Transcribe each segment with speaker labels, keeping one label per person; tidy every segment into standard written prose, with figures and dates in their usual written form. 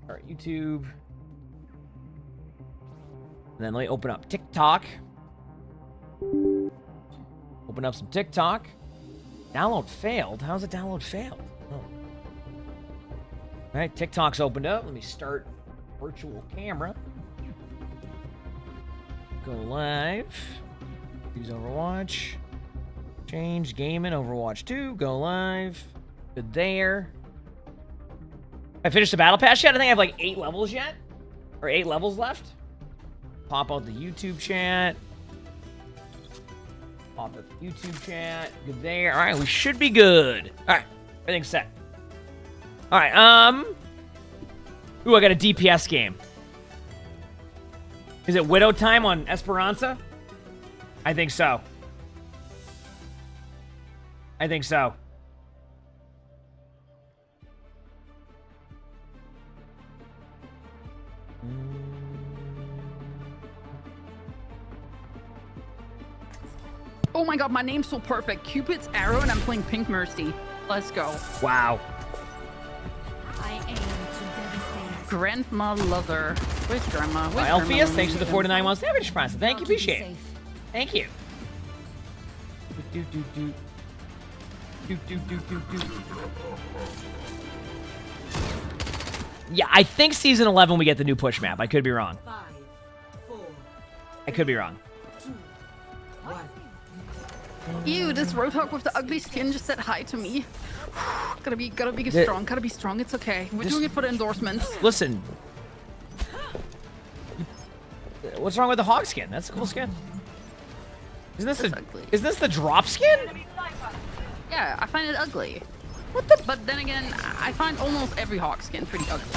Speaker 1: All right, YouTube. And then let me open up TikTok. Open up some TikTok. Download failed? How's it download failed? Oh. All right, TikTok's opened up. Let me start virtual camera. Go live. Use Overwatch. Change gaming, Overwatch 2. Go live. Good there. I finished the battle pass yet? I think I have like 8 levels yet. Or 8 levels left. Pop out the YouTube chat. Pop out the YouTube chat. Good there. Alright, we should be good. Alright, everything's set. Alright, ooh, I got a DPS game. Is it Widow time on Esperanza? I think so. I think so.
Speaker 2: Oh my god, my name's so perfect. Cupid's arrow and I'm playing Pink Mercy. Let's go.
Speaker 1: Wow.
Speaker 3: I aim to devastate.
Speaker 2: Grandma Lover. Where's Grandma? Where's
Speaker 1: LPS, thanks for the 49 months damage prize. Thank you,
Speaker 3: I'll keep
Speaker 1: appreciate it.
Speaker 3: safe.
Speaker 1: Thank you. Do, do, do. Do, do, do, do, do. Yeah, I think season 11 we get the new push map. I could be wrong.
Speaker 3: 5, 4,
Speaker 1: I could be wrong.
Speaker 3: 2, 1.
Speaker 2: Ew, this Roadhog with the ugly skin just said hi to me. gotta be strong. Gotta be strong. It's okay. We're doing it for the endorsements.
Speaker 1: Listen. What's wrong with the hog skin? That's a cool skin. Isn't this the drop skin?
Speaker 2: Yeah, I find it ugly.
Speaker 1: What the?
Speaker 2: But then again, I find almost every hawk skin pretty ugly.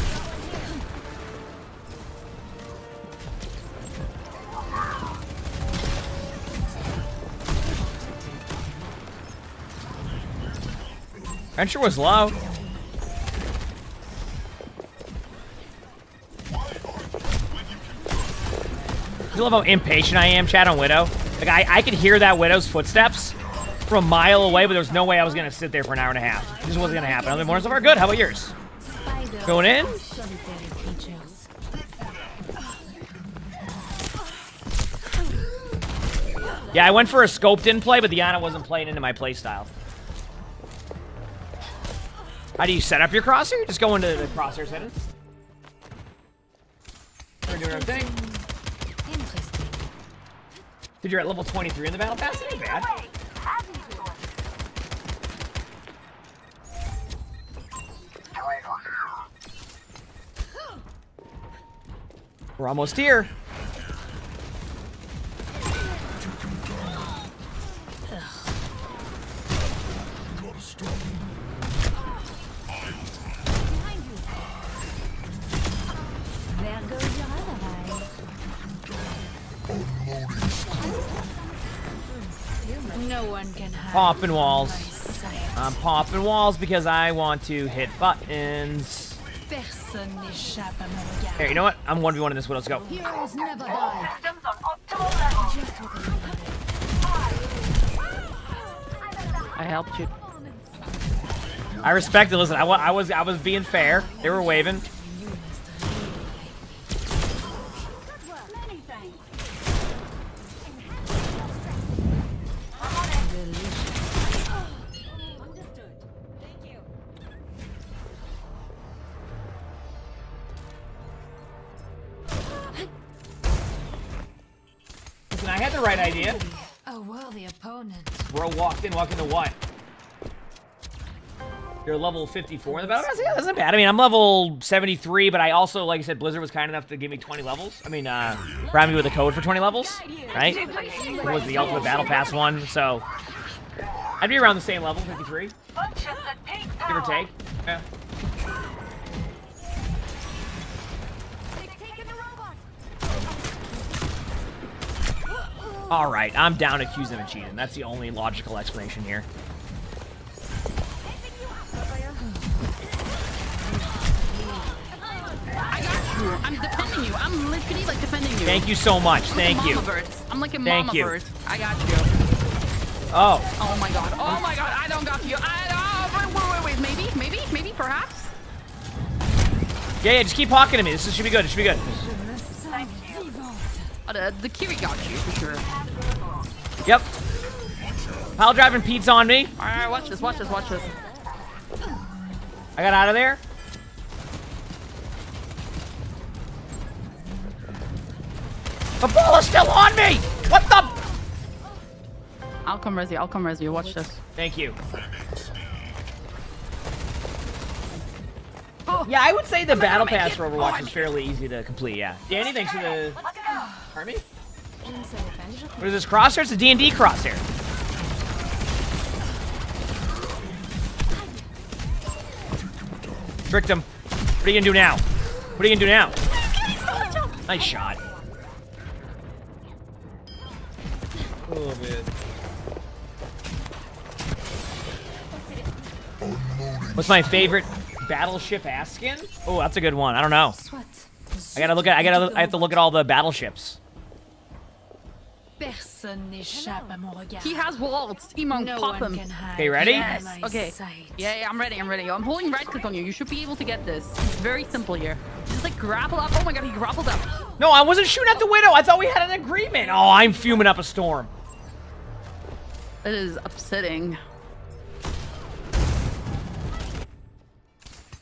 Speaker 1: Venture was low. You love how impatient I am, chat on Widow. Like I could hear that Widow's footsteps from a mile away, but there was no way I was gonna sit there for an hour and a half. It just wasn't gonna happen. Other mornings so far good. How about yours? Going in? Yeah, I went for a scoped in play, but the Ana wasn't playing into my play style. How do you set up your crosshair? Just go into the crosshair settings. We're doing our thing. Dude, you're at level 23 in the battle pass? That ain't bad. We're almost here.
Speaker 3: There goes your other eye. No one can hide.
Speaker 1: Popping walls. I'm popping walls because I want to hit buttons.
Speaker 3: Personne n'échappe à mon regard.
Speaker 1: Here, you know what? I'm 1v1 in this one. Let's go.
Speaker 3: Heroes never die. Just what
Speaker 2: I helped you.
Speaker 1: I respect it. Listen, I was being fair. They were waving. Listen, I had the right idea.
Speaker 3: A worthy opponent.
Speaker 1: Bro walked into what? You're level 54 in the battle pass? Yeah, that's not bad. I mean, I'm level 73, but I also, like I said, Blizzard was kind enough to give me 20 levels. I mean, provide me with a code for 20 levels, right? It was the ultimate battle pass one, so I'd be around the same level, 53, give or take. Yeah. All right, I'm down to accuse them of cheating. That's the only logical explanation here.
Speaker 2: I got you. I'm defending you. I'm literally like defending you.
Speaker 1: Thank you so much. Thank you.
Speaker 2: I'm like a
Speaker 1: Thank
Speaker 2: mama
Speaker 1: you.
Speaker 2: bird. I got you.
Speaker 1: Oh.
Speaker 2: Oh my god. Oh my god. I don't got you. Wait. Maybe, perhaps.
Speaker 1: Yeah, just keep hawking to me. This should be good. It should be good.
Speaker 2: The Kiwi got you for sure.
Speaker 1: Yep. Pile driving Pete's on me.
Speaker 2: Alright, watch this.
Speaker 1: I got out of there. The ball is still on me! What the?
Speaker 2: I'll come res you. Watch this.
Speaker 1: Thank you. Yeah, I would say the battle pass for Overwatch is fairly easy to complete, yeah. Danny, thanks for the... Pardon me? What is this crosshair? It's a D&D crosshair. Tricked him. What are you gonna do now? Nice shot. Oh, man. What's my favorite battleship ass skin? Oh, that's a good one. I don't know. I have to look at all the battleships.
Speaker 2: He has walls. Emongg, pop him.
Speaker 1: Okay, ready?
Speaker 2: Yes. Okay. Yeah, I'm ready. I'm holding right click on you. You should be able to get this. It's very simple here. Just like grapple up. Oh my god, he grappled up.
Speaker 1: No, I wasn't shooting at the widow. I thought we had an agreement. Oh, I'm fuming up a storm.
Speaker 2: It is upsetting.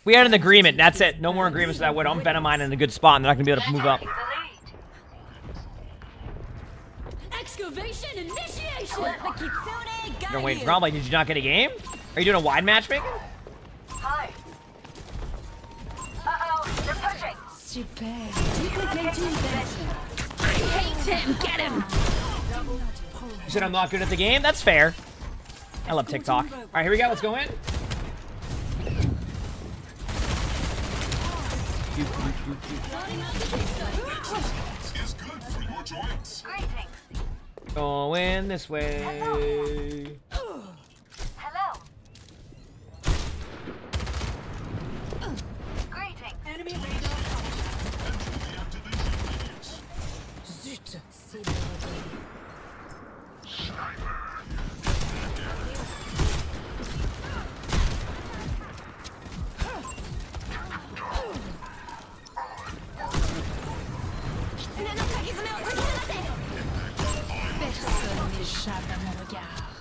Speaker 1: We had an agreement. That's it. No more agreements with that widow. I'm betting mine in a good spot, and they're not gonna be able to move up.
Speaker 3: Excavation initiation.
Speaker 1: No, wait, probably. Did you not get a game? Are you doing a wide matchmaking?
Speaker 3: Hi. They're pushing.
Speaker 2: I hate him. Get him.
Speaker 1: You said I'm not good at the game? That's fair. I love TikTok. All right, here we go. Let's go in.
Speaker 4: Is good for your joints.
Speaker 3: Greetings.
Speaker 1: Going this way.
Speaker 3: Hello. Greetings.
Speaker 4: Enter the activation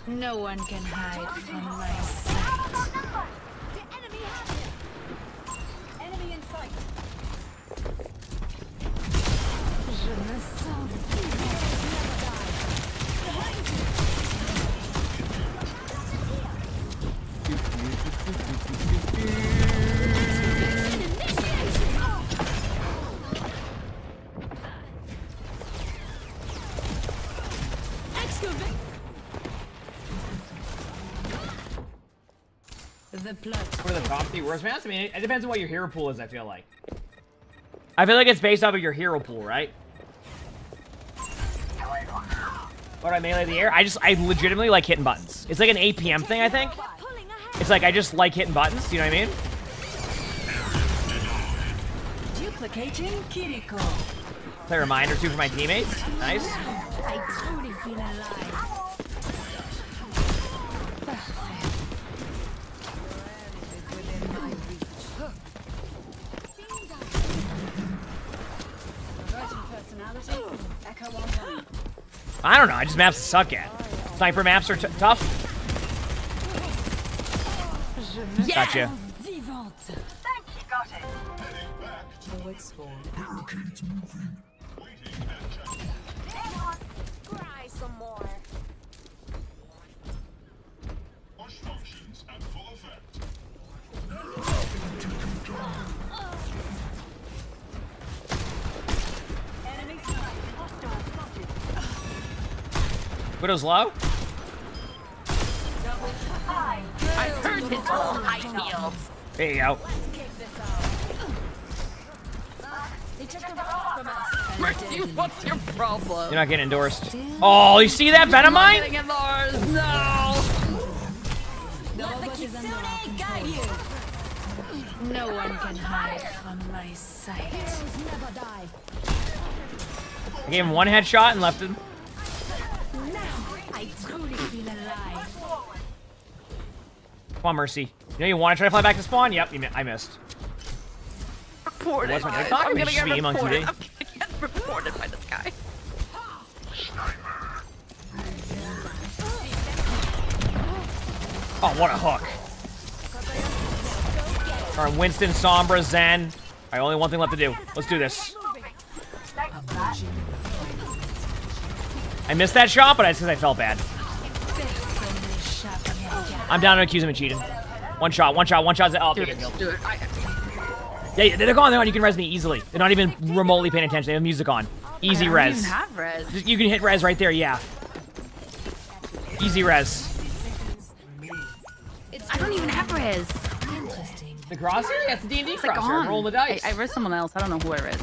Speaker 5: No one can hide from my sight.
Speaker 3: The enemy has it. Enemy in sight.
Speaker 5: Je me sens the plot.
Speaker 1: What are the top 3 worst maps? I mean, it depends on what your hero pool is, I feel like. I feel like it's based off of your hero pool, right? What, I melee the air? I legitimately like hitting buttons. It's like an APM thing, I think. It's like, I just like hitting buttons, you know what I mean?
Speaker 3: Duplicating Kiriko.
Speaker 1: Play a reminder too for my teammates. Nice.
Speaker 5: I truly feel alive.
Speaker 1: I don't know, I just maps to suck at. Sniper maps are tough.
Speaker 2: Yeah.
Speaker 1: Gotcha.
Speaker 3: Thank you, got it. Anyone? Cry some more.
Speaker 4: Push functions at full effect.
Speaker 3: Enemy sight. Hostile spotted.
Speaker 1: Widow's low.
Speaker 3: Hi.
Speaker 2: I heard his high heels.
Speaker 1: There you go.
Speaker 2: Mercy, what's your problem?
Speaker 1: You're not getting endorsed. Oh, you see that venom mine?
Speaker 2: Getting in Lars. No.
Speaker 5: Let the kitsune guide you. No one can hide from my sight.
Speaker 1: I gave him one headshot and left him.
Speaker 5: I truly feel alive.
Speaker 1: Come on, Mercy. You know you want to try to fly back to spawn? Yep, I missed.
Speaker 2: reported.
Speaker 1: What's my
Speaker 2: guys.
Speaker 1: TikTok?
Speaker 2: I'm
Speaker 1: It
Speaker 2: gonna
Speaker 1: should
Speaker 2: get
Speaker 1: be emongg
Speaker 2: reported.
Speaker 1: TV.
Speaker 2: I'm gonna get reported by this guy.
Speaker 1: Oh, what a hook. All right, Winston, Sombra, Zen. All right, only one thing left to do. Let's do this. I missed that shot, but it's because I felt bad. I'm down to accuse him of cheating. One shot. Oh,
Speaker 2: Do
Speaker 1: big
Speaker 2: it.
Speaker 1: deal.
Speaker 2: Do it.
Speaker 1: Yeah, they're gone. You can res me easily. They're not even remotely paying attention. They have music on. Easy
Speaker 2: I don't
Speaker 1: res.
Speaker 2: even have res.
Speaker 1: You can hit res right there, yeah. Easy res.
Speaker 2: I don't even have res.
Speaker 1: The crosshair? Yeah, it's the D&D
Speaker 2: It's like
Speaker 1: crosshair.
Speaker 2: gone.
Speaker 1: Roll the dice.
Speaker 2: I res someone else. I don't know who I res.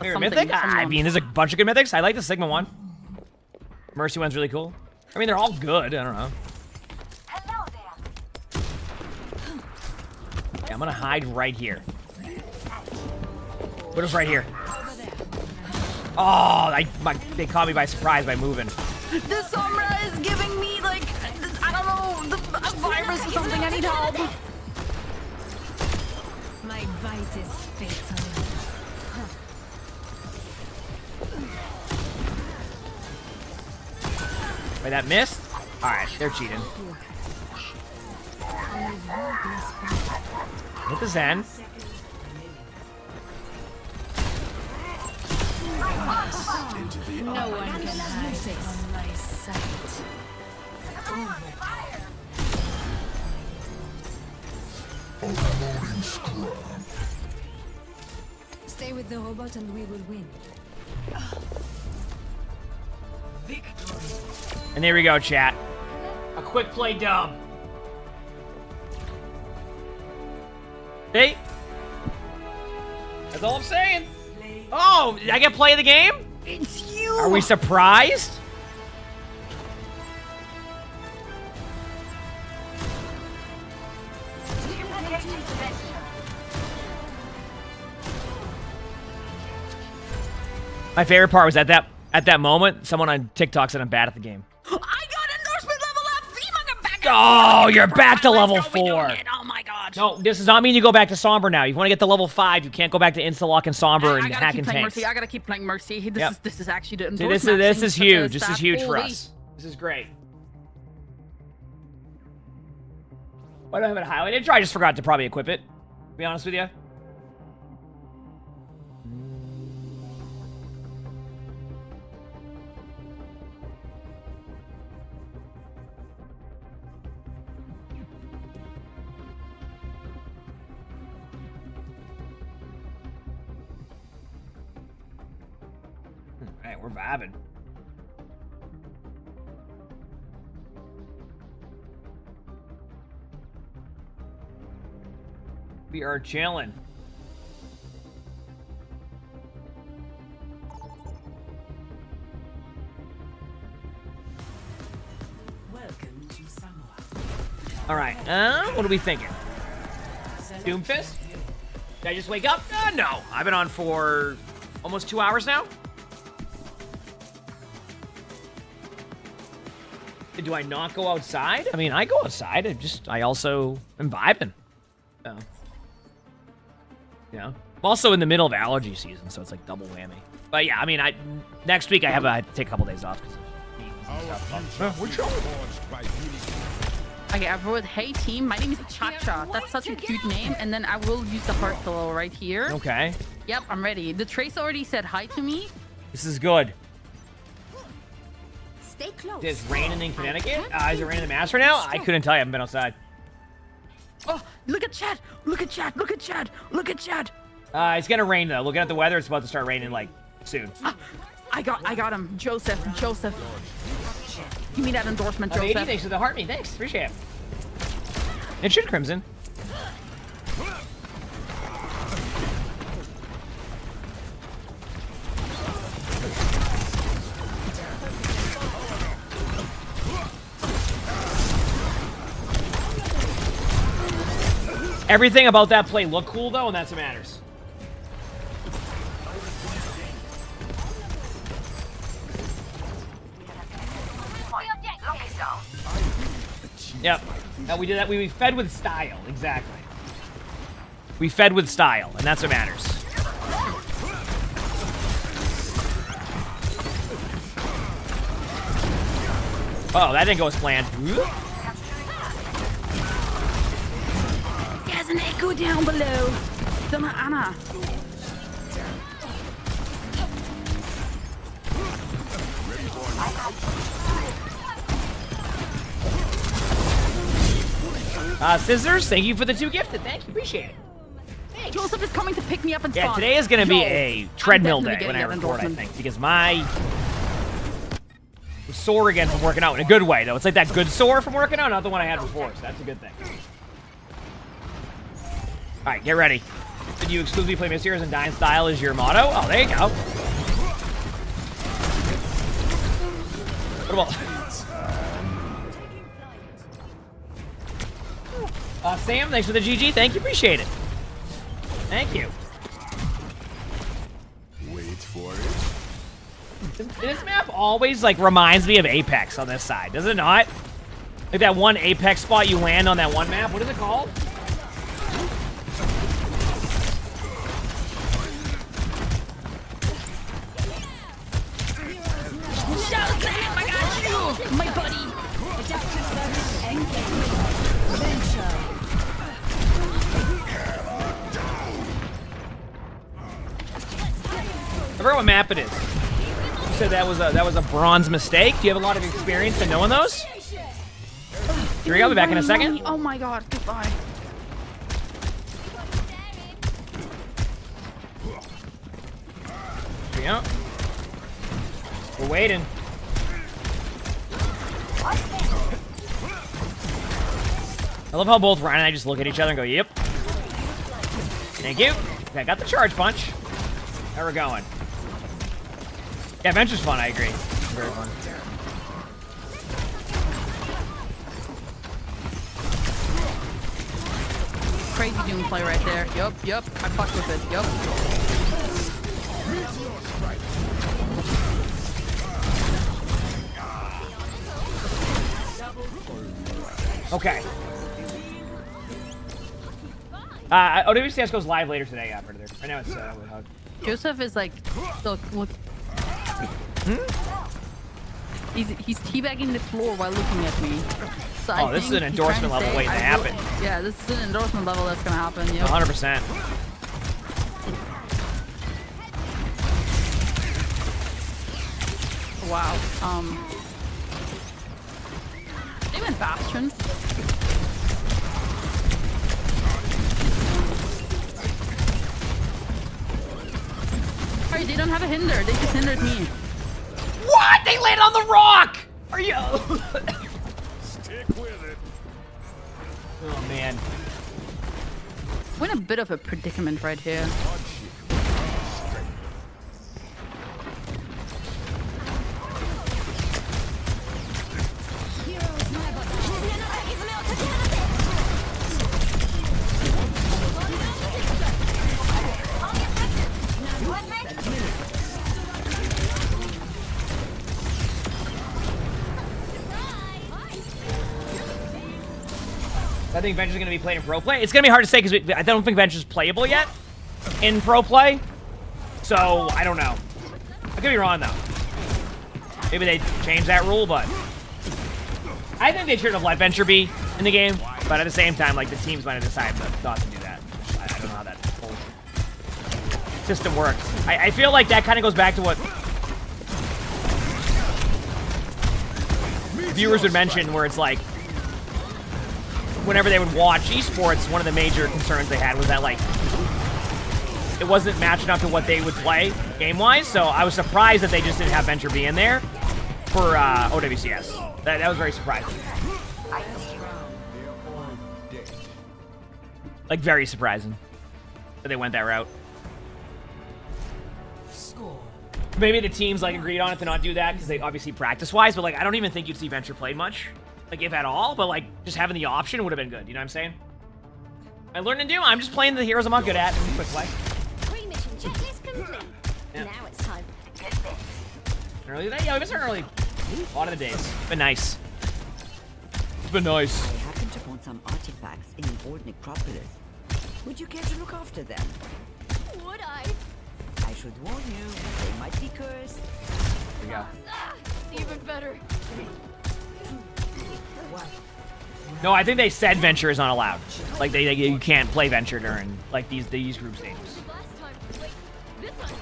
Speaker 1: Favorite mythic? I mean, there's a bunch of good mythics. I like the Sigma one. Mercy one's really cool. I mean, they're all good. I don't know. Yeah, I'm gonna hide right here. Widow's right here. Oh, they caught me by surprise by moving.
Speaker 2: This Sombra is giving me like, I don't know, a virus or something. I need help.
Speaker 5: My bite is fatal.
Speaker 1: Wait, that missed? Alright, they're cheating. Hit the Zen.
Speaker 5: No one can hide from my sight. Stay with the robot and we will win.
Speaker 1: And there we go, chat. A quick play dub. See? That's all I'm saying. Oh, did I get play of the game?
Speaker 2: It's you.
Speaker 1: Are we surprised? My favorite part was at that moment, someone on TikTok said I'm bad at the game.
Speaker 2: I got endorsement level up. Emongg, I'm back.
Speaker 1: Oh, you're back to level
Speaker 2: Let's go, we're
Speaker 1: 4.
Speaker 2: doing it. Oh my god.
Speaker 1: No, this does not mean you go back to Somber now. You want to get to level 5, you can't go back to Instalock and Somber
Speaker 2: I
Speaker 1: and
Speaker 2: gotta
Speaker 1: hack
Speaker 2: keep
Speaker 1: and
Speaker 2: playing
Speaker 1: tanks.
Speaker 2: Mercy. I gotta keep playing Mercy.
Speaker 1: Yep.
Speaker 2: This is actually the
Speaker 1: See,
Speaker 2: endorsement.
Speaker 1: this is huge. This is huge for us. This is great. Why do I have it highlighted? I just forgot to probably equip it, to be honest with you. Alright, we're vibing. We are chilling.
Speaker 6: Welcome to Samoa.
Speaker 1: All right. What are we thinking? Doomfist? Did I just wake up? No. I've been on for almost 2 hours now. Do I not go outside? I mean, I go outside. I also am vibing. So, you know, I'm also in the middle of allergy season, so it's like double whammy. But yeah, I mean, next week I have to take a couple days off because of meetings and stuff. We're chilling.
Speaker 2: Okay, I wrote, hey team, my name is Cha-Cha. That's such a cute name. And then I will use the heart pillow right here.
Speaker 1: Okay.
Speaker 2: Yep, I'm ready. The Trace already said hi to me.
Speaker 1: This is good.
Speaker 3: Stay close.
Speaker 1: Is it raining in Connecticut? Is it raining in Mass right now? I couldn't tell you. I haven't been outside.
Speaker 2: Oh, look at Chad. Look at Chad. Look at Chad. Look at Chad.
Speaker 1: It's gonna rain though. Looking at the weather, it's about to start raining like soon.
Speaker 2: I got him. Joseph. Give me that endorsement,
Speaker 1: Baby,
Speaker 2: Joseph.
Speaker 1: thanks for the heart me. Thanks. Appreciate it. It should Crimson. Everything about that play looked cool though, and that's what matters. Yep. No, we did that. We fed with style. Exactly. We fed with style, and that's what matters. Oh, that didn't go as planned.
Speaker 2: There's an echo down below. Donna Anna.
Speaker 1: Scissors, thank you for the 2 gifted. Thank you, appreciate it.
Speaker 2: Joseph is coming to pick me up and spawn.
Speaker 1: Yeah, today is going to be
Speaker 2: Yo,
Speaker 1: a treadmill
Speaker 2: I'm
Speaker 1: day
Speaker 2: definitely
Speaker 1: when I
Speaker 2: getting that
Speaker 1: record, I
Speaker 2: endorsement.
Speaker 1: think, because my sore again from working out in a good way, though. It's like that good sore from working out, not the one I had before, so that's a good thing. All right, get ready. Did you exclusively play Miss Heroes and Die in Style is your motto? Oh, there you go. What about... Sam, thanks for the GG. Thank you, appreciate it. Thank you.
Speaker 4: Wait for it.
Speaker 1: This map always, like, reminds me of Apex on this side, does it not? Like that one Apex spot you land on that one map. What is it called?
Speaker 2: My buddy.
Speaker 3: Adaptive service engagement. Venture.
Speaker 1: I forgot what map it is. You said that was a bronze mistake. Do you have a lot of experience in knowing those? Here we go. I'll be back in a second.
Speaker 2: Oh my god, goodbye.
Speaker 1: Here we go. We're waiting. I love how both Ryan and I just look at each other and go, yep. Thank you. Okay, I got the charge punch. How we're going. Yeah, Venture's fun, I agree. Very fun.
Speaker 2: Crazy Doom play right there. Yup. I fucked with it. Yup.
Speaker 1: Okay. OWCS goes live later today, yeah, Predator. Right now it's with Hug.
Speaker 2: Joseph is like, look. He's teabagging the floor while looking at me. So I
Speaker 1: This is
Speaker 2: think
Speaker 1: an
Speaker 2: he's trying
Speaker 1: endorsement level
Speaker 2: say
Speaker 1: waiting to
Speaker 2: I will-
Speaker 1: happen.
Speaker 2: Yeah, this is an endorsement level that's gonna happen. Yep.
Speaker 1: 100%.
Speaker 2: Wow. They went Bastion. Alright, they don't have a hinder. They just hindered me.
Speaker 1: What? They landed on the rock! Are you...
Speaker 4: Stick with it.
Speaker 1: Oh, man.
Speaker 2: We're in a bit of a predicament right here.
Speaker 1: I think Venture's going to be played in pro play. It's going to be hard to say because I don't think Venture's playable yet in pro play. So, I don't know. I could be wrong, though. Maybe they changed that rule, but... I think they should have let Venture be in the game. But at the same time, like, the teams might have decided not to do that. I don't know how that whole system works. I feel like that kind of goes back to what viewers would mention, where it's like, whenever they would watch Esports, one of the major concerns they had was that, like, it wasn't matching up to what they would play game-wise, so I was surprised that they just didn't have Venture be in there for OWCS. That was very surprising. Like, very surprising that they went that route. Maybe the teams, like, agreed on it to not do that because they obviously practice-wise, but, like, I don't even think you'd see Venture played much. Like, if at all, but, like, just having the option would have been good. You know what I'm saying? I learned to do. I'm just playing the heroes I'm not good at. Quick play.
Speaker 3: Pre-mission checklist complete.
Speaker 1: Yeah.
Speaker 3: Now it's time.
Speaker 1: Early day? Yeah, we've been starting early. A lot of the days. It's been nice. It's been nice.
Speaker 7: I happened upon some artifacts in the old necropolis. Would you care to look after them?
Speaker 3: Would I?
Speaker 7: I should warn you, they might be cursed.
Speaker 1: Here we go.
Speaker 3: Even better.
Speaker 1: No, I think they said venture is not allowed. Like you can't play venture during like these group stages.
Speaker 3: Last time. Wait, this time.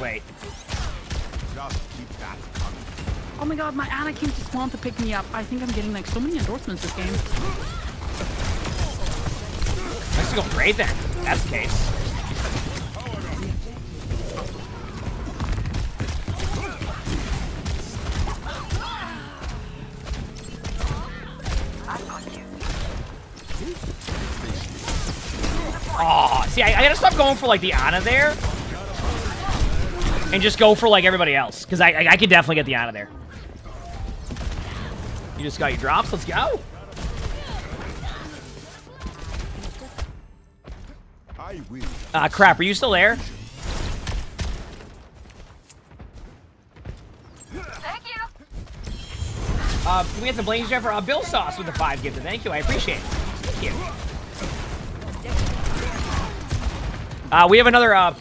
Speaker 1: Wait.
Speaker 4: Just keep that coming.
Speaker 2: Oh my god, my Anakin just wanted to pick me up. I think I'm getting like so many endorsements this game.
Speaker 1: Let's go great then. That's the case. Oh, see, I gotta stop going for like the Ana there, and just go for like everybody else, because I could definitely get the Ana there. You just got your drops. Let's go.
Speaker 4: I will.
Speaker 1: Crap. Are you still there?
Speaker 3: Thank you.
Speaker 1: Can we get some Blaze Jeff for Bill Sauce with the 5 gifted? Thank you. I appreciate it. Thank you. We have another Paw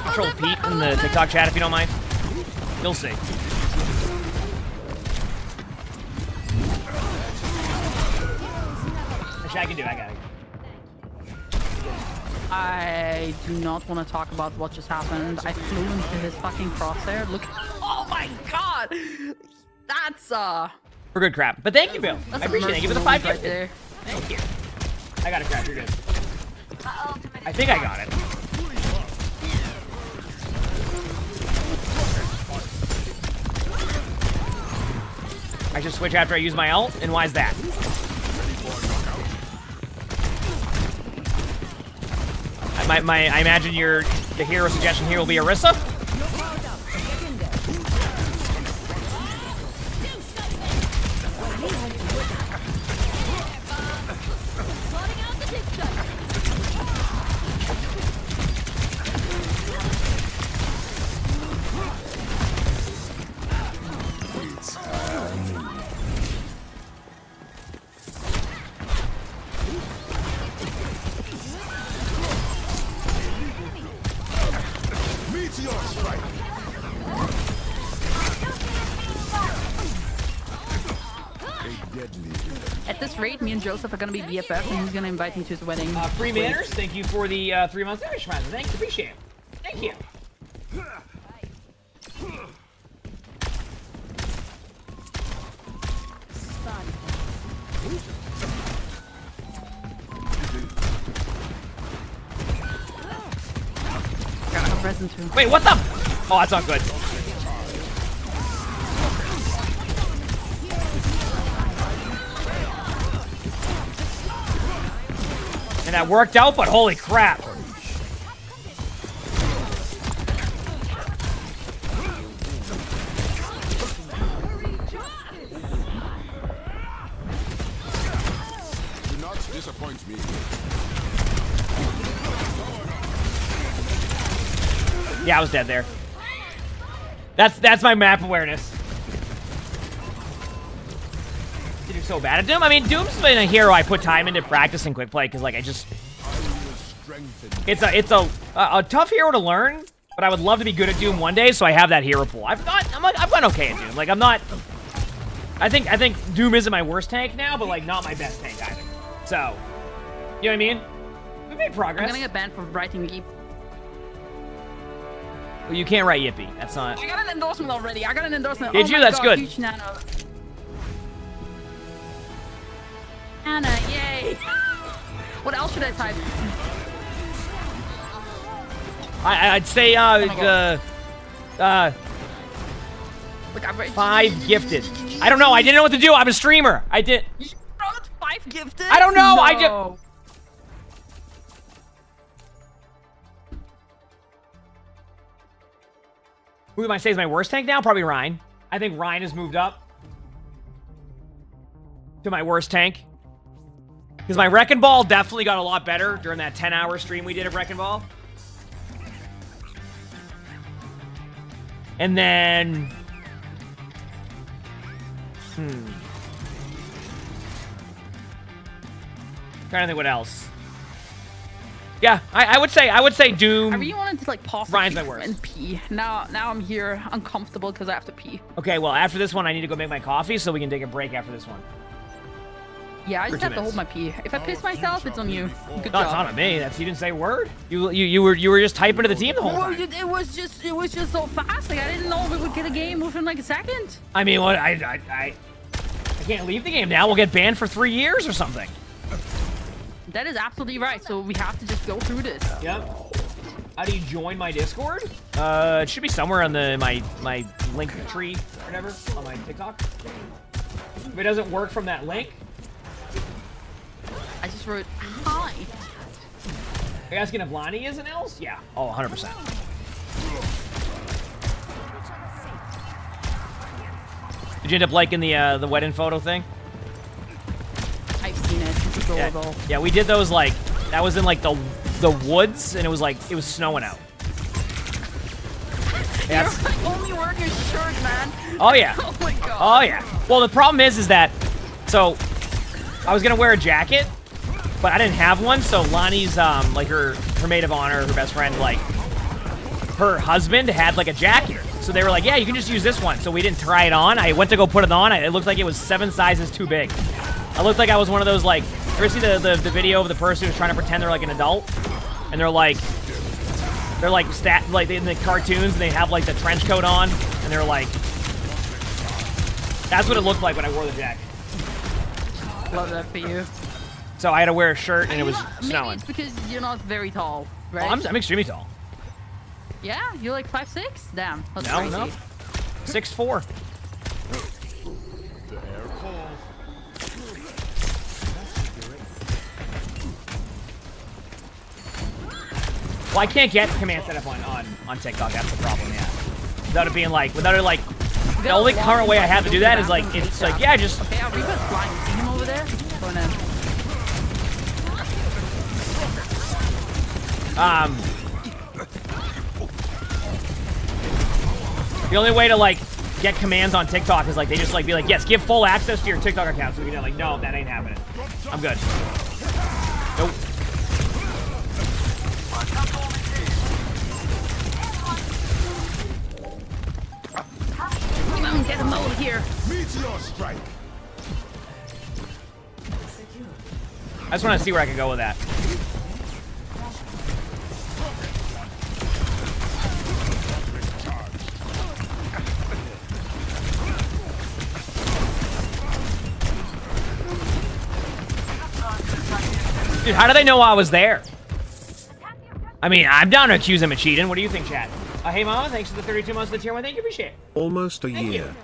Speaker 1: Patrol Pete in the TikTok chat if you don't mind. You'll see. Actually, I can do it. I got it.
Speaker 2: I do not want to talk about what just happened. I flew into his fucking crosshair. Look. Oh my god! That's
Speaker 1: For good crap. But thank you, Bill. I appreciate it. Thank you for the 5
Speaker 2: right
Speaker 1: gifted.
Speaker 2: there.
Speaker 1: Thank you. I got it, crap. You're good. I think I got it. I should switch after I use my ult, and why is that? I imagine the hero suggestion here will be Orisa.
Speaker 3: Plotting out the dig site.
Speaker 4: Meteor strike. A deadly.
Speaker 2: At this rate, me and Joseph are gonna be BFF, and he's gonna invite me to his wedding.
Speaker 1: Free manners. Thank you for the 3 months Irish friends. Thanks, appreciate it. Thank you.
Speaker 2: Got a present too.
Speaker 1: Wait, what the? Oh, that's not good. And that worked out, but holy crap.
Speaker 4: Do not disappoint me.
Speaker 1: Yeah, I was dead there. That's my map awareness. You do so bad at Doom. I mean, Doom's been a hero I put time into practicing quick play because, like, I just it's a tough hero to learn. But I would love to be good at Doom one day, so I have that hero pool. I've gone okay at Doom. Like, I'm not. I think Doom isn't my worst tank now, but like not my best tank either. So, you know what I mean? We made progress.
Speaker 2: I'm gonna get banned for writing Yeep.
Speaker 1: Well, you can't write Yippee. That's not.
Speaker 2: I got an endorsement already. I got an endorsement.
Speaker 1: Did
Speaker 2: Oh
Speaker 1: you?
Speaker 2: my
Speaker 1: That's
Speaker 2: God,
Speaker 1: good.
Speaker 2: Huge nano. Anna, yay! What else should I type?
Speaker 1: I'd say
Speaker 2: Look, I'm ready.
Speaker 1: 5 gifted. I don't know. I didn't know what to do. I'm a streamer. I did.
Speaker 2: You wrote 5 gifted?
Speaker 1: I don't know.
Speaker 2: No.
Speaker 1: I just. Who am I say is my worst tank now? Probably Ryan. I think Ryan has moved up to my worst tank. Because my Wrecking Ball definitely got a lot better during that 10-hour stream we did of Wrecking Ball. And then... Trying to think what else. Yeah, I would say Doom.
Speaker 2: I really wanted to like pause
Speaker 1: Ryan's
Speaker 2: the
Speaker 1: my
Speaker 2: game
Speaker 1: worst.
Speaker 2: and pee. Now I'm here uncomfortable because I have to pee.
Speaker 1: Okay, well, after this one, I need to go make my coffee so we can take a break after this one.
Speaker 2: Yeah, I
Speaker 1: For
Speaker 2: just
Speaker 1: 2
Speaker 2: have to
Speaker 1: minutes.
Speaker 2: hold my pee. If I piss myself, it's on you. Good
Speaker 1: No,
Speaker 2: job.
Speaker 1: it's not on me. That's you didn't say a word. You were just typing to the team the whole
Speaker 2: Well,
Speaker 1: time.
Speaker 2: it was just so fast. Like I didn't know if we would get a game within like a second.
Speaker 1: I mean, what? I can't leave the game now. We'll get banned for 3 years or something.
Speaker 2: That is absolutely right. So we have to just go through this.
Speaker 1: Yep. How do you join my Discord? It should be somewhere on my link tree, or whatever, on my TikTok. If it doesn't work from that link,
Speaker 2: I just wrote hi.
Speaker 1: are you asking if Lonnie is an else? Yeah. Oh, 100%. Did you end up liking the wedding photo thing?
Speaker 2: I've seen it. It's adorable.
Speaker 1: Yeah, we did those like that was in like the woods, and it was snowing out.
Speaker 2: You're
Speaker 1: Yeah.
Speaker 2: like only wearing a shirt, man.
Speaker 1: Oh yeah.
Speaker 2: Oh my god.
Speaker 1: Oh yeah. Well, the problem is that so I was gonna wear a jacket, but I didn't have one. So Lonnie's like her maid of honor, her best friend, like her husband had like a jacket. So they were like, yeah, you can just use this one. So we didn't try it on. I went to go put it on. It looked like it was 7 sizes too big. I looked like I was one of those like. You ever see the video of the person who's trying to pretend they're like an adult, and they're like in the cartoons, and they have like the trench coat on, and they're like. That's what it looked like when I wore the jacket.
Speaker 2: Love that for you.
Speaker 1: So I had to wear a shirt, and it was
Speaker 2: Maybe
Speaker 1: snowing.
Speaker 2: it's because you're not very tall,
Speaker 1: Oh,
Speaker 2: right?
Speaker 1: I'm extremely tall.
Speaker 2: Yeah, you're like 5'6". Damn, that's
Speaker 1: No,
Speaker 2: crazy.
Speaker 1: no. 6'4". Well, I can't get command setup on TikTok. That's the problem. Yeah. Without it, the only current way I have to do that is like it's like yeah, just
Speaker 2: Okay, our Reaper's flying. See him over there? Going in.
Speaker 1: the only way to like get commands on TikTok is like they just like be like yes, give full access to your TikTok account. So we can like no, that ain't happening. I'm good. Nope.
Speaker 2: Come on, get him over here.
Speaker 4: Meteor strike.
Speaker 1: I just want to see where I can go with that. Dude, how do they know I was there? I mean, I'm down to accuse him of cheating. What do you think, chat? Hey, Mama, thanks for the 32 months of the tier 1. Thank you, appreciate it.
Speaker 8: Almost a year.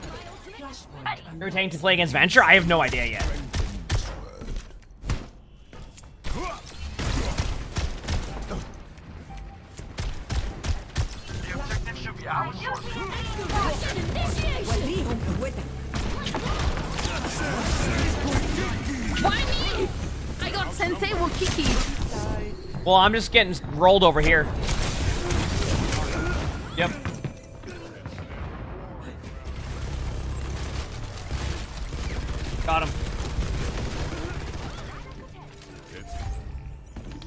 Speaker 1: You're retained to play against Venture? I have no idea yet.
Speaker 2: Why me? I got Sensei Wakiki.
Speaker 1: Well, I'm just getting rolled over here. Yep. Got him.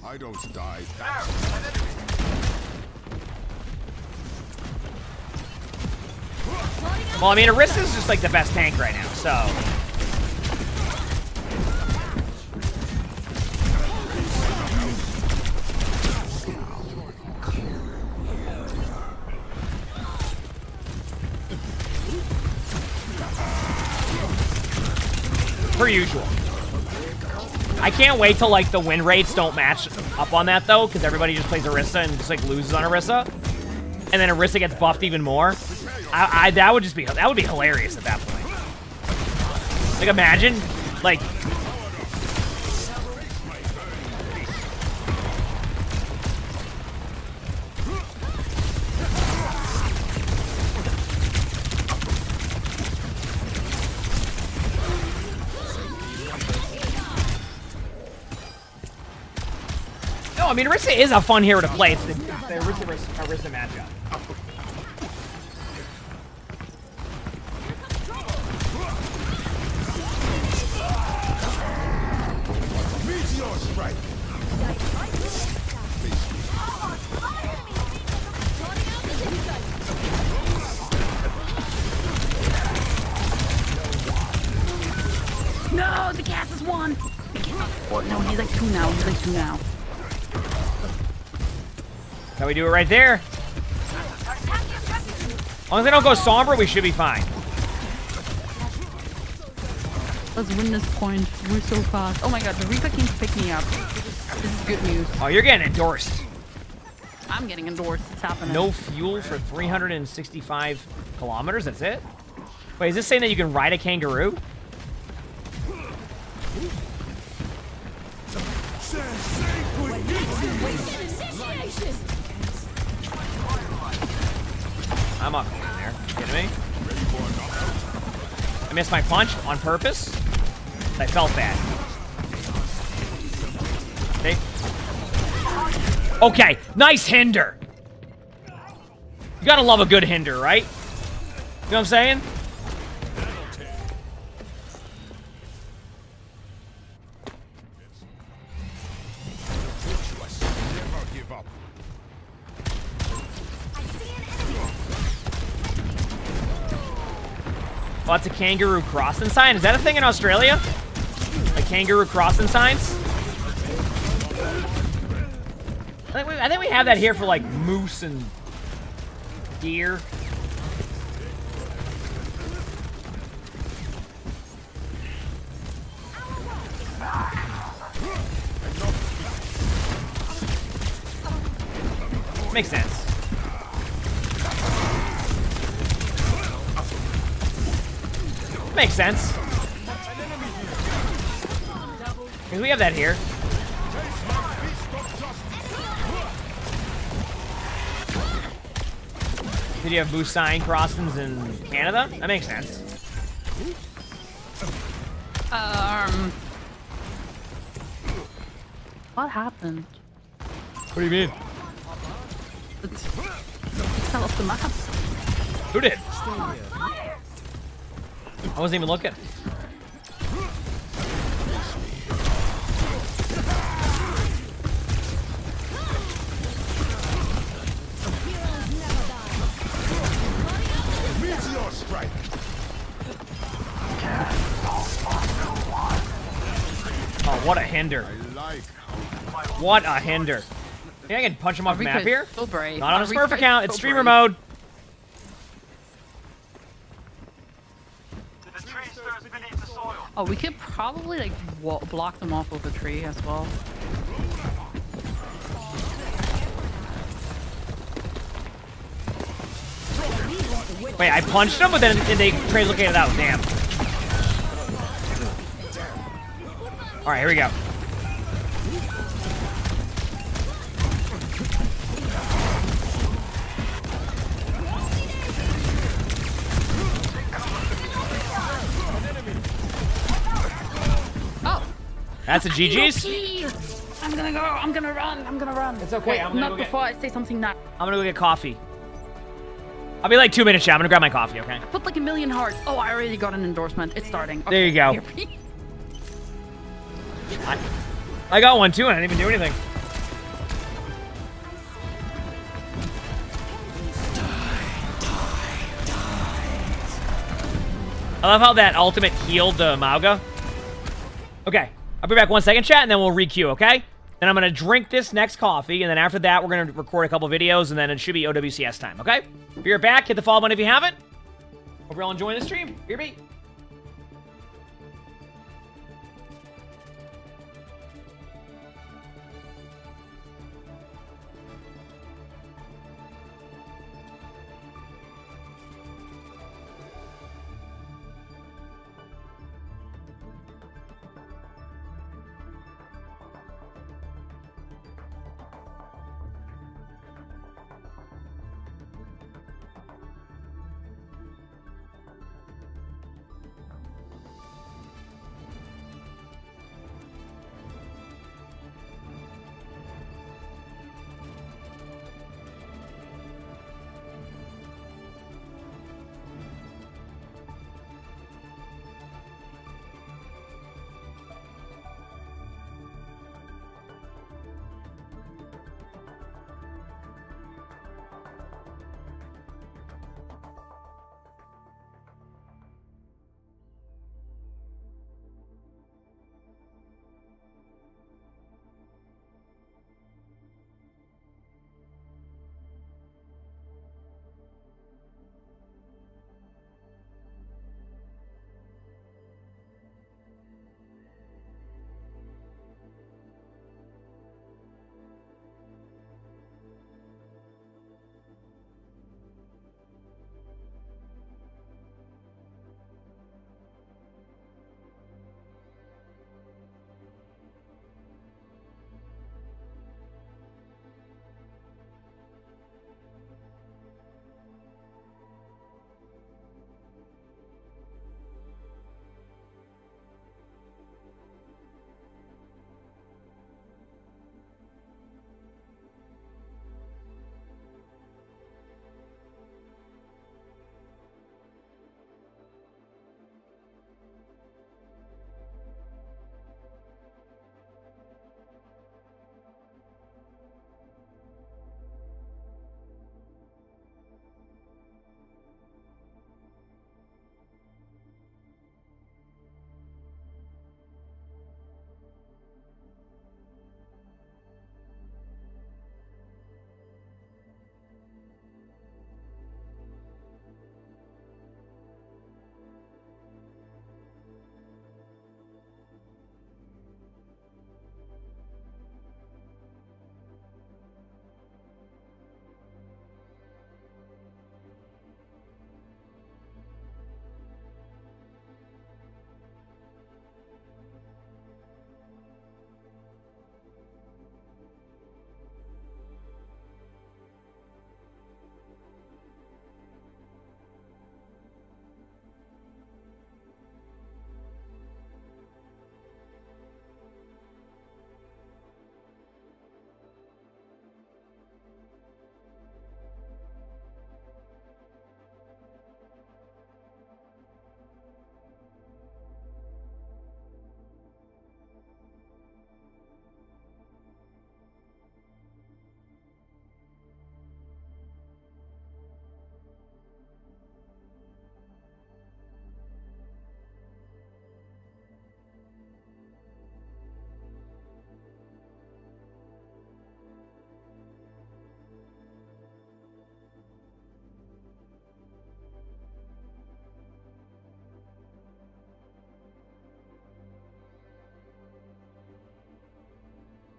Speaker 4: I don't die.
Speaker 1: Well, I mean, Arista's just like the best tank right now, so. Per usual. I can't wait till like the win rates don't match up on that though, because everybody just plays Arista and just like loses on Arista, and then Arista gets buffed even more. That would be hilarious at that point. Like imagine, like. No, I mean, Arista is a fun hero to play. It's the Arista matchup.
Speaker 4: Meteor strike.
Speaker 2: No, the gas is 1. Oh, no, he's like 2 now. He's like 2 now.
Speaker 1: That's how we do it right there. As long as they don't go Sombra, we should be fine.
Speaker 2: Let's win this point. We're so fast. Oh my god, the Reaper King picked me up. This is good news.
Speaker 1: Oh, you're getting endorsed.
Speaker 2: I'm getting endorsed. It's happening.
Speaker 1: No fuel for 365 kilometers. That's it? Wait, is this saying that you can ride a kangaroo? I'm up in there. You kidding me? I missed my punch on purpose. I felt bad. Okay. Okay, nice hinder. You gotta love a good hinder, right? You know what I'm saying?
Speaker 4: Never give up.
Speaker 1: Oh, that's a kangaroo crossing sign? Is that a thing in Australia? Like kangaroo crossing signs? I think we have that here for like moose and deer. Makes sense. Makes sense. Because we have that here. Did you have moose sign crossings in Canada? That makes sense.
Speaker 2: What happened?
Speaker 1: What do you mean?
Speaker 2: It fell off the map.
Speaker 1: Who did? I wasn't even looking.
Speaker 4: Meteor strike.
Speaker 1: Oh, what a hinder.
Speaker 4: I like.
Speaker 1: What a hinder. Yeah, I can punch him off the map here.
Speaker 2: So brave.
Speaker 1: Not on a Smurf
Speaker 2: Reaper is
Speaker 1: account. It's
Speaker 2: so
Speaker 1: streamer
Speaker 2: brave.
Speaker 1: mode.
Speaker 2: Oh, we could probably like block them off with a tree as well.
Speaker 1: Wait, I punched him, but then they translocated out. Damn. All right, here we go.
Speaker 2: Oh,
Speaker 1: That's a GG's.
Speaker 2: I'm gonna go. I'm gonna run. I'm gonna run.
Speaker 1: It's okay,
Speaker 2: Wait,
Speaker 1: I'm gonna
Speaker 2: not
Speaker 1: go get-
Speaker 2: before I say something now.
Speaker 1: I'm gonna go get coffee. I'll be like 2 minutes, chat. I'm gonna grab my coffee, okay?
Speaker 2: Put like 1,000,000 hearts. Oh, I already got an endorsement. It's starting. Okay,
Speaker 1: There you go.
Speaker 2: here.
Speaker 1: I got one too, and I didn't even do anything. I love how that ultimate healed the Mauga. Okay, I'll be back 1 second, chat, and then we'll re-queue, okay? Then I'm gonna drink this next coffee, and then after that, we're gonna record a couple videos, and then it should be OWCS time, okay? Be right back. Hit the follow button if you haven't. Hope you're all enjoying the stream. BRB.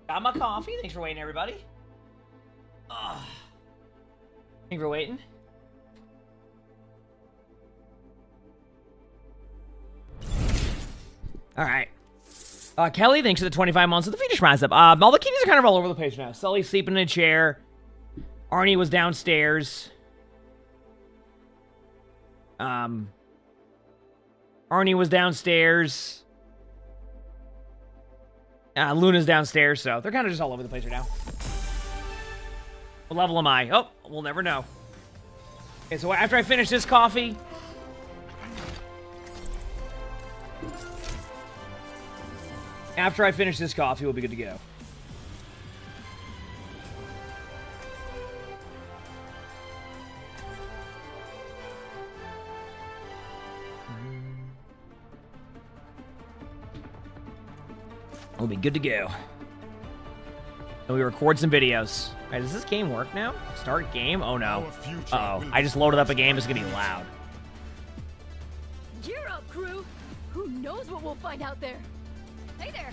Speaker 1: Got my coffee. Thanks for waiting, everybody. Thanks for waiting. All right. Kelly, thanks for the 25 months of the Phoenix Rise up. All the kitties are kind of all over the place now. Sully's sleeping in a chair. Arnie was downstairs. Arnie was downstairs. Luna's downstairs, so they're kind of just all over the place right now. What level am I? Oh, we'll never know. Okay, so after I finish this coffee... After I finish this coffee, we'll be good to go. We'll be good to go. And we record some videos. All right, does this game work now? Start game? Oh no. Uh-oh. I just loaded up a game. It's gonna be loud.
Speaker 3: Gear up, crew. Who knows what we'll find out there? Hey there.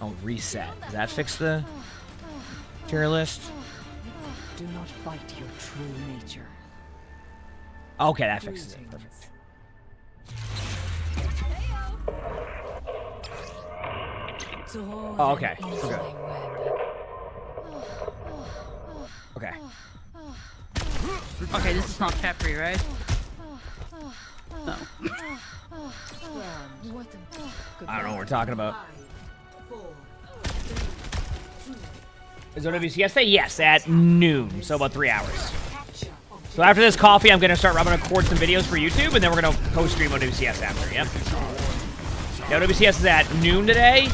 Speaker 1: Oh, reset. Does that fix the tier list?
Speaker 6: Do not fight your true nature.
Speaker 1: Okay, that fixes it. Perfect. Oh, okay. We're good. Okay.
Speaker 2: Okay, this is not Peppery, right? No.
Speaker 1: I don't know what we're talking about. Is OWCS day? Yes, at noon. So about 3 hours. So after this coffee, I'm going to start record some videos for YouTube, and then we're going to post-stream OWCS after, yep. Yeah, OWCS is at noon today.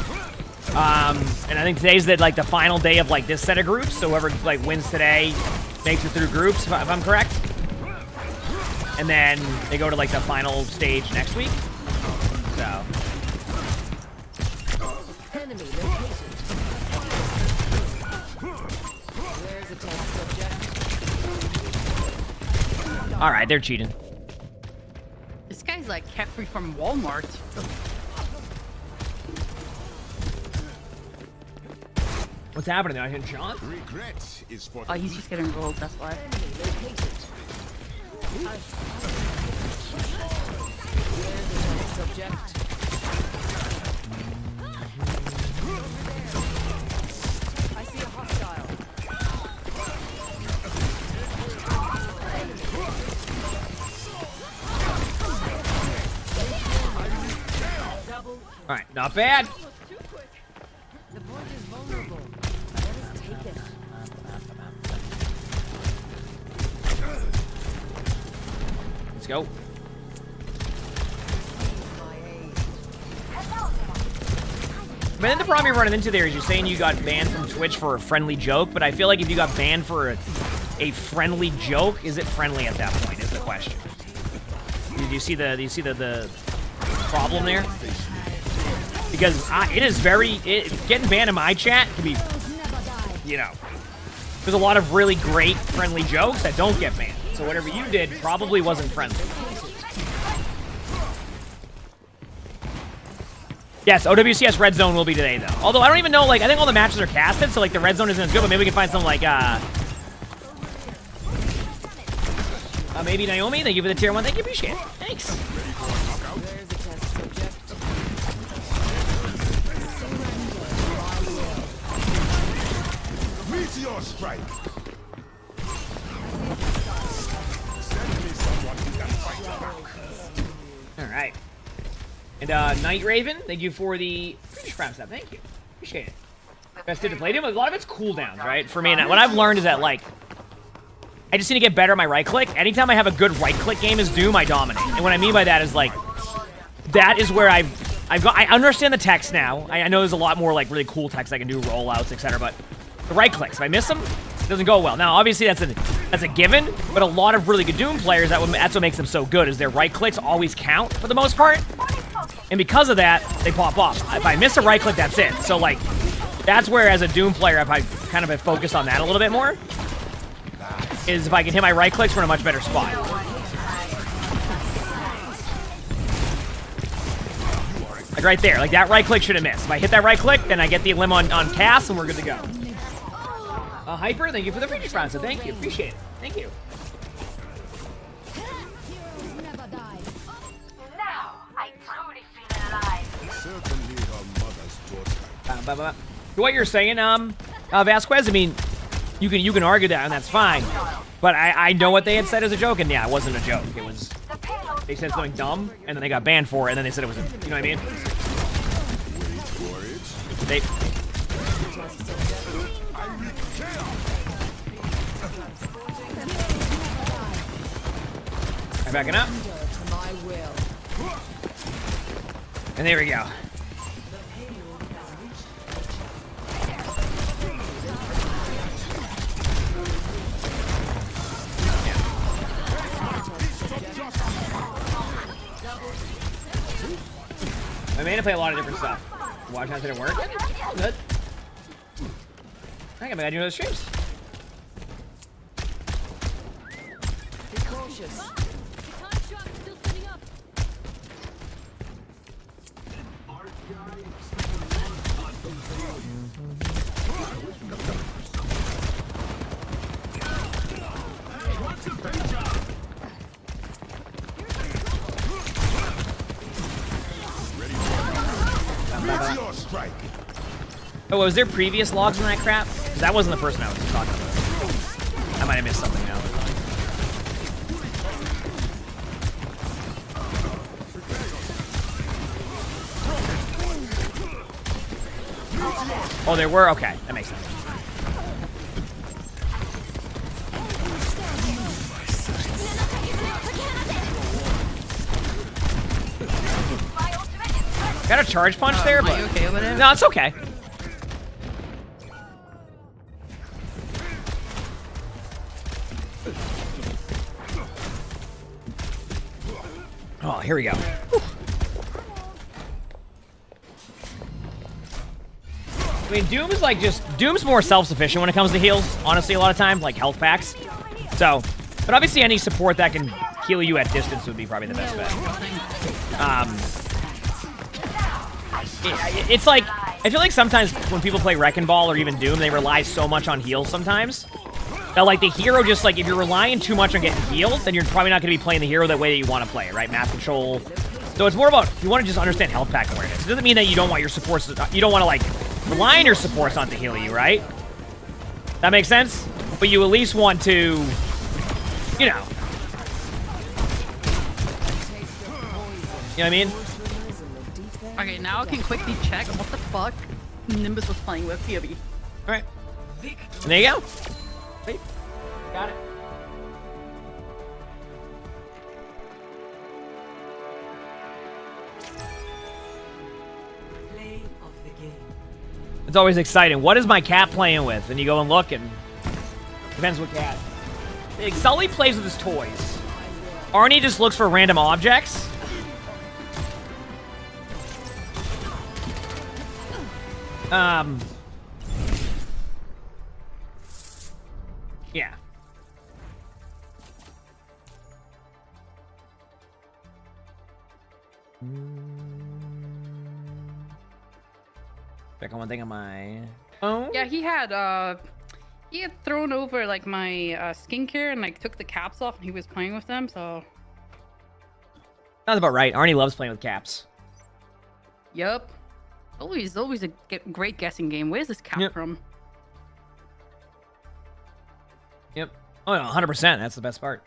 Speaker 1: And I think today's the final day of this set of groups. So whoever wins today makes it through groups, if I'm correct. And then they go to the final stage next week. So.
Speaker 6: Enemy located. Where's the test subject?
Speaker 1: All right, they're cheating.
Speaker 2: This guy's like Peppery from Walmart.
Speaker 1: What's happening there? I hit John?
Speaker 4: Regret is for
Speaker 2: Oh, he's just getting rolled, that's why.
Speaker 6: Subject. I see a hostile.
Speaker 1: All right, not bad.
Speaker 6: The point is vulnerable. Let us take it.
Speaker 1: Let's go. I mean, the problem you're running into there is you're saying you got banned from Twitch for a friendly joke, but I feel like if you got banned for a friendly joke, is it friendly at that point? Is the question. Do you see the problem there? Because it is getting banned in my chat can be, there's a lot of really great friendly jokes that don't get banned. So whatever you did probably wasn't friendly. Yes, OWCS Red Zone will be today, though. Although I don't even know, I think all the matches are casted, so, the Red Zone isn't as good, but maybe we can find some, maybe Naomi, thank you for the tier 1. Thank you, appreciate it. Thanks.
Speaker 6: Where's the test subject?
Speaker 4: Meteor strike. Send me someone who can fight back.
Speaker 1: All right. And Night Raven, thank you for the British Prime stuff. Thank you. Appreciate it. Best to play. A lot of it's cooldowns, right? For me, and what I've learned is that, I just need to get better at my right-click. Anytime I have a good right-click game as Doom, I dominate. And what I mean by that is, that is where I understand the text now. I know there's a lot more, really cool text I can do, rollouts, etc. But the right-clicks, if I miss them, it doesn't go well. Now, obviously, that's a given, but a lot of really good Doom players, that's what makes them so good, is their right-clicks always count, for the most part. And because of that, they pop off. If I miss a right-click, that's it. So, that's where, as a Doom player, if I kind of focused on that a little bit more, is if I can hit my right-clicks, we're in a much better spot. Like right there. Like that right click should have missed. If I hit that right click, then I get the limb on Cass and we're good to go. Hyper, thank you for the free round, so thank you. Appreciate it. Thank you.
Speaker 3: Heroes never die.
Speaker 8: Now I truly feel alive.
Speaker 4: Certainly her mother's daughter.
Speaker 1: What you're saying, Vasquez, I mean, you can argue that, and that's fine. But I know what they had said as a joke, and yeah, it wasn't a joke. It was, they said something dumb, and then they got banned for it, and then they said it was, you know what I mean? They... I'm backing up. And there we go. I made him play a lot of different stuff. Watch how did it work? Good. I gotta do another streams.
Speaker 6: Be cautious.
Speaker 3: The time shot still spinning up.
Speaker 4: Your strike.
Speaker 1: Oh, was there previous logs in that crap? Because that wasn't the person I was talking about. I might have missed something now. Oh, there were? Okay, that makes sense. Got a charge punch there, but...
Speaker 2: Are you okay with it?
Speaker 1: No, it's okay. Oh, here we go. Whew. I mean, Doom's like Doom's more self-sufficient when it comes to heals, honestly, a lot of times, like health packs. So, but obviously any support that can heal you at distance would be probably the best bet. It's like, I feel like sometimes when people play Wrecking Ball or even Doom, they rely so much on heals sometimes. That like the hero just like, if you're relying too much on getting healed, then you're probably not going to be playing the hero that way that you want to play it, right? Map control. So it's more about, you want to just understand health pack awareness. It doesn't mean that you don't want your supports, you don't want to like rely on your supports not to heal you, right? That makes sense? But you at least want to, you know. You know what I mean?
Speaker 2: Okay, now I can quickly check what the fuck Nimbus was playing with POV.
Speaker 1: Alright. And there you go. Wait. Got it.
Speaker 6: Play of the game.
Speaker 1: It's always exciting. What is my cat playing with? And you go and look, and depends what cat. Like, Sully plays with his toys. Arnie just looks for random objects. Yeah. Back on one thing on my phone.
Speaker 2: Yeah, he had thrown over like my skincare and like took the caps off and he was playing with them, so
Speaker 1: Sounds about right. Arnie loves playing with caps.
Speaker 2: yep. Always a great guessing game. Where's this cap
Speaker 1: Yep.
Speaker 2: from?
Speaker 1: Yep. Oh, no, 100%. That's the best part.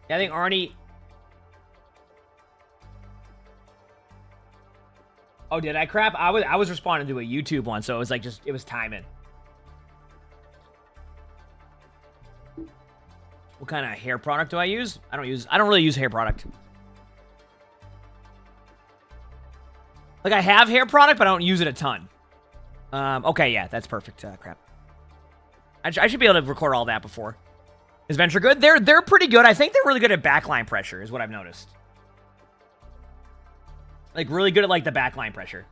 Speaker 1: Yeah, I think Arnie... Oh, did I crap? I was responding to a YouTube one, so it was like just, it was timing. What kind of hair product do I use? I don't really use hair product. Like, I have hair product, but I don't use it a ton. Okay, yeah, that's perfect. Crap. I should be able to record all that before. Is Venture good? They're pretty good. I think they're really good at backline pressure, is what I've noticed. Like, really good at, like, the backline pressure.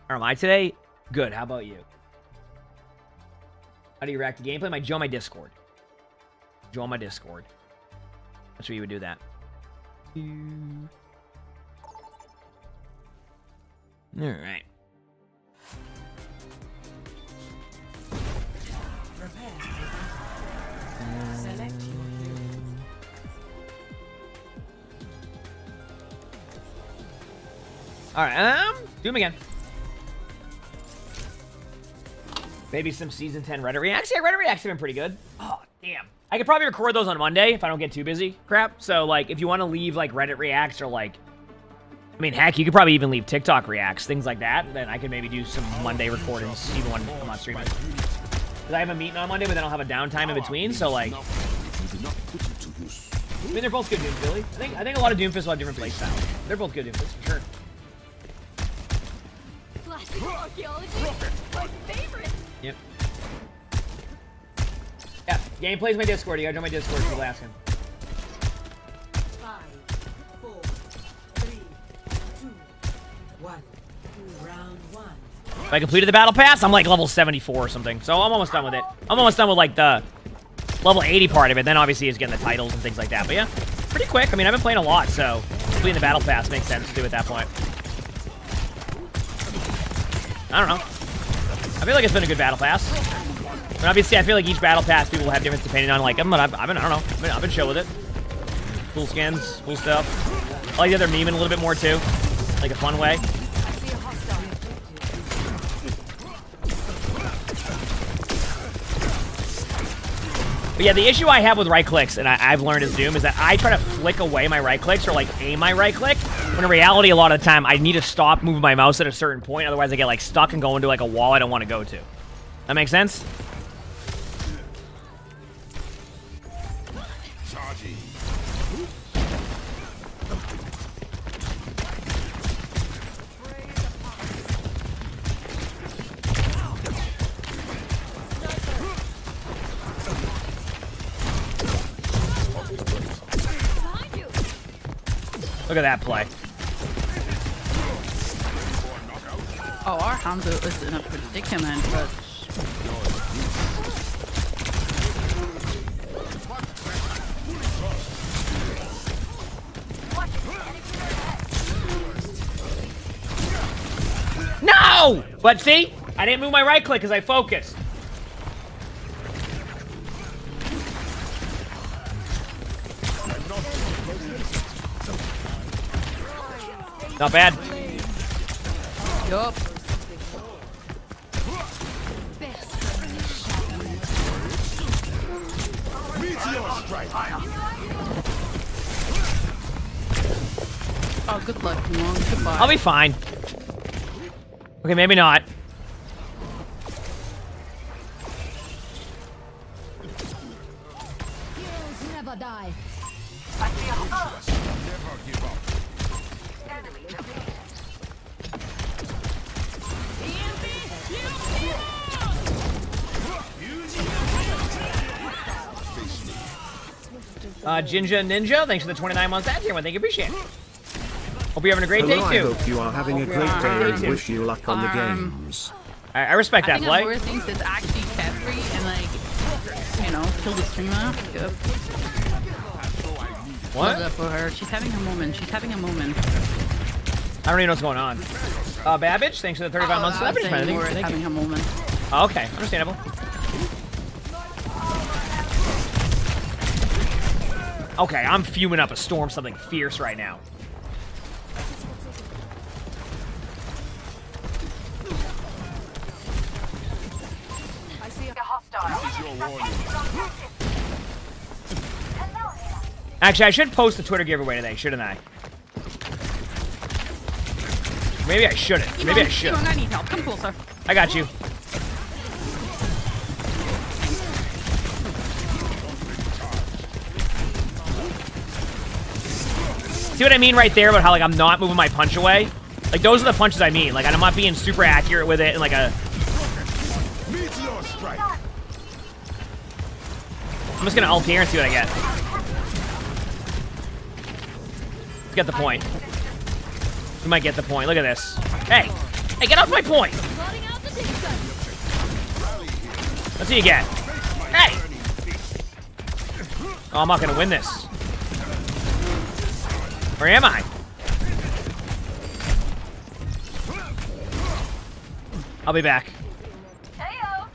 Speaker 1: How am I today? Good. How about you? How do you react to gameplay? Join my Discord. Join my Discord. That's where you would do that. All right.
Speaker 6: Select your hero.
Speaker 1: All right. Do them again. Maybe some season 10 Reddit reacts. Yeah, Reddit reacts have been pretty good. Oh, damn. I could probably record those on Monday if I don't get too busy. Crap. So, like, if you want to leave, like, Reddit reacts or, like, I mean, heck, you could probably even leave TikTok reacts, things like that. Then I could maybe do some Monday recordings even when I'm not streaming. Because I have a meeting on Monday, but then I'll have a downtime in between. So, like, I mean, they're both good Doomfists, really. I think a lot of Doomfists will have different playstyles. They're both good Doomfists, for sure.
Speaker 3: Classical archaeology. My favorite.
Speaker 1: Yep. Yeah, gameplay's my Discord. You gotta join my Discord if you're asking.
Speaker 6: 5, 4, 3, 2, 1. Round 1.
Speaker 1: If I completed the battle pass, I'm like level 74 or something. So I'm almost done with it. I'm almost done with like the level 80 part of it. Then obviously is getting the titles and things like that. But yeah, pretty quick. I mean, I've been playing a lot, so completing the battle pass makes sense too at that point. I don't know. I feel like it's been a good battle pass. But obviously, I feel like each battle pass people will have different depending on like them. But I don't know. I've been chill with it. Cool skins, cool stuff. I like the other memeing a little bit more too, like a fun way. But yeah, the issue I have with right clicks, and I've learned as Doom, is that I try to flick away my right clicks or like aim my right click, when in reality, a lot of the time, I need to stop moving my mouse at a certain point, otherwise I get like stuck and go into like a wall I don't want to go to. That make sense? Look at that play.
Speaker 2: Oh, our Hamza is in a predicament, but...
Speaker 1: No! But see? I didn't move my right click because I focused. Not bad.
Speaker 2: Yup. Oh, good luck, Emongg. Goodbye.
Speaker 1: I'll be fine. Okay, maybe not.
Speaker 3: Heroes never die.
Speaker 8: I see a foe.
Speaker 4: Never give up.
Speaker 8: Enemy defeated.
Speaker 1: Jinja Ninja, thanks for the 29 months out here. Thank you, appreciate it. Hope you're having a great day
Speaker 9: Hello,
Speaker 1: too.
Speaker 9: I hope you are having a great day and wish you luck on the games.
Speaker 1: I respect that
Speaker 2: I think
Speaker 1: play.
Speaker 2: Amora thinks it's actually cat-free and like, you know, kill the streamer. Yep.
Speaker 1: What?
Speaker 2: Love that for her. She's having a moment. She's having a moment.
Speaker 1: I don't even know what's going on. Babbage, thanks for the 35 months.
Speaker 2: I'm saying
Speaker 1: Thank
Speaker 2: Amora is
Speaker 1: you.
Speaker 2: having a moment.
Speaker 1: Oh, okay, understandable. Okay, I'm fuming up a storm something fierce right now.
Speaker 8: I see a hostile.
Speaker 4: This is your warning.
Speaker 8: Hello here.
Speaker 1: Actually, I should post the Twitter giveaway today, shouldn't I? Maybe I shouldn't. Maybe I should.
Speaker 2: Emongg, I need help. Come closer.
Speaker 1: I got you. See what I mean right there about how like I'm not moving my punch away? Like those are the punches I mean. Like I'm not being super accurate with it and like a...
Speaker 4: Meteor strike.
Speaker 1: I'm just gonna ult here and see what I get. Let's get the point. We might get the point. Look at this. Hey, Hey, get off my point. Let's see you get. Hey! Oh, I'm not gonna win this. Where am I? I'll be back.
Speaker 8: Heyo.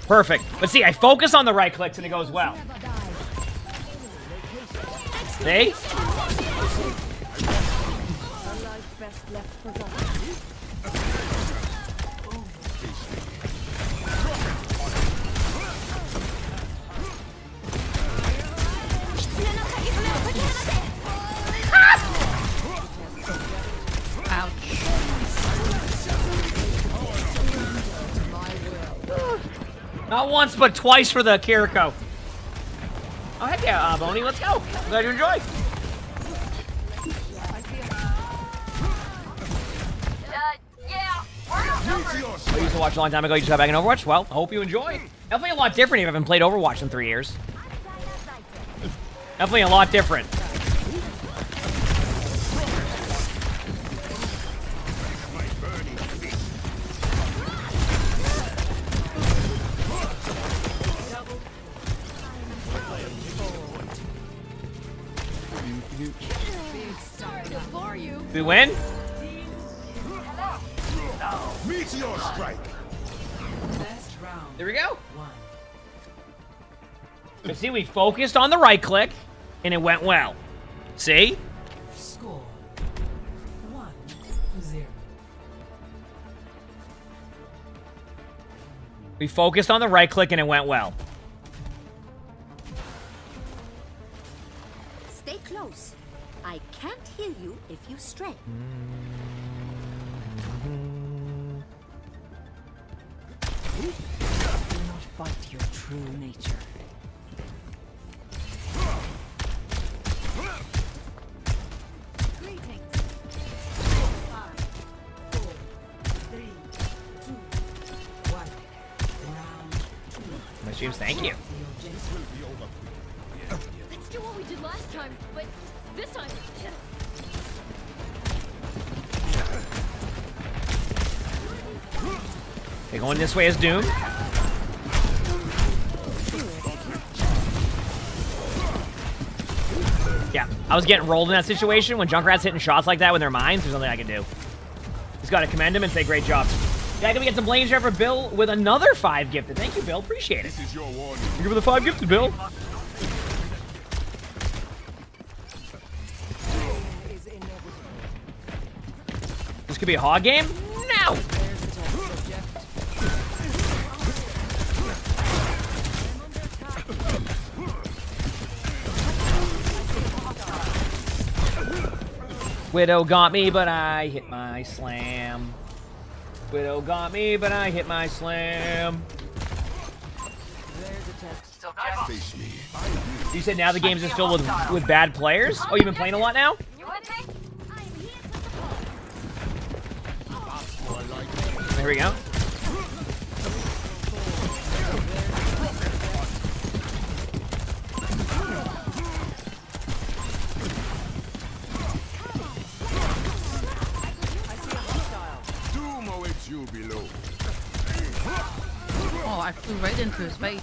Speaker 1: Perfect. But see, I focus on the right clicks and it goes well. See? Not once, but twice for the Kiriko. Oh, heck yeah, Boney, let's go. Glad you enjoyed.
Speaker 8: Yeah, we're outnumbered.
Speaker 1: I used to watch a long time ago. You just got back in Overwatch? Well, I hope you enjoy. Definitely a lot different if you haven't played Overwatch in 3 years. Definitely a lot different. We win?
Speaker 4: Meteor strike.
Speaker 1: There we go. But see, we focused on the right click, and it went well. See?
Speaker 6: Score 1-0.
Speaker 1: We focused on the right click, and it went well.
Speaker 3: Stay close. I can't hear you if you stray.
Speaker 6: Do not fight your true nature.
Speaker 1: My streams, thank you.
Speaker 3: Let's do what we did last time, but this time.
Speaker 1: Okay, going this way is Doom. Yeah, I was getting rolled in that situation. When Junkrat's hitting shots like that with their mines, there's nothing I can do. Just gotta commend him and say great job. Yeah, gonna get some blame share for Bill with another 5 gifted. Thank you, Bill. Appreciate it.
Speaker 4: This is your warning.
Speaker 1: Thank you for the 5 gifted, Bill. This could be a hog game? No! Widow got me, but I hit my slam. Widow got me, but I hit my slam.
Speaker 4: Face me.
Speaker 1: You said now the game's just filled with bad players? Oh, you've been playing a lot now?
Speaker 8: You with me?
Speaker 1: Here we go.
Speaker 4: Doom awaits you below.
Speaker 2: Oh, I flew right into his face.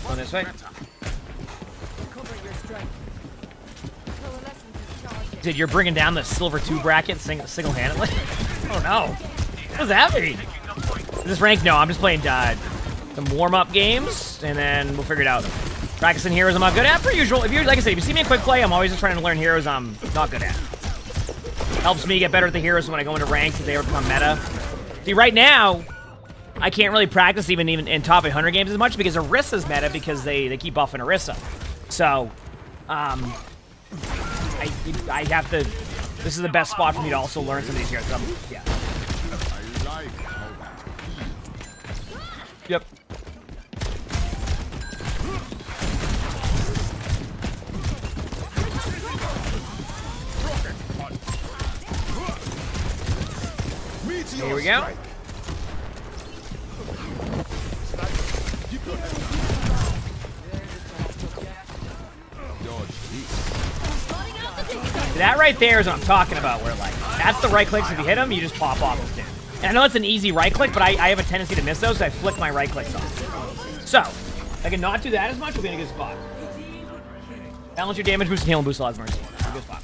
Speaker 1: Going this way. Dude, you're bringing down the silver 2 bracket single-handedly? Oh no. What does that mean? Is this ranked? No, I'm just playing some warm-up games, and then we'll figure it out. Practicing heroes I'm not good at, per usual. If you, like I said, if you see me in quick play, I'm always just trying to learn heroes I'm not good at. Helps me get better at the heroes when I go into ranked if they ever become meta. See, right now, I can't really practice even in top 100 games as much because Orissa's meta because they keep buffing Orisa. So, I have to. This is the best spot for me to also learn some of these heroes. Yeah. Yep. Here we go. That right there is what I'm talking about, where like, that's the right clicks. If you hit them, you just pop off this dude. And I know it's an easy right click, but I have a tendency to miss those, so I flick my right clicks off. So, if I can not do that as much, we'll be in a good spot. Balance your damage boost and healing boost a lot of mercy. A good spot.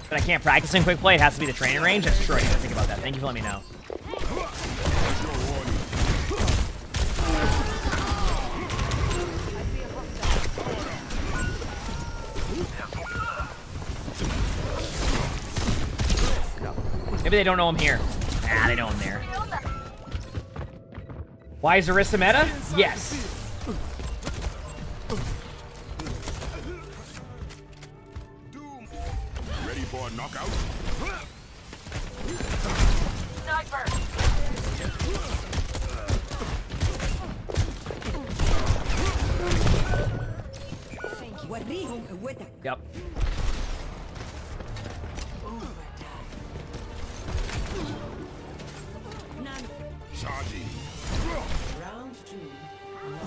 Speaker 1: But I can't practice in quick play. It has to be the training range. That's true. I didn't think about that. Thank you for letting me know. Maybe they don't know I'm here. Nah, they know I'm there. Why is Orisa meta? Yes.
Speaker 4: Ready for a knockout?
Speaker 8: Sniper.
Speaker 1: Yep.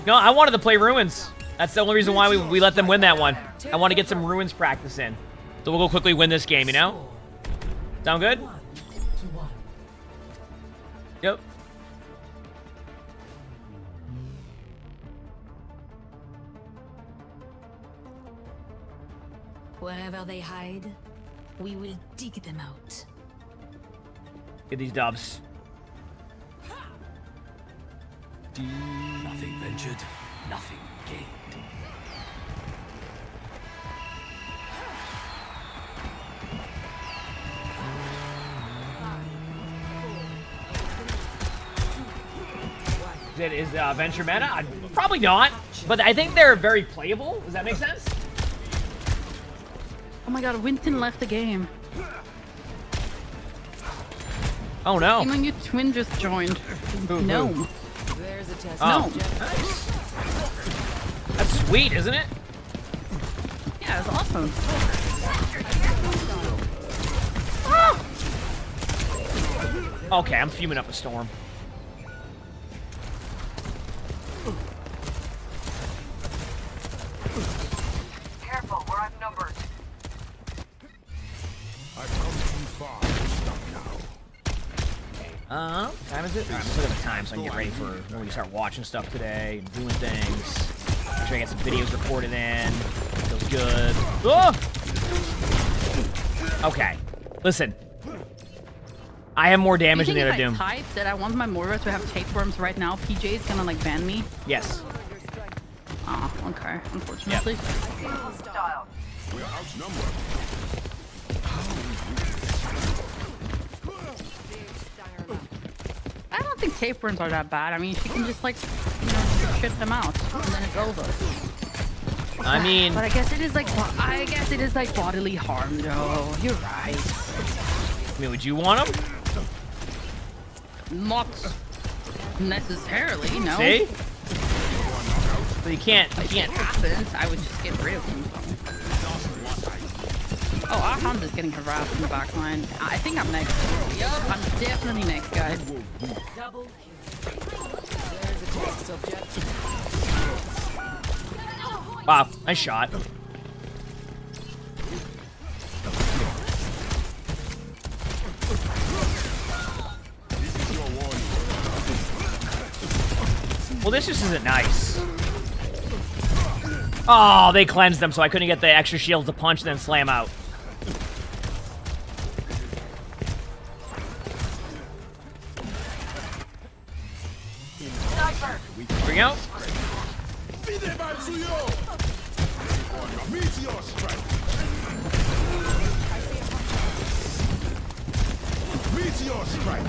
Speaker 1: No, I wanted to play Ruins. That's the only reason why we let them win that one. I want to get some Ruins practice in. So we'll go quickly win this game, you know? Sound good? Yep.
Speaker 5: Wherever they hide, we will dig them out.
Speaker 1: Get these dubs.
Speaker 10: Nothing ventured, nothing gained.
Speaker 1: Is Venture meta? Probably not, but I think they're very playable. Does that make sense?
Speaker 2: Oh my god, Winston left the game.
Speaker 1: Oh no.
Speaker 2: Emongg, your twin just joined. No.
Speaker 6: There's a test.
Speaker 1: Oh.
Speaker 2: No.
Speaker 1: Nice. That's sweet, isn't it?
Speaker 2: Yeah, it's awesome.
Speaker 1: Okay, I'm fuming up a storm.
Speaker 8: Careful, we're outnumbered.
Speaker 4: I've come too far to stop now.
Speaker 1: Time is it? Alright, let's look at the time so I can get ready for when we start watching stuff today and doing things. Make sure I get some videos recorded in. Feels good. Oh! Okay. Listen. I have more damage than the other Doom.
Speaker 2: If I type that I want my Moira to have tapeworms right now, PJ is gonna like ban me.
Speaker 1: Yes.
Speaker 2: Oh, okay. Unfortunately.
Speaker 8: Hostile.
Speaker 4: We're outnumbered.
Speaker 2: I don't think tapeworms are that bad. I mean, she can just like, you know, shit them out, and then it's over.
Speaker 1: I mean,
Speaker 2: But I guess it is like bodily harm, though. You're right.
Speaker 1: I mean, would you want them?
Speaker 2: Not necessarily, no.
Speaker 1: See? But you can't.
Speaker 2: If it happens, I would just get rid of them. Oh, our Hans is getting harassed in the back line. I think I'm next. Yup, I'm definitely next, guys.
Speaker 6: Double kill. There's a test subject.
Speaker 1: Wow, nice shot. Well, this just isn't nice. Oh, they cleansed them, so I couldn't get the extra shield to punch and then slam out.
Speaker 8: Sniper.
Speaker 1: Here we go.
Speaker 4: Meteor strike. Meteor strike.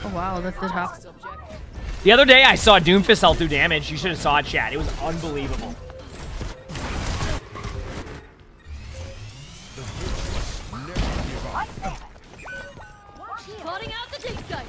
Speaker 2: Oh wow, that did happen.
Speaker 1: The other day, I saw Doomfist all do damage. You should have saw it, chat. It was unbelievable.
Speaker 5: Plotting out the dig site.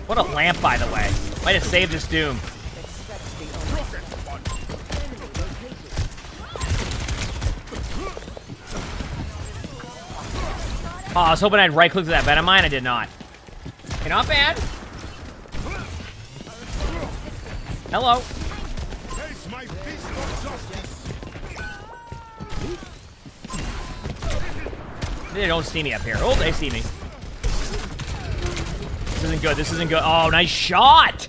Speaker 1: What a lamp, by the way. Might have saved this Doom. Oh, I was hoping I'd right-click to that bet of mine. I did not. Okay, not bad. Hello.
Speaker 4: Face my fist of justice.
Speaker 1: They don't see me up here. Oh, they see me. This isn't good. This isn't good. Oh, nice shot.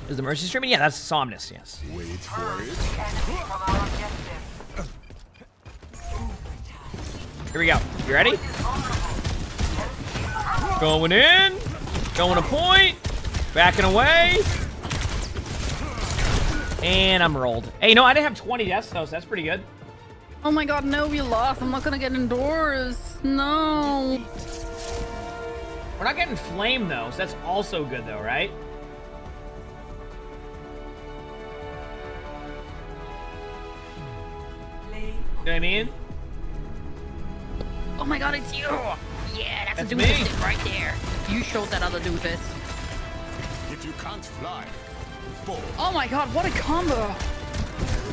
Speaker 1: Is the Mercy streaming? Yeah, that's Somnus, yes.
Speaker 4: Wait for it.
Speaker 1: Here we go. You ready? Going in. Going to point. Backing away. And I'm rolled. Hey, no, I didn't have 20 deaths, though, so that's pretty good.
Speaker 2: Oh my god, no, we lost. I'm not gonna get indoors. No.
Speaker 1: We're not getting flamed, though, so that's also good, though, right? You know what I mean?
Speaker 2: Oh my god, it's you. Yeah, that's a
Speaker 1: That's
Speaker 2: doofus
Speaker 1: me.
Speaker 2: thing right there. You showed that other doofus.
Speaker 4: If you can't fly, fall.
Speaker 2: Oh my god, what a combo.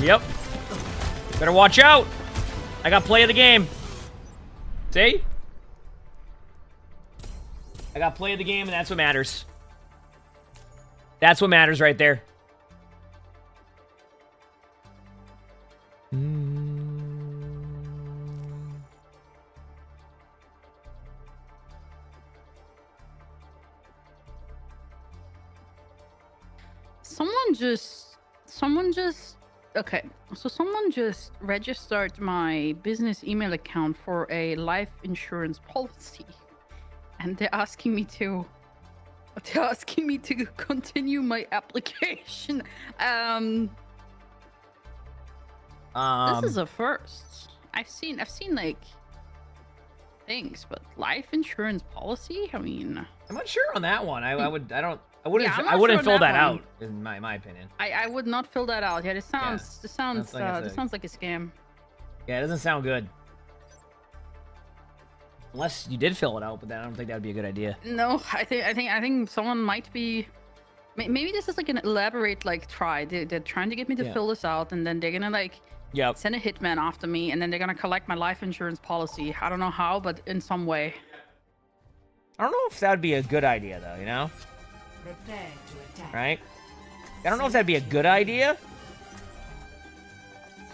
Speaker 1: Yep. Better watch out. I got play of the game. See? I got play of the game, and that's what matters. That's what matters right there.
Speaker 2: Okay, so someone just registered my business email account for a life insurance policy, and they're asking me to continue my application. This is a first. I've seen like things, but life insurance policy? I mean,
Speaker 1: I'm not sure on that one. I wouldn't
Speaker 2: Yeah, I'm
Speaker 1: I
Speaker 2: not
Speaker 1: wouldn't
Speaker 2: sure
Speaker 1: fill
Speaker 2: on
Speaker 1: that
Speaker 2: that one.
Speaker 1: out, in my opinion.
Speaker 2: I would not fill that out. Yeah, this sounds
Speaker 1: That's like
Speaker 2: this sounds like a scam.
Speaker 1: Yeah, it doesn't sound good. Unless you did fill it out, but then I don't think that would be a good idea.
Speaker 2: No, I think someone might be. Maybe this is like an elaborate like try. They're trying to get me to
Speaker 1: Yeah.
Speaker 2: fill this out, and then they're gonna like
Speaker 1: Yep.
Speaker 2: send a hitman after me, and then they're gonna collect my life insurance policy. I don't know how, but in some way.
Speaker 1: I don't know if that would be a good idea, though, you know?
Speaker 6: Prepare to attack.
Speaker 1: Right? I don't know if that'd be a good idea.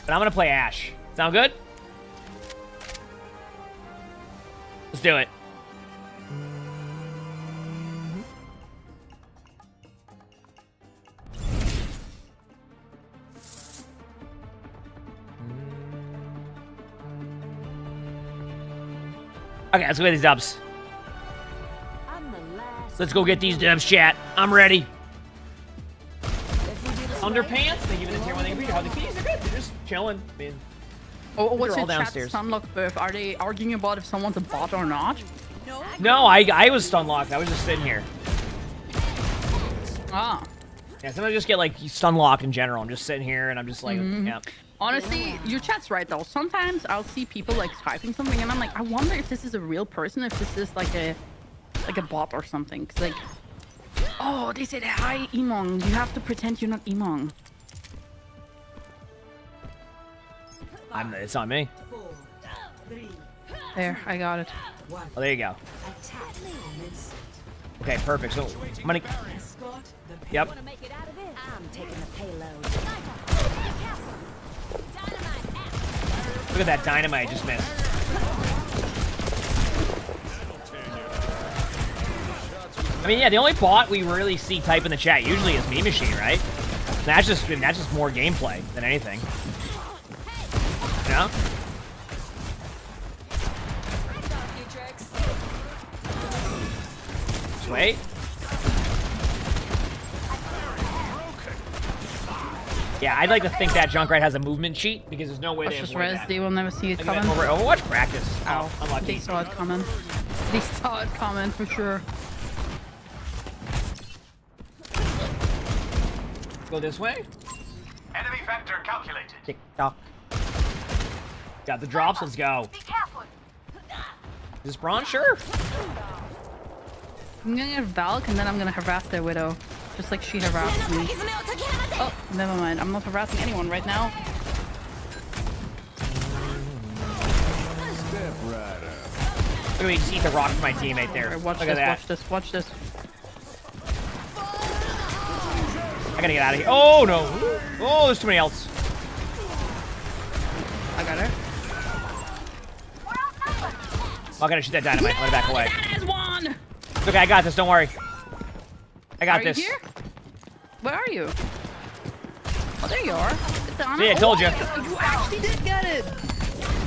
Speaker 1: But I'm gonna play Ash. Sound good? Let's do it. Okay, let's go get these dubs.
Speaker 6: I'm the last.
Speaker 1: Let's go get these dubs, chat. I'm ready.
Speaker 6: If we do this
Speaker 1: Underpants, they give it a tier 1 they can. The keys are good. They're just chilling. I mean,
Speaker 2: Oh, what's
Speaker 1: all
Speaker 2: your chat
Speaker 1: downstairs.
Speaker 2: Sunlock birth? Are they arguing about if someone's a bot or not?
Speaker 1: no, I was stun locked. I was just sitting here.
Speaker 2: Ah.
Speaker 1: Yeah, sometimes I just get like stun locked in general. I'm just sitting here and I'm just like, yeah.
Speaker 2: Honestly, your chat's right though. Sometimes I'll see people like typing something, and I'm like, I wonder if this is a real person, if this is like a bot or something. 'Cause like, oh, they said hi, emongg. You have to pretend you're not emongg.
Speaker 1: It's on me.
Speaker 6: 4, 3,
Speaker 2: There, I got it.
Speaker 1: Oh, there you go.
Speaker 6: attack.
Speaker 1: Okay, perfect. So I'm gonna.
Speaker 6: Escort the
Speaker 1: Yep.
Speaker 3: Wanna make it out of this?
Speaker 6: I'm taking the payload.
Speaker 1: Look at that dynamite I just missed. I mean, yeah, the only bot we really see type in the chat usually is Meme Machine, right? That's just more gameplay than anything. You know? Wait. Yeah, I'd like to think that Junkrat has a movement cheat because there's no way
Speaker 2: Watch
Speaker 1: they
Speaker 2: just
Speaker 1: avoid
Speaker 2: res.
Speaker 1: that.
Speaker 2: They will never see it
Speaker 1: Look at
Speaker 2: coming.
Speaker 1: that over Overwatch practice.
Speaker 2: Ow.
Speaker 1: Oh, unlucky.
Speaker 2: They saw it coming. They saw it coming for sure.
Speaker 1: Go this way.
Speaker 10: Enemy vector calculated.
Speaker 1: Tick tock. Got the drops. Let's go.
Speaker 8: Be careful.
Speaker 1: Is this Braun? Sure.
Speaker 2: I'm gonna get Valk and then I'm gonna harass their Widow. Just like she harassed me. Oh, never mind. I'm not harassing anyone right now.
Speaker 4: Step right up.
Speaker 1: Look at me just eat the rock for my teammate there.
Speaker 2: Alright, watch
Speaker 1: Look
Speaker 2: this,
Speaker 1: at that.
Speaker 2: watch this, watch this.
Speaker 1: I gotta get out of here. Oh no. Oh, there's too many else.
Speaker 2: I got her.
Speaker 1: Oh, I gotta shoot that dynamite. Let it back away.
Speaker 2: That is one!
Speaker 1: It's okay, I got this. Don't worry. I got
Speaker 2: Are
Speaker 1: this.
Speaker 2: you here? Where are you? Oh, there you are. It's on.
Speaker 1: See, I told you.
Speaker 2: You actually did get it.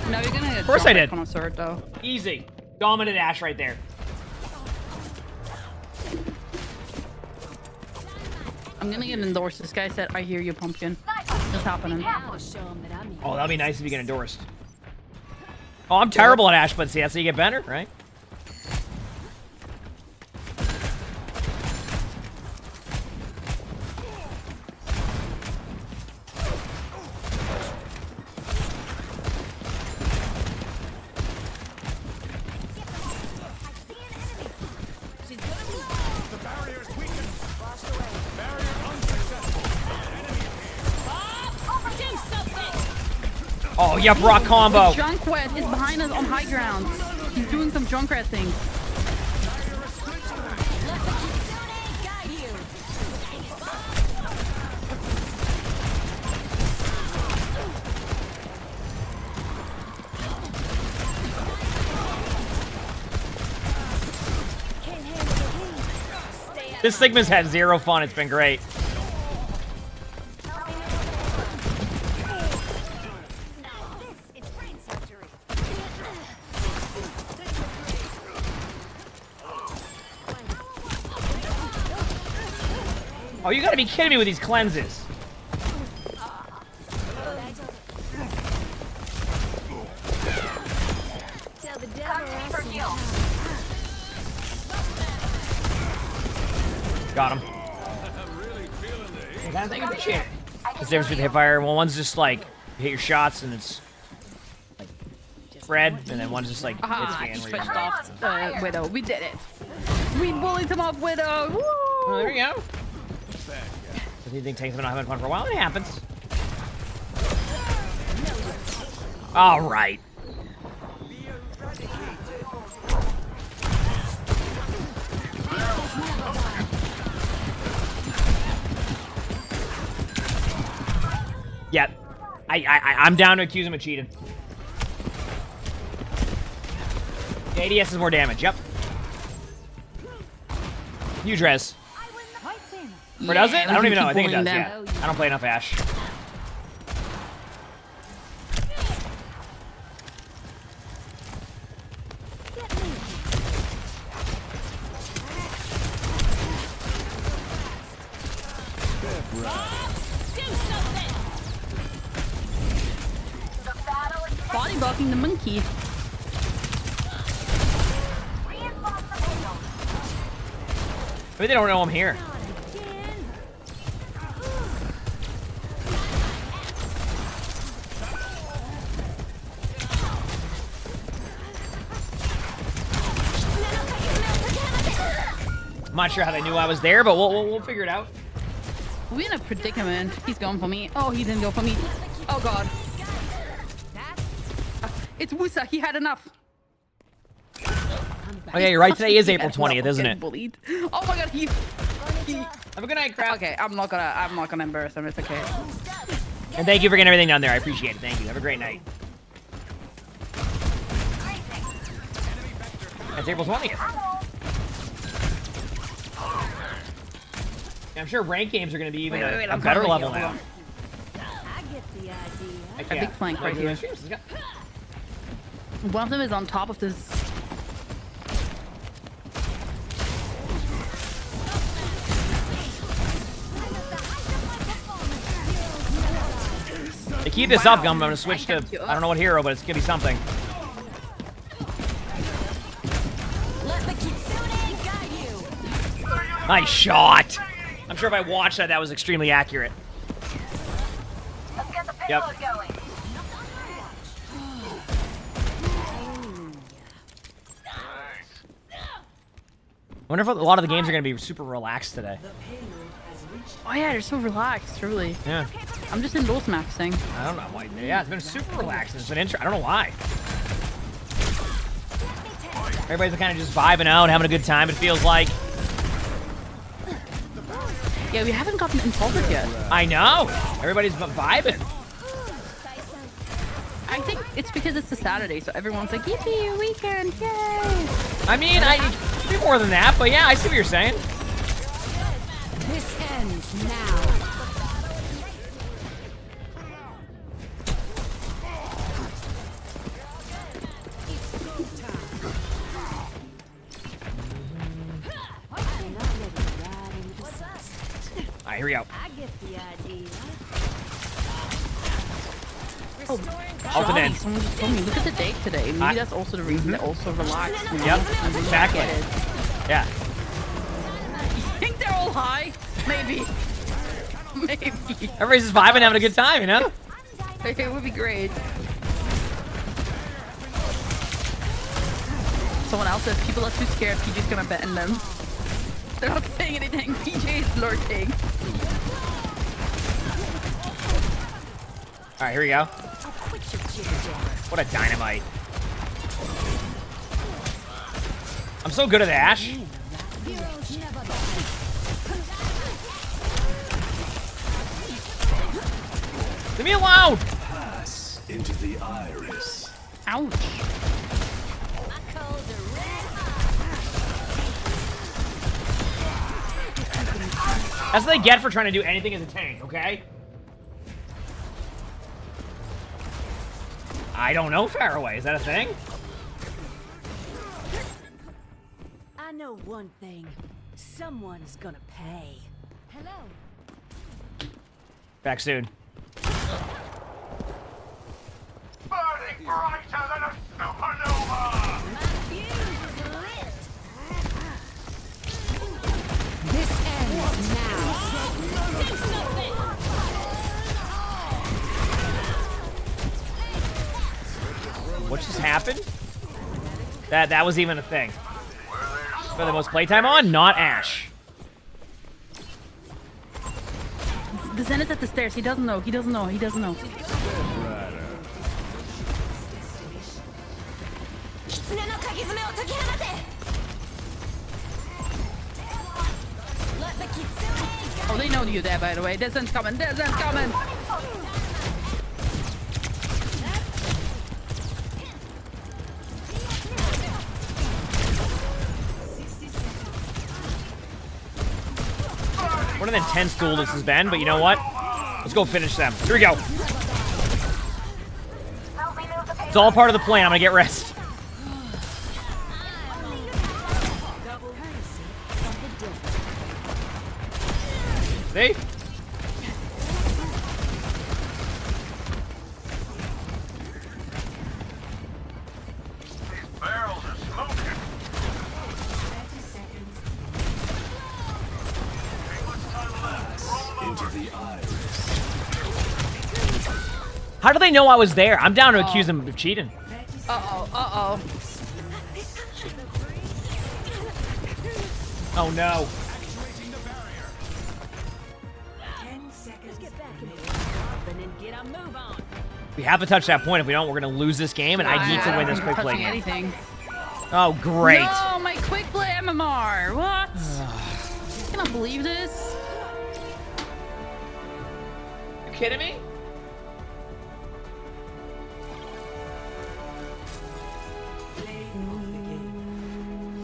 Speaker 2: No, you're gonna get
Speaker 1: Of course I did.
Speaker 2: Connoisseur, though.
Speaker 1: Easy. Dominant Ash right there.
Speaker 2: I'm gonna get endorsed. This guy said, I hear you, pumpkin. What's happening?
Speaker 5: I'll show 'em that I'm
Speaker 1: Oh, that'd be nice if you get endorsed. Oh, I'm terrible at Ash, but see, that's how you get better, right?
Speaker 4: The barrier's weakened. Barrier unsuccessful.
Speaker 1: Oh, yep, rock combo.
Speaker 2: Junkrat is behind us on high ground. He's doing some Junkrat things.
Speaker 1: This Sigma's had zero fun. It's been great. Oh, you gotta be kidding me with these cleanses.
Speaker 5: Tell the devil I'll see him.
Speaker 1: Got him. I think I appreciate it. The difference between hipfire, well, one's just like you hit your shots and it's like spread, and then one's just like
Speaker 2: Aha,
Speaker 1: hit
Speaker 2: just
Speaker 1: scan
Speaker 2: switched
Speaker 1: where
Speaker 2: off Widow. We did it. We bullied him off Widow. Woo!
Speaker 1: Oh, there you go. If you think Tank's been not having fun for a while, it happens. All right. Yeah, I'm down to accuse him of cheating. The ADS is more damage. Yep. Huge res. Or does it? I don't even know. I think it does. Yeah. I don't play enough Ash.
Speaker 2: Body blocking the monkey.
Speaker 1: Maybe they don't know I'm here. I'm not sure how they knew I was there, but we'll figure it out.
Speaker 2: We're in a predicament. He's going for me. Oh, he didn't go for me. Oh god. It's Wusa. He had enough.
Speaker 1: Oh yeah, you're right. Today is April 20th, isn't it?
Speaker 2: Bullied. Oh my god, he.
Speaker 1: Have a good night, crap.
Speaker 2: Okay, I'm not gonna embarrass him. It's okay.
Speaker 1: And thank you for getting everything done there. I appreciate it. Thank you. Have a great night. It's April 20th. I'm sure ranked games are going to be even a better level now.
Speaker 5: I get the idea.
Speaker 2: A big flank right here. One of them is on top of this.
Speaker 1: To keep this up, I'm gonna switch to I don't know what hero, but it's gonna be something.
Speaker 3: Let the kitsune guide you.
Speaker 1: Nice shot. I'm sure if I watched that, that was extremely accurate.
Speaker 8: Let's get the
Speaker 1: Yep.
Speaker 8: payload going.
Speaker 1: I wonder if a lot of the games are gonna be super relaxed today.
Speaker 2: Oh yeah, they're so relaxed, truly.
Speaker 1: Yeah.
Speaker 2: I'm just indoors maxing.
Speaker 1: I don't know why. Yeah, it's been super relaxed. It's been I don't know why. Everybody's kind of just vibing out, having a good time. It feels like.
Speaker 2: Yeah, we haven't gotten insulted yet.
Speaker 1: I know. Everybody's vibing.
Speaker 2: I think it's because it's a Saturday, so everyone's like, yippee, weekend, yay!
Speaker 1: I mean, I be more than that, but yeah, I see what you're saying.
Speaker 5: This ends now.
Speaker 1: All right, here we go.
Speaker 6: I get the idea.
Speaker 1: Ultimate in.
Speaker 2: Someone just told me, look at the date today. Maybe that's also the reason they're also relaxed. You know?
Speaker 1: Yep,
Speaker 2: And they
Speaker 1: exactly.
Speaker 2: get it.
Speaker 1: Yeah.
Speaker 2: You think they're all high? Maybe. Maybe.
Speaker 1: Everybody's just vibing, having a good time, you know?
Speaker 2: It would be great. Someone else says people are too scared. PJ's gonna bet in them. They're not saying anything. PJ is lurking.
Speaker 1: All right, here we go. What a dynamite. I'm so good at Ash. Leave me alone!
Speaker 4: Into the iris.
Speaker 2: Ouch.
Speaker 1: That's what they get for trying to do anything as a tank, okay? I don't know, Faraway. Is that a thing?
Speaker 6: I know one thing. Someone's gonna pay. Hello.
Speaker 1: Back soon.
Speaker 10: Burning brighter than a supernova!
Speaker 5: This ends now.
Speaker 1: What just happened? That was even a thing. For the most playtime on, not Ash.
Speaker 2: The Zen is at the stairs. He doesn't know. He doesn't know. He doesn't know. Oh, they know you're there, by the way. The Zen's coming. The Zen's coming.
Speaker 1: What an intense duel this has been, but you know what? Let's go finish them. Here we go. It's all part of the plan. I'm gonna get rest. See?
Speaker 10: Barrels are smoking.
Speaker 4: Into the iris.
Speaker 1: How do they know I was there? I'm down to accuse them of cheating.
Speaker 2: Uh-oh. Uh-oh.
Speaker 1: Oh no. We have to touch that point. If we don't, we're going to lose this game, and I need to win this quick play
Speaker 2: Touching
Speaker 1: game.
Speaker 2: anything.
Speaker 1: Oh, great.
Speaker 2: No, my quick play MMR. What? I cannot believe this.
Speaker 1: You kidding me?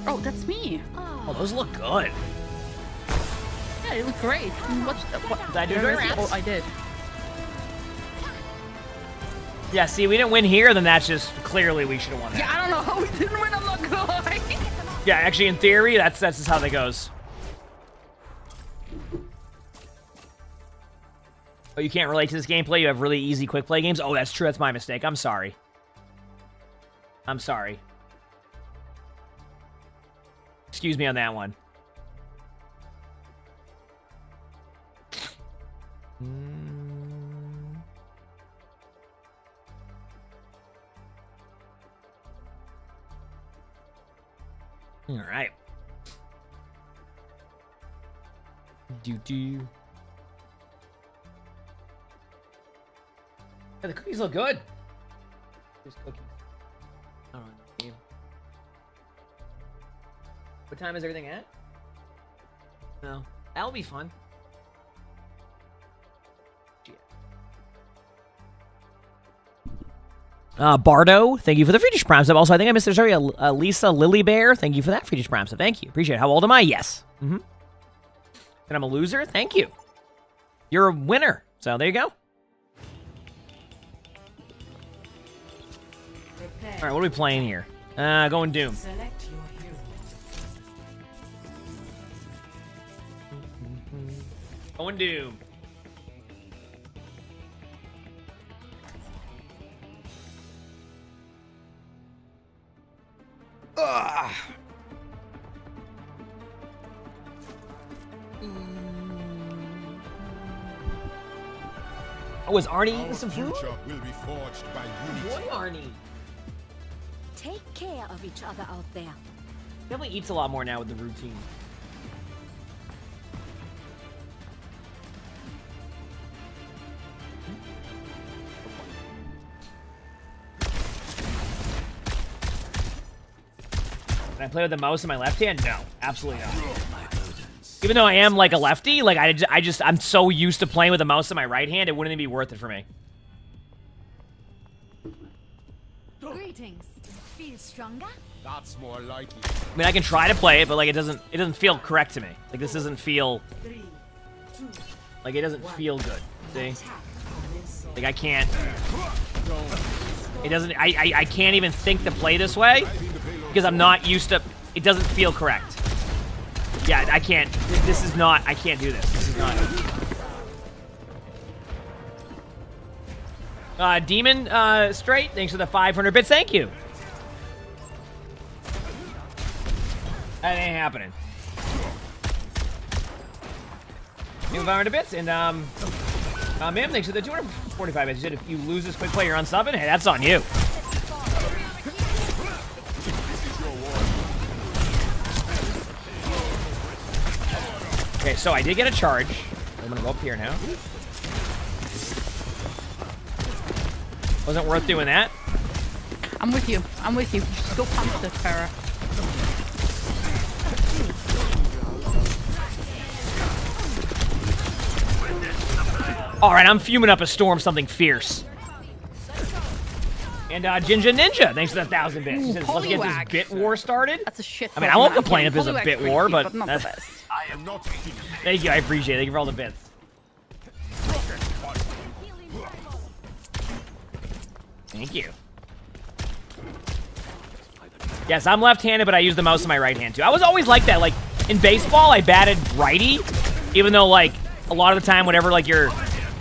Speaker 2: Oh, that's me.
Speaker 1: Oh, those look good.
Speaker 2: Yeah, they look great. What?
Speaker 1: Did I do very rats?
Speaker 2: Oh, I did.
Speaker 1: Yeah, see, we didn't win here, then that's just clearly we should have won that.
Speaker 2: Yeah, I don't know how we didn't win. I'm not gonna lie.
Speaker 1: Yeah, actually, in theory, that's just how that goes. Oh, you can't relate to this gameplay? You have really easy quick play games? Oh, that's true. That's my mistake. I'm sorry. I'm sorry. Excuse me on that one. All right. Do. Yeah, the cookies look good. Here's cookies. I don't know. What time is everything at? No. That'll be fun. Bardo, thank you for the Fredish Prime sub. Also, I think I missed there's already a Lisa Lily Bear. Thank you for that Fredish Prime sub. Thank you. Appreciate it. How old am I? Yes. And I'm a loser? Thank you. You're a winner. So there you go. All right, what are we playing here? Going Doom.
Speaker 6: Select your hero.
Speaker 1: Going Doom. Ugh. Oh, is Arnie eating some food?
Speaker 4: Future will be forged by unity.
Speaker 1: Boy, Arnie.
Speaker 3: Take care of each other out there.
Speaker 1: Definitely eats a lot more now with the routine. Can I play with the mouse in my left hand? No, absolutely not. Even though I am like a lefty, like I'm so used to playing with the mouse in my right hand, it wouldn't even be worth it for me.
Speaker 3: Greetings. Feel stronger?
Speaker 4: That's more likely.
Speaker 1: I mean, I can try to play it, but like it doesn't feel correct to me. Like this doesn't feel like it doesn't feel good. See? Like I can't. It doesn't. I can't even think to play this way because I'm not used to. It doesn't feel correct. Yeah, I can't. This is not. I can't do this. This is not. Demon Straight, thanks for the 500 bits. Thank you. That ain't happening. New 500 bits, and ma'am, thanks for the 245 bits. You said if you lose this quick play, you're unsubbing. Hey, that's on you. Okay, so I did get a charge. I'm gonna go up here now. Wasn't worth doing that.
Speaker 2: I'm with you. I'm with you. Just go punch the terror.
Speaker 1: All right, I'm fuming up a storm something fierce. And Jinja Ninja, thanks for the 1,000 bits. He says, let's get this bit war started.
Speaker 2: That's a shit.
Speaker 1: I mean, I won't complain if there's a bit war, but
Speaker 2: not
Speaker 1: that's...
Speaker 2: the best.
Speaker 4: I am not kidding.
Speaker 1: Thank you, I appreciate it. Thank you for all the bits. Thank you. Yes, I'm left-handed, but I use the mouse in my right hand, too. I was always like that. Like, in baseball, I batted righty, even though, like, a lot of the time, whatever, like, your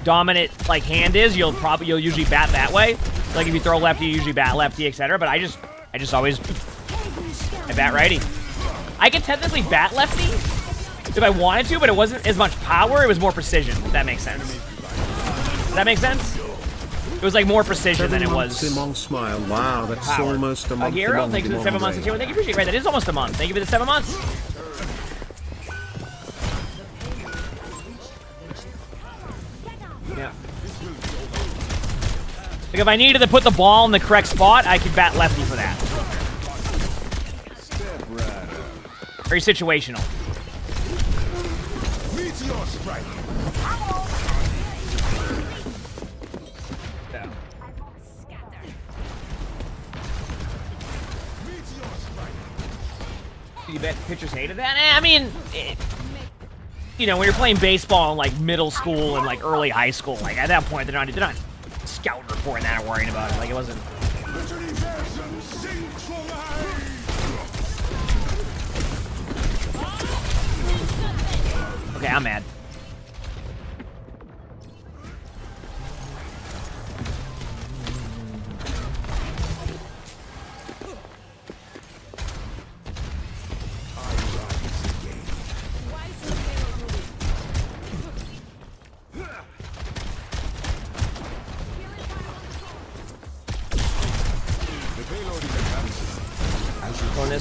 Speaker 1: dominant, like, hand is, you'll usually bat that way. Like, if you throw lefty, you usually bat lefty, etc. But I just always... I bat righty. I could technically bat lefty if I wanted to, but it wasn't as much power. It was more precision, if that makes sense. Does that make sense? It was like more precision than it was.
Speaker 9: Emongg smile. Wow, that's
Speaker 1: power.
Speaker 9: almost a month.
Speaker 1: Hero, thanks for the 7 months. Thank you, appreciate it. Right, that is almost a month. Thank you for the 7 months. Yeah. Like if I needed to put the ball in the correct spot, I could bat lefty for that. Very situational.
Speaker 4: Meteor strike. You bet pitchers hated that? I mean, you know, when you're playing baseball in like middle school and like early high school, like at that point, they're not scouting reporting that or worrying about it. Like it wasn't. Okay, I'm mad.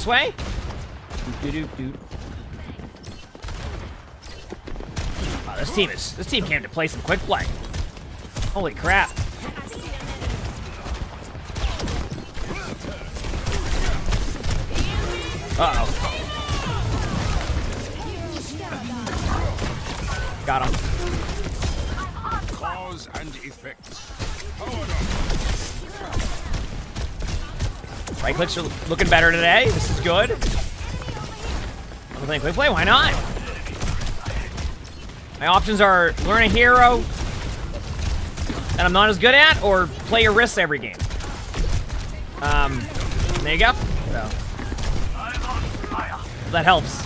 Speaker 1: this way. Oh, this team came to play some quick play. Holy crap. Uh-oh. Got him.
Speaker 10: Cause and effect.
Speaker 1: Right clicks are looking better today. This is good. I'm playing quick play. Why not? My options are learn a hero that I'm not as good at, or play your risks every game. There you go. So that helps.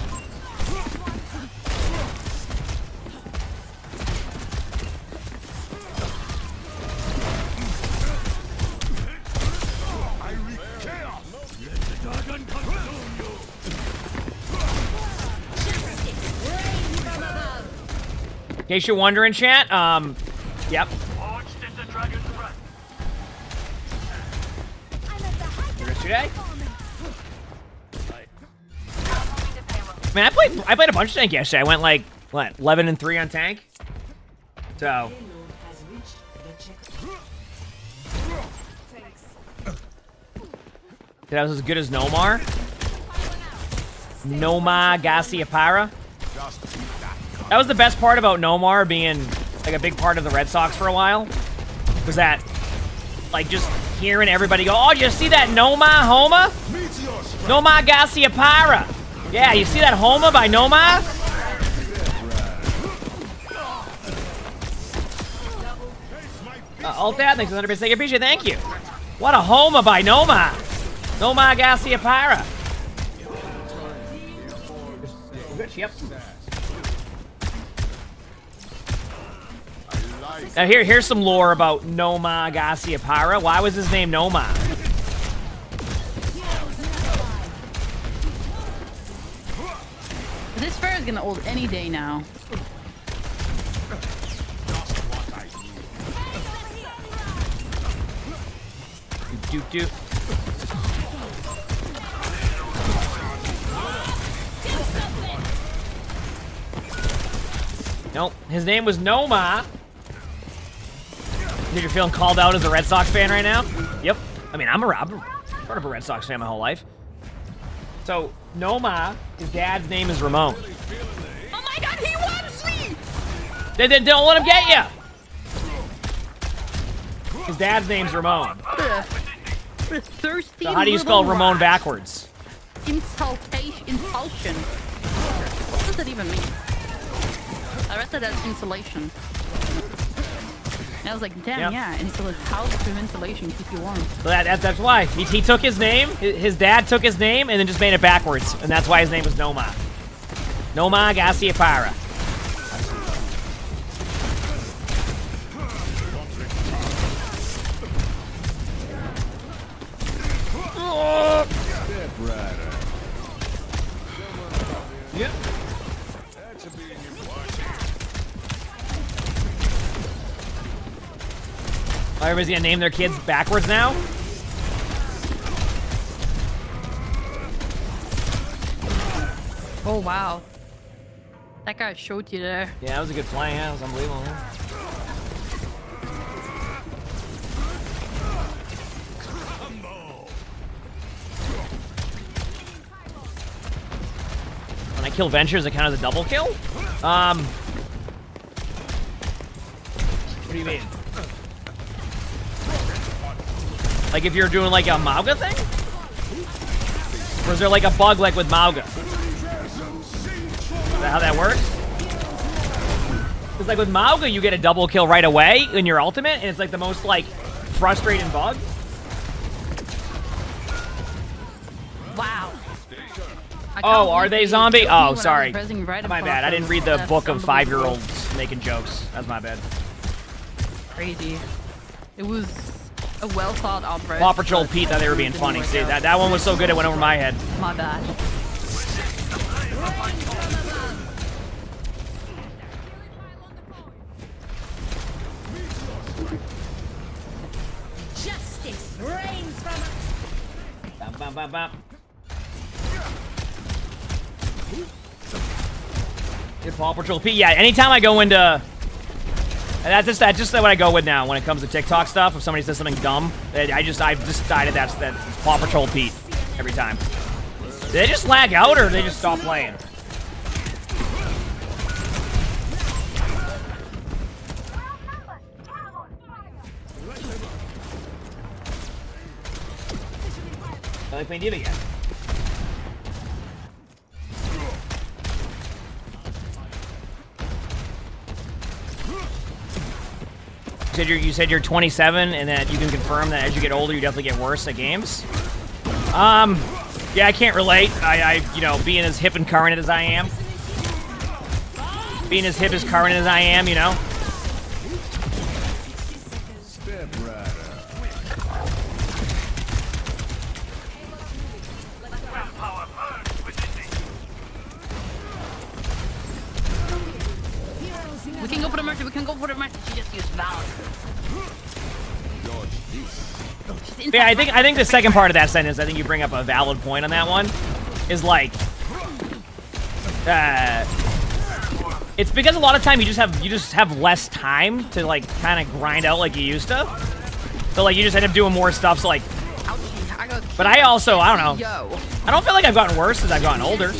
Speaker 1: In case you're wondering, chat, yep. Today? Man, I played a bunch of tank yesterday. I went like, what, 11-3 on tank? So. That was as good as Nomar. Nomar Garciapara. That was the best part about Nomar being like a big part of the Red Sox for a while. Was that, like, just hearing everybody go, oh, you see that Nomar Homa? Nomar Garciapara. Yeah, you see that Homa by Nomar? Alt that, thanks for 100%. Appreciate it, thank you. What a Homa by Nomar. Nomar Garciapara. Good, yep. Now here's some lore about Nomar Garciapara. Why was his name Nomar?
Speaker 2: This fair is gonna ult any day now.
Speaker 1: Do. Nope, his name was Nomar. You're feeling called out as a Red Sox fan right now? Yep. I mean, I'm part of a Red Sox fan my whole life. So, Nomar, his dad's name is Ramon.
Speaker 2: Oh my god, he wants me!
Speaker 1: Then don't let him get you! His dad's name's Ramon.
Speaker 2: Thirsty.
Speaker 1: So how do you spell Ramon backwards?
Speaker 2: Insultation. What does that even mean? I read that as insulation. And I was like, damn, yeah, how does insulation keep you warm?
Speaker 1: So that's why. He took his name, his dad took his name, and then just made it backwards. And that's why his name was Nomar. Nomar Garciapara. Yep. Everybody's gonna name their kids backwards now?
Speaker 2: Oh, wow. That guy showed you there.
Speaker 1: Yeah, that was a good play, yeah. It was unbelievable, man. When I kill Venture, does it count as a double kill? What do you mean? Like if you're doing like a Mauga thing? Or is there like a bug like with Mauga? Is that how that works? Because like with Mauga, you get a double kill right away in your ultimate, and it's like the most like frustrating bug.
Speaker 2: Wow.
Speaker 1: Oh, are they zombie? Oh, sorry.
Speaker 2: Right
Speaker 1: My bad. I didn't read the book of 5-year-olds making jokes. That's my bad.
Speaker 2: Crazy. It was a well thought out.
Speaker 1: Paw Patrol Pete thought they were being funny. See, that one was so good it went over my head.
Speaker 2: My bad.
Speaker 3: Justice reigns from
Speaker 1: Bam, bam, bam, bam. Good Paw Patrol Pete. Yeah, anytime I go into... That's just what I go with now when it comes to TikTok stuff. If somebody says something dumb, I've decided that's Paw Patrol Pete every time. Do they just lag out or do they just stop playing? I like playing Diva again. You said you're 27 and that you can confirm that as you get older you definitely get worse at games. Yeah, I can't relate. You know, being as hip and current as I am. Being as hip as current as I am, you know.
Speaker 2: We can go for the mercy. We can go for the mercy. She just used Valor.
Speaker 1: Yeah, I think the second part of that sentence, I think you bring up a valid point on that one, is like, it's because a lot of time you just have less time to like kind of grind out like you used to. So like you just end up doing more stuff. So like, but I don't know. I don't feel like I've gotten worse as I've gotten older.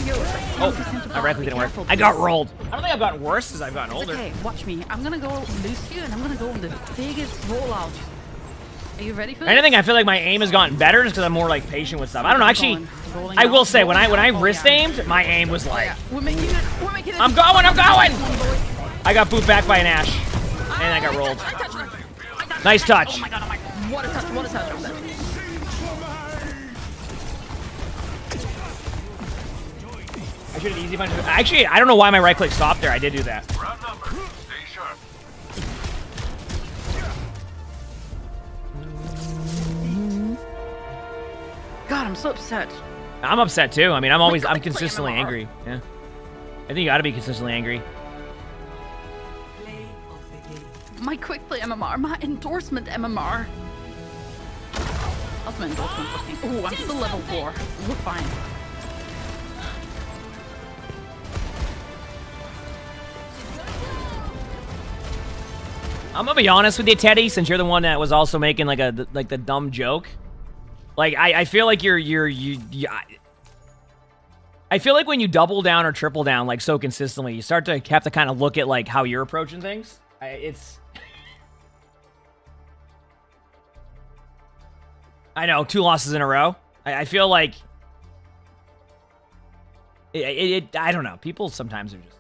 Speaker 1: Oh, my rifle didn't work. I got rolled. I don't think I've gotten worse as I've gotten older.
Speaker 2: Okay, watch me. I'm gonna go loose you, and I'm gonna go on the biggest rollout. Are you ready for this?
Speaker 1: Anything, I feel like my aim has gotten better just because I'm more like patient with stuff. I don't know. Actually, I will say when I wrist aimed, my aim was like,
Speaker 2: we're making it.
Speaker 1: I'm going. I got booped back by an Ash, and I got rolled. Nice touch.
Speaker 2: Oh my god! What a touch! What a touch!
Speaker 1: I should have easy punch. Actually, I don't know why my right click stopped there. I did do that.
Speaker 2: God, I'm so upset.
Speaker 1: I'm upset too. I mean, I'm consistently angry. Yeah. I think you gotta be consistently angry.
Speaker 2: My quick play MMR, my endorsement MMR. That's my endorsement. Oh, I'm still level 4. We're fine.
Speaker 1: I'm gonna be honest with you, Teddy, since you're the one that was also making like the dumb joke. Like I feel like I feel like when you double down or triple down like so consistently, you start to have to kind of look at like how you're approaching things. I know, 2 losses in a row. I feel like I don't know. People sometimes are just.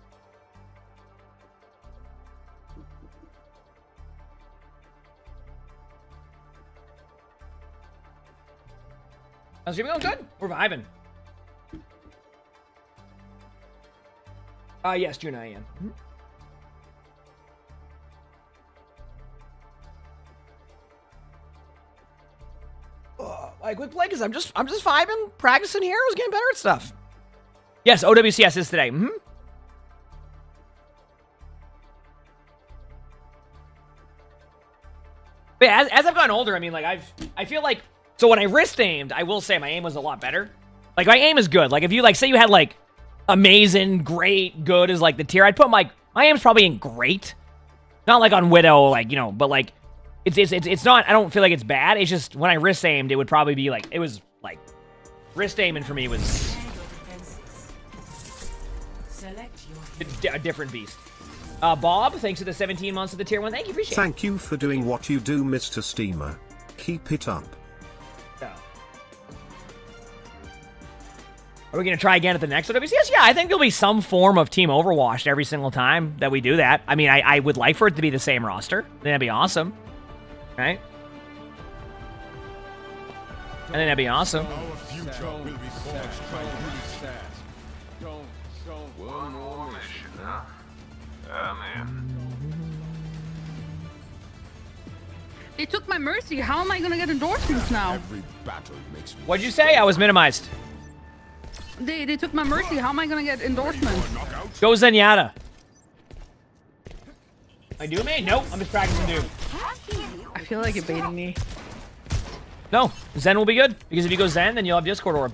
Speaker 1: How's your going? Good. We're vibing. Yes, June I am. Like with play, because I'm just vibing, practicing heroes, getting better at stuff. Yes, OWCS is today. But yeah, as I've gotten older, I mean, like I feel like. So when I wrist aimed, I will say my aim was a lot better. Like my aim is good. Like if you like say you had like amazing, great, good is like the tier, I'd put my aim's probably in great. Not like on Widow, like, you know, but like it's not, I don't feel like it's bad. It's just when I wrist aimed, it would probably be like, it was like wrist aiming for me was a different beast. Bob, thanks for the 17 months of the tier 1. Thank you, appreciate it.
Speaker 9: Thank you for doing what you do, Mr. Steamer. Keep it up.
Speaker 1: Are we going to try again at the next OWCS? Yeah, I think there'll be some form of Team Overwatch every single time that we do that. I mean, I would like for it to be the same roster. That'd be awesome. Right? I think that'd be awesome.
Speaker 2: They took my mercy. How am I going to get endorsements now?
Speaker 1: What'd you say? I was minimized.
Speaker 2: They took my mercy. How am I gonna get endorsements?
Speaker 1: Go Zenyatta. I do me? Nope. I'm just practicing do.
Speaker 2: I feel like you're baiting me.
Speaker 1: No. Zen will be good. Because if you go Zen, then you'll have Discord Orb.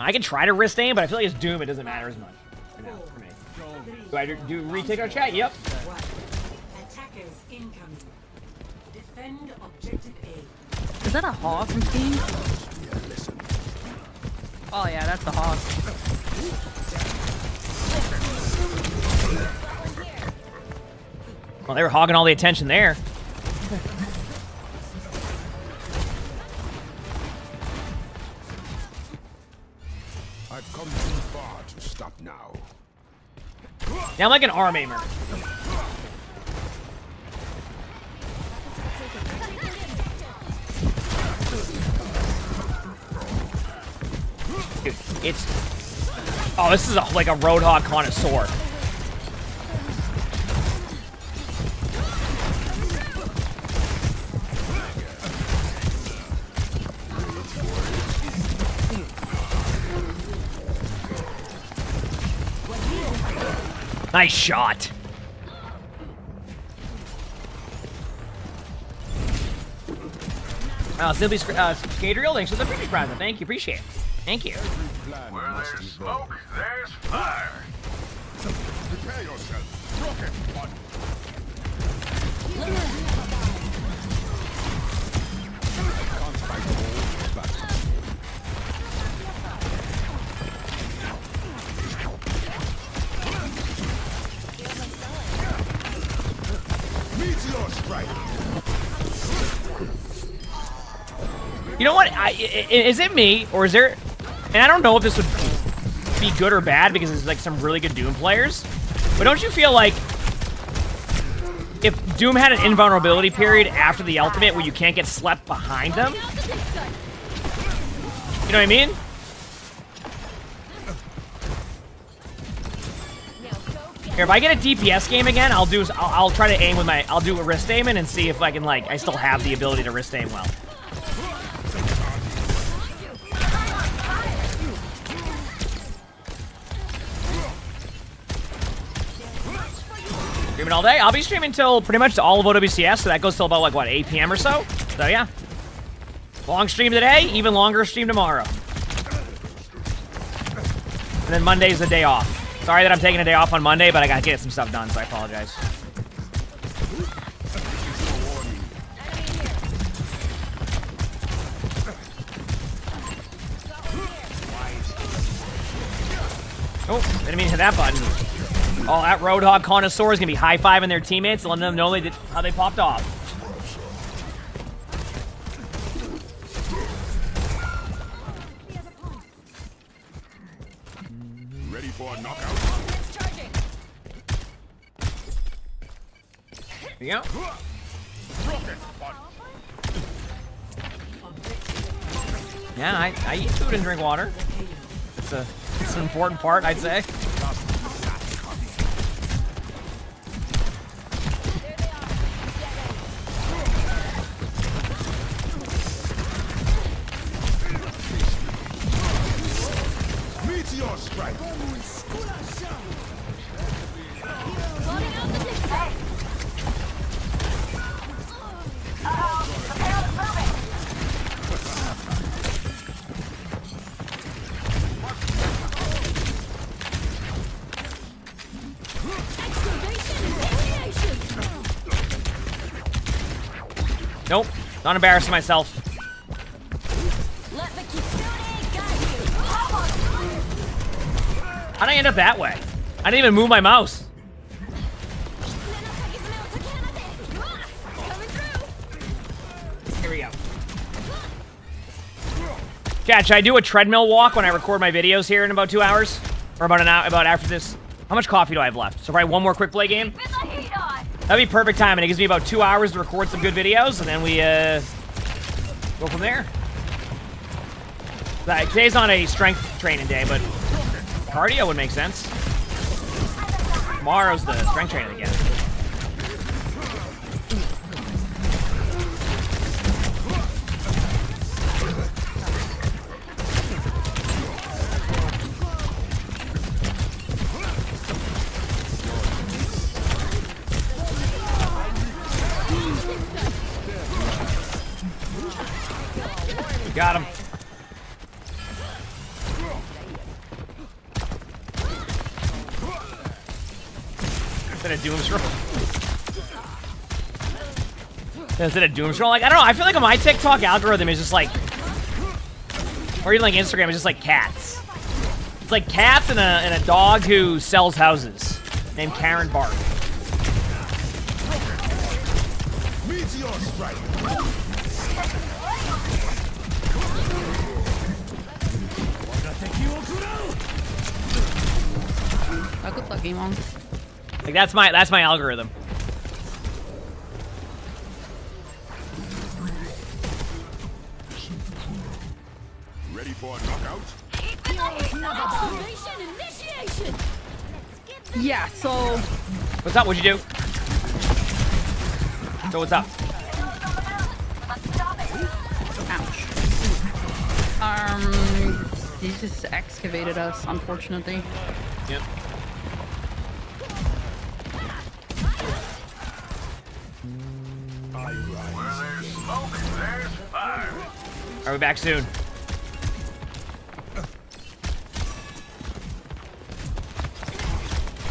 Speaker 1: I can try to wrist aim, but I feel like it's Doom. It doesn't matter as much. For now, for me. Do I do retake our chat? Yep.
Speaker 3: Attackers incoming. Defend objective A.
Speaker 2: Is that a hog from Steam? Oh yeah, that's a hog.
Speaker 1: Well, they were hogging all the attention there.
Speaker 10: I've come too far to stop now.
Speaker 1: Yeah, I'm like an arm aimer. Dude, it's... Oh, this is like a Roadhog connoisseur. Nice shot. Simply Skadriel, thanks for the previous present. Thank you, appreciate it. Thank you.
Speaker 10: Where there's smoke, there's fire. Prepare yourself. Rocket one. Can't fight the whole battle. Meteor strike.
Speaker 1: You know what? Is it me, or is there... And I don't know if this would be good or bad, because there's like some really good Doom players. But don't you feel like if Doom had an invulnerability period after the ultimate where you can't get slept behind them? You know what I mean? Here, if I get a DPS game again, I'll try to aim with my... I'll do a wrist aiming and see if I can, like, I still have the ability to wrist aim well. Streaming all day. I'll be streaming till pretty much all of OWCS, so that goes till about, like, what, 8 p.m. or so? So, yeah. Long stream today, even longer stream tomorrow. And then Monday's the day off. Sorry that I'm taking a day off on Monday, but I gotta get some stuff done, so I apologize. Oh, didn't mean to hit that button. Oh, that Roadhog connoisseur is gonna be high-fiving their teammates and letting them know how they popped off.
Speaker 10: Ready for a knockout?
Speaker 1: Here you go. Yeah, I eat food and drink water. It's an important part, I'd say.
Speaker 10: Meteor strike.
Speaker 1: Nope, not embarrassing myself. How'd I end up that way? I didn't even move my mouse. Here we go. Chat, should I do a treadmill walk when I record my videos here in about 2 hours? Or about an hour, about after this? How much coffee do I have left? So probably one more quick play game? That'd be perfect time, and it gives me about 2 hours to record some good videos, and then we go from there. Today's not a strength training day, but cardio would make sense. Tomorrow's the strength training again. Got him. Instead of doom scroll. Instead of doom scroll, like I don't know. I feel like my TikTok algorithm is just like, or even like Instagram is just like cats. It's like cats and a dog who sells houses named Karen Bark.
Speaker 10: Meteor strike.
Speaker 2: Oh, good luck, emongg.
Speaker 1: Like that's my algorithm.
Speaker 10: Ready for a knockout?
Speaker 3: Observation initiation.
Speaker 2: Yeah, so
Speaker 1: What's up? What'd you do? So what's up?
Speaker 2: he just excavated us, unfortunately.
Speaker 1: Yep. Are we back soon?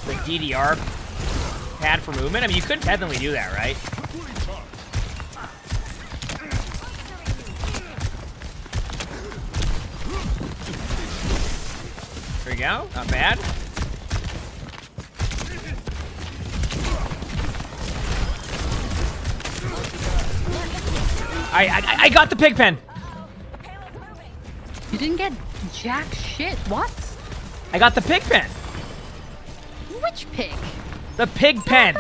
Speaker 1: The DDR pad for movement? I mean, you could technically do that, right? There we go. Not bad. I got the pig pen.
Speaker 2: You didn't get jack shit. What?
Speaker 1: I got the pig pen.
Speaker 2: Which pig?
Speaker 1: The pig pen.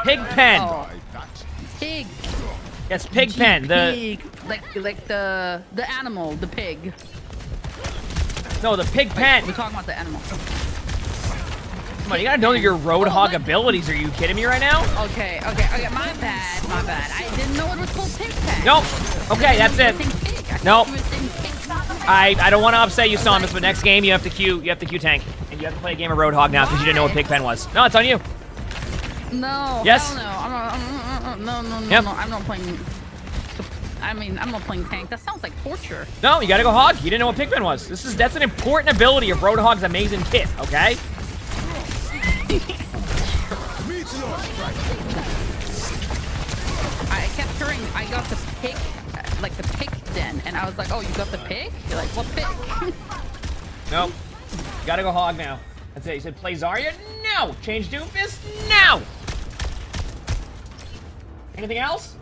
Speaker 1: Pig pen.
Speaker 2: Oh, pig.
Speaker 1: Yes, pig pen. The
Speaker 2: Pig. Like the animal, the pig.
Speaker 1: no, the pig pen.
Speaker 2: We're talking about the animal.
Speaker 1: Come on, you gotta know your roadhog abilities. Are you kidding me right now?
Speaker 2: Okay. My bad. I didn't know it was called pig pen.
Speaker 1: Nope. Okay, that's it. Nope. I don't want to upset you, Samus, but next game you have to queue tank, and you have to play a game of Roadhog now because you didn't know what pig pen was. No, it's on you.
Speaker 2: No.
Speaker 1: Yes.
Speaker 2: No. No.
Speaker 1: Yep.
Speaker 2: No. I'm not playing. I'm not playing tank. That sounds like torture.
Speaker 1: No, you gotta go hog. You didn't know what pig pen was. That's an important ability of Roadhog's amazing kit. Okay.
Speaker 2: I kept hearing I got the pig, like the pig den, and I was like, oh, you got the pig? You're like, what pig?
Speaker 1: Nope. You gotta go hog now. That's it. You said play Zarya? No. Change Doomfist? No. Anything else?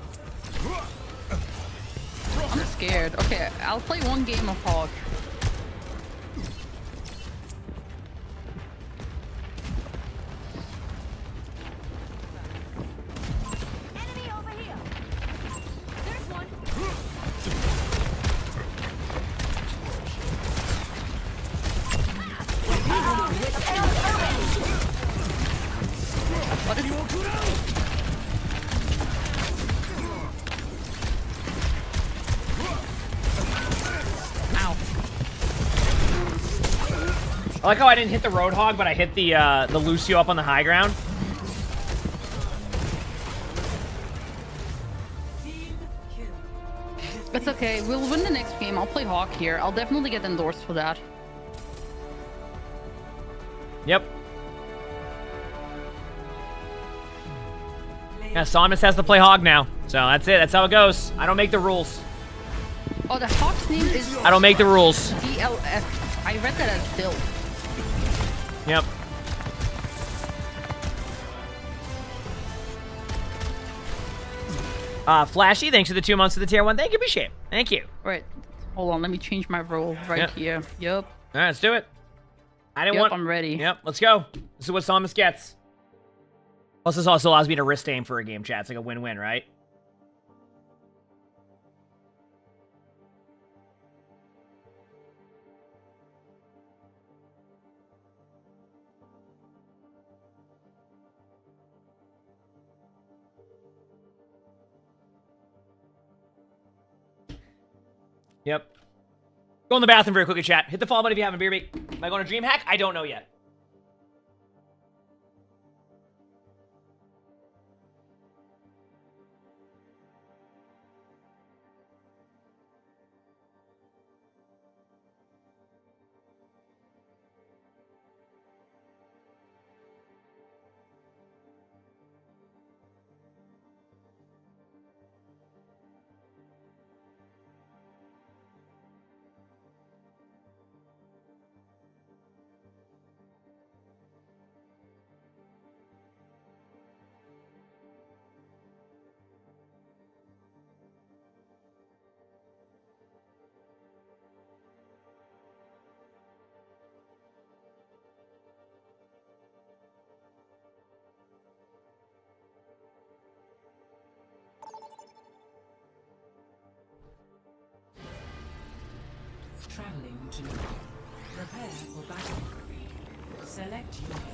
Speaker 2: I'm scared. Okay, I'll play one game of hog.
Speaker 3: Enemy over here. There's one.
Speaker 2: What is Ow.
Speaker 1: I like how I didn't hit the Roadhog, but I hit the Lucio up on the high ground.
Speaker 2: It's okay. We'll win the next game. I'll play hawk here. I'll definitely get endorsed for that.
Speaker 1: Yep. Yeah, Samus has to play hog now. So that's it. That's how it goes. I don't make the rules.
Speaker 2: Oh, the hawk's name is
Speaker 1: I don't make the rules.
Speaker 2: DLF. I read that as Bill.
Speaker 1: Yep. Flashy, thanks for the 2 months of the tier 1. Thank you, appreciate it. Thank you.
Speaker 2: Right. Hold on. Let me change my role right
Speaker 1: Yep.
Speaker 2: here. Yep.
Speaker 1: All right, let's do it. I didn't want.
Speaker 2: I'm ready.
Speaker 1: Yep, let's go. This is what Samus gets. Plus, this also allows me to wrist aim for a game chat. It's like a win-win, right? Yep. Go in the bathroom very quickly, chat. Hit the follow button if you haven't, beer bait. Am I going to dream hack? I don't know yet.
Speaker 6: traveling to prepare for battle. Select your hero.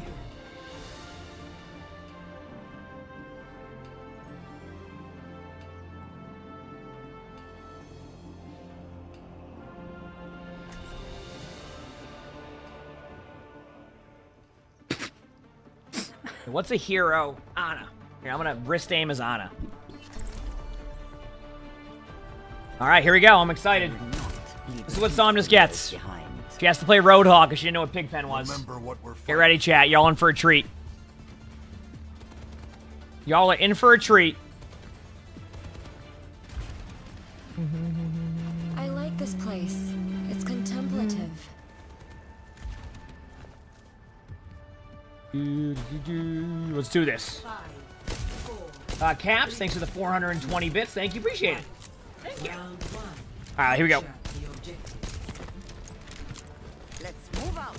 Speaker 1: What's a hero? Ana. Here, I'm gonna wrist aim as Ana. All right, here we go. I'm excited. This is what Somnus gets. She has to play Roadhog because she didn't know what Pigpen was.
Speaker 10: Remember what we're
Speaker 1: Get ready, chat. Y'all in for a treat. Y'all are in for a treat.
Speaker 5: I like this place. It's contemplative.
Speaker 1: Let's do this. Caps, thanks for the 420 bits. Thank you, appreciate it. Thank you. All right, here we go.
Speaker 7: Let's move out.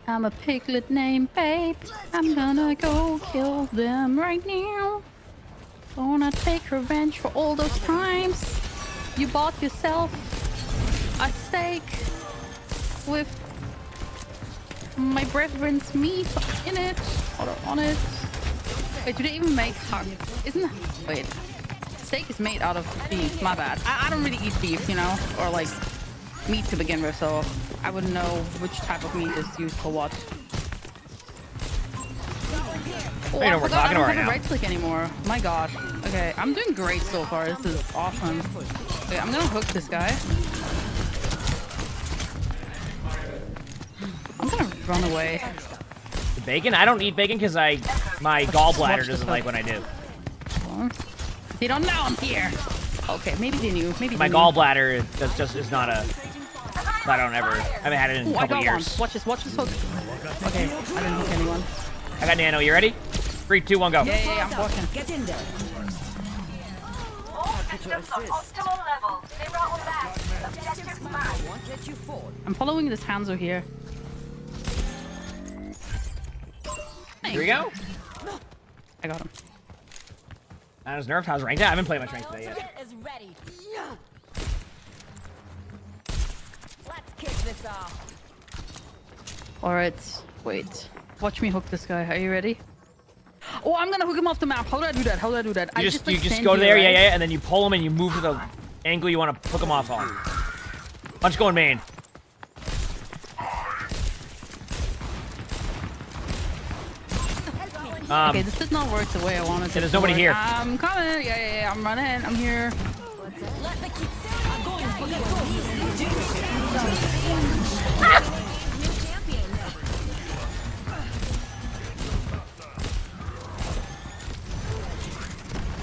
Speaker 2: I'm a piglet named Babe. I'm gonna go kill them right now. Gonna take revenge for all those times you bought yourself a steak with my brethren's meat in it or on it. Wait, do they even make isn't wait, steak is made out of beef. My bad. I don't really eat beef, you know, or like meat to begin with, so I wouldn't know which type of meat is used for what. Oh,
Speaker 1: I know we're talking
Speaker 2: I don't
Speaker 1: right
Speaker 2: have
Speaker 1: now.
Speaker 2: a right click anymore. My god. Okay, I'm doing great so far. This is awesome. Okay, I'm gonna hook this guy. I'm gonna run away.
Speaker 1: The bacon? I don't eat bacon because my gallbladder doesn't like when I do.
Speaker 2: They don't know I'm here. Okay, maybe they knew. Maybe
Speaker 1: My
Speaker 2: they knew.
Speaker 1: gallbladder is not a. I don't ever. I haven't had it in a
Speaker 2: Ooh, I
Speaker 1: couple
Speaker 2: got
Speaker 1: years.
Speaker 2: one. Watch this hook. Okay, I didn't hook anyone.
Speaker 1: I got Nano. You ready? 3, 2, 1, go.
Speaker 2: Yeah, I'm walking.
Speaker 7: Get in there.
Speaker 8: All systems on optimal level. Zero on back. Objective marked.
Speaker 7: Won't let you fall.
Speaker 2: I'm following this Hanzo here.
Speaker 1: Here we go.
Speaker 2: I got him.
Speaker 1: How's nerfed? How's ranked? I haven't played much ranked today yet.
Speaker 6: Is ready. Let's kick this off.
Speaker 2: Alright, wait. Watch me hook this guy. Are you ready? Oh, I'm gonna hook him off the map. How do I do that? How do I do that?
Speaker 1: You
Speaker 2: I
Speaker 1: just
Speaker 2: like,
Speaker 1: you just
Speaker 2: stand
Speaker 1: go
Speaker 2: here,
Speaker 1: there,
Speaker 2: right?
Speaker 1: yeah, and then you pull him and you move to the angle you want to hook him off on. Punch going main.
Speaker 2: Okay, this did not work the way I wanted to.
Speaker 1: there's nobody here.
Speaker 2: I'm coming. Yeah, I'm running. I'm here.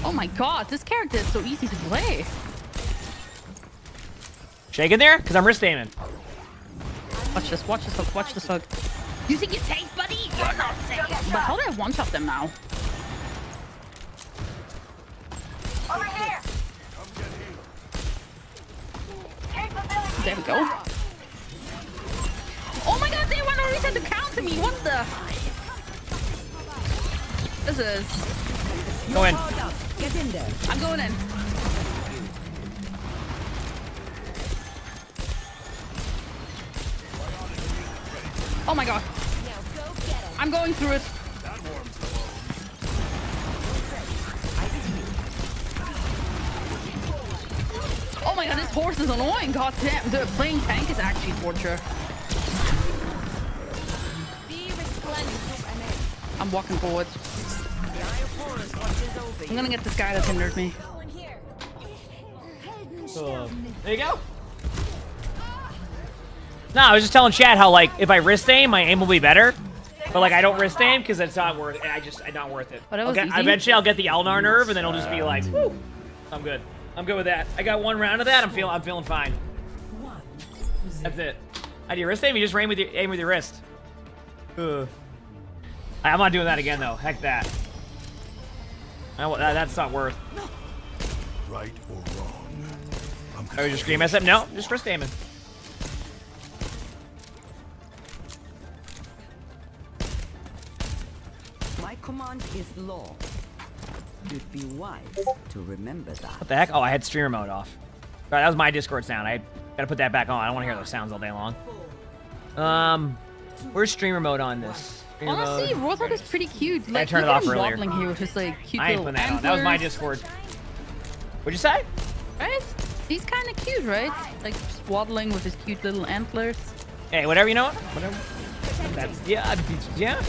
Speaker 2: Oh my god, this character is so easy to play.
Speaker 1: Shaking there? Because I'm wrist aiming.
Speaker 2: Watch this hook, watch this hook. You think you're safe, buddy? You're not safe. But how do I one-shot them now?
Speaker 8: Over here.
Speaker 2: There we go. Oh my god, they want to reset the count to me. What the? This is...
Speaker 1: Go in.
Speaker 7: Get in there.
Speaker 2: I'm going in. Oh my god. I'm going through it. Oh my god, this horse is annoying. God damn. The playing tank is actually torture. I'm walking forward. I'm gonna get this guy that hindered me.
Speaker 1: There you go. No, I was just telling Chad how, like, if I wrist aim, my aim will be better. But, like, I don't wrist aim because it's not worth it. It's not worth it.
Speaker 2: But it was easy.
Speaker 1: Eventually, I'll get the Elnar nerve, and then it'll just be like, whew, I'm good. I'm good with that. I got one round of that. I'm feeling fine. That's it. How do you wrist aim? You just aim with your wrist. Ugh. I'm not doing that again, though. Heck that. That's not worth.
Speaker 10: right or wrong.
Speaker 1: Are we just scream mess up? No, just wrist aiming.
Speaker 7: My command is law. You'd be wise to remember that.
Speaker 1: What the heck? Oh, I had streamer mode off. Right, that was my Discord sound. I gotta put that back on. I don't want to hear those sounds all day long. Where's streamer mode on this? Streamer
Speaker 2: Honestly,
Speaker 1: mode.
Speaker 2: Roadhog is pretty cute. Like,
Speaker 1: I turned it
Speaker 2: look
Speaker 1: off
Speaker 2: at him
Speaker 1: earlier.
Speaker 2: waddling here with his like cute
Speaker 1: I ain't
Speaker 2: little
Speaker 1: putting that on. That was my
Speaker 2: antlers.
Speaker 1: Discord. What'd you say?
Speaker 2: Right? He's kind of cute, right? Like just waddling with his cute little antlers.
Speaker 1: Hey, whatever, you know what? Whatever. That's, yeah, yeah.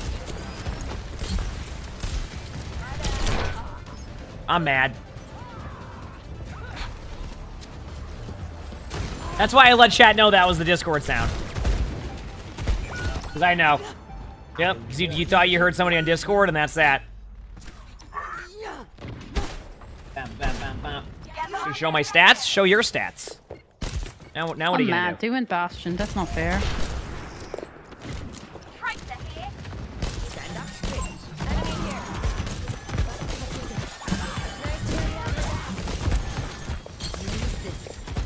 Speaker 1: I'm mad. That's why I let chat know that was the Discord sound. Because I know. Yep, because you thought you heard somebody on Discord, and that's that. Bam, bam, bam, bam. You show my stats? Show your stats. Now what are you
Speaker 2: mad.
Speaker 1: gonna do?
Speaker 2: They went Bastion. That's not fair.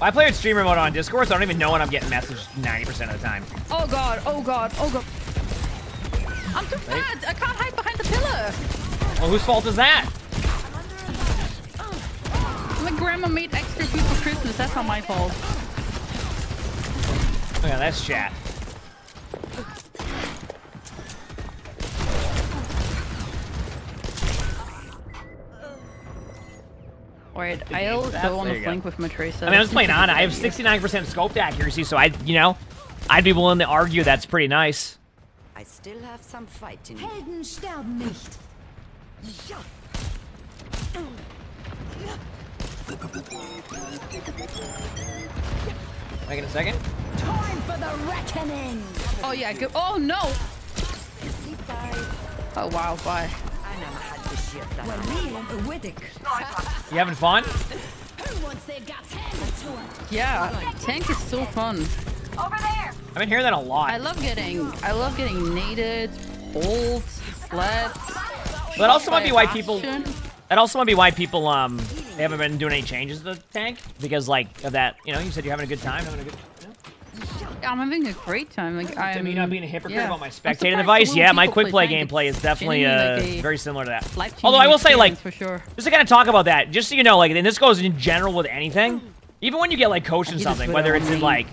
Speaker 1: I play with streamer mode on Discord, so I don't even know when I'm getting messaged 90% of the time.
Speaker 2: Oh god, oh god, oh god. I'm too fat. I can't hide behind the pillar.
Speaker 1: Well, whose fault is that?
Speaker 2: My grandma made extra food for Christmas. That's not my fault.
Speaker 1: Oh yeah, that's chat.
Speaker 2: Alright, I'll go on
Speaker 1: There
Speaker 2: the
Speaker 1: you
Speaker 2: flank
Speaker 1: go.
Speaker 2: with my Tracer.
Speaker 1: I mean, I'm just playing Ana. I have 69% scoped accuracy, so I'd be willing to argue that's pretty nice.
Speaker 7: I still have some fight in me.
Speaker 3: Helden sterben nicht.
Speaker 1: Wait a second.
Speaker 3: Time for the reckoning.
Speaker 2: Oh yeah, good. Oh no! Oh wow, bye.
Speaker 1: You having fun?
Speaker 3: Who wants their guts handed to him?
Speaker 2: Yeah, tank is so fun.
Speaker 8: Over there.
Speaker 1: I've been hearing that a lot.
Speaker 2: I love getting naded, pulled, slept.
Speaker 1: That also might be why people.
Speaker 2: Bastion.
Speaker 1: That also might be why people they haven't been doing any changes to the tank because like of that. You know, you said you're having a good time, having a good.
Speaker 2: Yeah, I'm having a great time. Like
Speaker 1: To me, not being a hypocrite about my
Speaker 2: I'm
Speaker 1: spectating
Speaker 2: surprised
Speaker 1: device.
Speaker 2: the
Speaker 1: Yeah,
Speaker 2: little
Speaker 1: my
Speaker 2: people
Speaker 1: quick play
Speaker 2: tank.
Speaker 1: gameplay is definitely
Speaker 2: Genuinely, like, a
Speaker 1: very similar to that.
Speaker 2: life-changing
Speaker 1: Although I will say, like,
Speaker 2: experience, for sure.
Speaker 1: just to kind of talk about that, just so you know, like, and this goes in general with anything. Even when you get like coached in
Speaker 2: He
Speaker 1: something,
Speaker 2: just
Speaker 1: whether
Speaker 2: went
Speaker 1: it's
Speaker 2: on
Speaker 1: in
Speaker 2: me.
Speaker 1: like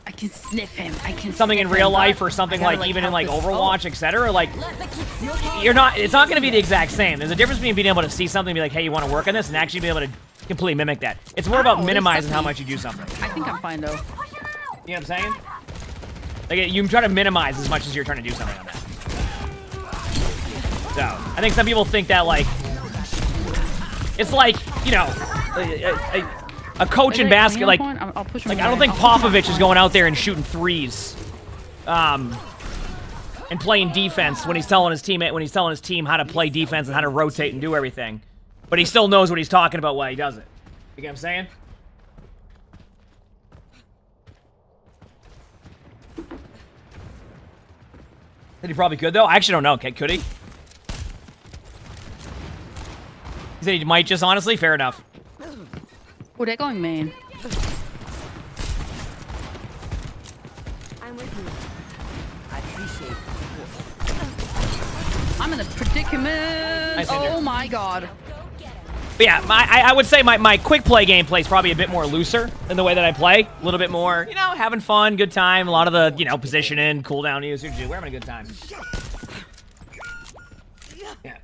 Speaker 2: I can sniff him. I can
Speaker 1: something in
Speaker 2: sniff
Speaker 1: real
Speaker 2: him,
Speaker 1: life
Speaker 2: but
Speaker 1: or something
Speaker 2: I gotta,
Speaker 1: like even in like
Speaker 2: help this-
Speaker 1: Overwatch, etc. Like, you're not. It's not going to be the exact same. There's a difference between being able to see something and be like, hey, you want to work on this, and actually be able to completely mimic that. It's more about
Speaker 2: Ow,
Speaker 1: minimizing how
Speaker 2: there's
Speaker 1: much you do something.
Speaker 2: I think I'm fine though.
Speaker 1: You know what I'm saying? Like, you try to minimize as much as you're trying to do something on that. So, I think some people think that, like, it's like, you know, a coach in basket, like,
Speaker 2: I'll push him
Speaker 1: I don't
Speaker 2: away.
Speaker 1: think
Speaker 2: I'll push him
Speaker 1: Popovich is
Speaker 2: away.
Speaker 1: going out there and shooting threes, and playing defense when he's telling his team how to play defense and how to rotate and do everything. But he still knows what he's talking about while he does it. You get what I'm saying? He probably could, though. I actually don't know. Could he? He said he might just, honestly. Fair enough.
Speaker 2: Oh, they're going main.
Speaker 7: I'm with you. I appreciate it.
Speaker 2: I'm in a predicament.
Speaker 1: Nice injury.
Speaker 2: Oh my god.
Speaker 1: But yeah, I would say my quick play gameplay is probably a bit more looser than the way that I play. A little bit more, you know, having fun, good time. A lot of the, you know, positioning, cooldown usage. We're having a good time. Yeah.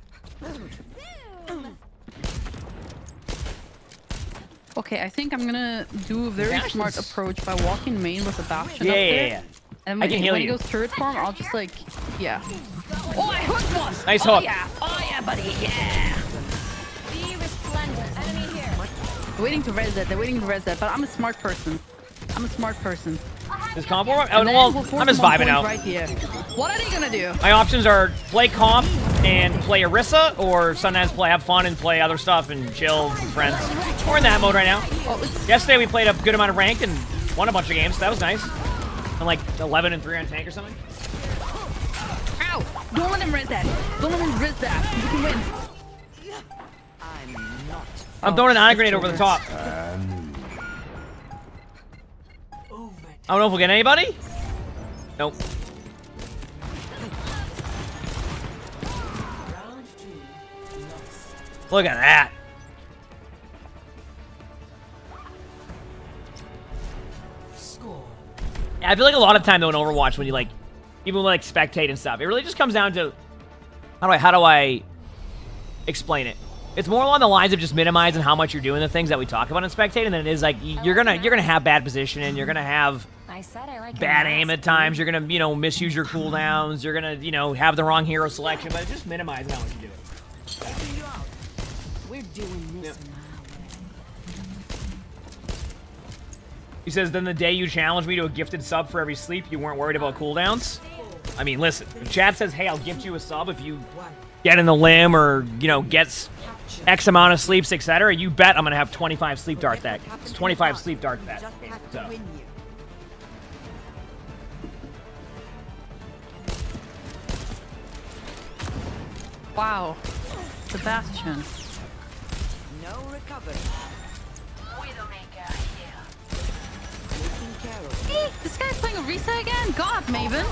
Speaker 2: Okay, I think I'm gonna do a very
Speaker 1: Bastion's-
Speaker 2: smart approach by walking main with a Bastion
Speaker 1: Yeah,
Speaker 2: up
Speaker 1: yeah,
Speaker 2: there.
Speaker 1: yeah.
Speaker 2: And
Speaker 1: I
Speaker 2: when,
Speaker 1: can heal
Speaker 2: when
Speaker 1: you.
Speaker 2: he goes turret form, I'll just like, yeah. Oh, I hooked one!
Speaker 1: Nice
Speaker 2: Oh
Speaker 1: hook.
Speaker 2: yeah, oh yeah, buddy, yeah!
Speaker 3: Be resplendent. Enemy here.
Speaker 2: They're waiting to res that, but I'm a smart person. I'm a smart person.
Speaker 1: This comp warm?
Speaker 2: And then
Speaker 1: Well,
Speaker 2: we'll force
Speaker 1: I'm just
Speaker 2: them on
Speaker 1: vibing
Speaker 2: point
Speaker 1: out.
Speaker 2: Right here. What are they gonna do?
Speaker 1: My options are play comp and play Orisa, or sometimes have fun and play other stuff and chill with friends. We're in that mode right now.
Speaker 2: Oh, it's,
Speaker 1: Yesterday we played a good amount of ranked and won a bunch of games, so that was nice. And like 11 and 3 on tank or something.
Speaker 2: ow! Don't let him res that. Don't let him res that. You can win.
Speaker 1: I'm throwing an eye grenade over the top. I don't know if we'll get anybody. Nope. Look at that. Yeah, I feel like a lot of time though in Overwatch when you like, even like spectate and stuff, it really just comes down to how do I explain it? It's more along the lines of just minimizing how much you're doing the things that we talk about in spectating than it is like you're gonna have bad positioning, you're gonna have bad aim at times, you're gonna, you know, misuse your cooldowns, you're gonna, you know, have the wrong hero selection, but just minimize how much you do it.
Speaker 6: We're doing this now.
Speaker 1: He says, then the day you challenged me to a gifted sub for every sleep, you weren't worried about cooldowns? I mean, listen, if Chad says, hey, I'll gift you a sub if you get in the limb or, you know, gets X amount of sleeps, etc., you bet I'm going to have 25 sleep dart that. It's 25 sleep dart that. So.
Speaker 2: Wow. Sebastian.
Speaker 7: No recovery.
Speaker 2: Hey, this guy's playing Orisa again? God, Maven.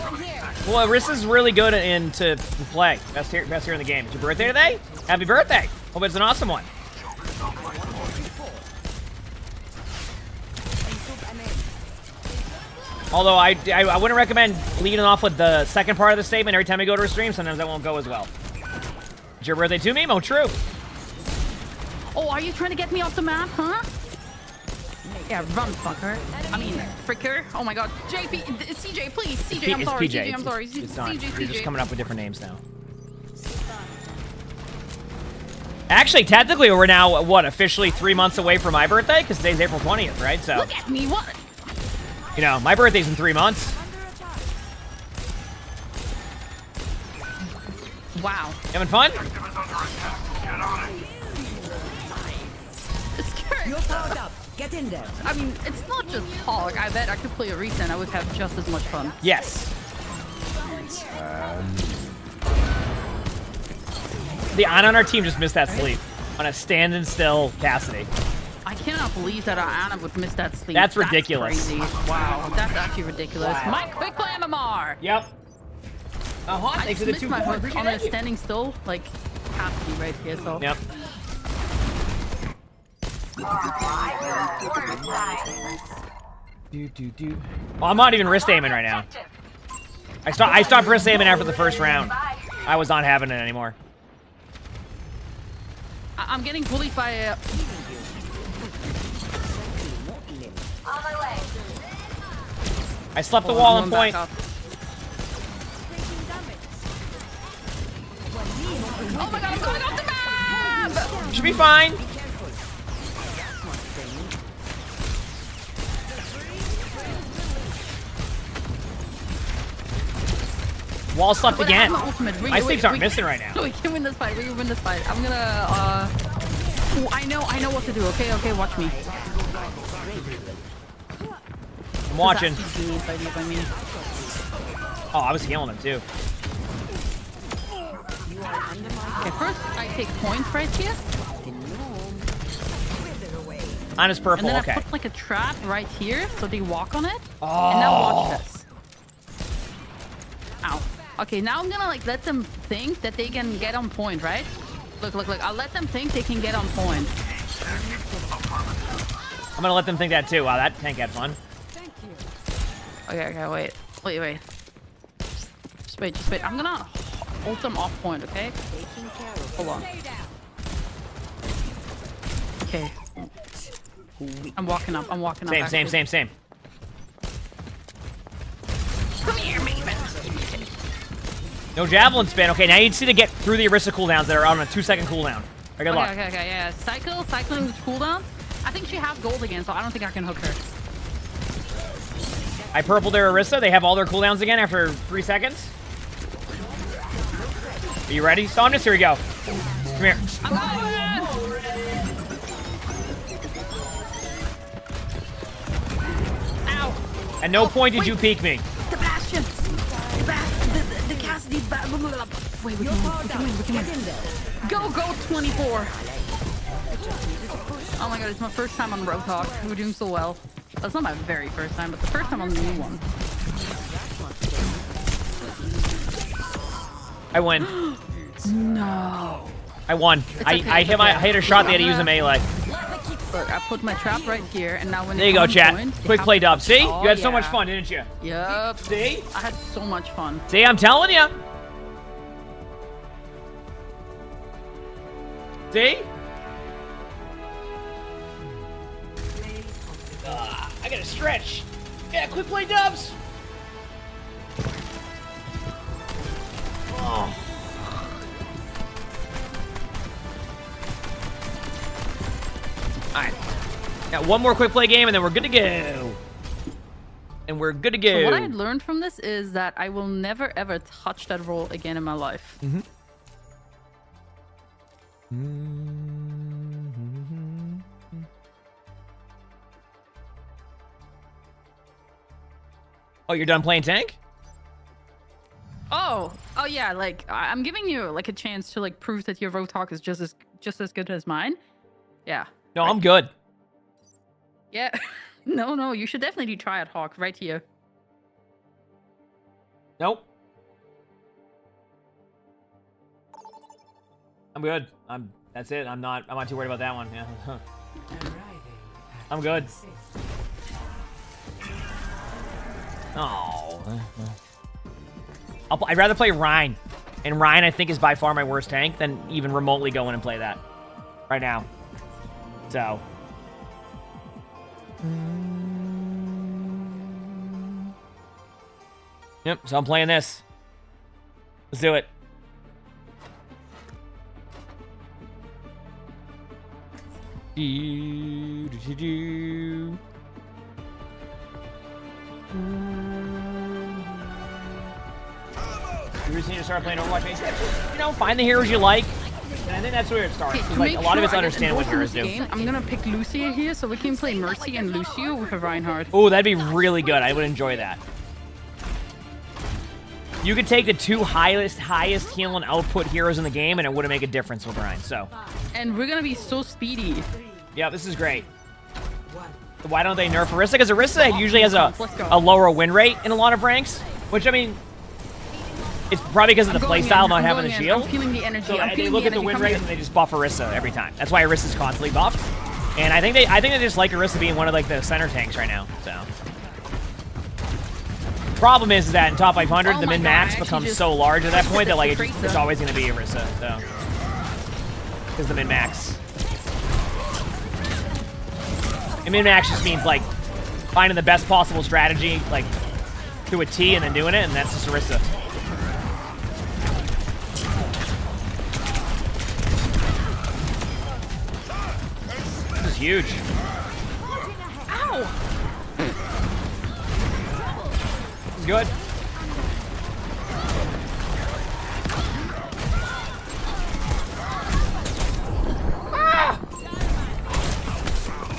Speaker 1: Well, Arissa's really good to play. Best here in the game. It's your birthday today? Happy birthday. Hope it's an awesome one. Although I wouldn't recommend leading off with the second part of the statement every time I go to a stream. Sometimes that won't go as well. It's your birthday too, Meme? Oh, true.
Speaker 2: Oh, are you trying to get me off the map, huh? Yeah, run, fucker. I mean, fricker. Oh my god. JP, CJ, please. CJ, I'm sorry.
Speaker 1: PJ.
Speaker 2: CJ, I'm sorry.
Speaker 1: It's not.
Speaker 2: CJ,
Speaker 1: You're just
Speaker 2: CJ.
Speaker 1: coming up with different names now. Actually, technically, we're now, what, officially 3 months away from my birthday? Because today's April 20th, right? So,
Speaker 2: look at me, what?
Speaker 1: You know, my birthday's in 3 months.
Speaker 2: Wow.
Speaker 1: Having fun?
Speaker 7: You're powered up. Get in there.
Speaker 2: I mean, it's not just Hog. I bet I could play Orisa and I would have just as much fun.
Speaker 1: Yes. The Ana on our team just missed that sleep on a standing still Cassidy.
Speaker 2: I cannot believe that Ana would miss that sleep.
Speaker 1: That's ridiculous.
Speaker 2: Crazy. Wow, that's actually ridiculous. Wow. My quick play MMR.
Speaker 1: Yep.
Speaker 2: I just missed my hook on a standing still, like Cassidy right here. So.
Speaker 1: Yep. Well, I'm not even wrist aiming right now. I stopped wrist aiming after the first round. I was not having it anymore.
Speaker 2: I'm getting bullied by
Speaker 8: On my way.
Speaker 1: I slept the wall on point.
Speaker 2: Oh my god, I'm going off the map!
Speaker 1: Should be fine. Wall slept again. My sleeps aren't missing right now.
Speaker 2: We can win this fight. We can win this fight. I'm gonna, Ooh, I know what to do. Okay, watch me.
Speaker 1: I'm watching.
Speaker 2: Me.
Speaker 1: Oh, I was healing him too.
Speaker 2: Okay, first I take points right here.
Speaker 1: Ana's purple,
Speaker 2: and then
Speaker 1: okay.
Speaker 2: I put like a trap right here so they walk on it.
Speaker 1: Oh.
Speaker 2: And now watch this. Ow. Okay, now I'm gonna like let them think that they can get on point, right? Look. I'll let them think they can get on point.
Speaker 1: I'm gonna let them think that too. Wow, that tank had fun.
Speaker 2: Okay, wait. Just wait. I'm gonna ult them off point, okay? Hold on. Okay. I'm walking up.
Speaker 1: Same.
Speaker 2: Come here, Maven.
Speaker 1: No javelin spin. Okay, now you just need to get through the Orisa cooldowns that are on a 2-second cooldown. Good luck.
Speaker 2: Okay, yeah. Cycling with cooldowns. I think she has gold again, so I don't think I can hook her.
Speaker 1: I purpled their Orisa. They have all their cooldowns again after 3 seconds. Are you ready? Somnus, here we go. Come here.
Speaker 2: I'm going! Ow!
Speaker 1: At no point did you peek me.
Speaker 2: Sebastian! The Cassidy... Wait, we can win. Go, 24! Oh my god, it's my first time on Roadhog. We're doing so well. That's not my very first time, but the first time on the new one.
Speaker 1: I win.
Speaker 2: No.
Speaker 1: I won. I hit a shot. They had to use a melee.
Speaker 2: Look, I put my trap right here, and now when
Speaker 1: There you go, chat. Quick play dub. See?
Speaker 2: Oh,
Speaker 1: You had so
Speaker 2: yeah.
Speaker 1: much fun, didn't you?
Speaker 2: Yup.
Speaker 1: See?
Speaker 2: I had so much fun.
Speaker 1: See, I'm telling you. See? I gotta stretch. Yeah, quick play dubs. Oh. Alright. Got one more quick play game and then we're good to go. And we're good to go.
Speaker 2: So what I learned from this is that I will never ever touch that role again in my life.
Speaker 1: Mm-hmm. Oh, you're done playing tank?
Speaker 2: Oh yeah, like I'm giving you like a chance to like prove that your Roadhog is just as good as mine. Yeah.
Speaker 1: No, I'm good.
Speaker 2: Yeah. No, you should definitely try it, Hawk, right here.
Speaker 1: Nope. I'm good. That's it. I'm not too worried about that one. Yeah. I'm good. Oh. I'd rather play Rhine. And Rhine, I think, is by far my worst tank than even remotely go in and play that. Right now. So. Yep, so I'm playing this. Let's do it. You just need to start playing Overwatch. You know, find the heroes you like. And I think that's where it starts.
Speaker 2: Okay,
Speaker 1: Like, a lot of it's understanding what heroes do.
Speaker 2: Game, I'm gonna pick Lucia here so we can play Mercy and Lucio with a Reinhardt.
Speaker 1: Oh, that'd be really good. I would enjoy that. You could take the two highest heal and output heroes in the game, and it wouldn't make a difference with Ryan. So.
Speaker 2: And we're gonna be so speedy.
Speaker 1: Yeah, this is great. Why don't they nerf Orisa? Because Orisa usually has a lower win rate in a lot of ranks, which I mean, it's probably because of the playstyle not having the shield.
Speaker 2: I'm feeling the energy.
Speaker 1: So they look at the win rate and they just buff Orisa every time. That's why Orisa's constantly buffed. And I think they just like Orisa being one of like the center tanks right now. So. Problem is that in top 500, the min-max becomes so large at that point that like it's always going to be Orisa. So, because the min-max. And min-max just means like finding the best possible strategy, like to a T, and then doing it, and that's just Orisa. This is huge. Ow! Good. Ah!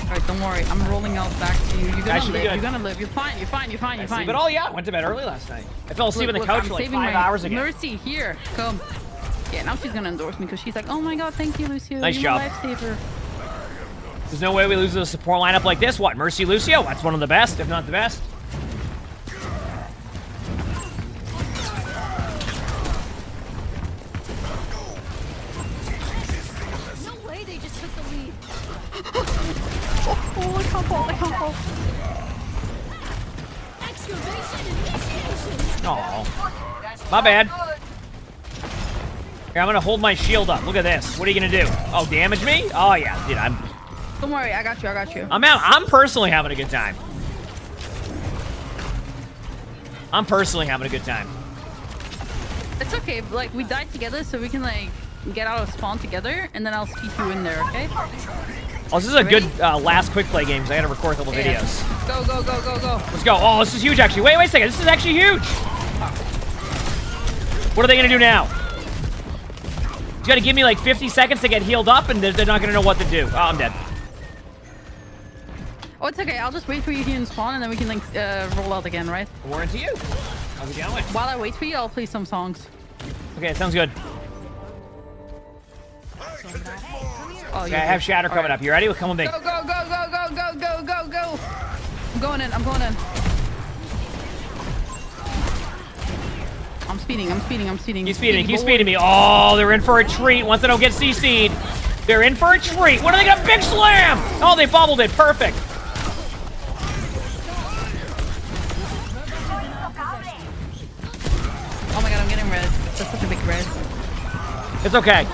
Speaker 2: Alright, don't worry. I'm rolling out back to you. You're gonna live. You're gonna live. You're fine. You're fine. You're fine. You're fine.
Speaker 1: But oh yeah, I went to bed early last night. I fell asleep on the couch for like 5 hours ago.
Speaker 2: Mercy, here. Come. Yeah, now she's gonna endorse me because she's like, oh my god, thank you, Lucio.
Speaker 1: Nice
Speaker 2: You're
Speaker 1: job.
Speaker 2: my lifesaver.
Speaker 1: There's no way we lose a support lineup like this. What? Mercy Lucio? That's one of the best, if not the best.
Speaker 2: Oh, I can't fall. I can't fall.
Speaker 1: Oh, my bad. Here, I'm gonna hold my shield up. Look at this. What are you gonna do? Oh, damage me? Oh yeah, dude.
Speaker 2: Don't worry, I got you. I got you.
Speaker 1: I'm personally having a good time. I'm personally having a good time.
Speaker 2: It's okay. Like we died together, so we can like get out of spawn together, and then I'll speed you in there. Okay?
Speaker 1: Oh, this is a good last quick play game, so I gotta record a couple videos.
Speaker 2: Go, go, go, go, go.
Speaker 1: Let's go. Oh, this is huge, actually. Wait a second. This is actually huge. What are they gonna do now? You gotta give me like 50 seconds to get healed up, and they're not gonna know what to do. Oh, I'm dead.
Speaker 2: Oh, it's okay. I'll just wait for you here in spawn, and then we can like roll out again, right?
Speaker 1: We're into you. How's it going?
Speaker 2: While I wait for you, I'll play some songs.
Speaker 1: Okay, sounds good.
Speaker 2: Oh,
Speaker 1: okay, I have Shatter coming up. You ready? We'll come with me.
Speaker 2: Go, go, go, go, go, go, go, go, go. I'm going in. I'm going in. I'm speeding. I'm speeding.
Speaker 1: Keep speeding me. Oh, they're in for a treat once they don't get CC'd. They're in for a treat. When are they gonna big slam? Oh, they bubbled it. Perfect.
Speaker 2: Oh my god, I'm getting res. That's such a big res.
Speaker 1: It's okay.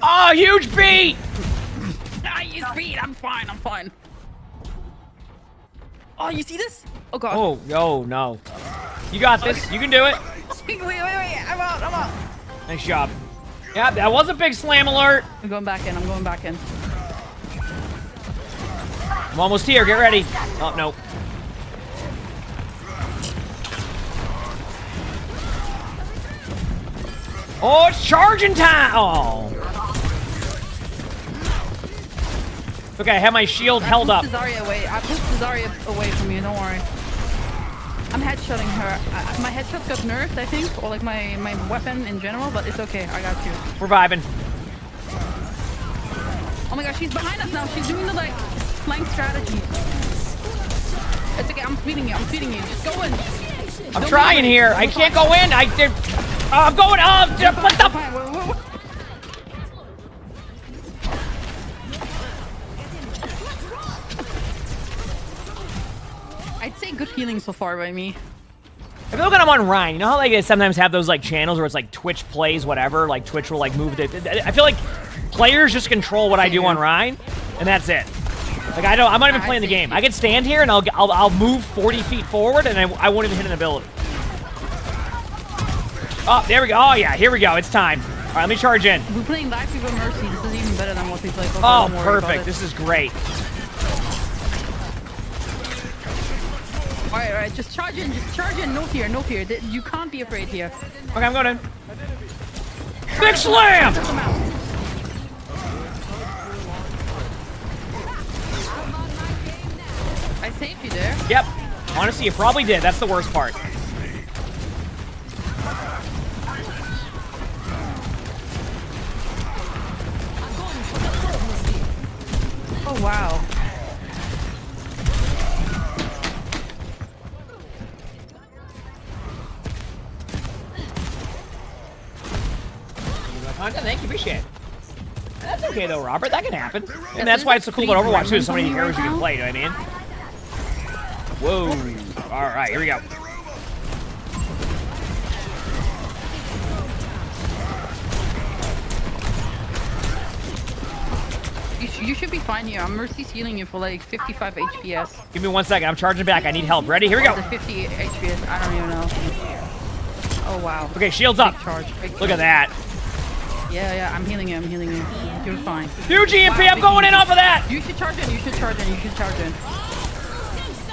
Speaker 1: Oh, huge beat!
Speaker 2: Ah, you speed. I'm fine. Oh, you see this? Oh god.
Speaker 1: Oh, no. You got this. You can do it.
Speaker 2: Wait. I'm out.
Speaker 1: Nice job. Yeah, that was a big slam alert.
Speaker 2: I'm going back in.
Speaker 1: I'm almost here. Get ready. Oh, no. Oh, it's charging time. Oh. Okay, I have my shield held up.
Speaker 2: I pushed Zarya away from you. Don't worry. I'm headshotting her. My headshot got nerfed, I think, or like my weapon in general, but it's okay. I got you.
Speaker 1: We're vibing.
Speaker 2: Oh my gosh, she's behind us now. She's doing the like flank strategy. It's okay. I'm feeding you. Just go in.
Speaker 1: I'm trying here. I can't go in. I'm going. Oh, what the?
Speaker 2: I'd say good healing so far by me.
Speaker 1: I feel like I'm on Ryan. You know how like they sometimes have those like channels where it's like Twitch plays whatever, like Twitch will like move I feel like players just control what I do on Ryan, and that's it. Like I'm not even playing the game. I can stand here and I'll move 40 feet forward and I won't even hit an ability. Oh, there we go. Oh yeah, here we go. It's time. All right, let me charge in.
Speaker 2: We're playing Life People Mercy. This is even better than what we played.
Speaker 1: Oh, perfect. This is great.
Speaker 2: All right. Just charge in. No fear. You can't be afraid here.
Speaker 1: Okay, I'm going in. Big slam!
Speaker 2: I saved you there.
Speaker 1: Yep. Honestly, you probably did. That's the worst part.
Speaker 2: Oh wow.
Speaker 1: Thank you, appreciate it. That's okay though, Robert. That can happen. And that's why it's so cool about Overwatch too. There's so many heroes you can play, you know what I mean? Whoa. Alright, here we go.
Speaker 2: You should be fine here. I'm Mercy's healing you for like 55 HPS.
Speaker 1: Give me 1 second. I'm charging back. I need help. Ready? Here we go.
Speaker 2: 50 HPS. I don't even know. Oh wow.
Speaker 1: Okay, shields up.
Speaker 2: Big charge.
Speaker 1: Look at that.
Speaker 2: Yeah. I'm healing you. You're fine.
Speaker 1: Huge EMP. I'm going in off of that.
Speaker 2: You should charge in.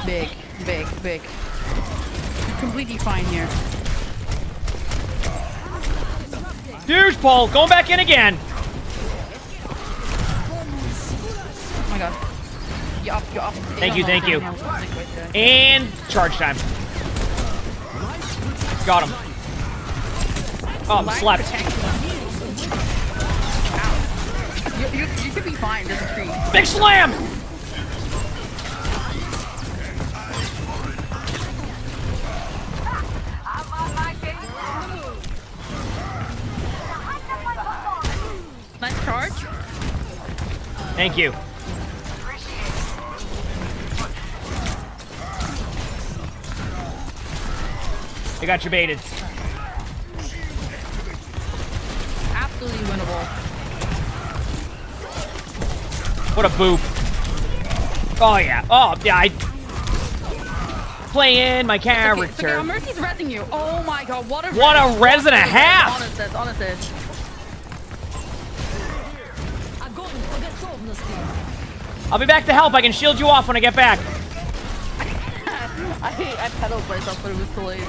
Speaker 2: Big. You're completely fine here.
Speaker 1: Huge pull. Going back in again.
Speaker 2: Oh my god. You're up.
Speaker 1: Thank you. And charge time. Got him. Oh, I'm slept.
Speaker 2: You should be fine. There's a tree.
Speaker 1: Big slam!
Speaker 2: Nice charge.
Speaker 1: Thank you. I got you baited.
Speaker 2: Absolutely winnable.
Speaker 1: What a boop. Oh, yeah. I play in my character.
Speaker 2: Okay, Mercy's rezzing you. Oh my god, what a
Speaker 1: res and a half!
Speaker 2: Honest.
Speaker 1: I'll be back to help. I can shield you off when I get back.
Speaker 2: I pedaled myself, but it was too late.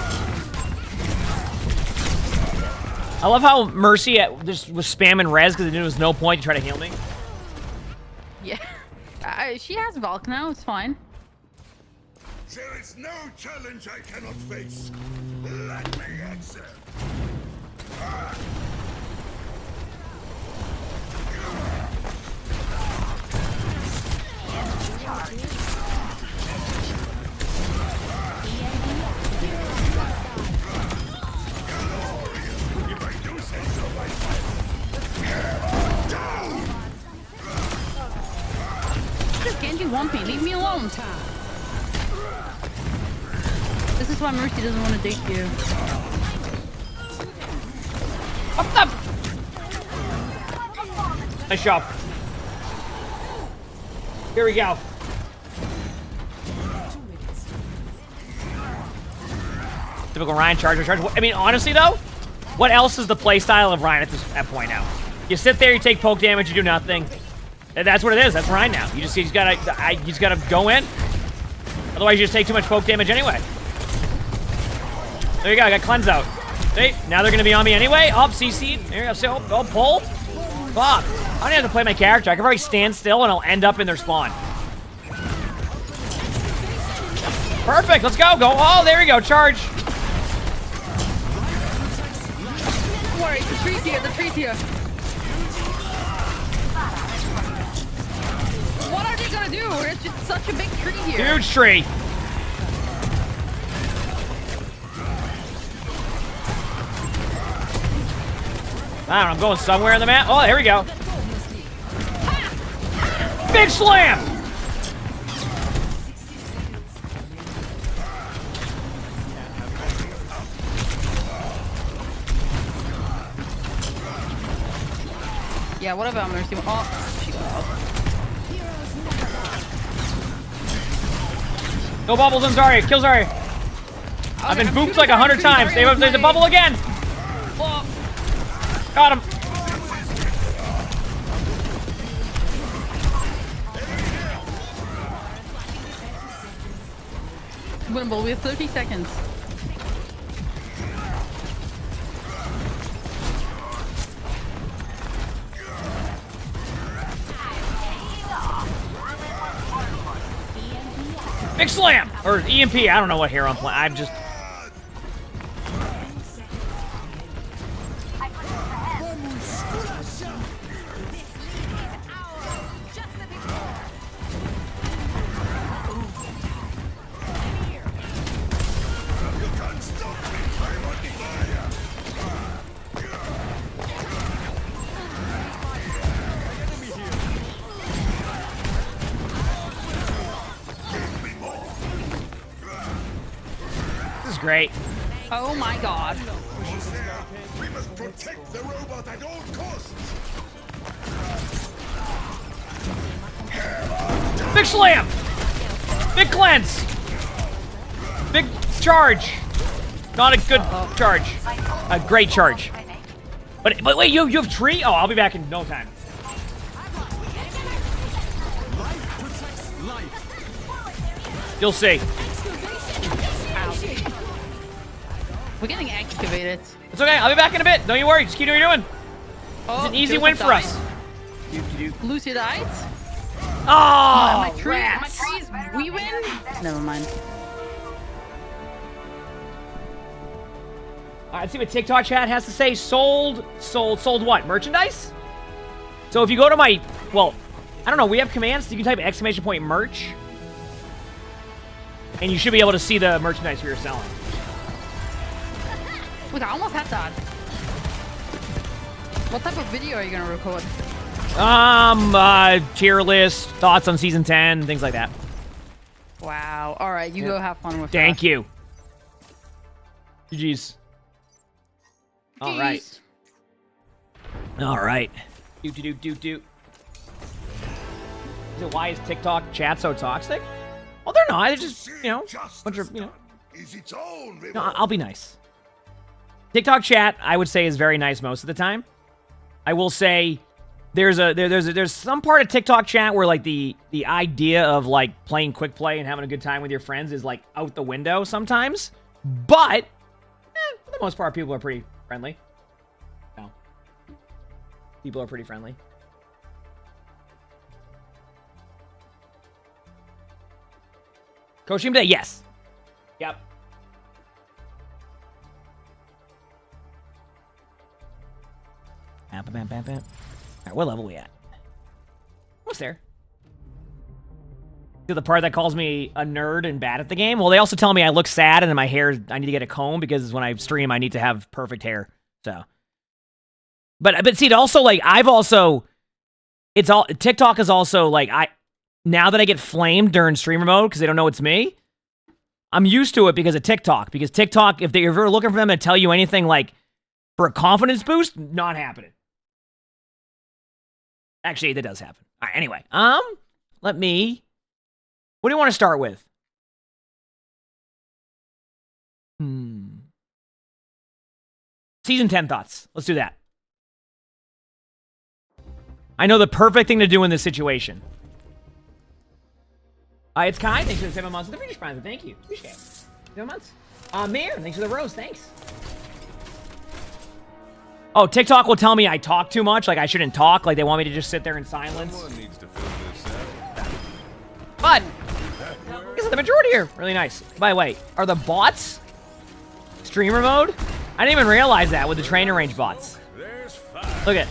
Speaker 1: I love how Mercy just was spamming res because it knew there was no point to try to heal me.
Speaker 2: Yeah. She has Valk now, it's fine.
Speaker 10: There is no challenge I cannot face. Let me answer.
Speaker 2: Just Genji want me. Leave me alone. This is why Mercy doesn't want to date you.
Speaker 1: Up, up. Nice job. Here we go. Typical Ryan, charge. I mean, honestly though, what else is the play style of Ryan at this point now? You sit there, you take poke damage, you do nothing. That's what it is. That's Ryan now. You just gotta go in. Otherwise, you just take too much poke damage anyway. There you go. I got cleanse out. Hey, now they're gonna be on me anyway. Up, CC. There you go. So, pull. Fuck. I don't even have to play my character. I can probably stand still and I'll end up in their spawn. Perfect. Let's go. Go. Oh, there we go. Charge.
Speaker 2: Don't worry. The tree's here. The tree's here. What are they gonna do? It's just such a big tree here.
Speaker 1: Huge tree. I don't know, I'm going somewhere in the map. Oh, there we go. Big slam!
Speaker 2: Yeah, what about Mercy? Oh, she got out.
Speaker 1: No bubbles on Zarya. Kill Zarya. I've been booped like 100 times. There's a bubble again.
Speaker 2: Oh.
Speaker 1: Got him.
Speaker 2: Winnable. We have 30 seconds.
Speaker 1: Big slam! Or EMP. I don't know what hero I'm playing. I'm just... Great.
Speaker 2: Oh my god.
Speaker 10: We must protect the robot at all costs.
Speaker 1: Big slam! Big cleanse! Big charge! Not a good charge. A great charge. But wait, you have tree? Oh, I'll be back in no time. You'll see.
Speaker 2: We're getting activated.
Speaker 1: It's okay. I'll be back in a bit. Don't you worry. Just keep doing what you're doing.
Speaker 2: Oh,
Speaker 1: it's an easy win for us.
Speaker 2: Lucy died.
Speaker 1: Oh,
Speaker 2: my trees. We win. Never mind.
Speaker 1: All right, let's see what TikTok chat has to say. Sold what? Merchandise? So if you go to my, well, I don't know. We have commands. So you can type !merch, and you should be able to see the merchandise we are selling.
Speaker 2: Look, I almost had that. What type of video are you gonna record?
Speaker 1: Tier list, thoughts on season 10, things like that.
Speaker 2: Wow. All right, you go have fun with
Speaker 1: Thank
Speaker 2: that.
Speaker 1: you. GG's. All right. All right. Do. So why is TikTok chat so toxic? Well, they're not. They're just, you know, bunch of, you know. No, I'll be nice. TikTok chat, I would say, is very nice most of the time. I will say there's some part of TikTok chat where like the idea of like playing quick play and having a good time with your friends is like out the window sometimes. But for the most part, people are pretty friendly. No, people are pretty friendly. Coach Team Day, yes. Yep. Bam. All right, what level we at? Almost there. To the part that calls me a nerd and bad at the game. Well, they also tell me I look sad and my hair, I need to get a comb because when I stream, I need to have perfect hair. So But see, it also, like, TikTok is also, like, now that I get flamed during streamer mode because they don't know it's me, I'm used to it because of TikTok. Because TikTok, if you're ever looking for them to tell you anything, like, for a confidence boost, not happening. Actually, that does happen. All right, anyway. What do you want to start with? Season 10 thoughts. Let's do that. I know the perfect thing to do in this situation. It's Kai. Thanks for the 7 months of the British Prime. Thank you. Appreciate it. 7 months. Mayor, thanks for the rose. Thanks. Oh, TikTok will tell me I talk too much. Like, I shouldn't talk. Like, they want me to just sit there in silence. But, this is the majority here. Really nice. By the way, are the bots streamer mode? I didn't even realize that with the trainer range bots. Look at.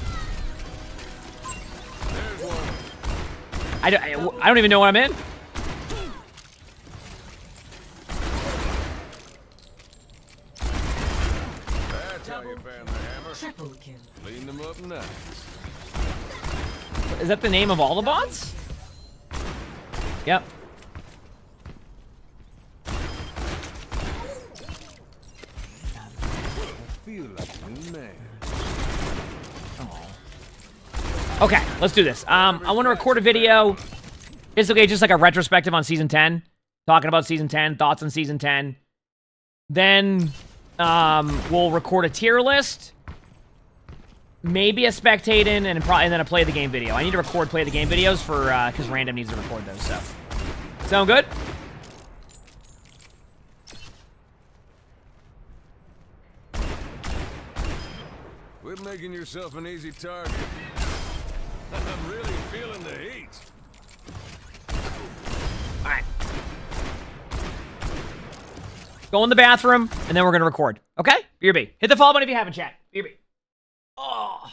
Speaker 1: I don't even know what I'm in.
Speaker 11: Clean them up nice.
Speaker 1: Is that the name of all the bots? Yep.
Speaker 11: Feel like a new man.
Speaker 1: Okay, let's do this. I want to record a video. It's okay, just like a retrospective on Season 10. Talking about Season 10, thoughts on Season 10. Then, we'll record a tier list. Maybe a spectating, and then a play the game video. I need to record play the game videos for, because Random needs to record those, so. Sound good?
Speaker 11: Quit making yourself an easy target. I'm really feeling the heat.
Speaker 1: Alright. Go in the bathroom, and then we're gonna record. Okay? BRB. Hit the follow button if you haven't, chat. BRB. Oh.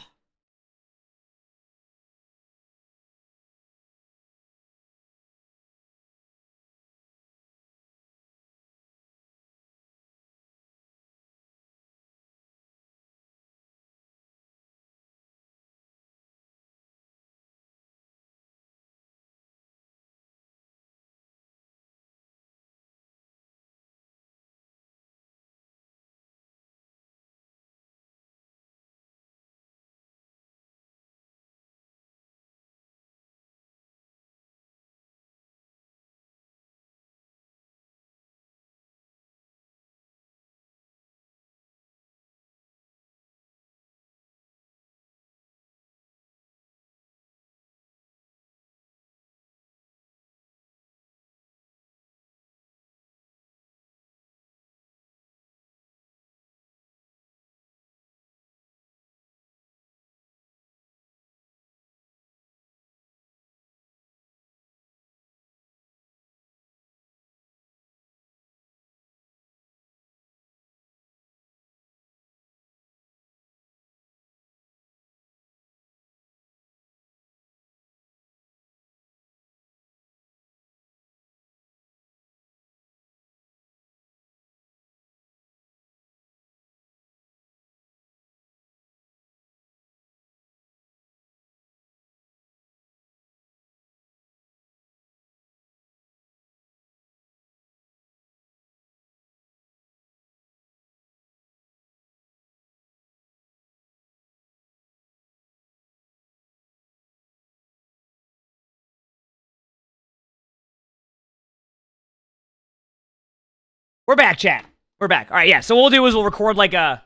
Speaker 1: We're back, chat. We're back. All right, yeah. So what we'll do is we'll record like a,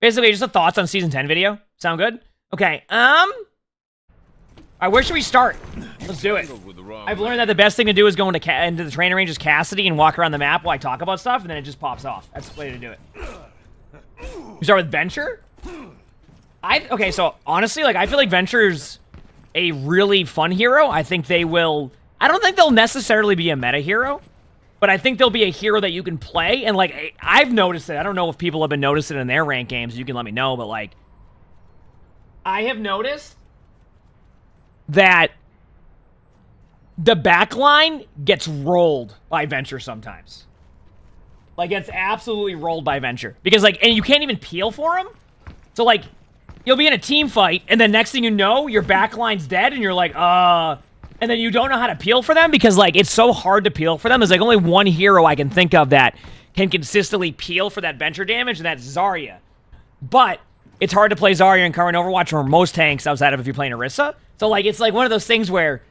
Speaker 1: basically just the thoughts on Season 10 video. Sound good? Okay. All right, where should we start? Let's do it. I've learned that the best thing to do is go into the trainer range as Cassidy and walk around the map while I talk about stuff, and then it just pops off. That's the way to do it. We start with Venture? Okay, so honestly, like, I feel like Venture's a really fun hero. I think they will... I don't think they'll necessarily be a meta hero, but I think they'll be a hero that you can play, and, like, I've noticed it. I don't know if people have been noticing it in their ranked games. You can let me know, but, like, I have noticed that the backline gets rolled by Venture sometimes. Like, it's absolutely rolled by Venture. Because, like, and you can't even peel for him. So, like, you'll be in a team fight, and then next thing you know, your backline's dead, and you're like, and then you don't know how to peel for them because, like, it's so hard to peel for them. There's, like, only one hero I can think of that can consistently peel for that Venture damage, and that's Zarya. But it's hard to play Zarya and cover in Overwatch or most tanks outside of if you're playing Orisa. So, like, it's, like, one of those things where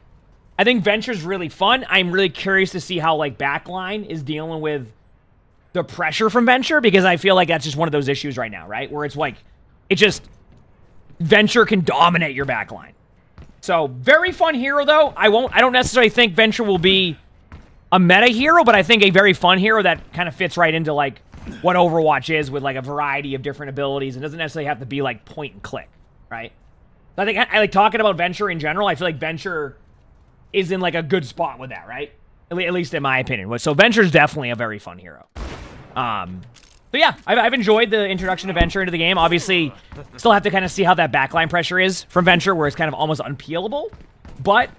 Speaker 1: I think Venture's really fun. I'm really curious to see how, like, backline is dealing with the pressure from Venture because I feel like that's just one of those issues right now, right? Where it's, like, it just... Venture can dominate your backline. So, very fun hero, though. I don't necessarily think Venture will be a meta hero, but I think a very fun hero that kind of fits right into, like, what Overwatch is with, like, a variety of different abilities and doesn't necessarily have to be, like, point and click, right? So I think I like talking about Venture in general. I feel like Venture is in, like, a good spot with that, right? At least in my opinion. So, Venture's definitely a very fun hero. So yeah, I've enjoyed the introduction of Venture into the game. Obviously, still have to kind of see how that backline pressure is from Venture, where it's kind of almost unpeelable. But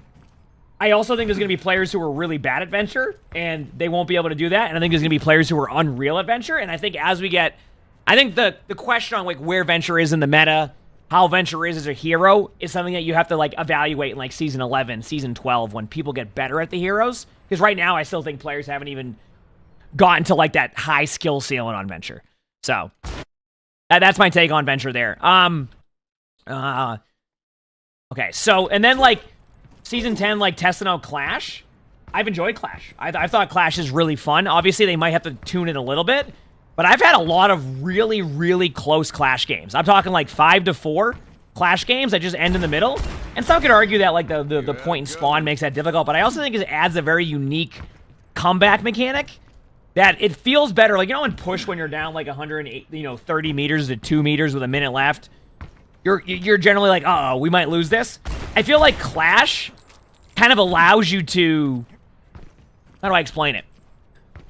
Speaker 1: I also think there's going to be players who are really bad at Venture, and they won't be able to do that. And I think there's going to be players who are unreal at Venture. And I think as we get... I think the question on, like, where Venture is in the meta, how Venture is as a hero, is something that you have to, like, evaluate in, like, Season 11, Season 12, when people get better at the heroes. Because right now, I still think players haven't even... gotten to, like, that high skill ceiling on Venture. So, that's my take on Venture there. Okay, so, and then, like, Season 10, like, testing out Clash. I've enjoyed Clash. I thought Clash is really fun. Obviously, they might have to tune it a little bit, but I've had a lot of really, really close Clash games. I'm talking, like, 5-4 Clash games that just end in the middle. And some could argue that, like, the point and spawn makes that difficult, but I also think it adds a very unique comeback mechanic that it feels better. Like, you know, in push when you're down like 108, 30 meters to 2 meters with a minute left, you're generally like, uh-oh, we might lose this. I feel like Clash kind of allows you to... How do I explain it?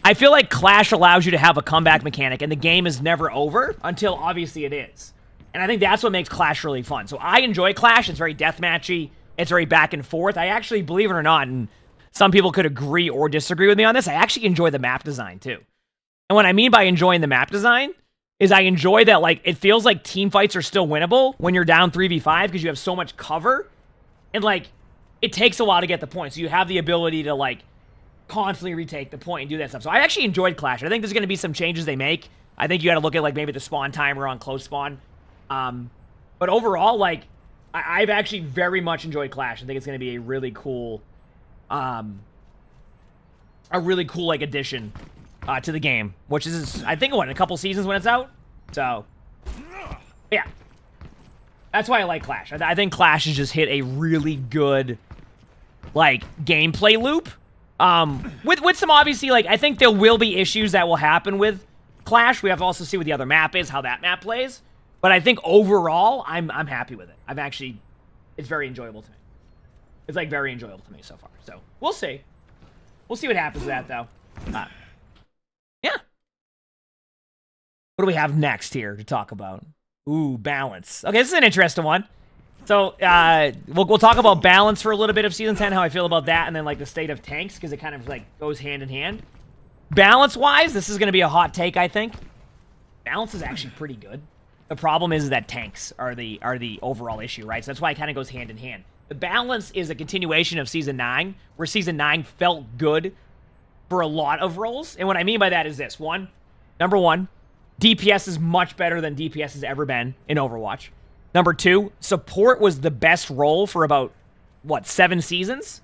Speaker 1: I feel like Clash allows you to have a comeback mechanic, and the game is never over until obviously it is. And I think that's what makes Clash really fun. So I enjoy Clash. It's very deathmatchy. It's very back and forth. I actually, believe it or not, and some people could agree or disagree with me on this, I actually enjoy the map design, too. And what I mean by enjoying the map design is I enjoy that, like, it feels like team fights are still winnable when you're down 3v5 because you have so much cover. And, like, it takes a while to get the point. So you have the ability to, like, constantly retake the point and do that stuff. So I actually enjoyed Clash. I think there's going to be some changes they make. I think you got to look at, like, maybe the spawn timer on close spawn. But overall, like, I've actually very much enjoyed Clash. I think it's going to be a really cool... like, addition to the game, which is, I think, what, in a couple seasons when it's out? So, yeah. That's why I like Clash. I think Clash has just hit a really good, like, gameplay loop. With some, obviously, like, I think there will be issues that will happen with Clash. We have to also see what the other map is, how that map plays. But I think overall, I'm happy with it. It's very enjoyable to me. It's, like, very enjoyable to me so far. So, we'll see. We'll see what happens with that, though. Yeah. What do we have next here to talk about? Ooh, balance. Okay, this is an interesting one. So, we'll talk about balance for a little bit of Season 10, how I feel about that, and then, like, the state of tanks, because it kind of, like, goes hand in hand. Balance-wise, this is going to be a hot take, I think. Balance is actually pretty good. The problem is that tanks are the overall issue, right? So that's why it kind of goes hand in hand. The balance is a continuation of Season 9, where Season 9 felt good for a lot of roles. And what I mean by that is this. Number one, DPS is much better than DPS has ever been in Overwatch. Number two, support was the best role for about, 7 seasons?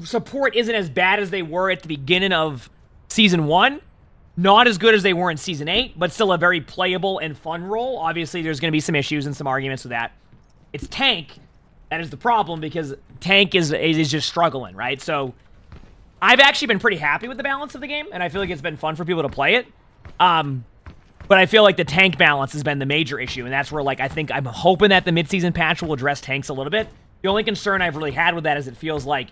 Speaker 1: Support isn't as bad as they were at the beginning of Season 1. Not as good as they were in Season 8, but still a very playable and fun role. Obviously, there's going to be some issues and some arguments with that. It's tank that is the problem, because tank is just struggling, right? So, I've actually been pretty happy with the balance of the game, and I feel like it's been fun for people to play it. But I feel like the tank balance has been the major issue, and that's where, like, I'm hoping that the mid-season patch will address tanks a little bit. The only concern I've really had with that is it feels like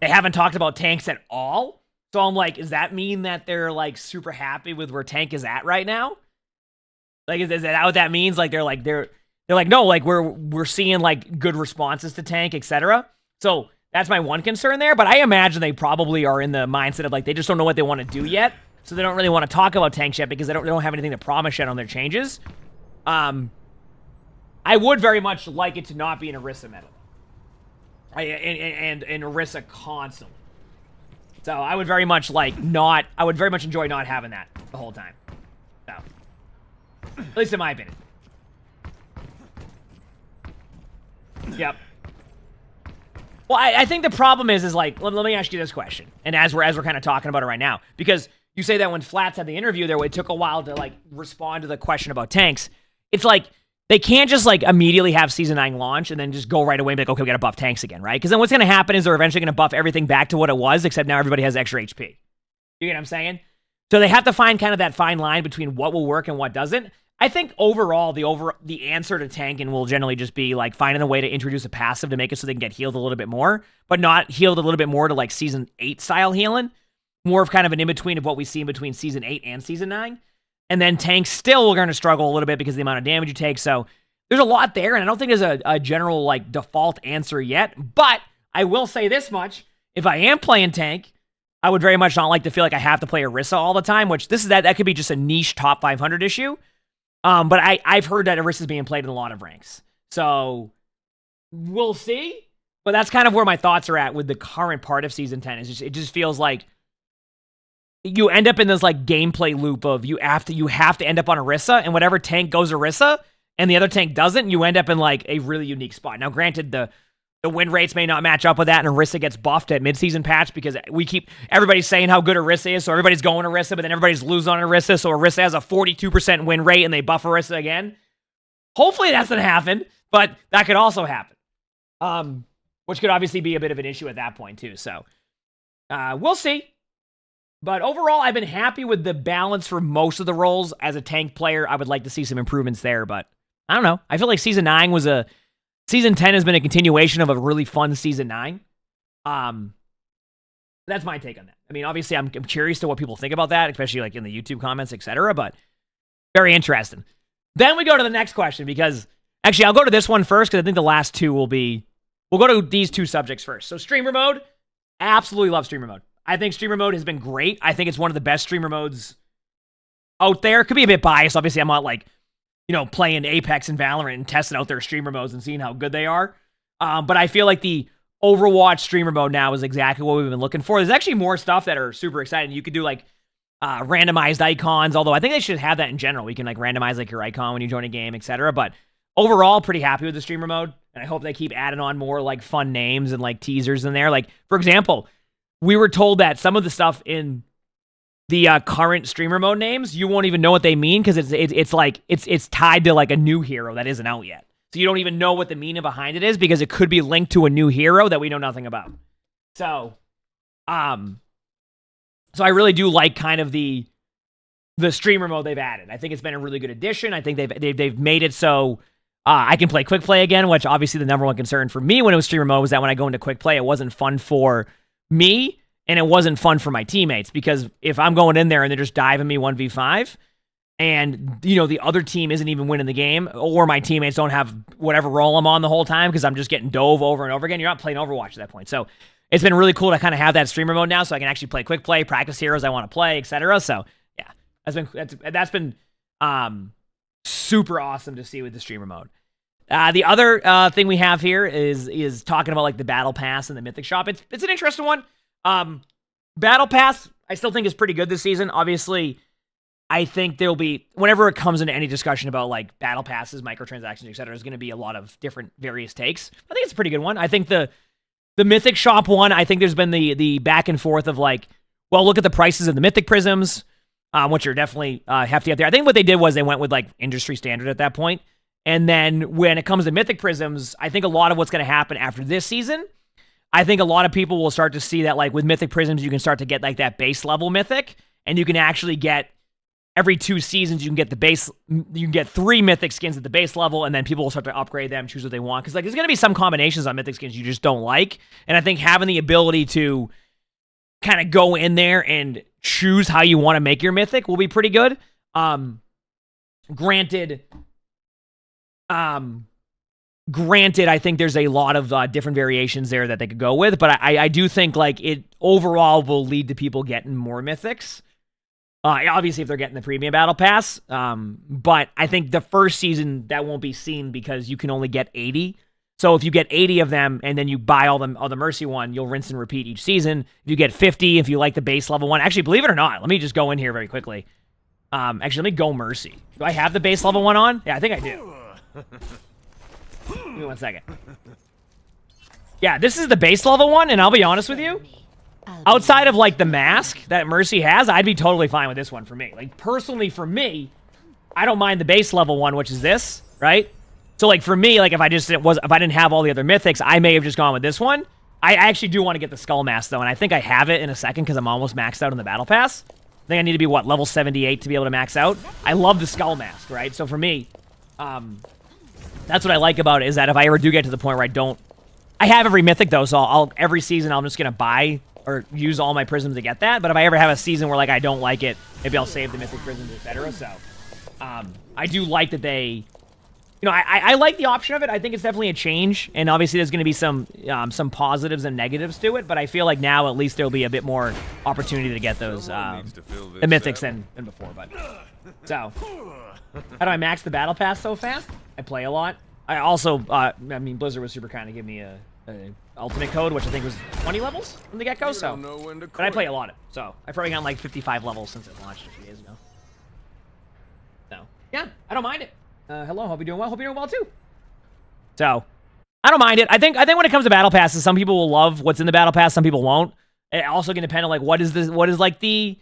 Speaker 1: they haven't talked about tanks at all. So I'm like, does that mean that they're, like, super happy with where tank is at right now? Like, is that what that means? Like, they're like, no, like, we're seeing, like, good responses to tank, etc. So that's my one concern there. But I imagine they probably are in the mindset of, like, they just don't know what they want to do yet. so they don't really want to talk about tanks yet because they don't have anything to promise yet on their changes. I would very much like it to not be an Orisa meta. And Orisa constantly. So I would very much enjoy not having that the whole time. So, at least in my opinion. Yep. Well, I think the problem is like, let me ask you this question. And as we're kind of talking about it right now, because you say that when Flats had the interview there, it took a while to like respond to the question about tanks. It's like, they can't just like immediately have Season 9 launch and then just go right away and be like, okay, we gotta buff tanks again, right? Because then what's gonna happen is they're eventually gonna buff everything back to what it was, except now everybody has extra HP. You get what I'm saying? So they have to find kind of that fine line between what will work and what doesn't. I think overall, the answer to tanking will generally just be like finding a way to introduce a passive to make it so they can get healed a little bit more, but not healed a little bit more to like Season 8 style healing. More of kind of an in-between of what we see in between Season 8 and Season 9. And then tanks still are going to struggle a little bit because of the amount of damage you take. So there's a lot there, and I don't think there's a general like default answer yet. But I will say this much: if I am playing tank, I would very much not like to feel like I have to play Orisa all the time. Which that could be just a niche top 500 issue. But I've heard that Orisa's being played in a lot of ranks, so we'll see. But that's kind of where my thoughts are at with the current part of Season 10. It just feels like you end up in this like gameplay loop of you have to end up on Orisa, and whatever tank goes Orisa and the other tank doesn't, you end up in like a really unique spot. Now, granted, the win rates may not match up with that, and Orisa gets buffed at mid-season patch because everybody's saying how good Orisa is, so everybody's going Orisa, but then everybody's losing on Orisa, so Orisa has a 42% win rate and they buff Orisa again. Hopefully that doesn't happen, but that could also happen. Which could obviously be a bit of an issue at that point too, so we'll see. But overall, I've been happy with the balance for most of the roles. As a tank player, I would like to see some improvements there, but I don't know. I feel like Season 10 has been a continuation of a really fun Season 9. That's my take on that. I mean, obviously, I'm curious to what people think about that, especially like in the YouTube comments, etc., but very interesting. Then we go to the next question, because actually, I'll go to this one first, because I think the last two we'll go to these two subjects first. So streamer mode, absolutely love streamer mode. I think streamer mode has been great. I think it's one of the best streamer modes out there. Could be a bit biased. Obviously, I'm not like, playing Apex and Valorant and testing out their streamer modes and seeing how good they are. But I feel like the Overwatch streamer mode now is exactly what we've been looking for. There's actually more stuff that are super exciting. You could do like randomized icons, although I think they should have that in general. We can like randomize like your icon when you join a game, etc. But overall, pretty happy with the streamer mode. And I hope they keep adding on more like fun names and like teasers in there. Like, for example, we were told that some of the stuff in the current streamer mode names, you won't even know what they mean because it's tied to like a new hero that isn't out yet. So you don't even know what the meaning behind it is because it could be linked to a new hero that we know nothing about. So I really do like kind of the streamer mode they've added. I think it's been a really good addition. I think they've made it so I can play quick play again, which obviously the number one concern for me when it was streamer mode was that when I go into quick play, it wasn't fun for me, and it wasn't fun for my teammates, because if I'm going in there and they're just diving me 1v5, and, the other team isn't even winning the game, or my teammates don't have whatever role I'm on the whole time because I'm just getting dove over and over again, you're not playing Overwatch at that point. So it's been really cool to kind of have that streamer mode now so I can actually play quick play, practice heroes I want to play, etc. So, yeah, that's been super awesome to see with the streamer mode. The other thing we have here is talking about like the battle pass and the mythic shop. It's an interesting one. Battle pass I still think is pretty good this season. Obviously, I think there'll be, whenever it comes into any discussion about like battle passes, microtransactions, etc., there's going to be a lot of different various takes. I think it's a pretty good one. I think the mythic shop one, I think there's been the back and forth of like, well, look at the prices of the mythic prisms, which are definitely hefty out there. I think what they did was they went with like industry standard at that point. And then when it comes to mythic prisms, I think a lot of what's going to happen after this season, I think a lot of people will start to see that like with mythic prisms, you can start to get like that base level mythic, and you can actually get every 2 seasons, you can get 3 mythic skins at the base level, and then people will start to upgrade them, choose what they want. Because like there's going to be some combinations on mythic skins you just don't like. And I think having the ability to kind of go in there and choose how you want to make your mythic will be pretty good. Granted, I think there's a lot of different variations there that they could go with, but I do think like it overall will lead to people getting more mythics. Obviously, if they're getting the premium battle pass. But I think the first season that won't be seen because you can only get 80. So if you get 80 of them and then you buy all the Mercy one, you'll rinse and repeat each season. If you get 50, if you like the base level one, actually, believe it or not, let me just go in here very quickly. Actually, let me go Mercy. Do I have the base level one on? Yeah, I think I do. Give me 1 second. Yeah, this is the base level one, and I'll be honest with you. Outside of, like, the mask that Mercy has, I'd be totally fine with this one for me. Like, personally, for me, I don't mind the base level one, which is this, right? So, like, for me, like, if I didn't have all the other mythics, I may have just gone with this one. I actually do want to get the skull mask, though, and I think I have it in a second because I'm almost maxed out in the battle pass. I think I need to be, what, level 78 to be able to max out? I love the skull mask, right? So for me, that's what I like about it, is that if I ever do get to the point where I don't... I have every mythic, though, so every season I'm just going to buy or use all my prisms to get that. But if I ever have a season where, like, I don't like it, maybe I'll save the mythic prisms, etc. So, I do like that they... You know, I like the option of it. I think it's definitely a change, and obviously there's going to be some positives and negatives to it, but I feel like now at least there'll be a bit more opportunity to get those the mythics than before. But so, how do I max the battle pass so fast? I play a lot. I also, I mean, Blizzard was super kind to give me a ultimate code, which I think was 20 levels from the get-go, so. But I play a lot, so I've probably gotten like 55 levels since it launched a few days ago. So, yeah, I don't mind it. Hello, hope you're doing well. Hope you're doing well too. So, I don't mind it. I think when it comes to battle passes, some people will love what's in the battle pass, some people won't. It also can depend on like what is like the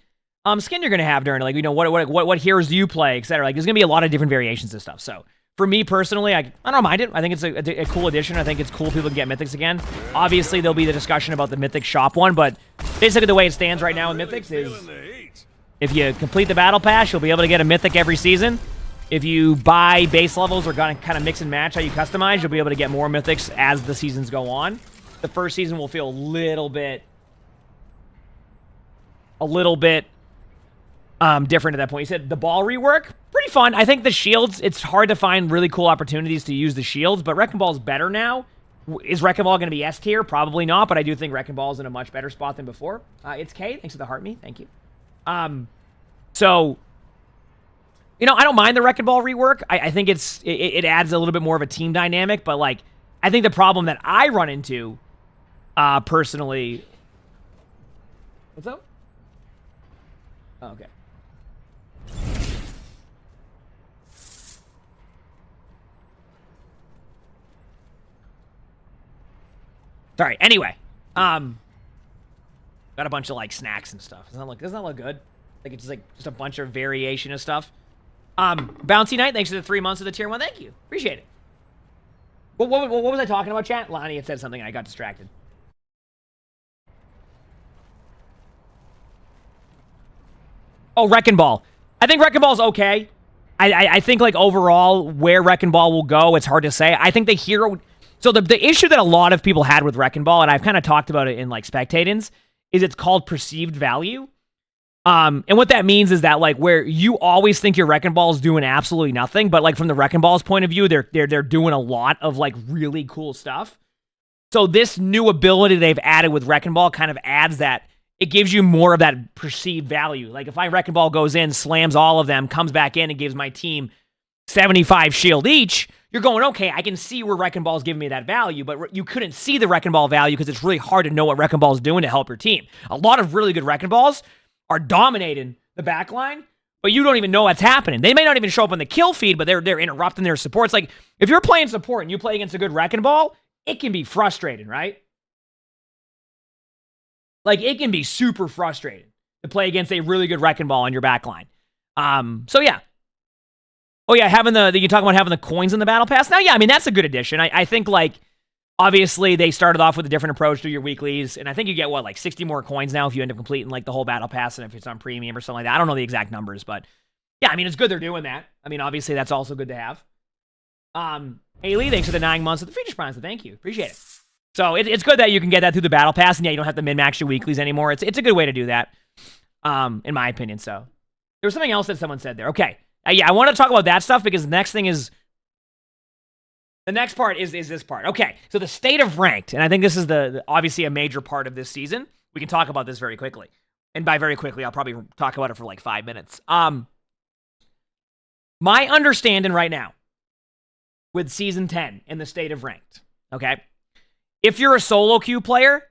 Speaker 1: skin you're gonna have during it. Like, you know, what heroes do you play, etc. Like, there's gonna be a lot of different variations and stuff. So, for me personally, I don't mind it. I think it's a cool addition. I think it's cool people can get mythics again. Obviously, there'll be the discussion about the mythic shop one, but basically the way it stands right now with mythics is if you complete the battle pass, you'll be able to get a mythic every season. If you buy base levels or kind of mix and match how you customize, you'll be able to get more mythics as the seasons go on. The first season will feel a little bit different at that point. You said the ball rework, pretty fun. I think the shields, it's hard to find really cool opportunities to use the shields, but Wrecking Ball's better now. Is Wrecking Ball going to be S tier? Probably not, but I do think Wrecking Ball's in a much better spot than before. It's Kay. Thanks for the heart me. Thank you. So, you know, I don't mind the Wrecking Ball rework. I think it adds a little bit more of a team dynamic, but, like, I think the problem that I run into, personally... What's up? Oh, okay. Sorry, anyway. Got a bunch of, like, snacks and stuff. Doesn't that look good? Like, it's just a bunch of variation of stuff. Bouncy Knight, thanks for the 3 months of the tier 1. Thank you. Appreciate it. What was I talking about, chat? Lonnie had said something and I got distracted. Oh, Wrecking Ball. I think Wrecking Ball's okay. I think, like, overall, where Wrecking Ball will go, it's hard to say. I think the hero... So the issue that a lot of people had with Wrecking Ball, and I've kind of talked about it in, like, Spectatins, is it's called perceived value. And what that means is that, like, where you always think your Wrecking Ball's doing absolutely nothing, but, like, from the Wrecking Ball's point of view, they're doing a lot of, like, really cool stuff. So this new ability they've added with Wrecking Ball kind of adds that. It gives you more of that perceived value. Like, if my Wrecking Ball goes in, slams all of them, comes back in, and gives my team 75 shield each, you're going, okay, I can see where Wrecking Ball's giving me that value, but you couldn't see the Wrecking Ball value because it's really hard to know what Wrecking Ball's doing to help your team. A lot of really good Wrecking Balls are dominating the backline, but you don't even know what's happening. They may not even show up on the kill feed, but they're interrupting their supports. Like, if you're playing support and you play against a good Wrecking Ball, it can be frustrating, right? Like, it can be super frustrating to play against a really good Wrecking Ball on your backline. So yeah. Oh yeah, you talk about having the coins in the battle pass. Now, yeah, I mean, that's a good addition. I think, like, obviously they started off with a different approach to your weeklies, and I think you get, what, like 60 more coins now if you end up completing, like, the whole battle pass, and if it's on premium or something like that. I don't know the exact numbers, but yeah, I mean, it's good they're doing that. I mean, obviously that's also good to have. Haley, thanks for the 9 months of the feature sponsor. Thank you. Appreciate it. So it's good that you can get that through the battle pass, and yeah, you don't have to min-max your weeklies anymore. It's a good way to do that, in my opinion. So there was something else that someone said there. Okay. Yeah, I want to talk about that stuff because the next part is this part. Okay, so the state of ranked, and I think this is obviously a major part of this season. We can talk about this very quickly. and by very quickly, I'll probably talk about it for like 5 minutes. My understanding right now with Season 10 in the state of ranked, okay? If you're a solo queue player,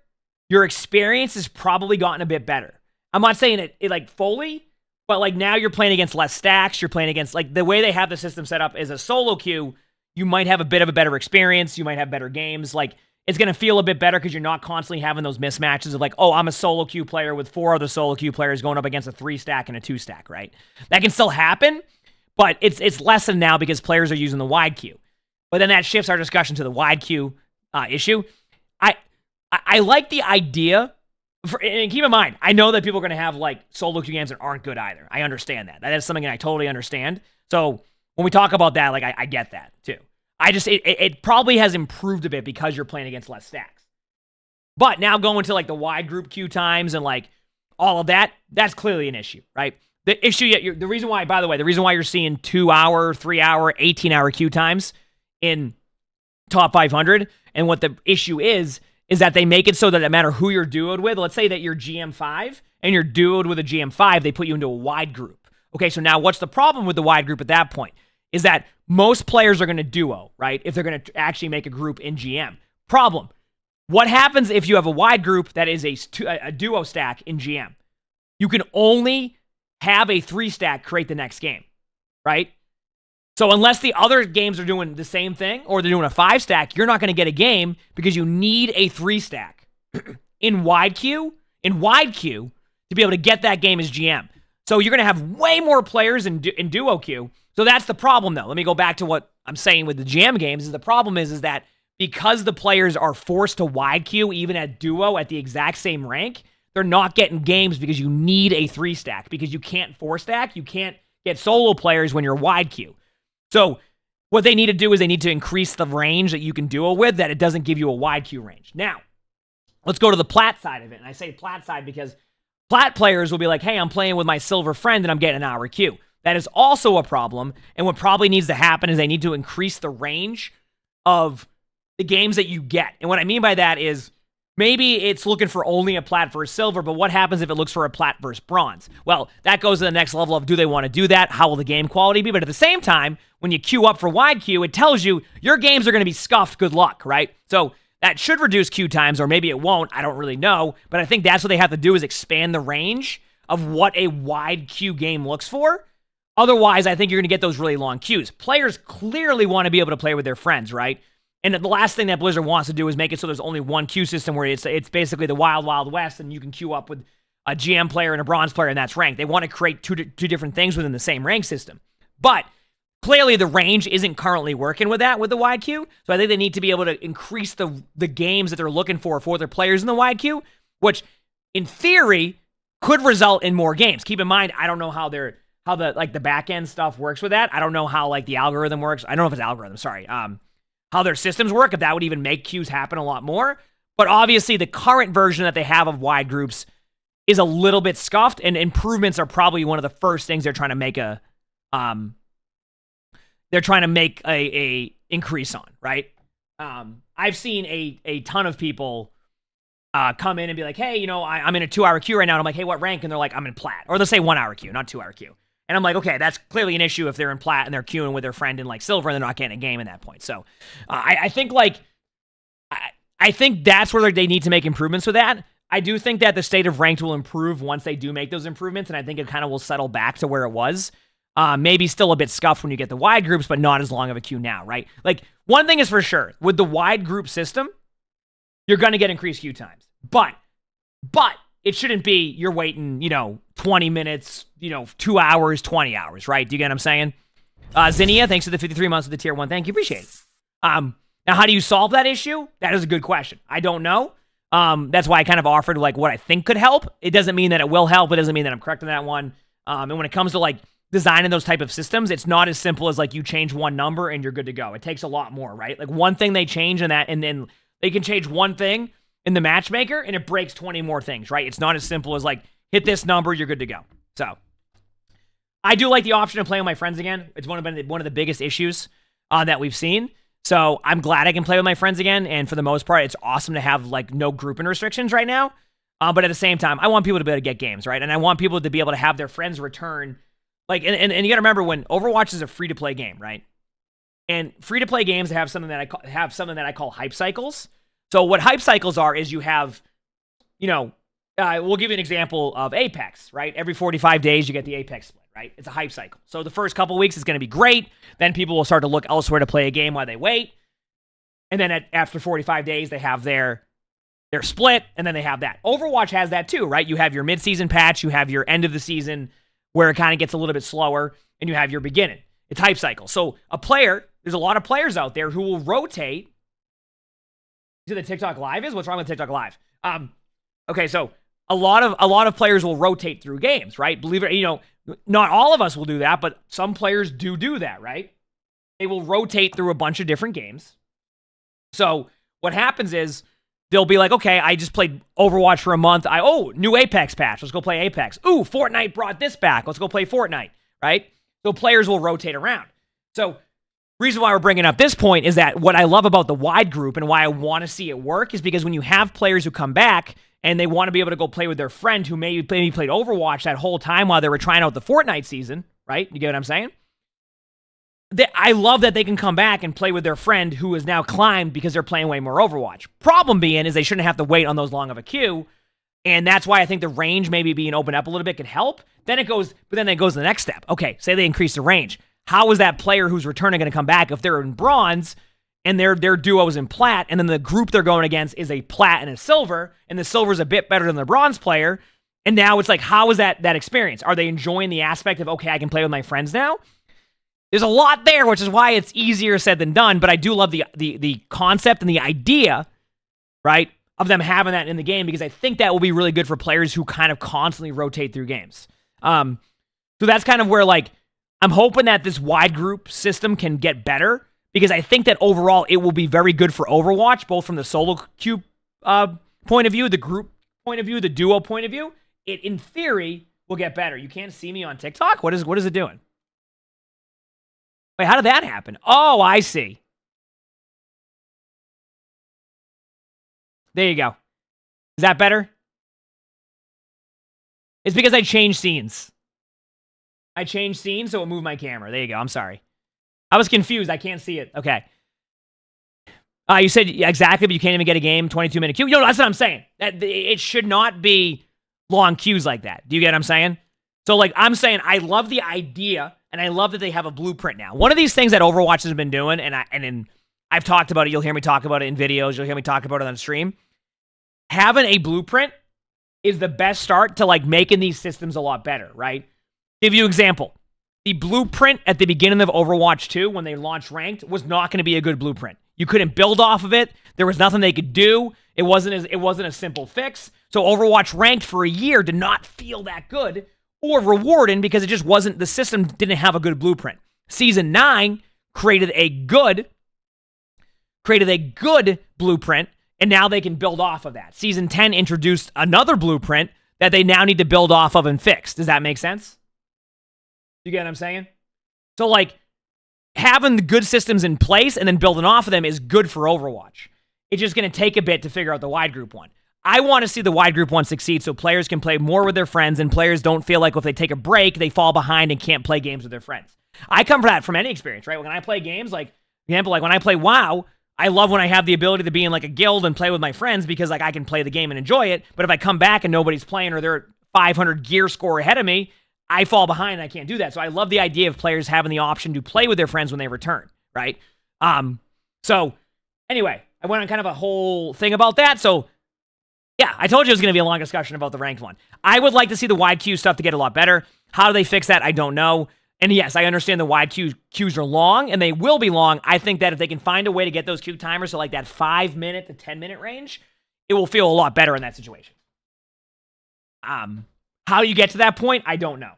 Speaker 1: your experience has probably gotten a bit better. I'm not saying it like fully, but like now you're playing against less stacks. You're playing against, like, the way they have the system set up is a solo queue. You might have a bit of a better experience. You might have better games. Like, it's going to feel a bit better because you're not constantly having those mismatches of like, oh, I'm a solo queue player with 4 other solo queue players going up against a 3-stack and a 2-stack, right? That can still happen, but it's lessened now because players are using the wide queue. But then that shifts our discussion to the wide queue issue. I like the idea, and keep in mind, I know that people are going to have like solo queue games that aren't good either. I understand that. That is something that I totally understand. So when we talk about that, like I get that too. It probably has improved a bit because you're playing against less stacks. But now going to like the wide group queue times and like all of that, that's clearly an issue, right? The issue, the reason why, by the way, the reason why you're seeing 2-hour, 3-hour, 18-hour queue times in top 500, and what the issue is that they make it so that no matter who you're duoed with, let's say that you're GM5 and you're duoed with a GM5, they put you into a wide group. Okay, so now what's the problem with the wide group at that point? Is that most players are going to duo, right? If they're going to actually make a group in GM. Problem. What happens if you have a wide group that is a duo stack in GM? You can only have a 3-stack create the next game, right? So unless the other games are doing the same thing or they're doing a 5-stack, you're not going to get a game because you need a 3-stack in wide queue to be able to get that game as GM. So you're going to have way more players in duo queue. So that's the problem, though. Let me go back to what I'm saying with the GM games. The problem is that because the players are forced to wide queue, even at duo at the exact same rank, they're not getting games because you need a 3-stack. Because you can't 4-stack, you can't get solo players when you're wide queue. So what they need to do is they need to increase the range that you can duo with, that it doesn't give you a wide queue range. Now, let's go to the plat side of it. And I say plat side because plat players will be like, hey, I'm playing with my silver friend and I'm getting an hour queue. That is also a problem. And what probably needs to happen is they need to increase the range of the games that you get. And what I mean by that is maybe it's looking for only a plat versus silver, but what happens if it looks for a plat versus bronze? Well, that goes to the next level of, do they want to do that? How will the game quality be? But at the same time, when you queue up for wide queue, it tells you your games are going to be scuffed. Good luck, right? So that should reduce queue times, or maybe it won't. I don't really know. But I think that's what they have to do, is expand the range of what a wide queue game looks for. Otherwise, I think you're going to get those really long queues. Players clearly want to be able to play with their friends, right? And the last thing that Blizzard wants to do is make it so there's only one queue system where it's basically the Wild Wild West, and you can queue up with a GM player and a bronze player, and that's ranked. They want to create two different things within the same rank system. But clearly the range isn't currently working with that, with the wide queue. So I think they need to be able to increase the games that they're looking for their players in the wide queue, which in theory could result in more games. Keep in mind, I don't know how the back end stuff works with that. I don't know how like the algorithm works. I don't know if it's algorithm, sorry. How their systems work, if that would even make queues happen a lot more. But obviously the current version that they have of wide groups is a little bit scuffed, and improvements are probably one of the first things they're trying to make a increase on, right? I've seen a ton of people come in and be like, hey, you know, I'm in a 2-hour queue right now. And I'm like, hey, what rank? And they're like, I'm in plat. Or they'll say 1-hour queue, not 2-hour queue. And I'm like, okay, that's clearly an issue if they're in plat and they're queuing with their friend in like silver and they're not getting a game at that point. So I think that's where they need to make improvements with that. I do think that the state of ranked will improve once they do make those improvements, and I think it kind of will settle back to where it was. Maybe still a bit scuffed when you get the wide groups, but not as long of a queue now, right? Like, one thing is for sure, with the wide group system, you're going to get increased queue times. But it shouldn't be you're waiting, 20 minutes, 2 hours, 20 hours, right? Do you get what I'm saying? Zinnia, thanks for the 53 months of the tier 1. Thank you. Appreciate it. Now, how do you solve that issue? That is a good question. I don't know. That's why I kind of offered like what I think could help. It doesn't mean that it will help. It doesn't mean that I'm correct on that one. And when it comes to like designing those type of systems, it's not as simple as like you change one number and you're good to go. It takes a lot more, right? Like one thing they change in that, and then they can change one thing in the matchmaker and it breaks 20 more things, right? It's not as simple as like hit this number, you're good to go. So I do like the option of playing with my friends again. It's one of the biggest issues that we've seen. So I'm glad I can play with my friends again. And for the most part, it's awesome to have like no grouping restrictions right now. But at the same time, I want people to be able to get games, right? And I want people to be able to have their friends return. Like, and you got to remember, when Overwatch is a free-to-play game, right? And free-to-play games have something that I call hype cycles. So what hype cycles are is you have, you know, we'll give you an example of Apex, right? Every 45 days, you get the Apex split, right? It's a hype cycle. So the first couple weeks is going to be great. Then people will start to look elsewhere to play a game while they wait. And then after 45 days, they have their split, and then they have that. Overwatch has that too, right? You have your mid-season patch, you have your end of the season where it kind of gets a little bit slower, and you have your beginning. It's hype cycle. So there's a lot of players out there who will rotate. See the TikTok Live is? What's wrong with TikTok Live? Okay, so a lot of players will rotate through games, right? Believe it, you know, not all of us will do that, but some players do that, right? They will rotate through a bunch of different games. So what happens is they'll be like, okay, I just played Overwatch for a month. New Apex patch. Let's go play Apex. Ooh, Fortnite brought this back. Let's go play Fortnite, right? So players will rotate around. So reason why we're bringing up this point is that what I love about the wide group and why I want to see it work is because when you have players who come back and they want to be able to go play with their friend who maybe played Overwatch that whole time while they were trying out the Fortnite season, right? You get what I'm saying? I love that they can come back and play with their friend who has now climbed because they're playing way more Overwatch. Problem being is they shouldn't have to wait on those long of a queue, and that's why I think the range maybe being opened up a little bit could help. Then it goes to the next step. Okay, say they increase the range. How is that player who's returning going to come back if they're in bronze and their duo is in plat, and then the group they're going against is a plat and a silver, and the silver's a bit better than the bronze player, and now it's like, how is that experience? Are they enjoying the aspect of, okay, I can play with my friends now? There's a lot there, which is why it's easier said than done, but I do love the concept and the idea, right, of them having that in the game, because I think that will be really good for players who kind of constantly rotate through games. So that's kind of where, like, I'm hoping that this wide group system can get better, because I think that overall it will be very good for Overwatch, both from the solo queue point of view, the group point of view, the duo point of view. It, in theory, will get better. You can't see me on TikTok? What is it doing? Wait, how did that happen? Oh, I see. There you go. Is that better? It's because I changed scenes. I changed scenes, so it moved my camera. There you go. I'm sorry. I was confused. I can't see it. Okay. You said exactly, but you can't even get a game 22-minute queue. That's what I'm saying. It should not be long queues like that. Do you get what I'm saying? So, like, I'm saying I love the idea, and I love that they have a blueprint now. One of these things that Overwatch has been doing, and I've talked about it. You'll hear me talk about it in videos. You'll hear me talk about it on stream. Having a blueprint is the best start to, like, making these systems a lot better, right? Give you an example. The blueprint at the beginning of Overwatch 2, when they launched Ranked, was not going to be a good blueprint. You couldn't build off of it. There was nothing they could do. It wasn't a simple fix. So Overwatch Ranked for a year did not feel that good or rewarding, because it just wasn't, the system didn't have a good blueprint. Season 9 created a good blueprint, and now they can build off of that. Season 10 introduced another blueprint that they now need to build off of and fix. Does that make sense? You get what I'm saying? So, like, having the good systems in place and then building off of them is good for Overwatch. It's just going to take a bit to figure out the wide group one. I want to see the wide group one succeed so players can play more with their friends and players don't feel like if they take a break, they fall behind and can't play games with their friends. I come from that from any experience, right? When I play games, like, for example, like when I play WoW, I love when I have the ability to be in like a guild and play with my friends because like I can play the game and enjoy it. But if I come back and nobody's playing or they're 500 gear score ahead of me, I fall behind and I can't do that. So I love the idea of players having the option to play with their friends when they return, right? So anyway, I went on kind of a whole thing about that. So yeah, I told you it was going to be a long discussion about the ranked one. I would like to see the wide queue stuff to get a lot better. How do they fix that? I don't know. And yes, I understand the wide queues are long, and they will be long. I think that if they can find a way to get those queue timers to like that 5-minute to 10-minute range, it will feel a lot better in that situation. How you get to that point, I don't know.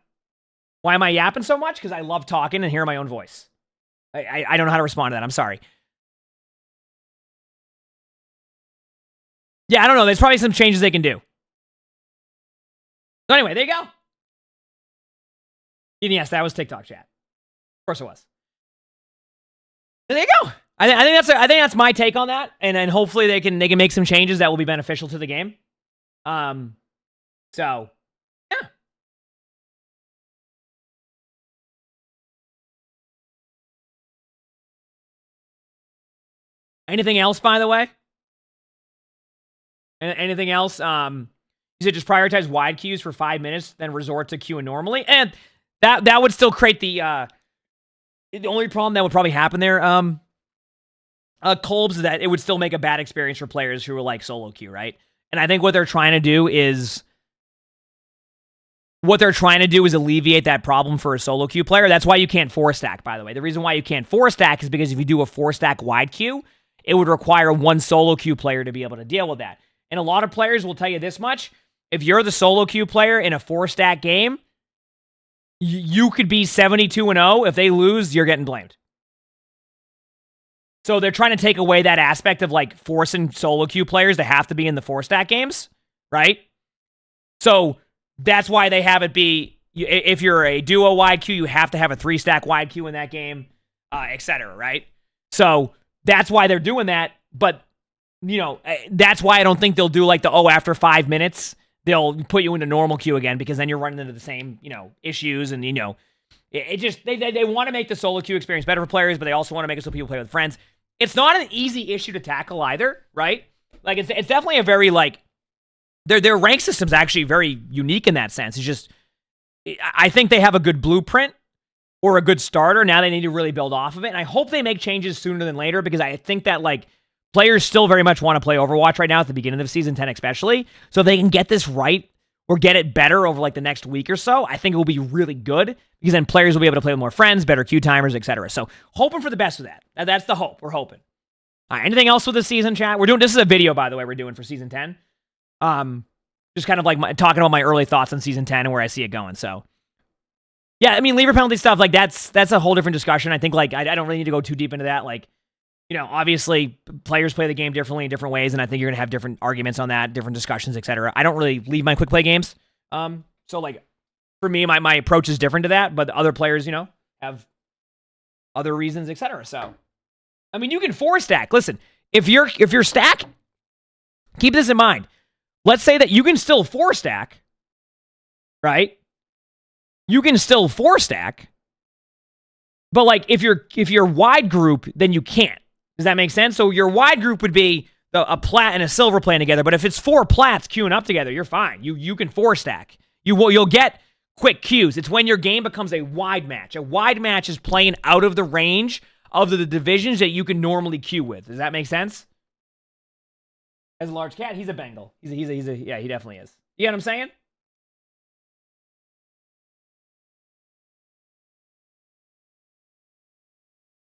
Speaker 1: Why am I yapping so much? Because I love talking and hearing my own voice. I don't know how to respond to that. I'm sorry. Yeah, I don't know. There's probably some changes they can do. So anyway, there you go. And yes, that was TikTok chat. Of course it was. There you go. I think that's my take on that, and hopefully they can make some changes that will be beneficial to the game. So, yeah. Anything else, by the way? Anything else? You said just prioritize wide queues for 5 minutes, then resort to queuing normally, and that would still create the only problem that would probably happen there, Colbs, is that it would still make a bad experience for players who are like solo queue, right? And I think what they're trying to do is alleviate that problem for a solo queue player. That's why you can't 4-stack, by the way. The reason why you can't 4-stack is because if you do a 4-stack wide queue, it would require one solo queue player to be able to deal with that. And a lot of players will tell you this much: if you're the solo queue player in a 4-stack game, you could be 72-0. If they lose, you're getting blamed. So they're trying to take away that aspect of like forcing solo queue players to have to be in the 4-stack games, right? So that's why they have it be, if you're a duo wide queue, you have to have a 3-stack wide queue in that game, etc., right? So that's why they're doing that. But, you know, that's why I don't think they'll do like after 5 minutes, they'll put you into normal queue again, because then you're running into the same, you know, issues. And, you know, it just, they want to make the solo queue experience better for players, but they also want to make it so people play with friends. It's not an easy issue to tackle either, right? Like, it's definitely a very, like, their rank system's actually very unique in that sense. It's just, I think they have a good blueprint or a good starter. Now they need to really build off of it. And I hope they make changes sooner than later, because I think that, like, players still very much want to play Overwatch right now at the beginning of Season 10 especially. So if they can get this right or get it better over, like, the next week or so, I think it will be really good, because then players will be able to play with more friends, better queue timers, etc. So hoping for the best with that. That's the hope. We're hoping. All right, anything else with this season, chat? This is a video, by the way, we're doing for Season 10. Just kind of like talking about my early thoughts on Season 10 and where I see it going. So, yeah, I mean, leaver penalty stuff, like, that's a whole different discussion. I think, like, I don't really need to go too deep into that. Like, you know, obviously, players play the game differently in different ways, and I think you're going to have different arguments on that, different discussions, etc. I don't really leave my quick play games. So, like, for me, my approach is different to that, but other players, you know, have other reasons, etc. So, I mean, you can 4-stack. Listen, if you're stack, keep this in mind. Let's say that you can still 4-stack, right? You can still 4-stack, but, like, if you're wide group, then you can't. Does that make sense? So your wide group would be a plat and a silver playing together, but if it's 4 plats queuing up together, you're fine. You can 4-stack. You'll get quick queues. It's when your game becomes a wide match. A wide match is playing out of the range of the divisions that you can normally queue with. Does that make sense? As a large cat, he's a Bengal. He's a yeah, he definitely is. You know what I'm saying?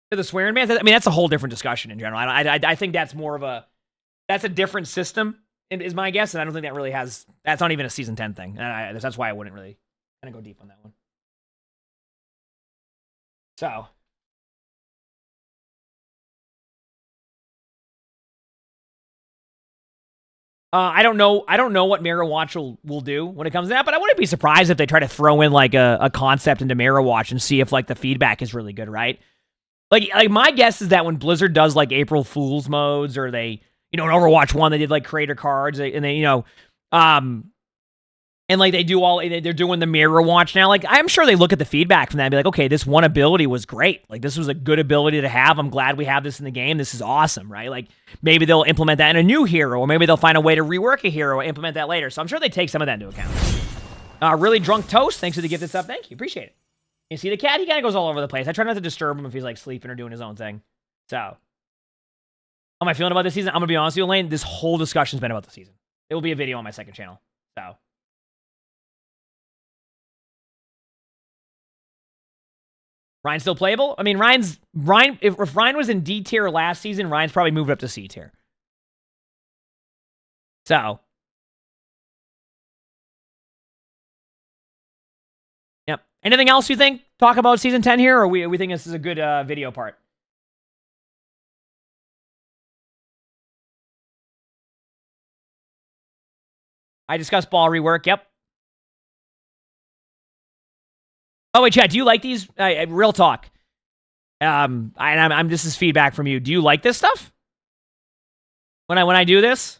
Speaker 1: The swearing bans, I mean, that's a whole different discussion in general. I think that's more of that's a different system, is my guess, and I don't think that really that's not even a Season 10 thing. And that's why I wouldn't really kind of go deep on that one. So, I don't know what Mirror Watch will do when it comes to that, but I wouldn't be surprised if they try to throw in, like, a concept into Mirror Watch and see if, like, the feedback is really good, right? Like my guess is that when Blizzard does, like, April Fool's modes, or they, you know, in Overwatch 1, they did, like, creator cards, and they, you know, and, like, they're doing the Mirror Watch now. Like, I'm sure they look at the feedback from that and be like, okay, this one ability was great. Like, this was a good ability to have. I'm glad we have this in the game. This is awesome, right? Like, maybe they'll implement that in a new hero, or maybe they'll find a way to rework a hero and implement that later. So I'm sure they take some of that into account. Really Drunk Toast, thanks for the gift and stuff. Thank you. Appreciate it. You see the cat? He kind of goes all over the place. I try not to disturb him if he's, like, sleeping or doing his own thing. So, how am I feeling about this season? I'm going to be honest with you, Lane. This whole discussion's been about the season. It will be a video on my second channel. So, Ryan's still playable? I mean, if Ryan was in D tier last season, Ryan's probably moved up to C tier. So, yep. Anything else you think? Talk about Season 10 here, or we think this is a good video part? I discussed ball rework. Yep. Oh wait, chat. Do you like these? Real talk. This is feedback from you. Do you like this stuff? When I do this?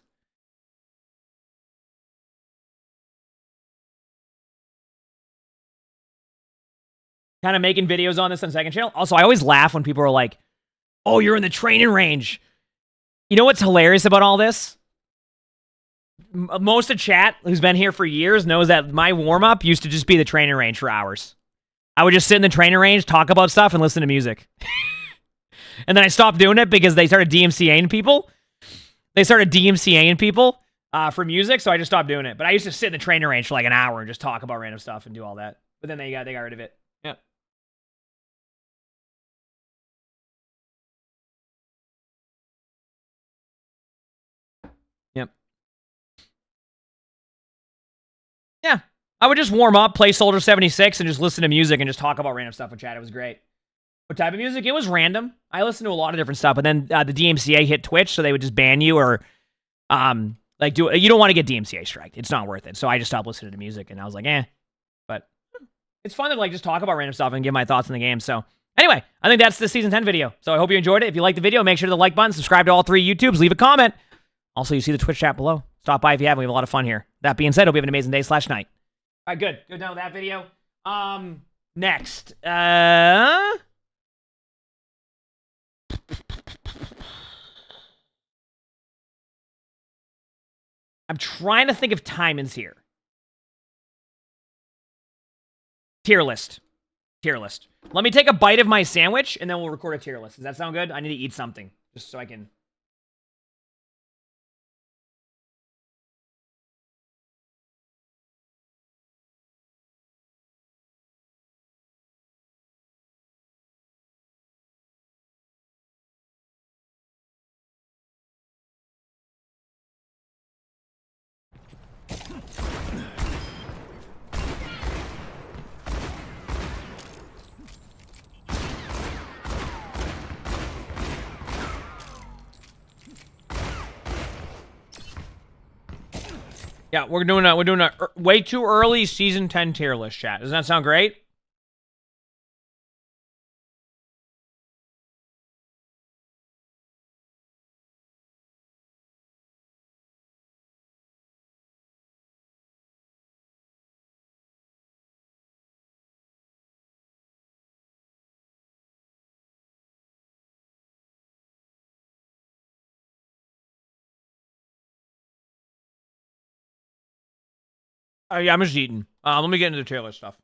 Speaker 1: kind of making videos on this on second channel. Also, I always laugh when people are like, oh, you're in the training range. You know what's hilarious about all this? Most of chat who's been here for years knows that my warm-up used to just be the training range for hours. I would just sit in the training range, talk about stuff, and listen to music. And then I stopped doing it because they started DMCAing people. For music, so I just stopped doing it. But I used to sit in the training range for like an hour and just talk about random stuff and do all that. But then they got rid of it. Yep. Yep. Yeah. I would just warm up, play Soldier 76, and just listen to music and just talk about random stuff with chat. It was great. What type of music? It was random. I listened to a lot of different stuff, but then the DMCA hit Twitch, so they would just ban you or you don't want to get DMCA striked. It's not worth it. So I just stopped listening to music, and I was like, eh. But it's fun to like just talk about random stuff and give my thoughts on the game. So anyway, I think that's the Season 10 video. So I hope you enjoyed it. If you liked the video, make sure to the like button, subscribe to all 3 YouTubes, leave a comment. Also, you see the Twitch chat below. Stop by if you have. We have a lot of fun here. That being said, hope you have an amazing day/night. All right, good. Good done with that video. Next. I'm trying to think if Timon's here. Tier list. Let me take a bite of my sandwich, and then we'll record a tier list. Does that sound good? I need to eat something, just so I can... Yeah, we're doing a way too early Season 10 tier list, chat. Doesn't that sound great? Yeah, I'm just eating. Let me get into the tier list stuff.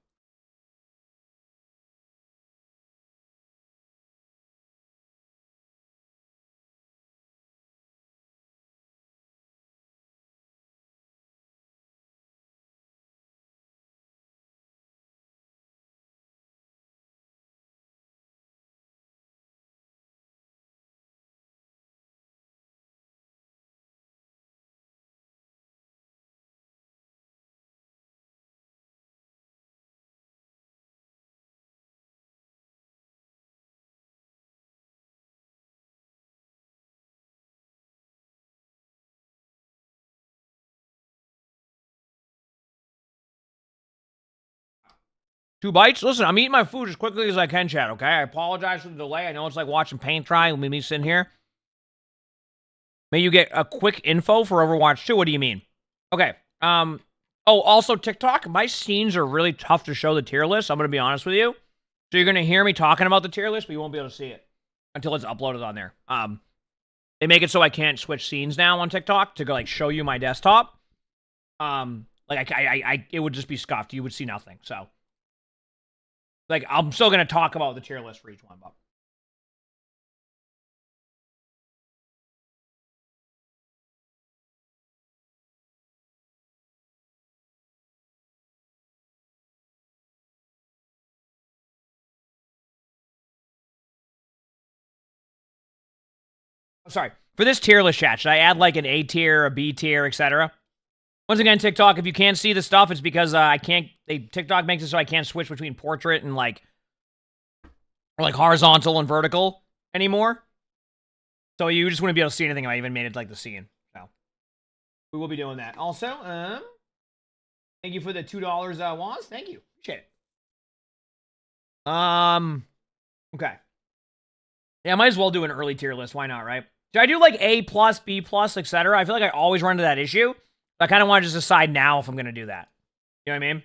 Speaker 1: Two bites? Listen, I'm eating my food as quickly as I can, chat, okay? I apologize for the delay. I know it's like watching paint dry with me sitting here. May you get a quick info for Overwatch 2. What do you mean? Okay. Oh, also TikTok. My scenes are really tough to show the tier list. I'm going to be honest with you. So you're going to hear me talking about the tier list, but you won't be able to see it until it's uploaded on there. They make it so I can't switch scenes now on TikTok to go like show you my desktop. Like it would just be scuffed. You would see nothing. So like I'm still going to talk about the tier list for each one, but sorry. For this tier list chat, should I add like an A tier, a B tier, etc.? Once again, TikTok, if you can't see the stuff, it's because TikTok makes it so I can't switch between portrait and like horizontal and vertical anymore. So you just wouldn't be able to see anything if I even made it like the scene. So we will be doing that. Also, thank you for the $2 Waz. Thank you. Appreciate it. Okay. Yeah, I might as well do an early tier list. Why not, right? Should I do like A+, B+, etc.? I feel like I always run into that issue. I kind of want to just decide now if I'm going to do that. You know what I mean?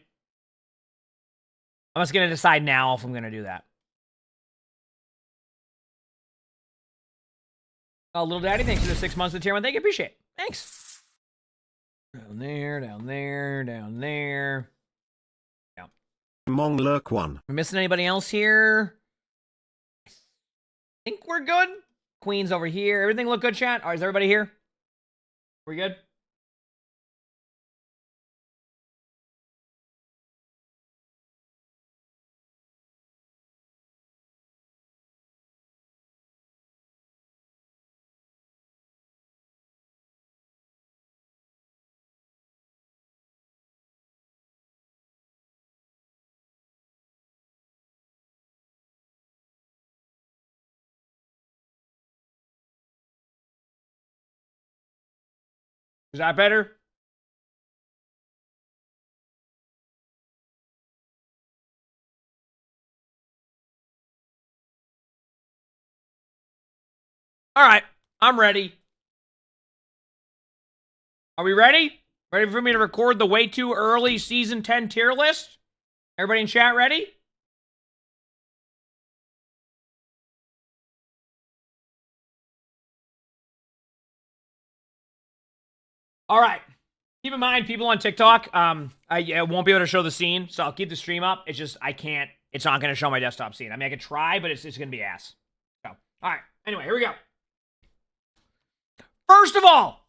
Speaker 1: I'm just going to decide now if I'm going to do that. Oh, Little Daddy, thanks for the 6 months of the tier 1. Thank you. Appreciate it. Thanks. Down there, down there, down there. Yeah.
Speaker 9: Emongg lurk 1.
Speaker 1: Am I missing anybody else here? I think we're good. Queen's over here. Everything look good, chat? All right, is everybody here? We good? Is that better? All right, I'm ready. Are we ready? Ready for me to record the way too early Season 10 tier list? Everybody in chat ready? All right. Keep in mind, people on TikTok, I won't be able to show the scene, so I'll keep the stream up. It's just, I can't, it's not going to show my desktop scene. I mean, I could try, but it's going to be ass. So, all right. Anyway, here we go. First of all,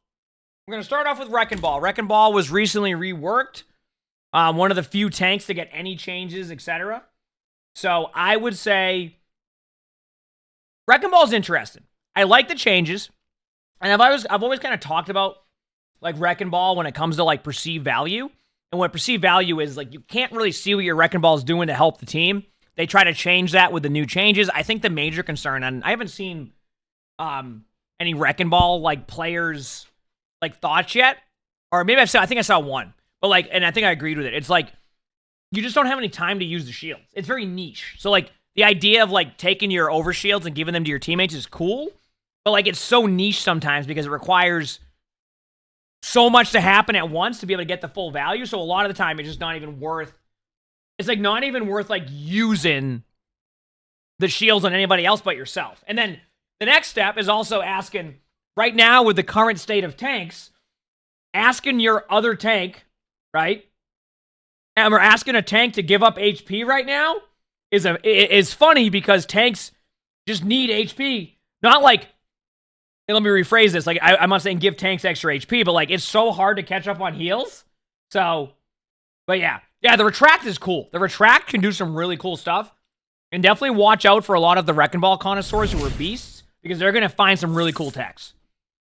Speaker 1: we're going to start off with Wrecking Ball. Wrecking Ball was recently reworked. One of the few tanks to get any changes, etc. So, I would say Wrecking Ball is interesting. I like the changes. And I've always kind of talked about like Wrecking Ball when it comes to like perceived value. And what perceived value is, like, you can't really see what your Wrecking Ball is doing to help the team. They try to change that with the new changes. I think the major concern, and I haven't seen any Wrecking Ball like players like thoughts yet, or maybe I think I saw one, but like, and I think I agreed with it. It's like you just don't have any time to use the shields. It's very niche. So like the idea of like taking your overshields and giving them to your teammates is cool, but like it's so niche sometimes because it requires so much to happen at once to be able to get the full value. So a lot of the time it's just not even worth, it's like not even worth like using the shields on anybody else but yourself. And then the next step is also asking, right now with the current state of tanks, asking your other tank, right? And we're asking a tank to give up HP right now is funny because tanks just need HP. Not like, and let me rephrase this, like I'm not saying give tanks extra HP, but like it's so hard to catch up on heals. So, but yeah. Yeah, the Retract is cool. The Retract can do some really cool stuff. And definitely watch out for a lot of the Wrecking Ball connoisseurs who are beasts, because they're going to find some really cool techs.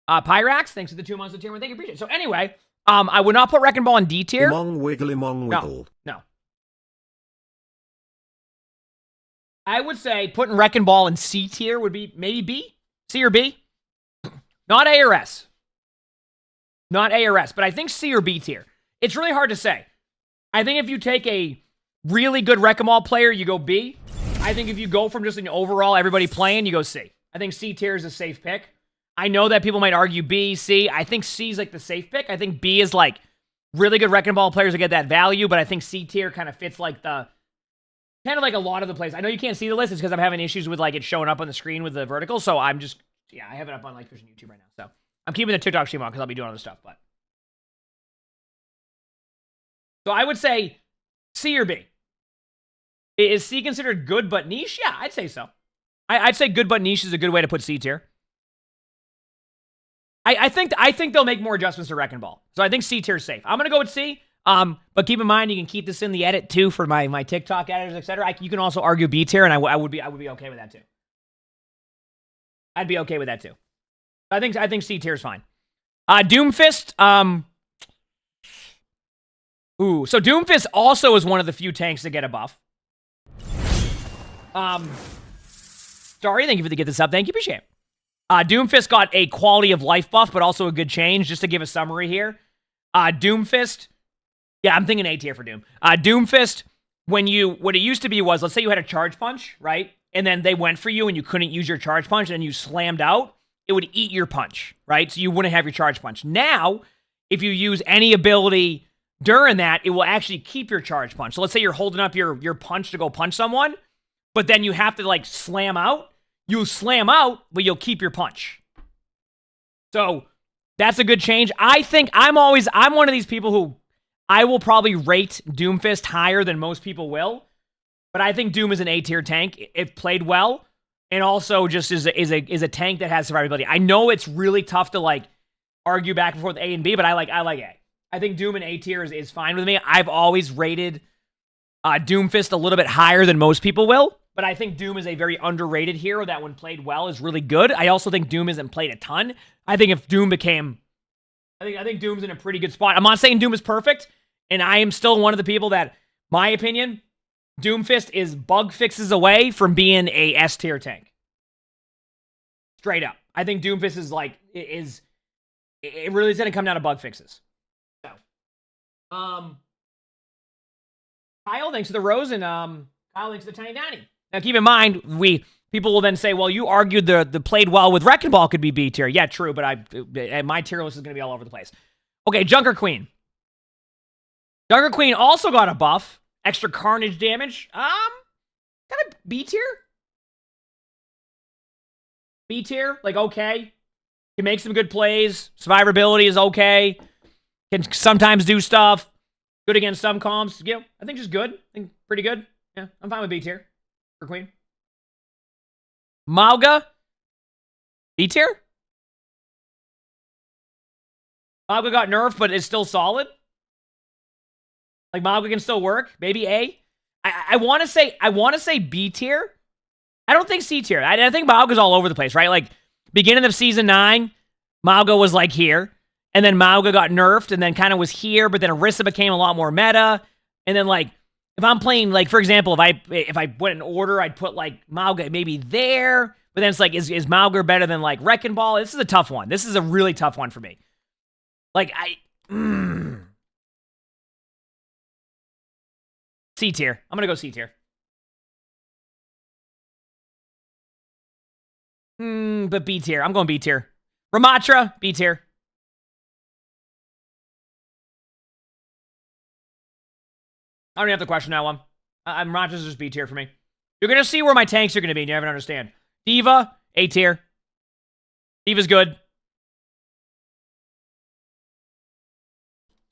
Speaker 1: Pyrax, thanks for the 2 months of tier 1. Thank you, appreciate it. So anyway, I would not put Wrecking Ball in D tier.
Speaker 9: Emongg wiggle, emongg wiggle.
Speaker 1: No. I would say putting Wrecking Ball in C tier would be maybe B? C or B? Not A or S. Not A or S, but I think C or B tier. It's really hard to say. I think if you take a really good Wrecking Ball player, you go B. I think if you go from just an overall everybody playing, you go C. I think C tier is a safe pick. I know that people might argue B, C. I think C is like the safe pick. I think B is like really good Wrecking Ball players to get that value, but I think C tier kind of fits like the, kind of like a lot of the plays. I know you can't see the list. It's because I'm having issues with like it showing up on the screen with the vertical, so I'm just, yeah, I have it up on like Twitch and YouTube right now. So I'm keeping the TikTok stream on because I'll be doing other stuff, but. So I would say C or B. Is C considered good but niche? Yeah, I'd say so. I'd say good but niche is a good way to put C tier. I think they'll make more adjustments to Wrecking Ball. So I think C tier is safe. I'm gonna go with C. But keep in mind you can keep this in the edit too for my TikTok editors, etc. You can also argue B tier, and I would be okay with that too. I'd be okay with that too. I think C tier is fine. Doomfist. So Doomfist also is one of the few tanks to get a buff. Sorry, thank you for the get this up. Thank you, appreciate it. Doomfist got a quality of life buff, but also a good change. Just to give a summary here. Doomfist, yeah, I'm thinking A tier for Doom. Doomfist, what it used to be was, let's say you had a charge punch, right? And then they went for you and you couldn't use your charge punch and you slammed out, it would eat your punch, right? So you wouldn't have your charge punch. Now, if you use any ability during that, it will actually keep your charge punch. So let's say you're holding up your punch to go punch someone, but then you have to like slam out. You'll slam out, but you'll keep your punch. So that's a good change. I think I'm one of these people who I will probably rate Doomfist higher than most people will. But I think Doom is an A-tier tank if played well, and also just is a tank that has survivability. I know it's really tough to like argue back and forth A and B, but I like A. I think Doom in A-tier is fine with me. I've always rated Doomfist a little bit higher than most people will, but I think Doom is a very underrated hero that when played well is really good. I also think Doom isn't played a ton. I think if Doom became... I think Doom's in a pretty good spot. I'm not saying Doom is perfect, and I am still one of the people that, my opinion, Doomfist is bug fixes away from being a S-tier tank. Straight up. I think Doomfist is like, it really is going to come down to bug fixes. So, Kyle, thanks for the rose, and Kyle, thanks for the tiny Danny. Now, keep in mind, people will then say, well, you argued the played well with Wrecking Ball could be B tier. Yeah, true, but my tier list is going to be all over the place. Okay, Junker Queen. Junker Queen also got a buff. Extra carnage damage. Got a B tier? B tier? Like, okay. Can make some good plays. Survivability is okay. Can sometimes do stuff. Good against some comps. You know, I think just good. I think pretty good. Yeah, I'm fine with B tier for Queen. Mauga. B tier? Mauga got nerfed, but is still solid. Like, Mauga can still work. Maybe A. I want to say B tier. I don't think C tier. I think Mauga's all over the place, right? Like, beginning of Season 9, Mauga was, like, here. And then Mauga got nerfed and then kind of was here. But then Orisa became a lot more meta. And then, like, if I'm playing, like, for example, if I went in order, I'd put, like, Mauga maybe there. But then it's like, is Mauga better than, like, Wrecking Ball? This is a tough one. This is a really tough one for me. Like, C tier. I'm going to go C tier. But B tier. I'm going B tier. Ramatra, B tier. I don't even have to question that one. Ramatra's just B tier for me. You're going to see where my tanks are going to be, and you haven't understand. Diva, A tier. Diva's good.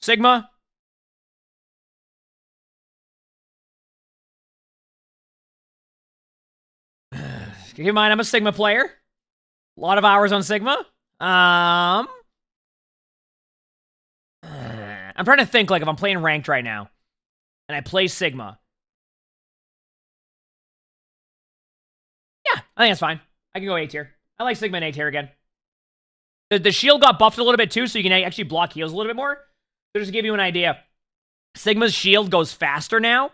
Speaker 1: Sigma. Keep in mind, I'm a Sigma player. A lot of hours on Sigma. I'm trying to think, like, if I'm playing ranked right now, and I play Sigma. Yeah, I think that's fine. I can go A tier. I like Sigma and A tier again. The shield got buffed a little bit, too, so you can actually block heals a little bit more. So just to give you an idea, Sigma's shield goes faster now.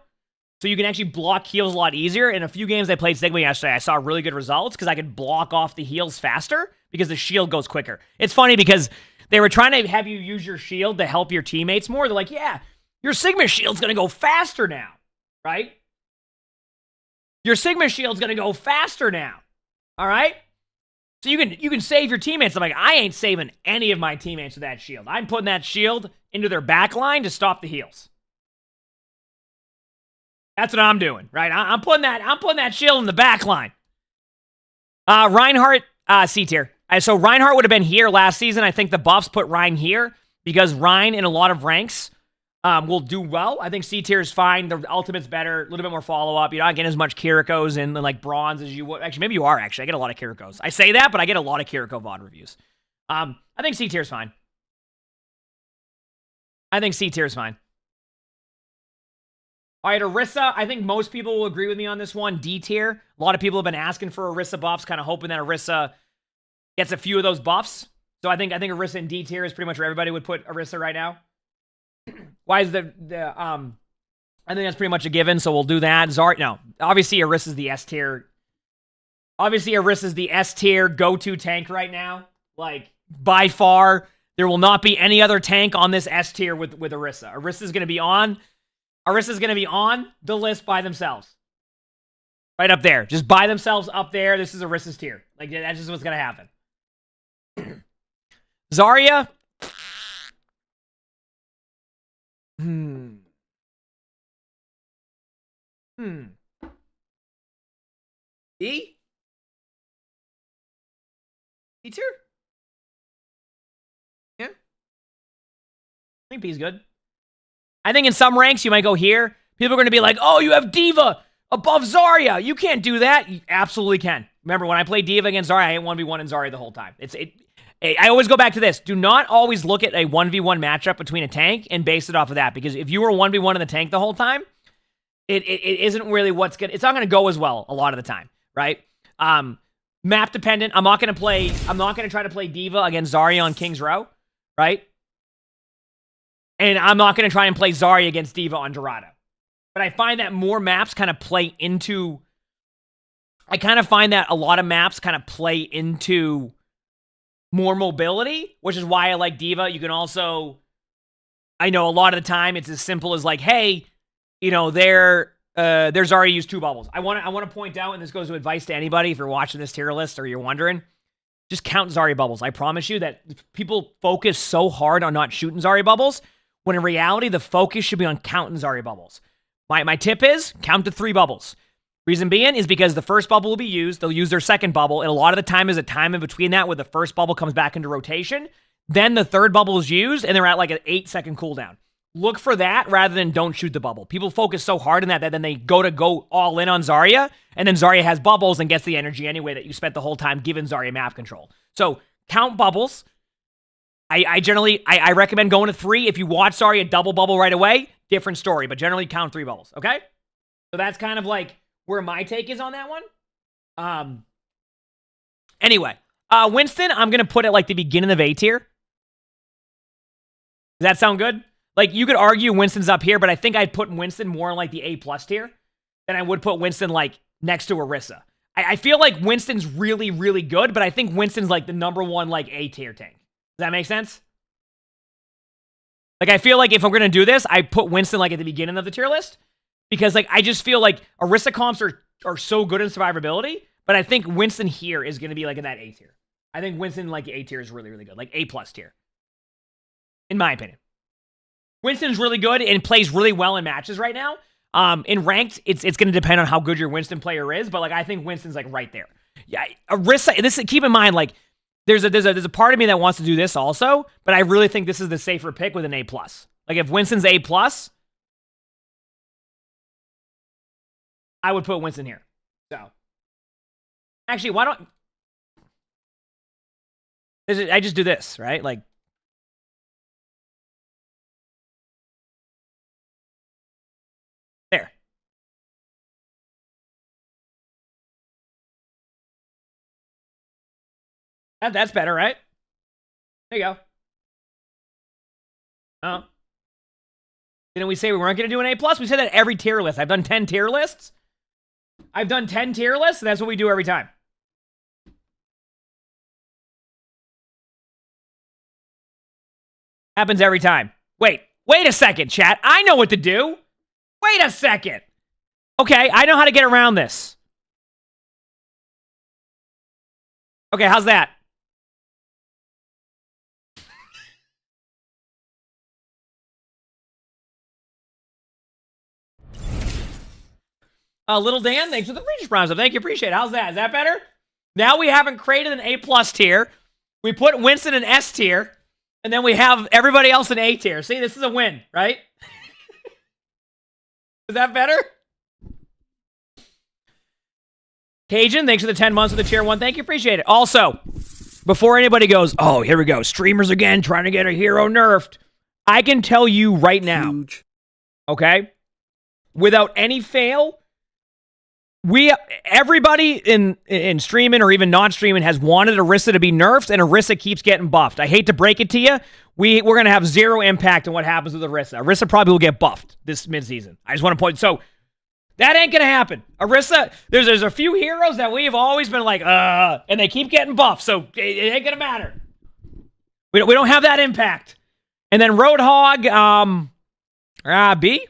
Speaker 1: So you can actually block heals a lot easier. In a few games I played Sigma yesterday, I saw really good results because I could block off the heals faster because the shield goes quicker. It's funny because they were trying to have you use your shield to help your teammates more. They're like, yeah, your Sigma shield's going to go faster now, right? Your Sigma shield's going to go faster now, all right? So you can save your teammates. I'm like, I ain't saving any of my teammates with that shield. I'm putting that shield into their back line to stop the heals. That's what I'm doing, right? I'm putting that shield in the back line. Reinhardt, C tier. So Reinhardt would have been here last season. I think the buffs put Rein here because Rein in a lot of ranks will do well. I think C tier is fine. The ultimate's better, a little bit more follow-up. You're not getting as much Kirikos and like bronze as you would. Actually, maybe you are, actually. I get a lot of Kirikos. I say that, but I get a lot of Kiriko VOD reviews. I think C tier is fine. I think C tier is fine. All right, Orisa, I think most people will agree with me on this one. D tier. A lot of people have been asking for Orisa buffs, kind of hoping that Orisa gets a few of those buffs. So I think Orisa in D tier is pretty much where everybody would put Orisa right now. Why is I think that's pretty much a given, so we'll do that. No. Obviously, Orisa's the S tier. Obviously, Orisa's the S tier go-to tank right now. Like, by far, there will not be any other tank on this S tier with Orisa. Orisa's going to be on the list by themselves. Right up there. Just by themselves up there. This is Orisa's tier. Like, that's just what's going to happen. Zarya. B? B tier? Yeah. I think B's good. I think in some ranks you might go here. People are going to be like, oh, you have Diva above Zarya. You can't do that. You absolutely can. Remember, when I played Diva against Zarya, I ain't 1v1 in Zarya the whole time. I always go back to this. Do not always look at a 1v1 matchup between a tank and base it off of that. Because if you were 1v1 in the tank the whole time, it isn't really what's good. It's not going to go as well a lot of the time, right? Map dependent. I'm not going to try to play Diva against Zarya on King's Row, right? And I'm not going to try and play Zarya against Diva on Dorado. But I find that more maps kind of play into... I kind of find that a lot of maps kind of play into more mobility, which is why I like Diva. You can also... I know a lot of the time it's as simple as like, hey, you know, there's Zarya used 2 bubbles. I want to point out, and this goes to advice to anybody if you're watching this tier list or you're wondering, just count Zarya bubbles. I promise you that people focus so hard on not shooting Zarya bubbles, when in reality, the focus should be on counting Zarya bubbles. My tip is, count to 3 bubbles. Reason being is because the first bubble will be used, they'll use their second bubble, and a lot of the time is a time in between that where the first bubble comes back into rotation, then the third bubble is used, and they're at like an 8-second cooldown. Look for that rather than don't shoot the bubble. People focus so hard on that then they go all in on Zarya, and then Zarya has bubbles and gets the energy anyway that you spent the whole time giving Zarya map control. So, count bubbles. I generally recommend going to 3. If you watch Zarya double bubble right away, different story, but generally count 3 bubbles, okay? So that's kind of like where my take is on that one. Anyway, Winston, I'm going to put at like the beginning of A tier. Does that sound good? Like, you could argue Winston's up here, but I think I'd put Winston more in like the A+ tier than I would put Winston like next to Orisa. I feel like Winston's really, really good, but I think Winston's like the number 1 like A tier tank. Does that make sense? Like, I feel like if I'm going to do this, I put Winston, like, at the beginning of the tier list. Because, like, I just feel like Orisa comps are so good in survivability. But I think Winston here is going to be, like, in that A tier. I think Winston, like, A tier is really, really good. Like, A+ tier. In my opinion. Winston's really good and plays really well in matches right now. In ranked, it's going to depend on how good your Winston player is. But, like, I think Winston's, like, right there. Yeah, Orisa, keep in mind, like, there's a part of me that wants to do this also, but I really think this is the safer pick with an A+. Like, if Winston's A+, I would put Winston here. So, actually, why don't I just do this, right? Like, there. That's better, right? There you go. Oh. Didn't we say we weren't going to do an A+? We said that every tier list. I've done 10 tier lists. And that's what we do every time. Happens every time. Wait a second, chat. I know what to do. Wait a second. Okay, I know how to get around this. Okay, how's that? Little Dan, thanks for the Regis Prime. Thank you, appreciate it. How's that? Is that better? Now we haven't created an A+ tier. We put Winston in S tier, and then we have everybody else in A tier. See, this is a win, right? Is that better? Cajun, thanks for the 10 months with the tier 1. Thank you, appreciate it. Also, before anybody goes, oh, here we go, streamers again trying to get a hero nerfed, I can tell you right now, okay, without any fail, everybody in streaming or even non-streaming has wanted Orisa to be nerfed, and Orisa keeps getting buffed. I hate to break it to you. We're going to have zero impact on what happens with Orisa. Orisa probably will get buffed this midseason. I just want to point. So, that ain't going to happen. Orisa, there's a few heroes that we've always been like, and they keep getting buffed, so it ain't going to matter. We don't have that impact. And then Roadhog, B?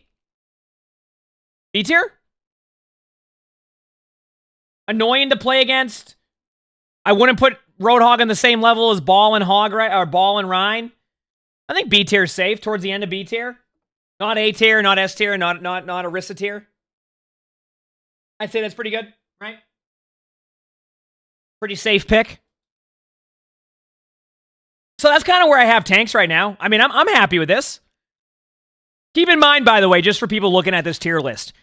Speaker 1: B tier? Annoying to play against. I wouldn't put Roadhog on the same level as Ball and Hog, right? Or Ball and Rhine. I think B tier is safe towards the end of B tier. Not A tier, not S tier, not Orisa tier. I'd say that's pretty good, right? Pretty safe pick. So that's kind of where I have tanks right now. I mean, I'm happy with this. Keep in mind, by the way, just for people looking at this tier list,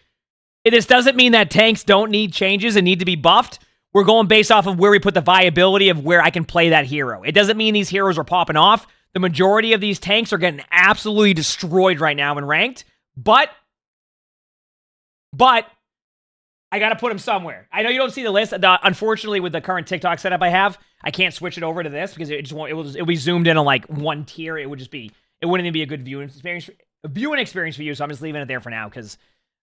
Speaker 1: this doesn't mean that tanks don't need changes and need to be buffed. We're going based off of where we put the viability of where I can play that hero. It doesn't mean these heroes are popping off. The majority of these tanks are getting absolutely destroyed right now in ranked. But I got to put them somewhere. I know you don't see the list. Unfortunately, with the current TikTok setup I have, I can't switch it over to this because it just won't. It'll be zoomed in on like one tier. It wouldn't even be a good viewing experience for you. So I'm just leaving it there for now because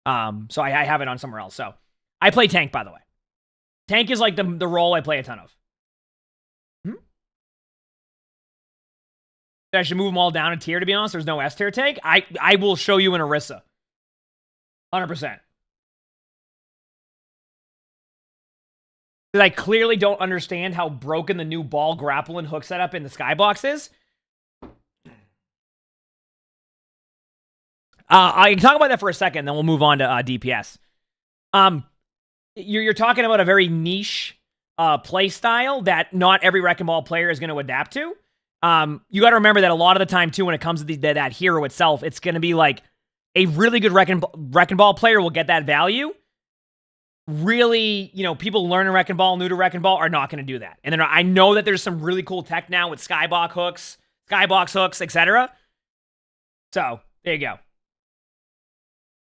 Speaker 1: so I have it on somewhere else. So I play tank, by the way. Tank is like the role I play a ton of. I should move them all down a tier, to be honest. There's no S tier tank. I will show you an Orisa. 100%. Because I clearly don't understand how broken the new ball, grapple, and hook setup in the skybox is. I can talk about that for a second, then we'll move on to DPS. You're talking about a very niche play style that not every Wrecking Ball player is going to adapt to. You got to remember that a lot of the time, too, when it comes to that hero itself, it's going to be like a really good Wrecking Ball player will get that value. Really, people learning Wrecking Ball, new to Wrecking Ball, are not going to do that. And then I know that there's some really cool tech now with skybox hooks, etc. So, there you go.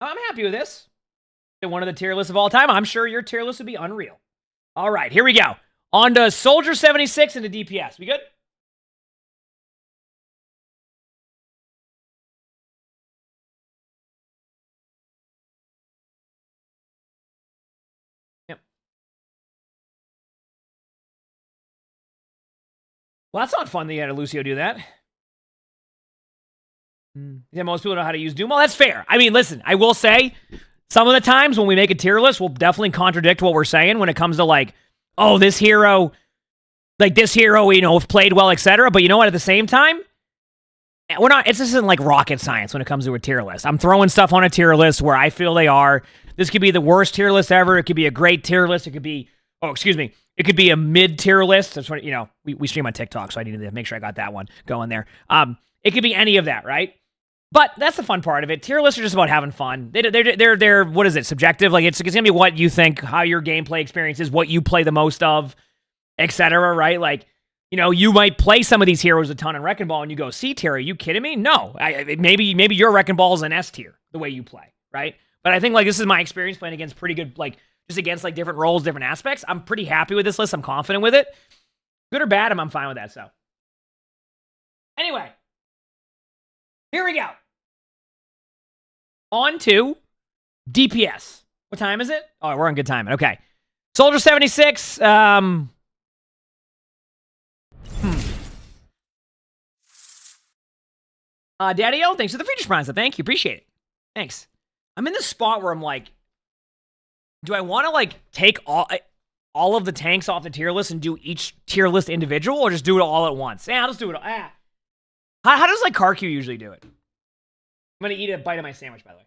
Speaker 1: I'm happy with this. One of the tier lists of all time. I'm sure your tier list would be unreal. All right, here we go. On to Soldier 76 into DPS. We good? Yep. Well, that's not fun that you had a Lucio do that. Yeah, most people know how to use Doom. Well, that's fair. I mean, listen, I will say, some of the times when we make a tier list, we'll definitely contradict what we're saying when it comes to like, oh, this hero, played well, etc. But you know what? At the same time, this isn't like rocket science when it comes to a tier list. I'm throwing stuff on a tier list where I feel they are. This could be the worst tier list ever. It could be a great tier list. It could be, it could be a mid tier list. That's what, we stream on TikTok, so I needed to make sure I got that one going there. It could be any of that, right? But that's the fun part of it. Tier lists are just about having fun. They're what is it, subjective? Like, it's going to be what you think, how your gameplay experience is, what you play the most of, etc., right? Like, you might play some of these heroes a ton in Wrecking Ball and you go, C tier, are you kidding me? No. Maybe your Wrecking Ball is an S tier, the way you play, right? But I think, like, this is my experience playing against pretty good, like, just against, like, different roles, different aspects. I'm pretty happy with this list. I'm confident with it. Good or bad, I'm fine with that, so. Anyway. Here we go. On to DPS. What time is it? Oh, we're on good time. Okay. Soldier 76. Daddy-O, thanks for the feature sponsor. Thank you. Appreciate it. Thanks. I'm in this spot where I'm like, do I want to like take all of the tanks off the tier list and do each tier list individual, or just do it all at once? Yeah, I'll just do it all. How does like CarQ usually do it? I'm going to eat a bite of my sandwich, by the way.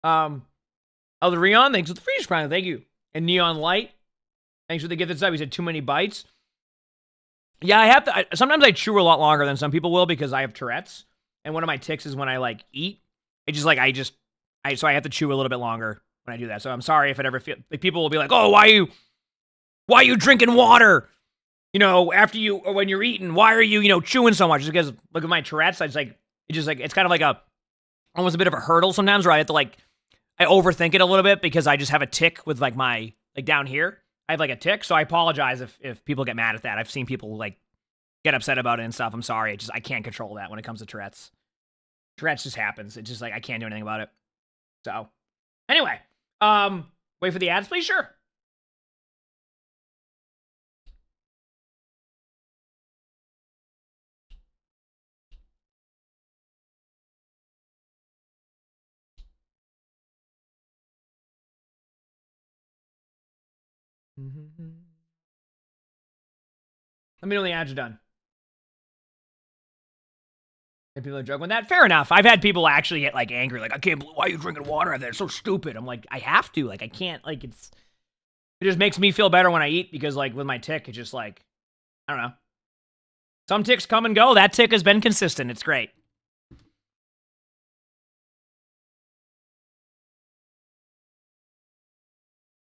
Speaker 1: The Rion, thanks for the Freeze Prime, thank you. And Neon Light, thanks for the gifted sub. He said too many bites. Yeah, I have to. Sometimes I chew a lot longer than some people will because I have Tourette's, and one of my tics is when I like eat. It just like so I have to chew a little bit longer when I do that. So I'm sorry if it ever feel like people will be like, oh, why are you drinking water? After when you're eating, why are you chewing so much? Just because look at my Tourette's. It's kind of like almost a bit of a hurdle sometimes where I have to like. I overthink it a little bit because I just have a tick with like my, like down here. I have like a tick, so I apologize if people get mad at that. I've seen people like get upset about it and stuff. I'm sorry. I can't control that when it comes to Tourette's. Tourette's just happens. It's just like I can't do anything about it. So, anyway, wait for the ads, please. Sure. Let me know when the ads are done. And people are joking with that. Fair enough. I've had people actually get like angry, like, I can't believe, why are you drinking water out there? It's so stupid. I'm like, I have to. Like, I can't, like, it just makes me feel better when I eat because, like, with my tick, it's just like, I don't know. Some ticks come and go. That tick has been consistent. It's great.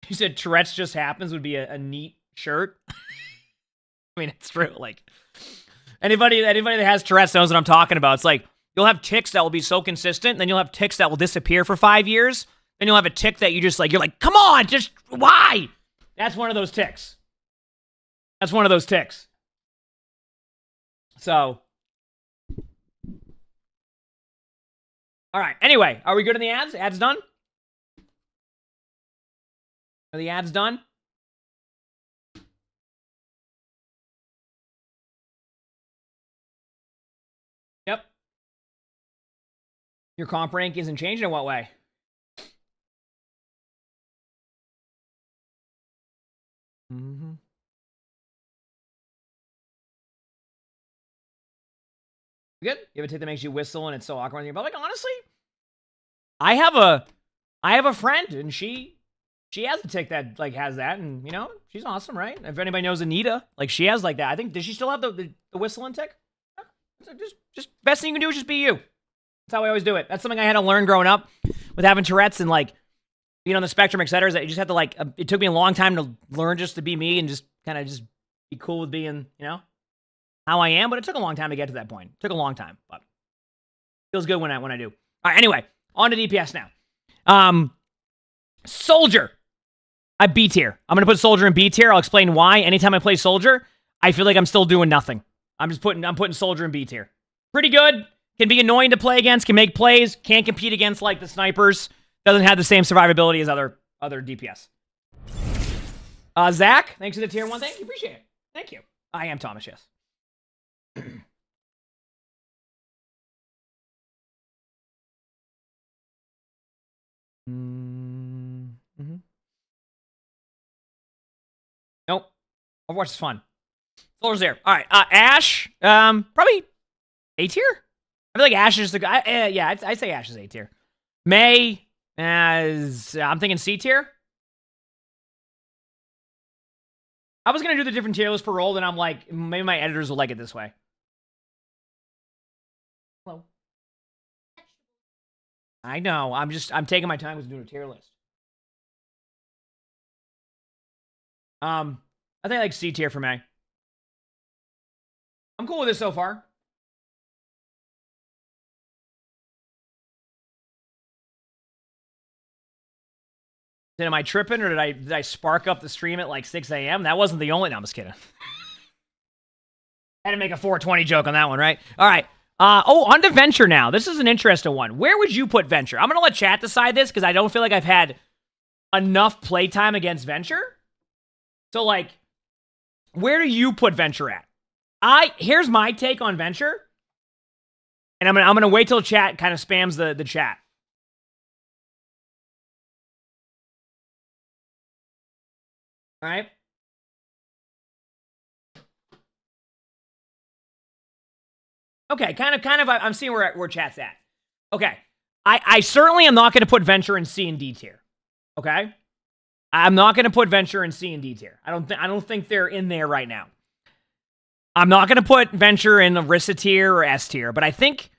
Speaker 1: You said Tourette's just happens would be a neat shirt. I mean, it's true. Like, anybody that has Tourette's knows what I'm talking about. It's like, you'll have ticks that will be so consistent, then you'll have ticks that will disappear for 5 years, then you'll have a tick that you just like, you're like, come on, just, why? That's one of those ticks. That's one of those ticks. So. All right, anyway, are we good in the ads? Ads done? Are the ads done? Yep. Your comp rank isn't changing in what way? Mm-hmm. Good? You have a tick that makes you whistle and it's so awkward in your public? Honestly, I have a friend and she has a tick that like has that, and you know, she's awesome, right? If anybody knows Anita, like she has like that. I think, does she still have the whistling tick? Just best thing you can do is just be you. That's how I always do it. That's something I had to learn growing up with having Tourette's and like being on the spectrum, etc. Is that you just have to like, it took me a long time to learn just to be me and just kind of just be cool with being, you know, how I am. But it took a long time to get to that point. It took a long time, but feels good when I do. All right, anyway, on to DPS now. Soldier. I B tier. I'm gonna put Soldier in B tier. I'll explain why. Anytime I play Soldier, I feel like I'm still doing nothing. I'm putting Soldier in B tier. Pretty good. Can be annoying to play against. Can make plays. Can't compete against like the snipers. Doesn't have the same survivability as other DPS. Zach, thanks for the tier 1. Thank you. Appreciate it. Thank you. I am Thomas. Yes. Mm-hmm. Nope. Overwatch is fun. Soldier's there. All right. Ashe, probably A tier. I feel like Ashe is the guy. Yeah, I'd say Ashe is A tier. Mei, I'm thinking C tier. I was gonna do the different tier list per role, and I'm like, maybe my editors will like it this way. Hello. I know. I'm taking my time with doing a tier list. I think like C tier for me. I'm cool with this so far. Am I tripping, or did I spark up the stream at like 6 a.m.? That wasn't the only. No, I'm just kidding. Had to make a 420 joke on that one, right? All right. On to Venture now. This is an interesting one. Where would you put Venture? I'm going to let chat decide this because I don't feel like I've had enough playtime against Venture. So, like, where do you put Venture at? Here's my take on Venture. And I'm gonna wait till chat kind of spams the chat. All right. Okay, kind of. I'm seeing where chat's at. Okay, I certainly am not going to put Venture in C and D tier. Okay, I'm not going to put Venture in C and D tier. I don't think they're in there right now. I'm not going to put Venture in Orisa tier or S tier, but I think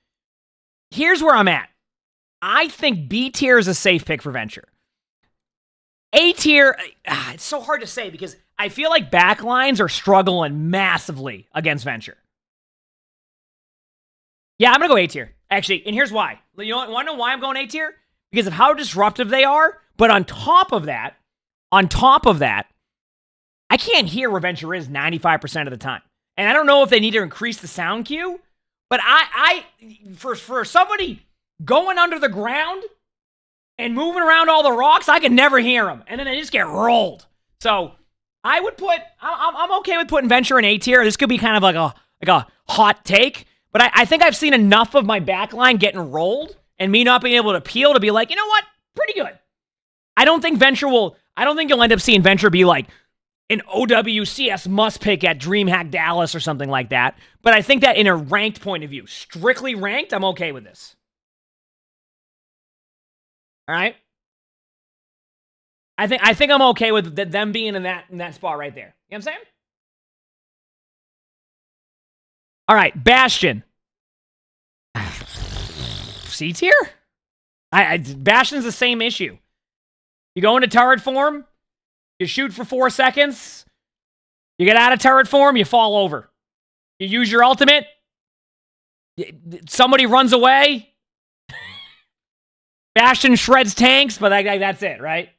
Speaker 1: here's where I'm at. I think B tier is a safe pick for Venture. A tier, it's so hard to say because I feel like backlines are struggling massively against Venture. Yeah, I'm going to go A tier. Actually, and here's why. You know what? Want to know why I'm going A tier? Because of how disruptive they are. But on top of that, I can't hear where Venture is 95% of the time. And I don't know if they need to increase the sound queue, But for somebody going under the ground and moving around all the rocks, I can never hear them. And then they just get rolled. So I would put, I'm okay with putting Venture in A tier. This could be kind of like a hot take. But I think I've seen enough of my backline getting rolled and me not being able to peel to be like, you know what? Pretty good. I don't think you'll end up seeing Venture be like an OWCS must pick at DreamHack Dallas or something like that. But I think that in a ranked point of view, strictly ranked, I'm okay with this. All right? I think I'm okay with them being in that spot right there. You know what I'm saying? All right, Bastion. C tier? Bastion's the same issue. You go into turret form, you shoot for 4 seconds, you get out of turret form, you fall over. You use your ultimate, somebody runs away, Bastion shreds tanks, but that's it, right?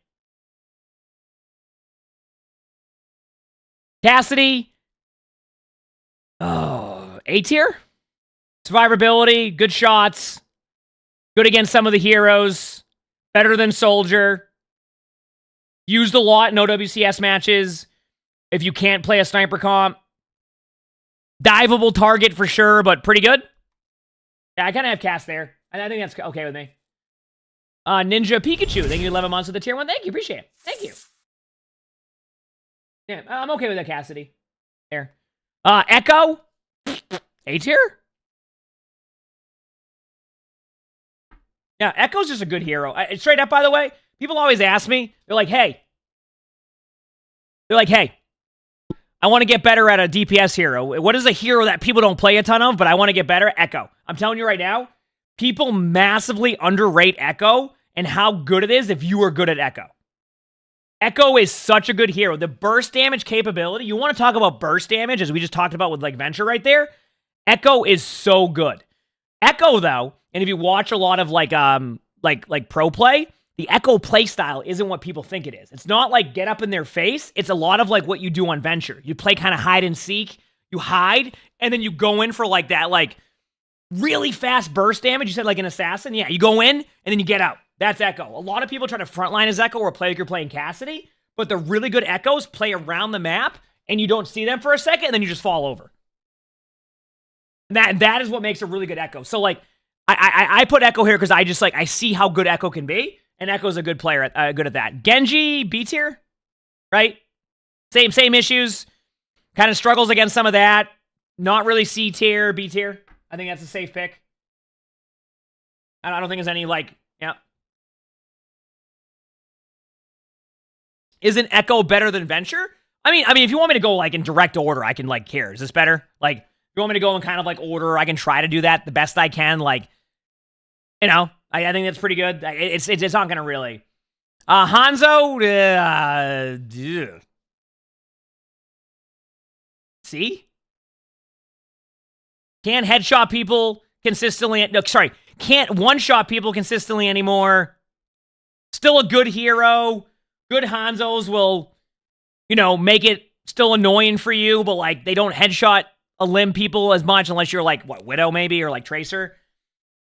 Speaker 1: Cassidy, A tier? Survivability, good shots, good against some of the heroes, better than Soldier, used a lot in OWCS matches if you can't play a sniper comp. Diveable target for sure, but pretty good. Yeah, I kind of have Cass there. I think that's okay with me. Ninja Pikachu, thank you 11 months with the tier 1. Thank you, appreciate it. Thank you. Yeah, I'm okay with that, Cassidy. There. Echo, A tier? Yeah, Echo's just a good hero. Straight up, by the way, people always ask me, they're like, hey, I want to get better at a DPS hero. What is a hero that people don't play a ton of, but I want to get better? Echo. I'm telling you right now, people massively underrate Echo and how good it is if you are good at Echo. Echo is such a good hero. The burst damage capability, you want to talk about burst damage, as we just talked about with like Venture right there? Echo is so good. Echo, though, and if you watch a lot of like pro play, the Echo playstyle isn't what people think it is. It's not like get up in their face. It's a lot of like what you do on Venture. You play kind of hide and seek. You hide, and then you go in for like that like really fast burst damage. You said like an assassin? Yeah, you go in, and then you get out. That's Echo. A lot of people try to frontline as Echo or play like you're playing Cassidy, but the really good Echoes play around the map, and you don't see them for a second, and then you just fall over. That is what makes a really good Echo. So like, I put Echo here because I just like, I see how good Echo can be, and Echo's a good player, good at that. Genji, B tier, right? Same issues. Kind of struggles against some of that. Not really C tier, B tier. I think that's a safe pick. I don't think there's any like, yeah. Isn't Echo better than Venture? I mean, if you want me to go like in direct order, I can like here. Is this better? Like, if you want me to go in kind of like order, I can try to do that the best I can. Like, you know, I think that's pretty good. It's not gonna really. Hanzo, see? Can't headshot people consistently. No, sorry, can't one-shot people consistently anymore. Still a good hero. Good Hanzos will, you know, make it still annoying for you, but like they don't headshot a limb people as much unless you're like, what, Widow maybe, or like Tracer.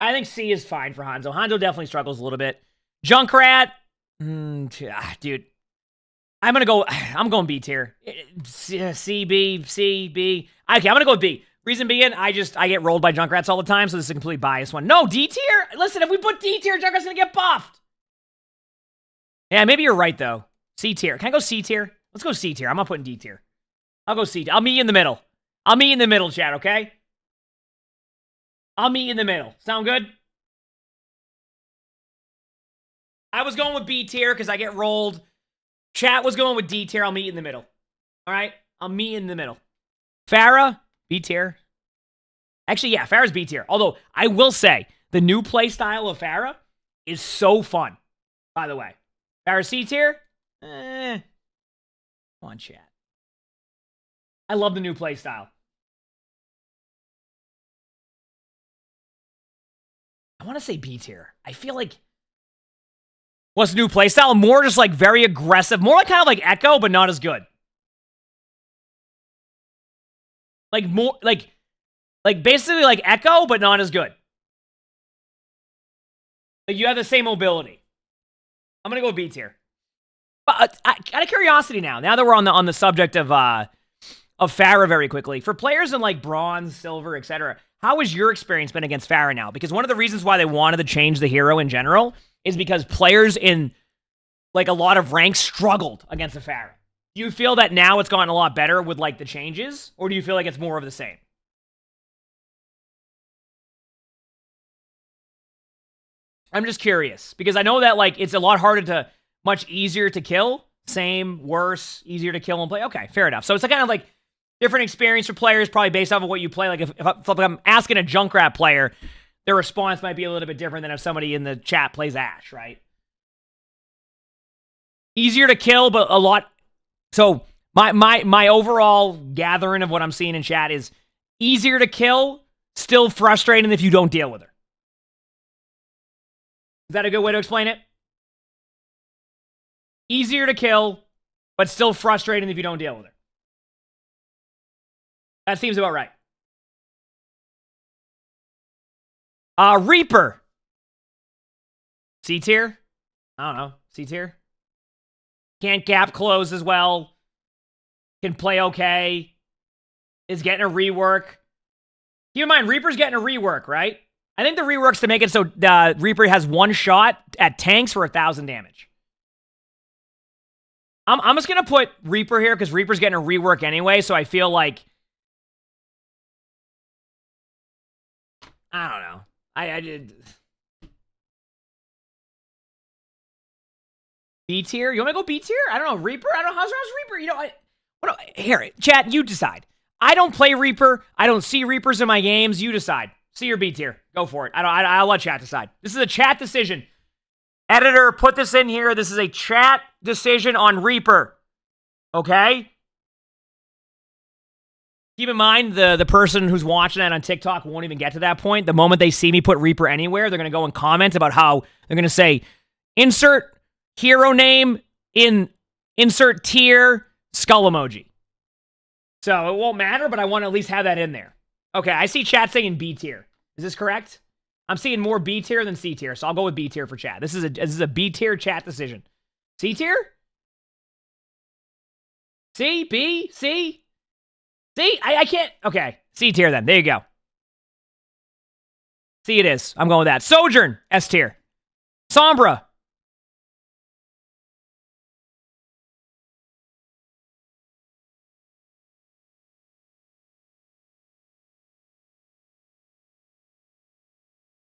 Speaker 1: I think C is fine for Hanzo. Hanzo definitely struggles a little bit. Junkrat, dude. I'm going B tier. C, B, C, B. Okay, I'm gonna go with B. Reason being, I get rolled by Junkrats all the time, so this is a complete biased one. No, D tier? Listen, if we put D tier, Junkrat's gonna get buffed. Yeah, maybe you're right, though. C tier. Can I go C tier? Let's go C tier. I'm not putting D tier. I'll go C tier. I'll meet you in the middle. I'll meet you in the middle, chat, okay? I'll meet you in the middle. Sound good? I was going with B tier because I get rolled. Chat was going with D tier. I'll meet you in the middle. All right? I'll meet you in the middle. Farah, B tier. Actually, yeah, Farah's B tier. Although, I will say, the new playstyle of Farah is so fun, by the way. Farah C tier? Come on, chat. I love the new playstyle. I want to say B tier. I feel like... What's the new playstyle? More just like very aggressive. More like kind of like Echo, but not as good. Like more... Like... Like, basically like Echo, but not as good. Like, you have the same mobility. I'm gonna go B tier. But out of curiosity now that we're on the subject of Pharah very quickly, for players in like bronze, silver, etc., how has your experience been against Pharah now? Because one of the reasons why they wanted to change the hero in general is because players in like a lot of ranks struggled against the Pharah. Do you feel that now it's gotten a lot better with like the changes, or do you feel like it's more of the same? I'm just curious because I know that like it's a lot harder to, much easier to kill. Same, worse, easier to kill and play. Okay, fair enough. So it's a kind of like different experience for players, probably based off of what you play. Like if I'm asking a Junkrat player, their response might be a little bit different than if somebody in the chat plays Ashe, right? Easier to kill, but a lot. So my overall gathering of what I'm seeing in chat is easier to kill, still frustrating if you don't deal with her. Is that a good way to explain it? Easier to kill, but still frustrating if you don't deal with her. That seems about right. Reaper. C tier? I don't know. C tier? Can't gap close as well. Can play okay. Is getting a rework. Keep in mind, Reaper's getting a rework, right? I think the rework's to make it so Reaper has one shot at tanks for 1,000 damage. I'm just going to put Reaper here because Reaper's getting a rework anyway, so I feel like... I don't know. I did... B tier? You want me to go B tier? I don't know. Reaper? I don't know. How's Reaper? You know, here, chat, you decide. I don't play Reaper. I don't see Reapers in my games. You decide. C or B tier. Go for it. I'll let chat decide. This is a chat decision. Editor, put this in here. This is a chat decision on Reaper. Okay? Keep in mind, the person who's watching that on TikTok won't even get to that point. The moment they see me put Reaper anywhere, they're going to go and comment about how they're going to say, insert hero name in insert tier skull emoji. So it won't matter, but I want to at least have that in there. Okay, I see chat saying B tier. Is this correct? I'm seeing more B tier than C tier, so I'll go with B tier for chat. This is a B tier chat decision. C tier? C? B? C? C? I can't... Okay, C tier then. There you go. C it is. I'm going with that. Sojourn, S tier. Sombra.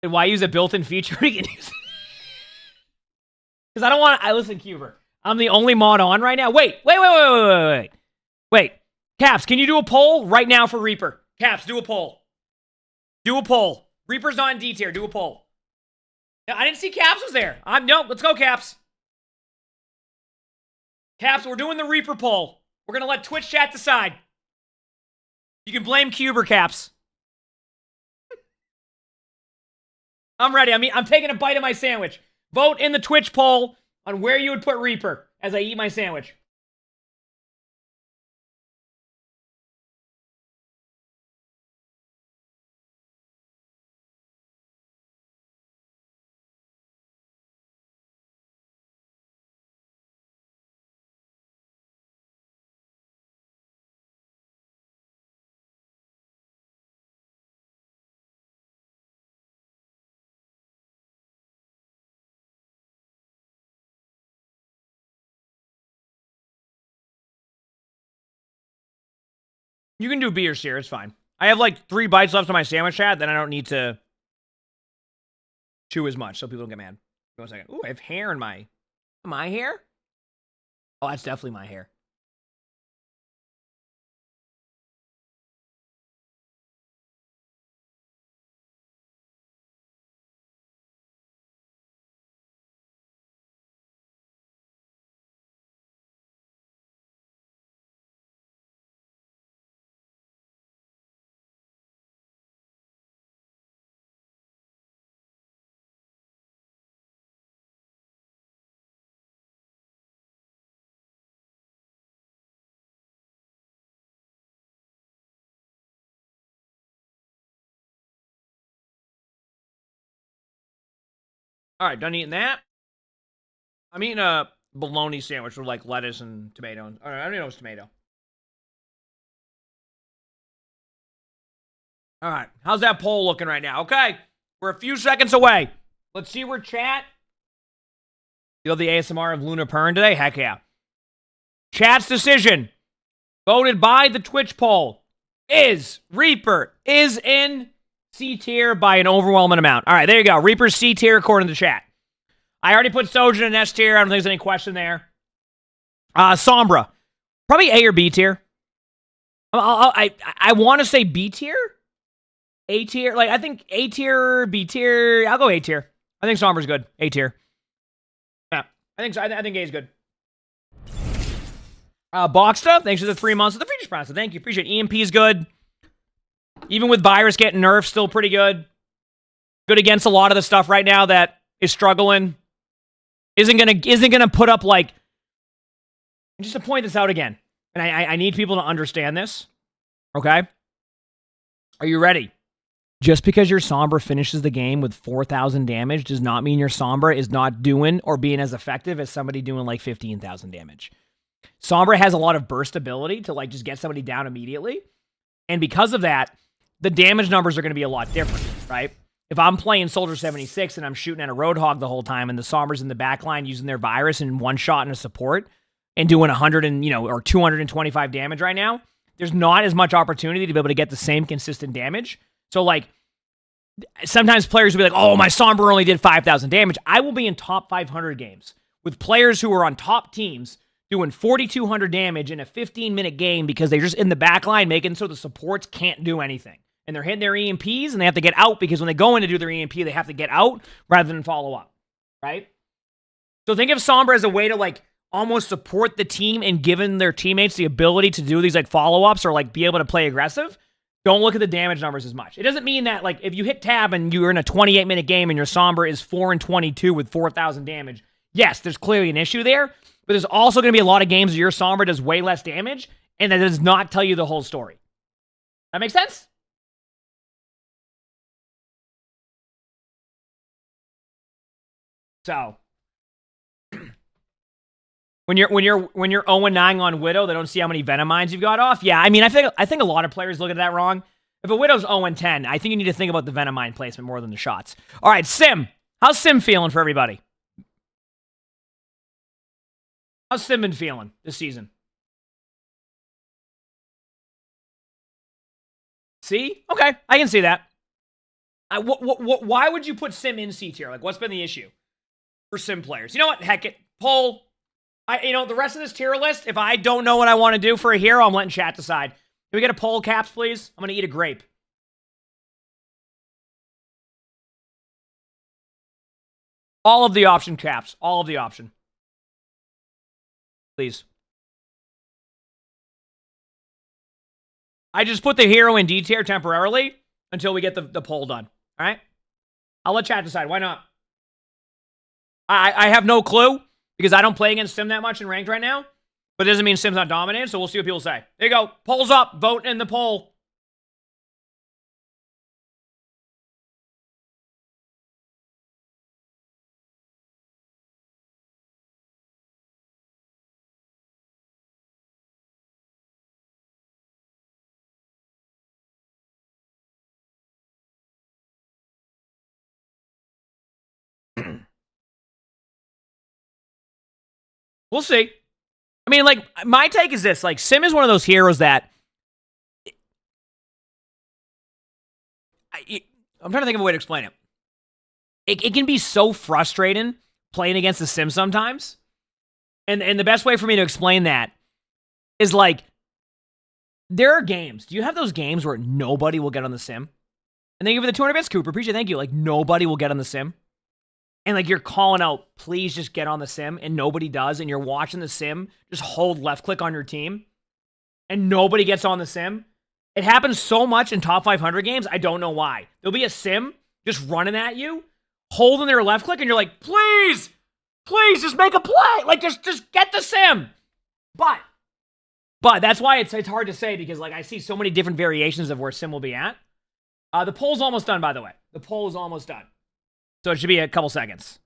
Speaker 1: And why use a built-in feature? We can use because I don't want to... Listen, Cuber. I'm the only mod on right now. Wait. Caps, can you do a poll right now for Reaper? Caps, do a poll. Do a poll. Reaper's not in D tier. Do a poll. I didn't see Caps was there. Nope, let's go, Caps. Caps, we're doing the Reaper poll. We're going to let Twitch chat decide. You can blame Cuber, Caps. I'm ready. I'm taking a bite of my sandwich. Vote in the Twitch poll on where you would put Reaper as I eat my sandwich. You can do B or C, it's fine. I have like 3 bites left on my sandwich, chat, then I don't need to chew as much so people don't get mad. Give me 1 second. Ooh, I have hair in my... My hair? Oh, that's definitely my hair. All right, done eating that. I'm eating a bologna sandwich with like lettuce and tomato. All right, I don't even know it's tomato. All right, how's that poll looking right now? Okay, we're a few seconds away. Let's see where chat. You love the ASMR of Luna Pern today? Heck yeah. Chat's decision, voted by the Twitch poll, is Reaper is in C tier by an overwhelming amount. All right, there you go. Reaper's C tier according to chat. I already put Sojourn in S tier. I don't think there's any question there. Sombra, probably A or B tier. I want to say B tier, A tier. Like I think A tier, B tier. I'll go A tier. I think Sombra's good. A tier. Yeah, I think so. I think A is good. Boxta, thanks for the 3 months of the free sponsor. Thank you. Appreciate it. EMP is good. Even with Virus getting nerfed, still pretty good. Good against a lot of the stuff right now that is struggling. Isn't gonna put up like. Just to point this out again, and I need people to understand this. Okay, are you ready? Just because your Sombra finishes the game with 4,000 damage does not mean your Sombra is not doing or being as effective as somebody doing like 15,000 damage. Sombra has a lot of burst ability to like just get somebody down immediately. And because of that, the damage numbers are going to be a lot different, right? If I'm playing Soldier 76 and I'm shooting at a Roadhog the whole time and the Sombra's in the back line using their Virus and one shot and a support and doing 100 and, or 225 damage right now, there's not as much opportunity to be able to get the same consistent damage. So like, sometimes players will be like, oh, my Sombra only did 5,000 damage. I will be in top 500 games with players who are on top teams doing 4,200 damage in a 15-minute game because they're just in the back line making so the supports can't do anything. And they're hitting their EMPs and they have to get out because when they go in to do their EMP, they have to get out rather than follow up, right? So think of Sombra as a way to like almost support the team and giving their teammates the ability to do these like follow-ups or like be able to play aggressive. Don't look at the damage numbers as much. It doesn't mean that like if you hit tab and you're in a 28-minute game and your Sombra is 4-22 with 4,000 damage, yes, there's clearly an issue there. But there's also going to be a lot of games where your Sombra does way less damage, and that does not tell you the whole story. That makes sense? So, when you're 0-9 on Widow, they don't see how many Venom Mines you've got off. Yeah, I mean, I think a lot of players look at that wrong. If a Widow's 0-10, I think you need to think about the Venom Mine placement more than the shots. All right, Sim. How's Sim feeling for everybody? How's Sim been feeling this season? C? Okay, I can see that. Why would you put Sim in C tier? Like, what's been the issue for Sim players? You know what? Heck it. Poll. The rest of this tier list, if I don't know what I want to do for a hero, I'm letting chat decide. Can we get a poll, Caps, please? I'm going to eat a grape. All of the option, Caps. All of the option. Please. I just put the hero in D tier temporarily until we get the poll done. All right? I'll let chat decide. Why not? I have no clue because I don't play against Sim that much in ranked right now. But it doesn't mean Sim's not dominated, so we'll see what people say. There you go. Polls up. Vote in the poll. We'll see. I mean, like, my take is this. Like, Sim is one of those heroes that... I'm trying to think of a way to explain it. It can be so frustrating playing against the Sim sometimes. And the best way for me to explain that is, like, there are games. Do you have those games where nobody will get on the Sim? And thank you for the 200 bits, Cooper. Appreciate it. Thank you. Like, nobody will get on the Sim. And, like, you're calling out, please just get on the Sim, and nobody does, and you're watching the Sim just hold left-click on your team, and nobody gets on the Sim. It happens so much in top 500 games, I don't know why. There'll be a Sim just running at you, holding their left-click, and you're like, please, just make a play. Like, just get the Sim. But that's why it's hard to say, because, like, I see so many different variations of where Sim will be at. The poll's almost done, by the way. The poll is almost done. So it should be a couple seconds.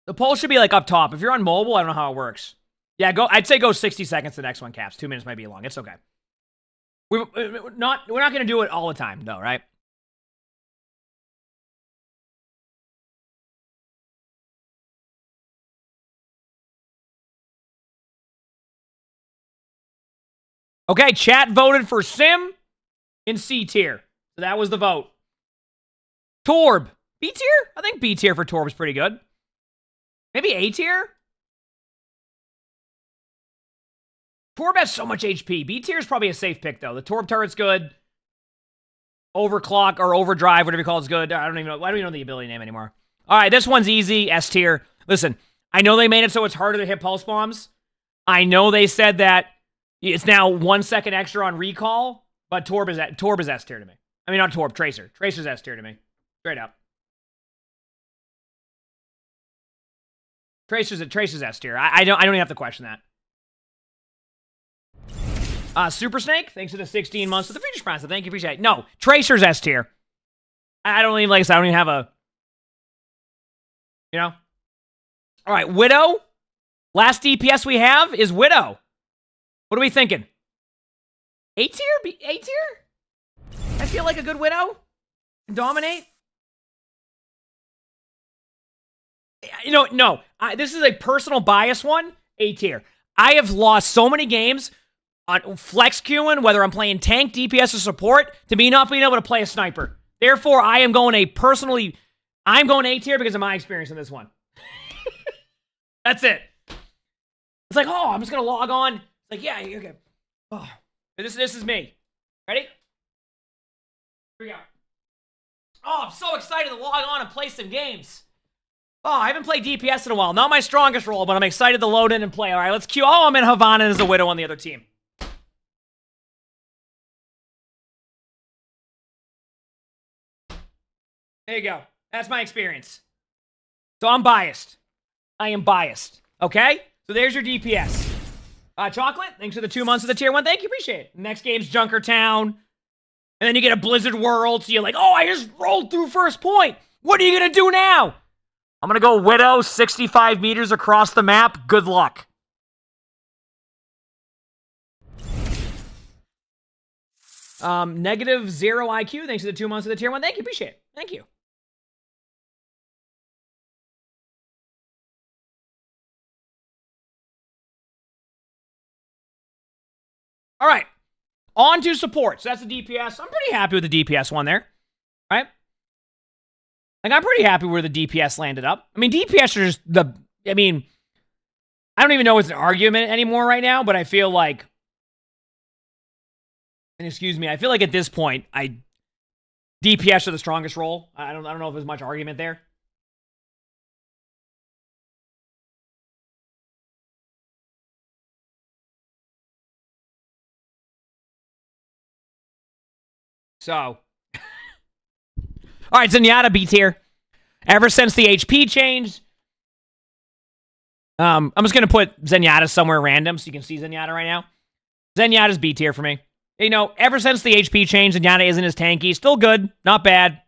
Speaker 1: The poll should be like up top. If you're on mobile, I don't know how it works. Yeah, I'd say go 60 seconds the next one, Caps. 2 minutes might be long. It's okay. We're not going to do it all the time, though, right? Okay, chat voted for Sim in C tier. So that was the vote. Torb. B tier? I think B tier for Torb is pretty good. Maybe A tier? Torb has so much HP. B tier is probably a safe pick, though. The Torb turret's good. Overclock or overdrive, whatever you call it's good. I don't even know the ability name anymore. All right, this one's easy. S tier. Listen, I know they made it so it's harder to hit pulse bombs. I know they said that it's now 1 second extra on recall, but Torb is S tier to me. I mean, not Torb, Tracer. Tracer's S tier to me. Straight up. Tracer's S tier. I don't even have to question that. Super Snake, thanks for the 16 months of the Future Prize. Thank you, appreciate it. No, Tracer's S tier. I don't even, like I said, I don't even have a, you know? All right, Widow. Last DPS we have is Widow. What are we thinking? A tier? A tier? I feel like a good Widow. Dominate. You know, no. This is a personal bias one. A tier. I have lost so many games on flex queuing, whether I'm playing tank, DPS, or support, to me not being able to play a sniper. Therefore, I am going I'm going A tier because of my experience in this one. That's it. It's like, oh, I'm just going to log on. It's like, yeah, you're good. Oh, this is me. Ready? Here we go. Oh, I'm so excited to log on and play some games. Oh, I haven't played DPS in a while. Not my strongest role, but I'm excited to load in and play. All right, let's queue. Oh, I'm in Havana as a Widow on the other team. There you go. That's my experience. So I'm biased. I am biased. Okay? So there's your DPS. Chocolate, thanks for the 2 months of the tier 1. Thank you, appreciate it. Next game's Junkertown. And then you get a Blizzard World, so you're like, oh, I just rolled through first point. What are you going to do now? I'm going to go Widow, 65 meters across the map. Good luck. Negative 0 IQ, thanks for the 2 months of the tier 1. Thank you, appreciate it. Thank you. All right, on to support. So that's the DPS. I'm pretty happy with the DPS one there, right? Like, I'm pretty happy where the DPS landed up. I mean, DPS are just I don't even know it's an argument anymore right now, but I feel like, and excuse me, I feel like at this point, DPS are the strongest role. I don't know if there's much argument there. So, all right, Zenyatta B tier. Ever since the HP changed, I'm just going to put Zenyatta somewhere random so you can see Zenyatta right now. Zenyatta's B tier for me. You know, ever since the HP changed, Zenyatta isn't as tanky. Still good, not bad.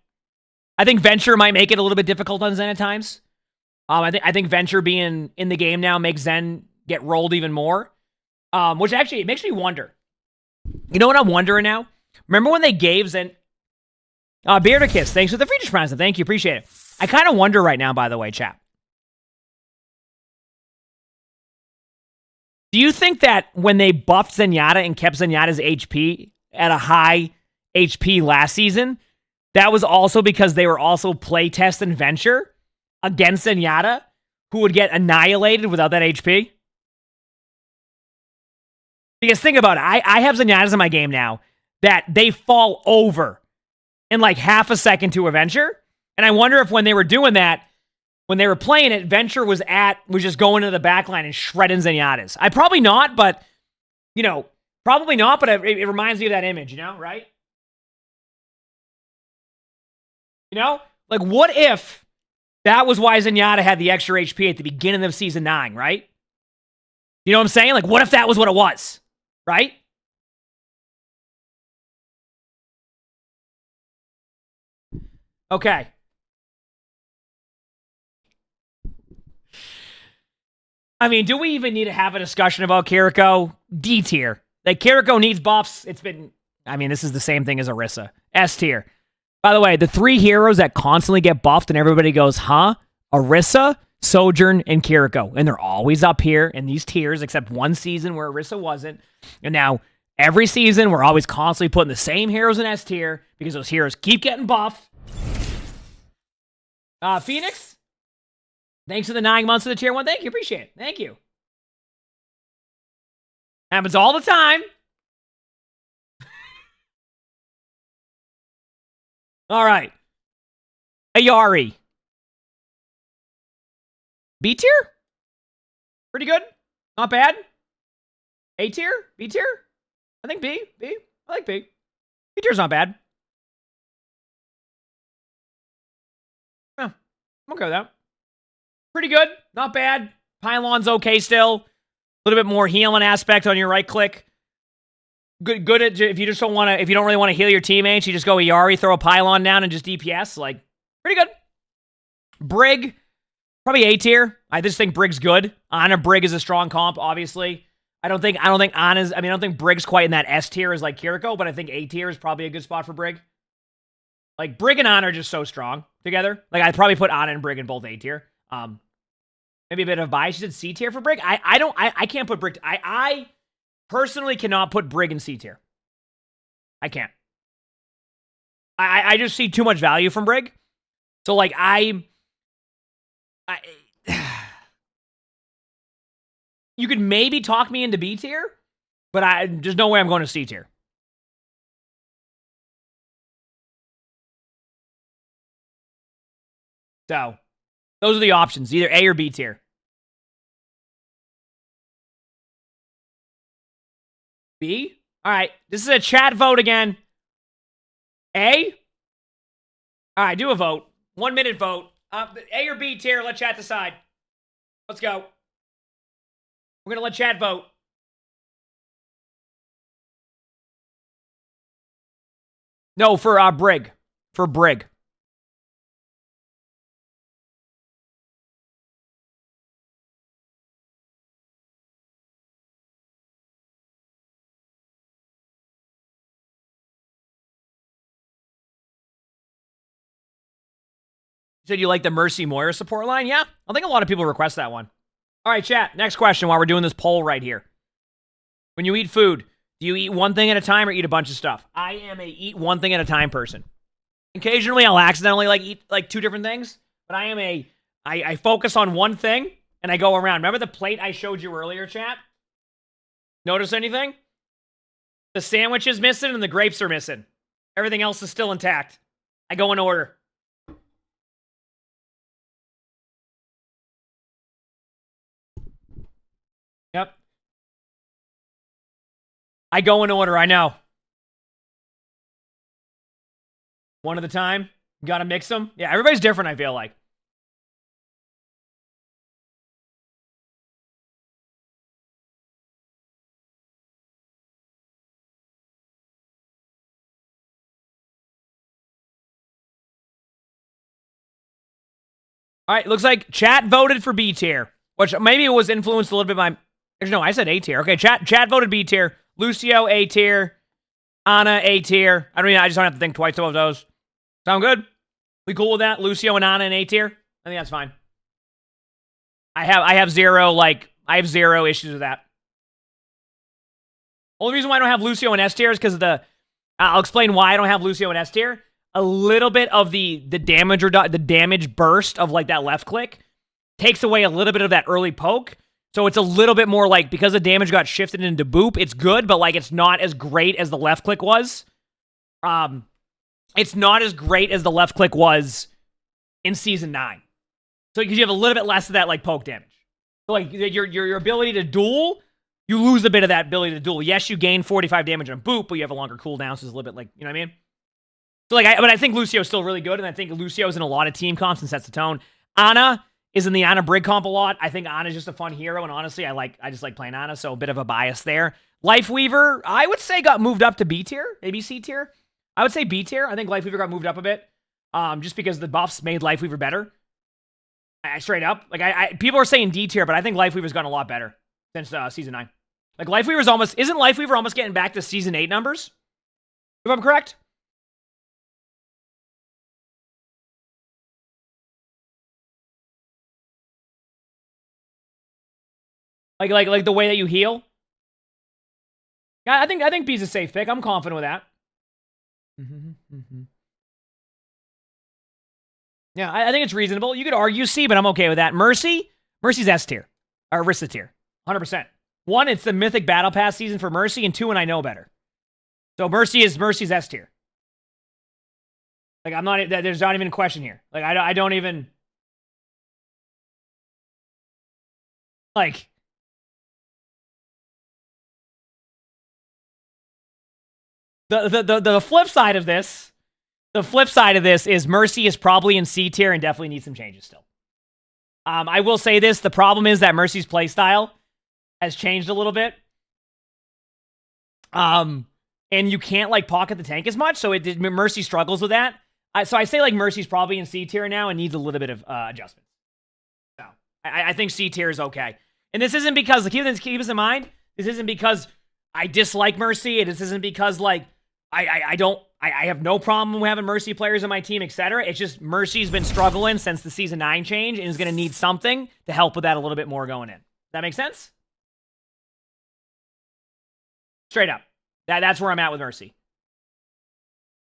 Speaker 1: I think Venture might make it a little bit difficult on Zen at times. I think Venture being in the game now makes Zen get rolled even more. Which actually, it makes me wonder. You know what I'm wondering now? Remember when they gave Zen... Beardicus, thanks for the free prize. Thank you, appreciate it. I kind of wonder right now, by the way, chat. Do you think that when they buffed Zenyatta and kept Zenyatta's HP at a high HP last season, that was also because they were also playtesting Venture against Zenyatta, who would get annihilated without that HP? Because think about it. I have Zenyatta's in my game now that they fall over in like half a second to a Venture. And I wonder if when they were doing that, when they were playing it, Venture was just going to the backline and shredding Zenyatta's. Probably not, but, you know, probably not, but it reminds me of that image, you know, right? You know? Like, what if that was why Zenyatta had the extra HP at the beginning of Season 9, right? You know what I'm saying? Like, what if that was what it was? Right? Okay. I mean, do we even need to have a discussion about Kiriko? D tier. Like, Kiriko needs buffs. It's been... I mean, this is the same thing as Orisa. S tier. By the way, the 3 heroes that constantly get buffed and everybody goes, huh? Orisa, Sojourn, and Kiriko. And they're always up here in these tiers, except one season where Orisa wasn't. And now, every season, we're always constantly putting the same heroes in S tier because those heroes keep getting buffed. Phoenix? Thanks for the 9 months of the tier 1. Thank you. Appreciate it. Thank you. Happens all the time. All right. Ayari. B tier? Pretty good. Not bad. A tier? B tier? I think B. B. I like B. B tier's not bad. Yeah, I'm okay with that. Pretty good. Not bad. Pylon's okay still. A little bit more healing aspect on your right click. Good at, if you just don't want to, if you don't really want to heal your teammates, you just go Ayari, throw a pylon down, and just DPS. Like, pretty good. Brig, probably A tier. I just think Brig's good. Ana Brig is a strong comp, obviously. I don't think Ana's, I don't think Brig's quite in that S tier as like Kiriko, but I think A tier is probably a good spot for Brig. Like, Brig and Ana are just so strong together. Like, I'd probably put Ana and Brig in both A tier. Maybe a bit of bias. You said C tier for Brig? I can't put Brig. I personally cannot put Brig in C tier. I can't. I just see too much value from Brig. So, like, you could maybe talk me into B tier, but there's no way I'm going to C tier. So, those are the options. Either A or B tier. B? All right. This is a chat vote again. A? All right, do a vote. 1 minute vote. A or B tier, let chat decide. Let's go. We're going to let chat vote. No, for Brig. For Brig. You said you like the Mercy Moira support line? Yeah, I think a lot of people request that one. All right, chat. Next question while we're doing this poll right here. When you eat food, do you eat one thing at a time or eat a bunch of stuff? I am a eat one thing at a time person. Occasionally, I'll accidentally eat 2 different things, but I focus on one thing and I go around. Remember the plate I showed you earlier, chat? Notice anything? The sandwich is missing and the grapes are missing. Everything else is still intact. I go in order. Yep. I go in order, I know. One at a time. Gotta mix them. Yeah, everybody's different, I feel like. All right, looks like chat voted for B tier, which maybe it was influenced a little bit by... No, I said A tier. Okay, chat voted B tier. Lucio, A tier. Ana, A tier. I just don't have to think twice about those. Sound good? We cool with that? Lucio and Ana in A tier? I think that's fine. I have zero issues with that. Only reason why I don't have Lucio in S tier is because of the... I'll explain why I don't have Lucio in S tier. A little bit of the damage burst of like that left click takes away a little bit of that early poke. So it's a little bit more like, because the damage got shifted into boop, it's good, but like it's not as great as the left click was. It's not as great as the left click was in Season 9. So because you have a little bit less of that like poke damage. So like your ability to duel, you lose a bit of that ability to duel. Yes, you gain 45 damage on boop, but you have a longer cooldown, so it's a little bit like, you know what I mean? So like, but I think Lucio's still really good, and I think Lucio's in a lot of team comps and sets the tone. Ana is in the Ana Brig comp a lot. I think Ana's just a fun hero, and honestly, I just like playing Ana, so a bit of a bias there. Lifeweaver, I would say got moved up to B tier, maybe C tier. I would say B tier. I think Lifeweaver got moved up a bit, just because the buffs made Lifeweaver better. Straight up, like people are saying D tier, but I think Lifeweaver's gotten a lot better since season 9. Like Lifeweaver's almost isn't Lifeweaver almost getting back to season 8 numbers? If I'm correct. Like the way that you heal. Yeah, I think B's a safe pick. I'm confident with that. Yeah, I think it's reasonable. You could argue C, but I'm okay with that. Mercy's S tier. Or Orisa tier. 100%. 1, it's the Mythic Battle Pass season for Mercy, and 2, and I know better. So Mercy's S tier. Like, there's not even a question here. Like, I don't even... Like... The flip side of this... The flip side of this is Mercy is probably in C tier and definitely needs some changes still. I will say this. The problem is that Mercy's playstyle has changed a little bit. And you can't, like, pocket the tank as much, so Mercy struggles with that. So I say, like, Mercy's probably in C tier now and needs a little bit of adjustment. So I think C tier is okay. And this isn't because, keep this in mind, this isn't because I dislike Mercy, and this isn't because, like, I have no problem having Mercy players on my team, etc. It's just Mercy's been struggling since the Season 9 change and is going to need something to help with that a little bit more going in. That make sense? Straight up. That's where I'm at with Mercy.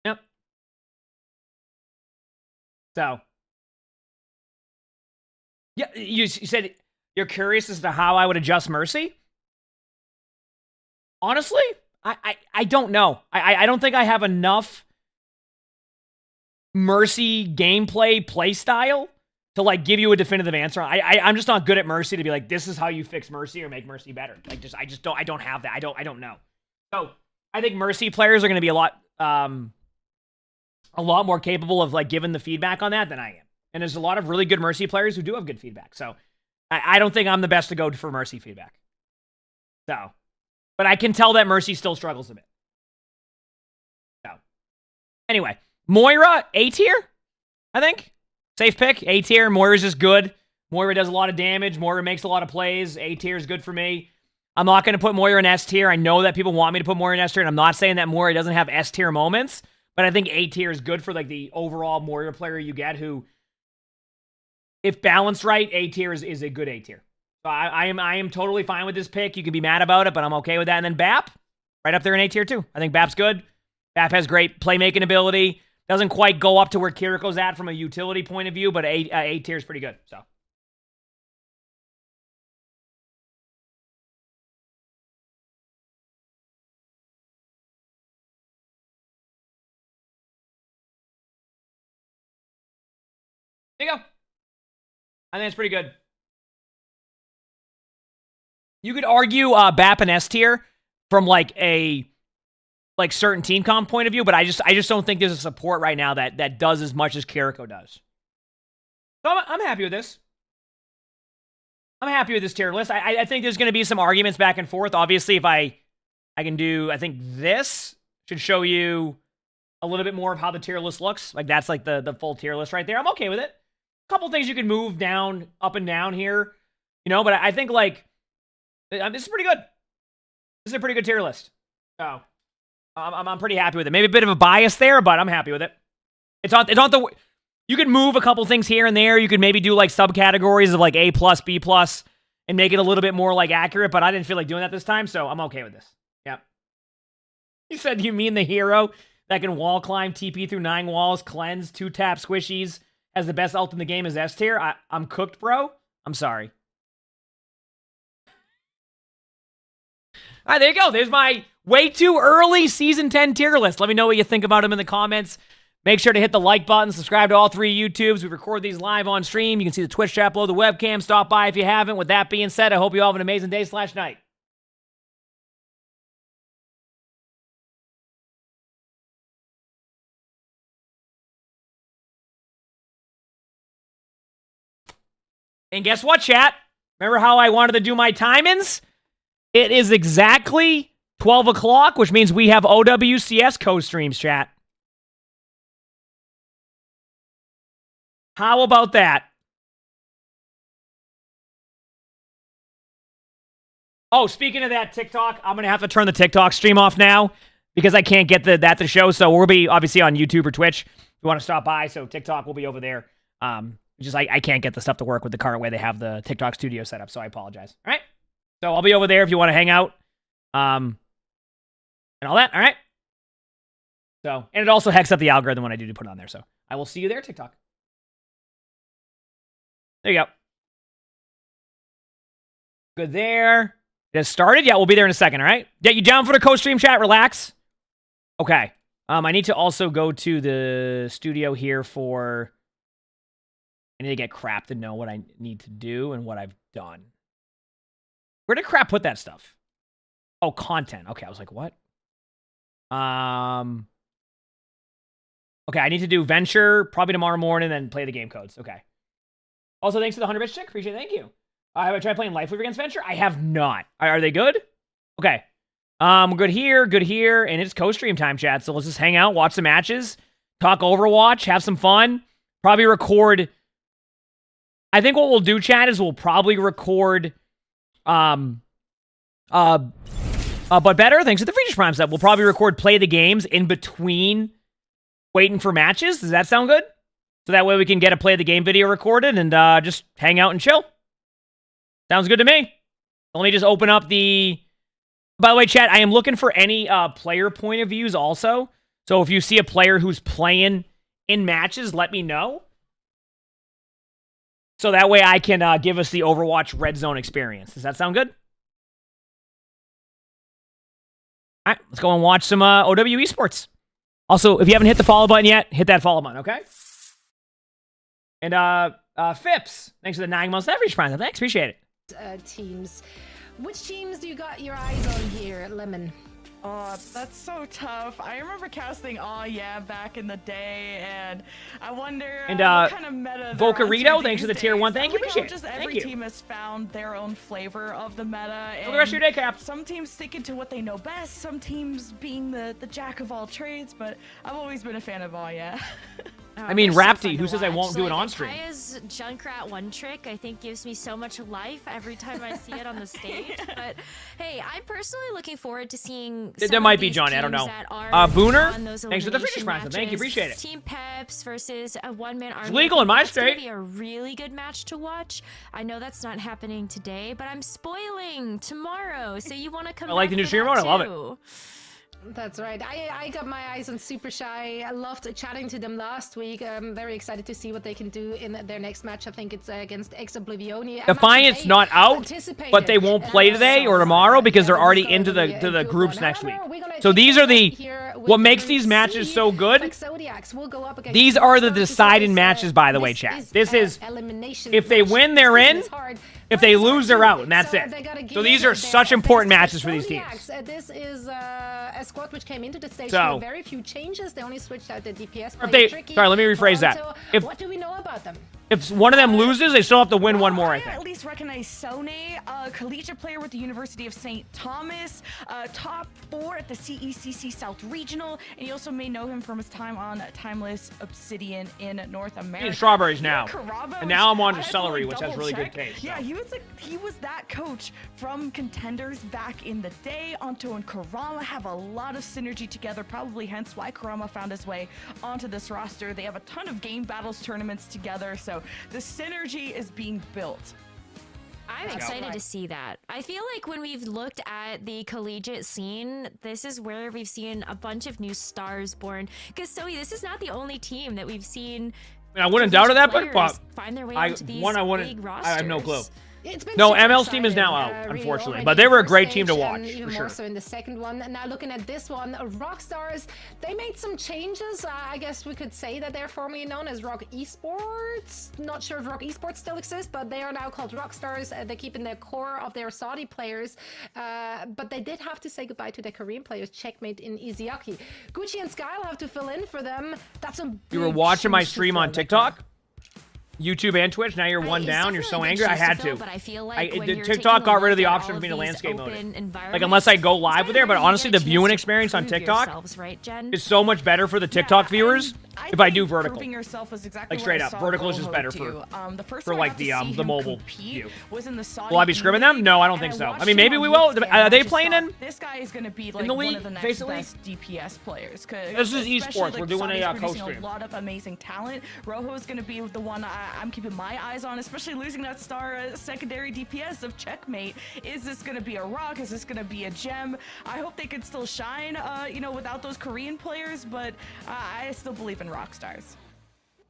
Speaker 1: Yep. So. Yeah, you said you're curious as to how I would adjust Mercy? Honestly, I don't know. I don't think I have enough Mercy gameplay playstyle to, like, give you a definitive answer. I'm just not good at Mercy to be like, this is how you fix Mercy or make Mercy better. Like, I don't have that. I don't know. So I think Mercy players are going to be a lot more capable of, like, giving the feedback on that than I am. And there's a lot of really good Mercy players who do have good feedback. So I don't think I'm the best to go for Mercy feedback. So. But I can tell that Mercy still struggles a bit. So, anyway, Moira, A tier, I think. Safe pick, A tier. Moira's just good. Moira does a lot of damage. Moira makes a lot of plays. A tier is good for me. I'm not going to put Moira in S tier. I know that people want me to put Moira in S tier, and I'm not saying that Moira doesn't have S tier moments, but I think A tier is good for, like, the overall Moira player you get who, if balanced right, A tier is a good A tier. So I am totally fine with this pick. You can be mad about it, but I'm okay with that. And then Bap, right up there in A tier too. I think Bap's good. Bap has great playmaking ability. Doesn't quite go up to where Kiriko's at from a utility point of view, but A tier is pretty good. So. There you go. I think it's pretty good. You could argue Bap and S tier from, like, a certain team comp point of view, but I just don't think there's a support right now that does as much as Kiriko does. So I'm happy with this. I'm happy with this tier list. I think there's going to be some arguments back and forth. Obviously, if I can do, I think this should show you a little bit more of how the tier list looks. Like, that's like the full tier list right there. I'm okay with it. A couple things you can move down, up and down here, you know, but I think, like, this is pretty good. This is a pretty good tier list. So, I'm pretty happy with it. Maybe a bit of a bias there, but I'm happy with it. It's not the... You could move a couple things here and there. You could maybe do, like, subcategories of, like, A+, B+, and make it a little bit more, like, accurate, but I didn't feel like doing that this time, so I'm okay with this. Yeah. You said you mean the hero that can wall climb, TP through 9 walls, cleanse, 2-tap squishies, has the best ult in the game is S tier? I'm cooked, bro. I'm sorry. All right, there you go. There's my way too early Season 10 tier list. Let me know what you think about them in the comments. Make sure to hit the like button. Subscribe to all 3 YouTubes. We record these live on stream. You can see the Twitch chat below the webcam. Stop by if you haven't. With that being said, I hope you all have an amazing day/night. And guess what, chat? Remember how I wanted to do my timings? It is exactly 12 o'clock, which means we have OWCS co-streams, chat. How about that? Oh, speaking of that TikTok, I'm going to have to turn the TikTok stream off now because I can't get that to show. So we'll be obviously on YouTube or Twitch if you want to stop by. So TikTok will be over there. Just I can't get the stuff to work with the current way they have the TikTok studio set up. So I apologize. All right. So I'll be over there if you want to hang out. And all that. All right. So, and it also hacks up the algorithm when I do put it on there. So I will see you there, TikTok. There you go. Good there. It has started? Yeah, we'll be there in a second, all right? Yeah, you down for the co-stream chat? Relax. Okay. I need to also go to the studio here for... I need to get crap to know what I need to do and what I've done. Where did crap put that stuff? Oh, content. Okay, I was like, what? Okay, I need to do Venture probably tomorrow morning, then play the game codes. Okay. Also, thanks to the 100 bits chick. Appreciate it. Thank you. Have I tried playing Life League against Venture? I have not. Are they good? Okay. Good here, and it's co-stream time, chat. So let's just hang out, watch some matches, talk Overwatch, have some fun. Probably record. I think what we'll do, chat, is we'll probably record. But better, thanks to the Features Prime set. We'll probably record play the games in between waiting for matches. Does that sound good? So that way we can get a play the game video recorded and just hang out and chill. Sounds good to me. Let me just open up the... By the way, chat, I am looking for any player point of views also. So if you see a player who's playing in matches, let me know. So that way I can give us the Overwatch Red Zone experience. Does that sound good? All right, let's go and watch some Esports. Also, if you haven't hit the follow button yet, hit that follow button, okay? And Phipps, thanks for the 9 months average prime. Thanks, appreciate it.
Speaker 5: Teams. Which teams do you got your eyes on here, Lemon?
Speaker 12: Oh, that's so tough. I remember casting Oh Yeah back in the day, and I wonder what kind of meta
Speaker 1: Volcarito, thanks for the tier 1. Thank you, appreciate it.
Speaker 12: Just every team has found their own flavor of the meta. And
Speaker 1: the rest of your day, Cap.
Speaker 12: Some teams sticking to what they know best, some teams being the jack of all trades, but I've always been a fan of Oh Yeah.
Speaker 1: I mean, Rapti, who says I won't do it on stream?
Speaker 13: Kaya's Junkrat one trick, I think, gives me so much life every time I see it on the stage. But hey, I'm personally looking forward to seeing.
Speaker 1: There might be Johnny, I don't know. Booner, thanks for the Features Prime. Thank you, appreciate it.
Speaker 13: Team Peps versus a one-man army.
Speaker 1: It's legal in my state.
Speaker 13: It's gonna be a really good match to watch. I know that's not happening today, but I'm spoiling tomorrow, so you want to come.
Speaker 1: I like the new stream mode. I love it.
Speaker 5: That's right. I got my eyes on Super Shy. I loved chatting to them last week. I'm very excited to see what they can do in their next match. I think it's against Ex Oblivioni.
Speaker 1: Defiant's not out, but they won't play today or tomorrow because they're already into the groups next week. So these are what makes these matches so good. These are the deciding matches, by the way, chat. This is, if they win, they're in. If they lose, they're out, and that's it. So these are such important matches for these teams.
Speaker 5: This is a squad which came into the stage with very few changes. They only switched out the DPS.
Speaker 1: Sorry, let me rephrase that.
Speaker 5: What do we know about them?
Speaker 1: If one of them loses, they still have to win one more, I think.
Speaker 12: At least recognize Sone, a collegiate player with the University of St. Thomas, top 4 at the CECC South Regional, and you also may know him from his time on Timeless Obsidian in North America.
Speaker 1: Eating strawberries now. And now I'm on to celery, which has really good taste.
Speaker 12: Yeah, he was that coach from Contenders back in the day. Anto and Karama have a lot of synergy together, probably hence why Karama found his way onto this roster. They have a ton of game battles tournaments together, so the synergy is being built.
Speaker 13: I'm excited to see that. I feel like when we've looked at the collegiate scene, this is where we've seen a bunch of new stars born. Because Zoe, this is not the only team that we've seen.
Speaker 1: I wouldn't doubt that, but
Speaker 13: find their way onto these big rosters.
Speaker 1: I have no clue. No, ML's team is now out, unfortunately, but they were a great team to watch, for sure.
Speaker 5: So in the second one, and now looking at this one, Rockstars, they made some changes. I guess we could say that they're formerly known as Rock Esports. Not sure if Rock Esports still exists, but they are now called Rockstars. They keep in their core of their Saudi players, but they did have to say goodbye to their Korean players. Checkmate in Iziaki. Gucci and Sky will have to fill in for them. That's a.
Speaker 1: You were watching my stream on TikTok? YouTube and Twitch. Now you're one down. You're so angry. I had to.
Speaker 13: But I feel like
Speaker 1: TikTok got rid of the option for me to landscape mode it. Like unless I go live with there. But honestly, the viewing experience on TikTok is so much better for the TikTok viewers if I do vertical. Like straight up, vertical is just better for like the mobile view. Will I be scrimming them? No, I don't think so. I mean, maybe we will. Are they playing in?
Speaker 12: This guy is going to be like
Speaker 1: in the
Speaker 12: one
Speaker 1: league,
Speaker 12: of the next
Speaker 1: basically?
Speaker 12: best DPS players.
Speaker 1: This is esports. We're doing a co-stream.
Speaker 12: A lot of amazing talent. Rojo is going to be the one I'm keeping my eyes on, especially losing that star secondary DPS of Checkmate. Is this going to be a rock? Is this going to be a gem? I hope they could still shine, you know, without those Korean players, but I still believe in rock stars.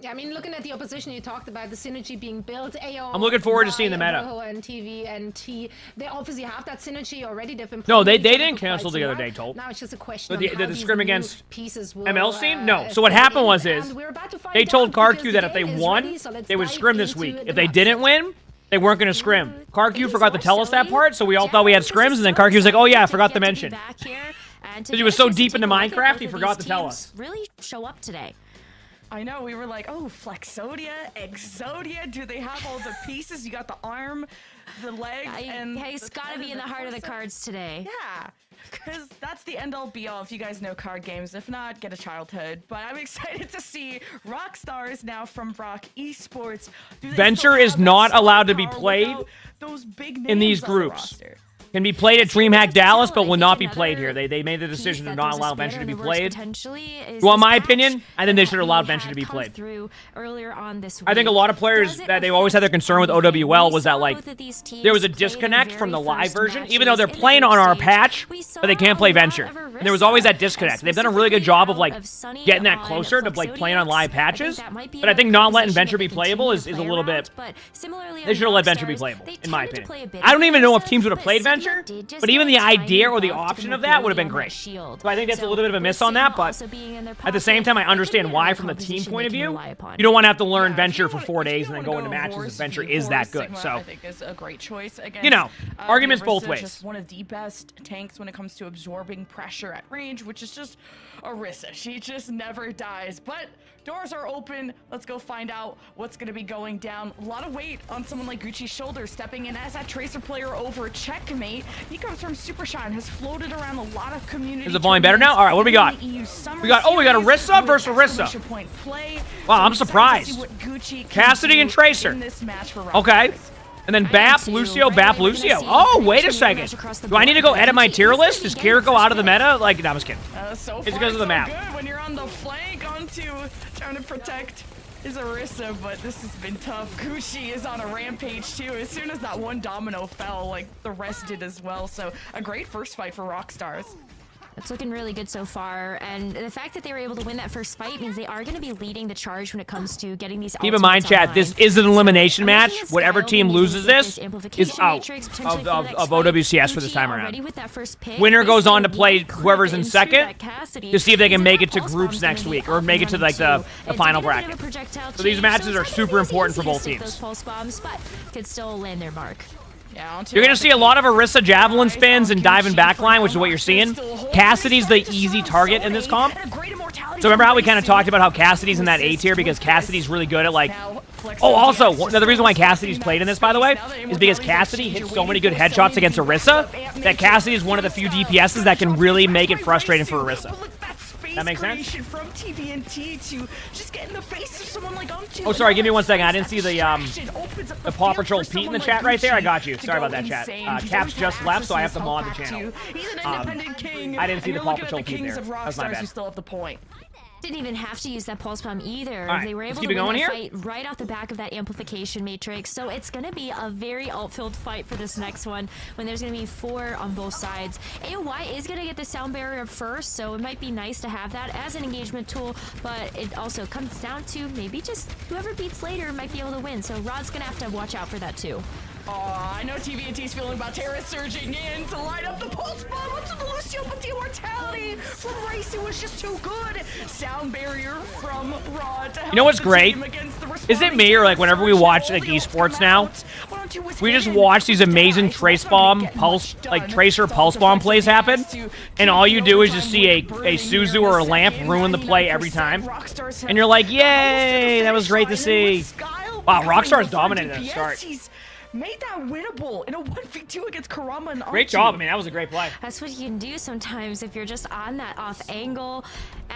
Speaker 5: Yeah, I mean, looking at the opposition, you talked about the synergy being built. AO,
Speaker 1: I'm looking forward to seeing the meta.
Speaker 5: Rojo and TV and T, they obviously have that synergy already. They've been
Speaker 1: no, they didn't cancel the other day, Told.
Speaker 5: Now it's just a question of
Speaker 1: the scrim against
Speaker 5: pieces will,
Speaker 1: ML team? No. So what happened was they told KarQ that if they won, they would scrim this week. If they didn't win, they weren't going to scrim. KarQ forgot to tell us that part, so we all thought we had scrims, and then KarQ was like, oh yeah, I forgot to mention. Because he was so deep into Minecraft, he forgot to tell us.
Speaker 13: Really show up today.
Speaker 12: I know, we were like, oh, Flexodia, Exodia, do they have all the pieces? You got the arm, the legs, and...
Speaker 13: Hey, it's gotta be in the heart of the cards today.
Speaker 12: Yeah, because that's the end-all be-all if you guys know card games. If not, get a childhood. But I'm excited to see rock stars now from Rock Esports.
Speaker 1: Venture is not allowed to be played in these groups. Can be played at DreamHack Dallas, but will not be played here. They made the decision to not allow Venture to be played. You want my opinion? I think they should allow Venture to be played. I think a lot of players that they always had their concern with OWL was that like there was a disconnect from the live version, even though they're playing on our patch, but they can't play Venture. And there was always that disconnect. They've done a really good job of like getting that closer to like playing on live patches, but I think not letting Venture be playable is a little bit. They should have let Venture be playable, in my opinion. I don't even know if teams would have played Venture. But even the idea or the option of that would have been great. So I think that's a little bit of a miss on that, but at the same time, I understand why from the team point of view. You don't want to have to learn Venture for 4 days and then go into matches if Venture is that good. So,
Speaker 12: I think is a great choice. Against,
Speaker 1: you know, arguments both ways.
Speaker 12: Just one of the best tanks when it comes to absorbing pressure at range, which is just Orisa. She just never dies. But doors are open. Let's go find out what's going to be going down. A lot of weight on someone like Gucci's shoulder, stepping in as that Tracer player over Checkmate. He comes from Super Shine, has floated around a lot of community.
Speaker 1: Is the volume better now? All right, what do we got? We got Orisa versus Orisa. Wow, I'm surprised. Cassidy and Tracer. Okay. And then Bap, Lucio, Bap, Lucio. Oh, wait a second. Do I need to go edit my tier list? Does Kiriko out of the meta? Like, no, I'm just kidding. It's because of the map.
Speaker 12: Good when you're on the flank onto trying to protect is Orisa, but this has been tough. Gucci is on a rampage too. As soon as that one domino fell, like the rest did as well. So a great first fight for Rockstars.
Speaker 13: It's looking really good so far, and the fact that they were able to win that first fight means they are going to be leading the charge when it comes to getting these.
Speaker 1: Keep in mind, chat, this is an elimination match. Whatever team loses this is out of OWCS for this time around. Winner goes on to play whoever's in second to see if they can make it to groups next week or make it to like the final bracket. So these matches are super important for both teams.
Speaker 13: Could still land their mark.
Speaker 1: You're going to see a lot of Orisa javelin spins and diving backline, which is what you're seeing. Cassidy's the easy target in this comp. So remember how we kind of talked about how Cassidy's in that A tier because Cassidy's really good at like... Oh, also, the reason why Cassidy's played in this, by the way, is because Cassidy hits so many good headshots against Orisa that Cassidy is one of the few DPSs that can really make it frustrating for Orisa. That makes sense?
Speaker 12: From TVNT to just get in the face of someone like
Speaker 1: oh, sorry, give me 1 second. I didn't see the Paw Patrol Pete in the chat right there. I got you. Sorry about that, chat. Caps just left, so I have to mod the channel. I didn't see the Paw Patrol Pete there. That was my bad.
Speaker 12: Still have the point.
Speaker 13: Didn't even have to use that pulse bomb either.
Speaker 1: Right,
Speaker 13: they were able to win that fight right off the back of that amplification matrix. So it's going to be a very alt-filled fight for this next one when there's going to be 4 on both sides. AOY is going to get the sound barrier first, so it might be nice to have that as an engagement tool, but it also comes down to maybe just whoever beats later might be able to win. So Rod's going to have to watch out for that too.
Speaker 12: Oh, I know TVNT's feeling about Terra surging in to light up the pulse bomb onto the Lucio, but the immortality from Racing was just too good. Sound barrier from Rod.
Speaker 1: You know what's great? Is it me or like whenever we watch like esports now, we just watch these amazing trace bomb pulse, like tracer pulse bomb plays happen, and all you do is just see a Suzu or a lamp ruin the play every time, and you're like, yay, that was great to see.
Speaker 12: still
Speaker 1: Wow,
Speaker 12: becoming
Speaker 1: Rockstar's
Speaker 12: the
Speaker 1: dominated at the
Speaker 12: DPS.
Speaker 1: start.
Speaker 12: He's made that winnable in a 1v2 against Karama and
Speaker 1: Great job. I mean, that was a great play.
Speaker 13: That's what you can do sometimes if you're just on that off angle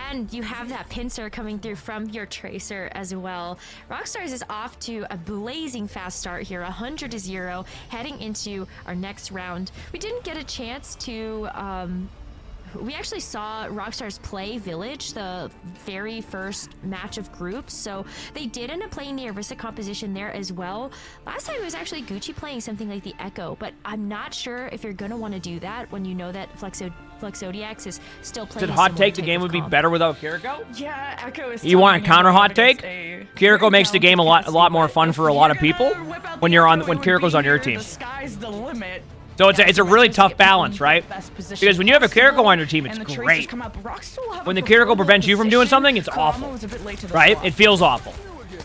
Speaker 13: and you have that pincer coming through from your tracer as well. Rockstars is off to a blazing fast start here, 100-0, heading into our next round. We didn't get a chance to we actually saw Rockstars play Village, the very first match of groups, so they did end up playing the Orisa composition there as well. Last time it was actually Gucci playing something like the Echo, but I'm not sure if you're going to want to do that when you know that Flexodiax is still playing.
Speaker 1: Did hot take the game would be better without Kiriko?
Speaker 12: Yeah, Echo is.
Speaker 1: You want a counter hot take? Kiriko makes the game a lot more fun for a lot of people when Kiriko's on your team.
Speaker 12: The sky's the limit.
Speaker 1: So it's a really tough balance, right? Because when you have a Kiriko on your team, it's great. When the Kiriko prevents you from doing something, it's awful, right? It feels awful.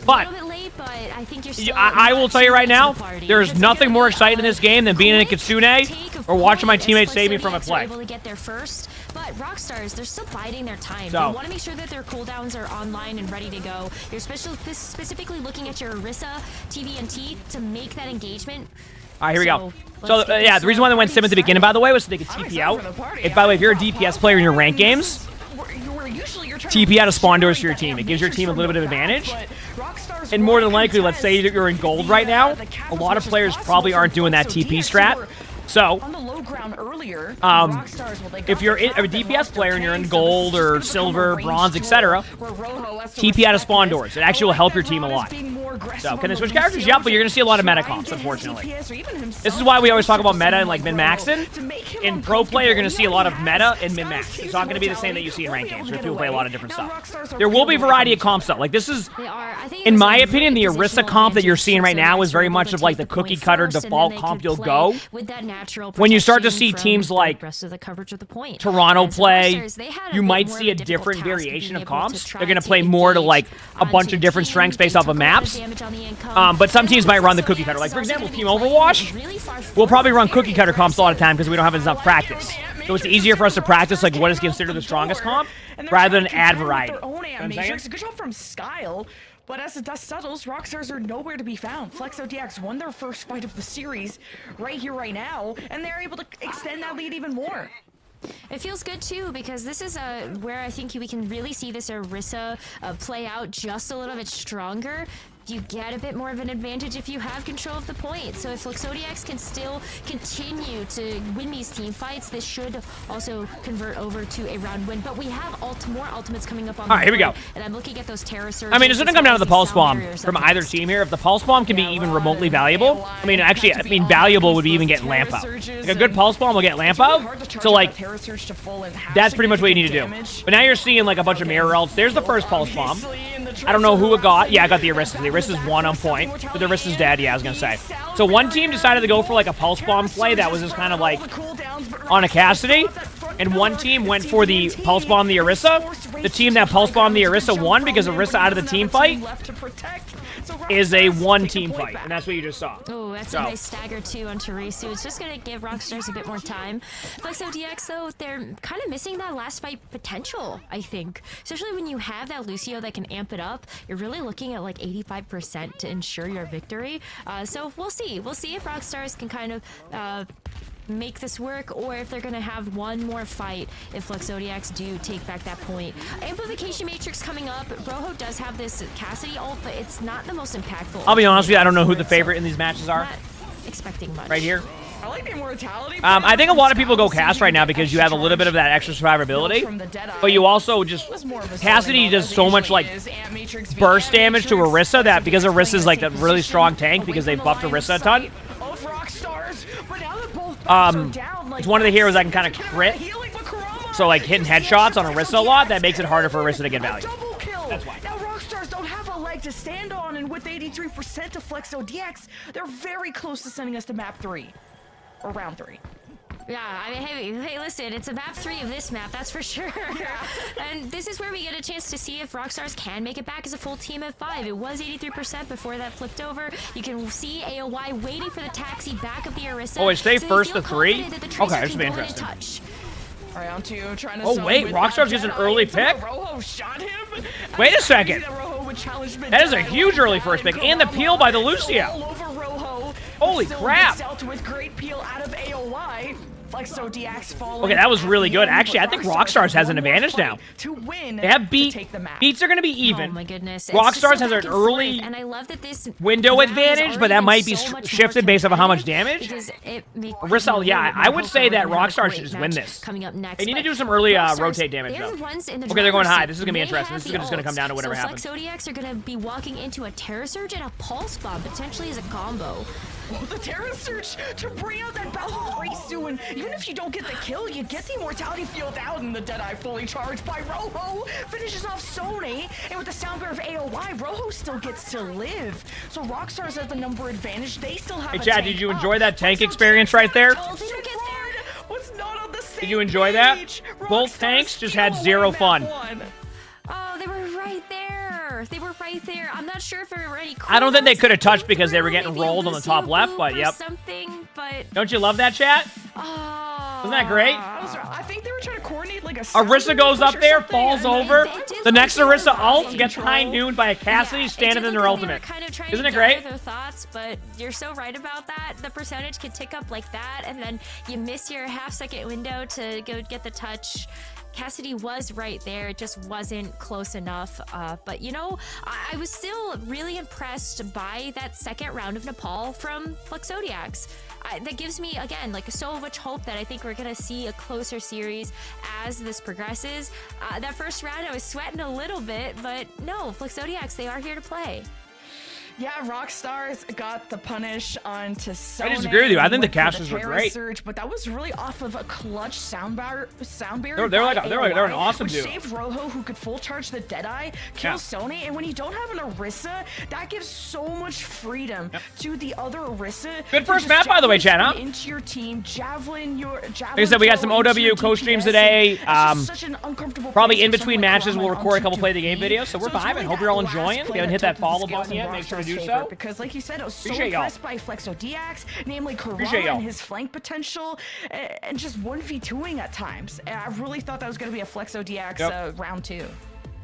Speaker 1: But
Speaker 13: I think you're
Speaker 1: I will tell you right now, there's nothing more exciting in this game than being in a Kitsune or watching my teammates save me from a play.
Speaker 13: Able to get there first, but Rockstars, they're still biding their time.
Speaker 1: So,
Speaker 13: they want to make sure that their cooldowns are online and ready to go. You're specifically looking at your Orisa, TVNT to make that engagement.
Speaker 1: All right, here we go. So, yeah, the reason why they went Sim at the beginning, by the way, was so they could TP out. If, by the way, if you're a DPS player in your rank games, TP out of spawn doors for your team. It gives your team a little bit of advantage. And more than likely, let's say that you're in gold right now, a lot of players probably aren't doing that TP strat. So, if you're a DPS player and you're in gold or silver, bronze, etc., TP out of spawn doors. It actually will help your team a lot. So, can they switch characters? Yep, but you're going to see a lot of meta comps, unfortunately. This is why we always talk about meta and like min-maxing. In pro play, you're going to see a lot of meta and min-max. It's not going to be the same that you see in ranked games, where people play a lot of different stuff. There will be a variety of comps, though. Like, this is, in my opinion, the Orisa comp that you're seeing right now is very much of like the cookie cutter default comp you'll go. When you start to see teams like Toronto play, you might see a different variation of comps. They're going to play more to like a bunch of different strengths based off of maps. But some teams might run the cookie cutter. Like, for example, Team Overwatch will probably run cookie cutter comps a lot of time because we don't have enough practice. So it's easier for us to practice like what is considered the strongest comp rather than add variety.
Speaker 12: Good job from Skyle. But as the dust settles, Rockstars are nowhere to be found. FlexODX won their first fight of the series right here, right now, and they're able to extend that lead even more.
Speaker 13: It feels good too because this is where I think we can really see this Orisa play out just a little bit stronger. You get a bit more of an advantage if you have control of the point. So if Flexodiax can still continue to win these team fights, this should also convert over to a round win. But we have more ultimates coming up on the board.
Speaker 1: All right, here we go.
Speaker 13: And I'm looking at those Terror Surges.
Speaker 1: I mean, it's going to come down to the Pulse Bomb from either team here. If the Pulse Bomb can be even remotely valuable, I mean, actually, valuable would be even getting Lamp out. Like a good Pulse Bomb will get Lamp out. So, like, that's pretty much what you need to do. But now you're seeing, like, a bunch of mirror ults. There's the first Pulse Bomb. I don't know who it got. Yeah, I got the Orisa. The Orisa's one on point, but the Orisa's dead. Yeah, I was going to say. So one team decided to go for, like, a Pulse Bomb play that was just kind of, like, on a Cassidy. And one team went for the Pulse Bomb the Orisa. The team that Pulse Bomb the Orisa won because Orisa out of the team fight is a one-team fight, and that's what you just saw.
Speaker 13: Oh, that's a nice stagger, too, on Terisu. It's just going to give Rockstars a bit more time. FlexODX, though, they're kind of missing that last fight potential, I think. Especially when you have that Lucio that can amp it up. You're really looking at, like, 85% to ensure your victory. So we'll see. We'll see if Rockstars can kind of make this work, or if they're gonna have one more fight if FlexODX do take back that point. Amplification Matrix coming up. Rojo does have this Cassidy ult, but it's not the most impactful.
Speaker 1: I'll be honest with you, I don't know who the favorite in these matches are.
Speaker 13: Not expecting much.
Speaker 1: Right here.
Speaker 12: I like the immortality.
Speaker 1: I think a lot of people go Cass right now because you have a little bit of that extra survivability, but you also just Cassidy does so much like burst damage to Orisa that because Orisa's like a really strong tank because they buffed Orisa a ton. It's one of the heroes that can kind of crit, so like hitting headshots on Orisa a lot, that makes it harder for Orisa to get value. That's why.
Speaker 12: Now Rockstars don't have a leg to stand on, and with 83% to FlexODX, they're very close to sending us to map 3 or round 3.
Speaker 13: Yeah, I mean, hey, listen, it's a map 3 of this map, that's for sure. And this is where we get a chance to see if Rockstars can make it back as a full team at 5. It was 83% before that flipped over. You can see AOY waiting for the taxi back of the Orisa.
Speaker 1: Oh, it stayed first to 3? Okay, this will be interesting.
Speaker 12: All right, on to trying to
Speaker 1: oh, wait, Rockstars gets an early pick? Wait a second.
Speaker 12: would challenge mid.
Speaker 1: That is a huge early first pick, and the peel by the Lucio.
Speaker 12: All over Rojo.
Speaker 1: Holy
Speaker 12: Still
Speaker 1: crap.
Speaker 12: gets dealt with great peel out of AOY. Flexo DX falling.
Speaker 1: Okay, that was really good.
Speaker 12: at the end,
Speaker 1: Actually, I
Speaker 12: but
Speaker 1: think
Speaker 12: Rockstars
Speaker 1: Rockstars has an
Speaker 12: one more
Speaker 1: advantage
Speaker 12: fight
Speaker 1: now.
Speaker 12: To win.
Speaker 1: They have
Speaker 12: to take the map.
Speaker 1: beats are going to be even.
Speaker 13: Oh my goodness.
Speaker 1: Rockstars has an early
Speaker 13: and I love that this
Speaker 1: window
Speaker 13: round has
Speaker 1: advantage, but
Speaker 13: already
Speaker 1: that
Speaker 13: been
Speaker 1: might be
Speaker 13: so much
Speaker 1: shifted
Speaker 13: more
Speaker 1: based off of how much damage.
Speaker 13: because it makes
Speaker 1: Rissal, yeah, I would say that Rockstar
Speaker 13: great
Speaker 1: should just win
Speaker 13: match
Speaker 1: this.
Speaker 13: coming up next.
Speaker 1: They need to
Speaker 13: but
Speaker 1: do some early
Speaker 13: Rockstars,
Speaker 1: rotate damage,
Speaker 13: they're
Speaker 1: though.
Speaker 13: the ones in the
Speaker 1: Okay, they're going
Speaker 13: driver's
Speaker 1: high.
Speaker 13: seat.
Speaker 1: This is gonna be
Speaker 13: They
Speaker 1: interesting.
Speaker 13: have
Speaker 1: This is
Speaker 13: the
Speaker 1: just gonna come down to whatever
Speaker 13: so
Speaker 1: happens.
Speaker 13: Flexodiacs are going to be walking into a Terror Surge and a Pulse Bomb, potentially as a combo.
Speaker 12: Oh, the Terror Surge to bring out that battle race soon. Even if you don't get the kill, you get the immortality field out, and the Deadeye fully charged by Rojo finishes off Sony. And with the sound bear of AOY, Rojo still gets to live. So Rockstars has the number advantage. They still have
Speaker 1: Hey,
Speaker 12: a
Speaker 1: Chad,
Speaker 12: tank
Speaker 1: did you
Speaker 12: up.
Speaker 1: enjoy that tank experience right there?
Speaker 12: Oh, they don't get there. What's not on the same
Speaker 1: Did you enjoy that?
Speaker 12: page?
Speaker 1: Both
Speaker 12: Rockstars
Speaker 1: tanks just
Speaker 12: steal
Speaker 1: had
Speaker 12: away
Speaker 1: zero
Speaker 12: map
Speaker 1: fun.
Speaker 12: one.
Speaker 13: Oh, they were right there. They were right there. I'm not sure if there were any.
Speaker 1: I don't think they could have touched
Speaker 13: cooldowns
Speaker 1: because they were
Speaker 13: through,
Speaker 1: getting
Speaker 13: maybe a
Speaker 1: rolled on the
Speaker 13: Lucio
Speaker 1: top left,
Speaker 13: boop
Speaker 1: but
Speaker 13: or
Speaker 1: yep.
Speaker 13: something, but
Speaker 1: Don't you love that, chat?
Speaker 13: oh,
Speaker 1: Isn't that great?
Speaker 12: I think they were trying to coordinate like a
Speaker 1: Arissa goes up there, falls over.
Speaker 13: They did
Speaker 1: The next
Speaker 13: look
Speaker 1: Arissa
Speaker 13: good.
Speaker 1: ult
Speaker 13: They
Speaker 1: gets
Speaker 13: did
Speaker 1: high
Speaker 13: look-
Speaker 1: nooned by a Cassidy
Speaker 13: Yeah,
Speaker 1: standing
Speaker 13: it
Speaker 1: in
Speaker 13: did
Speaker 1: their
Speaker 13: look like they were
Speaker 1: ultimate.
Speaker 13: kind of trying
Speaker 1: Isn't
Speaker 13: to
Speaker 1: it great?
Speaker 13: gather their thoughts, but you're so right about that. The percentage can tick up like that, and then you miss your half-second window to go get the touch. Cassidy was right there, it just wasn't close enough. But you know, I was still really impressed by that second round of Nepal from Flexodiacs. That gives me, again, like so much hope that I think we're gonna see a closer series as this progresses. That first round, I was sweating a little bit, but no, Flexodiacs, they are here to play.
Speaker 12: Yeah, Rockstars got the punish onto Sony.
Speaker 1: I disagree with you. I think the
Speaker 12: with
Speaker 1: casters were
Speaker 12: Terror
Speaker 1: great.
Speaker 12: Surge, but that was really off of a clutch sound barrier.
Speaker 1: They're an awesome
Speaker 12: which
Speaker 1: duo.
Speaker 12: saved Rojo, who could full charge the Deadeye, kill Sony, and when you don't have an Orisa, that gives so much freedom to the other Orisa.
Speaker 1: Good
Speaker 12: to
Speaker 1: first
Speaker 12: just
Speaker 1: map, by the way,
Speaker 12: javelin
Speaker 1: Chad, huh?
Speaker 12: spin into your team, javelin your javelin.
Speaker 1: Like I said, we got some
Speaker 12: throw into
Speaker 1: OW
Speaker 12: your
Speaker 1: co-streams
Speaker 12: DPS,
Speaker 1: today.
Speaker 12: and it's just such an uncomfortable
Speaker 1: Probably
Speaker 12: place
Speaker 1: in
Speaker 12: for
Speaker 1: between
Speaker 12: someone like
Speaker 1: matches, we'll
Speaker 12: Karma
Speaker 1: record a
Speaker 12: onto
Speaker 1: couple
Speaker 12: to
Speaker 1: play the game
Speaker 12: be.
Speaker 1: videos, so we're
Speaker 12: it's
Speaker 1: vibing.
Speaker 12: really
Speaker 1: Hope you're all
Speaker 12: that
Speaker 1: enjoying.
Speaker 12: last
Speaker 1: If you
Speaker 12: play
Speaker 1: haven't hit that
Speaker 12: that
Speaker 1: follow
Speaker 12: tipped the
Speaker 1: button
Speaker 12: scales
Speaker 1: yet,
Speaker 12: in
Speaker 1: make sure to do
Speaker 12: Rockstar's
Speaker 1: so.
Speaker 12: favor, because like you said, I was so
Speaker 1: Appreciate y'all.
Speaker 12: impressed by Flexodiacs, namely
Speaker 1: Appreciate
Speaker 12: Karama
Speaker 1: y'all.
Speaker 12: and his flank potential, and just 1v2ing at times. And I really thought that was going to be a Flexodiacs round 2.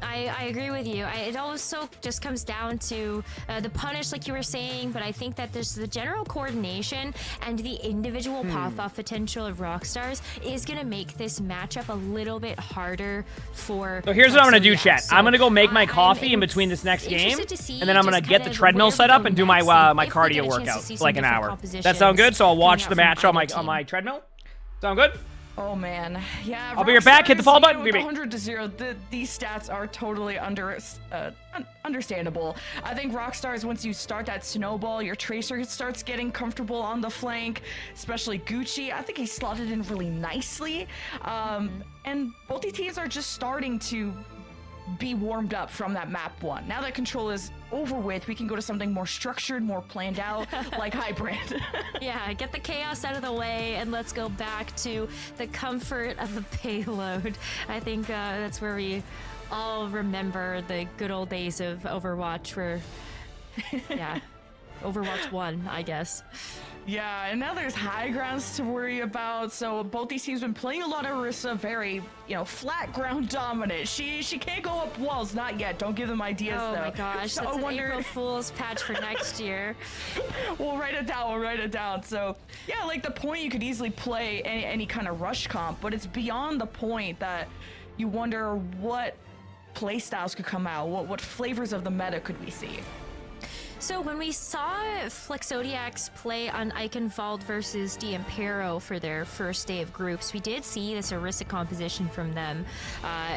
Speaker 13: I agree with you. It also just comes down to the punish, like you were saying, but I think that there's the general coordination and the individual pop-off potential of Rockstars is going to make this matchup a little bit harder for.
Speaker 1: So here's what I'm gonna do,
Speaker 13: Flexodiacs.
Speaker 1: chat.
Speaker 13: So
Speaker 1: I'm gonna go make my
Speaker 13: I'm
Speaker 1: coffee in between this next game,
Speaker 13: interested to see
Speaker 1: and then I'm gonna
Speaker 13: just
Speaker 1: get the
Speaker 13: kind of
Speaker 1: treadmill
Speaker 13: where
Speaker 1: set
Speaker 13: we
Speaker 1: up
Speaker 13: go
Speaker 1: and do my
Speaker 13: next, and
Speaker 1: my
Speaker 13: if we get a
Speaker 1: cardio
Speaker 13: chance to
Speaker 1: workout
Speaker 13: see
Speaker 1: for
Speaker 13: some
Speaker 1: like an
Speaker 13: different
Speaker 1: hour.
Speaker 13: compositions
Speaker 1: That sound good? So I'll watch
Speaker 13: coming
Speaker 1: the
Speaker 13: out
Speaker 1: match
Speaker 13: from
Speaker 1: on
Speaker 13: either
Speaker 1: my
Speaker 13: team.
Speaker 1: treadmill. Sound good?
Speaker 12: Oh man, yeah.
Speaker 1: I'll be right back. Hit the follow button.
Speaker 12: With
Speaker 1: Be
Speaker 12: 100-0. These stats are totally understandable. I think Rockstars, once you start that snowball, your Tracer starts getting comfortable on the flank, especially Gucci. I think he slotted in really nicely. And both these teams are just starting to be warmed up from that map 1. Now that control is over with, we can go to something more structured, more planned out, like Hybrid.
Speaker 13: Yeah, get the chaos out of the way and let's go back to the comfort of the payload. I think that's where we all remember the good old days of Overwatch where, yeah, Overwatch 1, I guess.
Speaker 12: Yeah, and now there's high grounds to worry about. So both these teams have been playing a lot of Orisa, very, flat ground dominant. She can't go up walls, not yet. Don't give them ideas, though.
Speaker 13: Oh my gosh,
Speaker 12: So
Speaker 13: that's
Speaker 12: I
Speaker 13: an
Speaker 12: wonder...
Speaker 13: April Fool's patch for next year.
Speaker 12: We'll write it down. So yeah, like the point, you could easily play any kind of rush comp, but it's beyond the point that you wonder what playstyles could come out, what flavors of the meta could we see.
Speaker 13: So when we saw Flexodiacs play on Eichenwald versus D'Ampero for their first day of groups, we did see this Orisa composition from them.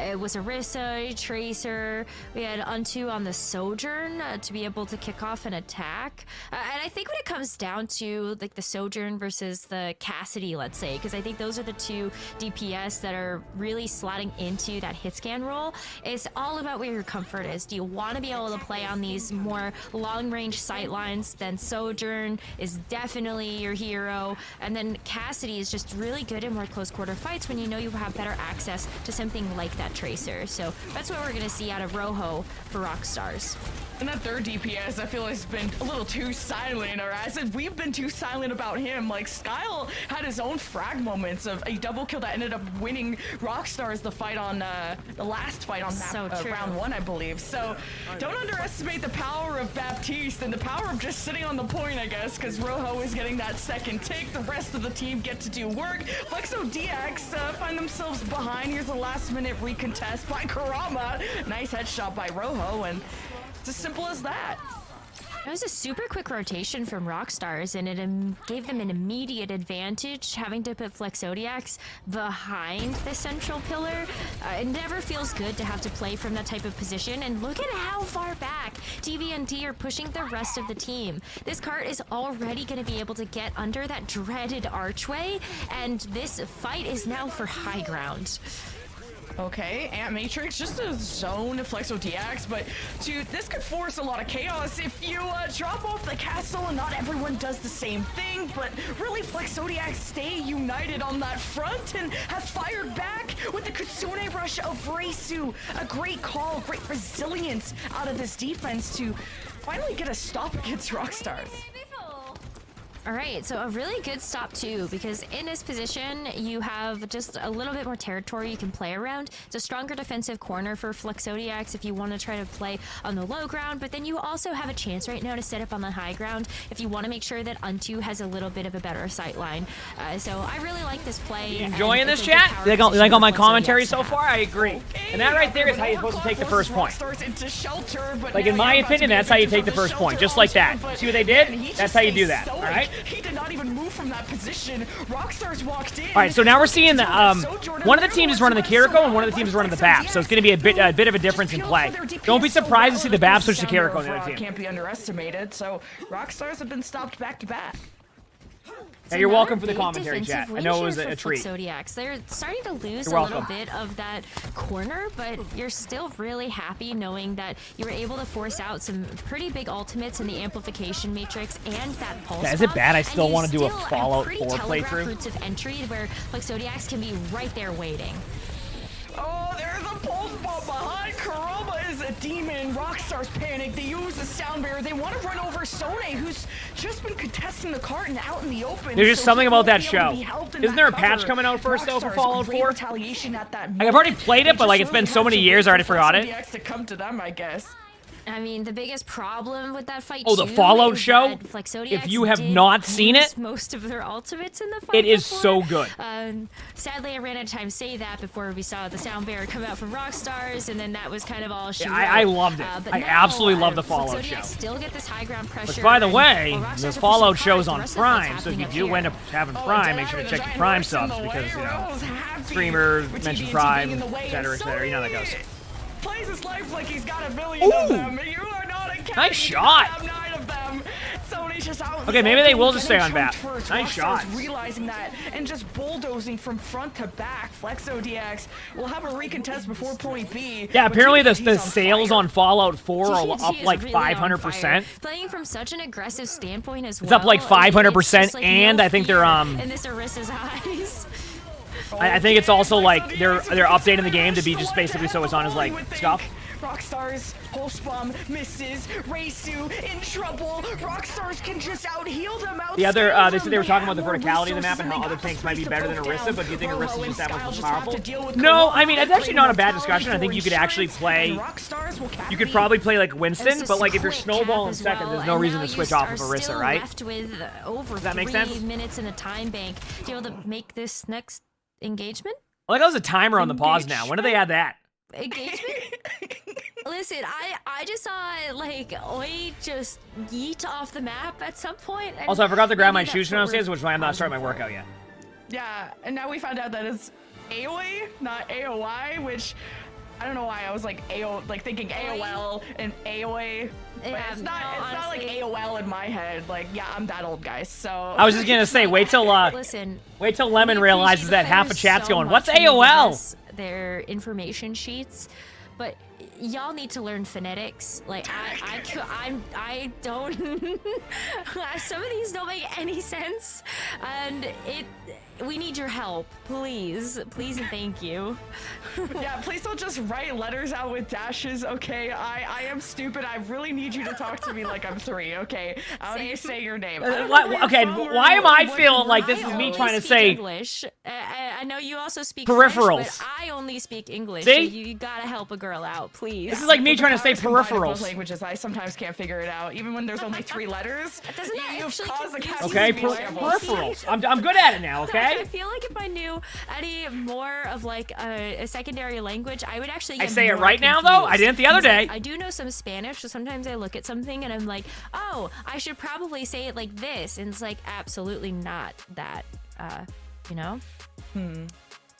Speaker 13: It was Orisa, Tracer, we had Unto on the Sojourn to be able to kick off an attack. And I think when it comes down to like the Sojourn versus the Cassidy, let's say, because I think those are the two DPS that are really slotting into that hit scan role, it's all about where your comfort is. Do you want to be able to play on these more long-range sight lines? Then Sojourn is definitely your hero, and then Cassidy is just really good in more close quarter fights when you know you have better access to something like that Tracer. So that's what we're gonna see out of Rojo for Rockstars.
Speaker 12: And that third DPS, I feel like, has been a little too silent, or I said we've been too silent about him. Like, Skyle had his own frag moments of a double kill that ended up winning Rockstars the fight on, the last fight on map, round 1, I believe. So, don't underestimate the power of Baptiste and the power of just sitting on the point, I guess, because Rojo is getting that second take. The rest of the team get to do work. Flexo DX find themselves behind. Here's a last-minute recontest by Karama. Nice headshot by Rojo, and it's as simple as that.
Speaker 13: It was a super quick rotation from Rockstars, and it gave them an immediate advantage, having to put Flexodiacs behind the central pillar. It never feels good to have to play from that type of position, and look at how far back TV&D are pushing the rest of the team. This cart is already going to be able to get under that dreaded archway, and this fight is now for high ground.
Speaker 12: Okay, Ant Matrix, just a zone of Flexo DX, but this could force a lot of chaos if you drop off the castle and not everyone does the same thing, but really Flexo DX stay united on that front and have fired back with the Kitsune rush of Reisu. A great call, great resilience out of this defense to finally get a stop against Rockstars.
Speaker 13: All right, so a really good stop too, because in this position, you have just a little bit more territory you can play around. It's a stronger defensive corner for Flexodiacs if you want to try to play on the low ground, but then you also have a chance right now to set up on the high ground if you want to make sure that Untu has a little bit of a better sight line. So I really like this play.
Speaker 1: You enjoying this, chat? You like all my commentary so far? I agree. And that right there is how you're supposed to take the first point. Like, in my opinion, that's how you take the first point, just like that. See what they did? That's how you do that, all right?
Speaker 12: He did not even move from that position. Rockstars walked in.
Speaker 1: All right, so now we're seeing the one of the teams is running the Kiriko and one of the teams is running the BAP, so it's going to be a bit of a difference in play. Don't be surprised to see the BAP switch to Kiriko on the other team.
Speaker 12: Can't be underestimated. So Rockstars have been stopped back to back.
Speaker 1: Yeah, you're welcome for the commentary, chat. I know it was a treat.
Speaker 13: Zodiacs. They're starting to lose a little bit of that corner, but you're still really happy knowing that you were able to force out some pretty big ultimates in the amplification matrix and that pulse.
Speaker 1: Yeah, is it bad I still want to do a Fallout 4 playthrough?
Speaker 13: Routes of entry where like Zodiacs can be right there waiting.
Speaker 12: Oh, there's a pulse bomb behind. Karama is a demon. Rockstars panic. They use the sound barrier. They want to run over Sone, who's just been contesting the cart and out in the open.
Speaker 1: There's just something about that show. Isn't there a patch coming out first, though, for Fallout 4? I've already played it, but like it's been so many years, I already forgot it.
Speaker 12: To come to them, I guess.
Speaker 13: I mean, the biggest problem with that fight.
Speaker 1: Oh, the Fallout show? If you have not seen it,
Speaker 13: most of their ultimates in the fight.
Speaker 1: It is so good.
Speaker 13: Sadly, I ran out of time to say that before we saw the sound barrier come out from Rockstars, and then that was kind of all she wrote.
Speaker 1: I loved it. I absolutely love the Fallout show.
Speaker 13: Still get this high ground pressure.
Speaker 1: Which, by the way, the Fallout show's on Prime, so if you do end up having Prime, make sure to check your Prime subs because, you know, streamers mention Prime, etc. You know how that goes.
Speaker 12: Plays his life like he's got a million of them. You are not a
Speaker 1: nice shot. Okay, maybe they will just stay on BAP. Nice shot.
Speaker 12: Realizing that and just bulldozing from front to back. Flexo DX will have a recontest before point B.
Speaker 1: Yeah, apparently the sales on Fallout 4 are up like 500%.
Speaker 13: Playing from such an aggressive standpoint as well.
Speaker 1: It's up like 500%, and I think they're
Speaker 13: in this Arissa's eyes.
Speaker 1: I think it's also like they're updating the game to be just basically so it's on as like stuff.
Speaker 12: Rockstars, pulse bomb, misses, Reisu in trouble. Rockstars can just out-heal them out.
Speaker 1: The other, they said they were talking about the verticality of the map and how other tanks might be better than Orisa, but do you think Orisa's just that much more powerful? No, I mean, it's actually not a bad discussion. I think you could actually play, you could probably play like Winston, but like if you're snowballing second, there's no reason to switch off of Orisa, right?
Speaker 13: Does
Speaker 1: that make sense?
Speaker 13: 3 minutes in a time bank to be able to make this next engagement?
Speaker 1: Well, like, there's a timer on the pause now. When do they add that?
Speaker 13: Engagement? Listen, I just saw like Oi just yeet off the map at some point.
Speaker 1: Also, I forgot to grab my shoes downstairs, which is why I'm not starting my workout yet.
Speaker 12: Yeah, and now we found out that it's AOE, not AOI, which I don't know why I was like thinking AOL and AOE. But it's not like AOL in my head. Like, yeah, I'm that old, guys. So
Speaker 1: I was just gonna say, wait till Lemon realizes that half of chat's going, "What's AOL?"
Speaker 13: Their information sheets, but y'all need to learn phonetics. Like I don't. Some of these don't make any sense, and we need your help, please and thank you.
Speaker 12: Yeah, please don't just write letters out with dashes, okay? I am stupid. I really need you to talk to me like I'm 3, okay? How do you say your name?
Speaker 1: Okay, why am I feeling like this is me trying to say
Speaker 13: English? I know you also speak
Speaker 1: peripherals.
Speaker 13: French, but I only speak English.
Speaker 1: See?
Speaker 13: So you gotta help a girl out, please.
Speaker 1: This is like me trying to say
Speaker 12: Both
Speaker 1: peripherals.
Speaker 12: languages, I sometimes can't figure it out, even when there's only 3 letters.
Speaker 13: Doesn't that
Speaker 12: You've
Speaker 13: actually
Speaker 12: caused a
Speaker 13: confuse
Speaker 1: Okay,
Speaker 13: me?
Speaker 1: peripherals. I'm good at it now, okay?
Speaker 13: I feel like if I knew any more of like a secondary language, I would actually
Speaker 1: I
Speaker 13: get
Speaker 1: say it
Speaker 13: more
Speaker 1: right now, though. I
Speaker 13: confused.
Speaker 1: didn't the other
Speaker 13: Because, like,
Speaker 1: day.
Speaker 13: I do know some Spanish, so sometimes I look at something and I'm like, oh, I should probably say it like this, and it's like absolutely not that. You know?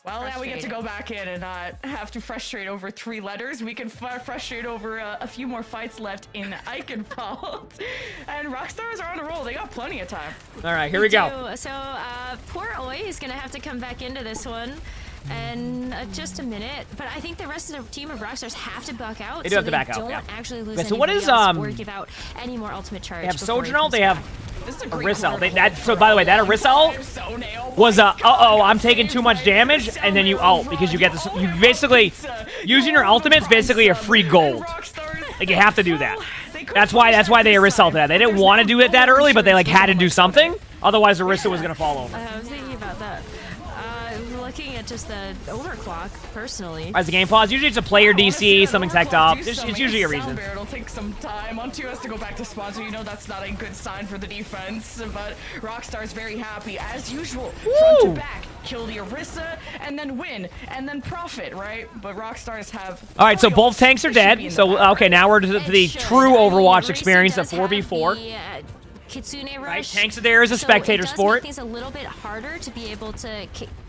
Speaker 12: Well, now we get to go back in and not have to frustrate over 3 letters. We can frustrate over a few more fights left in Eichenwald. And Rockstars are on a roll. They got plenty of time.
Speaker 1: All right, here we go.
Speaker 13: So, poor Oi is gonna have to come back into this one. And just a minute, but I think the rest of the team of Rockstars have to back out.
Speaker 1: They do have to back out,
Speaker 13: Don't
Speaker 1: yeah.
Speaker 13: actually lose
Speaker 1: Okay, so what
Speaker 13: anybody
Speaker 1: is,
Speaker 13: else or give out any more ultimate charge.
Speaker 1: They have
Speaker 13: before he
Speaker 1: Sojourner,
Speaker 13: comes
Speaker 1: they have
Speaker 13: back.
Speaker 1: Arisel. So by the way, that Arisel was I'm taking too much damage, and then you ult because you get this. You basically using your ultimate is basically a free gold. Like you have to do that. That's why they Arisel'd that. They didn't want to do it that early, but they like had to do something. Otherwise, Orisa was gonna fall over.
Speaker 13: I was thinking about that. Looking at just the overclock, personally.
Speaker 1: As the game pause, usually it's a player DC, something's hacked up. It's usually a reason.
Speaker 12: It'll take some time. On 2 has to go back to spawn, so you know that's not a good sign for the defense. But Rockstar's very happy, as usual. Front to back, kill the Orisa, and then win, and then profit, right? But Rockstars have...
Speaker 1: All right, so both tanks are dead. So, okay, now we're to the true Overwatch experience of 4v4.
Speaker 13: Kitsune Rush.
Speaker 1: Right, tanks are there as a spectator sport.
Speaker 13: It does make things a little bit harder to be able to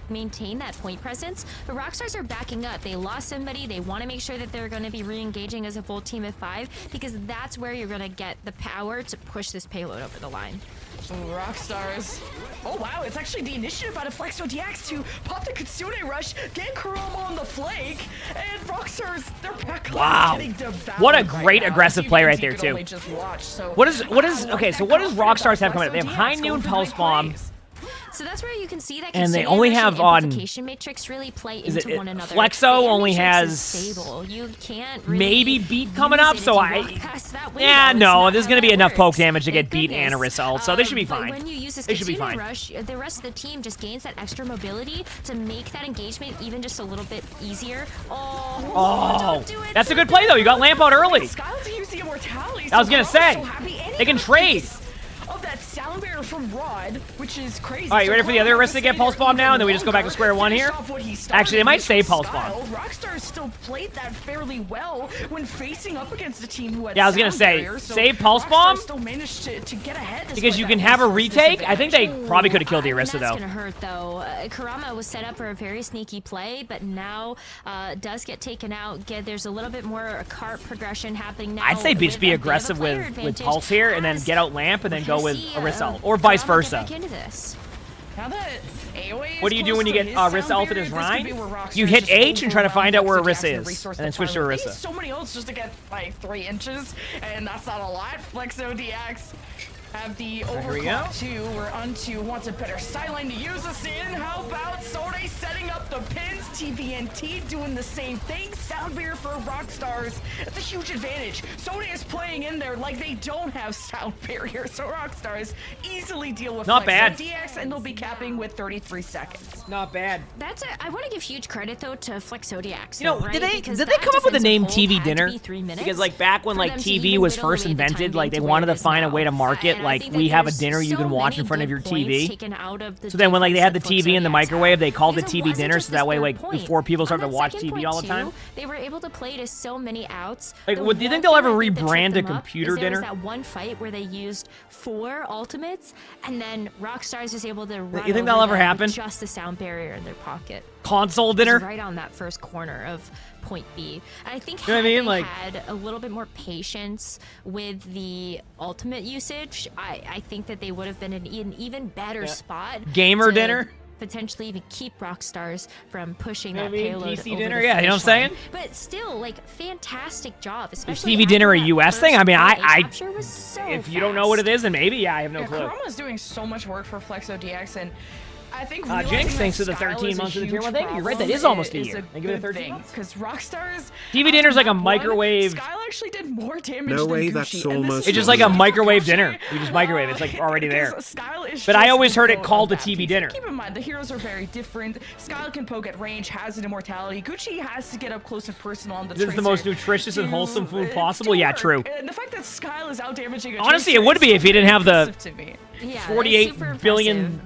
Speaker 13: maintain that point presence, but Rockstars are backing up. They lost somebody. They want to make sure that they're going to be re-engaging as a full team of 5 because that's where you're going to get the power to push this payload over the line.
Speaker 12: Rockstars. Oh wow, it's actually the initiative out of FlexoDX to pop the Kitsune Rush, get Kurama on the flank, and Rockstars, they're back.
Speaker 1: Wow. What a great aggressive play right there, too. What is Rockstars have coming up? They have High Noon Pulse Bomb.
Speaker 13: So that's where you can see that.
Speaker 1: And they only have on.
Speaker 13: Matrix really play into one another.
Speaker 1: Flexo only has.
Speaker 13: Stable. You can't really
Speaker 1: maybe beat coming up, so yeah, no, there's gonna be enough poke damage to get beat and Arisel, so they should be fine.
Speaker 13: When you use this
Speaker 1: they should be fine.
Speaker 13: Rush, the rest of the team just gains that extra mobility to make that engagement even just a little bit easier.
Speaker 1: Oh, that's a good play though. You got Lamp out early. I was gonna say they can trade.
Speaker 12: Of that sound barrier from Rod, which is crazy.
Speaker 1: All right, you ready for the other Arista to get Pulse Bomb now, and then we just go back to square one here? Actually, they might save Pulse Bomb.
Speaker 12: Rockstar still played that fairly well when facing up against a team who had
Speaker 1: I was gonna say, save Pulse Bomb?
Speaker 12: Still managed to get ahead
Speaker 1: because you can have a retake. I think they probably could have killed the Arista, though.
Speaker 13: That's gonna hurt, though. Kurama was set up for a very sneaky play, but now does get taken out. There's a little bit more cart progression happening now.
Speaker 1: I'd say just be aggressive with Pulse here, and then get out Lamp, and then go with Arisel, or vice versa. What do you do when you get Arisa ulted as Rhine? You hit H and try to find out where Arisa is, and then switch to Arisa.
Speaker 12: So many ults just to get like 3 inches, and that's not a lot. FlexoDX have the overclock too. We're onto wants a better sideline to use us in. How about Sode setting up the pins? TVNT doing the same thing. Sound barrier for Rockstars. That's a huge advantage. Sode is playing in there like they don't have sound barrier, so Rockstars easily deal with
Speaker 1: not bad
Speaker 12: DX, and they'll be capping with 33 seconds.
Speaker 1: Not bad.
Speaker 13: I want to give huge credit though to FlexoDX.
Speaker 1: You know,
Speaker 13: right?
Speaker 1: did they come up with the name TV Dinner? Because like back when like TV was first invented, like they wanted to find a way to market. Like we have a dinner you can watch in front of your TV.
Speaker 13: So
Speaker 1: then when like they had the TV in the microwave, they called it TV dinner, so that way like before people started to watch TV all the time.
Speaker 13: They were able to play to so many outs.
Speaker 1: Like, do you think they'll ever rebrand a computer dinner?
Speaker 13: There was that one fight where they used 4 ultimates, and then Rockstars was able to run.
Speaker 1: You think that'll ever happen?
Speaker 13: With just the sound barrier in their pocket.
Speaker 1: Console dinner?
Speaker 13: Right on that first corner of point B. I think
Speaker 1: you know what I mean?
Speaker 13: Like, had a little bit more patience with the ultimate usage, I think that they would have been in an even better spot.
Speaker 1: Gamer dinner?
Speaker 13: potentially even keep Rockstars from pushing that
Speaker 1: Maybe
Speaker 13: payload
Speaker 1: PC
Speaker 13: over
Speaker 1: dinner,
Speaker 13: the
Speaker 1: yeah, you know what I'm
Speaker 13: finish line.
Speaker 1: saying?
Speaker 13: But still, like, fantastic job,
Speaker 1: Is
Speaker 13: especially
Speaker 1: TV dinner a
Speaker 13: after that
Speaker 1: US thing? I
Speaker 13: first
Speaker 1: mean,
Speaker 13: play
Speaker 1: I
Speaker 13: capture was so
Speaker 1: if you don't know what it is, then maybe, yeah, I have no clue.
Speaker 12: Kurama's doing so much work for FlexODX, and I think
Speaker 1: Jinx, thanks to the 13 months of the tier 1. Thank you. You're right, that is almost a year. Thank you for the 13 months.
Speaker 12: Because Rockstars...
Speaker 1: TV dinner's like a microwave.
Speaker 12: Skyle actually did more damage
Speaker 9: No
Speaker 12: than
Speaker 9: way,
Speaker 12: Gucci,
Speaker 9: that's
Speaker 12: and
Speaker 9: almost...
Speaker 1: It's just like a microwave dinner. You just microwave it. It's like already there. But I always heard it called a TV dinner.
Speaker 12: Keep in mind, the heroes are very different. Skyle can poke at range, has an immortality. Gucci has to get up close and personal on the
Speaker 1: This is the most nutritious and wholesome food possible? Yeah, true.
Speaker 12: And the fact that Skyle is out damaging a
Speaker 1: Honestly, it would be if he didn't have the
Speaker 13: Yeah,
Speaker 1: 48 billion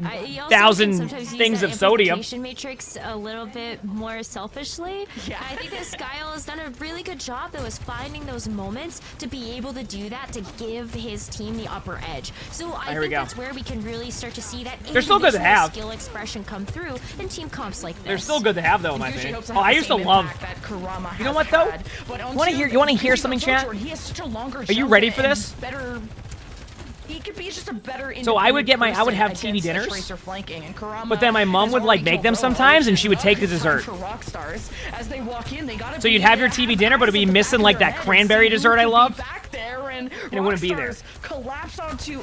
Speaker 1: thousand things of sodium.
Speaker 13: Matrix a little bit more selfishly.
Speaker 12: Yeah.
Speaker 13: I think that Skyle has done a really good job, though, is finding those moments to be able to do that, to give his team the upper edge. So I think that's where we can really start to see that
Speaker 1: They're still good to have.
Speaker 13: skill expression come through in team comps like this.
Speaker 1: They're still good to have, though, in my opinion. Oh, I used to love. You know what, though? You want to hear something, chat? Are you ready for this?
Speaker 12: He could be just a better.
Speaker 1: So I would have TV dinners, but then my mom would like make them sometimes, and she would take the dessert. So you'd have your TV dinner, but it'd be missing like that cranberry dessert I love, and it wouldn't be there.
Speaker 12: Collapse onto,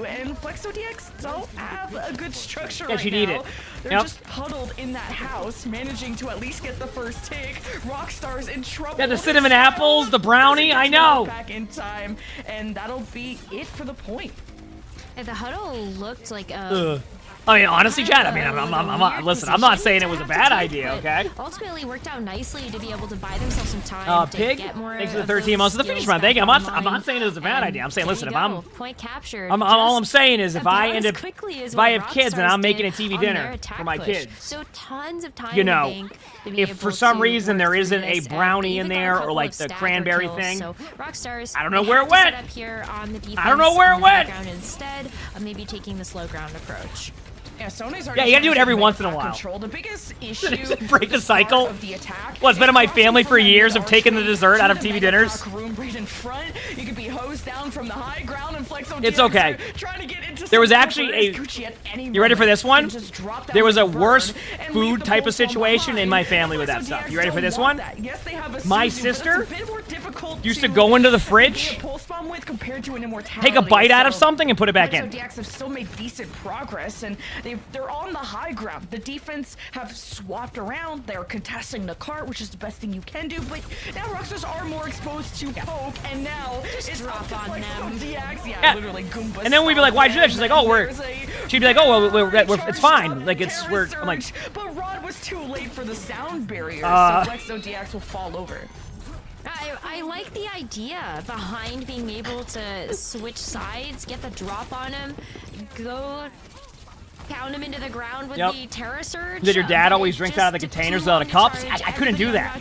Speaker 12: and FlexODX don't have a good structure
Speaker 1: Yeah,
Speaker 12: right
Speaker 1: she'd
Speaker 12: now.
Speaker 1: eat it.
Speaker 12: They're just huddled in that house, managing to at least get the first take. Rockstar's in trouble.
Speaker 1: Yeah, the cinnamon apples, the brownie, I know.
Speaker 12: Back in time, and that'll be it for the point.
Speaker 13: The huddle looked like
Speaker 1: I mean, honestly, Chad, I mean, listen, I'm not saying it was a bad idea, okay?
Speaker 13: Ultimately worked out nicely to be able to buy themselves some time to
Speaker 1: Pig,
Speaker 13: get more
Speaker 1: thanks for the 13 months of the finish run. Thank you. I'm not saying it was a bad idea. I'm saying, listen, if I'm
Speaker 13: point captured,
Speaker 1: all I'm saying is if I have kids and I'm making a TV
Speaker 13: on
Speaker 1: dinner
Speaker 13: their attack
Speaker 1: for my
Speaker 13: push.
Speaker 1: kids,
Speaker 13: So tons of time
Speaker 1: you
Speaker 13: in the
Speaker 1: know,
Speaker 13: bank to be
Speaker 1: if
Speaker 13: able
Speaker 1: for some
Speaker 13: to
Speaker 1: reason
Speaker 13: work
Speaker 1: there
Speaker 13: through
Speaker 1: isn't a
Speaker 13: this, and
Speaker 1: brownie
Speaker 13: they
Speaker 1: in
Speaker 13: even got a
Speaker 1: there or
Speaker 13: couple
Speaker 1: like
Speaker 13: of
Speaker 1: the
Speaker 13: stagger
Speaker 1: cranberry
Speaker 13: kills.
Speaker 1: thing,
Speaker 13: So Rockstars,
Speaker 1: I don't know
Speaker 13: they
Speaker 1: where
Speaker 13: had
Speaker 1: it
Speaker 13: to set
Speaker 1: went.
Speaker 13: up here on the defense
Speaker 1: I don't know where it
Speaker 13: on the
Speaker 1: went.
Speaker 13: ground instead of maybe taking the slow ground approach.
Speaker 12: Yeah, Sony's
Speaker 1: Yeah, you gotta do it every once in a while.
Speaker 12: Control. The biggest issue
Speaker 1: Break the cycle.
Speaker 12: of the attack.
Speaker 1: Well, it's been in my family for years of taking the dessert out of TV dinners.
Speaker 12: Room right in front. You could be hosed down from the high ground and FlexODX.
Speaker 1: It's okay.
Speaker 12: Trying to get into
Speaker 1: There was
Speaker 12: some
Speaker 1: actually
Speaker 12: cover.
Speaker 1: a.
Speaker 12: Gucci at any
Speaker 1: You ready for this one?
Speaker 12: moment just drop down
Speaker 1: There was a
Speaker 12: with the
Speaker 1: worse
Speaker 12: bird and leave
Speaker 1: food
Speaker 12: the
Speaker 1: type of
Speaker 12: pulse bomb
Speaker 1: situation in my
Speaker 12: behind.
Speaker 1: family with that
Speaker 12: FlexODX
Speaker 1: stuff. You ready for
Speaker 12: don't
Speaker 1: this
Speaker 12: want
Speaker 1: one?
Speaker 12: that. Yes, they have a
Speaker 1: My
Speaker 12: Suzu, but it's
Speaker 1: sister
Speaker 12: a bit more difficult
Speaker 1: used to go into the
Speaker 12: be
Speaker 1: fridge,
Speaker 12: a pulse bomb with compared to an immortality.
Speaker 1: take a bite out of
Speaker 12: So
Speaker 1: something, and put it back in.
Speaker 12: FlexODX have still made decent progress, and they're on the high ground. The defense have swapped around. They're contesting the cart, which is the best thing you can do. But now Rockstars are more exposed to poke, and now it's
Speaker 13: drop
Speaker 12: up to
Speaker 13: on them.
Speaker 12: FlexODX. Yeah,
Speaker 1: Yeah.
Speaker 12: literally Goomba.
Speaker 1: And then we'd be like, "Why'd you do that?" She's like, "Oh, we're." She'd be like, "Oh, well, it's fine. Like we're." I'm like,
Speaker 12: but Rod was too late for the sound barrier, so FlexODX will fall over.
Speaker 13: I like the idea behind being able to switch sides, get the drop on him, go pound him into the ground with the Terra Surge.
Speaker 1: Did your dad always drink out of the containers without a cup? I couldn't do that.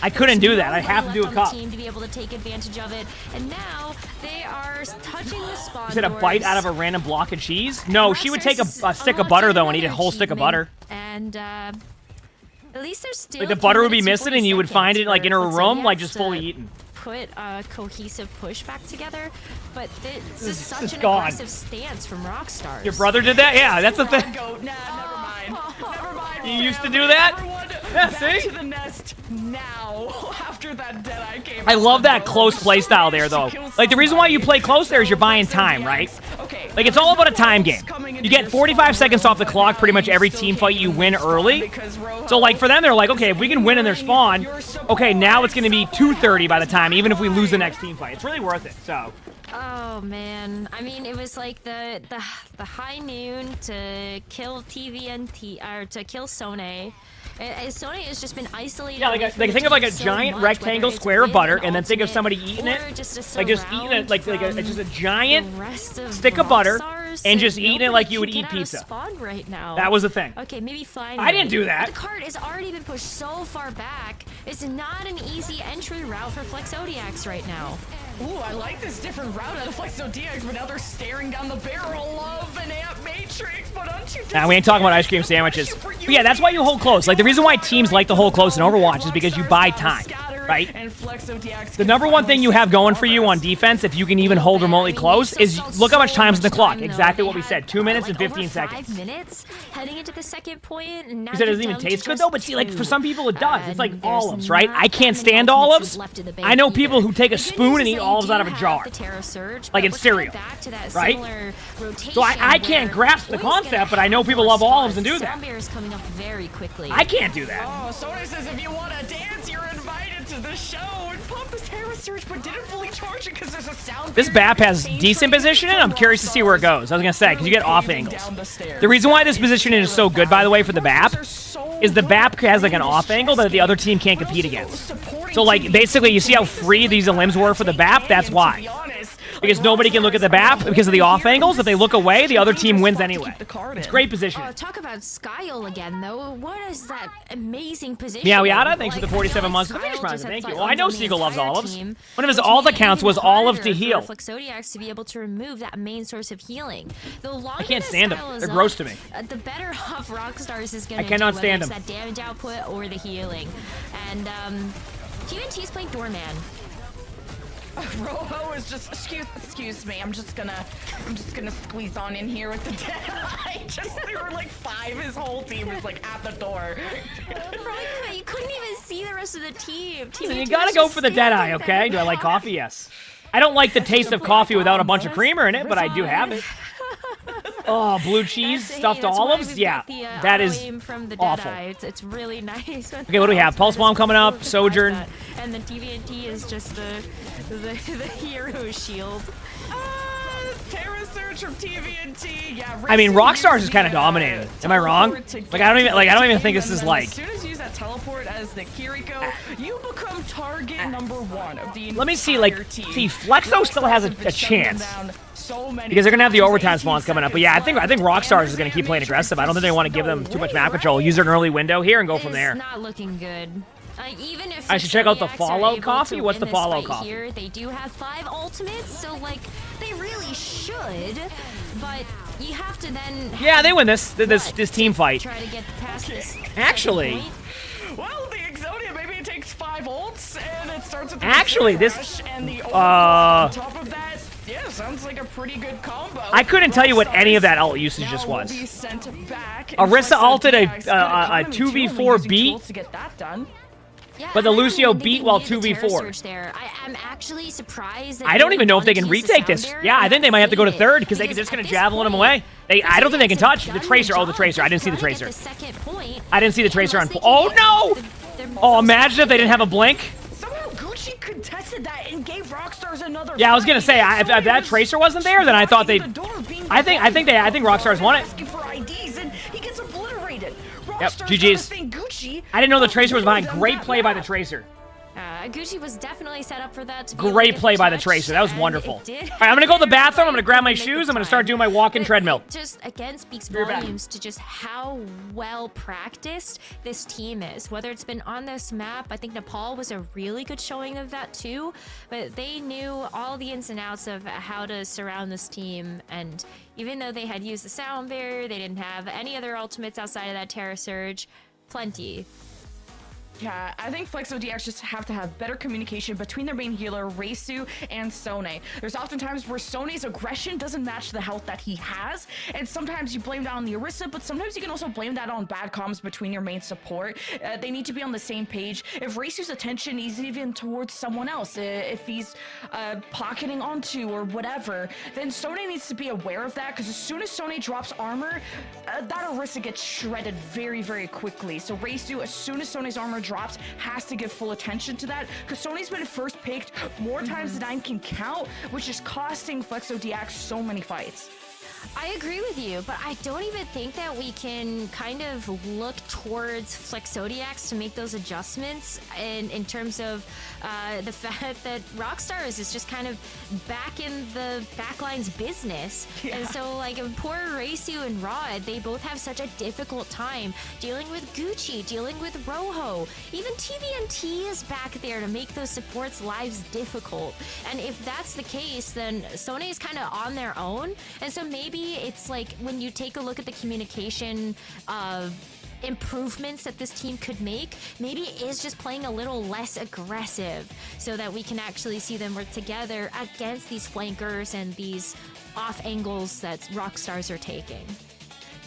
Speaker 1: I couldn't do that. I have to do a cup.
Speaker 13: To be able to take advantage of it, and now they are touching the spawn.
Speaker 1: Is it a bite out of a random block of cheese? No, she would take a stick of butter though and eat a whole stick of butter.
Speaker 13: And at least there's still
Speaker 1: like the butter would be missing, and you would find it like in her room, like just fully eaten.
Speaker 13: Put a cohesive push back together, but this is such an
Speaker 1: gone.
Speaker 13: aggressive stance from Rockstars.
Speaker 1: Your brother did that? Yeah, that's the thing.
Speaker 12: Never mind.
Speaker 1: You used to do that? Yeah, see?
Speaker 12: To the nest now. After that Deadeye came.
Speaker 1: I love that close play style there, though. Like, the reason why you play close there is you're buying time, right? Like, it's all about a time game. You get 45 seconds off the clock pretty much every team fight you win early. So, like, for them, they're like, okay, if we can win in their spawn, okay, now it's going to be 2:30 by the time, even if we lose the next team fight. It's really worth it, so.
Speaker 13: Oh man, I mean, it was like the high noon to kill TVNT or to kill Sone. Sone has just been isolated.
Speaker 1: Yeah, like think of like a giant rectangle square of butter, and then think of somebody eating it, like just eating it like just a giant stick of butter, and just eating it like you would eat pizza.
Speaker 13: Right now.
Speaker 1: That was the thing.
Speaker 13: Okay, maybe flying.
Speaker 1: I didn't do that.
Speaker 13: But the cart has already been pushed so far back. It's not an easy entry route for FlexODX right now.
Speaker 12: Ooh, I like this different route out of FlexODX, but now they're staring down the barrel of an Amp Matrix, but aren't you
Speaker 1: we ain't talking about ice cream sandwiches. But yeah, that's why you hold close. Like, the reason why teams like to hold close in Overwatch is because you buy time. right?
Speaker 12: And FlexODX
Speaker 1: The number one thing you have going for you on defense, if you can even hold remotely close, is look how much time's in the clock. Exactly what we said. 2 minutes and 15 seconds.
Speaker 13: 5 minutes heading into the second point. And now
Speaker 1: You said it doesn't even taste good though, but see, like for some people it does. It's like olives, right? I can't stand olives. I know people who take a spoon and eat olives out of a jar, like in cereal, right? So I can't grasp the concept, but I know people love olives and do that.
Speaker 13: Coming up very quickly.
Speaker 1: I can't do that.
Speaker 12: Oh, Sony says if you want to dance, you're invited to the show. And pump this Terra Surge, but didn't fully charge it because there's a sound.
Speaker 1: This BAP has decent positioning. I'm curious to see where it goes. I was gonna say, because you get off angles. The reason why this positioning is so good, by the way, for the BAP, is the BAP has like an off angle that the other team can't compete against. So like basically, you see how free these limbs were for the BAP? That's why. Because nobody can look at the BAP because of the off angles. If they look away, the other team wins anyway. It's great position.
Speaker 13: Talk about Skyle again, though. What is that amazing position?
Speaker 1: Meow Yada, thanks for the 47 months of the Phoenix Prize. Thank you. Well, I know Seagull loves olives. One of his alt accounts was olive to heal.
Speaker 13: FlexODX to be able to remove that main source of healing.
Speaker 1: I can't stand them. They're gross to me.
Speaker 13: The better off Rockstars is going to
Speaker 1: I cannot stand them.
Speaker 13: That damage output or the healing. And TNT's playing Doorman.
Speaker 12: Rojo is just excuse me. I'm just gonna squeeze on in here with the Deadeye. They were like 5. His whole team is like at the door.
Speaker 13: You couldn't even see the rest of the team.
Speaker 1: You gotta go for the Deadeye, okay? Do I like coffee? Yes. I don't like the taste of coffee without a bunch of creamer in it, but I do have it. Oh, blue cheese, stuffed olives? Yeah, that is awful.
Speaker 13: It's really nice.
Speaker 1: Okay, what do we have? Pulse Bomb coming up, Sojourn.
Speaker 13: And then TVNT is just the hero shield.
Speaker 12: Terra Surge from TVNT. Yeah.
Speaker 1: I mean, Rockstars is kind of dominated. Am I wrong? Like I don't even think this is like.
Speaker 12: As soon as you use that teleport as the Kiriko, you become target number 1 of the.
Speaker 1: Let me see. Like, see, Flexo still has a chance because they're gonna have the overtime spawns coming up. But yeah, I think Rockstars is gonna keep playing aggressive. I don't think they want to give them too much map control. Use an early window here and go from there.
Speaker 13: It's not looking good. Even if
Speaker 1: I should check out the follow coffee. What's the follow coffee?
Speaker 13: Here, they do have 5 ultimates, so like they really should, but you have to then.
Speaker 1: Yeah, they win this team fight.
Speaker 13: Try to get past this.
Speaker 1: Actually.
Speaker 12: Well, the Exodia, maybe it takes 5 ults and it starts with the
Speaker 1: Actually, this.
Speaker 12: and the on top of that. Yeah, sounds like a pretty good combo.
Speaker 1: I couldn't tell you what any of that ult usage just was. Arissa ulted a 2v4 beat.
Speaker 12: To get that done.
Speaker 13: Yeah,
Speaker 1: but the Lucio beat while 2v4.
Speaker 13: There. I'm actually surprised. That
Speaker 1: I don't even know if they can retake this. Yeah, I think they might have to go to third because they're just going to javelin him away. I don't think they can touch the Tracer. Oh, the Tracer. I didn't see the Tracer. I didn't see the Tracer on. Oh, no! Oh, imagine if they didn't have a blink.
Speaker 12: Somehow Gucci contested that and gave Rockstars another.
Speaker 1: Yeah, I was going to say, if that Tracer wasn't there, then I thought they'd. I think Rockstars won it. Yep, GG's. I didn't know the Tracer was behind. Great play by the Tracer.
Speaker 13: Gucci was definitely set up for that.
Speaker 1: Great play by the Tracer. That was wonderful. All right, I'm going to go to the bathroom. I'm going to grab my shoes. I'm going to start doing my walk-in treadmill.
Speaker 13: Just, again, speaks volumes to just how well practiced this team is. Whether it's been on this map, I think Nepal was a really good showing of that too. But they knew all the ins and outs of how to surround this team. And even though they had used the sound barrier, they didn't have any other ultimates outside of that Terra Surge. Plenty.
Speaker 12: Yeah, I think FlexODX just have to have better communication between their main healer, Reisu, and Sone. There's oftentimes where Sone's aggression doesn't match the health that he has, and sometimes you blame that on the Orisa, but sometimes you can also blame that on bad comms between your main support. They need to be on the same page. If Reisu's attention is even towards someone else, if he's pocketing onto or whatever, then Sone needs to be aware of that, because as soon as Sone drops armor, that Orisa gets shredded very, very quickly. So Reisu, as soon as Sone's armor drops, has to give full attention to that, because Sony's been first picked more times than I can count, which is costing FlexODX so many fights.
Speaker 13: I agree with you, but I don't even think that we can kind of look towards FlexODX to make those adjustments in terms of the fact that Rockstars is just kind of back in the backline's business. Yeah. And so, like, poor Reisu and Rod, they both have such a difficult time dealing with Gucci, dealing with Rojo. Even TVNT is back there to make those supports' lives difficult. And if that's the case, then Sony is kind of on their own. And so maybe it's like when you take a look at the communication of improvements that this team could make, maybe it is just playing a little less aggressive so that we can actually see them work together against these flankers and these off angles that Rockstars are taking.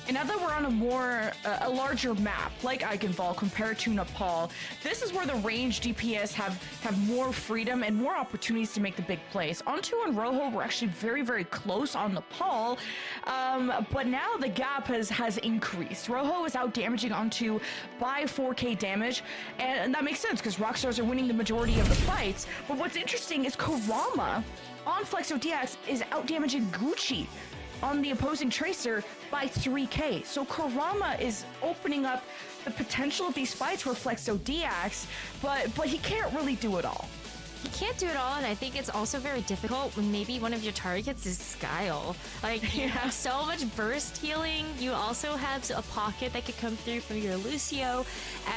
Speaker 12: And now that we're on a larger map, like Eichenwald compared to Nepal, this is where the range DPS have more freedom and more opportunities to make the big plays. Onto and Rojo were actually very, very close on Nepal, but now the gap has increased. Rojo is out damaging Onto by 4k damage, and that makes sense because Rockstars are winning the majority of the fights. But what's interesting is Kurama on Flexo DX is out damaging Gucci on the opposing Tracer by 3k. So Kurama is opening up the potential of these fights for Flexo DX, but he can't really do it all.
Speaker 13: You can't do it all, and I think it's also very difficult when maybe one of your targets is Skyle. Like, you have so much burst healing, you also have a pocket that could come through from your Lucio,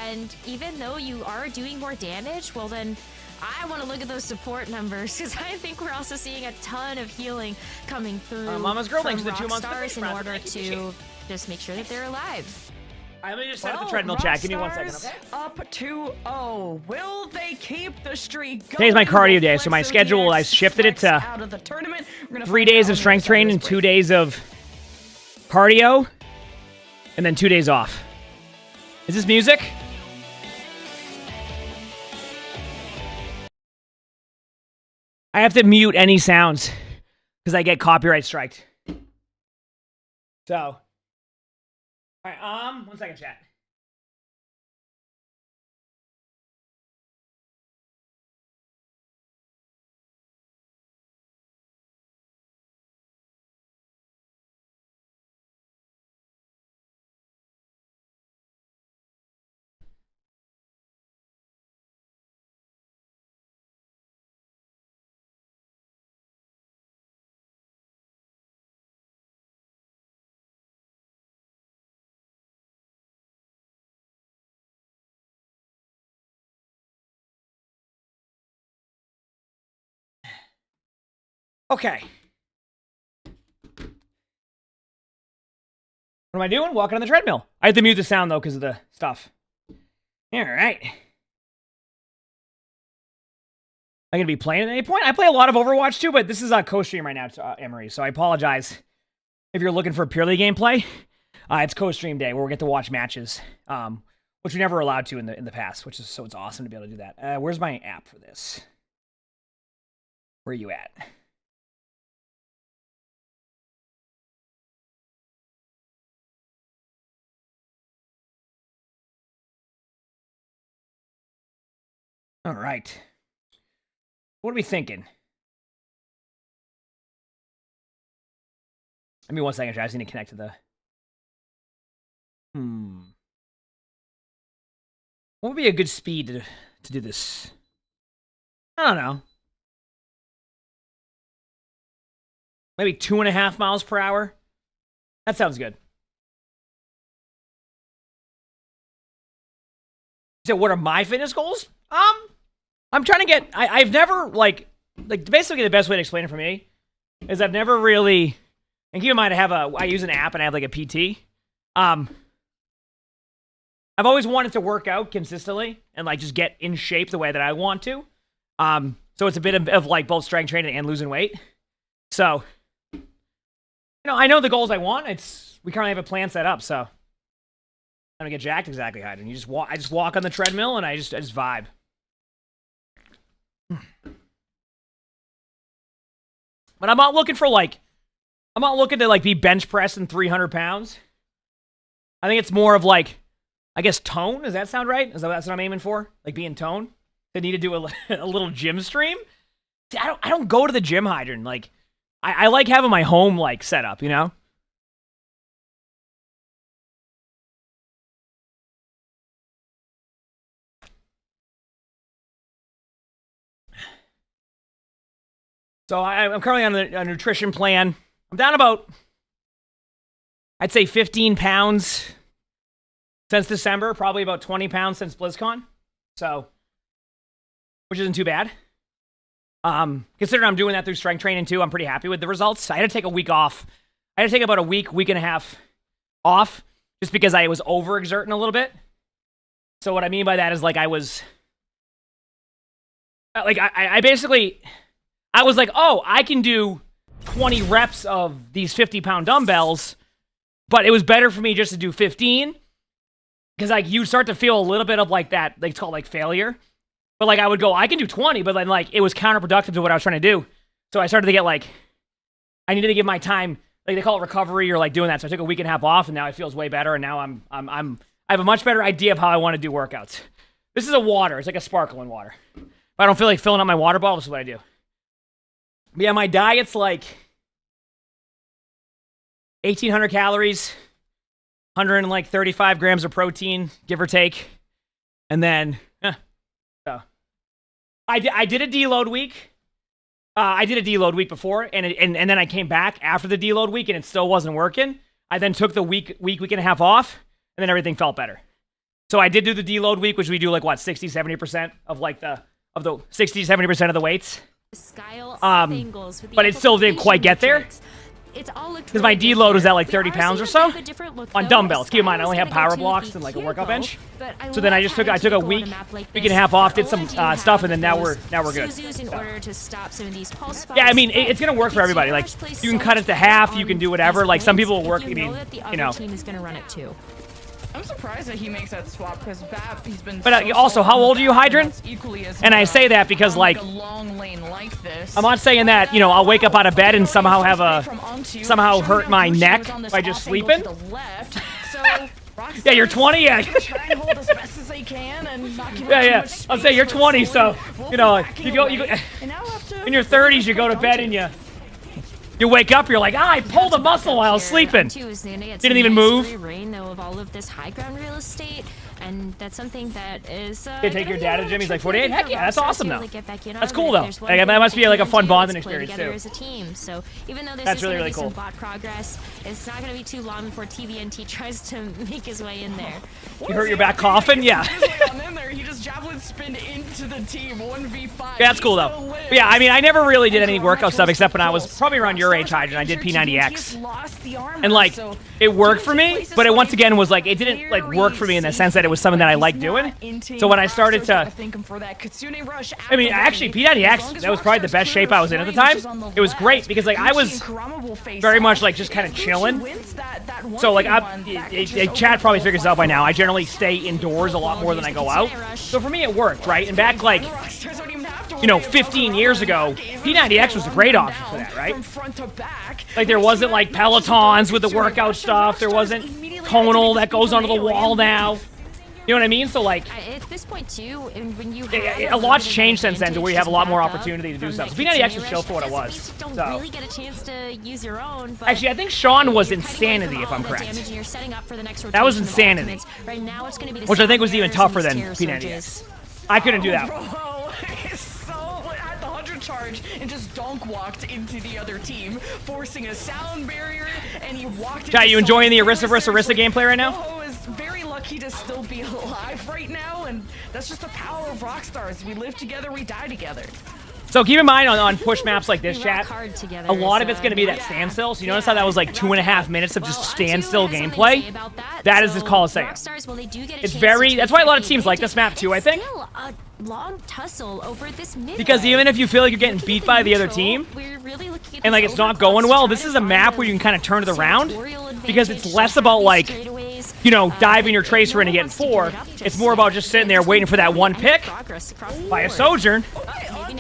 Speaker 13: and even though you are doing more damage, well then, I want to look at those support numbers because I think we're also seeing a ton of healing coming through
Speaker 1: Mama's girl
Speaker 13: from
Speaker 1: links the 2 months
Speaker 13: Rockstars in order to just make sure that they're alive.
Speaker 1: Let me just set up the treadmill chat. Give me 1 second, okay?
Speaker 12: Up 2-0. Will they keep the streak going?
Speaker 1: Today's my cardio day, so my schedule, I shifted it to
Speaker 12: out of the tournament.
Speaker 1: 3 days of strength training and 2 days of cardio, and then 2 days off. Is this music? I have to mute any sounds because I get copyright striked. So, all right, 1 second, chat. Okay. What am I doing? Walking on the treadmill. I have to mute the sound, though, because of the stuff. All right. I'm going to be playing at any point. I play a lot of Overwatch, too, but this is a co-stream right now, Emery, so I apologize if you're looking for purely gameplay. It's co-stream day, where we get to watch matches, which we never were allowed to in the past, which is so it's awesome to be able to do that. Where's my app for this? Where are you at? All right. What are we thinking? Give me 1 second, I just need to connect to the... What would be a good speed to do this? I don't know. Maybe 2.5 miles per hour? That sounds good. So what are my fitness goals? I'm trying to get, I've never, like basically the best way to explain it for me is I've never really, and keep in mind I use an app and I have like a PT. I've always wanted to work out consistently and like just get in shape the way that I want to. So it's a bit of like both strength training and losing weight. So, you know, I know the goals I want. We currently have a plan set up, so I'm gonna get jacked exactly, Hyden. I just walk on the treadmill and I just vibe. But I'm not looking to be bench pressing 300 pounds. I think it's more of like, I guess tone. Does that sound right? That's what I'm aiming for? Like being tone? I need to do a little gym stream. See, I don't go to the gym, Hydrant. Like, I like having my home like set up, you know? So I'm currently on a nutrition plan. I'm down about, I'd say 15 pounds since December, probably about 20 pounds since BlizzCon. So, which isn't too bad. Considering I'm doing that through strength training too, I'm pretty happy with the results. I had to take a week off. I had to take about a week and a half off just because I was overexerting a little bit. So what I mean by that is like I was like I basically I was like, oh, I can do 20 reps of these 50-pound dumbbells, but it was better for me just to do 15 because like you start to feel a little bit of like that, like it's called like failure. But like I would go, I can do 20, but then like it was counterproductive to what I was trying to do. So I started to get like, I needed to give my time, like they call it recovery or like doing that. So I took a week and a half off, and now it feels way better. And now I have a much better idea of how I want to do workouts. This is a water. It's like a sparkling water. If I don't feel like filling up my water bottle, this is what I do. But yeah, my diet's like 1,800 calories, 135 grams of protein, give or take, and then so I did a deload week. I did a deload week before, and then I came back after the deload week, and it still wasn't working. I then took the week and a half off, and then everything felt better. So I did do the deload week, which we do like what 60-70% of like the 60-70% of the weights. But it still didn't quite get there. Because my deload was at like 30 pounds or so on dumbbells. Keep in mind, I only have power blocks and like a workout bench. So then I took a week and a half off, did some stuff, and then now we're good. So. Yeah, I mean it's gonna work for everybody. Like you can cut it to half, you can do whatever. Like some people will work. I mean, you know.
Speaker 12: I'm surprised that he makes that swap because he's been.
Speaker 1: But also, how old are you, Hydrant? And I say that because like, I'm not saying that I'll wake up out of bed and somehow hurt my neck by just sleeping. Yeah, you're 20. Yeah. Yeah. I'll say you're 20, so you go in your 30s, you go to bed and you wake up, you're like, I pulled a muscle while I was sleeping. Didn't even move.
Speaker 13: Of all of this high ground real estate, and that's something that is.
Speaker 1: You take your dad to gym. He's like 48. Heck yeah, that's awesome though. That's cool though. Like, that must be like a fun bonding experience too.
Speaker 13: As a team, so even though
Speaker 1: that's really cool.
Speaker 13: Some bot progress, it's not going to be too long before TVNT tries to make his way in there.
Speaker 1: You hurt your back coughing? Yeah.
Speaker 12: He just javelin spinned into the team 1v5.
Speaker 1: Yeah, that's cool though. But yeah, I mean, I never really did any workout stuff except when I was probably around your age, Hydrant. I did P90X, and like it worked for me, but it once again was like it didn't like work for me in the sense that it was something that I liked doing. So when I started to, I mean, actually P90X, that was probably the best shape I was in at the time. It was great because like I was very much like just kind of chilling. So like Chad probably figures it out by now. I generally stay indoors a lot more than I go out. So for me it worked, right? And back like 15 years ago, P90X was a great option for that, right? Like there wasn't like Pelotons with the workout stuff. There wasn't tonal that goes onto the wall now. You know what I mean? So like
Speaker 13: at this point too, when you
Speaker 1: a lot's changed since then to where you have a lot more opportunity to do stuff. So P90X was chill for what it was.
Speaker 13: Don't really get a chance to use your own. But
Speaker 1: actually, I think Sean was Insanity, if I'm correct. That was Insanity.
Speaker 13: Right now it's going to be
Speaker 1: which I think was even tougher than P90X. I couldn't do that.
Speaker 12: Charge and just donk walked into the other team, forcing a sound barrier, and he walked.
Speaker 1: Chat, you enjoying the Orisa gameplay right now?
Speaker 12: Ho is very lucky to still be alive right now, and that's just the power of Rockstars. We live together, we die together.
Speaker 1: So keep in mind on push maps like this, chat, a lot of it's going to be that standstill. So you notice how that was like 2.5 minutes of just standstill gameplay? That is this Coliseum. It's very, that's why a lot of teams like this map too, I think.
Speaker 13: Long tussle over this mid
Speaker 1: because even if you feel like you're getting beat by the other team and like it's not going well, this is a map where you can kind of turn it around because it's less about like diving your tracer in and getting 4. It's more about just sitting there waiting for that one pick by a Sojourn,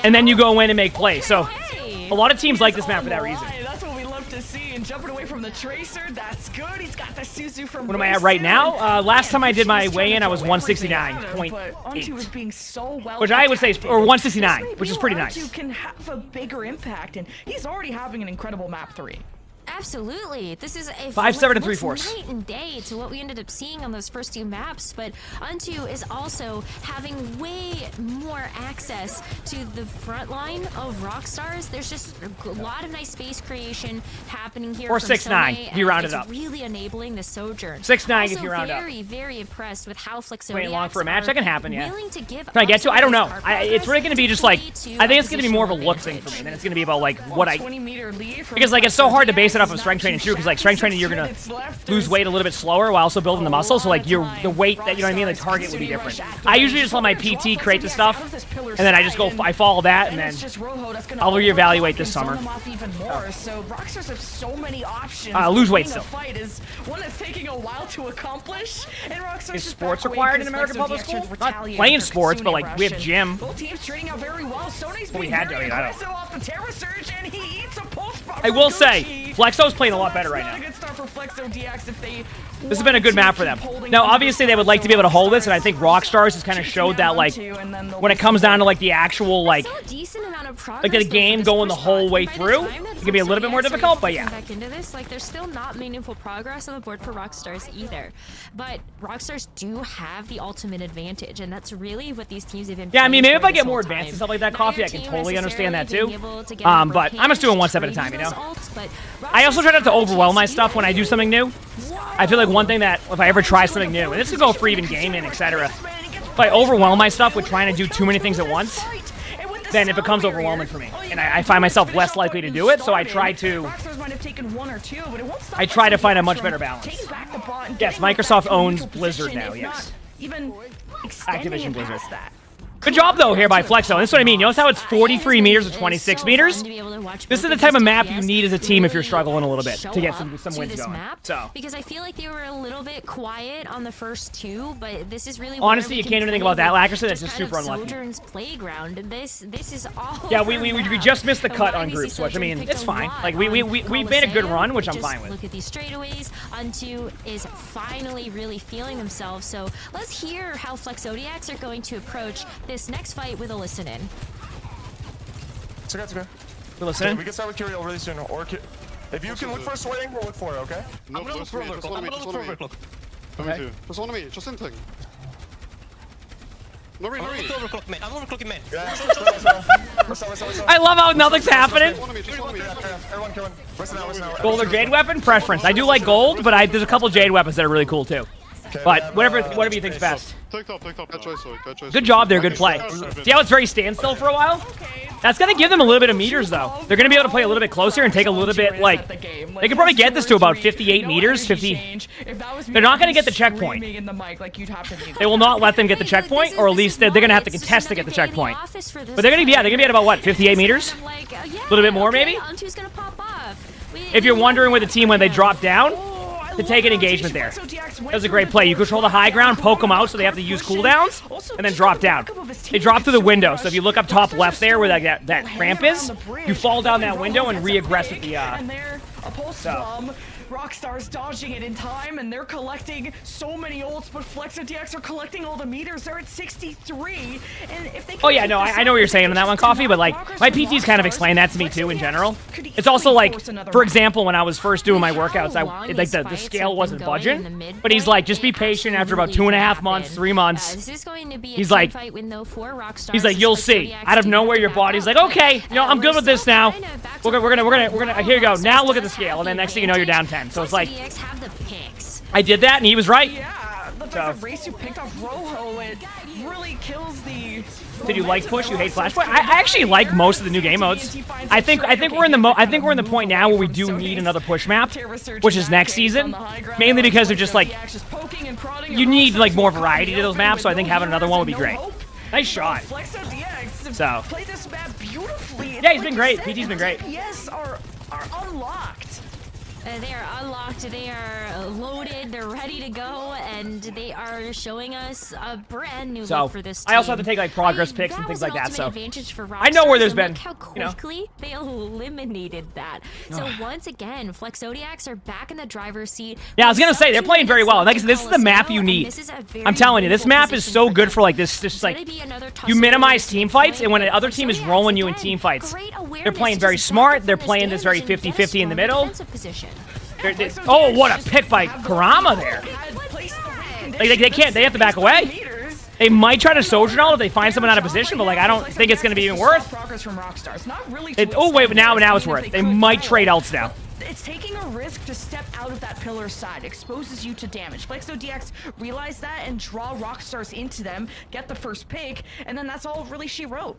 Speaker 1: and then you go in and make plays. So a lot of teams like this map for that reason.
Speaker 12: That's what we love to see. And jumping away from the tracer, that's good. He's got the Suzu from.
Speaker 1: What am I at right now? Last time I did my weigh-in, I was 169.8, which I would say is, or 169, which is pretty nice.
Speaker 12: You can have a bigger impact, and he's already having an incredible map 3.
Speaker 13: Absolutely. This is a
Speaker 1: 5-7 and 3/4
Speaker 13: night and day to what we ended up seeing on those first 2 maps, but Unto is also having way more access to the front line of Rockstars. There's just a lot of nice space creation happening here.
Speaker 1: Or 6'9" if you round it up.
Speaker 13: Really enabling the Sojourn.
Speaker 1: 6'9" if you round up.
Speaker 13: Very impressed with how Flexoniacs
Speaker 1: waiting long for a match. That can happen, yeah.
Speaker 13: Can
Speaker 1: I get to? I don't know. It's really going to be just like, I think it's going to be more of a look thing for me. And then it's going to be about like what I, because like it's so hard to base base it off of strength training too, because like strength training, you're gonna lose weight a little bit slower while also building the muscle. So like the weight that, you know what I mean, the target would be different. I usually just let my PT create the stuff, and then I just go, I follow that, and then I'll reevaluate this summer.
Speaker 12: So Rockstars have so many options.
Speaker 1: Lose weight still.
Speaker 12: Fight is one that's taking a while to accomplish. And Rockstars
Speaker 1: is sports required in American public school? Not playing sports, but like we have gym.
Speaker 12: Both teams trading out very well. Sony's
Speaker 1: we had to. I mean, I don't.
Speaker 12: off the Terror Surge, and he eats a pulse bomb.
Speaker 1: I will say, Flexo's playing a lot better right now.
Speaker 12: A good start for Flexo DX if they.
Speaker 1: This has been a good map for them. Now, obviously, they would like to be able to hold this, and I think Rockstars has kind of showed that, like, when it comes down to like the actual like the game going the whole way through, it can be a little bit more difficult. But yeah.
Speaker 13: Back into this, like, there's still not meaningful progress on the board for Rockstars either. But Rockstars do have the ultimate advantage, and that's really what these teams have been.
Speaker 1: Yeah, I mean, maybe if I get more advanced and stuff like that, Coffee, I can totally understand that too. But I'm just doing one step at a time, you know. I also try not to overwhelm my stuff when I do something new. I feel like one thing that if I ever try something new, and this could go for even gaming, etc. If I overwhelm my stuff with trying to do too many things at once, then it becomes overwhelming for me, and I find myself less likely to do it. So I try to find a much better balance. Yes, Microsoft owns Blizzard now. Yes, Activision Blizzard. Good job, though, here by Flexo. This is what I mean. You notice how it's 43 meters to 26 meters? This is the type of map you need as a team if you're struggling a little bit to get some wins going. So.
Speaker 13: Because I feel like they were a little bit quiet on the first two, but this is really.
Speaker 1: Honestly, you can't do anything about that, Lackerson. That's just super unlucky.
Speaker 13: Sojourn's playground. This is all.
Speaker 1: Yeah, we just missed the cut on group switch. I mean, it's fine. Like we made a good run, which I'm fine with.
Speaker 13: Look at these straightaways. Unto is finally really feeling themselves. So let's hear how Flexodiacs are going to approach this next fight with a listen in.
Speaker 14: It's okay.
Speaker 1: We're listening.
Speaker 14: Okay, we can start with Kyriel really soon. Or if you can look for a swing, we'll look for it, okay?
Speaker 15: No, I'm gonna look for a look. Okay. Just one of me. Just anything. No read.
Speaker 16: I'm overclocking main.
Speaker 1: I love how nothing's happening.
Speaker 14: Everyone killing. Listen now.
Speaker 1: Gold or jade weapon? Preference. I do like gold, but there's a couple jade weapons that are really cool too. But whatever you think's best.
Speaker 15: Take top. Bad choice.
Speaker 1: Good job there, good play. See how it's very standstill for a while? That's gonna give them a little bit of meters though. They're gonna be able to play a little bit closer and take a little bit like they could probably get this to about 58 meters, 50. They're not gonna get the checkpoint. They will not let them get the checkpoint, or at least they're gonna have to contest to get the checkpoint. But they're gonna be at about what, 58 meters? A little bit more maybe? If you're wondering with the team when they drop down, to take an engagement there. That was a great play. You control the high ground, poke them out so they have to use cooldowns, and then drop down. They drop through the window, so if you look up top left there where that ramp is, you fall down that window and re-aggress with the...
Speaker 12: Rockstars dodging it in time, and they're collecting so many ults, but FlexoDX are collecting all the meters. They're at 63, and if they...
Speaker 1: Oh yeah, no, I know what you're saying on that one, Coffee, but like, my PT's kind of explained that to me too in general. It's also like, for example, when I was first doing my workouts, the scale wasn't budging, but he's like, just be patient after about 2.5 months, 3 months. He's like, you'll see. Out of nowhere, your body's like, okay, you know, I'm good with this now. We're gonna, here you go. Now look at the scale, and then next thing you know, you're down 10. So it's like, I did that, and he was right.
Speaker 12: Yeah, the fact that Race who picked off Rojo, it really kills the...
Speaker 1: Did you like push? You hate flashpoint? I actually like most of the new game modes. I think we're in the point now where we do need another push map, which is next season. Mainly because they're just like, you need like more variety to those maps. So I think having another one would be great. Nice shot. So yeah, he's been great. PT's been great.
Speaker 12: DPS are unlocked.
Speaker 13: They are unlocked, they are loaded, they're ready to go, and they are showing us a brand new look for this team.
Speaker 1: I also have to take like progress picks and things like that, so
Speaker 13: for
Speaker 1: I know where there's been,
Speaker 13: how quickly they eliminated that. So once again, Flexodiacs are back in the driver's seat.
Speaker 1: Yeah, I was gonna say, they're playing very well. Like I said, this is the map you need. I'm telling you, this map is so good for like this, just like, you minimize team fights, and when the other team is rolling you in team fights, they're playing very smart, they're playing this very 50-50 in the middle. Oh, what a pick by Kurama there. Like, they have to back away. They might try to sojourn out if they find someone out of position, but like, I don't think it's going to be even worth. Oh, wait, but now it's worth. They might trade ults now.
Speaker 12: It's taking a risk to step out of that pillar side, exposes you to damage. FlexoDX realize that and draw Rockstars into them, get the first pick, and then that's all really she wrote.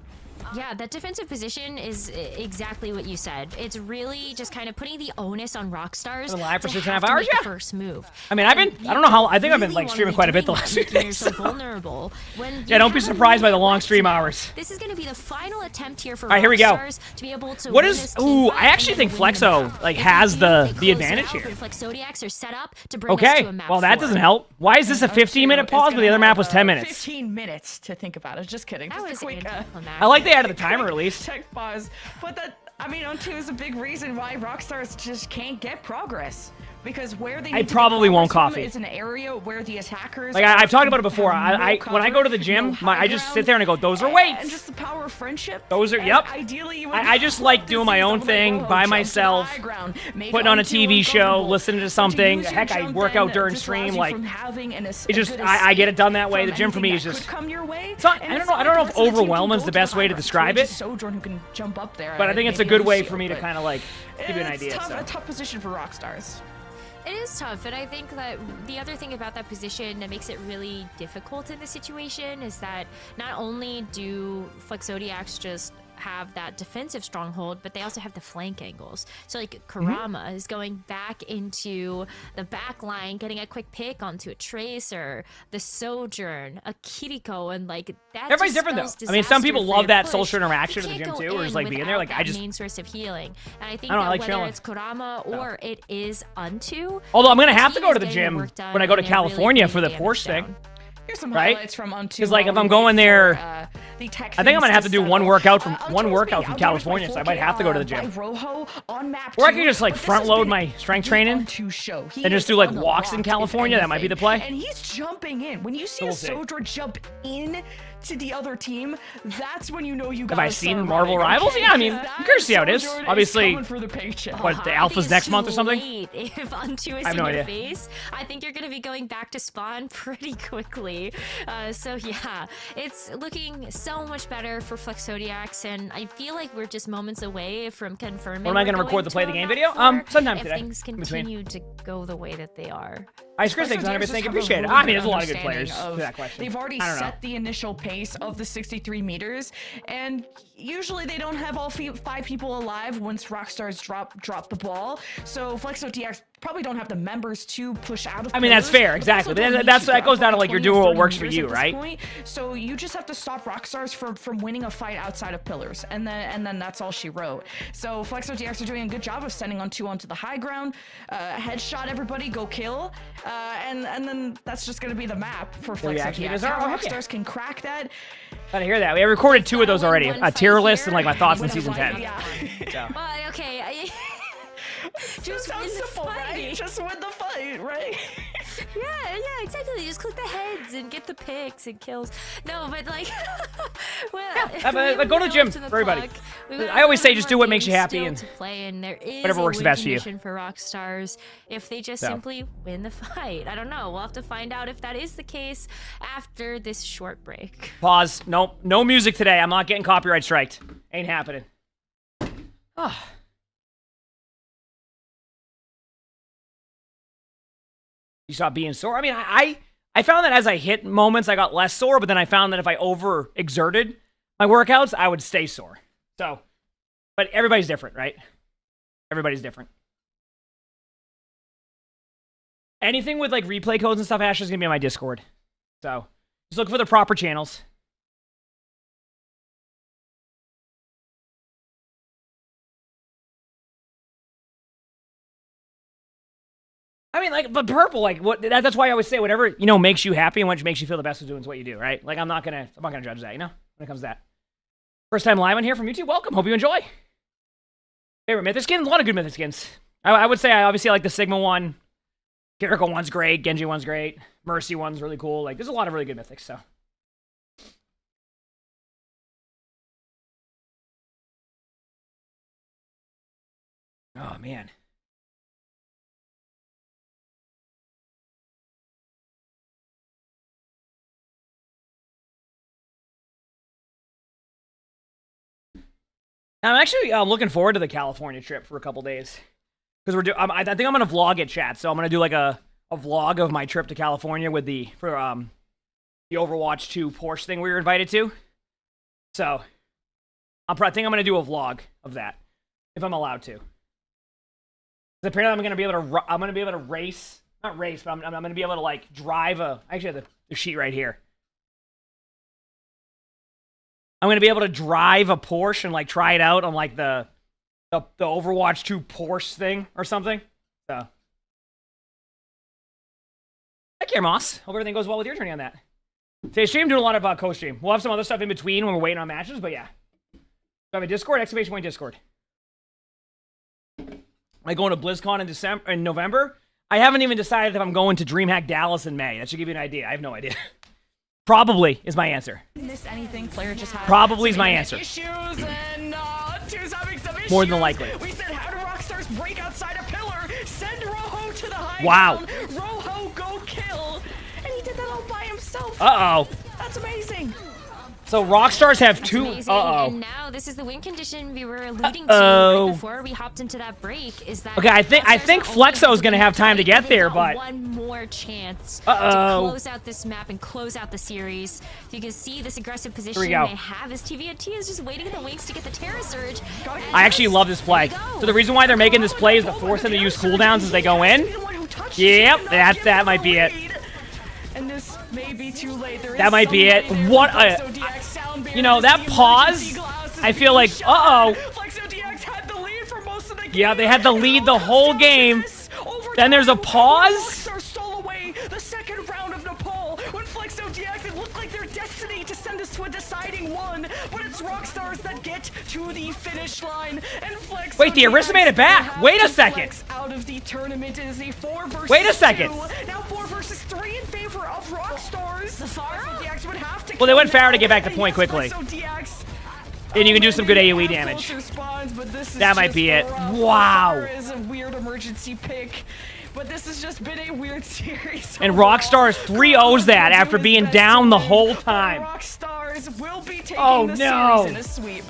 Speaker 13: Yeah, that defensive position is exactly what you said. It's really just kind of putting the onus on Rockstars
Speaker 1: Been live for
Speaker 13: to
Speaker 1: 6.5
Speaker 13: have to
Speaker 1: hours,
Speaker 13: make the
Speaker 1: yeah.
Speaker 13: first move.
Speaker 1: I mean, I don't know how, I think I've been like streaming quite a bit the last few days.
Speaker 13: So vulnerable.
Speaker 1: Yeah, don't be surprised by the long stream hours.
Speaker 13: This is going to be the final attempt here for
Speaker 1: All right, here we go.
Speaker 13: Rockstars to be able to
Speaker 1: What
Speaker 13: win
Speaker 1: is?
Speaker 13: this team
Speaker 1: Ooh,
Speaker 13: fight
Speaker 1: I actually
Speaker 13: and
Speaker 1: think
Speaker 13: then win the
Speaker 1: Flexo
Speaker 13: map.
Speaker 1: like
Speaker 13: If
Speaker 1: has
Speaker 13: they
Speaker 1: the
Speaker 13: close it
Speaker 1: advantage
Speaker 13: out,
Speaker 1: here.
Speaker 13: but Flexodiacs are set up to bring us to
Speaker 1: Okay,
Speaker 13: a map
Speaker 1: well that
Speaker 13: 4.
Speaker 1: doesn't help. Why is this a 15-minute pause, but the other map was 10 minutes?
Speaker 12: 15 minutes to think about it. Just kidding.
Speaker 13: That
Speaker 12: Just
Speaker 13: was
Speaker 12: a quick
Speaker 1: I like they added the timer at least.
Speaker 12: tech pause. But that, I mean, on 2 is a big reason why Rockstars just can't get progress. Because where they
Speaker 1: I
Speaker 12: need to
Speaker 1: probably
Speaker 12: get
Speaker 1: won't
Speaker 12: progress from
Speaker 1: coffee.
Speaker 12: is an area where the attackers
Speaker 1: Like I've talked about it before. I when I go to the gym, I just sit there and I go, those are weights.
Speaker 12: And just the power of friendship.
Speaker 1: Those are,
Speaker 12: And
Speaker 1: yep.
Speaker 12: Ideally, you would
Speaker 1: I just like doing my own thing by myself, putting on a TV show, listening to something. Heck, I work out during stream. Like it just, I get it done that way. The gym for me is just. It's not, I don't know. I don't know if overwhelming is the best way to describe it. But I think it's a good way for me to kind of like give you an idea.
Speaker 12: It's a tough position for Rockstars.
Speaker 13: It is tough, and I think that the other thing about that position that makes it really difficult in this situation is that not only do Flexodiacs just have that defensive stronghold, but they also have the flank angles. So like Karama is going back into the back line, getting a quick pick onto a Tracer, the Sojourn, a Kiriko, and like that.
Speaker 1: Everybody's different though. I mean, some people love that social interaction
Speaker 13: in
Speaker 1: in the gym too, or just like being there. Like I just
Speaker 13: main source of healing, and I think
Speaker 1: I don't know,
Speaker 13: that
Speaker 1: I like
Speaker 13: whether
Speaker 1: chilling.
Speaker 13: it's Kurama or it is Unto.
Speaker 1: Although I'm gonna have to
Speaker 13: the
Speaker 1: go to
Speaker 13: team
Speaker 1: the
Speaker 13: is getting
Speaker 1: gym
Speaker 13: work done
Speaker 1: when I go to
Speaker 13: and they're really
Speaker 1: California
Speaker 13: putting
Speaker 1: for the
Speaker 13: damage
Speaker 1: Porsche
Speaker 13: down.
Speaker 1: thing.
Speaker 12: Here's some
Speaker 1: Right?
Speaker 12: highlights from Unto.
Speaker 1: Because like if I'm going there, I think I'm gonna have to do one workout from California, so I might have to go to the gym. Or I could just like front load my strength training and just do like walks in California. That might be the play.
Speaker 12: And he's jumping in. When you see a soldier jump in to the other team, that's when you know you got.
Speaker 1: Have I seen Marvel Rivals? Yeah, I mean, I'm curious to see how it is. Obviously, what, the alpha's next month or something?
Speaker 13: If Unto is
Speaker 1: I have
Speaker 13: in
Speaker 1: no
Speaker 13: your
Speaker 1: idea.
Speaker 13: face, I think you're gonna be going back to spawn pretty quickly. So yeah, it's looking so much better for Flexodiacs, and I feel like we're just moments away from confirming.
Speaker 1: When am I
Speaker 13: going
Speaker 1: gonna record the
Speaker 13: to
Speaker 1: play
Speaker 13: a
Speaker 1: the game
Speaker 13: map
Speaker 1: video?
Speaker 13: 4
Speaker 1: Sometime
Speaker 13: if
Speaker 1: today.
Speaker 13: things
Speaker 1: in between.
Speaker 13: continue to go the way that they are.
Speaker 1: Ice Chris, thanks,
Speaker 12: Flexodiacs
Speaker 1: thank you,
Speaker 12: just have
Speaker 1: appreciate it.
Speaker 12: really
Speaker 1: I mean, there's a
Speaker 12: good
Speaker 1: lot of good players
Speaker 12: understanding
Speaker 1: to that question.
Speaker 12: They've already
Speaker 1: I don't know.
Speaker 12: set the initial pace of the 63 meters, and usually they don't have all 5 people alive once Rockstars drop the ball. So Flexodiacs probably don't have the members to push out of.
Speaker 1: I mean, that's
Speaker 12: pillars,
Speaker 1: fair,
Speaker 12: but
Speaker 1: exactly.
Speaker 12: they also
Speaker 1: But
Speaker 12: don't
Speaker 1: that's
Speaker 12: need
Speaker 1: that goes down to like you're
Speaker 12: 20 or
Speaker 1: doing what
Speaker 12: 30
Speaker 1: works for
Speaker 12: meters
Speaker 1: you,
Speaker 12: at this
Speaker 1: right?
Speaker 12: point. So you just have to stop Rockstars from winning a fight outside of pillars, and then that's all she wrote. So Flexodiacs are doing a good job of sending onto the high ground, headshot everybody, go kill, and then that's just gonna be the map for
Speaker 1: The reaction
Speaker 12: Flexodiacs.
Speaker 1: videos are-
Speaker 12: How
Speaker 1: oh, heck yeah.
Speaker 12: Rockstars can crack that.
Speaker 1: Gotta hear that. We have recorded 2 of those already. A tier list and like my thoughts in season 10.
Speaker 12: Yeah.
Speaker 1: So.
Speaker 13: Well, okay.
Speaker 12: Just sounds simple, right? Just win the fight, right?
Speaker 13: Yeah, exactly. Just click the heads and get the picks and kills. No, but like, well,
Speaker 1: but go to the gym for everybody. I always say just do what makes you happy and
Speaker 13: to play, and there is
Speaker 1: whatever works
Speaker 13: a
Speaker 1: best for you.
Speaker 13: condition for Rockstars if they just
Speaker 1: So.
Speaker 13: simply win the fight. I don't know. We'll have to find out if that is the case after this short break.
Speaker 1: Pause. Nope. No music today. I'm not getting copyright striked. Ain't happening. Ah. You stop being sore. I mean, I found that as I hit moments, I got less sore, but then I found that if I overexerted my workouts, I would stay sore. So, but everybody's different, right? Everybody's different. Anything with like replay codes and stuff, Ashley's gonna be on my Discord. So, just look for the proper channels. I mean, like, but purple, like, what? That's why I always say whatever makes you happy and what makes you feel the best is doing is what you do, right? Like, I'm not gonna judge that, when it comes to that. First time live on here from YouTube. Welcome. Hope you enjoy. Favorite mythic skins? A lot of good mythic skins. I would say I obviously like the Sigma one. Kiriko one's great. Genji one's great. Mercy one's really cool. Like, there's a lot of really good mythics. So. Oh man. I'm actually looking forward to the California trip for a couple days because I think I'm gonna vlog it, chat. So I'm gonna do like a vlog of my trip to California with the Overwatch 2 Porsche thing we were invited to. So I think I'm gonna do a vlog of that if I'm allowed to. Apparently, I'm gonna be able to race, not race, but I'm gonna be able to like drive a. I actually have the sheet right here. I'm gonna be able to drive a Porsche and like try it out on like the Overwatch 2 Porsche thing or something. So, hi, care, Moss. Hope everything goes well with your journey on that. Today's stream, doing a lot of co-stream. We'll have some other stuff in between when we're waiting on matches, but yeah. So I have a Discord, exclamation point Discord. Am I going to BlizzCon in November? I haven't even decided if I'm going to DreamHack Dallas in May. That should give you an idea. I have no idea. Probably is my answer.
Speaker 12: Miss anything? Player just had
Speaker 1: Probably is my answer.
Speaker 12: Issues and Two's having some issues.
Speaker 1: More than likely.
Speaker 12: We said, how do Rockstars break outside a pillar? Send Rojo to the high
Speaker 1: ground.
Speaker 12: Rojo go kill. And he did that all by himself.
Speaker 1: Uh-oh.
Speaker 12: That's amazing.
Speaker 1: So Rockstars have
Speaker 13: That's
Speaker 1: two.
Speaker 13: amazing.
Speaker 1: Uh-oh.
Speaker 13: And now this is the win condition we were alluding to right before we hopped into that break. Is that
Speaker 1: Okay, I think Flexo is gonna have time to get there, but
Speaker 13: one more chance to close out this map and close out the series. You can see this aggressive position they have as TVNT is just waiting in the wings to get the Terra Surge.
Speaker 1: I actually love this play. So the reason why they're making this play is to force them to use cooldowns as they go in. Yep, that might be it.
Speaker 12: And this may be too late.
Speaker 1: That might be it. What a, you know, that pause, I feel like, yeah, they had the lead the whole game. Then there's a pause.
Speaker 12: Stole away the second round of Nepal when Flexo DX, it looked like their destiny to send us to a deciding one, but it's Rockstars that get to the finish line. And Flexo
Speaker 1: Wait, the Arista made it back. Wait a second.
Speaker 12: Out of the tournament is a 4 versus
Speaker 1: Wait a second.
Speaker 12: 2. Now 4 versus 3 in favor of Rockstars. The DX would have to
Speaker 1: well, they went Farah to get back the point quickly. And you can do some good AoE damage. That might be it. Wow.
Speaker 12: Is a weird emergency pick, but this has just been a weird series.
Speaker 1: And Rockstars 3-0s that after being down the whole time.
Speaker 12: Rockstars will be taking the series in a sweep.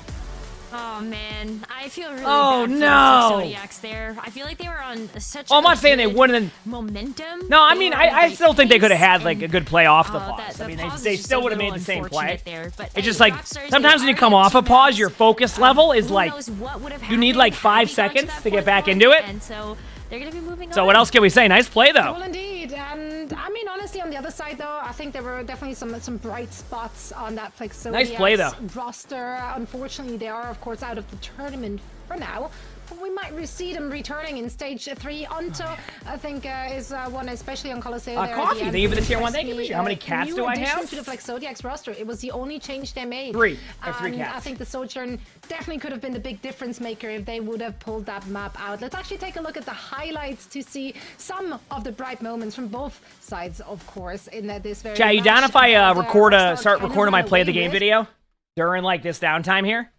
Speaker 13: Oh man, I feel really
Speaker 1: oh
Speaker 13: bad
Speaker 1: no.
Speaker 13: for Zodiacs there. I feel like they were on such
Speaker 1: I'm not saying they wouldn't.
Speaker 13: Momentum.
Speaker 1: No, I mean I still think they could have had like a good play off the pause. I mean they still would have made the same play.
Speaker 13: There, but
Speaker 1: it's just like sometimes when you come off a pause, your focus level is like you need like 5 seconds to get back into it.
Speaker 13: And so they're gonna be moving on.
Speaker 1: So what else can we say? Nice play though.
Speaker 5: Well, indeed, and I mean honestly, on the other side though, I think there were definitely some bright spots on that Flexo
Speaker 1: nice play though.
Speaker 5: Roster. Unfortunately, they are of course out of the tournament for now. But we might see them returning in stage 3. Onto, I think, is one, especially on Colosseo.
Speaker 1: Coffee. Thank you for the tier 1. Thank you. How many cats do I have?
Speaker 5: To the Flexodiacs roster. It was the only change they made.
Speaker 1: 3. I have 3 cats.
Speaker 5: I think the Sojourn definitely could have been the big difference maker if they would have pulled that map out. Let's actually take a look at the highlights to see some of the bright moments from both sides, of course, in this very.
Speaker 1: Chat, you down if I start recording my play of the game video during like this downtime here?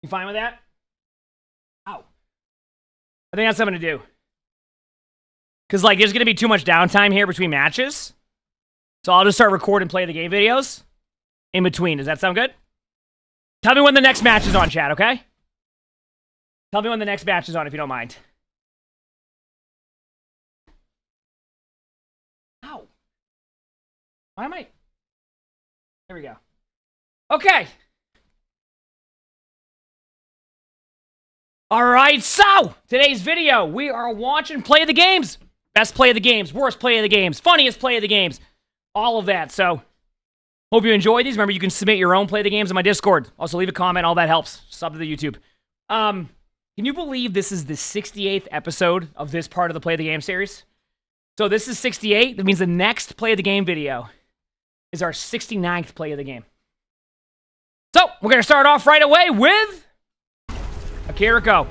Speaker 1: You fine with that? Ow. I think that's something to do. Because, like, there's going to be too much downtime here between matches. So I'll just start recording play the game videos in between. Does that sound good? Tell me when the next match is on, chat, okay? Tell me when the next match is on, if you don't mind. Ow. Why am I... There we go. Okay. Alright, so, today's video, we are watching Play of the Games. Best play of the games, worst play of the games, funniest play of the games, all of that. So, hope you enjoyed these. Remember, you can submit your own play of the games on my Discord. Also, leave a comment, all that helps. Sub to the YouTube. Can you believe this is the 68th episode of this part of the Play of the Game series? So, this is 68. That means the next Play of the Game video is our 69th Play of the Game. So, we're going to start off right away with... Kiriko.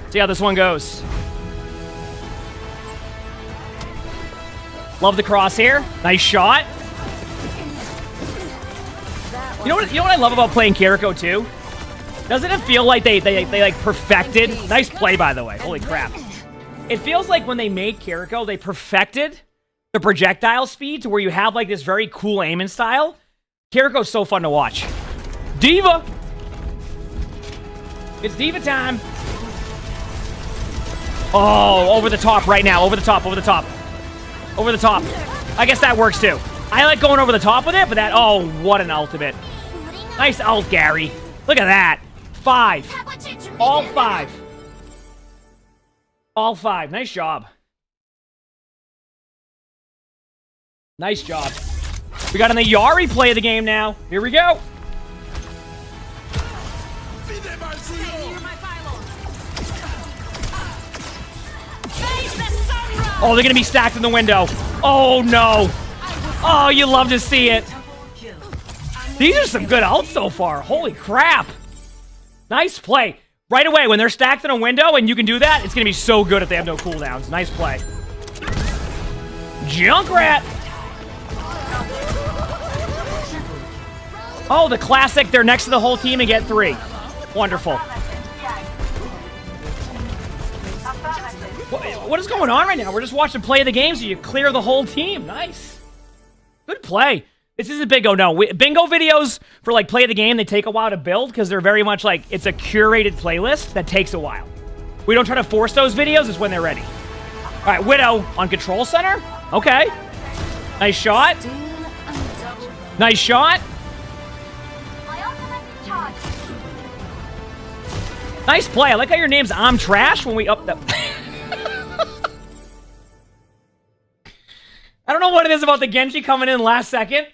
Speaker 1: See how this one goes. Love the crosshair. Nice shot. You know what I love about playing Kiriko too? Doesn't it feel like they like perfected? Nice play, by the way. Holy crap. It feels like when they made Kiriko, they perfected the projectile speed to where you have like this very cool aiming style. Kiriko's so fun to watch. Diva. It's Diva time. Oh, over the top right now. Over the top, over the top. Over the top. I guess that works too. I like going over the top with it, but that... Oh, what an ultimate. Nice ult, Gary. Look at that. 5. All 5. All 5. Nice job. Nice job. We got an Ayari play of the game now. Here we go. Oh, they're going to be stacked in the window. Oh, no. Oh, you love to see it. These are some good ults so far. Holy crap. Nice play. Right away, when they're stacked in a window and you can do that, it's going to be so good if they have no cooldowns. Nice play. Junkrat. Oh, the classic. They're next to the whole team and get 3. Wonderful. What is going on right now? We're just watching play of the game so you clear the whole team. Nice. Good play. This isn't bingo, no. Bingo videos for, like, play of the game, they take a while to build because they're very much like, it's a curated playlist that takes a while. We don't try to force those videos, it's when they're ready. All right, Widow on Control Center. Okay. Nice shot. Nice shot. Nice play. I like how your name's I'm Trash when we up the... I don't know what it is about the Genji coming in last second,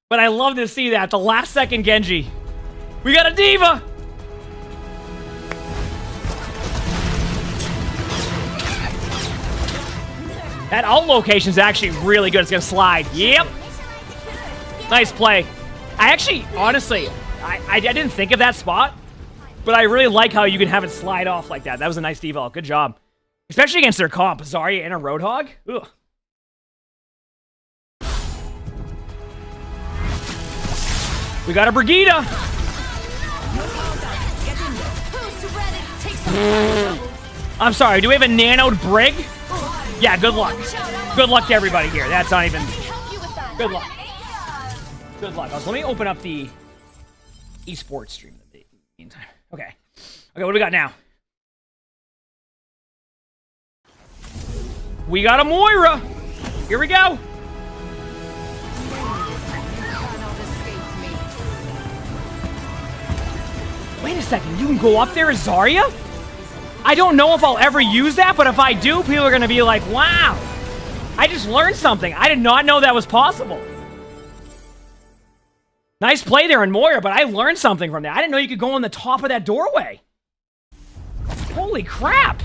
Speaker 1: but I love to see that. The last second Genji. We got a diva! That ult location is actually really good. It's going to slide. Yep. Nice play. I actually, honestly, I didn't think of that spot, but I really like how you can have it slide off like that. That was a nice diva ult. Good job. Especially against their comp, Zarya and a Roadhog. Ugh. We got a Brigitte. I'm sorry, do we have a nanoed Brig? Yeah, good luck. Good luck to everybody here. That's not even... Good luck. Good luck. Let me open up the Esports stream in the meantime. Okay. Okay, what do we got now? We got a Moira. Here we go. Wait a second, you can go up there as Zarya? I don't know if I'll ever use that, but if I do, people are going to be like, wow, I just learned something. I did not know that was possible. Nice play there in Moira, but I learned something from that. I didn't know you could go on the top of that doorway. Holy crap.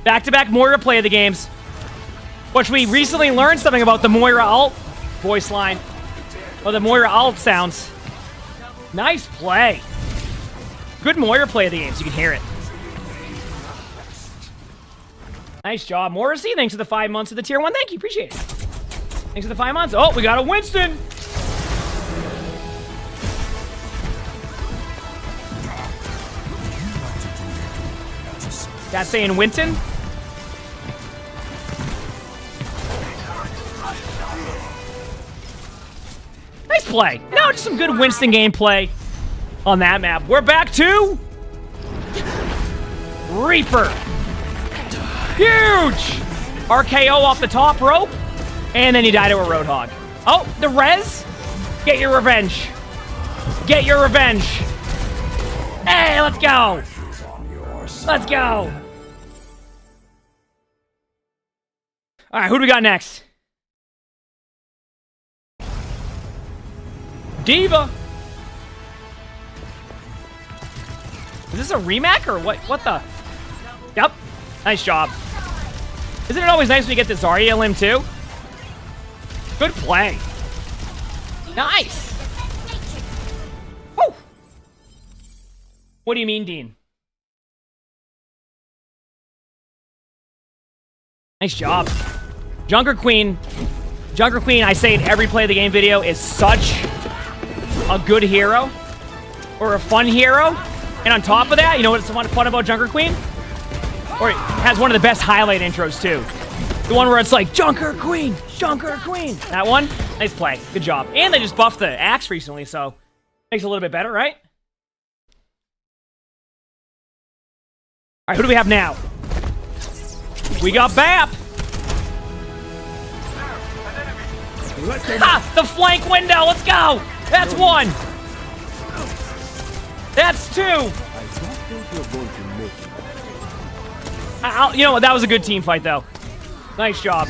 Speaker 1: Back-to-back Moira play of the games, which we recently learned something about the Moira ult voice line, or the Moira ult sounds. Nice play. Good Moira play of the games. You can hear it. Nice job, Morrissey. Thanks for the 5 months of the tier 1. Thank you. Appreciate it. Thanks for the 5 months. Oh, we got a Winston. That's saying Winston. Nice play. No, just some good Winston gameplay on that map. We're back to Reaper. Huge! RKO off the top rope, and then he died to a Roadhog. Oh, the res? Get your revenge. Get your revenge. Hey, let's go. Let's go. All right, who do we got next? Diva. Is this a remake or what? What the? Yep. Nice job. Isn't it always nice when you get the Zarya limb too? Good play. Nice. Woo. What do you mean, Dean? Nice job. Junker Queen, I say in every play of the game video, is such a good hero. Or a fun hero. And on top of that, you know what's fun about Junker Queen? Or it has one of the best highlight intros too. The one where it's like, Junker Queen, Junker Queen. That one, nice play, good job. And they just buffed the axe recently, so makes it a little bit better, right? All right, who do we have now? We got Bap. Ah, the flank window, let's go. That's one. That's 2.
Speaker 9: I don't think you're going to make it.
Speaker 1: You know what? That was a good team fight, though. Nice job.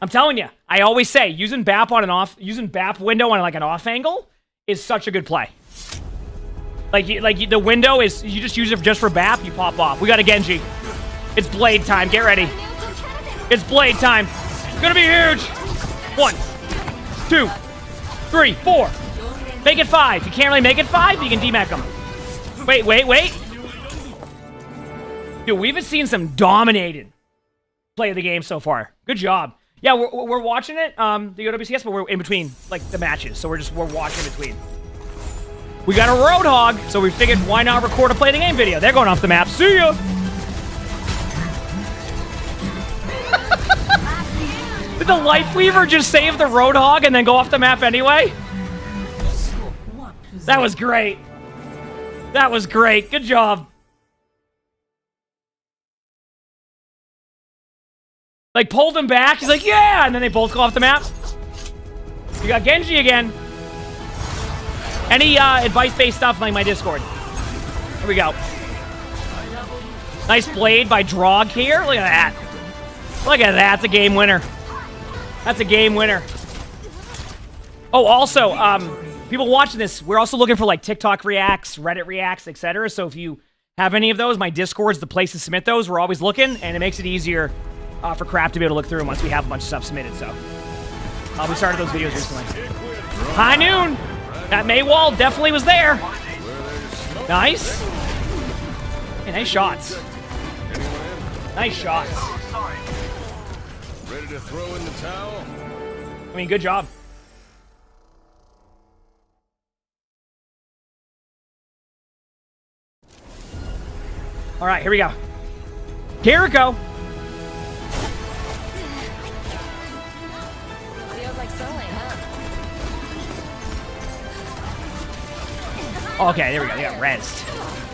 Speaker 1: I'm telling you, I always say using BAP on an off, using BAP window on like an off angle is such a good play. Like the window is, you just use it just for BAP, you pop off. We got a Genji. It's blade time. Get ready. It's blade time. It's gonna be huge. 1, 2, 3, 4. Make it 5. You can't really make it 5, you can demech them. Wait. Dude, we've seen some dominated play of the game so far. Good job. Yeah, we're watching it, the OWCS, but we're in between, like, the matches. So we're watching in between. We got a Roadhog, so we figured why not record a play of the game video. They're going off the map. See ya! Did the Lifeweaver just save the Roadhog and then go off the map anyway? That was great. That was great. Good job. Like, pulled him back. He's like, yeah! And then they both go off the map. You got Genji again. Any advice-based stuff, like my Discord. Here we go. Nice blade by Drog here. Look at that. Look at that. That's a game winner. That's a game winner. Oh, also, people watching this, we're also looking for, like, TikTok reacts, Reddit reacts, etc. So if you have any of those, my Discord's the place to submit those. We're always looking, and it makes it easier for Crap to be able to look through them once we have a bunch of stuff submitted, so. We started those videos recently. High noon! That Maywall definitely was there. Nice. Hey, nice shots. Nice shots.
Speaker 11: Ready to throw in the towel?
Speaker 1: I mean, good job. All right, here we go. Jericho.
Speaker 6: Feels like sewing, huh?
Speaker 1: Okay, there we go. They got rezzed.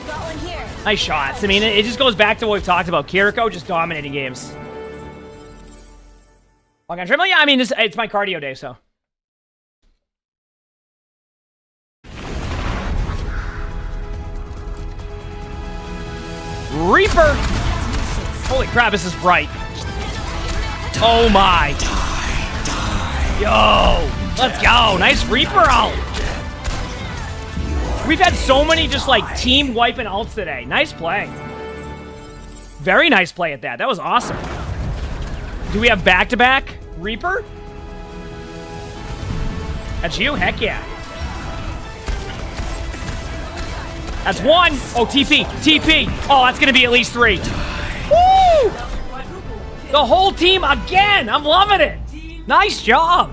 Speaker 6: Got one here.
Speaker 1: Nice shots. I mean, it just goes back to what we've talked about. Kiriko just dominating games. Okay, Trimble? Yeah, I mean, it's my cardio day, so. Reaper! Holy crap, this is bright. Oh my. Yo! Let's go! Nice Reaper ult! We've had so many just like team wiping ults today. Nice play. Very nice play at that. That was awesome. Do we have back-to-back Reaper? That's you? Heck yeah. That's 1. Oh, TP. TP. Oh, that's going to be at least 3. Woo! The whole team again. I'm loving it. Nice job.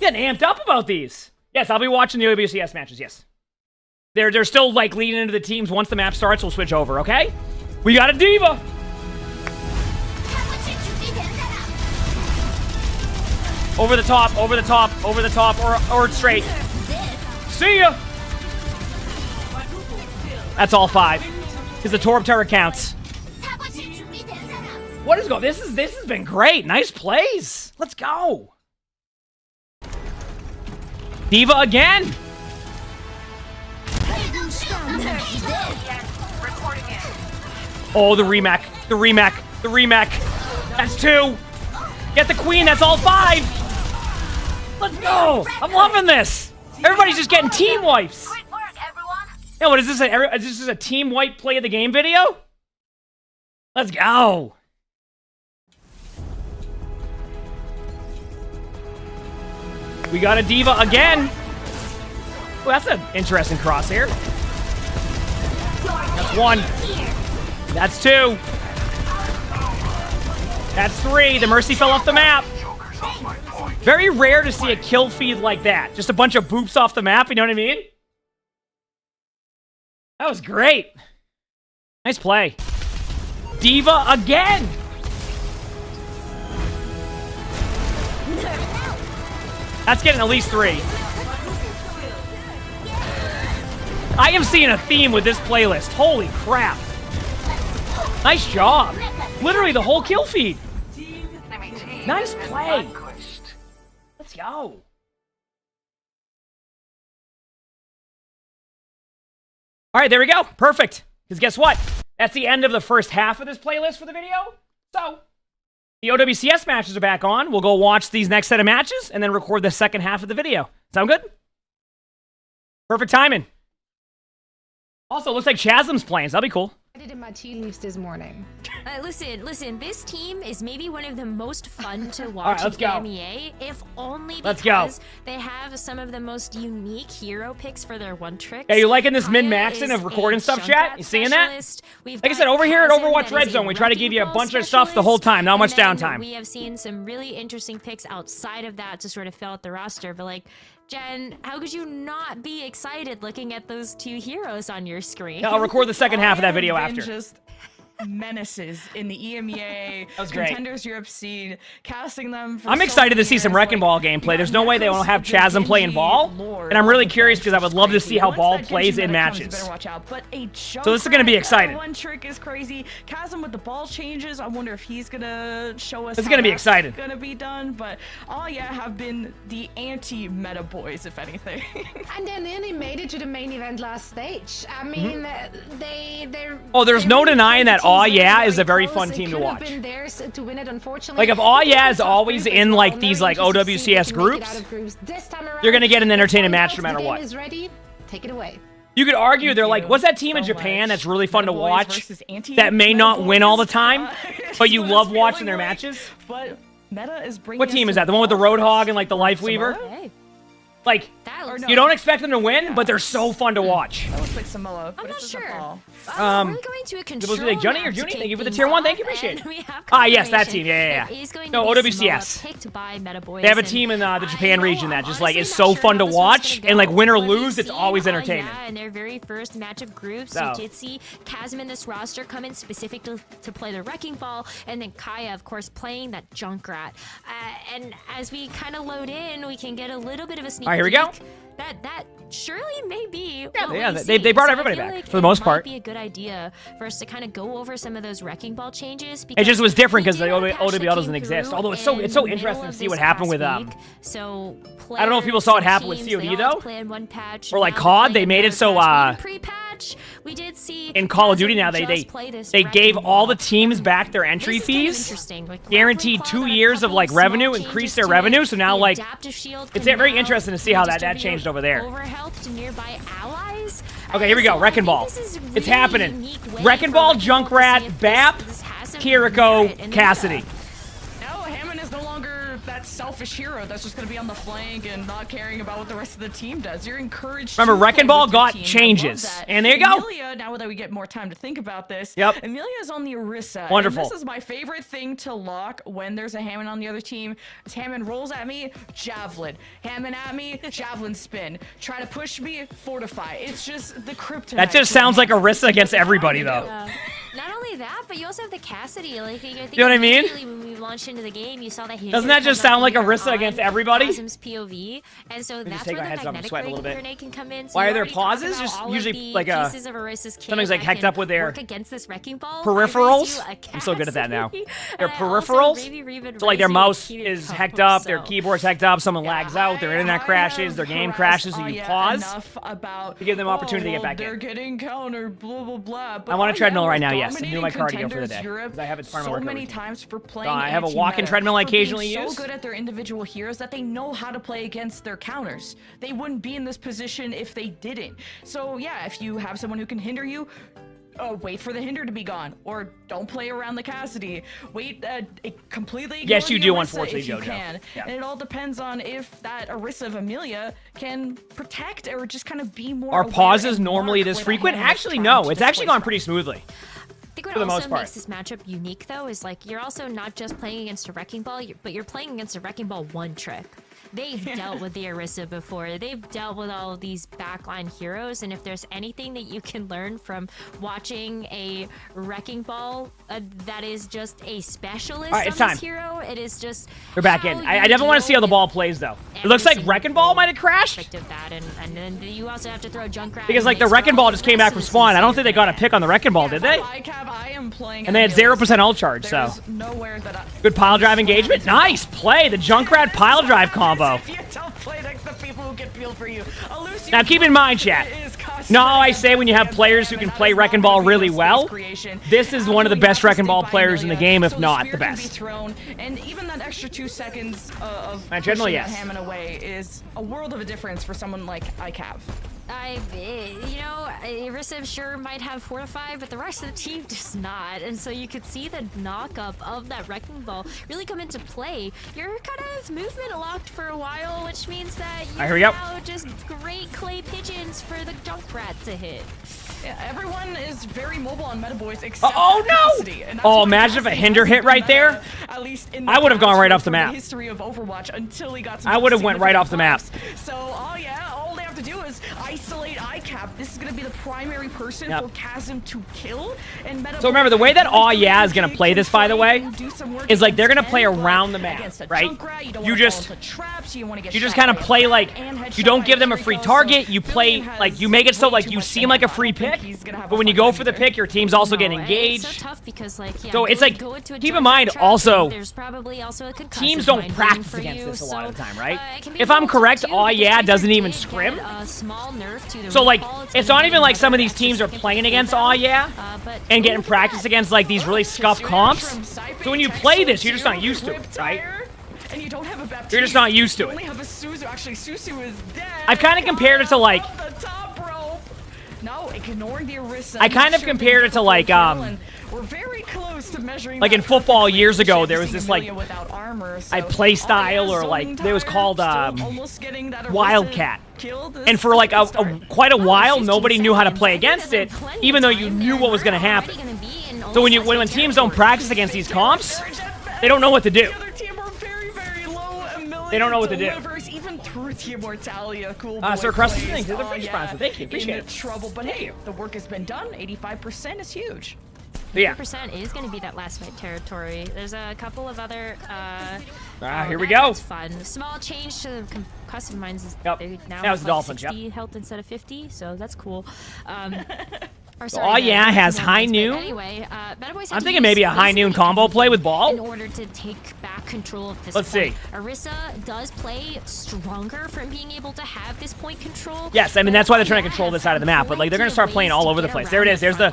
Speaker 1: Getting amped up about these. Yes, I'll be watching the OWCS matches, yes. They're still, like, leading into the teams. Once the map starts, we'll switch over, okay? We got a diva. Over the top, over the top, over the top, or straight. See ya! That's all 5. Because the Torb turret counts. What is going? This has been great. Nice plays. Let's go. Diva again. Oh, the remake. The remake. The remake. That's 2. Get the queen. That's all 5. Let's go. I'm loving this. Everybody's just getting team wipes. Yeah, what is this? Is this a team wipe play of the game video? Let's go. We got a diva again. Oh, that's an interesting crosshair. That's 1. That's 2. That's 3. The Mercy fell off the map. Very rare to see a kill feed like that. Just a bunch of boops off the map, you know what I mean? That was great. Nice play. Diva again. That's getting at least 3. I am seeing a theme with this playlist. Holy crap. Nice job. Literally the whole kill feed. Nice play. Let's go. All right, there we go. Perfect. Because guess what? That's the end of the first half of this playlist for the video. So, the OWCS matches are back on. We'll go watch these next set of matches and then record the second half of the video. Sound good? Perfect timing. Also, looks like Chasm's playing, so that'll be cool.
Speaker 5: I did in my tea leaves this morning.
Speaker 13: Listen, this team is maybe one of the most fun to watch
Speaker 1: All right, let's
Speaker 13: in
Speaker 1: go.
Speaker 13: MEA, if only
Speaker 1: Let's
Speaker 13: because
Speaker 1: go.
Speaker 13: they have some of the most unique hero picks for their one tricks.
Speaker 1: Hey, you liking this
Speaker 13: Kaya
Speaker 1: min-maxing
Speaker 13: is
Speaker 1: of recording
Speaker 13: a
Speaker 1: stuff, chat?
Speaker 13: Junkrat
Speaker 1: You seeing that?
Speaker 13: specialist. We've
Speaker 1: Like I
Speaker 13: got
Speaker 1: said, over here at
Speaker 13: Kazim
Speaker 1: Overwatch
Speaker 13: that
Speaker 1: Red
Speaker 13: is
Speaker 1: Zone, we try to give you a
Speaker 13: wrecking
Speaker 1: bunch
Speaker 13: ball
Speaker 1: of stuff the whole time. Not
Speaker 13: specialist,
Speaker 1: much
Speaker 13: and then
Speaker 1: downtime.
Speaker 13: We have seen some really interesting picks outside of that to sort of fill out the roster, but like, Jen, how could you not be excited looking at those two heroes on your screen?
Speaker 1: Yeah, I'll record the second half of that video
Speaker 12: Been
Speaker 1: after.
Speaker 12: Just menaces in the EMEA
Speaker 1: That was great.
Speaker 12: Contenders Europe scene, casting them for
Speaker 1: I'm
Speaker 12: so
Speaker 1: excited to
Speaker 12: many
Speaker 1: see some
Speaker 12: years,
Speaker 1: Wrecking Ball gameplay. There's no way they won't have Chasm playing ball. And I'm really curious because I would love to see how ball plays in matches.
Speaker 12: Better watch out. But a
Speaker 1: So this is going to be exciting.
Speaker 12: One trick is crazy. Chasm with the ball changes. I wonder if he's gonna show us.
Speaker 1: This is gonna be exciting.
Speaker 12: Gonna be done. But all have been the anti-meta boys, if anything.
Speaker 5: And they nearly made it to the main event last stage. I mean, they're.
Speaker 1: Oh, there's no denying that
Speaker 5: Aw
Speaker 1: Yeah is a very fun team to watch.
Speaker 5: Been theirs to win it, unfortunately.
Speaker 1: Like if Aw Yeah is always in like these like OWCS groups, you're gonna get an entertaining match no matter what.
Speaker 5: Is ready. Take it away.
Speaker 1: You could argue they're like, what's that team in Japan that's really fun to watch that may not win all the time, but you love watching their matches?
Speaker 12: But Meta is bringing.
Speaker 1: What team is that? The one with the Roadhog and like the Life Weaver? Like, you don't expect them to win, but they're so fun to watch.
Speaker 12: That looks like Samoa.
Speaker 13: I'm not sure. We're going to a control
Speaker 1: supposed to be like Johnny or
Speaker 13: map to
Speaker 1: Junie?
Speaker 13: kick
Speaker 1: Thank you for the
Speaker 13: things
Speaker 1: tier 1.
Speaker 13: off,
Speaker 1: Thank you, appreciate
Speaker 13: and we
Speaker 1: it.
Speaker 13: have
Speaker 1: Yes, that team. Yeah.
Speaker 13: that is going
Speaker 1: No,
Speaker 13: to be
Speaker 1: OWCS.
Speaker 13: Samoa, picked by Meta Boys,
Speaker 1: They have a
Speaker 13: and
Speaker 1: team in the Japan region that just like
Speaker 13: honestly
Speaker 1: is
Speaker 13: not
Speaker 1: so
Speaker 13: sure
Speaker 1: fun
Speaker 13: how
Speaker 1: to
Speaker 13: this one's
Speaker 1: watch,
Speaker 13: gonna
Speaker 1: and like
Speaker 13: go.
Speaker 1: win or
Speaker 13: When
Speaker 1: lose,
Speaker 13: we've
Speaker 1: it's always
Speaker 13: seen
Speaker 1: entertaining.
Speaker 13: in their very first match of groups,
Speaker 1: So.
Speaker 13: we did see Chasm in this roster come in specific to play the Wrecking Ball, and then Kaya, of course, playing that Junkrat. And as we kind of load in, we can get a little bit of a sneak
Speaker 1: All right, here we go.
Speaker 13: peek. That surely may be.
Speaker 1: Yeah,
Speaker 13: what we
Speaker 1: they
Speaker 13: see.
Speaker 1: brought
Speaker 13: So I
Speaker 1: everybody
Speaker 13: feel
Speaker 1: back,
Speaker 13: like
Speaker 1: for the most
Speaker 13: it
Speaker 1: part.
Speaker 13: might be a good idea for us to kind of go over some of those Wrecking Ball changes.
Speaker 1: It just was different because the
Speaker 13: we did have a patch that
Speaker 1: OWL doesn't
Speaker 13: came
Speaker 1: exist.
Speaker 13: through
Speaker 1: Although it's
Speaker 13: in
Speaker 1: so
Speaker 13: the
Speaker 1: interesting
Speaker 13: middle
Speaker 1: to
Speaker 13: of
Speaker 1: see
Speaker 13: this
Speaker 1: what happened with
Speaker 13: past week. So
Speaker 1: I don't know if people saw what happened with
Speaker 13: teams,
Speaker 1: COD
Speaker 13: they all
Speaker 1: though,
Speaker 13: play in one patch,
Speaker 1: or like
Speaker 13: now
Speaker 1: COD.
Speaker 13: play
Speaker 1: They
Speaker 13: in
Speaker 1: made it
Speaker 13: another
Speaker 1: so
Speaker 13: patch. Pre-patch, we did see
Speaker 1: in Call of Duty
Speaker 13: Chasm
Speaker 1: now
Speaker 13: just play this
Speaker 1: they gave
Speaker 13: Wrecking
Speaker 1: all
Speaker 13: Ball.
Speaker 1: the teams back their entry
Speaker 13: This is kind of
Speaker 1: fees,
Speaker 13: interesting. Like,
Speaker 1: guaranteed 2 years of like revenue, increased their revenue. So now like it's very interesting to see how that changed over there.
Speaker 13: Overhealth to nearby allies.
Speaker 1: Okay, here we go. Wrecking Ball. It's happening. Wrecking Ball, Junkrat, BAP, Kiriko, Cassidy.
Speaker 12: No, Hammond is no longer that selfish hero that's just going to be on the flank and not caring about what the rest of the team does. You're encouraged.
Speaker 1: Remember,
Speaker 12: to
Speaker 1: Wrecking
Speaker 12: play
Speaker 1: Ball
Speaker 12: with your
Speaker 1: got
Speaker 12: team. I
Speaker 1: changes.
Speaker 12: love that.
Speaker 1: And there you go.
Speaker 12: Amelia, now that we get more time to think about this,
Speaker 1: Yep.
Speaker 12: Amelia's on the Orisa.
Speaker 1: Wonderful.
Speaker 12: And this is my favorite thing to lock when there's a Hammond on the other team. Is Hammond rolls at me, javelin. Hammond at me, javelin spin. Try to push me, fortify. It's just the kryptonite.
Speaker 1: That just sounds like Orisa against everybody though.
Speaker 13: Not only that, but you also have the Cassidy. Like, I think
Speaker 1: You know what I mean?
Speaker 13: immediately when we launched into the game, you saw that.
Speaker 1: Doesn't that just sound like Orisa against everybody?
Speaker 13: Chasm's POV, and so
Speaker 1: Let me just
Speaker 13: that's
Speaker 1: take
Speaker 13: where
Speaker 1: my
Speaker 13: the
Speaker 1: heads off and
Speaker 13: magnetic
Speaker 1: sweat a little bit.
Speaker 13: grenade can come in. So
Speaker 1: Why
Speaker 13: you
Speaker 1: are there
Speaker 13: already talked
Speaker 1: pauses?
Speaker 13: about
Speaker 1: Just
Speaker 13: all of
Speaker 1: usually
Speaker 13: the
Speaker 1: like a
Speaker 13: pieces of Orisa's kit
Speaker 1: something's like
Speaker 13: that
Speaker 1: hecked
Speaker 13: can
Speaker 1: up with their
Speaker 13: work against this Wrecking Ball.
Speaker 1: peripherals.
Speaker 13: I raise you a
Speaker 1: I'm so good at that now.
Speaker 13: Cassidy,
Speaker 1: Their
Speaker 13: and I also
Speaker 1: peripherals.
Speaker 13: maybe even
Speaker 1: So like their
Speaker 13: raise you a
Speaker 1: mouse
Speaker 13: Kiriko,
Speaker 1: is hecked up, their
Speaker 13: so-
Speaker 1: keyboard's hecked up, someone lags out, their internet crashes, their game crashes, so you pause
Speaker 12: about
Speaker 1: to give them opportunity to get back
Speaker 12: they're
Speaker 1: in.
Speaker 12: getting countered, blah blah blah. But
Speaker 1: I'm on a treadmill right now,
Speaker 12: yes.
Speaker 1: yes. I'm doing my cardio for the day. Because I have it part of my
Speaker 12: So
Speaker 1: workout
Speaker 12: many
Speaker 1: routine.
Speaker 12: times for playing.
Speaker 1: I have a
Speaker 12: anti-meta,
Speaker 1: walk-in treadmill I
Speaker 12: for being
Speaker 1: occasionally use.
Speaker 12: So good at their individual heroes that they know how to play against their counters. They wouldn't be in this position if they didn't. So yeah, if you have someone who can hinder you, wait for the hinder to be gone, or don't play around the Cassidy. Wait, completely.
Speaker 1: Yes,
Speaker 12: ignore
Speaker 1: you
Speaker 12: the
Speaker 1: do,
Speaker 12: Orisa
Speaker 1: unfortunately,
Speaker 12: if you
Speaker 1: Jojo.
Speaker 12: can.
Speaker 1: Yeah.
Speaker 12: And it all depends on if that Orisa of Amelia can protect or just kind of be more.
Speaker 1: Are
Speaker 12: aware
Speaker 1: pauses
Speaker 12: and
Speaker 1: normally
Speaker 12: mark
Speaker 1: this
Speaker 12: where the
Speaker 1: frequent?
Speaker 12: Hammond is
Speaker 1: Actually,
Speaker 12: trying
Speaker 1: no.
Speaker 12: to
Speaker 1: It's actually
Speaker 12: displace
Speaker 1: gone
Speaker 12: from.
Speaker 1: pretty smoothly.
Speaker 13: I think what
Speaker 1: For the
Speaker 13: also
Speaker 1: most part.
Speaker 13: makes this matchup unique, though, is like you're also not just playing against a Wrecking Ball, but you're playing against a Wrecking Ball one trick. They've dealt with the Orisa before. They've dealt with all of these backline heroes, and if there's anything that you can learn from watching a Wrecking Ball that is just a specialist
Speaker 1: All right,
Speaker 13: on
Speaker 1: it's
Speaker 13: this
Speaker 1: time.
Speaker 13: hero, it is just
Speaker 1: We're back in. I definitely want to see how the ball plays, though. It looks like Wrecking Ball might have crashed.
Speaker 13: of that, and then you also have to throw Junkrat.
Speaker 1: Because, like, the Wrecking Ball just came back from spawn. I don't think they got a pick on the Wrecking Ball, did they?
Speaker 12: I am playing
Speaker 1: And they had 0% ult charge, so.
Speaker 12: There's nowhere that I...
Speaker 1: Good pile drive engagement. Nice play. The Junkrat pile drive combo.
Speaker 12: If you don't play next to people who get peeled for you.
Speaker 1: Now, keep in mind, chat.
Speaker 12: Is
Speaker 1: No, I say when you have players who can play Wrecking Ball really well, this is one of the best Wrecking Ball players in the game, if not the best.
Speaker 12: And even that extra 2 seconds of
Speaker 1: generally,
Speaker 12: pushing
Speaker 1: yes.
Speaker 12: that Hammond away is a world of a difference for someone like ICAV.
Speaker 13: You know, Irissa sure might have Fortify, but the rest of the team does not. And so you could see the knock-up of that Wrecking Ball really come into play. You're kind of movement locked for a while, which means that you're now just great clay pigeons for the Junkrat to hit.
Speaker 12: Yeah, everyone is very mobile on Meta Boys except
Speaker 1: oh no! Oh, imagine if a hinder hit right there.
Speaker 12: At least in
Speaker 1: I would have gone right off the map.
Speaker 12: History of Overwatch until he got some
Speaker 1: I would have went right off the map.
Speaker 12: So, oh yeah, all they have to do is isolate ICAP. This is going to be the primary person for Chasm to kill. And Meta
Speaker 1: So remember, the way that Aw Yeah is going to play this, by the way, is like they're going to play around the map, right? You just kind of play like, you don't give them a free target, you play, like, you make it so like you seem like a free pick, but when you go for the pick, your team's also getting engaged.
Speaker 13: It's so tough because, like,
Speaker 1: So it's like, keep in mind also,
Speaker 13: there's probably also a
Speaker 1: teams don't practice against this a lot of the time, right? If I'm correct, Aw Yeah doesn't even scrim. So like, it's not even like some of these teams are playing against Aw Yeah and getting practice against like these really scuffed comps. So when you play this, you're just not used to it, right?
Speaker 12: And you don't have a Baptiste.
Speaker 1: You're just not used to it.
Speaker 12: You only have a Suzu. Actually, Suzu is dead.
Speaker 1: I've kind of compared it to like,
Speaker 12: no, ignoring the Irissa.
Speaker 1: I kind of compared it to like,
Speaker 12: we're very close to measuring
Speaker 1: like in football years ago, there was this like,
Speaker 12: I
Speaker 1: play style or like, it was called Wildcat. And for like quite a while, nobody knew how to play against it, even though you knew what was going to happen. So when teams don't practice against these comps, they don't know what to do. They don't know what to do.
Speaker 12: Even through the immortality, a cool
Speaker 1: Sir Krusty, thanks for the free sponsor. Thank you, appreciate it.
Speaker 12: Trouble, but hey, the work has been done. 85% is huge.
Speaker 1: Yeah.
Speaker 13: 50% is going to be that last fight territory. There's a couple of other.
Speaker 1: Here we go.
Speaker 13: That's fun. Small change to the custom mines is they now
Speaker 1: that was
Speaker 13: have
Speaker 1: the Dolphins,
Speaker 13: 60 health instead of 50, so that's cool.
Speaker 1: Aw Yeah has high noon.
Speaker 13: Anyway,
Speaker 1: I'm thinking maybe a high noon combo play with Ball.
Speaker 13: In order to take back control of this
Speaker 1: Let's
Speaker 13: point.
Speaker 1: see.
Speaker 13: Irissa does play stronger from being able to have this point control.
Speaker 1: Yes, I mean that's why they're trying to control this side of the map, but like they're gonna start playing all over the place. There it is. There's the.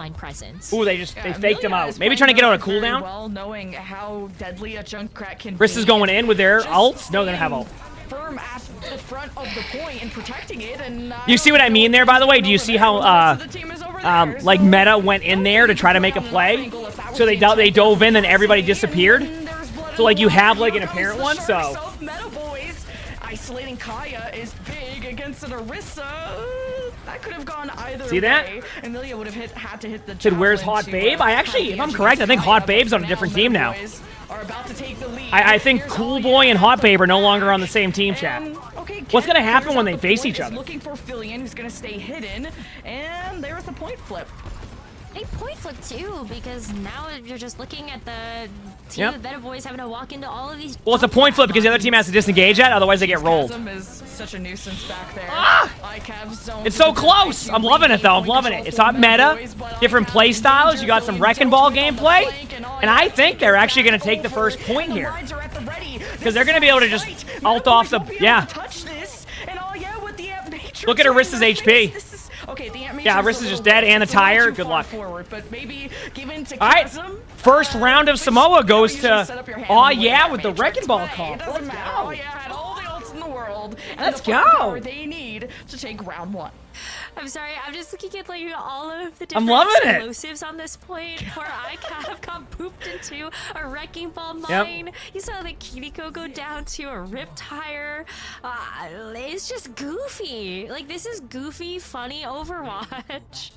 Speaker 1: Ooh, they faked him out. Maybe trying to get on a cooldown.
Speaker 12: Well, knowing how deadly a Junkrat can
Speaker 1: Rissa's going in with their ult. No, they don't have ult.
Speaker 12: Firm at the front of the point and protecting it, and
Speaker 1: you see what I mean there, by the way? Do you see how like Meta went in there to try to make a play? So they dove in, then everybody disappeared. So like you have like an apparent one. So
Speaker 12: Meta Boys isolating Kaya is big against an Irissa. That could have gone either
Speaker 1: See that?
Speaker 12: way. Amelia would have had to hit the.
Speaker 1: Said, where's Hot Babe? I actually, if I'm correct, I think Hot Babe's on a different team now. I think Cool Boy and Hot Babe are no longer on the same team, chat. What's gonna happen when they face each other?
Speaker 12: Looking for Fillion, who's gonna stay hidden, and there's the point flip.
Speaker 13: A point flip too, because now you're just looking at the team of Meta Boys having to walk into all of these.
Speaker 1: Well, it's a point flip because the other team has to disengage that, otherwise they get rolled.
Speaker 12: Is such a nuisance back there.
Speaker 1: It's so close. I'm loving it though. I'm loving it. It's hot meta, different play styles. You got some Wrecking Ball gameplay, and I think they're actually going to take the first point here because they're going to be able to just ult off the Look at Arissa's HP. Yeah, Arissa's just dead and the tire. Good luck. Alright, first round of Samoa goes to Aw Yeah with the Wrecking Ball comp. Let's go.
Speaker 12: They need to take round 1.
Speaker 13: I'm sorry, I'm just looking at like all of the
Speaker 1: I'm
Speaker 13: different
Speaker 1: loving it.
Speaker 13: explosives on this point. Poor ICAV got pooped into a Wrecking Ball mine. You saw the Kiriko go down to a rip tire. It's just goofy. Like this is goofy, funny Overwatch.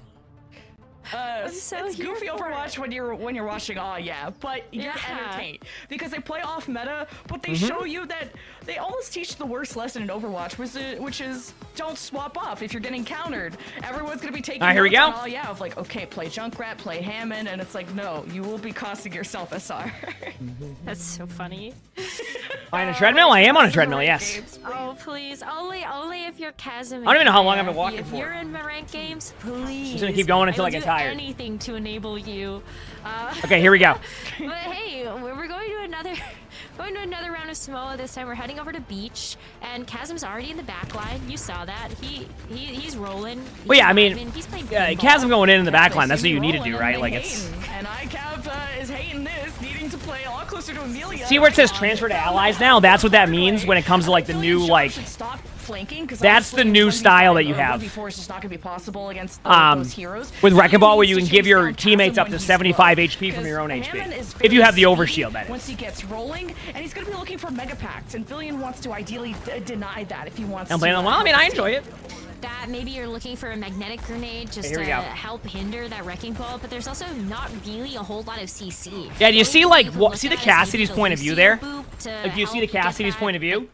Speaker 12: It's goofy Overwatch when you're watching Aw Yeah, but you're entertained because they play off meta, but they show you that they almost teach the worst lesson in Overwatch, which is don't swap off if you're getting countered. Everyone's gonna be taking
Speaker 1: here we go.
Speaker 12: Aw Yeah of like, okay, play Junkrat, play Hammond, and it's like, no, you will be costing yourself SR.
Speaker 13: That's so funny.
Speaker 1: Am I on a treadmill? I am on a treadmill, yes.
Speaker 13: Oh please, only if you're Chasm.
Speaker 1: I don't even know how long I've been walking
Speaker 13: if
Speaker 1: for.
Speaker 13: If you're in my rank games, please.
Speaker 1: I'm just gonna keep going until I get tired.
Speaker 13: Anything to enable you.
Speaker 1: Okay, here we go.
Speaker 13: But hey, we're going to another round of Samoa this time. We're heading over to Beach, and Chasm's already in the back line. You saw that. He's rolling.
Speaker 1: Well, yeah, I mean,
Speaker 13: he's playing
Speaker 1: Chasm going in the back line, that's what you need to do, right? Like, it's...
Speaker 12: And ICAP is hating this, needing to play a lot closer to Amelia.
Speaker 1: See where it says transfer to allies now? That's what that means when it comes to, like, the new, like... That's the new style that you have.
Speaker 12: Before it's just not going to be possible against those heroes.
Speaker 1: With Wrecking Ball, where you can give your teammates up to 75 HP from your own HP. If you have the overshield, that is.
Speaker 12: Once he gets rolling, and he's going to be looking for mega packs, and Villian wants to ideally deny that if he wants to.
Speaker 1: Well, I mean, I enjoy it.
Speaker 13: That maybe you're looking for a magnetic grenade just to help hinder that Wrecking Ball, but there's also not really a whole lot of CC.
Speaker 1: Yeah, do you see, like, see the Cassidy's point of view there? Like, do you see the Cassidy's point of view?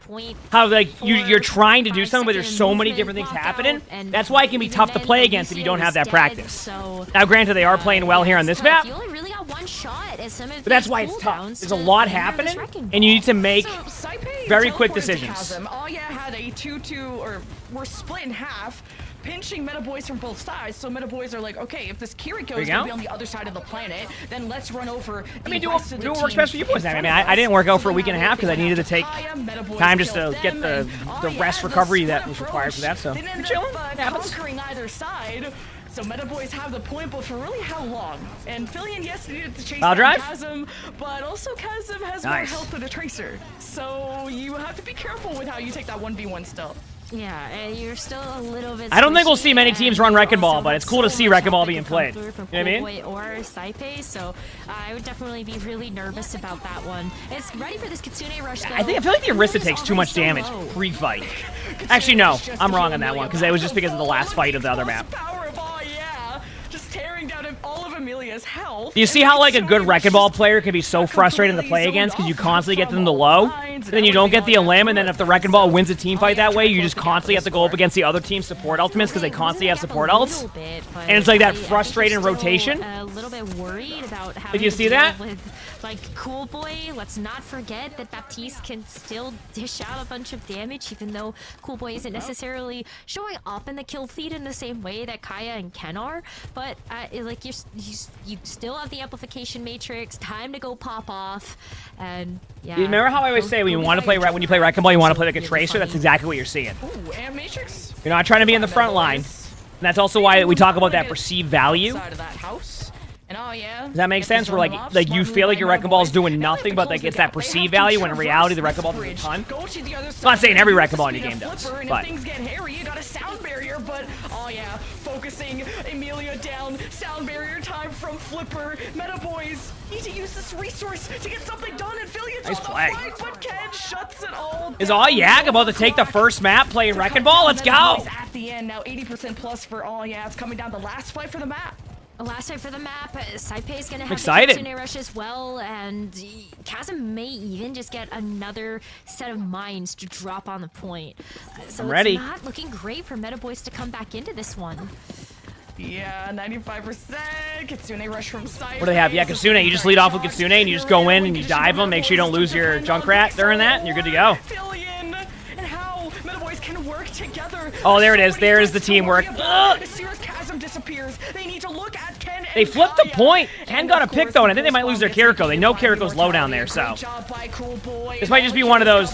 Speaker 1: How, like, you're trying to do something, but there's so many different things happening. That's why it can be tough to play against if you don't have that practice. Now, granted, they are playing well here on this map.
Speaker 13: You only really got one shot at some of
Speaker 1: But that's why it's tough. There's a lot happening, and you need to make very quick decisions.
Speaker 12: Oh yeah, had a 2-2, or we're split in half, pinching Meta Boys from both sides. So Meta Boys are like, okay, if this Kiriko is going to be on the other side of the planet, then let's run over.
Speaker 1: I mean, do what works best for you boys. I mean, I didn't work out for a week and a half because I needed to take time just to get the rest recovery that was required for that. So we're chilling. It happens.
Speaker 12: Conquering either side. So Meta Boys have the point, but for really how long? And Villian, yes, needed to chase down Chasm, but also Chasm has more health than a Tracer. So you have to be careful with how you take that 1v1 still.
Speaker 13: Yeah, and you're still a little bit.
Speaker 1: I don't think we'll see many teams run Wrecking Ball, but it's cool to see Wrecking Ball being played. You know what I mean?
Speaker 13: Or Saipe, so I would definitely be really nervous about that one. It's ready for this Kitsune rush, though.
Speaker 1: I feel like the Arista takes too much damage pre-fight. Actually, no, I'm wrong on that one because it was just because of the last fight of the other map.
Speaker 12: Tearing down all of Amelia's health.
Speaker 1: You see how, like, a good Wrecking Ball player can be so frustrating to play against because you constantly get them to low, and then you don't get the Elim, and then if the Wrecking Ball wins a team fight that way, you just constantly have to go up against the other team's support ultimates because they constantly have support ults, and it's like that frustrating rotation.
Speaker 13: A little bit worried about having
Speaker 1: Did you see that?
Speaker 13: with, like, Cool Boy. Let's not forget that Baptiste can still dish out a bunch of damage, even though Cool Boy isn't necessarily showing up in the kill feed in the same way that Kaya and Ken are, but like you still have the amplification matrix. Time to go pop off, and yeah.
Speaker 1: You remember how I always say when you want to play Wrecking Ball, you want to play like a Tracer? That's exactly what you're seeing.
Speaker 12: Ooh, and matrix.
Speaker 1: You're not trying to be in the front line, and that's also why we talk about that perceived value.
Speaker 12: Side of that house. And oh yeah.
Speaker 1: Does that make sense? Where like you feel like your Wrecking Ball is doing nothing, but like it's that perceived value when in reality the Wrecking Ball does a ton. I'm not saying every Wrecking Ball in your game does, but
Speaker 12: if things get hairy, you got a sound barrier, but oh yeah, focusing Amelia down, sound barrier time from Flipper. Meta Boys need to use this resource to get something done, and Villian's
Speaker 1: nice
Speaker 12: on
Speaker 1: play.
Speaker 12: the fight, but Ken shuts it all down.
Speaker 1: Is All Yak about to take the first map playing Wrecking Ball? Let's go!
Speaker 12: At the end now, 80% plus for All Yak. It's coming down the last fight for the map.
Speaker 13: Last time for the map, Saipe is going to have
Speaker 1: excited.
Speaker 13: the Kitsune rush as well, and Chasm may even just get another set of mines to drop on the point. So
Speaker 1: I'm ready.
Speaker 13: It's not looking great for Meta Boys to come back into this one.
Speaker 12: Yeah, 95%. Kitsune rush from side.
Speaker 1: What do they have? Yeah, Kitsune. You just lead off with Kitsune and you just go in and you dive them. Make sure you don't lose your Junkrat during that, and you're good to go.
Speaker 12: And how Meta Boys can work together.
Speaker 1: Oh, there it is. There is the teamwork.
Speaker 12: As soon as Chasm disappears, they need to look at Ken.
Speaker 1: They flipped the point. Ken got a pick though, and I think they might lose their Kiriko. They know Kiriko's low down there, so this might just be one of those.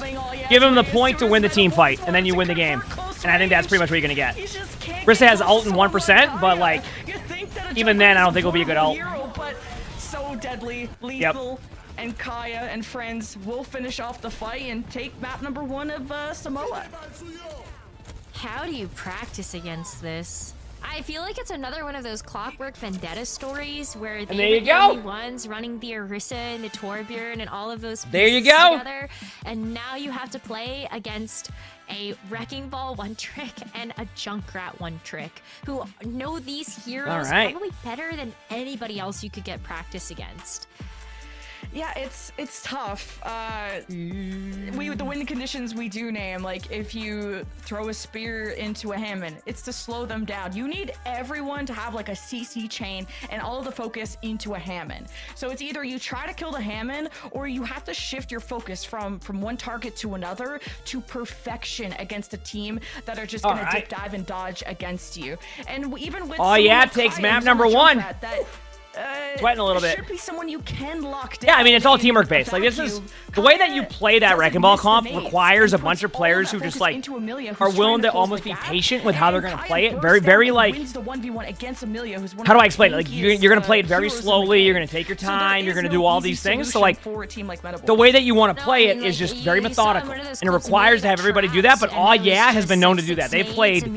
Speaker 1: Give him the point to win the team fight, and then you win the game. And I think that's pretty much what you're gonna get. Brissa has ult in 1%, but like, even then, I don't think it'll be a good ult.
Speaker 12: But so deadly, lethal, and Kaya and friends will finish off the fight and take map number 1 of Samoa.
Speaker 13: How do you practice against this? I feel like it's another one of those Clockwork Vendetta stories where they were the only ones running the Orisa and the Torbjorn and all of those pieces together, and now you have to play against a Wrecking Ball 1-trick and a Junkrat 1-trick who know these heroes probably better than anybody else you could get practice against.
Speaker 12: Yeah, it's tough. The win conditions we do name, like if you throw a spear into a Hammond, it's to slow them down. You need everyone to have like a CC chain and all of the focus into a Hammond. So it's either you try to kill the Hammond or you have to shift your focus from one target to another to perfection against a team that are just gonna dip, dive, and dodge against you. And even with
Speaker 1: takes map number 1. Sweating a little bit.
Speaker 12: Should be someone you can lock down.
Speaker 1: Yeah, I mean, it's all teamwork based. Like, this is the way that you play that Wrecking Ball comp requires a bunch of players who just like are willing to almost be patient with how they're gonna play it. Very like. How do I explain it? Like, you're gonna play it very slowly. You're gonna take your time. You're gonna do all these things. So like, the way that you want to play it is just very methodical, and it requires to have everybody do that. But OWCS has been known to do that. They've played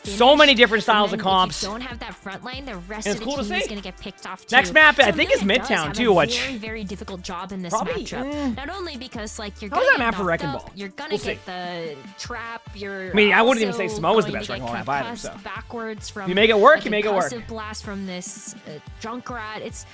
Speaker 1: so many different styles of comps.
Speaker 13: Don't have that front line. The rest
Speaker 1: And
Speaker 13: of
Speaker 1: it's
Speaker 13: the
Speaker 1: cool to
Speaker 13: team is
Speaker 1: see.
Speaker 13: going to get picked off too.
Speaker 1: Next map, I
Speaker 13: So
Speaker 1: think, is
Speaker 13: Amelia does
Speaker 1: Midtown
Speaker 13: have
Speaker 1: too,
Speaker 13: a
Speaker 1: which
Speaker 13: very difficult job in this
Speaker 1: probably,
Speaker 13: matchup. Not only because like you're
Speaker 1: How's
Speaker 13: gonna
Speaker 1: that map
Speaker 13: get
Speaker 1: for
Speaker 13: knocked
Speaker 1: Wrecking
Speaker 13: up,
Speaker 1: Ball?
Speaker 13: you're gonna
Speaker 1: We'll
Speaker 13: get
Speaker 1: see.
Speaker 13: the trap. You're
Speaker 1: I mean, I wouldn't even say
Speaker 13: also
Speaker 1: Smo is the
Speaker 13: going
Speaker 1: best
Speaker 13: to
Speaker 1: Wrecking
Speaker 13: get
Speaker 1: Ball map either,
Speaker 13: concussed
Speaker 1: so.
Speaker 13: backwards from
Speaker 1: You make it work,
Speaker 13: a
Speaker 1: you make it work.
Speaker 13: concussive blast from this Junkrat. It's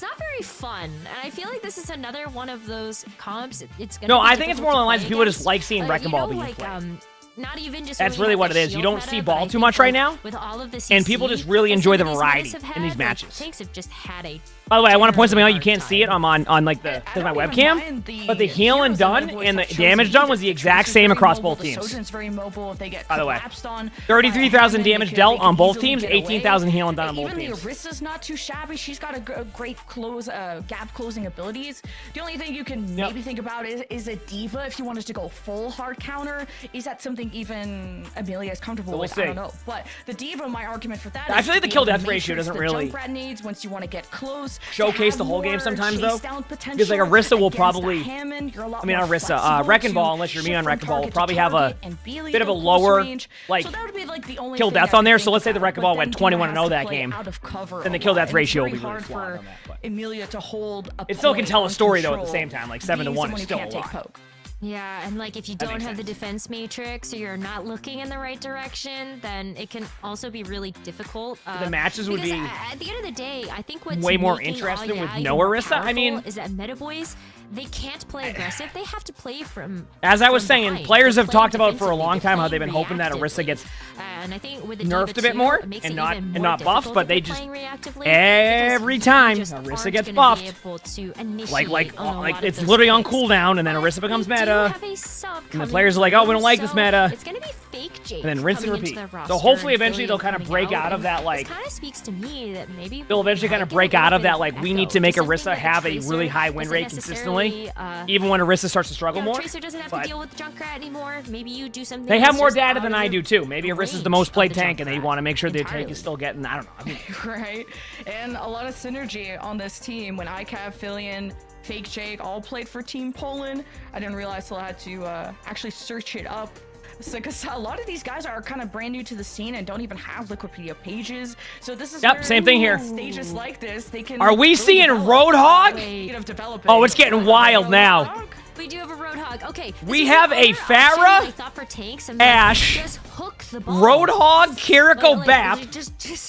Speaker 13: not very fun, and I feel like this is another one of those comps. It's gonna
Speaker 1: No,
Speaker 13: be
Speaker 1: I think it's more
Speaker 13: difficult
Speaker 1: along the lines
Speaker 13: to
Speaker 1: of
Speaker 13: play
Speaker 1: people just
Speaker 13: against.
Speaker 1: like seeing Wrecking
Speaker 13: You
Speaker 1: Ball
Speaker 13: know,
Speaker 1: being
Speaker 13: like,
Speaker 1: played.
Speaker 13: not even just
Speaker 1: That's
Speaker 13: when we
Speaker 1: really
Speaker 13: have
Speaker 1: what
Speaker 13: that
Speaker 1: it is. You
Speaker 13: shield
Speaker 1: don't
Speaker 13: meta,
Speaker 1: see
Speaker 13: but I
Speaker 1: ball too
Speaker 13: think,
Speaker 1: much right
Speaker 13: like,
Speaker 1: now,
Speaker 13: with all of the
Speaker 1: and people
Speaker 13: CC
Speaker 1: just really
Speaker 13: that
Speaker 1: enjoy
Speaker 13: some
Speaker 1: the
Speaker 13: of these
Speaker 1: variety
Speaker 13: metas have
Speaker 1: in these
Speaker 13: had,
Speaker 1: matches.
Speaker 13: Tanks have just had a
Speaker 1: By the way, I want to point something out.
Speaker 13: terribly
Speaker 1: You can't see it. I'm on like because my webcam, but the healing done and the damage done was the exact same across both teams.
Speaker 12: Very mobile. If they get
Speaker 1: By the way,
Speaker 12: collapsed on
Speaker 1: 33,000 damage dealt on both
Speaker 12: easily
Speaker 1: teams,
Speaker 12: get away.
Speaker 1: 18,000 healing done on both
Speaker 12: Even the
Speaker 1: teams.
Speaker 12: Orisa's not too shabby. She's got a great gap closing abilities. The only thing you can maybe think about is a diva if you wanted to go full hard counter. Is that something even Amelia is comfortable with? I don't know. But the diva, my argument for that
Speaker 1: I
Speaker 12: is
Speaker 1: feel like the
Speaker 12: being
Speaker 1: kill death
Speaker 12: able to
Speaker 1: ratio
Speaker 12: matrix
Speaker 1: doesn't
Speaker 12: the
Speaker 1: really
Speaker 12: jump rat needs once you want to get close.
Speaker 1: showcase the whole game sometimes though, because like Orisa will probably, I mean not Orisa, Wrecking Ball, unless you're me on Wrecking Ball, will probably have a bit of a lower like kill death on there. So let's say the Wrecking Ball went 21-0 that game, then the kill death ratio will be really flawed on that. But
Speaker 12: Amelia to hold
Speaker 1: it still can tell a story though at the same time. Like 7-1 is still a lot.
Speaker 13: Yeah, and like if you
Speaker 1: That
Speaker 13: don't
Speaker 1: makes
Speaker 13: have the
Speaker 1: sense.
Speaker 13: defense matrix or you're not looking in the right direction, then it can also be really difficult.
Speaker 1: The matches would
Speaker 13: because
Speaker 1: be
Speaker 13: at the end of the day, I think what's
Speaker 1: way more
Speaker 13: making
Speaker 1: interesting with
Speaker 13: OWCS
Speaker 1: no
Speaker 13: more
Speaker 1: Orisa. I
Speaker 13: powerful
Speaker 1: mean,
Speaker 13: is that meta boys, they can't play aggressive. They have to play from.
Speaker 1: as I was
Speaker 13: from
Speaker 1: saying,
Speaker 13: behind.
Speaker 1: players
Speaker 13: They're
Speaker 1: have talked
Speaker 13: playing
Speaker 1: about for a long
Speaker 13: defensively.
Speaker 1: time how
Speaker 13: They're
Speaker 1: they've been
Speaker 13: playing
Speaker 1: hoping that Orisa gets
Speaker 13: and I think with the
Speaker 1: nerfed
Speaker 13: Diva
Speaker 1: a bit
Speaker 13: 2,
Speaker 1: more
Speaker 13: it makes
Speaker 1: and
Speaker 13: it
Speaker 1: not
Speaker 13: even
Speaker 1: and
Speaker 13: more
Speaker 1: not buffed,
Speaker 13: difficult
Speaker 1: but
Speaker 13: to
Speaker 1: they
Speaker 13: be
Speaker 1: just
Speaker 13: playing reactively
Speaker 1: every
Speaker 13: because
Speaker 1: time
Speaker 13: you just
Speaker 1: Orisa
Speaker 13: aren't
Speaker 1: gets
Speaker 13: gonna be
Speaker 1: buffed.
Speaker 13: able to
Speaker 1: Like
Speaker 13: initiate on a lot of
Speaker 1: it's
Speaker 13: those
Speaker 1: literally on
Speaker 13: plays.
Speaker 1: cooldown, and then Orisa becomes
Speaker 13: They do
Speaker 1: meta,
Speaker 13: have a sub
Speaker 1: and the
Speaker 13: coming
Speaker 1: players are like, oh, we don't like this
Speaker 13: so
Speaker 1: meta,
Speaker 13: it's gonna be fake Jake
Speaker 1: and then rinse and
Speaker 13: coming into
Speaker 1: repeat.
Speaker 13: the
Speaker 1: So
Speaker 13: roster
Speaker 1: hopefully,
Speaker 13: and
Speaker 1: eventually, they'll kind of
Speaker 13: coming
Speaker 1: break out of
Speaker 13: and
Speaker 1: that like.
Speaker 13: this kind of speaks to me that maybe
Speaker 1: They'll eventually kind of break out of that like we need to make Orisa have a really high win rate consistently, even when Orisa starts to struggle more.
Speaker 13: Tracer doesn't have
Speaker 1: But
Speaker 13: to deal with the Junkrat anymore. Maybe you do something.
Speaker 1: they have
Speaker 13: that's
Speaker 1: more
Speaker 13: just
Speaker 1: data
Speaker 13: out
Speaker 1: than
Speaker 13: of
Speaker 1: I do too. Maybe Orisa's the most played tank, and they want to make sure the tank is still getting. I don't know. I mean,
Speaker 12: right? And a lot of synergy on this team. When ICAV, Fillion, Fake Jake all played for Team Poland, I didn't realize till I had to actually search it up. Because a lot of these guys are kind of brand new to the scene and don't even have Wikipedia pages. So this is where
Speaker 1: same thing here.
Speaker 12: Stages like this, they can.
Speaker 1: Are we
Speaker 12: really
Speaker 1: seeing
Speaker 12: develop
Speaker 1: Roadhog? Oh, it's getting wild now.
Speaker 13: We do have a Roadhog. Okay.
Speaker 1: We have a Pharah, Ash, Roadhog, Kiriko, Bap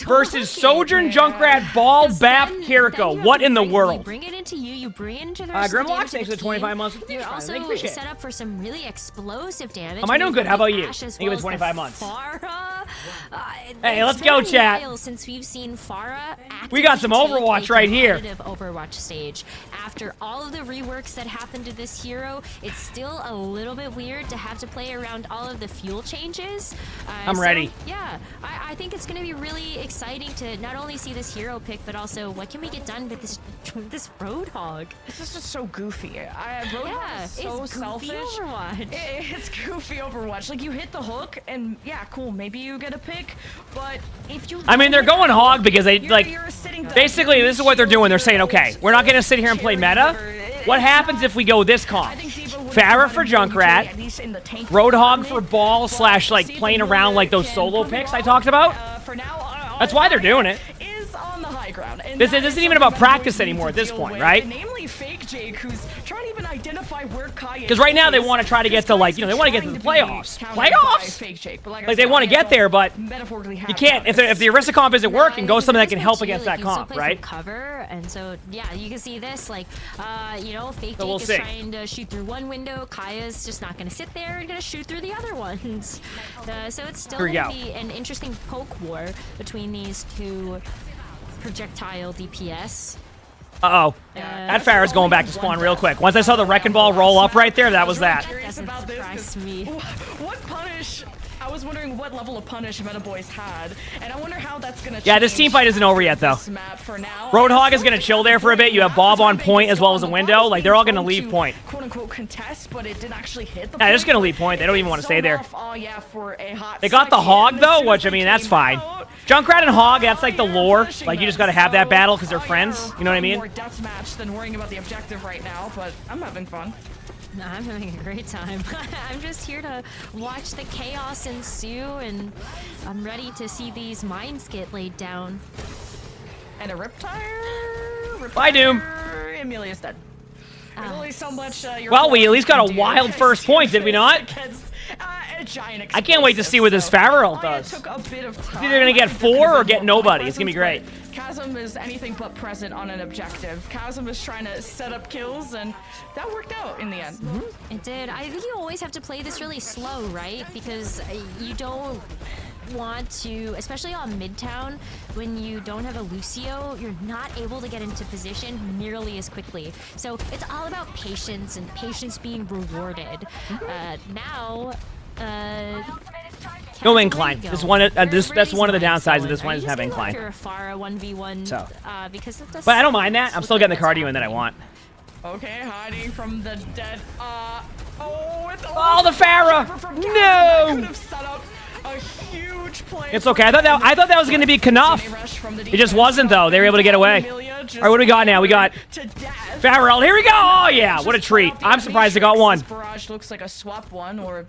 Speaker 1: versus Sojourn, Junkrat, Ball, Bap, Kiriko. What in the world?
Speaker 13: Bring it into you. You bring it into the rest of the
Speaker 1: Grimlock,
Speaker 13: damage
Speaker 1: thanks
Speaker 13: of
Speaker 1: for
Speaker 13: the
Speaker 1: 25
Speaker 13: team.
Speaker 1: months.
Speaker 13: You're also
Speaker 1: Appreciate it.
Speaker 13: set up for some really explosive damage.
Speaker 1: Am I doing good? How about you?
Speaker 13: Ash as
Speaker 1: Think it was
Speaker 13: well as
Speaker 1: 25
Speaker 13: the
Speaker 1: months.
Speaker 13: Pharah.
Speaker 1: Hey, let's
Speaker 13: It's
Speaker 1: go,
Speaker 13: been a
Speaker 1: chat.
Speaker 13: while since we've seen Pharah
Speaker 1: We got some
Speaker 13: actively take
Speaker 1: Overwatch
Speaker 13: a
Speaker 1: right here.
Speaker 13: competitive Overwatch stage. After all of the reworks that happened to this hero, it's still a little bit weird to have to play around all of the fuel changes.
Speaker 1: I'm ready.
Speaker 13: Yeah, I think it's going to be really exciting to not only see this hero pick, but also what can we get done with this Roadhog.
Speaker 12: This is just so goofy. Roadhog is so
Speaker 13: it's
Speaker 12: selfish.
Speaker 13: goofy Overwatch.
Speaker 12: It's goofy Overwatch. Like you hit the hook and yeah, cool. Maybe you get a pick, but if you
Speaker 1: I mean, they're going hog because they like.
Speaker 12: you're sitting back,
Speaker 1: Basically, this is what they're doing. They're saying, okay, we're not going to sit here and play meta. What happens if we go this comp? Pharah for Junkrat, Roadhog for Ball / like playing around like those solo picks I talked about. That's why they're doing it.
Speaker 12: is on the high ground. And
Speaker 1: This
Speaker 12: that
Speaker 1: isn't
Speaker 12: is
Speaker 1: even
Speaker 12: something
Speaker 1: about
Speaker 12: that
Speaker 1: practice
Speaker 12: we need
Speaker 1: anymore
Speaker 12: to
Speaker 1: at this
Speaker 12: deal
Speaker 1: point,
Speaker 12: with,
Speaker 1: right?
Speaker 12: Namely Fake Jake, who's trying to even identify where Kai is.
Speaker 1: Because right now they want to try to get to like, they want to get to the playoffs. Playoffs?
Speaker 12: Fake Jake, but
Speaker 1: Like they want to get there, but you can't. If the Orisa comp isn't working, go something that can help against that comp, right?
Speaker 13: Cover, and so yeah, you can see this like, Fake
Speaker 1: So we'll
Speaker 13: Jake is
Speaker 1: see.
Speaker 13: trying to shoot through one window. Kaya's just not going to sit there and going to shoot through the other ones. So it's still
Speaker 1: Here we
Speaker 13: going to
Speaker 1: go.
Speaker 13: be an interesting poke war between these two projectile DPS.
Speaker 1: Uh-oh. That Pharah's going back to spawn real quick. Once I saw the Wrecking Ball roll up right there, that was that.
Speaker 12: Curious about this, 'cause
Speaker 13: me.
Speaker 12: What punish I was wondering what level of punish Meta Boys had, and I wonder how that's gonna change.
Speaker 1: Yeah, this team fight isn't over yet, though.
Speaker 12: This map for now.
Speaker 1: Roadhog is going to chill there for a bit. You have Bob on point as well as a window. Like, they're all going to leave point.
Speaker 12: Quote-unquote contest, but it didn't actually hit the
Speaker 1: Yeah, they're just going to leave point. They don't even want to stay there.
Speaker 12: Oh, yeah, for a hot
Speaker 1: They got the
Speaker 12: second.
Speaker 1: Hog,
Speaker 12: And as
Speaker 1: though,
Speaker 12: soon
Speaker 1: which,
Speaker 12: as
Speaker 1: I
Speaker 12: they
Speaker 1: mean, that's
Speaker 12: came
Speaker 1: fine.
Speaker 12: out,
Speaker 1: Junkrat and Hog, that's like the lore. Like, you just got to have that battle because they're friends. You know what I mean?
Speaker 12: More deathmatch than worrying about the objective right now, but I'm having fun.
Speaker 13: No, I'm having a great time. I'm just here to watch the chaos ensue, and I'm ready to see these mines get laid down.
Speaker 12: And a Riptire.
Speaker 1: Bye, Doom.
Speaker 12: Amelia's dead. There's only so much.
Speaker 1: Well, we at least got a wild first point, did we not? I can't wait to see what this Farrell does.
Speaker 12: Took a bit of time.
Speaker 1: Either they're going to get 4 or get nobody. It's going to be great.
Speaker 12: Chasm is anything but present on an objective. Chasm is trying to set up kills, and that worked out in the end.
Speaker 13: It did. I think you always have to play this really slow, right? Because you don't want to, especially on Midtown, when you don't have a Lucio, you're not able to get into position nearly as quickly. So it's all about patience and patience being rewarded. Now,
Speaker 1: No incline. That's one of the downsides of this one is having incline.
Speaker 13: You're a Pharah 1v1,
Speaker 1: So.
Speaker 13: because of this.
Speaker 1: But I don't mind that. I'm still getting the cardio in that I want.
Speaker 12: Okay, hiding from the dead.
Speaker 1: Oh, the Farah! No!
Speaker 12: Could have set up a huge play.
Speaker 1: It's okay. I thought that was going to be Knuff. It just wasn't, though. They were able to get away. All right, what do we got now? We got Farrell. Here we go. Oh, yeah. What a treat. I'm surprised they got one.
Speaker 12: This barrage looks like a swap one, or if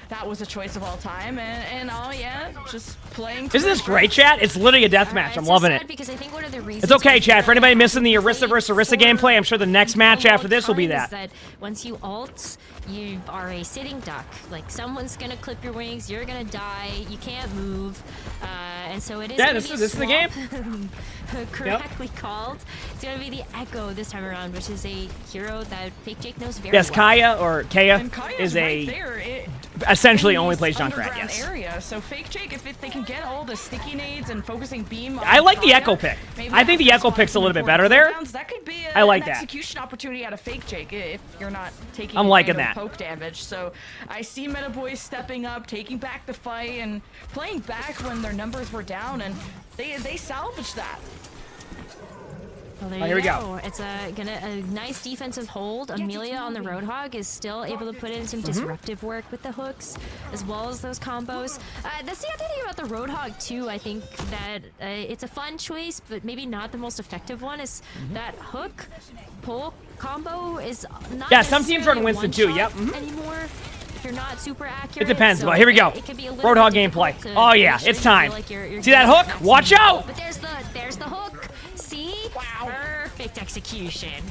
Speaker 12: that was a choice of all time, and oh yeah, just playing.
Speaker 1: Isn't this great, chat? It's literally a deathmatch. I'm loving it.
Speaker 13: Because I think one of the reasons
Speaker 1: It's okay, chat. For anybody missing the Orisa vs. Orisa gameplay, I'm sure the next match after this will be that.
Speaker 13: That once you ult, you are a sitting duck. Like, someone's gonna clip your wings, you're gonna die, you can't move, and so it is.
Speaker 1: Yeah, this is the game.
Speaker 13: Correctly called. It's gonna be the Echo this time around, which is a hero that Fake Jake knows very
Speaker 1: Yes,
Speaker 13: well.
Speaker 1: Kaya is essentially only plays Junkrat. Yes.
Speaker 12: Area. So Fake Jake, if they can get all the sticky nades and focusing beam.
Speaker 1: I like the Echo pick. I think the Echo pick's a little bit better there.
Speaker 12: That could be
Speaker 1: I like
Speaker 12: an
Speaker 1: that.
Speaker 12: execution opportunity out of Fake Jake if you're not taking.
Speaker 1: I'm liking that.
Speaker 12: Poke damage. So I see Meta Boys stepping up, taking back the fight, and playing back when their numbers were down, and they salvaged that.
Speaker 13: Well, there
Speaker 1: here we go.
Speaker 13: go. It's a nice defensive hold. Amelia on the Roadhog is still able to put in some disruptive work with the hooks, as well as those combos. That's the other thing about the Roadhog too. I think that it's a fun choice, but maybe not the most effective one. Is that hook pull combo is not.
Speaker 1: Yeah, some teams run Winston too. Yep.
Speaker 13: Anymore. If you're not super accurate.
Speaker 1: It depends.
Speaker 13: So
Speaker 1: well, here we go.
Speaker 13: It can be a little
Speaker 1: Roadhog
Speaker 13: bit
Speaker 1: gameplay.
Speaker 13: difficult to
Speaker 1: Oh yeah,
Speaker 13: make sure
Speaker 1: it's
Speaker 13: you
Speaker 1: time.
Speaker 13: feel like you're
Speaker 1: See that hook? Watch out!
Speaker 13: But there's the hook. See? Wow. Perfect execution.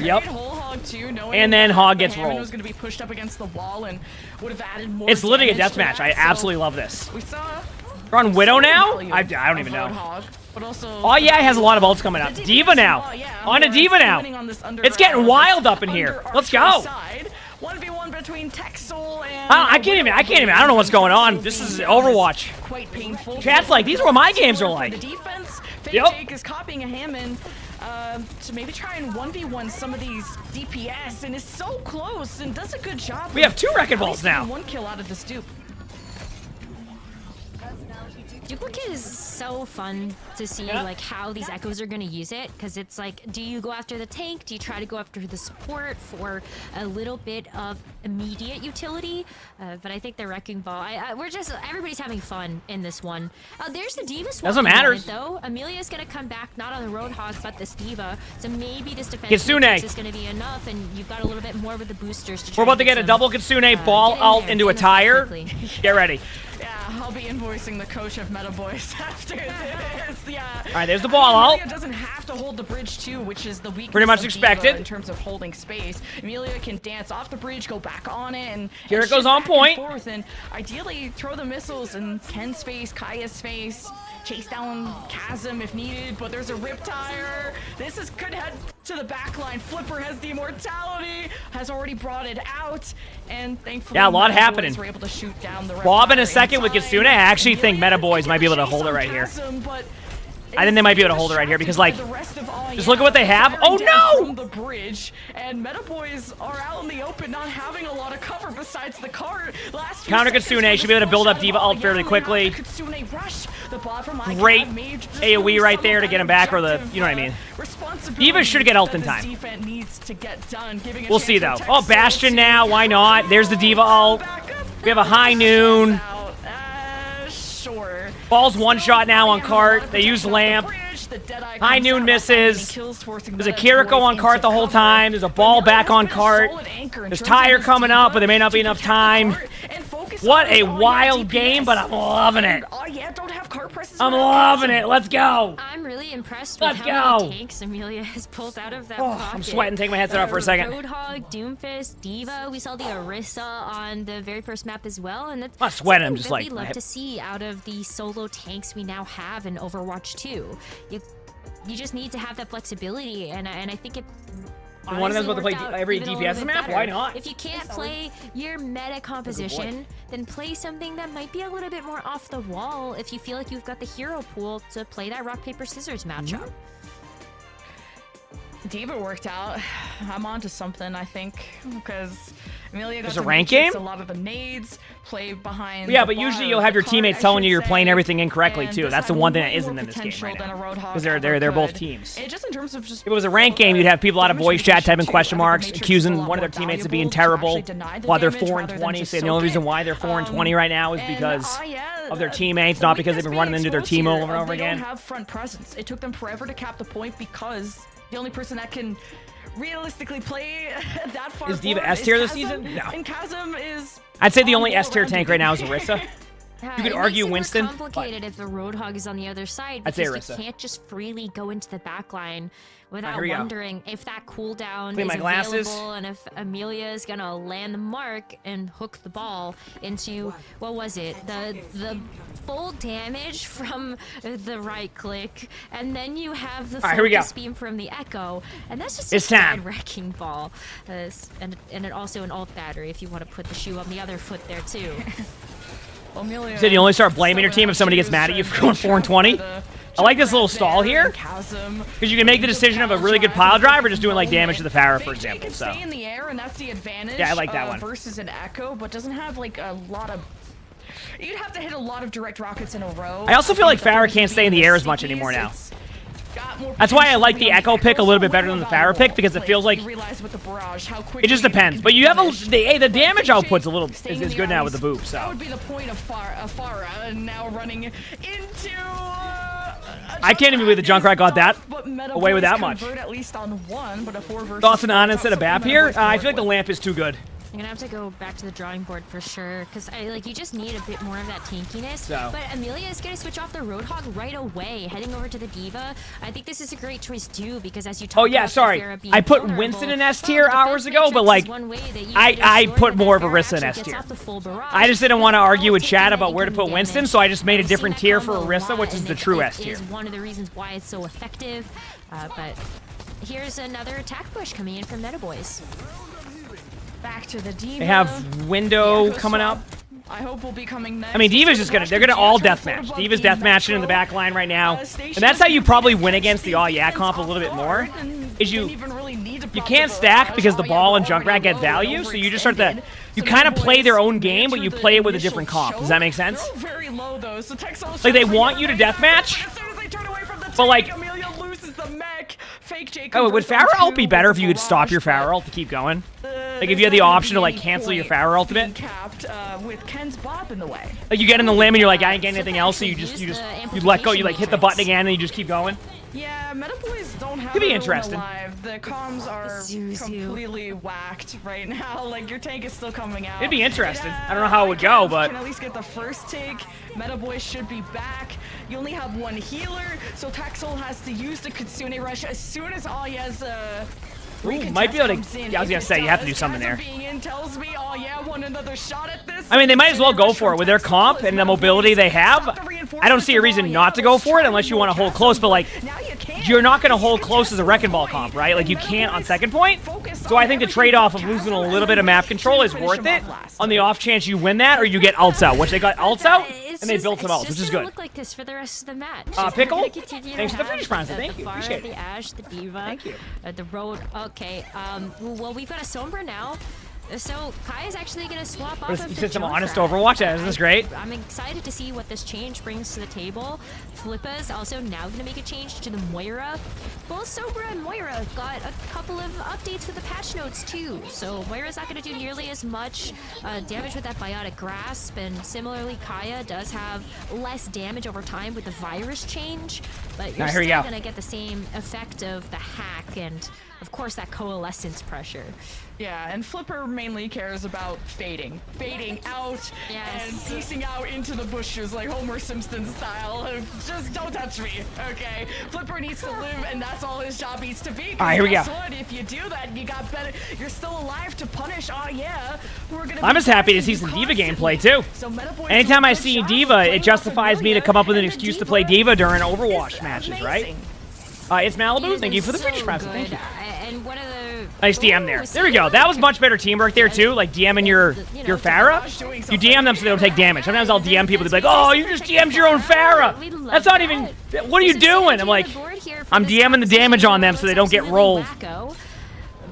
Speaker 1: Yep.
Speaker 12: Whole hog too,
Speaker 1: And then Hog gets
Speaker 12: Hammond
Speaker 1: rolled.
Speaker 12: was going to be pushed up against the wall and would have added more.
Speaker 1: It's literally a
Speaker 12: damage to
Speaker 1: deathmatch.
Speaker 12: that,
Speaker 1: I
Speaker 12: so
Speaker 1: absolutely love this.
Speaker 12: We saw.
Speaker 1: We're on Widow now?
Speaker 12: value
Speaker 1: I don't even know.
Speaker 12: Roadhog, but also
Speaker 1: Oh yeah, it has a lot of ults coming up.
Speaker 12: the
Speaker 1: Diva now. On a Diva now. It's getting wild up in here. Let's go.
Speaker 12: 1v1 between Texel and
Speaker 1: I can't even. I don't know what's going on. This is Overwatch.
Speaker 12: Quite painful.
Speaker 1: Chat's like, these are what my games are
Speaker 12: The
Speaker 1: like.
Speaker 12: defense, Fake
Speaker 1: Yep.
Speaker 12: Jake is copying a Hammond to maybe try and 1v1 some of these DPS, and is so close and does a good job.
Speaker 1: We have 2 Wrecking Balls now.
Speaker 12: One kill out of this dupe.
Speaker 13: Duplicate is so fun to see, like, how these Echoes are going to use it, because it's like, do you go after the tank? Do you try to go after the support for a little bit of immediate utility? But I think the Wrecking Ball, everybody's having fun in this one. There's the Diva swap.
Speaker 1: Doesn't matter.
Speaker 13: Though. Amelia's going to come back, not on the Roadhog, but this Diva. So maybe this defense
Speaker 1: Kitsune.
Speaker 13: is going to be enough, and you've got a little bit more with the boosters to try
Speaker 1: We're about to
Speaker 13: and
Speaker 1: get a double Kitsune ball
Speaker 13: get in
Speaker 1: alt
Speaker 13: there,
Speaker 1: into a
Speaker 13: get in there
Speaker 1: tire.
Speaker 13: quickly.
Speaker 1: Get ready.
Speaker 12: Yeah, I'll be invoicing the coach of Meta Boys after this. Yeah.
Speaker 1: All right, there's the ball
Speaker 12: Amelia
Speaker 1: alt.
Speaker 12: doesn't have to hold the bridge too, which is the weakness.
Speaker 1: Pretty much
Speaker 12: of
Speaker 1: expected.
Speaker 12: Diva in terms of holding space. Amelia can dance off the bridge, go back on it, and
Speaker 1: Here
Speaker 12: and
Speaker 1: it goes
Speaker 12: shift
Speaker 1: on
Speaker 12: back
Speaker 1: point.
Speaker 12: And forth, and ideally throw the missiles in Ken's face, Kaya's face, chase down Chasm if needed. But there's a Riptire. This could head to the back line. Flipper has the immortality, has already brought it out, and thankfully,
Speaker 1: Yeah, a lot
Speaker 12: Meta
Speaker 1: happening.
Speaker 12: Boys were able to shoot down the
Speaker 1: Bob in a
Speaker 12: Riptire
Speaker 1: second with
Speaker 12: inside.
Speaker 1: Kitsune. I actually think Meta Boys might be able to hold it right here.
Speaker 12: Chasm, but
Speaker 1: I think they might be able to hold it right here because, like,
Speaker 12: The rest of all,
Speaker 1: just look at what they have. Oh, no!
Speaker 12: From the bridge, and Meta Boys are out in the open, not having a lot of cover besides the cart. Last few
Speaker 1: Counter
Speaker 12: seconds
Speaker 1: Kitsune should be able to build up D.Va ult fairly quickly.
Speaker 12: Kitsune rush. The bot from
Speaker 1: Great AoE right there to get him back, or the, you know what I mean. D.Va should get ult in time. We'll see, though. Oh, Bastion now. Why not? There's the D.Va ult. We have a high noon.
Speaker 12: Sure.
Speaker 1: Ball's one shot now on cart. They use lamp. High noon misses. There's a Kiriko on cart the whole time. There's a ball back on cart. There's Tire coming up, but there may not be enough time. What a wild game, but I'm loving it. I'm loving it. Let's go.
Speaker 13: I'm really impressed with how many tanks Amelia has pulled out of that pocket.
Speaker 1: I'm sweating. Take my headset off for a second.
Speaker 13: Roadhog, Doomfist, D.Va. We saw the Orisa on the very first map as well, and that's
Speaker 1: I'm not sweating. I'm
Speaker 13: something
Speaker 1: just
Speaker 13: really
Speaker 1: like
Speaker 13: love to see out of the solo tanks we now have in Overwatch 2. You just need to have that flexibility, and I think it.
Speaker 1: One of them's about to play every
Speaker 13: even a
Speaker 1: DPS
Speaker 13: little
Speaker 1: map?
Speaker 13: bit
Speaker 1: Why
Speaker 13: better.
Speaker 1: not?
Speaker 13: If you can't play your meta composition, then play something that might be a little bit more off the wall if you feel like you've got the hero pool to play that rock, paper, scissors matchup.
Speaker 12: D.Va worked out. I'm onto something, I think, because Amelia got
Speaker 1: There's
Speaker 12: to
Speaker 1: a rank
Speaker 12: matrix
Speaker 1: game?
Speaker 12: a lot of the nades, play behind.
Speaker 1: Yeah,
Speaker 12: the
Speaker 1: but
Speaker 12: bar,
Speaker 1: usually you'll have your
Speaker 12: the
Speaker 1: teammates
Speaker 12: cart,
Speaker 1: telling
Speaker 12: I
Speaker 1: you you're
Speaker 12: should
Speaker 1: playing
Speaker 12: say,
Speaker 1: everything incorrectly
Speaker 12: and
Speaker 1: too.
Speaker 12: this
Speaker 1: That's the
Speaker 12: had
Speaker 1: one thing that
Speaker 12: way
Speaker 1: isn't
Speaker 12: more
Speaker 1: in this game right
Speaker 12: potential than
Speaker 1: now.
Speaker 12: a Roadhog
Speaker 1: Because
Speaker 12: ever
Speaker 1: they're both
Speaker 12: could.
Speaker 1: teams.
Speaker 12: Just in terms of just
Speaker 1: If it was a ranked game, you'd have people out of voice chat typing question marks, accusing one of their teammates of being terrible while they're 4-20. Saying the only reason why they're 4-20 right now is because of their teammates, not because they've been running into their team over and over again.
Speaker 12: They don't have front presence. It took them forever to cap the point because the only person that can realistically play that far
Speaker 1: Is D.Va
Speaker 12: forward
Speaker 1: S tier this
Speaker 12: Chasm,
Speaker 1: season? No.
Speaker 12: And Chasm is.
Speaker 1: I'd say the only S tier tank right now is Orisa. You could
Speaker 13: it
Speaker 1: argue
Speaker 13: makes it more
Speaker 1: Winston.
Speaker 13: complicated if the Roadhog is on the other side
Speaker 1: I'd say
Speaker 13: because
Speaker 1: Orisa.
Speaker 13: you can't just freely go into the back line without
Speaker 1: here we go.
Speaker 13: wondering if that cooldown
Speaker 1: Clean
Speaker 13: is
Speaker 1: my glasses.
Speaker 13: available and if Amelia is gonna land the mark and hook the ball into what was it? The full damage from the right click, and then you have the
Speaker 1: here we go.
Speaker 13: focus beam from the Echo, and that's just
Speaker 1: It's
Speaker 13: a
Speaker 1: time.
Speaker 13: bad wrecking ball. And it also an ult battery if you want to put the shoe on the other foot there too.
Speaker 12: Amelia
Speaker 1: You said you only start blaming your team if somebody gets mad at you for going 4-20. I like this little stall here because you can make the decision of a really good pile drive or just doing like damage to the Pharah, for example. So
Speaker 12: Stay in the air, and that's the advantage.
Speaker 1: Yeah, I like that one.
Speaker 12: Versus an Echo, but doesn't have like a lot of. You'd have to hit a lot of direct rockets in a row.
Speaker 1: I also feel like Pharah can't stay in the air as much anymore now. That's why I like the Echo pick a little bit better than the Pharah pick because it feels like it just depends. But you have the damage output's a little is good now with the boop.
Speaker 12: That
Speaker 1: So
Speaker 12: would be the point of Pharah now running into.
Speaker 1: I can't even believe the Junkrat got that
Speaker 12: But Meta
Speaker 1: away with
Speaker 12: Boys
Speaker 1: that much.
Speaker 12: convert at least on one, but a 4 versus
Speaker 1: Thoughts on
Speaker 12: 4
Speaker 1: On instead of
Speaker 12: top
Speaker 1: Bap
Speaker 12: something
Speaker 1: here?
Speaker 12: Meta Boys
Speaker 1: I
Speaker 12: can
Speaker 1: feel like the
Speaker 12: work
Speaker 1: lamp is too good.
Speaker 13: I'm gonna have to go back to the drawing board for sure, because you just need a bit more of that tankiness.
Speaker 1: So.
Speaker 13: But Amelia is gonna switch off the Roadhog right away, heading over to the D.Va. I think this is a great choice too, because as you talk
Speaker 1: Oh yeah,
Speaker 13: about
Speaker 1: sorry.
Speaker 13: Pharah being
Speaker 1: I put
Speaker 13: vulnerable,
Speaker 1: Winston in S tier hours ago, but
Speaker 13: matrix
Speaker 1: like
Speaker 13: is one way that you
Speaker 1: I
Speaker 13: could
Speaker 1: put
Speaker 13: ensure
Speaker 1: more of
Speaker 13: that
Speaker 1: Orisa in
Speaker 13: Pharah
Speaker 1: S
Speaker 13: actually
Speaker 1: tier.
Speaker 13: gets off the full barrage.
Speaker 1: I just didn't want to argue with
Speaker 13: While
Speaker 1: Chad
Speaker 13: taking
Speaker 1: about
Speaker 13: that
Speaker 1: where to put
Speaker 13: incoming
Speaker 1: Winston,
Speaker 13: damage.
Speaker 1: so I just made a
Speaker 13: I've seen
Speaker 1: different
Speaker 13: that
Speaker 1: tier for
Speaker 13: combo a
Speaker 1: Orisa,
Speaker 13: lot,
Speaker 1: which is
Speaker 13: and
Speaker 1: the
Speaker 13: it-
Speaker 1: true
Speaker 13: it
Speaker 1: S tier.
Speaker 13: is one of the reasons why it's so effective. But here's another attack push coming in from Meta Boys.
Speaker 12: Back to the D.Va.
Speaker 1: They have window coming up.
Speaker 12: I hope will be coming next.
Speaker 1: I mean, D.Va's just they're gonna all deathmatch. D.Va's deathmatching in the back line right now. And that's how you probably win against the all yeah comp a little bit more, is you can't stack because the ball and Junkrat get value, so you just start to, you kind of play their own game, but you play it with a different comp. Does that make sense?
Speaker 12: Very low though, so
Speaker 1: Like they want you to deathmatch, but like,
Speaker 12: Amelia loses the mech. Fake Jake.
Speaker 1: oh, would Pharah ult be better if you could stop your Pharah ult to keep going? Like if you had the option to like cancel your Pharah ultimate?
Speaker 12: Capped with Ken's Bob in the way.
Speaker 1: Like you get in the limb and you're like, I ain't getting anything else, so you let go, you like hit the button again and you just keep going.
Speaker 12: Yeah, Meta Boys don't have
Speaker 1: Could be
Speaker 12: everyone
Speaker 1: interesting.
Speaker 12: alive. The comms are completely whacked right now. Like your tank is still coming out.
Speaker 1: It'd be interesting. I don't know how it would go, but
Speaker 12: can at least get the first take. Meta Boys should be back. You only have one healer, so Taxol has to use the Kitsune Rush as soon as Aya's
Speaker 1: ooh, might be able to. Yeah, I was gonna say you have to do something there.
Speaker 12: Being in tells me, oh yeah, want another shot at this.
Speaker 1: I mean, they might as well go for it with their comp and the mobility they have. I don't see a reason not to go for it unless you want to hold close, but like, you're not going to hold close as a Wrecking Ball comp, right? Like, you can't on second point. So I think the trade-off of losing a little bit of map control is worth it on the off chance you win that or you get ults out, which they got ults out. And they built them out, which is good.
Speaker 13: Look like this for the rest of the match.
Speaker 1: Pickle?
Speaker 13: We're gonna continue to
Speaker 1: Thanks for the
Speaker 13: have
Speaker 1: finish rounds. Thank you.
Speaker 13: The Pharah,
Speaker 1: Appreciate it.
Speaker 13: the Ashe, the Diva.
Speaker 1: Thank you.
Speaker 13: The Road. Okay. Well, we've got a Sombra now. So Kai is actually going to swap off of
Speaker 1: You
Speaker 13: the
Speaker 1: said some honest
Speaker 13: Junkrat.
Speaker 1: Overwatch. Isn't this great?
Speaker 13: I'm excited to see what this change brings to the table. Flippa is also now going to make a change to the Moira. Both Sombra and Moira got a couple of updates with the patch notes too. So Moira's not going to do nearly as much damage with that Biotic Grasp, and similarly Kaya does have less damage over time with the virus change, but you're
Speaker 1: here we
Speaker 13: still
Speaker 1: go.
Speaker 13: going to get the same effect of the hack and, of course, that coalescence pressure.
Speaker 12: Yeah, and Flipper mainly cares about fading out and piecing out into the bushes like Homer Simpson style. Just don't touch me, okay? Flipper needs to live, and that's all his job needs to be.
Speaker 1: All right, here we go.
Speaker 12: Guess what? If you do that, you got better. You're still alive to punish. Oh yeah, we're gonna.
Speaker 1: I'm just happy to see some Diva gameplay too. Anytime I see Diva, it justifies me to come up with an excuse to play Diva during Overwatch matches, right? It's Malibu. Thank you for the finish press. Thank you.
Speaker 13: And one of the
Speaker 1: Nice DM there. There we go. That was much better teamwork there too. Like DMing your Pharah. You DM them so they don't take damage. Sometimes I'll DM people to be like, "Oh, you just DM'd your own Pharah." That's not even. What are you doing? I'm like, I'm DMing the damage on them so they don't get rolled.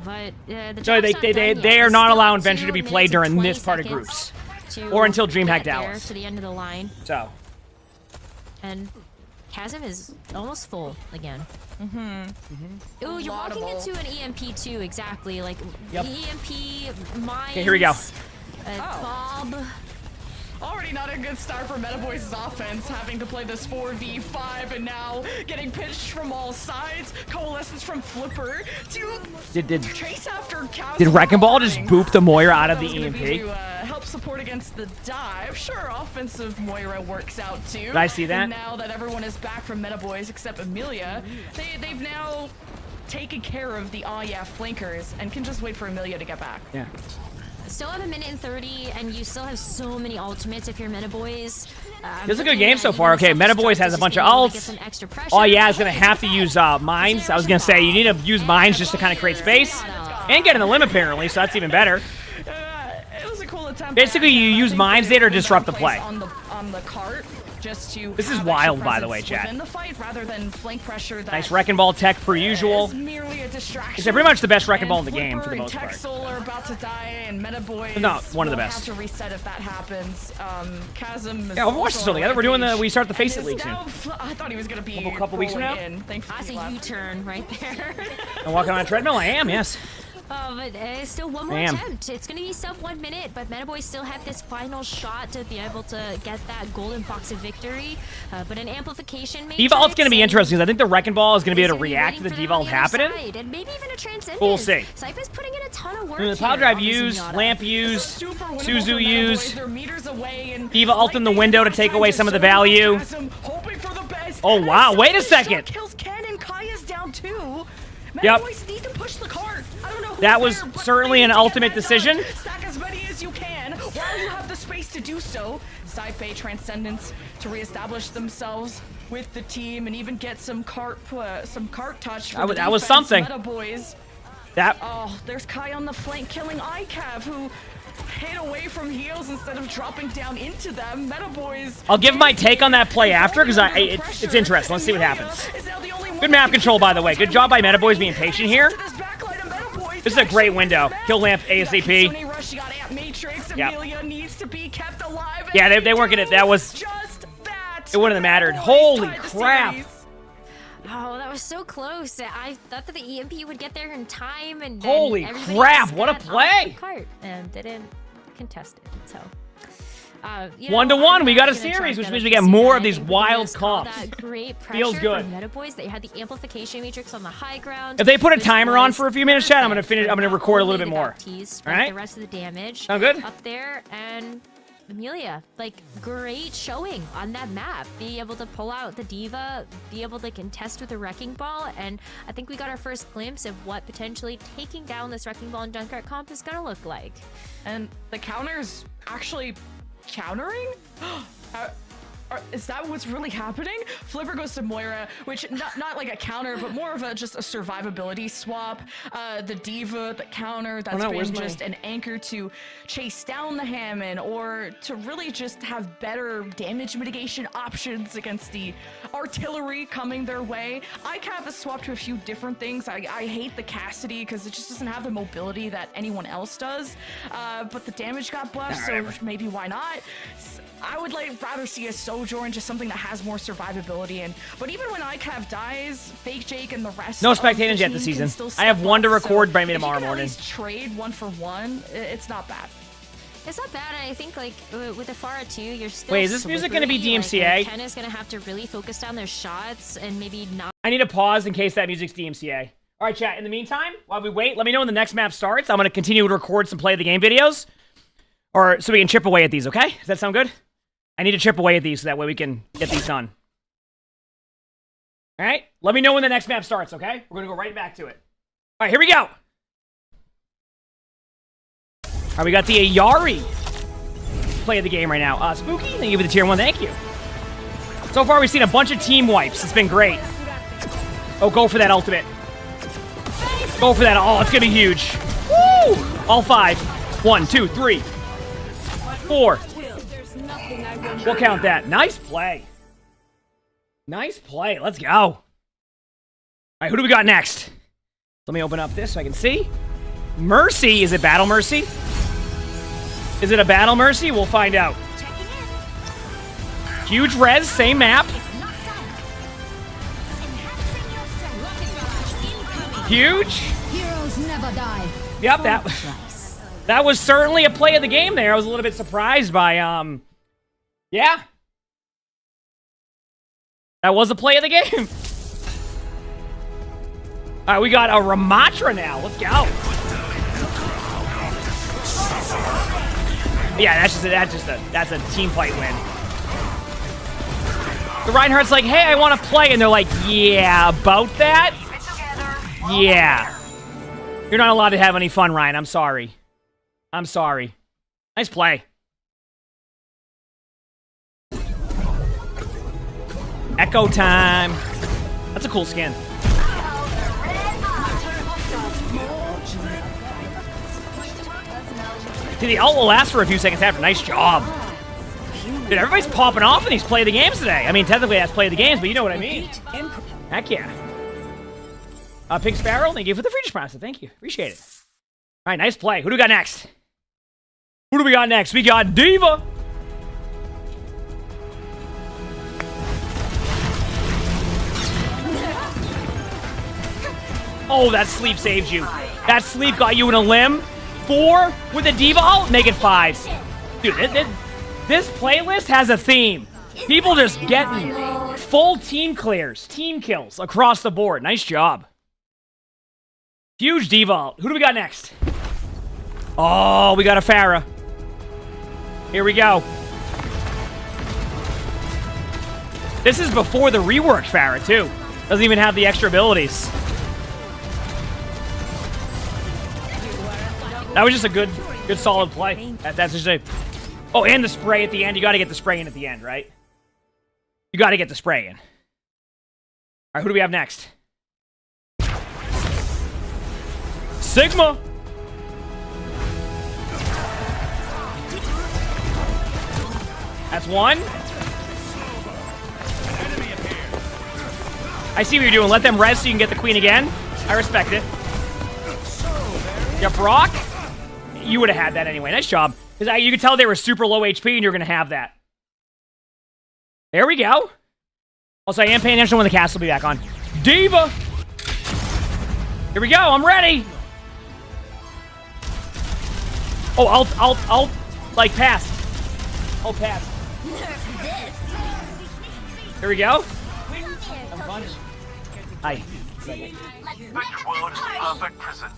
Speaker 13: But
Speaker 1: So they are not allowing Venture to be played during this part of groups, or until DreamHack Dallas.
Speaker 13: To the end of the line.
Speaker 1: So.
Speaker 13: And Chasm is almost full again. Ooh, you're walking into an EMP too, exactly. Like EMP, mines.
Speaker 1: Okay, here we go.
Speaker 13: Bob.
Speaker 12: Already not a good start for Metaboy's offense, having to play this 4v5 and now getting pinched from all sides. Coalescence from Flipper to chase after Cows.
Speaker 1: Did Wrecking Ball just boop the Moira out of the EMP?
Speaker 12: To help support against the dive. Sure, offensive Moira works out too.
Speaker 1: Did I see that?
Speaker 12: And now that everyone is back from Metaboys except Amelia, they've now taken care of the flankers and can just wait for Amelia to get back.
Speaker 1: Yeah.
Speaker 13: Still have 1:30, and you still have so many ultimates if you're Metaboys.
Speaker 1: This is a good game so far. Okay, Metaboys has a bunch of ults. Oh yeah, it's gonna have to use mines. I was gonna say you need to use mines just to kind of create space and get in the limb apparently, so that's even better.
Speaker 12: It was a cool attempt.
Speaker 1: Basically, you use mines there to disrupt the play.
Speaker 12: On the cart. Just to
Speaker 1: this is wild, by the way, chat.
Speaker 12: Within the fight, rather than flank pressure that
Speaker 1: nice Wrecking Ball tech per usual.
Speaker 12: Merely a distraction.
Speaker 1: It's pretty much the best Wrecking Ball in the game for the most part.
Speaker 12: Soul are about to die, and Metaboys
Speaker 1: no, one of the best.
Speaker 12: Have to reset if that happens. Chasm.
Speaker 1: Yeah, Overwatch is still together. We start the Face It League soon.
Speaker 12: I thought he was gonna be
Speaker 1: a couple weeks from now.
Speaker 13: That's a U-turn right there.
Speaker 1: I'm walking on a treadmill. I am, yes.
Speaker 13: But still one more attempt. It's going to be sub 1 minute, but Metaboy still have this final shot to be able to get that golden box of victory. But an amplification matrix.
Speaker 1: Diva ult's going to be interesting because I think the Wrecking Ball is going to be able to react to the Diva ult happening.
Speaker 13: And maybe even a transcendence.
Speaker 1: We'll see.
Speaker 13: Sypha's putting in a ton of work.
Speaker 1: The Power Drive used, Lamp used, Suzu used, Diva ult in the window to take away some of the value. Oh wow! Wait a second.
Speaker 12: Kills Ken and Kaya's down too.
Speaker 1: Yep.
Speaker 12: Need to push the cart. I don't know
Speaker 1: that was certainly an ultimate decision.
Speaker 12: Stack as many as you can while you have the space to do so. Sci-Fi Transcendence to reestablish themselves with the team and even get some cart touch. For
Speaker 1: that was something.
Speaker 12: Metaboys. There's Kai on the flank killing ICAV who hit away from heals instead of dropping down into them. Metaboys.
Speaker 1: I'll give my take on that play after because it's interesting. Let's see what happens. Good map control, by the way. Good job by Metaboys being patient here. This is a great window. Kill Lamp ASAP. Yep. Yeah, they weren't gonna. That was. It wouldn't have mattered. Holy crap!
Speaker 13: Oh, that was so close. I thought that the EMP would get there in time, and then
Speaker 1: holy crap! What a play!
Speaker 13: And didn't contest it. So.
Speaker 1: 1-1, we got a series, which means we get more of these wild comps. Feels good.
Speaker 13: Metaboys, they had the amplification matrix on the high ground.
Speaker 1: If they put a timer on for a few minutes, chat, I'm gonna record a little bit more. All right.
Speaker 13: The rest of the damage.
Speaker 1: Sound good?
Speaker 13: Up there, and Amelia, like, great showing on that map. Be able to pull out the Diva, be able to contest with the Wrecking Ball, and I think we got our first glimpse of what potentially taking down this Wrecking Ball and Junkrat comp is gonna look like.
Speaker 12: And the counters actually countering? Is that what's really happening? Flipper goes to Moira, which not like a counter, but more of just a survivability swap. The D.Va, the counter, that's been just an anchor to chase down the Hammond or to really just have better damage mitigation options against the artillery coming their way. ICAV has swapped to a few different things. I hate the Cassidy because it just doesn't have the mobility that anyone else does. But the damage got buffed, so maybe why not? I would rather see a Sojourn, just something that has more survivability. But even when ICAV dies, Fake Jake and the rest.
Speaker 1: No spectators yet this season. I have one to record by me tomorrow morning.
Speaker 12: Trade 1-for-1. It's not bad.
Speaker 13: It's not bad. I think like with the Pharah too, you're still.
Speaker 1: Wait, is this music going to be DMCA?
Speaker 13: Like, Kenna's going to have to really focus down their shots and maybe not.
Speaker 1: I need to pause in case that music's DMCA. All right, chat. In the meantime, while we wait, let me know when the next map starts. I'm going to continue to record some play of the game videos, or so we can chip away at these. Okay? Does that sound good? I need to chip away at these so that way we can get these done. All right? Let me know when the next map starts, okay? We're going to go right back to it. All right, here we go. All right, we got the Ayari play of the game right now. Spooky, thank you for the tier 1. Thank you. So far, we've seen a bunch of team wipes. It's been great. Oh, go for that ultimate. Go for that. Oh, it's going to be huge. Woo! All 5. 1, 2, 3, 4. We'll count that. Nice play. Nice play. Let's go. All right, who do we got next? Let me open up this so I can see. Mercy. Is it Battle Mercy? Is it a Battle Mercy? We'll find out. Huge res, same map. Huge.
Speaker 3: Heroes never die.
Speaker 1: Yep, that was certainly a play of the game there. I was a little bit surprised by, yeah. That was a play of the game. All right, we got a Ramatra now. Let's go. Yeah, that's a team fight win. The Reinhardt's like, hey, I want to play. And they're like, yeah, about that? Yeah. You're not allowed to have any fun, Ryan. I'm sorry. I'm sorry. Nice play. Echo time. That's a cool skin. Dude, the ult will last for a few seconds after. Nice job. Dude, everybody's popping off in these play of the games today. I mean, technically that's play of the games, but you know what I mean. Heck yeah. Pink Sparrow, thank you for the free response. Thank you. Appreciate it. All right, nice play. Who do we got next? Who do we got next? We got D.Va. Oh, that sleep saved you. That sleep got you in a limb. 4 with a D.Va ult, make it 5. Dude, this playlist has a theme. People just getting full team clears, team kills across the board. Nice job. Huge D.Va ult. Who do we got next? Oh, we got a Pharah. Here we go. This is before the reworked Pharah, too. Doesn't even have the extra abilities. That was just a good solid play. That's just a... Oh, and the spray at the end. You got to get the spray in at the end, right? You got to get the spray in. All right, who do we have next? Sigma. That's 1. I see what you're doing. Let them rest so you can get the queen again. I respect it. Yeah, Brock. You would have had that anyway. Nice job. Because you could tell they were super low HP and you're going to have that. There we go. Also, I am paying attention when the cast will be back on. D.Va! Here we go. I'm ready. Oh, I'll like, pass. I'll pass. Here we go. Hi.
Speaker 17: This world is a perfect prison.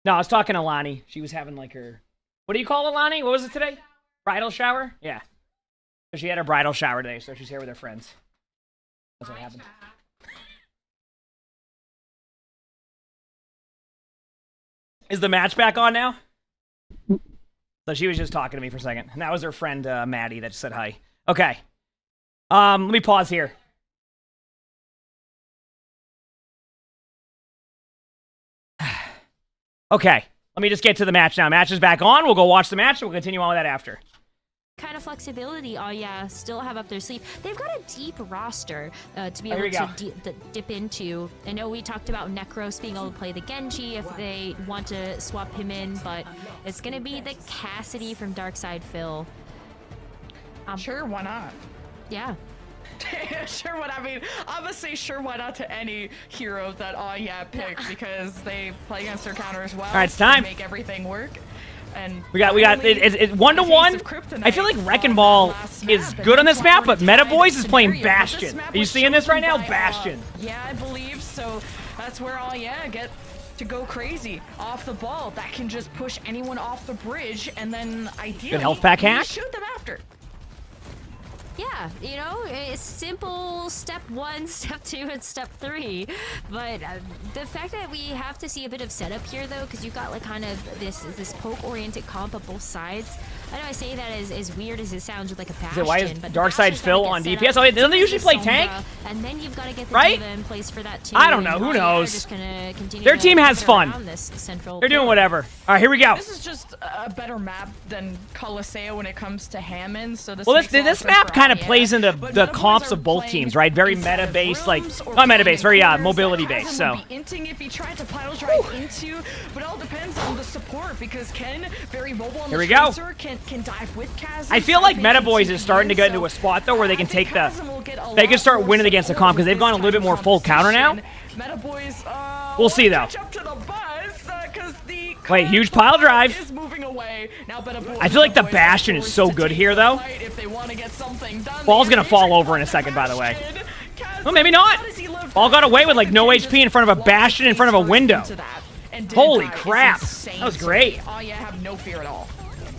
Speaker 1: No, I was talking to Lonnie. She was having like her... What do you call it, Lonnie? What was it today? Bridal shower? Yeah. So she had her bridal shower today, so she's here with her friends. That's what happened. Is the match back on now? So she was just talking to me for a second. And that was her friend, Maddie, that said hi. Okay. Let me pause here. Okay. Let me just get to the match now. Match is back on. We'll go watch the match, and we'll continue on with that after.
Speaker 13: Kind of flexibility, still have up their sleeve. They've got a deep roster to be
Speaker 1: Oh,
Speaker 13: able
Speaker 1: here
Speaker 13: to dip into. I know we talked about Necros being able to play the Genji if they want to swap him in, but it's going to be the Cassidy from Darkside Phil.
Speaker 12: Sure, why not?
Speaker 13: Yeah.
Speaker 12: Sure, what I mean, I'm gonna say sure, why not to any hero that picked because they play against their counter as well.
Speaker 1: All right, it's time.
Speaker 12: Make everything work. And
Speaker 1: We got it 1-to-1. I feel like Wrecking Ball is good on this map, but Meta Boys is playing Bastion. Are you seeing this right now? Bastion.
Speaker 12: Yeah, I believe so. That's where get to go crazy off the ball. That can just push anyone off the bridge, and then ideally
Speaker 1: Good health pack hack.
Speaker 12: shoot them after.
Speaker 13: Yeah, you know, it's simple step 1, step 2, and step 3. But the fact that we have to see a bit of setup here, though, because you've got like kind of this poke-oriented comp on both sides. I know I say that as weird as it sounds with like a Bastion.
Speaker 1: Why is Darkside's Phil on DPS? Oh, don't they usually play tank?
Speaker 13: And then you've got to get the
Speaker 1: right?
Speaker 13: diva in place for that too.
Speaker 1: I don't know. Who knows?
Speaker 13: Just gonna continue
Speaker 1: Their team has fun.
Speaker 13: Central
Speaker 1: They're doing whatever. All right, here we go.
Speaker 12: This is just a better map than Coliseum when it comes to Hammond. So
Speaker 1: this map kind of plays into the comps of both teams, right? Very meta-based, like not meta-based, very mobility-based. So.
Speaker 12: If he tried to pile drive into, but it all depends on the support because Ken very mobile on
Speaker 1: Here
Speaker 12: the
Speaker 1: we go.
Speaker 12: tracer, can dive with Chasm.
Speaker 1: I feel like Meta Boys is starting to get into a spot though where they can take they can start winning against the comp because they've gone a little bit more full counter now.
Speaker 12: Meta Boys,
Speaker 1: we'll see though.
Speaker 12: catch up to the buzz, the
Speaker 1: Wait, huge pile drive.
Speaker 12: is moving away. Now Meta Boys,
Speaker 1: I feel like the Bastion is so good here though.
Speaker 12: if they want to get something done.
Speaker 1: Ball's gonna fall over in a second, by the way. Well, maybe not. Ball got away with like no HP in front of a Bastion in front of a window. Holy crap. That was great.
Speaker 12: Oh yeah, have no fear at all.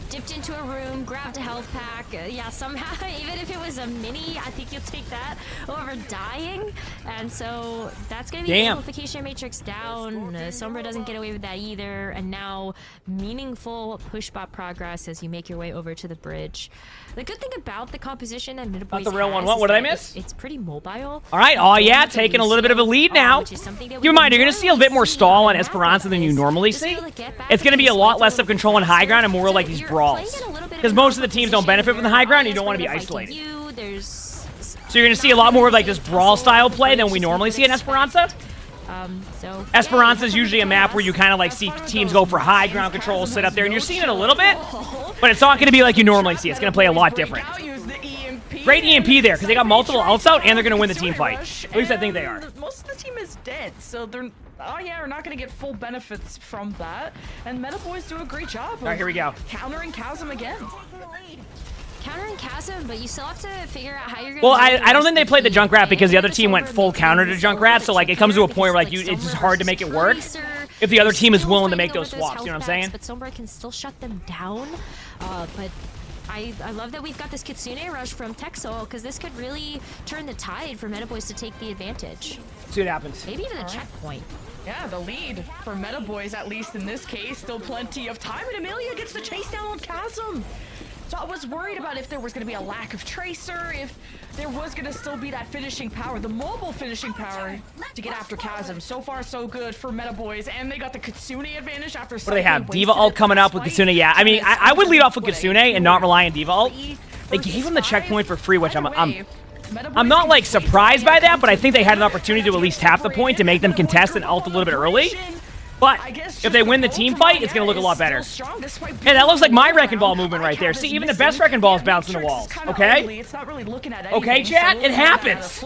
Speaker 13: Dipped into a room, grabbed a health pack. Yeah, somehow, even if it was a mini, I think you'll take that over dying. And so that's going to be the amplification matrix down. Sombra doesn't get away with that either. And now meaningful push bot progress as you make your way over to the bridge. The good thing about the composition that Mid-Boys
Speaker 1: Not the real one. What did I miss?
Speaker 13: It's pretty mobile.
Speaker 1: All right. Oh, yeah. Taking a little bit of a lead now. Keep in mind, you're going to see a bit more stall on Esperanza than you normally see. It's going to be a lot less of control on high ground and more like these brawls. Because most of the teams don't benefit from the high ground. You don't want to be isolated. So you're going to see a lot more of like this brawl style play than we normally see in Esperanza. Esperanza is usually a map where you kind of like see teams go for high ground control, sit up there, and you're seeing it a little bit, but it's not going to be like you normally see. It's going to play a lot different. Great EMP there, because they got multiple ults out, and they're going to win the team fight. At least I think they are.
Speaker 12: Most of the team is dead, so they're not going to get full benefits from that. And Meta Boys do a great job.
Speaker 1: All right, here we go.
Speaker 12: Countering Chasm again.
Speaker 13: Countering Chasm, but you still have to figure out how you're going
Speaker 1: to... Well, I don't think they played the Junkrat because the other team went full counter to Junkrat, so like it comes to a point where like it's just hard to make it work if the other team is willing to make those swaps, you know what I'm saying?
Speaker 13: But Sombra can still shut them down, but... I love that we've got this Kitsune rush from Texel because this could really turn the tide for Meta Boys to take the advantage.
Speaker 1: See what happens.
Speaker 13: Maybe even a checkpoint.
Speaker 12: Yeah, the lead for Meta Boys, at least in this case, still plenty of time, and Amelia gets the chase down on Chasm. So I was worried about if there was going to be a lack of Tracer, if there was going to still be that finishing power, the mobile finishing power to get after Chasm. So far, so good for Meta Boys, and they got the Kitsune advantage after.
Speaker 1: What do they have? Diva ult coming up with Kitsune. Yeah, I mean, I would lead off with Kitsune and not rely on Diva ult. They gave him the checkpoint for free, which I'm not like surprised by that, but I think they had an opportunity to at least tap the point to make them contest and ult a little bit early. But if they win the team fight, it's going to look a lot better. Hey, that looks like my Wrecking Ball movement right there. See, even the best Wrecking Ball is bouncing the walls. Okay? Okay, chat? It happens.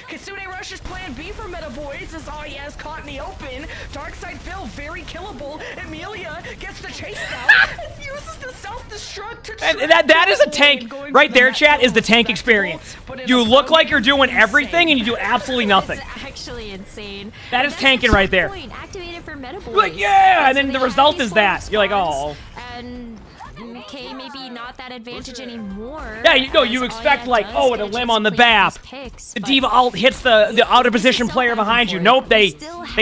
Speaker 12: Kitsune rushes plan B for Meta Boys as OWCS caught in the open. Darkside Phil, very killable. Amelia gets the chase down and uses the self-destruct to
Speaker 1: that is a tank. Right there, chat, is the tank experience. You look like you're doing everything and you do absolutely nothing.
Speaker 13: Actually pretty insane.
Speaker 1: That is tanking right there.
Speaker 13: Activated for Meta Boys.
Speaker 1: Like, yeah, and then the result is that. You're like, oh.
Speaker 13: And okay, maybe not that advantage anymore.
Speaker 1: Yeah, you expect like, oh, a limb on the BAP. The D.Va ult hits the out of position player behind you. Nope, they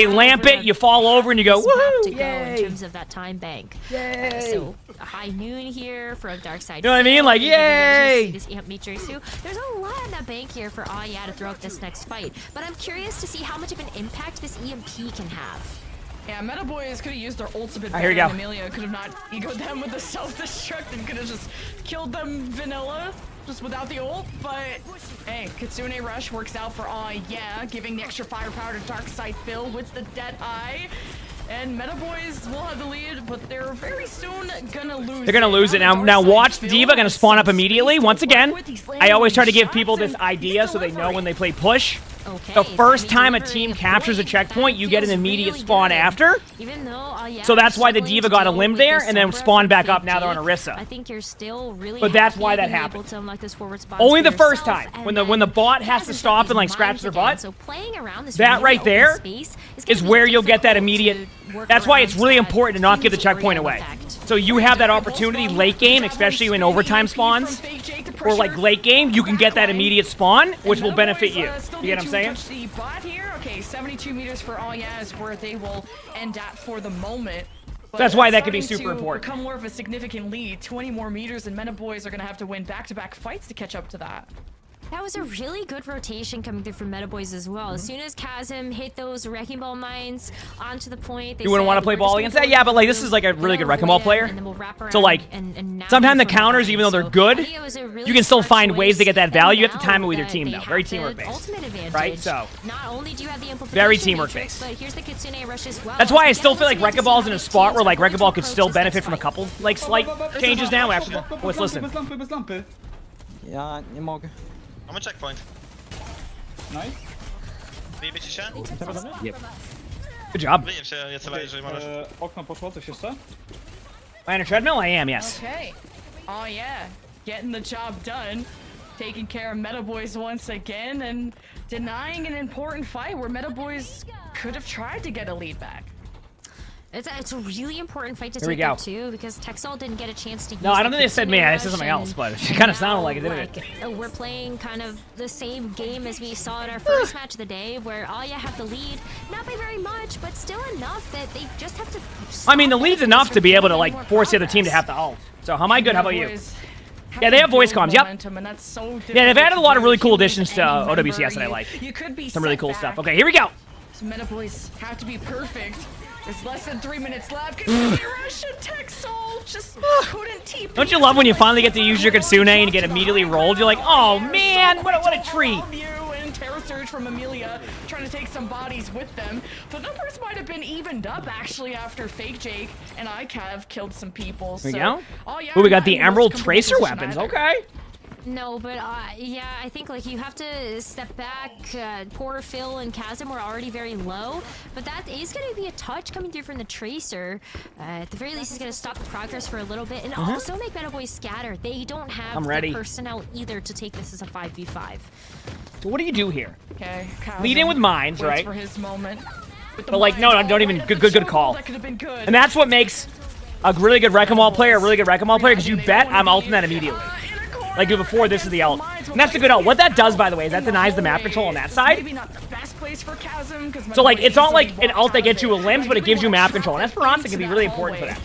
Speaker 1: lamp it, you fall over, and you go, woohoo!
Speaker 13: Yay! In terms of that time bank.
Speaker 1: Yay!
Speaker 13: So a high noon here for a dark side.
Speaker 1: You know what I mean? Like, yay!
Speaker 13: This amp matrix too. There's a lot in that bank here for Aya to throw out this next fight, but I'm curious to see how much of an impact this EMP can have.
Speaker 12: Yeah, Meta Boys could have used their ultimate
Speaker 1: here we go.
Speaker 12: Amelia could have not egoed them with the self-destruct and could have just killed them vanilla, just without the ult. But hey, Kitsune Rush works out for yeah, giving the extra firepower to Darkside Phil with the Dead Eye. And Meta Boys will have the lead, but they're very soon gonna lose.
Speaker 1: They're gonna lose it. Now watch the D.Va gonna spawn up immediately. Once again, I always try to give people this idea so they know when they play push. The first time a team captures a checkpoint, you get an immediate spawn after. So that's why the D.Va got a limb there and then spawned back up. Now they're on Orisa.
Speaker 13: I think you're still really.
Speaker 1: But that's why that happened. Only the first time, when the bot has to stop and like scratch their butt. That right there is where you'll get that immediate. That's why it's really important to not give the checkpoint away. So you have that opportunity late game, especially in overtime spawns, or like late game, you can get that immediate spawn, which will benefit you. You get what I'm saying?
Speaker 12: The bot here, okay, 72 meters for Aya is where they will end at for the moment. But
Speaker 1: that's why that could be super important.
Speaker 12: Become more of a significant lead. 20 more meters, and Meta Boys are gonna have to win back-to-back fights to catch up to that.
Speaker 13: That was a really good rotation coming through from Meta Boys as well. As soon as Chasm hit those Wrecking Ball mines onto the point,
Speaker 1: you wouldn't want to play ball against that? Yeah, but like this is like a really good Wrecking Ball player. So like, sometimes the counters, even though they're good, you can still find ways to get that value. You have to time it with your team though. Very teamwork based. Right? So, very teamwork based. That's why I still feel like Wrecking Ball's in a spot where like Wrecking Ball could still benefit from a couple like slight changes now after the... Let's listen.
Speaker 18: Ja, nie mogę.
Speaker 17: Mamy checkpoint.
Speaker 18: Nice.
Speaker 17: Wyjebiecie się?
Speaker 18: Yep.
Speaker 1: Good job.
Speaker 17: Wyjeb się, ja celę, jeżeli możesz.
Speaker 18: Okno poszło, coś jeszcze?
Speaker 1: Am I on a treadmill? I am, yes.
Speaker 12: Okay. Oh yeah, getting the job done. Taking care of Meta Boys once again and denying an important fight where Meta Boys could have tried to get a lead back.
Speaker 13: It's a really important fight to
Speaker 1: Here we
Speaker 13: take
Speaker 1: go.
Speaker 13: up too, because Texel didn't get a chance to use
Speaker 1: No, I don't
Speaker 13: the
Speaker 1: think they said
Speaker 13: Kitsune
Speaker 1: me. I
Speaker 13: Rush
Speaker 1: said something
Speaker 13: and,
Speaker 1: else, but it kind of sounded like it, didn't it?
Speaker 13: we're playing kind of the same game as we saw in our first match of the day, where Aya have the lead, not by very much, but still enough that they just have to.
Speaker 1: I mean, the lead's enough to be able to like force the other team to have to ult. So how am I good? How about you? Yeah, they have voice comms. Yep. Yeah, they've added a lot of really cool additions to OWCS that I like. Some really cool stuff. Okay, here we go.
Speaker 12: So Meta Boys have to be perfect. There's less than 3 minutes left. Kitsune Rush and Texel just couldn't TP.
Speaker 1: Don't you love when you finally get to use your Kitsune and you get immediately rolled? You're like, oh man, what a treat.
Speaker 12: And Terror Surge from Amelia trying to take some bodies with them. The numbers might have been evened up actually after Fake Jake and ICAV killed some people.
Speaker 1: There we go. Oh, we got the Emerald Tracer weapons. Okay.
Speaker 13: No, but yeah, I think like you have to step back. Poor Phil and Chasm were already very low, but that is going to be a touch coming through from the Tracer. At the very least, it's going to stop the progress for a little bit and also make Meta Boys scatter. They don't have the personnel either to take this as a 5v5.
Speaker 1: So what do you do here?
Speaker 12: Okay,
Speaker 1: lead in with mines, right?
Speaker 12: For his moment.
Speaker 1: But like, no, don't even. Good call.
Speaker 12: That could have been good.
Speaker 1: And that's what makes a really good Wrecking Ball player a really good Wrecking Ball player, because you bet I'm ulting that immediately. Like before, this is the ult. And that's a good ult. What that does, by the way, is that denies the map control on that side. So like, it's not like an ult that gets you a limbs, but it gives you map control. And Esperanza can be really important for that.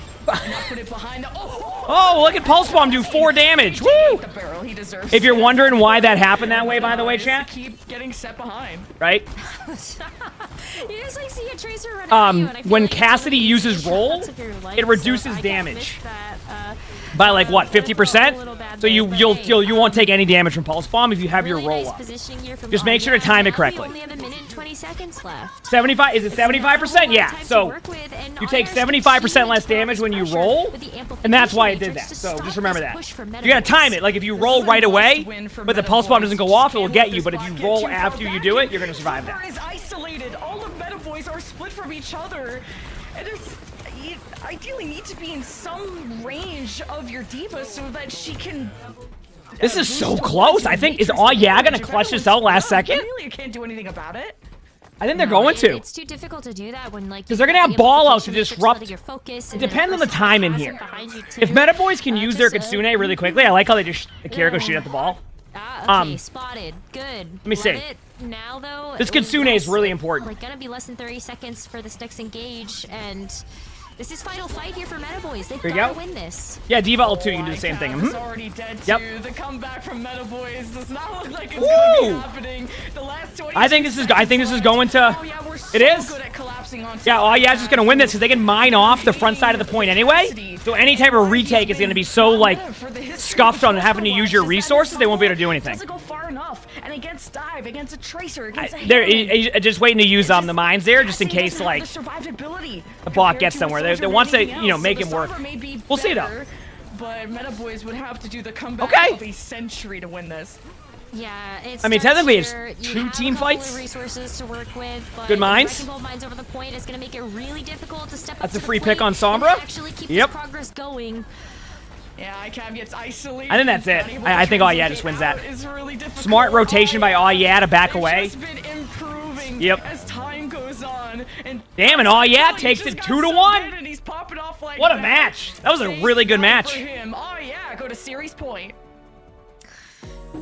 Speaker 1: Oh, look at Pulse Bomb do 4 damage. Woo! If you're wondering why that happened that way, by the way, chat.
Speaker 12: Keep getting set behind.
Speaker 1: Right?
Speaker 13: You just like see a Tracer run at you, and I feel
Speaker 1: when
Speaker 13: like
Speaker 1: Cassidy uses roll, it reduces damage by like what, 50%? So you won't take any damage from Pulse Bomb if you have your roll up. Just make sure to time it correctly.
Speaker 13: only have a minute and 20 seconds left.
Speaker 1: 75? Is it 75%? Yeah. So you take 75% less damage when you roll, and that's why it did that. So just remember that. You gotta time it. Like if you roll right away, but the Pulse Bomb doesn't go off, it will get you. But if you roll after you do it, you're gonna survive that.
Speaker 12: Is isolated. All of Meta Boys are split from each other. And you ideally need to be in some range of your D.Va so that she can.
Speaker 1: This is so close. I think, is yeah gonna clutch this out last second?
Speaker 12: Amelia can't do anything about it.
Speaker 1: I think they're going to.
Speaker 13: It's too difficult to do that when like
Speaker 1: because they're gonna have ball out to disrupt.
Speaker 13: Your focus
Speaker 1: It depends on the time in here. If Meta Boys can use their Kitsune really quickly, I like how they just Kiriko shoot at the ball.
Speaker 13: Okay, spotted. Good.
Speaker 1: Let me see.
Speaker 13: Now though,
Speaker 1: This Kitsune is really important.
Speaker 13: Like gonna be less than 30 seconds for this next engage, and this is final fight here for Meta Boys. They've got to win this.
Speaker 1: Yeah, Diva ult too. You can do the same thing.
Speaker 12: Is already dead
Speaker 1: Yep.
Speaker 12: too. The comeback from Meta Boys does not look like it's gonna be happening. The last 20
Speaker 1: I think this is going to. It is.
Speaker 12: good at collapsing on
Speaker 1: Yeah, oh yeah, it's just gonna win this because they can mine off the front side of the point anyway. So any type of retake is gonna be so like scuffed on having to use your resources, they won't be able to do anything.
Speaker 12: Doesn't go far enough, and against dive, against a tracer, against a
Speaker 1: They're just waiting to use the mines there just in case like
Speaker 12: the survivability
Speaker 1: the bot gets somewhere. They want to make him work. We'll see though.
Speaker 12: But Meta Boys would have to do the comeback of a century to win this.
Speaker 13: Yeah, it's.
Speaker 1: I mean, technically, it's 2 team fights.
Speaker 13: Resources to work with, but
Speaker 1: good mines.
Speaker 13: Mines over the point is going to make it really difficult to step up.
Speaker 1: That's a free pick on Sombra.
Speaker 13: Actually keep this progress going.
Speaker 12: Yeah, ICAM gets isolated.
Speaker 1: I think that's it. I think yeah just wins that.
Speaker 12: Really
Speaker 1: smart rotation by yeah to back away. Yep.
Speaker 12: As time goes on, and
Speaker 1: damn, and yeah takes it 2-1. What a match! That was a really good match.
Speaker 12: For him. Oh yeah, go to series point.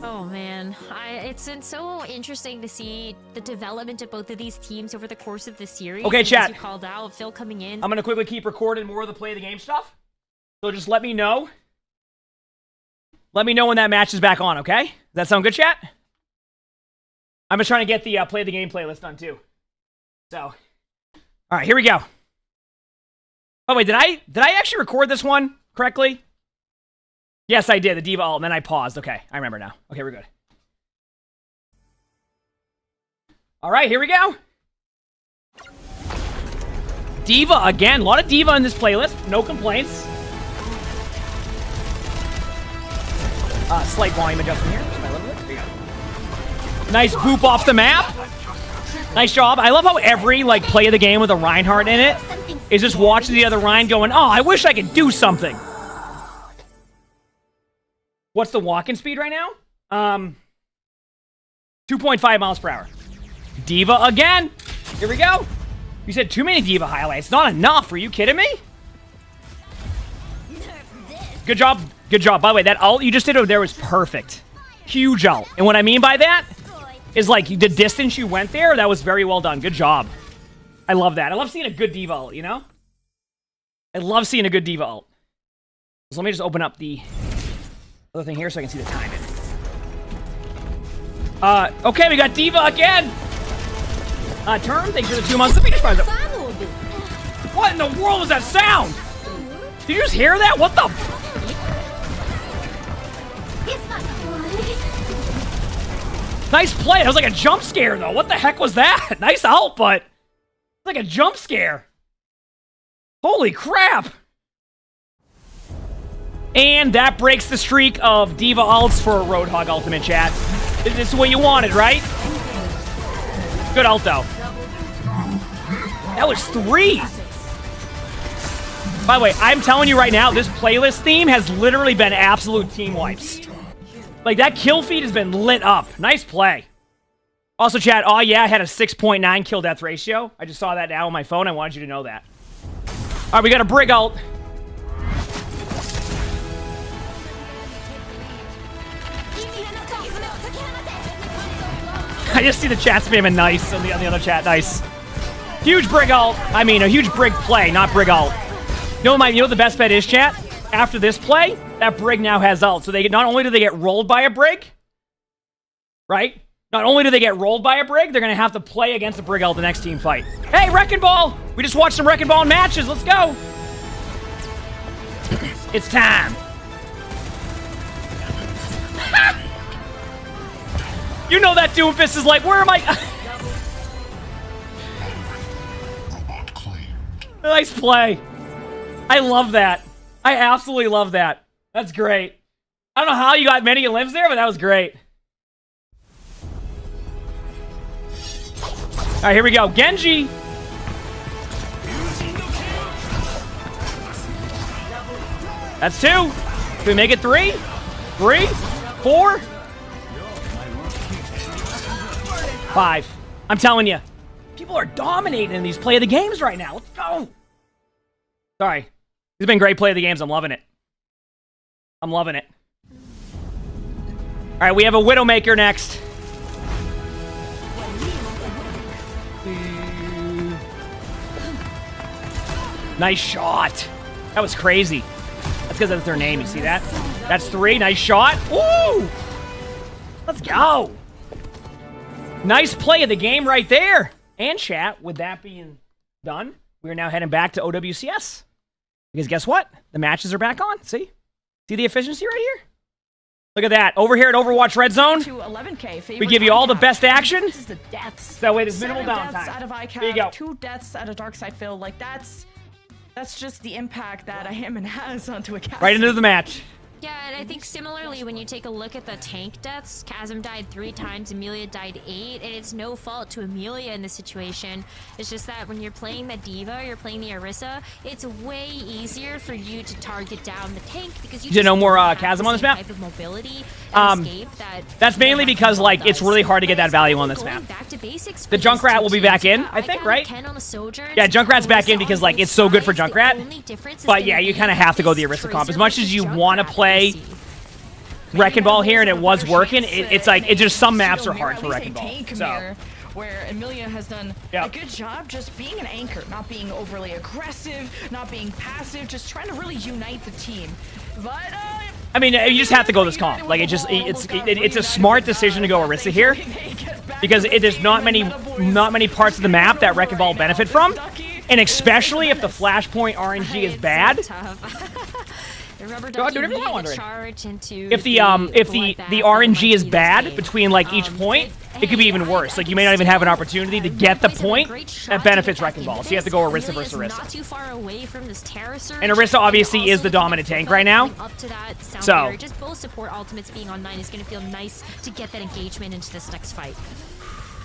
Speaker 13: Oh man, it's been so interesting to see the development of both of these teams over the course of the series.
Speaker 1: Okay, chat.
Speaker 13: As you called out, Phil coming in.
Speaker 1: I'm gonna quickly keep recording more of the play of the game stuff. So just let me know. Let me know when that match is back on, okay? Does that sound good, chat? I'm just trying to get the play of the game playlist done too. So, all right, here we go. Oh wait, did I actually record this one correctly? Yes, I did. The Diva ult, and then I paused. Okay, I remember now. Okay, we're good. All right, here we go. Diva again. A lot of Diva in this playlist. No complaints. Slight volume adjustment here. There you go. Nice boop off the map. Nice job. I love how every play of the game with a Reinhardt in it is just watching the other Rein going, oh, I wish I could do something. What's the walking speed right now? 2.5 miles per hour. Diva again. Here we go. You said too many Diva highlights. Not enough. Are you kidding me? Good job. Good job. By the way, that ult you just did over there was perfect. Huge ult. And what I mean by that is the distance you went there, that was very well done. Good job. I love that. I love seeing a good Diva ult, you know? I love seeing a good Diva ult. So let me just open up the other thing here so I can see the timing. Okay, we got Diva again. Term, thanks for the 2 months. Let me just find out. What in the world was that sound? Did you just hear that? What the? Nice play. That was like a jump scare, though. What the heck was that? Nice ult, but it's like a jump scare. Holy crap. And that breaks the streak of Diva ults for a Roadhog Ultimate, chat. This is what you wanted, right? Good ult, though. That was 3. By the way, I'm telling you right now, this playlist theme has literally been absolute team wipes. That kill feed has been lit up. Nice play. Also, chat, oh yeah, I had a 6.9 kill death ratio. I just saw that now on my phone. I wanted you to know that. All right, we got a Brig ult. I just see the chat spamming nice on the other chat. Nice. Huge Brig ult. I mean, a huge Brig play, not Brig ult. You know what the best bet is, chat? After this play, that Brig now has ult. So not only do they get rolled by a Brig, right? Not only do they get rolled by a Brig, they're going to have to play against a Brig ult the next team fight. Hey, Wrecking Ball! We just watched some Wrecking Ball matches. Let's go! It's time. You know that Doomfist is like, where am I? Nice play. I love that. I absolutely love that. That's great. I don't know how you got many limbs there, but that was great. All right, here we go. Genji. That's 2. Can we make it 3? 3? 4? 5. I'm telling you. People are dominating in these play of the games right now. Let's go. Sorry. These have been great play of the games. I'm loving it. I'm loving it. All right, we have a Widowmaker next. Nice shot. That was crazy. That's because that's their name. You see that? That's 3. Nice shot. Woo! Let's go. Nice play of the game right there. And chat, with that being done, we're now heading back to OWCS. Because guess what? The matches are back on. See? See the efficiency right here? Look at that. Over here at Overwatch Red Zone, we give you all the best action.
Speaker 12: This is the deaths.
Speaker 1: That way there's minimal
Speaker 12: deaths
Speaker 1: downtime.
Speaker 12: Out of ICAP,
Speaker 1: There you go.
Speaker 12: 2 deaths out of Darkside Phil. Like, that's just the impact that a Hammond has onto a cast.
Speaker 1: Right into the match.
Speaker 13: Yeah, and I think similarly, when you take a look at the tank deaths, Chasm died 3 times, Amelia died 8, and it's no fault to Amelia in this situation. It's just that when you're playing the D.Va, you're playing the Orisa, it's way easier for you to target down the tank because you
Speaker 1: Did you know
Speaker 13: just
Speaker 1: more
Speaker 13: don't have
Speaker 1: Chasm
Speaker 13: the
Speaker 1: on this
Speaker 13: same
Speaker 1: map?
Speaker 13: type of mobility and escape that
Speaker 1: That's mainly because, like, it's really hard to get that value on this map.
Speaker 13: back to basics.
Speaker 1: The Junkrat will be back in, I think, right? Yeah, Junkrat's back in because, like, it's so good for Junkrat. But, yeah, you kind of have to go the Orisa comp. As much as you want to play Wrecking Ball here and it was working, it's like, it just, some maps are hard for Wrecking Ball. So,
Speaker 12: where Amelia has done a good job just being an anchor, not being overly aggressive, not being passive, just trying to really unite the team. But
Speaker 1: I mean, you just have to go this comp. Like, it's a smart decision to go Orisa here because there's not many parts of the map that Wrecking Ball benefit from, and especially if the Flashpoint RNG is bad. Go ahead, do whatever you want, if the RNG is bad between like each point, it could be even worse. Like, you may not even have an opportunity to get the point that benefits Wrecking Ball. So you have to go Orisa versus Orisa. And Orisa obviously is the dominant tank right now. So
Speaker 13: just both support ultimates being on 9 is going to feel nice to get that engagement into this next fight.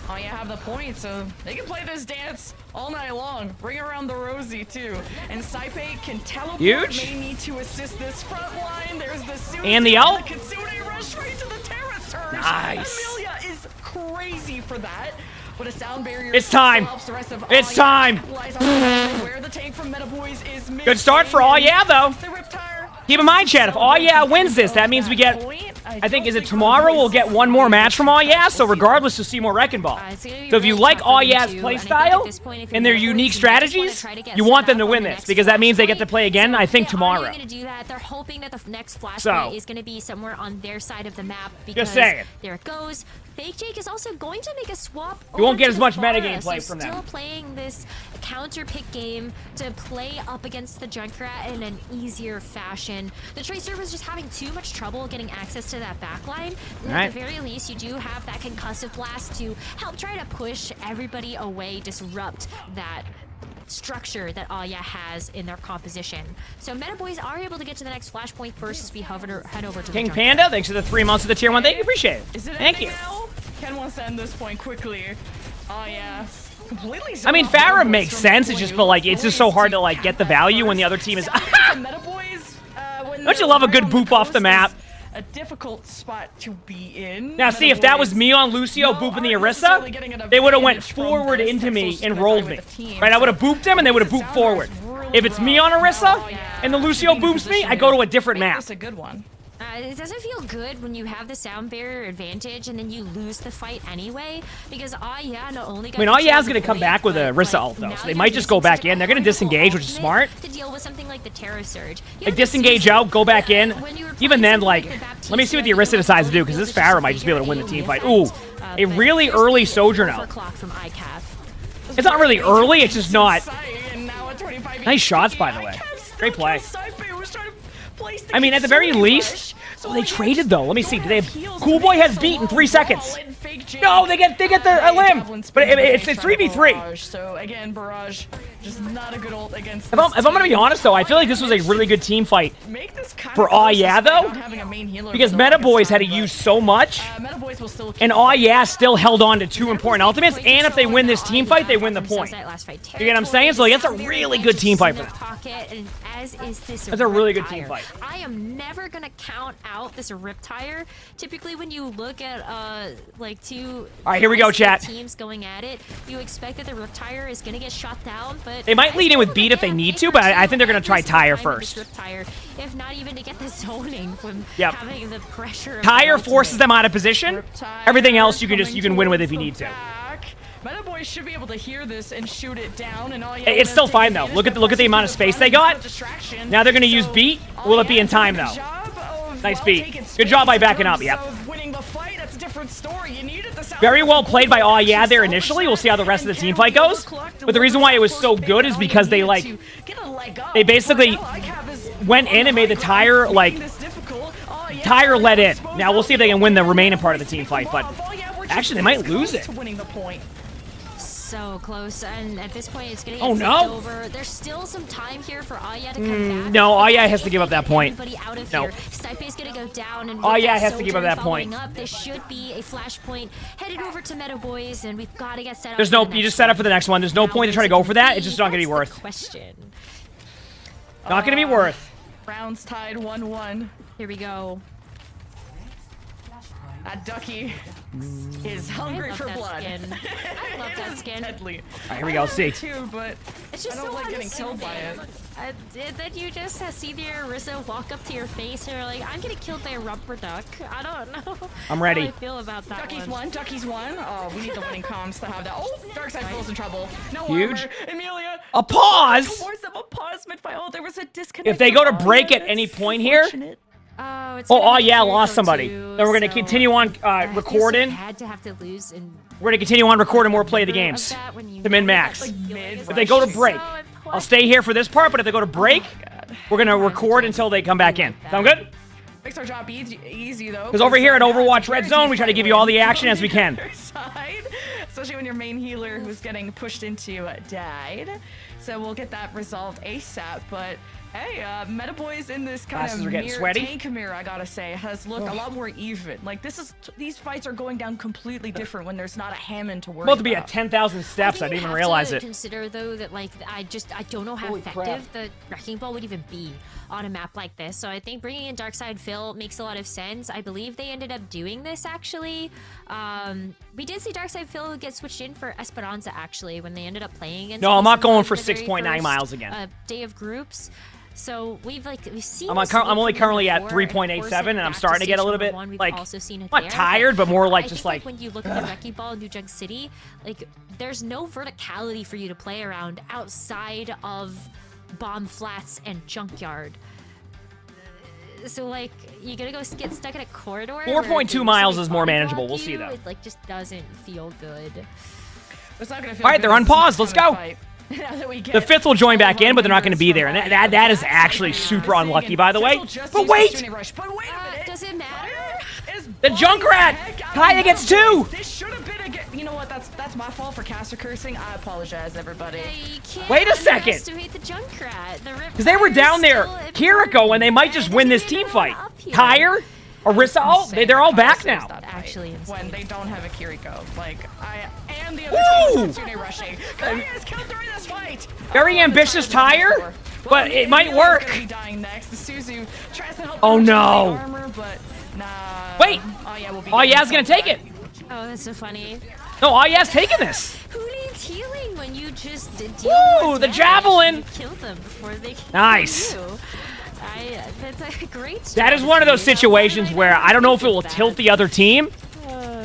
Speaker 12: Oh, you have the point, so they can play this dance all night long. Bring around the Rosie, too. And Saipe can teleport.
Speaker 1: Huge.
Speaker 12: May need to assist this front line. There's the Susie
Speaker 1: and the ult.
Speaker 12: Kitsune rush right to the Terra Surge.
Speaker 1: Nice.
Speaker 12: Amelia is crazy for that. But a sound barrier.
Speaker 1: It's time. It's time.
Speaker 12: Where the tank from Meta Boys is missing.
Speaker 1: Good start for All Yeah, though. Keep in mind, chat, if All Yeah wins this, that means we get, I think, is it tomorrow we'll get one more match from All Yeah, so regardless, you'll see more Wrecking Ball. So if you like All Yeah's playstyle and their unique strategies, you want them to win this, because that means they get to play again, I think, tomorrow.
Speaker 13: They're hoping that the next flashpoint is going to be somewhere on their side of the map, because
Speaker 1: just saying.
Speaker 13: There it goes. Fake Jake is also going to make a swap.
Speaker 1: You won't get as much metagame play from them.
Speaker 13: Still playing this counter pick game to play up against the Junkrat in an easier fashion. The Tracer was just having too much trouble getting access to that backline. And at the very least, you do have that concussive blast to help try to push everybody away, disrupt that structure that All Yeah has in their composition. So Meta Boys are able to get to the next flashpoint first as we head over to
Speaker 1: King
Speaker 13: the
Speaker 1: Panda, thanks for the 3 months of the tier 1. Thank you, appreciate it. Thank you.
Speaker 12: Now? Ken wants to end this point quickly. Oh yeah. Completely.
Speaker 1: I mean, Farah makes sense. It's just, but like, it's just so hard to like get the value when the other team is. Don't you love a good boop off the map?
Speaker 12: A difficult spot to be in.
Speaker 1: Now, see, if that was me on Lucio booping the Orisa, they would have went forward into me and rolled me. Right? I would have booped them and they would have booped forward. If it's me on Orisa and the Lucio boops me, I go to a different map.
Speaker 12: That's a good one.
Speaker 13: It doesn't feel good when you have the sound barrier advantage and then you lose the fight anyway, because All Yeah not only got
Speaker 1: All Yeah's gonna come back with a Orisa ult though, so they might just go back in. They're gonna disengage, which is smart.
Speaker 13: To deal with something like the Terra Surge.
Speaker 1: Like, disengage out, go back in. Even then, like, let me see what the Orisa decides to do, because this Farah might just be able to win the team fight. Ooh, a really early Sojourner. It's not really early, it's just not. Nice shots, by the way. Great play. I mean, at the very least, they traded though. Let me see. Do they have Cool Boy has beat in 3 seconds? No, they get the limb. But it's 3v3.
Speaker 12: So again, Barrage just not a good ult against.
Speaker 1: If I'm gonna be honest though, I feel like this was a really good team fight for All Yeah though, because Meta Boys had to use so much, and All Yeah still held on to 2 important ultimates. And if they win this team fight, they win the point. You get what I'm saying? So like, that's a really good team fight for them. That's a really good team fight.
Speaker 13: I am never gonna count out this Riptire. Typically, when you look at like two
Speaker 1: All right, here we go, chat.
Speaker 13: teams going at it, you expect that the Riptire is gonna get shot down, but
Speaker 1: They might lead in with beat if they need to, but I think they're gonna try tire first.
Speaker 13: Riptire, if not even to get the zoning from
Speaker 1: Yep.
Speaker 13: having the pressure. Of
Speaker 1: Tire
Speaker 13: the
Speaker 1: forces them out of position. Everything else you can win with if you need to.
Speaker 12: Meta Boys should be able to hear this and shoot it down and all.
Speaker 1: It's still fine though. Look at the amount of space they got. Now they're gonna use beat. Will it be in time though? Nice beat. Good job by backing up. Yep.
Speaker 12: Winning the fight, that's a different story. You needed the sound.
Speaker 1: Very well played by Oh Yeah there initially. We'll see how the rest of the team fight goes. But the reason why it was so good is because they basically went in and made the Tire Tire let in. Now we'll see if they can win the remaining part of the team fight. But actually, they might lose it.
Speaker 13: So close, and at this point, it's gonna get over. There's still some time here for Aya to come back.
Speaker 1: No, Aya has to give up that point.
Speaker 13: Out of
Speaker 1: No.
Speaker 13: here. Stipe is gonna go down, and
Speaker 1: Aya has to give up that point.
Speaker 13: Up, this should be a flashpoint headed over to Meta Boys, and we've got to get set up.
Speaker 1: There's no. You just set up for the next one. There's no point to try to go for that. It's just not gonna be worth.
Speaker 13: Question.
Speaker 1: Not gonna be worth.
Speaker 12: Rounds tied 1-1.
Speaker 13: Here we go.
Speaker 12: That Ducky is hungry for blood.
Speaker 13: I love that skin.
Speaker 12: Deadly.
Speaker 1: All right, here we go. See.
Speaker 12: Too, but
Speaker 13: it's just
Speaker 12: I don't
Speaker 13: so
Speaker 12: like getting killed by it.
Speaker 13: Then you just see the Orisa walk up to your face and you're like, I'm getting killed by a rubber duck. I don't know.
Speaker 1: I'm ready.
Speaker 13: How I feel about that
Speaker 12: Ducky's
Speaker 13: one.
Speaker 12: Ducky's one. Oh, we need the winning comms to have that. Oh, Darkside feels in trouble. No
Speaker 1: Huge.
Speaker 12: armor. Amelia.
Speaker 1: A pause.
Speaker 12: Towards them, a pause mid-fight. Oh, there was a disconnect.
Speaker 1: If they go to break at any point here. Oh yeah, lost somebody. Then we're gonna continue on recording.
Speaker 13: Had to have to lose and
Speaker 1: We're gonna continue on recording more play of the games to min max. If they go to break, I'll stay here for this part. But if they go to break, we're gonna record until they come back in. Sound good?
Speaker 12: Makes our job easy though.
Speaker 1: Because over here at Overwatch Red Zone, we try to give you all the action as we can.
Speaker 12: Especially when your main healer who's getting pushed into died. So we'll get that resolved ASAP. But hey, Meta Boys in this kind of tank mirror, I gotta say, has looked a lot more even. Like these fights are going down completely different when there's not a Hammond to worry about.
Speaker 1: About to be at 10,000 steps. I didn't even realize it.
Speaker 13: Consider though that like I don't know how effective the Wrecking Ball would even be on a map like this. So I think bringing in Darkside Phil makes a lot of sense. I believe they ended up doing this actually. We did see Darkside Phil get switched in for Esperanza actually when they ended up playing against.
Speaker 1: No, I'm not going for 6.9 miles again.
Speaker 13: Day of groups. So we've seen.
Speaker 1: I'm only currently at 3.87, and I'm starting to get a little bit like not tired, but more like just like.
Speaker 13: When you look at the Wrecking Ball in New Jug City, like there's no verticality for you to play around outside of bomb flats and junkyard. So like you're gonna go get stuck in a corridor.
Speaker 1: 4.2 miles is more manageable. We'll see though.
Speaker 13: It like just doesn't feel good.
Speaker 12: It's not gonna feel
Speaker 1: all right, they're unpaused. Let's go. The fifth will join back in, but they're not going to be there, and that is actually super unlucky, by the way. But wait,
Speaker 13: does it matter?
Speaker 1: The Junkrat, Kaya gets 2.
Speaker 12: This should have been a. You know what? That's my fault for caster cursing. I apologize, everybody.
Speaker 1: Wait a second. Because they were down there, Kiriko, and they might just win this team fight. Tire, Orisa, they're all back now.
Speaker 13: Actually,
Speaker 12: when they don't have a Kiriko, like I am the other team rushing. Kaya is killed during this fight.
Speaker 1: Very ambitious Tire, but it might work. Oh no!
Speaker 12: Armor, nah.
Speaker 1: Wait! Oh yeah's gonna take it.
Speaker 13: Oh, that's so funny.
Speaker 1: No, oh yeah's taking this.
Speaker 13: Who needs healing when you just deal
Speaker 1: with the javelin?
Speaker 13: Kill them before they can
Speaker 1: nice.
Speaker 13: kill you. That's a great strategy.
Speaker 1: That is one of those situations where I don't know if it will tilt the other team,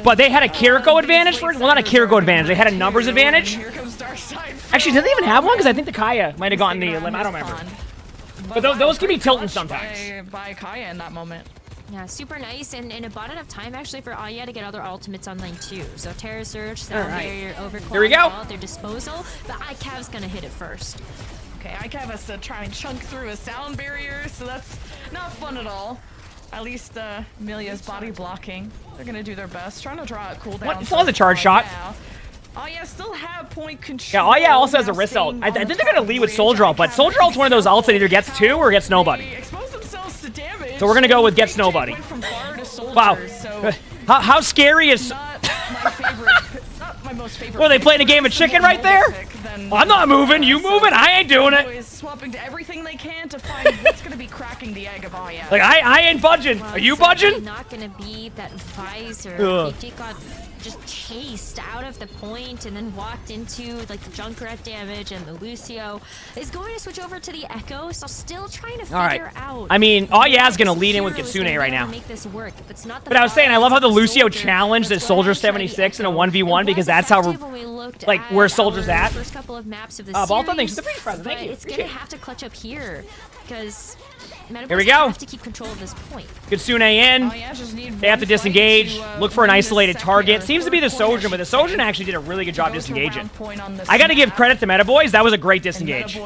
Speaker 1: but they had a Kiriko advantage for it. Well, not a Kiriko advantage. They had a numbers advantage. Actually, did they even have one? Because I think the Kaya might have gotten the limit. I don't remember. But those can be tilting sometimes.
Speaker 12: By Kaya in that moment.
Speaker 13: Yeah, super nice, and it bought enough time actually for Aya to get other ultimates online too. So Terra Surge, Sound Barrier, Overclock,
Speaker 1: here we go.
Speaker 13: All at their disposal, but ICAV's gonna hit it first.
Speaker 12: Okay, ICAV has to try and chunk through a sound barrier, so that's not fun at all. At least Amelia's body blocking. They're gonna do their best, trying to draw a cooldown.
Speaker 1: What? It's all the charge shot.
Speaker 12: Oh yeah, still have point control.
Speaker 1: Yeah, oh yeah, also has a wrist ult. I think they're gonna lead with Soldier ult, but Soldier ult's one of those ults that either gets 2 or gets nobody. So we're gonna go with gets nobody. Wow. How scary is? Well, they playing a game of chicken right there? I'm not moving. You moving? I ain't doing it.
Speaker 12: everything they can to find what's going to be cracking the egg of OWCS.
Speaker 1: Like, I ain't budging.
Speaker 13: Well,
Speaker 1: Are you
Speaker 13: it's
Speaker 1: budging?
Speaker 13: Not gonna be that visor.
Speaker 1: Ugh.
Speaker 13: PJ got just chased out of the point and then walked into like the Junkrat damage, and the Lucio is going to switch over to the Echo. So still trying to figure out.
Speaker 1: I mean, OWCS gonna lead in with Kitsune right now.
Speaker 13: Make this work. If it's not the
Speaker 1: But I was saying, I love how the Lucio
Speaker 13: Soldier,
Speaker 1: challenged the Soldier 76 in a 1v1 because that's how like where Soldier's at.
Speaker 13: First couple of maps of the
Speaker 1: Balto, thanks
Speaker 13: series,
Speaker 1: for the free present. Thank
Speaker 13: but
Speaker 1: you.
Speaker 13: it's gonna have to clutch up here because
Speaker 1: Here we go.
Speaker 13: have to keep control of this point.
Speaker 1: Kitsune in. They have to disengage. Look for an isolated target. Seems to be the Sojourn, but the Sojourn actually did a really good job disengaging. I got to give credit to Meta Boys. That was a great disengage.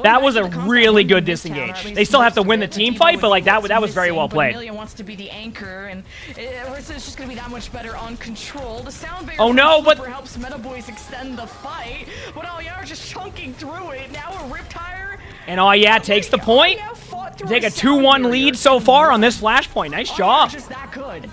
Speaker 1: That was a really good disengage. They still have to win the team fight, but like that was very well played.
Speaker 12: Amelia wants to be the anchor, and it's just going to be that much better on control. The sound barrier
Speaker 1: Oh no, but
Speaker 12: helps Meta Boys extend the fight, but oh yeah, just chunking through it. Now a Riptire.
Speaker 1: And oh yeah, takes the point. Take a 2-1 lead so far on this flashpoint. Nice job.
Speaker 12: Just that good.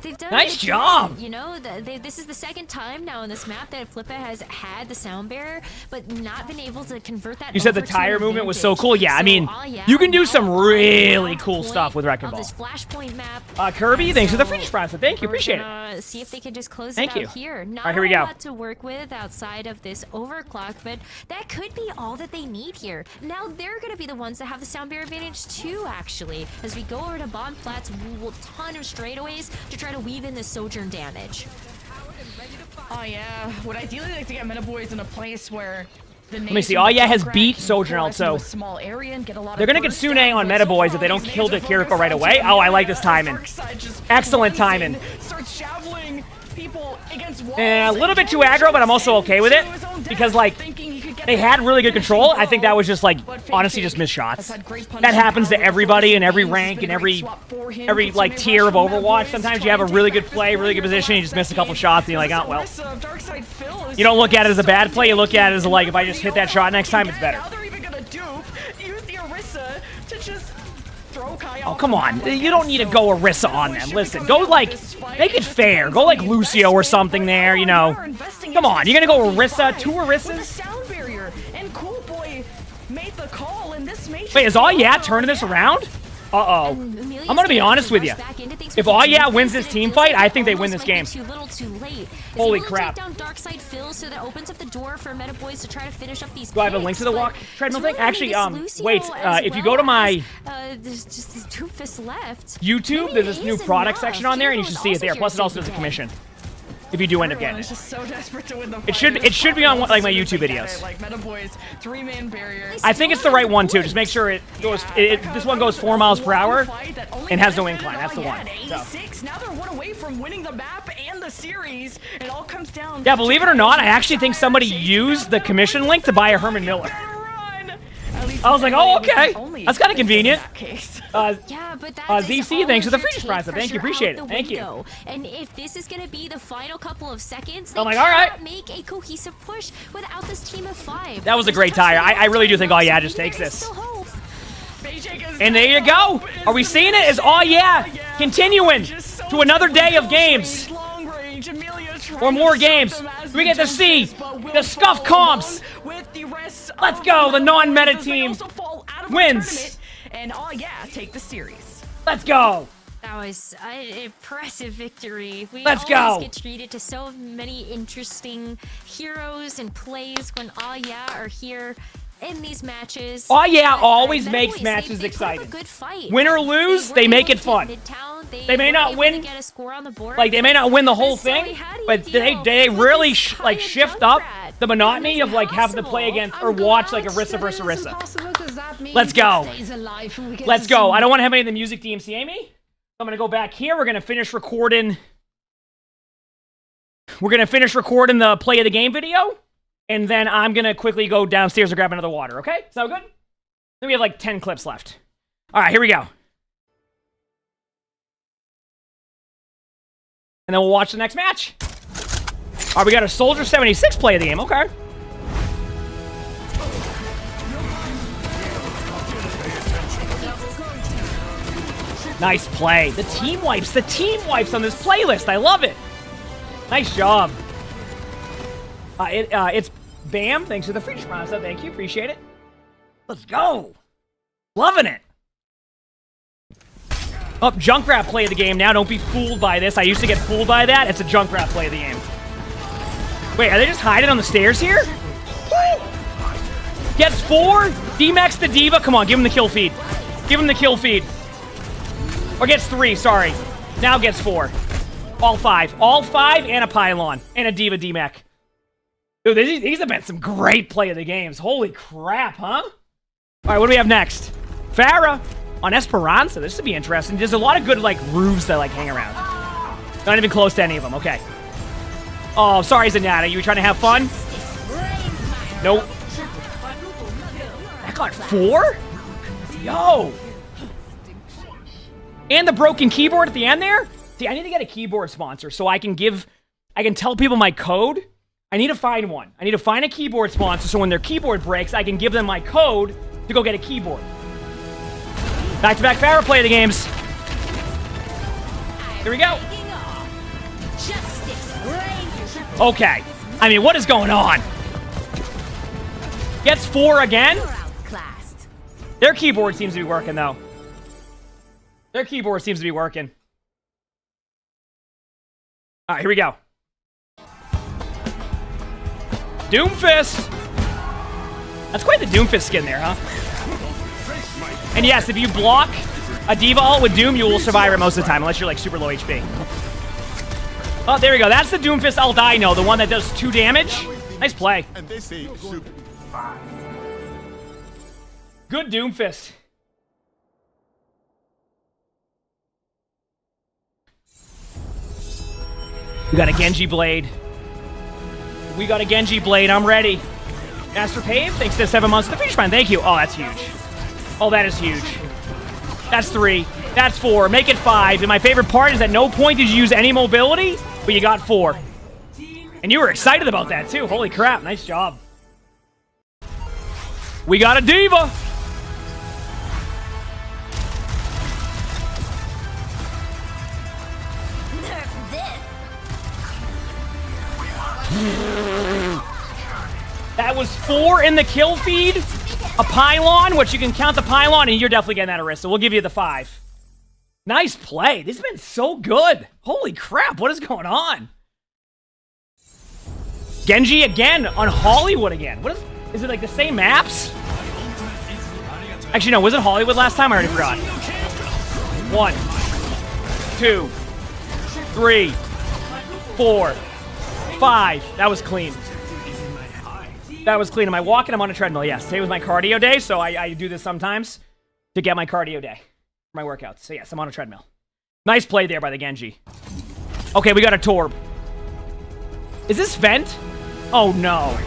Speaker 13: They've done
Speaker 1: Nice job.
Speaker 13: You know, this is the second time now in this map that Flippa has had the sound barrier, but not been able to convert that.
Speaker 1: You said the
Speaker 13: over to
Speaker 1: tire
Speaker 13: an
Speaker 1: movement was so
Speaker 13: advantage.
Speaker 1: cool. Yeah, I mean, you can do some really cool stuff with Wrecking Ball.
Speaker 13: This flashpoint map.
Speaker 1: Kirby, thanks for the free prize. Thank you, appreciate it.
Speaker 13: See if they can just close
Speaker 1: Thank
Speaker 13: it
Speaker 1: you.
Speaker 13: out here. Not
Speaker 1: All right, here we
Speaker 13: a
Speaker 1: go.
Speaker 13: lot to work with outside of this overclock, but that could be all that they need here. Now they're going to be the ones that have the sound barrier advantage too, actually. As we go over to bomb flats, we will ton of straightaways to try to weave in the Sojourn damage.
Speaker 12: Oh yeah, would ideally like to get Meta Boys in a place where the
Speaker 1: Let me see. Oh yeah, has beat Sojourn also.
Speaker 12: They're
Speaker 1: gonna get Sune on Meta Boys if they don't kill the Kiriko right away. Oh, I like this timing. Excellent timing. And a little bit too aggro, but I'm also okay with it because like they had really good control. I think that was just like honestly just missed shots. That happens to everybody in every rank and every like tier of Overwatch. Sometimes you have a really good play, really good position, you just miss a couple shots and you're like, oh well. You don't look at it as a bad play, you look at it as like if I just hit that shot next time, it's better. Oh, come on. You don't need to go Orisa on them. Listen, go like, make it fair. Go like Lucio or something there, you know. Come on, you're gonna go Orisa, 2 Orisas? Wait, is All Yeah turning this around? Uh-oh. I'm gonna be honest with you. If All Yeah wins this team fight, I think they win this game. Holy crap.
Speaker 13: Down dark side fills, so that opens up the door for Meta Boys to try to finish up these
Speaker 1: Do I have a link to the walk treadmill thing? Actually, wait, if you go to my
Speaker 13: there's just these Doofus left.
Speaker 1: YouTube, there's this new product section on there, and you should see it there. Plus, it also does a commission. If you do end up getting it.
Speaker 12: So desperate to win the
Speaker 1: It should be on like my YouTube videos.
Speaker 12: Like Meta Boys, 3-man barrier.
Speaker 1: I think it's the right one too. Just make sure it goes. This one goes 4 miles per hour and has no incline. That's the one. So.
Speaker 12: Now they're one away from winning the map and the series. It all comes down.
Speaker 1: Yeah, believe it or not, I actually think somebody used the commission link to buy a Herman Miller. I was like, oh, okay. That's kind of convenient.
Speaker 13: Yeah, but that's
Speaker 1: ZC, thanks for the free prize. Thank you, appreciate it. Thank you.
Speaker 13: And if this is going to be the final couple of seconds, they
Speaker 1: I'm like, all right.
Speaker 13: cannot make a cohesive push without this team of 5.
Speaker 1: That was a great tire. I really do think All Yeah just takes this. And there you go. Are we seeing it? Is All Yeah continuing to another day of games? Or more games. We get to see the scuff comps. Let's go. The non-meta team wins.
Speaker 12: And oh yeah, take the series.
Speaker 1: Let's go.
Speaker 13: That was an impressive victory. We
Speaker 1: Let's
Speaker 13: always
Speaker 1: go.
Speaker 13: get treated to so many interesting heroes and plays when all are here in these matches.
Speaker 1: Oh yeah, always
Speaker 13: Meta
Speaker 1: makes
Speaker 13: Boys,
Speaker 1: matches
Speaker 13: they put up a
Speaker 1: exciting.
Speaker 13: good fight.
Speaker 1: Win or lose, they make it fun. They may not win, like they may not win the whole thing, but they really like shift up the monotony of like having to play against or watch like Orisa versus Orisa. Let's go. Let's go. I don't want to have any of the music DMCA me. I'm gonna go back here. We're gonna finish recording. We're gonna finish recording the play of the game video. And then I'm going to quickly go downstairs and grab another water, okay? Sound good? Then we have like 10 clips left. All right, here we go. And then we'll watch the next match. All right, we got a Soldier 76 play of the game, okay. Nice play. The team wipes on this playlist. I love it. Nice job. It's Bam. Thanks for the free response. Thank you. Appreciate it. Let's go. Loving it. Oh, Junkrat play of the game now. Don't be fooled by this. I used to get fooled by that. It's a Junkrat play of the game. Wait, are they just hiding on the stairs here? Woo! Gets 4. D-Max the Diva. Come on, give him the kill feed. Give him the kill feed. Or gets 3, sorry. Now gets 4. All 5. All 5 and a pylon. And a Diva D-Mac. Dude, these have been some great play of the games. Holy crap, huh? Alright, what do we have next? Farah on Esperanza. This would be interesting. There's a lot of good, like, roofs that, like, hang around. Not even close to any of them. Okay. Oh, sorry, Zenyatta. You were trying to have fun? Nope. That got 4? Yo! And the broken keyboard at the end there? See, I need to get a keyboard sponsor so I can tell people my code. I need to find one. I need to find a keyboard sponsor so when their keyboard breaks, I can give them my code to go get a keyboard. Back-to-back Farah play of the games. Here we go. Okay. I mean, what is going on? Gets 4 again? Their keyboard seems to be working, though. Their keyboard seems to be working. Alright, here we go. Doomfist! That's quite the Doomfist skin there, huh? And yes, if you block a Diva ult with Doom, you will survive it most of the time, unless you're like super low HP. Oh, there we go. That's the Doomfist ult I know, the one that does 2 damage. Nice play. Good Doomfist. We got a Genji Blade. We got a Genji Blade. I'm ready. Master Pave, thanks to 7 months to the finish line. Thank you. Oh, that's huge. Oh, that is huge. That's 3. That's 4. Make it 5. And my favorite part is at no point did you use any mobility, but you got 4. And you were excited about that, too. Holy crap. Nice job. We got a Diva. That was 4 in the kill feed. A pylon, which you can count the pylon, and you're definitely getting that Arista. We'll give you the 5. Nice play. This has been so good. Holy crap, what is going on? Genji again on Hollywood again. What is it like the same maps? Actually, no, was it Hollywood last time? I already forgot. 1, 2, 3, 4, 5. That was clean. That was clean. Am I walking? I'm on a treadmill. Yes. Today was my cardio day, so I do this sometimes to get my cardio day for my workouts. So yes, I'm on a treadmill. Nice play there by the Genji. Okay, we got a Torb. Is this Vent? Oh no.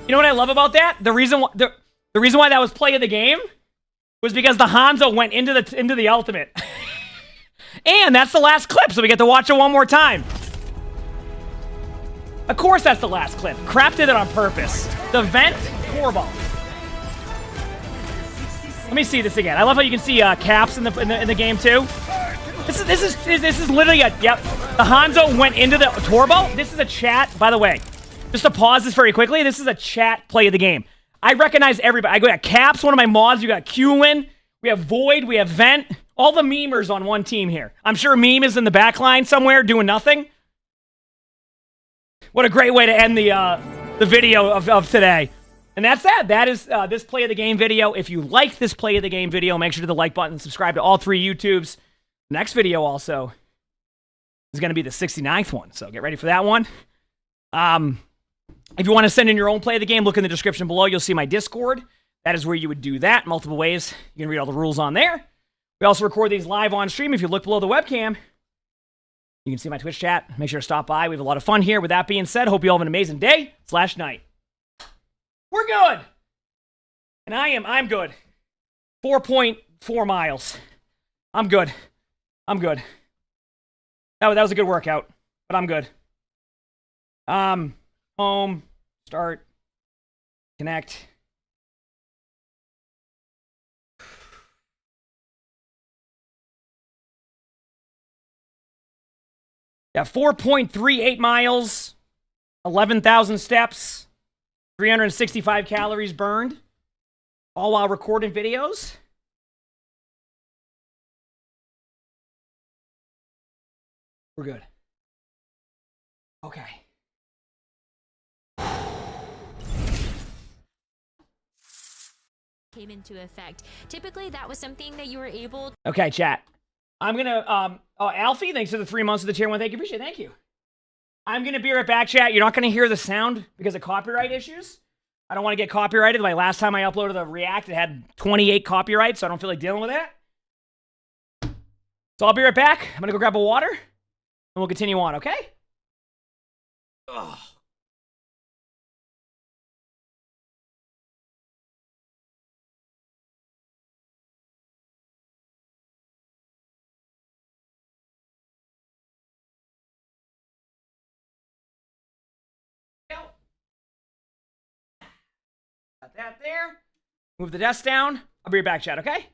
Speaker 1: You know what I love about that? The reason why that was play of the game was because the Hanzo went into the ultimate. And that's the last clip, so we get to watch it one more time. Of course that's the last clip. Crap did it on purpose. The Vent Torball. Let me see this again. I love how you can see caps in the game too. This is literally a yep. The Hanzo went into the Torbo. This is a chat, by the way. Just to pause this very quickly, this is a chat play of the game. I recognize everybody. I got Caps, one of my mods. You got Qwin. We have Void. We have Vent. All the memers on one team here. I'm sure Meme is in the back line somewhere doing nothing. What a great way to end the video of today. And that's that. That is this play of the game video. If you like this play of the game video, make sure to hit the like button and subscribe to all 3 YouTubes. Next video also is going to be the 69th one. So get ready for that one. If you want to send in your own play of the game, look in the description below. You'll see my Discord. That is where you would do that. Multiple ways. You can read all the rules on there. We also record these live on stream. If you look below the webcam, you can see my Twitch chat. Make sure to stop by. We have a lot of fun here. With that being said, hope you all have an amazing day/night. We're good. And I'm good. 4.4 miles. I'm good. I'm good. That was a good workout, but I'm good. Home, start, connect. Yeah, 4.38 miles, 11,000 steps, 365 calories burned, all while recording videos. We're good. Okay.
Speaker 13: Came into effect. Typically, that was something that you were able.
Speaker 1: Okay, chat. I'm gonna, oh, Alfie, thanks for the 3 months of the tier 1. Thank you, appreciate it. Thank you. I'm gonna be right back, chat. You're not gonna hear the sound because of copyright issues. I don't want to get copyrighted. Like last time I uploaded the React, it had 28 copyrights, so I don't feel like dealing with that. So I'll be right back. I'm gonna go grab a water, and we'll continue on, okay? Ugh. Got that there. Move the desk down. I'll be right back, chat, okay?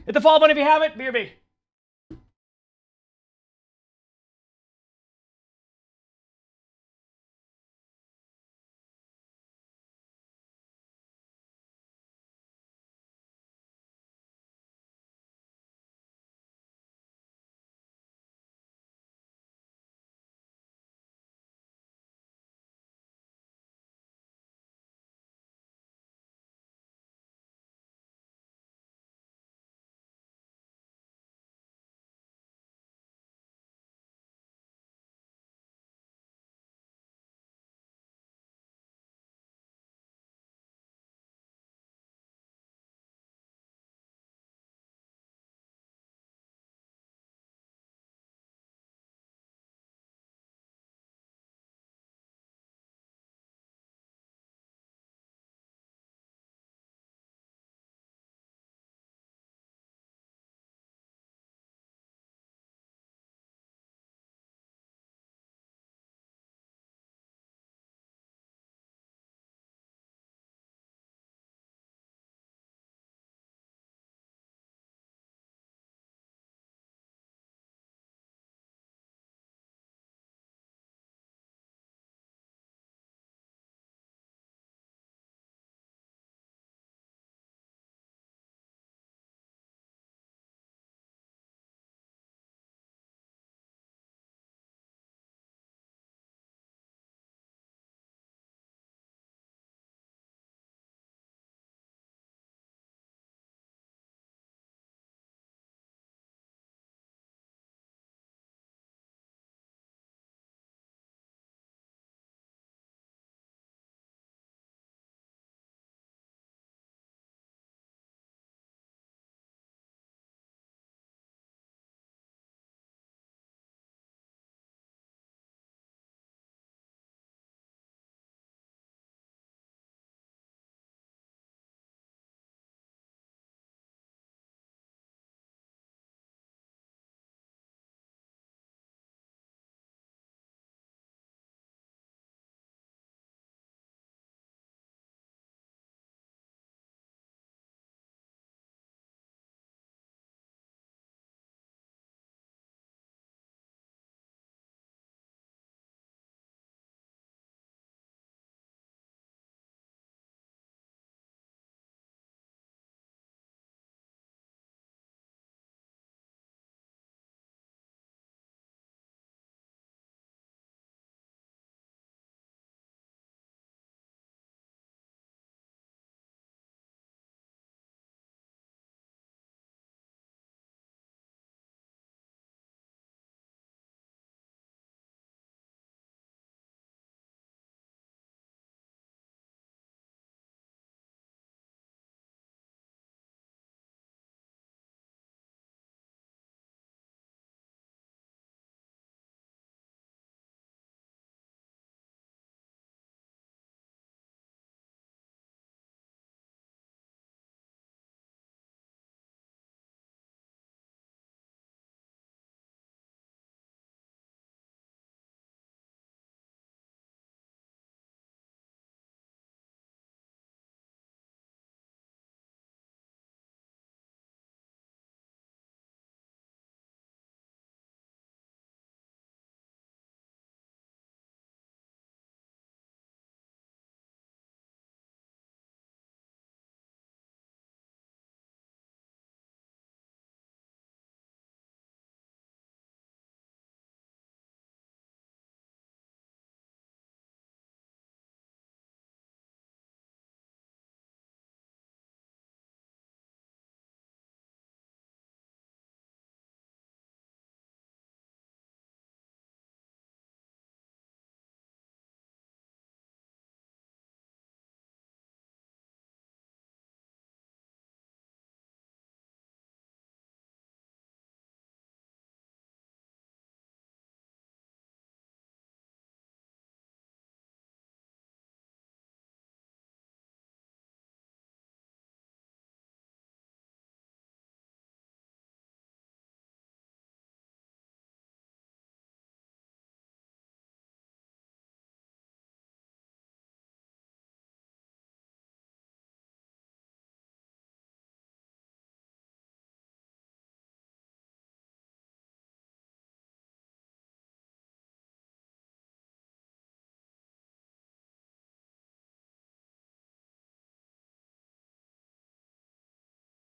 Speaker 1: Hit the follow button if you haven't. BRB.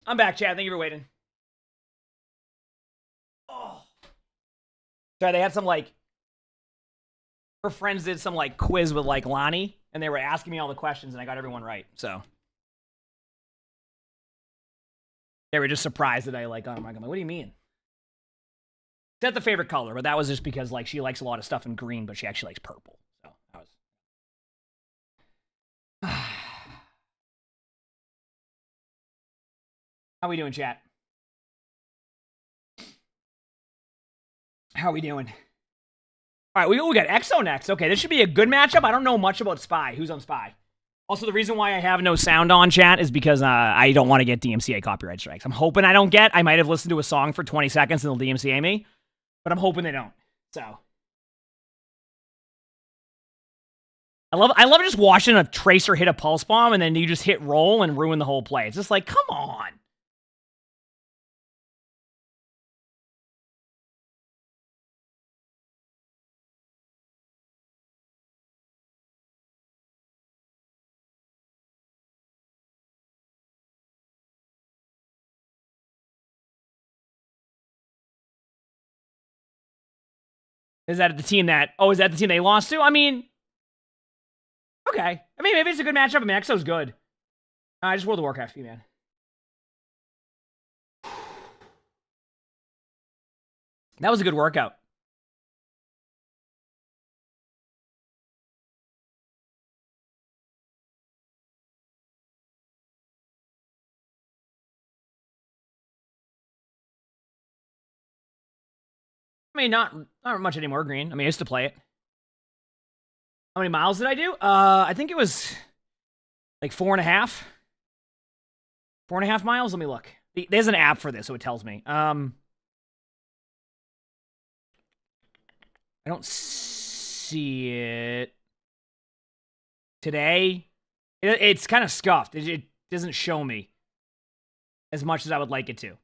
Speaker 1: I'm back, chat. Thank you for waiting. Oh. Sorry, they had some, like... Her friends did some, like, quiz with, like, Lonnie, and they were asking me all the questions, and I got everyone right, so... They were just surprised that I, like, got them right. I'm like, what do you mean? It's not the favorite color, but that was just because, like, she likes a lot of stuff in green, but she actually likes purple. So, that was... How we doing, chat? How we doing? All right, we got Exo next. Okay, this should be a good matchup. I don't know much about Spy. Who's on Spy? Also, the reason why I have no sound on, chat, is because I don't want to get DMCA copyright strikes. I'm hoping I don't get. I might have listened to a song for 20 seconds and they'll DMCA me, but I'm hoping they don't. So, I love just watching a Tracer hit a pulse bomb and then you just hit roll and ruin the whole play. It's just like, come on. Is that the team that... Oh, is that the team they lost to? I mean... Okay. I mean, maybe it's a good matchup. I mean, Exo's good. Just World of Warcraft, man. That was a good workout. I mean, not much anymore, Green. I mean, I used to play it. How many miles did I do? I think it was like 4.5. 4.5 miles? Let me look. There's an app for this, so it tells me. I don't see it. Today? It's kind of scuffed. It doesn't show me as much as I would like it to.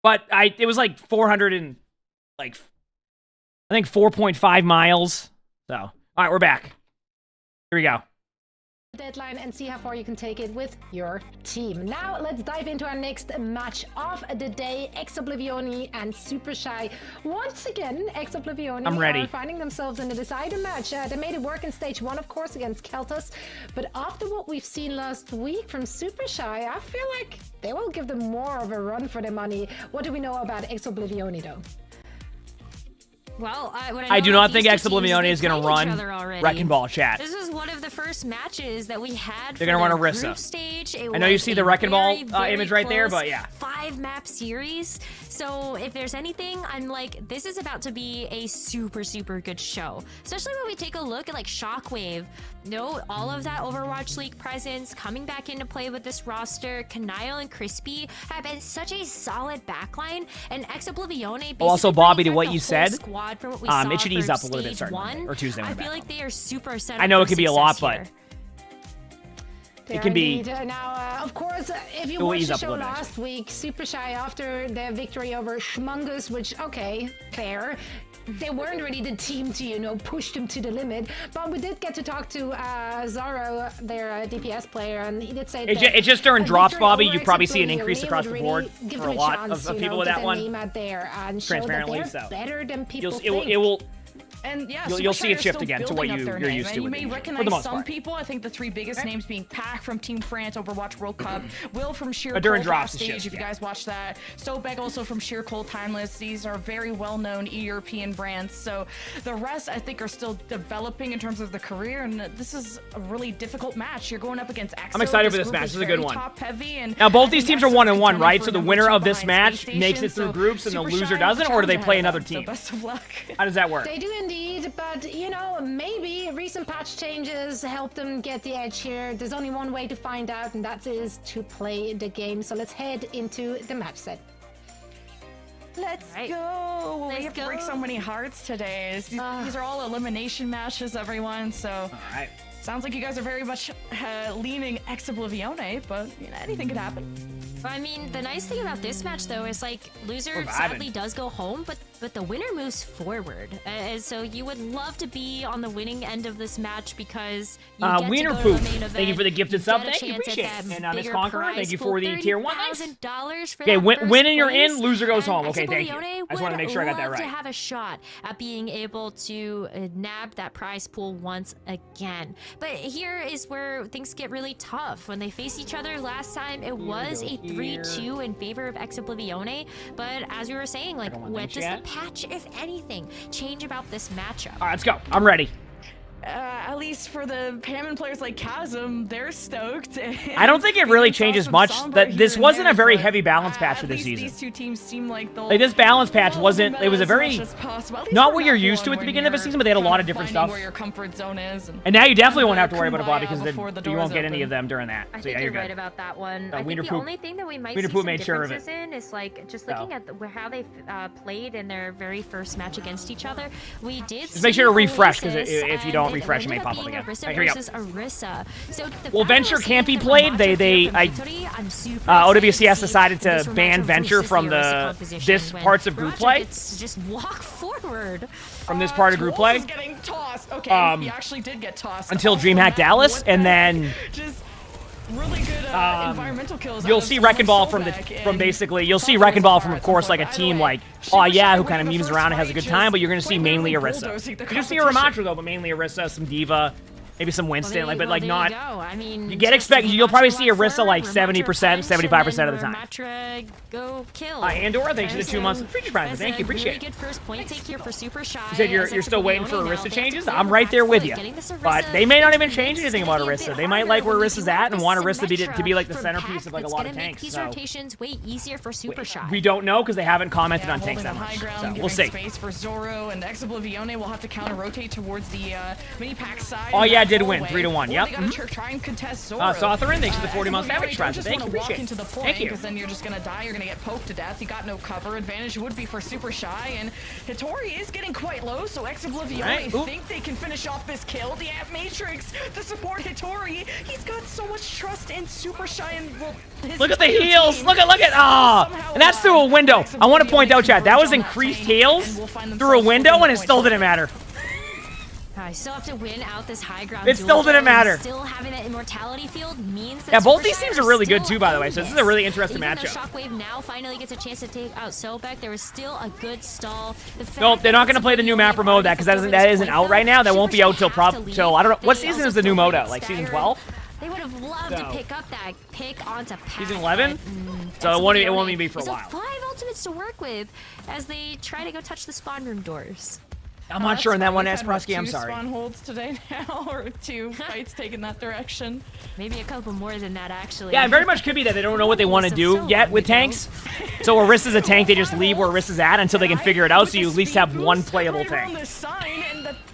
Speaker 1: But it was like 400 and... like, I think 4.5 miles. So, all right, we're back. Here we go.
Speaker 5: Deadline and see how far you can take it with your team. Now let's dive into our next match of the day. Exoblivioni and Super Shy. Once again, Exoblivioni are finding themselves in a decider match. They made it work in stage 1, of course, against Keltas. But after what we've seen last week from Super Shy, I feel like they will give them more of a run for their money. What do we know about Exoblivioni, though?
Speaker 13: Well,
Speaker 1: I do not think Exoblivioni is going to run Wrecking Ball, chat.
Speaker 13: This is one of the first matches that we had.
Speaker 1: They're going to run Orisa.
Speaker 13: Stage.
Speaker 1: I know you see the Wrecking Ball image right there, but yeah.
Speaker 13: 5-map series. So if there's anything, I'm like, this is about to be a super, super good show. Especially when we take a look at like Shockwave. No, all of that Overwatch League presence coming back into play with this roster. Kanile and Crispy have been such a solid backline, and Exoblivioni.
Speaker 1: Also, Bobby, to what you said,
Speaker 13: from what we saw
Speaker 1: it should ease up a little bit starting Monday, or Tuesday.
Speaker 13: I feel like they are super set.
Speaker 1: I know it can be a lot, but it can be.
Speaker 5: Now, of course, if you watched the show last week, Super Shy, after their victory over Schmungus, which, okay, fair. They weren't really the team to, you know, push them to the limit. But we did get to talk to Zaro, their DPS player, and he did say that...
Speaker 1: It's just during drops, Bobby, you probably see an increase across the board for a lot of people with that one. Transparently, so.
Speaker 5: Better than people think.
Speaker 1: It will...
Speaker 12: And yeah,
Speaker 1: you'll see it shift again to what you're used to.
Speaker 12: You may recognize some people. I think the 3 biggest names being Pac from Team France Overwatch World Cup, Will from Sheer
Speaker 1: during
Speaker 12: Cold
Speaker 1: drops
Speaker 12: Stage, if you guys watch that. Sobek also from Sheer Cold Timeless. These are very well-known European brands. So the rest, I think, are still developing in terms of the career, and this is a really difficult match. You're going up against Exo.
Speaker 1: I'm excited for this match. This is a good one.
Speaker 12: Top-heavy, and
Speaker 1: now both these teams are 1-1, right? So the winner of this match makes it through groups, and the loser doesn't, or do they play another team?
Speaker 12: Best of luck.
Speaker 1: How does that work?
Speaker 5: They do indeed, but you know, maybe recent patch changes help them get the edge here. There's only one way to find out, and that is to play the game. So let's head into the match set.
Speaker 12: Let's go. We have to break so many hearts today. These are all elimination matches, everyone. So
Speaker 1: all right.
Speaker 12: Sounds like you guys are very much leaning Exoblivioni, but you know, anything could happen.
Speaker 13: I mean, the nice thing about this match, though, is like loser sadly does go home, but but the winner moves forward. And so you would love to be on the winning end of this match because you get
Speaker 1: Wiener
Speaker 13: to go
Speaker 1: Poop.
Speaker 13: to the main event.
Speaker 1: Thank you for the gifted sub. Thank you, appreciate it. And Miss Conqueror, thank you for the tier 1. Nice. Okay, win and you're in, loser goes home. Okay, thank you. I just want to make sure I got that right.
Speaker 13: To have a shot at being able to nab that prize pool once again. But here is where things get really tough. When they face each other last time, it was a 3-2 in favor of Oblivione. But as we were saying, like, what does the patch, if anything, change about this matchup?
Speaker 1: All right, let's go. I'm ready.
Speaker 12: At least for the Pammon players like Chasm, they're stoked.
Speaker 1: I don't think it really changes much. That this wasn't a very heavy balance patch for this season.
Speaker 12: These two teams seem like they'll
Speaker 1: this balance patch wasn't. It was a very not what you're used to at the beginning of a season, but they had a lot of different stuff.
Speaker 12: Where your comfort zone is,
Speaker 1: and now you definitely won't have to worry about a bot because then you won't get any of them during that.
Speaker 13: I
Speaker 1: So
Speaker 13: think
Speaker 1: yeah,
Speaker 13: you're
Speaker 1: you're
Speaker 13: right
Speaker 1: good.
Speaker 13: about that one. I think the only thing that we might see some differences in is like just looking at how they played in their very first match against each other. We did
Speaker 1: just make sure to refresh because if you don't refresh, it may pop up again.
Speaker 13: Arissa
Speaker 1: here we go.
Speaker 13: Arissa. So
Speaker 1: well, Venture can't be played. OWCS decided to ban Venture from this parts of group play.
Speaker 13: Just walk forward.
Speaker 1: From this part of group play.
Speaker 12: Getting tossed. Okay, he actually did get tossed.
Speaker 1: Until DreamHack Dallas, and then
Speaker 12: just really good environmental kills.
Speaker 1: You'll see Wrecking Ball from basically. You'll see Wrecking Ball from, of course, like a team like Oh yeah, who kind of memes around and has a good time, but you're gonna see mainly Arissa. You see a Ramatra though, but mainly Arissa, some Diva, maybe some Winston, but not.
Speaker 13: I mean,
Speaker 1: you get expected. You'll probably see Arissa like 70%, 75% of the time.
Speaker 13: Ramatra, go kill.
Speaker 1: Andor, thanks for the 2 months of Preacher Prime. Thank you, appreciate it.
Speaker 13: Good first point take here for Super Shy.
Speaker 1: You said you're still waiting for Arissa changes. I'm right there with you, but they may not even change anything about Arissa. They might like where Arissa's at and want Arissa to be like the centerpiece of like a lot of tanks.
Speaker 13: These rotations way easier for Super Shy.
Speaker 1: We don't know because they haven't commented on tanks that much. So we'll see.
Speaker 12: Space for Zoro and Oblivione will have to counter rotate towards the mini pack side.
Speaker 1: Oh yeah, did win 3-1. Yep.
Speaker 12: They gotta try and contest Zoro.
Speaker 1: Sawthurin, thanks for the 40 months damage. Thank you, appreciate
Speaker 12: into the point, because then you're just gonna die. You're gonna get poked to death. You got no cover. Advantage would be for Super Shy, and Hitori is getting quite low. So Oblivione think they can finish off this kill. The Amp Matrix to support Hitori. He's got so much trust in Super Shy, and
Speaker 1: look at the heals. Look at and that's through a window. I want to point out, chat, that was increased heals through a window, and it still didn't matter.
Speaker 13: I still have to win out this high ground.
Speaker 1: It still didn't matter.
Speaker 13: Still having that immortality field means that
Speaker 1: yeah, both these teams are really good too, by the way. So this is a really interesting matchup.
Speaker 13: Shockwave now finally gets a chance to take out Sobek. There was still a good stall.
Speaker 1: Nope, they're not going to play the new map mode because that isn't out right now. That won't be out till I don't know what season is the new mode out. Like season 12.
Speaker 13: They would have loved to pick up that pick onto pack.
Speaker 1: Season 11. So it won't even be for a while.
Speaker 13: 5 ultimates to work with as they try to go touch the spawn room doors.
Speaker 1: I'm not sure on that one, Esprosky. I'm sorry.
Speaker 12: 2 spawn holds today now, or 2 fights taken that direction.
Speaker 13: Maybe a couple more than that, actually.
Speaker 1: Yeah, it very much could be that they don't know what they want to do yet with tanks. So Arissa's a tank, they just leave where Arissa's at until they can figure it out, so you at least have one playable tank.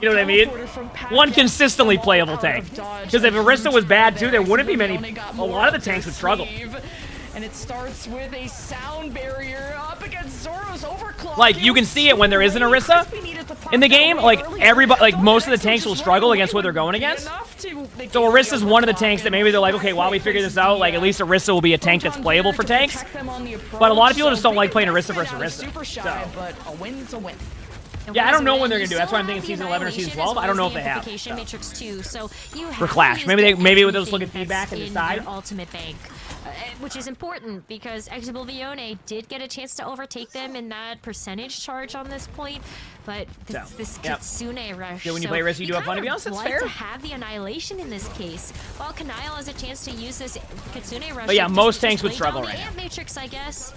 Speaker 1: You know what I mean? One consistently playable tank. Because if Arissa was bad too, there wouldn't be many. A lot of the tanks would struggle.
Speaker 12: And it starts with a sound barrier up against Zoro's overclock.
Speaker 1: Like, you can see it when there isn't Arissa in the game. Like, everybody, like, most of the tanks will struggle against what they're going against. So Arissa's one of the tanks that maybe they're like, okay, while we figure this out, like, at least Arissa will be a tank that's playable for tanks. But a lot of people just don't like playing Arissa versus Arissa. So.
Speaker 12: But a win's a win.
Speaker 1: Yeah, I don't know when they're gonna do. That's why I'm thinking season 11 or season 12. I don't know if they have.
Speaker 13: So
Speaker 1: for Clash, maybe they'll just look at feedback and decide.
Speaker 13: Ultimate bank. Which is important because Oblivione did get a chance to overtake them in that percentage charge on this point, but this Kitsune rush.
Speaker 1: Yeah, when you play Arissa, you do have fun. To be honest, that's fair.
Speaker 13: To have the annihilation in this case, while Kanile has a chance to use this Kitsune rush.
Speaker 1: But yeah, most tanks would struggle right now.
Speaker 13: Matrix, I guess.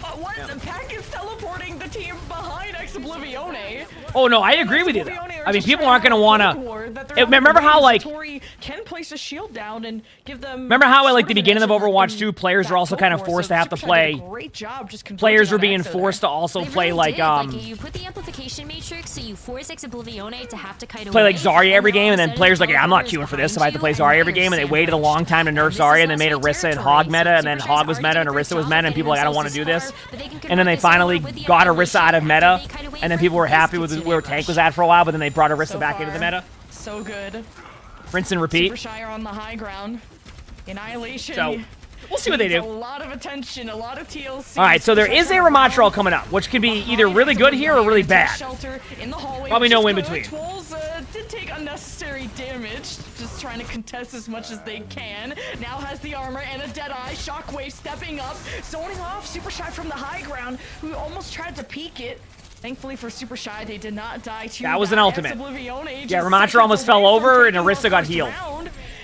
Speaker 12: But what? The pack is teleporting the team behind Oblivione.
Speaker 1: Oh no, I agree with you though. I mean, people aren't gonna wanna. Remember how like
Speaker 12: can place a shield down and give them.
Speaker 1: Remember how at like the beginning of Overwatch 2, players were also kind of forced to have to play. Players were being forced to also play like
Speaker 13: You put the amplification matrix, so you force Oblivione to have to kind of
Speaker 1: play like Zarya every game, and then players like, yeah, I'm not queuing for this if I have to play Zarya every game, and they waited a long time to nerf Zarya, and they made Arissa and Hog meta, and then Hog was meta and Arissa was meta, and people were like, I don't want to do this. And then they finally got Arissa out of meta, and then people were happy with where Tank was at for a while, but then they brought Arissa back into the meta.
Speaker 12: So good.
Speaker 1: Rinse and repeat.
Speaker 12: Super Shy are on the high ground. Annihilation.
Speaker 1: So, We'll see what they do.
Speaker 12: A lot of attention, a lot of TLC.
Speaker 1: All right, so there is a Ramatral coming up, which can be either really good here or really bad. Probably no in between.
Speaker 12: Twills did take unnecessary damage, just trying to contest as much as they can. Now has the armor and a Deadeye. Shockwave stepping up, zoning off Super Shy from the high ground, who almost tried to peek it. Thankfully for Super Shy, they did not die to
Speaker 1: that was an ultimate.
Speaker 12: Oblivione.
Speaker 1: Yeah, Ramattra almost fell over, and Arista got healed.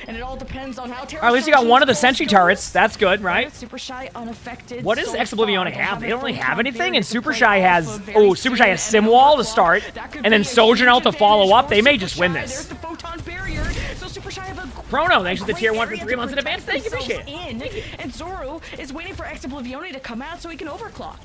Speaker 12: And it all depends on how
Speaker 1: at least you got one of the sentry turrets. That's good, right?
Speaker 12: Super Shy unaffected.
Speaker 1: What does Ex-Oblivione have? They don't really have anything, and Super Shy has... Oh, Super Shy has Sim Wall to start, and then Sojourner to follow up. They may just win this. Chrono, thanks for the tier 1 for 3 months in advance. Thank you, appreciate it.
Speaker 12: And Zoro is waiting for Ex-Oblivione to come out so he can overclock.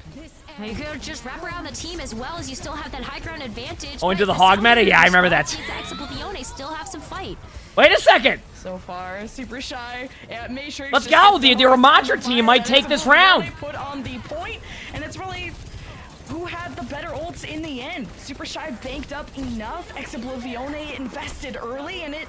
Speaker 13: You could just wrap around the team as well as you still have that high ground advantage.
Speaker 1: Oh, into the hog meta? Yeah, I remember that.
Speaker 13: Ex-Oblivione still have some fight.
Speaker 1: Wait a second.
Speaker 12: So far, Super Shy at Matrix.
Speaker 1: Let's go. The Ramattra team might take this round.
Speaker 12: Put on the point, and it's really who had the better ults in the end. Super Shy banked up enough. Ex-Oblivione invested early, and it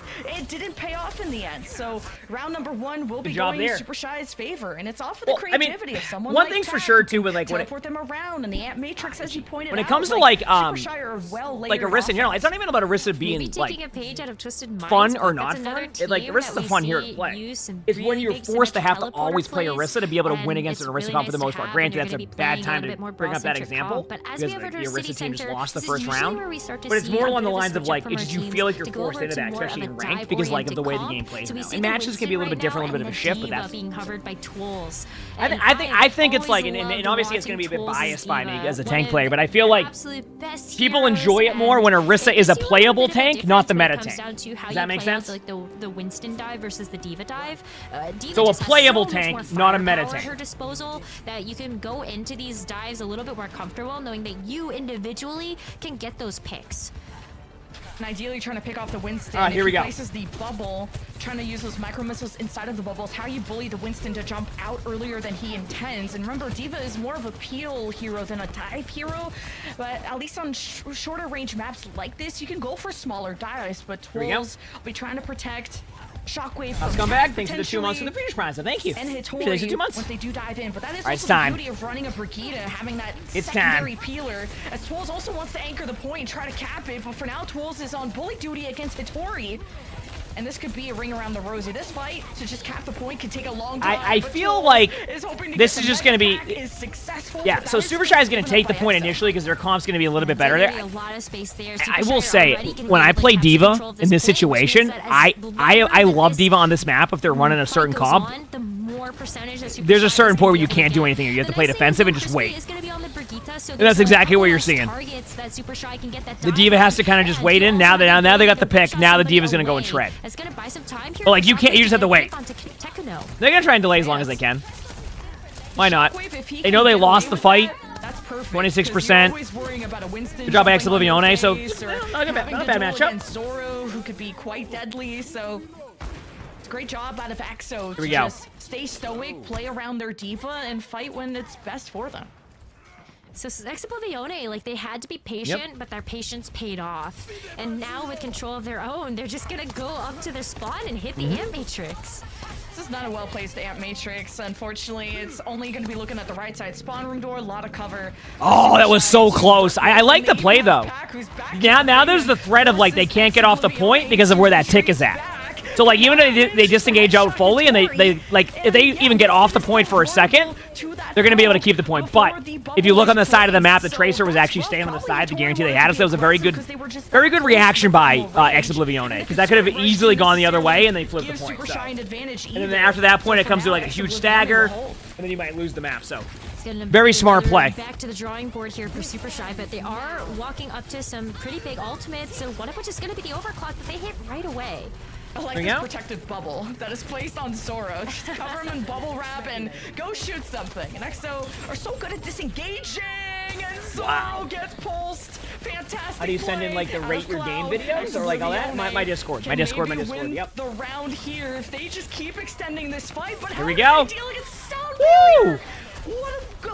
Speaker 12: didn't pay off in the end. So round number 1 will be going in Super Shy's favor, and it's off of the creativity of someone.
Speaker 1: One
Speaker 12: like
Speaker 1: thing's
Speaker 12: Tack
Speaker 1: for sure too with like when
Speaker 12: teleport them around, and the Ant Matrix, as you pointed
Speaker 1: when
Speaker 12: out,
Speaker 1: it comes to like
Speaker 12: like
Speaker 1: Arista in general, it's not even about Arista being like
Speaker 13: a page out of Twisted Minds,
Speaker 1: fun or not fun. Like Arista's a fun hero to play. It's when you're forced to have to always play Arista to be able to win against an Arista comp for the most part. Granted, that's a bad time to bring up that example because the Arista team just lost the first round. But it's more along the lines of like, you feel like you're forced into that, especially in ranked, because like of the way the game plays now. And matches can be a little bit different, a little bit of a shift, but that's
Speaker 13: being covered by Twills.
Speaker 1: I think it's like, and obviously it's going to be a bit biased by me as a tank player, but I feel like people enjoy it more when Arista is a playable tank, not the meta tank. Does that make sense?
Speaker 13: Like the Winston dive versus the Diva dive.
Speaker 1: So a playable tank, not a meta tank.
Speaker 13: At her disposal, that you can go into these dives a little bit more comfortable, knowing that you individually can get those picks.
Speaker 12: And ideally trying to pick off the Winston.
Speaker 1: Here we go.
Speaker 12: Places the bubble, trying to use those micro missiles inside of the bubbles. How you bully the Winston to jump out earlier than he intends. And remember, Diva is more of a peel hero than a dive hero. But at least on shorter range maps like this, you can go for smaller dives. But Twills will be trying to protect Shockwave.
Speaker 1: Let's come back. Thanks for the 2 months for the Phoenix Prize. So thank you.
Speaker 12: And
Speaker 1: Thanks for 2 months.
Speaker 12: Once they do dive in, but that is
Speaker 1: All right,
Speaker 12: also the beauty of running a Brigida, having that secondary peeler. As Twills also wants to anchor the point, try to cap it, but for now Twills is on bully duty against Hittori. And this could be a ring around the rosy. This fight to just cap the point could take a long time.
Speaker 1: I feel like this is just going to be... Yeah, so Super Shy is going to take the point initially because their comp's going to be a little bit better there. I will say, when I play Diva in this situation, I love Diva on this map if they're running a certain comp. There's a certain point where you can't do anything. You have to play defensive and just wait. And that's exactly what you're seeing. The Diva has to kind of just wait in. Now they got the pick. Now the Diva's going to go and shred. But like, you just have to wait. They're going to try and delay as long as they can. Why not? They know they lost the fight. 26%. Good job by Ex-Oblivione, so not a bad matchup.
Speaker 12: And Zoro, who could be quite deadly, so it's a great job out of Exo to just stay stoic, play around their Diva, and fight when it's best for them.
Speaker 13: So Ex-Oblivione, like, they had to be patient, but their patience paid off. And now with control of their own, they're just gonna go up to their spawn and hit the Ant Matrix.
Speaker 12: This is not a well-placed Ant Matrix. Unfortunately, it's only going to be looking at the right side spawn room door. A lot of cover.
Speaker 1: Oh, that was so close. I like the play, though. Now there's the threat of, like, they can't get off the point because of where that tick is at. So, like, even if they disengage out fully and they like, if they even get off the point for a second, they're going to be able to keep the point. But if you look on the side of the map, the Tracer was actually staying on the side to guarantee they had us. That was a very good reaction by Ex-Oblivione, because that could have easily gone the other way and they flipped the point. So. And then after that point, it comes to like a huge stagger, and then you might lose the map. So very smart play.
Speaker 13: Back to the drawing board here for Super Shy, but they are walking up to some pretty big ultimates. So one of which is going to be the overclock that they hit right away.
Speaker 12: I like this protective bubble that is placed on Zoro. Just cover him in bubble wrap and go shoot something. And Exo are so good at disengaging, and Zoro gets pulsed. Fantastic.
Speaker 1: How do you send in like the rate your game videos or like all that? My Discord. Yep.
Speaker 12: The round here if they just keep extending this fight. But
Speaker 1: here we go.
Speaker 12: Woo!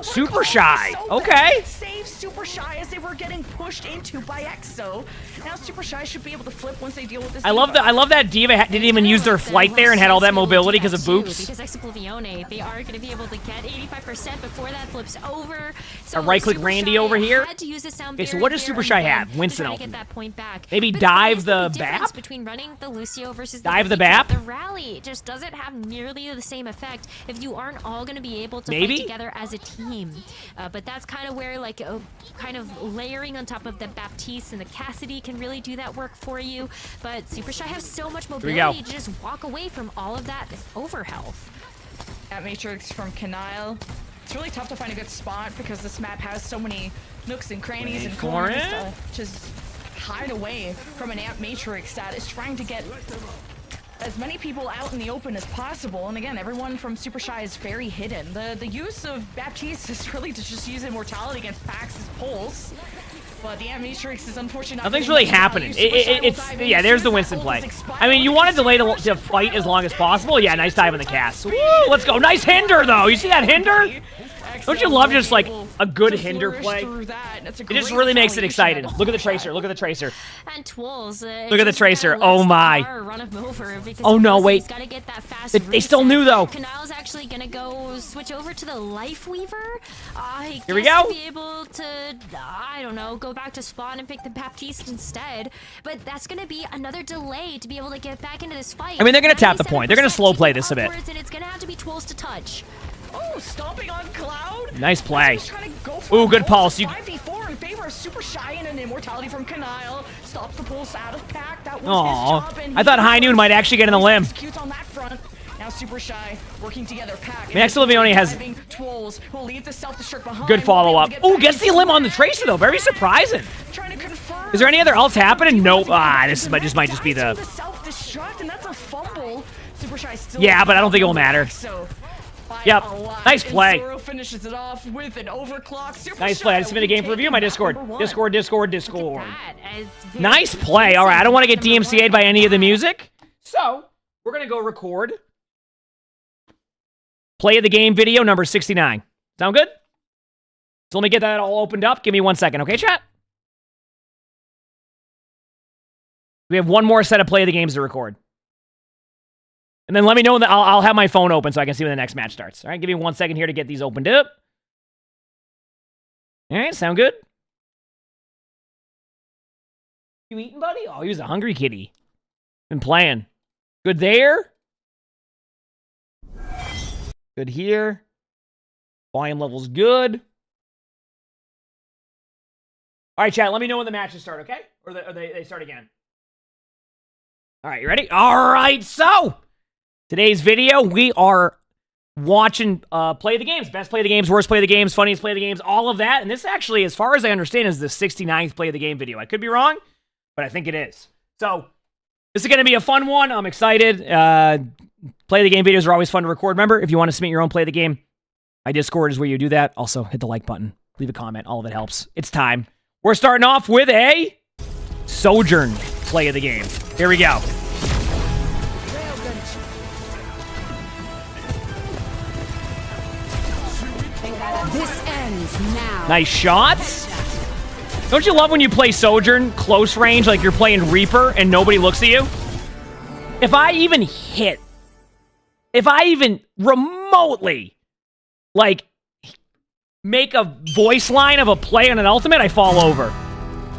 Speaker 1: Super Shy. Okay.
Speaker 12: Save Super Super Shy as they were getting pushed into by EXO. Now Super Shy should be able to flip once they deal with this.
Speaker 1: I love that D.Va didn't even use their flight there and had all that mobility because of boops.
Speaker 13: Because Exoblivione, they are going to be able to get 85% before that flips over. So
Speaker 1: A right-click Randy over here.
Speaker 13: had to use this sound
Speaker 1: Okay, so
Speaker 13: very,
Speaker 1: what does
Speaker 13: very
Speaker 1: Super Shy
Speaker 13: important
Speaker 1: have? Winston
Speaker 13: to try to
Speaker 1: ultimate.
Speaker 13: get that point back.
Speaker 1: Maybe
Speaker 13: But
Speaker 1: dive
Speaker 13: the
Speaker 1: the
Speaker 13: difference
Speaker 1: BAP?
Speaker 13: between running the Lucio versus
Speaker 1: Dive the
Speaker 13: Pikachu,
Speaker 1: BAP?
Speaker 13: The rally just doesn't have nearly the same effect if you aren't all going to be able to
Speaker 1: Maybe?
Speaker 13: fight together as a team. But that's kind of where like kind of layering on top of the Baptiste and the Cassidy can really do that work for you. But Super Shy has so much
Speaker 1: we
Speaker 13: mobility
Speaker 1: go.
Speaker 13: to just walk away from all of that over health.
Speaker 12: At Matrix from Kanile. It's really tough to find a good spot because this map has so many nooks and crannies
Speaker 1: Wait
Speaker 12: and
Speaker 1: for
Speaker 12: corners
Speaker 1: it.
Speaker 12: to just hide away from an Amp Matrix that is trying to get as many people out in the open as possible. And again, everyone from Super Shy is very hidden. The use of Baptiste is really to just use Immortality against Pax's Pulse. But the Amp Matrix is unfortunately
Speaker 1: Nothing's really happening. Yeah, there's the Winston play. I mean, you want to delay to fight as long as possible. Yeah, nice dive in the cast. Woo, let's go. Nice hinder, though. You see that hinder? Don't you love just, like, a good hinder play? It just really makes it exciting. Look at the Tracer. Look at the Tracer.
Speaker 13: And Twills.
Speaker 1: Look at the Tracer. Oh, my. Oh, no, wait. They still knew, though.
Speaker 13: Kanile's actually going to go switch over to the Life Weaver.
Speaker 1: Here we go.
Speaker 13: To be able to, I don't know, go back to spawn and pick the Baptiste instead. But that's going to be another delay to be able to get back into this fight.
Speaker 1: I mean, they're going to tap the point. They're going to slow play this a bit.
Speaker 13: And it's going to have to be Twills to touch.
Speaker 12: Oh, stomping on Cloud.
Speaker 1: Nice play. Ooh, good pulse. You
Speaker 12: 5v4 in favor of Super Shy and an Immortality from Kanile. Stops the pulse out of Pack. That was
Speaker 1: Aw.
Speaker 12: his job. And
Speaker 1: I thought High Noon might actually get in the limb.
Speaker 12: executes on that front. Now Super Shy working together. Pack.
Speaker 1: I mean, Exoblivione has
Speaker 12: Twills will leave the self-destruct behind.
Speaker 1: good follow-up. Oh, gets the limb on the Tracer, though. Very surprising. Is there any other ults happening? Nope. This might just be the...
Speaker 12: Self-destruct, and that's a fumble. Super Shy still.
Speaker 1: Yeah, but I don't think it will matter.
Speaker 12: So,
Speaker 1: Yep. Nice play.
Speaker 12: Zoro finishes it off with an overclock. Super
Speaker 1: Nice play. I just submitted a game for review in my Discord. Discord.
Speaker 13: It's
Speaker 1: Nice play. All right, I don't want to get DMCA'd by any of the music. So, we're going to go record play of the game video number 69. Sound good? So let me get that all opened up. Give me 1 second, okay, chat? We have one more set of play of the games to record. And then let me know that I'll have my phone open so I can see when the next match starts. All right, give me 1 second here to get these opened up. All right, sound good? You eating, buddy? Oh, he was a hungry kitty. Been playing. Good there. Good here. Volume level's good. All right, chat, let me know when the matches start, okay? Or they start again. All right, you ready? All right, so... today's video, we are watching play the games. Best play of the games, worst play of the games, funniest play of the games, all of that. And this actually, as far as I understand, is the 69th play of the game video. I could be wrong, but I think it is. So, this is going to be a fun one. I'm excited. Play the game videos are always fun to record. Remember, if you want to submit your own play of the game, my Discord is where you do that. Also, hit the like button. Leave a comment. All of it helps. It's time. We're starting off with a Sojourn play of the game. Here we go.
Speaker 6: This ends now.
Speaker 1: Nice shots. Don't you love when you play Sojourn close range like you're playing Reaper and nobody looks at you? If I even remotely, like, make a voice line of a play on an ultimate, I fall over.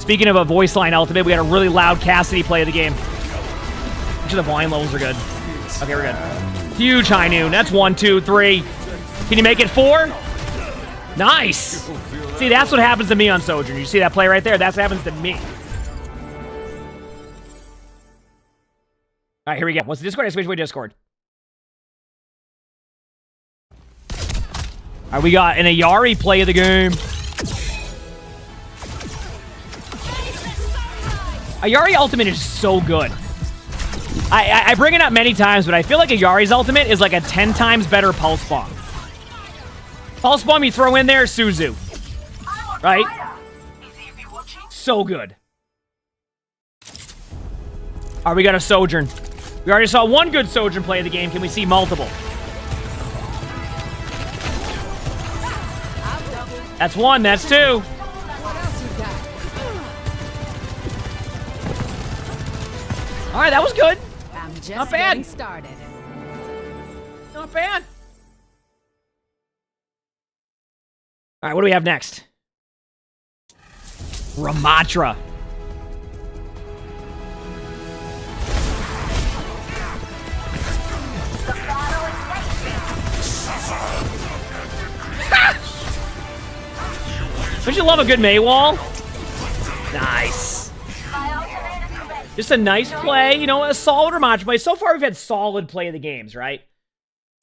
Speaker 1: Speaking of a voice line ultimate, we had a really loud Cassidy play of the game. Make sure the volume levels are good. Okay, we're good. Huge High Noon. That's 1, 2, 3. Can you make it 4? Nice. See, that's what happens to me on Sojourn. You see that play right there? That's what happens to me. All right, here we go. What's the Discord? Exclamation point Discord. All right, we got an Ayari play of the game. Ayari ultimate is so good. I bring it up many times, but I feel like Ayari's ultimate is like a 10 times better Pulse Bomb. Pulse Bomb you throw in there, Suzu. Right? So good. All right, we got a Sojourn. We already saw one good Sojourn play of the game. Can we see multiple? That's 1. That's 2. All right, that was good.
Speaker 6: I'm just
Speaker 1: Not bad.
Speaker 6: getting started.
Speaker 1: Not bad. All right, what do we have next? Ramatra. Don't you love a good Maywall? Nice. Just a nice play, you know, a solid Ramatra play. So far, we've had solid play of the games, right?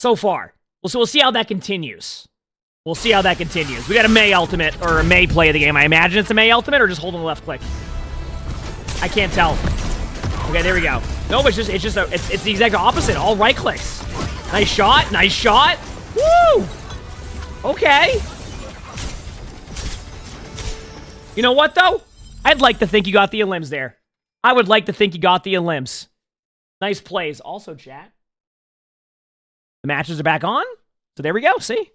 Speaker 1: So far. So we'll see how that continues. We'll see how that continues. We got a May ultimate, or a May play of the game. I imagine it's a May ultimate, or just holding the left click. I can't tell. Okay, there we go. No, it's the exact opposite. All right clicks. Nice shot. Nice shot. Woo! Okay. You know what, though? I'd like to think you got the elims there. I would like to think you got the elims. Nice plays. Also, chat. The matches are back on. So there we go. See?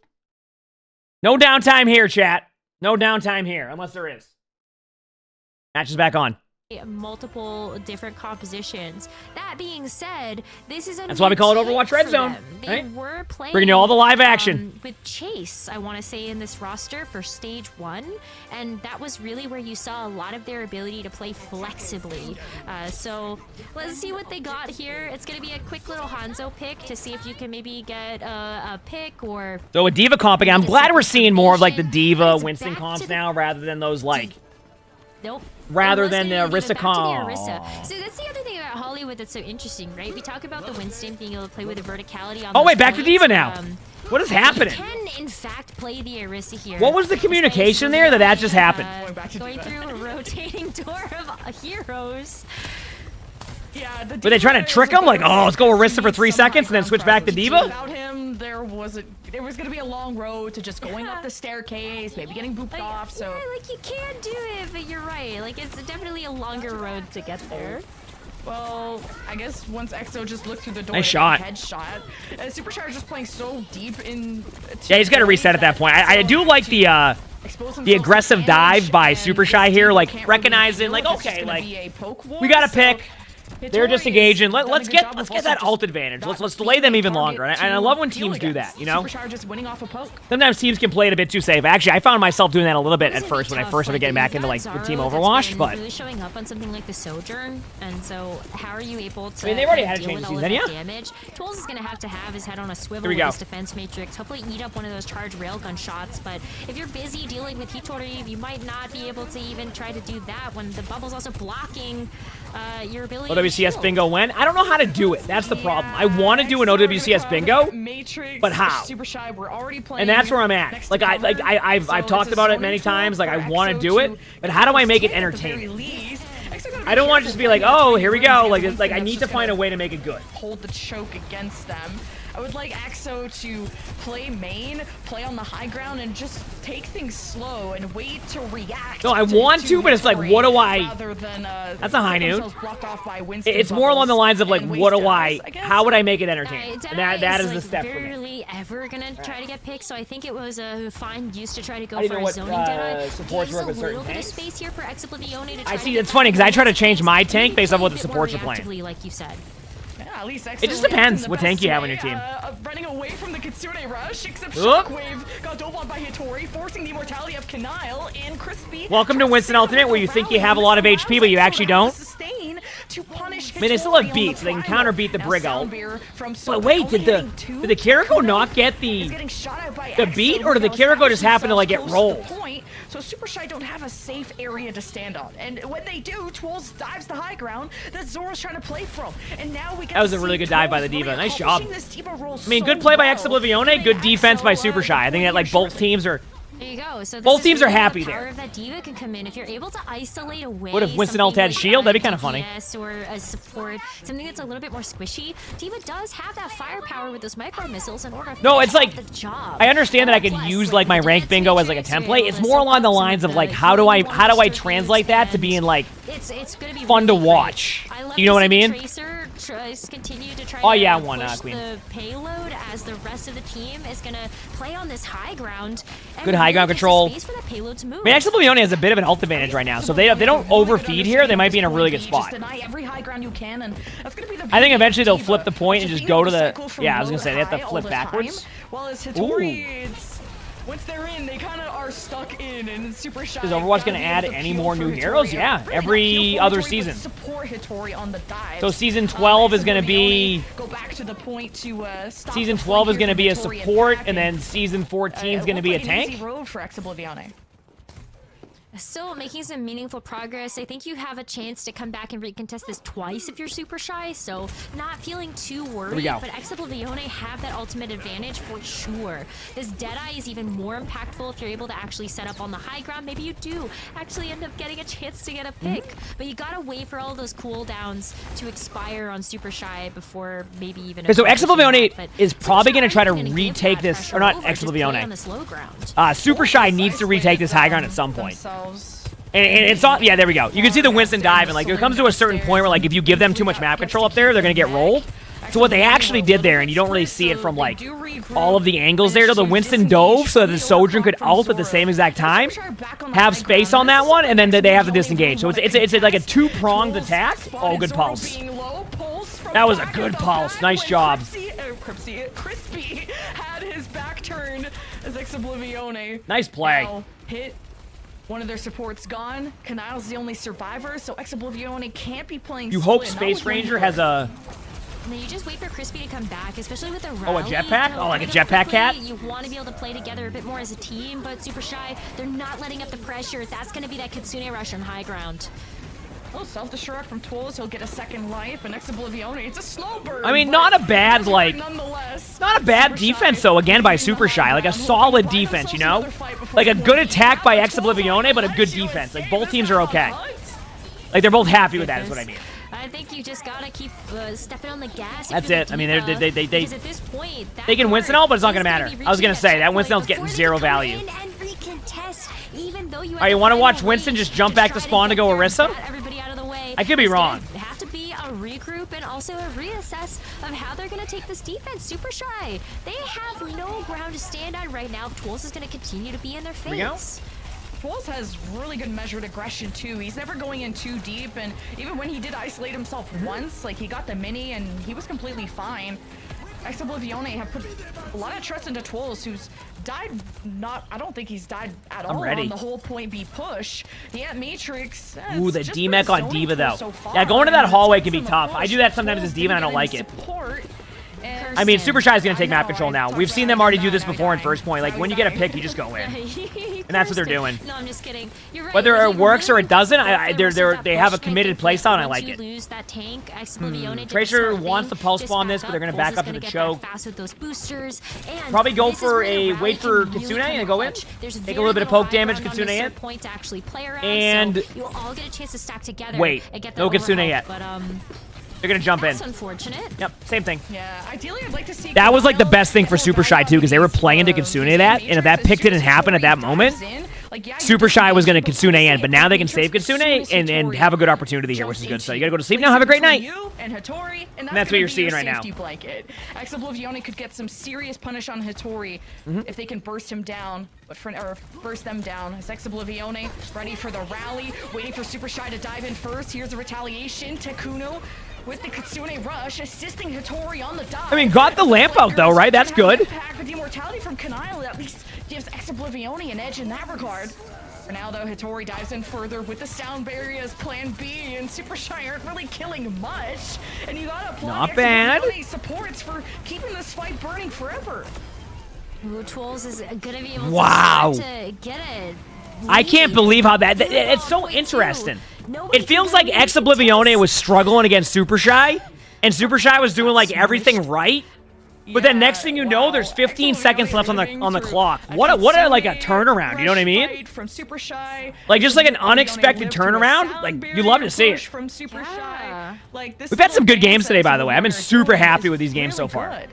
Speaker 1: No downtime here, chat. No downtime here, unless there is. Match is back on.
Speaker 13: Multiple different compositions. That being said, this is a
Speaker 1: That's why we call it Overwatch Red Zone.
Speaker 13: They
Speaker 1: Right?
Speaker 13: were playing
Speaker 1: Bringing you all the live action.
Speaker 13: with Chase, I want to say, in this roster for stage 1, and that was really where you saw a lot of their ability to play flexibly. So let's see what they got here. It's going to be a quick little Hanzo pick to see if you can maybe get a pick or...
Speaker 1: So a Diva comp again. I'm glad we're seeing more of like the Diva Winston comps now rather than those like...
Speaker 13: Nope.
Speaker 1: Rather than the Orisa
Speaker 13: Back to the
Speaker 1: comp.
Speaker 13: Orisa. So that's the other thing about Hollywood that's so interesting, right? We talk about the Winston being able to play with the verticality on
Speaker 1: Oh,
Speaker 13: those
Speaker 1: wait, back to
Speaker 13: points.
Speaker 1: Diva now. What is happening?
Speaker 13: You can, in fact, play the Orisa here.
Speaker 1: What was the communication there that just happened?
Speaker 13: Going through a rotating door of heroes.
Speaker 12: Yeah,
Speaker 1: Were they trying to trick him? Like, oh, let's go Orisa for 3 seconds and then switch back to Diva?
Speaker 12: Without him, there was gonna be a long road to just going up the staircase, maybe getting booped off. So
Speaker 13: yeah, like you can do it, but you're right. Like it's definitely a longer road to get there.
Speaker 12: Well, I guess once EXO just looked through the door,
Speaker 1: Nice shot.
Speaker 12: Headshot. Supercharge just playing so deep in.
Speaker 1: Yeah, he's got to reset at that point. I do like the aggressive dive by Super Shy here, like recognizing, like, okay, like we got to pick. They're just engaging. Let's get that ult advantage. Let's delay them even longer. And I love when teams do that, you know? Sometimes teams can play it a bit too safe. Actually, I found myself doing that a little bit at first when I first started getting back into like the team Overwatch, but
Speaker 13: really showing up on something like the Sojourn, and so how are you able to?
Speaker 1: I mean, they've already had a
Speaker 13: deal
Speaker 1: change
Speaker 13: with
Speaker 1: of
Speaker 13: all
Speaker 1: season,
Speaker 13: of that
Speaker 1: yeah.
Speaker 13: damage? Tools is gonna have his head on a swivel
Speaker 1: Here we
Speaker 13: with
Speaker 1: go.
Speaker 13: his defense matrix. Hopefully, eat up one of those charged railgun shots. But if you're busy dealing with Hitori, you might not be able to even try to do that when the bubble's also blocking your ability.
Speaker 1: OWCS bingo when? I don't know how to do it. That's the problem. I want to do an OWCS bingo, but how?
Speaker 12: Super Shy, we're already playing.
Speaker 1: And that's where I'm at. Like I've talked about it many times. Like I want to do it, but how do I make it entertaining? I don't want to just be like, oh, here we go. Like I need to find a way to make it good.
Speaker 12: Hold the choke against them. I would like EXO to play main, play on the high ground, and just take things slow and wait to react.
Speaker 1: No, I want to, but it's like, what do I? That's a high note. It's more along the lines of like, what do I? How would I make it entertaining? And that is the step for me.
Speaker 13: Barely ever gonna try to get picked, so I think it was a fine use to try to go
Speaker 1: I
Speaker 13: for
Speaker 1: know
Speaker 13: a zoning Deadeye.
Speaker 1: supports work with
Speaker 13: Gives a
Speaker 1: certain
Speaker 13: little bit of
Speaker 1: tanks.
Speaker 13: space here for Exoblivione to try
Speaker 1: I
Speaker 13: to
Speaker 1: see.
Speaker 13: get
Speaker 1: It's funny because I try to change my tank based on what the
Speaker 13: a bit more
Speaker 1: supports are playing.
Speaker 13: reactively, like you said.
Speaker 12: Yeah, at least EXO
Speaker 1: It just
Speaker 12: reacted
Speaker 1: depends
Speaker 12: the
Speaker 1: what
Speaker 12: best
Speaker 1: tank you have on
Speaker 12: way,
Speaker 1: your team.
Speaker 12: Running away from the Kitsune rush, except
Speaker 1: Oop.
Speaker 12: Shockwave got dove on by Hitori, forcing the immortality of Kanile and Crispy.
Speaker 1: Welcome to Winston Ultimate, where you think you have a lot of HP, but you actually don't.
Speaker 12: To punish
Speaker 1: I mean, they still have beat, so they can counter beat the Brig ult. But wait, did the Kiriko not get the beat, or did the Kiriko just happen to like get rolled?
Speaker 12: So Super Shy don't have a safe area to stand on, and when they do, Tools dives the high ground that Zora's trying to play from, and now we get
Speaker 1: That was
Speaker 12: to
Speaker 1: a really
Speaker 12: see
Speaker 1: good dive by
Speaker 12: Tools
Speaker 1: the Diva.
Speaker 12: really
Speaker 1: Nice job.
Speaker 12: accomplishing this Diva role
Speaker 1: I mean, good
Speaker 12: so
Speaker 1: play by
Speaker 12: well.
Speaker 1: Exoblivione, good defense by Super Shy. I think that like both teams are.
Speaker 13: There you go. So this
Speaker 1: Both
Speaker 13: is
Speaker 1: teams are
Speaker 13: really where
Speaker 1: happy
Speaker 13: the power
Speaker 1: there.
Speaker 13: of that Diva can come in. If you're able to isolate away.
Speaker 1: What if Winston ult had shield? That'd be kind of funny.
Speaker 13: DPS or a support, something that's a little bit more squishy. Diva does have that firepower with those micro missiles in order to
Speaker 1: No, it's like
Speaker 13: the job.
Speaker 1: I understand that I could use like my rank bingo as like a template. It's more along the lines of like how do I translate that to being like
Speaker 13: it's gonna be
Speaker 1: fun to
Speaker 13: really
Speaker 1: watch.
Speaker 13: great. I love
Speaker 1: You know
Speaker 13: to
Speaker 1: what I
Speaker 13: see
Speaker 1: mean?
Speaker 13: Tracer continue to try
Speaker 1: Oh,
Speaker 13: to
Speaker 1: yeah, one,
Speaker 13: push
Speaker 1: Queen.
Speaker 13: the payload as the rest of the team is going to play on this high ground. And
Speaker 1: Good high ground
Speaker 13: really gives
Speaker 1: control.
Speaker 13: space for that payload to move.
Speaker 1: I mean, Exoblivione has a bit of an health advantage right now, so if they don't overfeed here, they might be in a really good spot.
Speaker 12: Deny every high ground you can, and that's gonna be the
Speaker 1: I think eventually they'll flip the point and just go to the... Yeah, I was going to say, they have to flip backwards.
Speaker 12: While as Hattori, it's once they're in, they kind of are stuck in, and super shy.
Speaker 1: Is Overwatch going to add any more new heroes? Yeah, every other season.
Speaker 12: Support Hattori on the dive.
Speaker 1: So season 12 is going to be...
Speaker 12: Go back to the point to stop
Speaker 1: Season
Speaker 12: the
Speaker 1: 12
Speaker 12: flank
Speaker 1: is going to
Speaker 12: here
Speaker 1: be a
Speaker 12: from Hattori
Speaker 1: support,
Speaker 12: back,
Speaker 1: and then season 14 is going to be a tank.
Speaker 12: Easy road for Oblivione.
Speaker 13: Still making some meaningful progress. I think you have a chance to come back and recontest this twice if you're super shy, so not feeling too worried.
Speaker 1: go.
Speaker 13: But Oblivione have that ultimate advantage for sure. This Deadeye is even more impactful if you're able to actually set up on the high ground. Maybe you do actually end up getting a chance to get a pick, but you gotta wait for all of those cooldowns to expire on super shy before maybe even.
Speaker 1: Okay, so Oblivione is probably going to try to
Speaker 13: gonna give
Speaker 1: retake
Speaker 13: that
Speaker 1: this,
Speaker 13: pressure
Speaker 1: or not
Speaker 13: over, just play on
Speaker 1: Oblivione.
Speaker 13: this low ground.
Speaker 1: Super Shy needs to retake this high ground at some point.
Speaker 12: Themselves.
Speaker 1: And it's on, yeah, there we go. You can see the Winston dive, and like there comes to a certain point where like if you give them too much map control up there, they're gonna get rolled. So what they actually did there, and you don't really see it from like all of the angles there, the Winston dove so that the Sojourn could ult at the same exact time, have space on that one, and then they have to disengage. So it's like a two-pronged attack. Oh, good pulse. That was a good pulse. Nice job.
Speaker 12: Crispy had his back turned as Oblivione.
Speaker 1: Nice play.
Speaker 12: Now hit. One of their supports gone. Kanile's the only survivor, so Oblivione can't be playing.
Speaker 1: You hope
Speaker 12: solo, not
Speaker 1: Space
Speaker 12: with
Speaker 1: Ranger
Speaker 12: one
Speaker 1: has a...
Speaker 13: And then you just wait for Crispy to come back, especially with a rally.
Speaker 1: Oh, a jetpack?
Speaker 13: You know,
Speaker 1: Oh, like a
Speaker 13: really
Speaker 1: jetpack
Speaker 13: quickly,
Speaker 1: cat?
Speaker 13: You want to be able to play together a bit more as a team, but super shy. They're not letting up the pressure. That's going to be that Kitsune rush on high ground.
Speaker 12: Oh, self-destruct from Twills. He'll get a second life, and Oblivione. It's a slow burn.
Speaker 1: I mean, not a bad, like... Not a bad defense, though, again, by Super Shy. Like, a solid defense, you know? Like, a good attack by Oblivione, but a good defense. Like, both teams are okay. Like, they're both happy with that, is what I mean.
Speaker 13: I think you just gotta keep stepping on the gas.
Speaker 1: That's it. I mean, they
Speaker 13: because at this point,
Speaker 1: they can Winston ult, but it's not gonna matter. I was gonna say that Winston ult's getting zero value. Alright, you want to watch Winston just jump back to spawn to go Orisa? I could be wrong.
Speaker 13: Have to be a regroup and also a reassess of how they're gonna take this defense. Super shy. They have no ground to stand on right now. Twills is gonna continue to be in their face.
Speaker 12: Twills has really good measured aggression too. He's never going in too deep, and even when he did isolate himself once, like he got the mini and he was completely fine. Oblivione have put a lot of trust into Twills, who's died I don't think he's died at all on the whole point B push. Yeah, Matrix.
Speaker 1: Ooh, the D-Mech on D.Va though. Yeah, going to that hallway can be tough. I do that sometimes as D.Va and I don't like it. I mean, Super Shy is going to take map control now. We've seen them already do this before in first point. Like, when you get a pick, you just go in. And that's what they're doing.
Speaker 13: No, I'm just kidding. You're right.
Speaker 1: Whether it works or it doesn't, they have a committed playstyle, and I like it.
Speaker 13: Lose that tank,
Speaker 1: Tracer wants to pulse bomb this, but they're going to back up to the choke.
Speaker 13: Fast with those boosters, and
Speaker 1: probably go for a wait for Kitsune and go in. Take a little bit of poke damage, Kitsune in. And
Speaker 13: you'll all get a chance to stack together.
Speaker 1: Wait, no Kitsune yet.
Speaker 13: But
Speaker 1: they're gonna jump in.
Speaker 13: That's unfortunate.
Speaker 1: Yep, same thing.
Speaker 12: Yeah, ideally I'd like to see
Speaker 1: that was like the best thing for Super Shy too, because they were playing to Kitsune that, and if that pick didn't happen at that moment, Super Shy was gonna Kitsune in, but now they can save Kitsune and have a good opportunity here, which is good. So you gotta go to sleep now. Have a great night.
Speaker 12: And Hattori, and
Speaker 1: that's what you're seeing right now.
Speaker 12: Blanket. Oblivione could get some serious punish on Hattori if they can burst him down, or burst them down. As Oblivione ready for the rally, waiting for Super Shy to dive in first. Here's the retaliation. Tekuno with the Kitsune rush, assisting Hattori on the dive.
Speaker 1: I mean, got the lamp out though, right? That's good.
Speaker 12: But the immortality from Kanile at least gives Oblivione an edge in that regard. For now, though, Hattori dives in further with the sound barrier as plan B, and Super Shy aren't really killing much. And you gotta applaud Oblivione supports for keeping this fight burning forever.
Speaker 13: Ooh, Twills is gonna be able to get it.
Speaker 1: I can't believe how it's so interesting. It feels like Oblivione was struggling against Super Shy, and Super Shy was doing like everything right. But then next thing you know, there's 15 seconds left on the clock. What a like a turnaround, you know what I mean?
Speaker 12: From Super Shy,
Speaker 1: like just like an unexpected turnaround. Like you love to see it.
Speaker 12: From Super Shy. Like this
Speaker 1: We've had some good games today, by the way. I've been super happy with these games so far.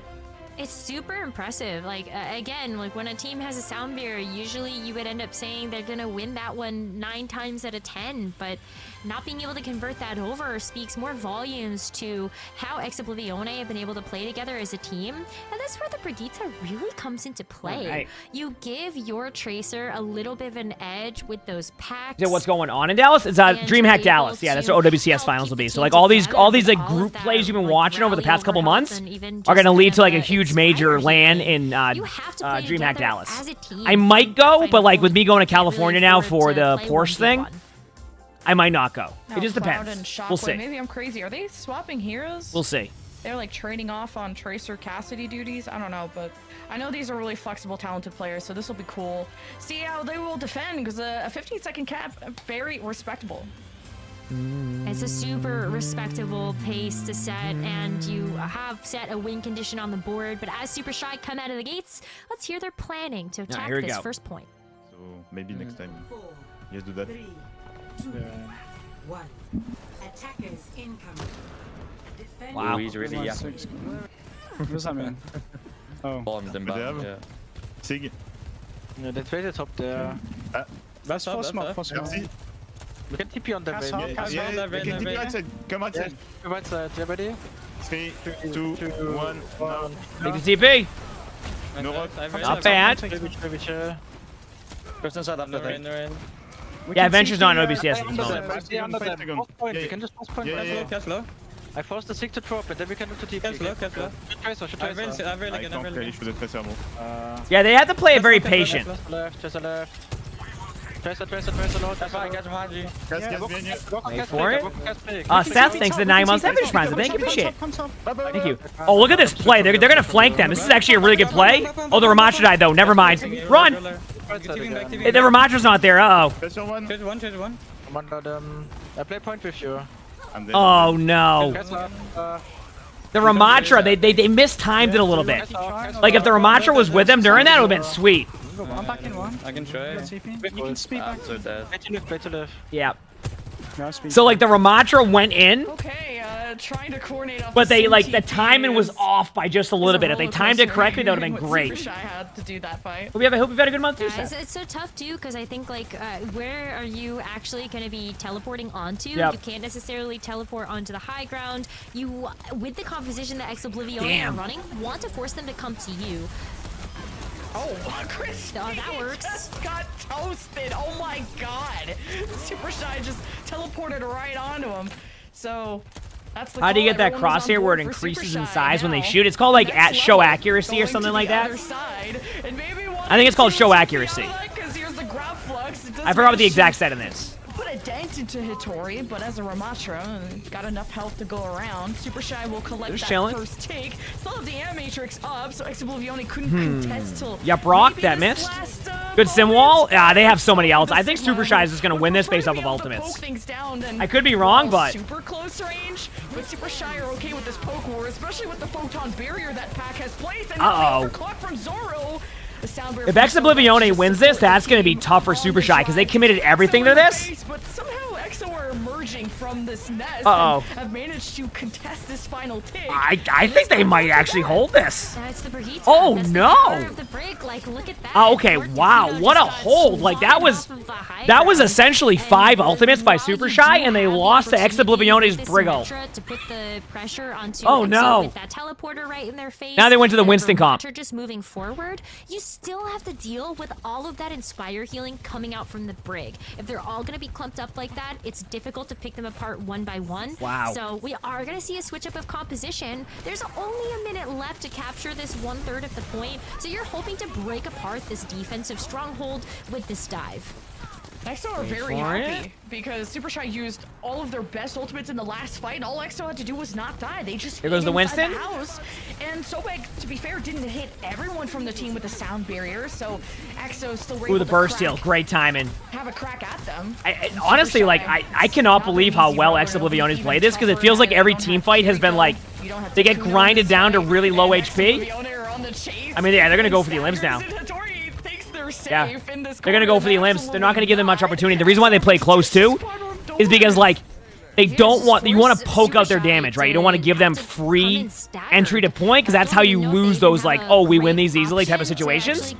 Speaker 13: It's super impressive. Like, again, like when a team has a sound barrier, usually you would end up saying they're gonna win that one 9 times out of 10, but not being able to convert that over speaks more volumes to how Oblivione have been able to play together as a team, and that's where the Brigitte really comes into play.
Speaker 1: Right.
Speaker 13: You give your Tracer a little bit of an edge with those packs.
Speaker 1: So what's going on in Dallas? It's DreamHack Dallas. Yeah, that's what OWCS finals will be. So like all these like group plays you've been watching over the past couple months are going to lead to like a huge major LAN in DreamHack Dallas. I might go, but like with me going to California now for the Porsche thing, I might not go. It just depends. We'll see.
Speaker 12: Maybe I'm crazy. Are they swapping heroes?
Speaker 1: We'll see.
Speaker 12: They're like trading off on Tracer Cassidy duties. I don't know, but I know these are really flexible, talented players, so this will be cool. See how they will defend, because a 15-second cap, very respectable.
Speaker 13: It's a super respectable pace to set, and you have set a win condition on the board, but as Super Shy come out of the gates, let's hear their planning to attack this first point.
Speaker 14: So maybe next time. Yes, do that.
Speaker 3: 3, 2, 1. Attackers incoming. Defend.
Speaker 1: Wow.
Speaker 18: He's really young. What does that mean? Oh.
Speaker 19: Bomb them back, yeah.
Speaker 14: Sig.
Speaker 18: Yeah, they traded top there. That's smart.
Speaker 19: We can TP on the
Speaker 14: we can TP outside. Come outside.
Speaker 18: Come outside. You ready?
Speaker 14: 3, 2, 1.
Speaker 1: Take the TP.
Speaker 14: No rock.
Speaker 1: Not bad.
Speaker 19: First inside after that.
Speaker 1: Yeah, Adventure's not an OWCS at this moment.
Speaker 18: You can just post point. I forced the 6 to drop it, then we can do to TP.
Speaker 19: Careful.
Speaker 18: Should Tracer.
Speaker 14: I can't really shoot the Tracer more.
Speaker 1: Yeah, they have to play it very patient.
Speaker 18: Tracer left. Tracer low. That's fine, guys behind you.
Speaker 1: Wait for it. Seth, thanks for the 9 months. That fish prize. Thank you, appreciate it. Thank you. Oh, look at this play. They're going to flank them. This is actually a really good play. Oh, the Ramattra died, though. Never mind. Run! The Ramatra's not there. Uh-oh.
Speaker 18: Tracer one. I'm under them. I play point with you.
Speaker 1: Oh, no. The Ramatra, they mistimed it a little bit. Like, if the Ramatra was with them during that, it would have been sweet.
Speaker 18: I'm back in one.
Speaker 19: I can try.
Speaker 18: You can speed back.
Speaker 19: So dead.
Speaker 18: Better live.
Speaker 1: Yeah. So, like, the Ramatra went in.
Speaker 12: Okay, trying to coordinate up.
Speaker 1: But they, like, the timing was off by just a little bit. If they timed it correctly, that would have been great.
Speaker 12: Super Shy had to do that fight.
Speaker 1: I hope you've had a good month, too,
Speaker 13: Guys,
Speaker 1: Seth.
Speaker 13: it's so tough, too, because I think, like, where are you actually going to be teleporting onto?
Speaker 1: Yep.
Speaker 13: You can't necessarily teleport onto the high ground. You, with the composition that Oblivione are running, want to force them to come to you.
Speaker 12: Oh, Chris!
Speaker 13: Oh, that works.
Speaker 12: Just got toasted. Oh my god! Super Shy just teleported right onto him. So that's the.
Speaker 1: How do you get that crosshair where it increases in size when they shoot? It's called like show accuracy or something like that. I think it's called show accuracy. I forgot what the exact setting is.
Speaker 12: Put a dent into Hitori, but as a Ramatra, got enough health to go around. Super Shy will collect that first take. Still have the Animatrix up, so Oblivione couldn't contest till.
Speaker 1: Yeah, Brock, that missed. Good sim wall. They have so many ults. I think Super Shy is just gonna win this based off of ultimates. I could be wrong, but
Speaker 12: super close range. But Super Shy are okay with this poke war, especially with the photon barrier that pack has placed. And clock from Zoro.
Speaker 1: If Oblivione wins this, that's going to be tough for Super Shy because they committed everything to this.
Speaker 12: But somehow EXO are emerging from this nest
Speaker 1: and
Speaker 12: have managed to contest this final take.
Speaker 1: I think they might actually hold this.
Speaker 13: It's the Brigitte.
Speaker 1: Oh,
Speaker 13: That's
Speaker 1: no.
Speaker 13: The power of the brig. Like, look at that.
Speaker 1: Oh, okay, wow. What a hold. Like, that was essentially 5 ultimates by Super Shy, and they lost to Oblivione's brig ult.
Speaker 13: To put the pressure onto
Speaker 1: oh, no.
Speaker 13: With that teleporter right in their face.
Speaker 1: Now they went to the Winston comp.
Speaker 13: Just moving forward, you still have to deal with all of that Inspire healing coming out from the brig. If they're all going to be clumped up like that, it's difficult to pick them apart one by one.
Speaker 1: Wow.
Speaker 13: So we are going to see a switch up of composition. There's only a minute left to capture this 1/3 of the point, so you're hoping to break apart this defensive stronghold with this dive.
Speaker 12: EXO are very happy because Super Shy used all of their best ultimates in the last fight, and all EXO had to do was not die. They just
Speaker 1: Here goes the Winston.
Speaker 12: The house. And Sobek, to be fair, didn't hit everyone from the team with the sound barrier, so EXO still were able
Speaker 1: the burst steal. Great timing.
Speaker 12: Have a crack at them.
Speaker 1: Honestly, like, I cannot believe how well Oblivione's played this because it feels like every team fight has been like, they get grinded down to really low HP. I mean, yeah, they're going to go for the limbs now. Yeah, they're going to go for the limbs. They're not going to give them much opportunity. The reason why they play close, too, is because, like, they don't want, you want to poke out their damage, right? You don't want to give them free entry to point, because that's how you lose those, like, oh, we win these easily type of situations.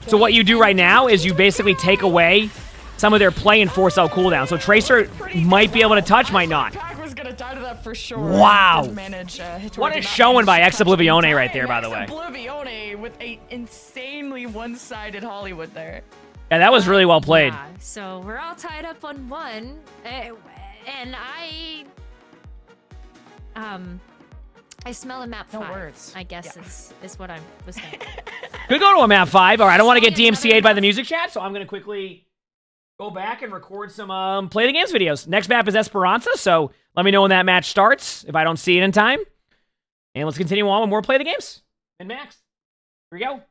Speaker 1: So what you do right now is you basically take away some of their play and force out cooldown. So Tracer might be able to touch, might not.
Speaker 12: Was gonna die to that for sure.
Speaker 1: Wow.
Speaker 12: Manage,
Speaker 1: What a showing by Ex-Oblivione right there, by the way.
Speaker 12: Ex-Oblivione with a insanely one-sided Hollywood there.
Speaker 1: Yeah, that was really well played.
Speaker 13: Yeah, so we're all tied up on 1, and I smell a map 5.
Speaker 12: Words.
Speaker 13: I guess is what I was saying.
Speaker 1: Could go to a map 5. All right, I don't want to get DMCA'd by the music chat, so I'm going to quickly go back and record some Play the Games videos. Next map is Esperanza, so let me know when that match starts if I don't see it in time. And let's continue on with more Play the Games. And Max. Here we go.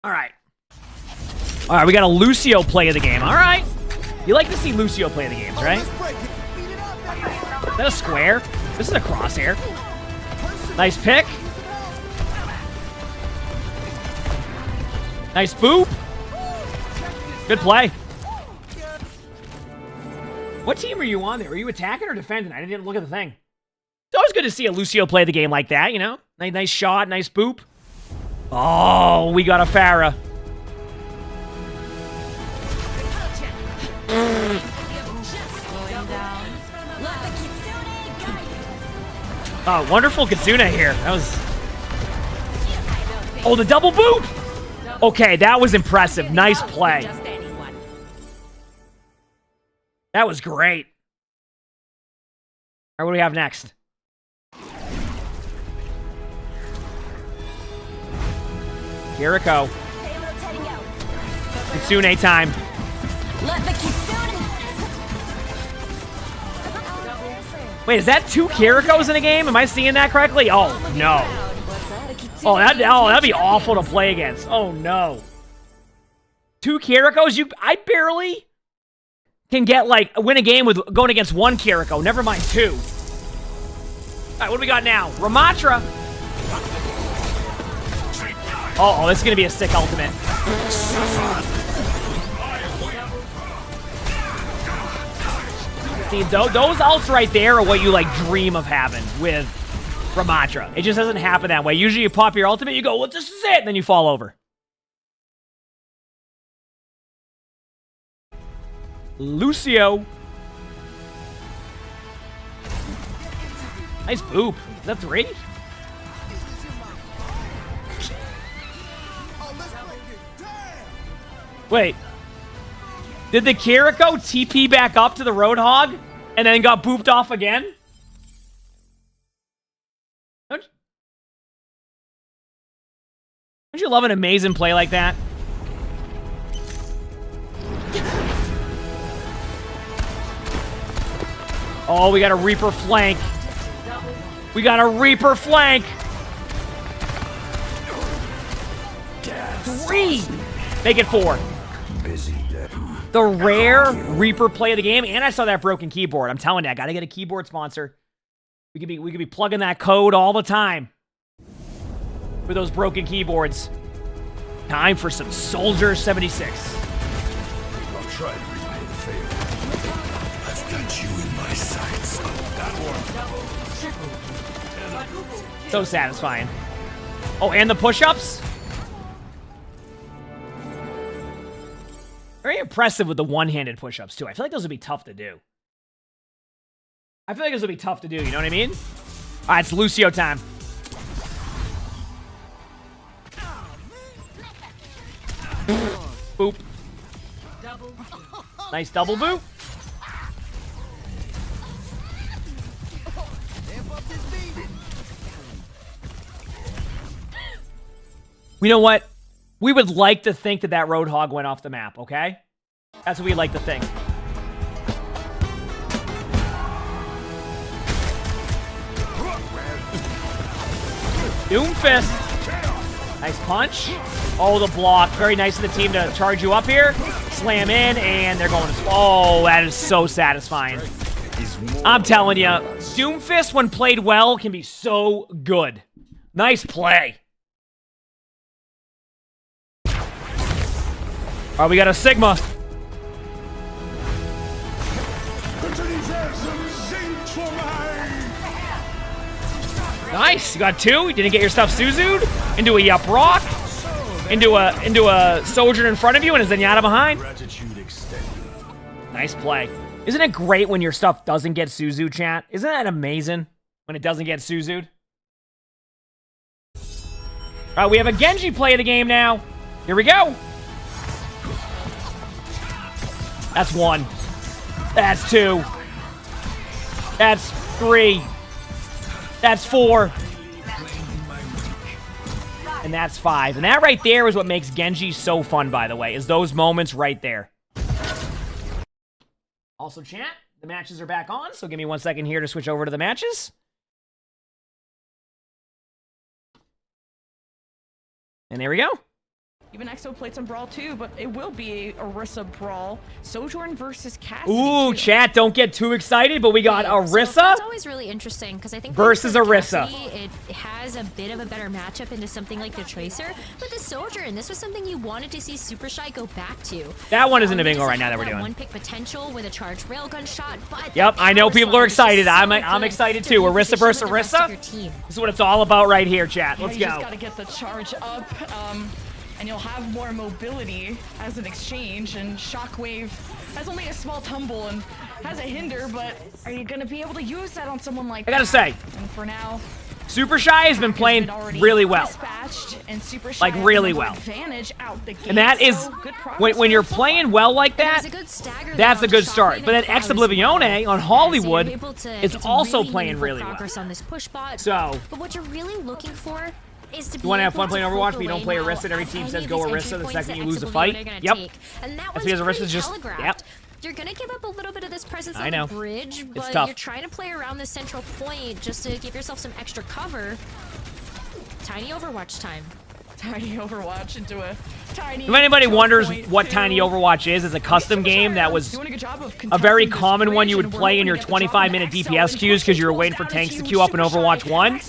Speaker 1: All right. All right, we got a Lucio play of the game. All right. You like to see Lucio play the games, right? Is that a square? This is a crosshair. Nice pick. Nice boop. Good play. What team are you on there? Were you attacking or defending? I didn't look at the thing. It's always good to see a Lucio play the game like that, you know? Nice shot, nice boop. Oh, we got a Pharah. Oh, wonderful Kitsune here. That was... Oh, the double boop! Okay, that was impressive. Nice play. That was great. All right, what do we have next? Jericho. Kitsune time. Wait, is that 2 Kirikos in a game? Am I seeing that correctly? Oh, no. Oh, that'd be awful to play against. Oh, no. 2 Kirikos? I barely can get, like, win a game with going against 1 Kiriko. Never mind 2. All right, what do we got now? Ramatra. Oh, this is going to be a sick ultimate. See, those ults right there are what you, like, dream of having with Ramatra. It just doesn't happen that way. Usually you pop your ultimate, you go, well, this is it, and then you fall over. Lucio. Nice boop. Is that 3? Wait. Did the Kiriko TP back up to the Roadhog and then got booped off again? Don't you love an amazing play like that? Oh, we got a Reaper flank. We got a Reaper flank. 3. Make it 4. The rare Reaper play of the game, and I saw that broken keyboard. I'm telling you, I gotta get a keyboard sponsor. We could be plugging that code all the time for those broken keyboards. Time for some Soldier 76.
Speaker 10: I'll try to repay the favor. I've got you in my sights. That one.
Speaker 1: So satisfying. Oh, and the push-ups? Very impressive with the one-handed push-ups, too. I feel like those would be tough to do. You know what I mean? All right, it's Lucio time. Boop. Nice double boop. You know what? We would like to think that that Roadhog went off the map, okay? That's what we'd like to think. Doomfist. Nice punch. Oh, the block. Very nice of the team to charge you up here. Slam in, and they're going to... Oh, that is so satisfying. I'm telling you, Doomfist, when played well, can be so good. Nice play. All right, we got a Sigma. Nice. You got 2. You didn't get your stuff Suzu'd. Into a up rock. Into a Sojourn in front of you and a Zenyatta behind. Nice play. Isn't it great when your stuff doesn't get Suzu'd, chat? Isn't that amazing when it doesn't get Suzu'd? All right, we have a Genji play of the game now. Here we go. That's 1. That's 2. That's 3. That's 4. And that's 5. And that right there is what makes Genji so fun, by the way, is those moments right there. Also, chat, the matches are back on, so give me 1 second here to switch over to the matches. And there we go.
Speaker 12: Even EXO played some Brawl too, but it will be a Orisa Brawl. Sojourn versus Cassidy.
Speaker 1: Ooh, chat, don't get too excited, but we got Orisa.
Speaker 13: So that's always really interesting because I think
Speaker 1: versus Orisa.
Speaker 13: It has a bit of a better matchup into something like the Tracer, but the Sojourn, this was something you wanted to see Super Shy go back to.
Speaker 1: That one isn't a bingo right now that we're doing.
Speaker 13: One pick potential with a charged railgun shot, but
Speaker 1: yep, I know people are excited. I'm excited too. Orisa versus Orisa. This is what it's all about right here, chat. Let's
Speaker 12: you
Speaker 1: go.
Speaker 12: Just gotta get the charge up. And you'll have more mobility as an exchange, and Shockwave has only a small tumble and has a hinder, but are you going to be able to use that on someone like that?
Speaker 1: I gotta say,
Speaker 12: and for now,
Speaker 1: Super Shy has been playing really well.
Speaker 12: And Super Shy
Speaker 1: like really well.
Speaker 12: Out the gate,
Speaker 1: and that is,
Speaker 12: so
Speaker 1: when you're playing well like that, that's a good start. But then Oblivione on Hollywood is also playing really well. So,
Speaker 13: but what you're really looking for is to
Speaker 1: you want to have fun playing Overwatch, but you don't play Orisa, and every team says go Orisa the second you lose a fight? Yep. That's because Orisa's just, yep.
Speaker 13: You're going to give up a little bit of this presence
Speaker 1: I
Speaker 13: on
Speaker 1: know.
Speaker 13: the bridge, but
Speaker 1: tough.
Speaker 13: You're trying to play around the central point just to give yourself some extra cover. Tiny Overwatch time.
Speaker 12: Tiny Overwatch into a tiny...
Speaker 1: If anybody wonders what Tiny Overwatch is, it's a custom game that was a very common one you would play in your 25-minute DPS queues because you were waiting for tanks to queue up in Overwatch 1,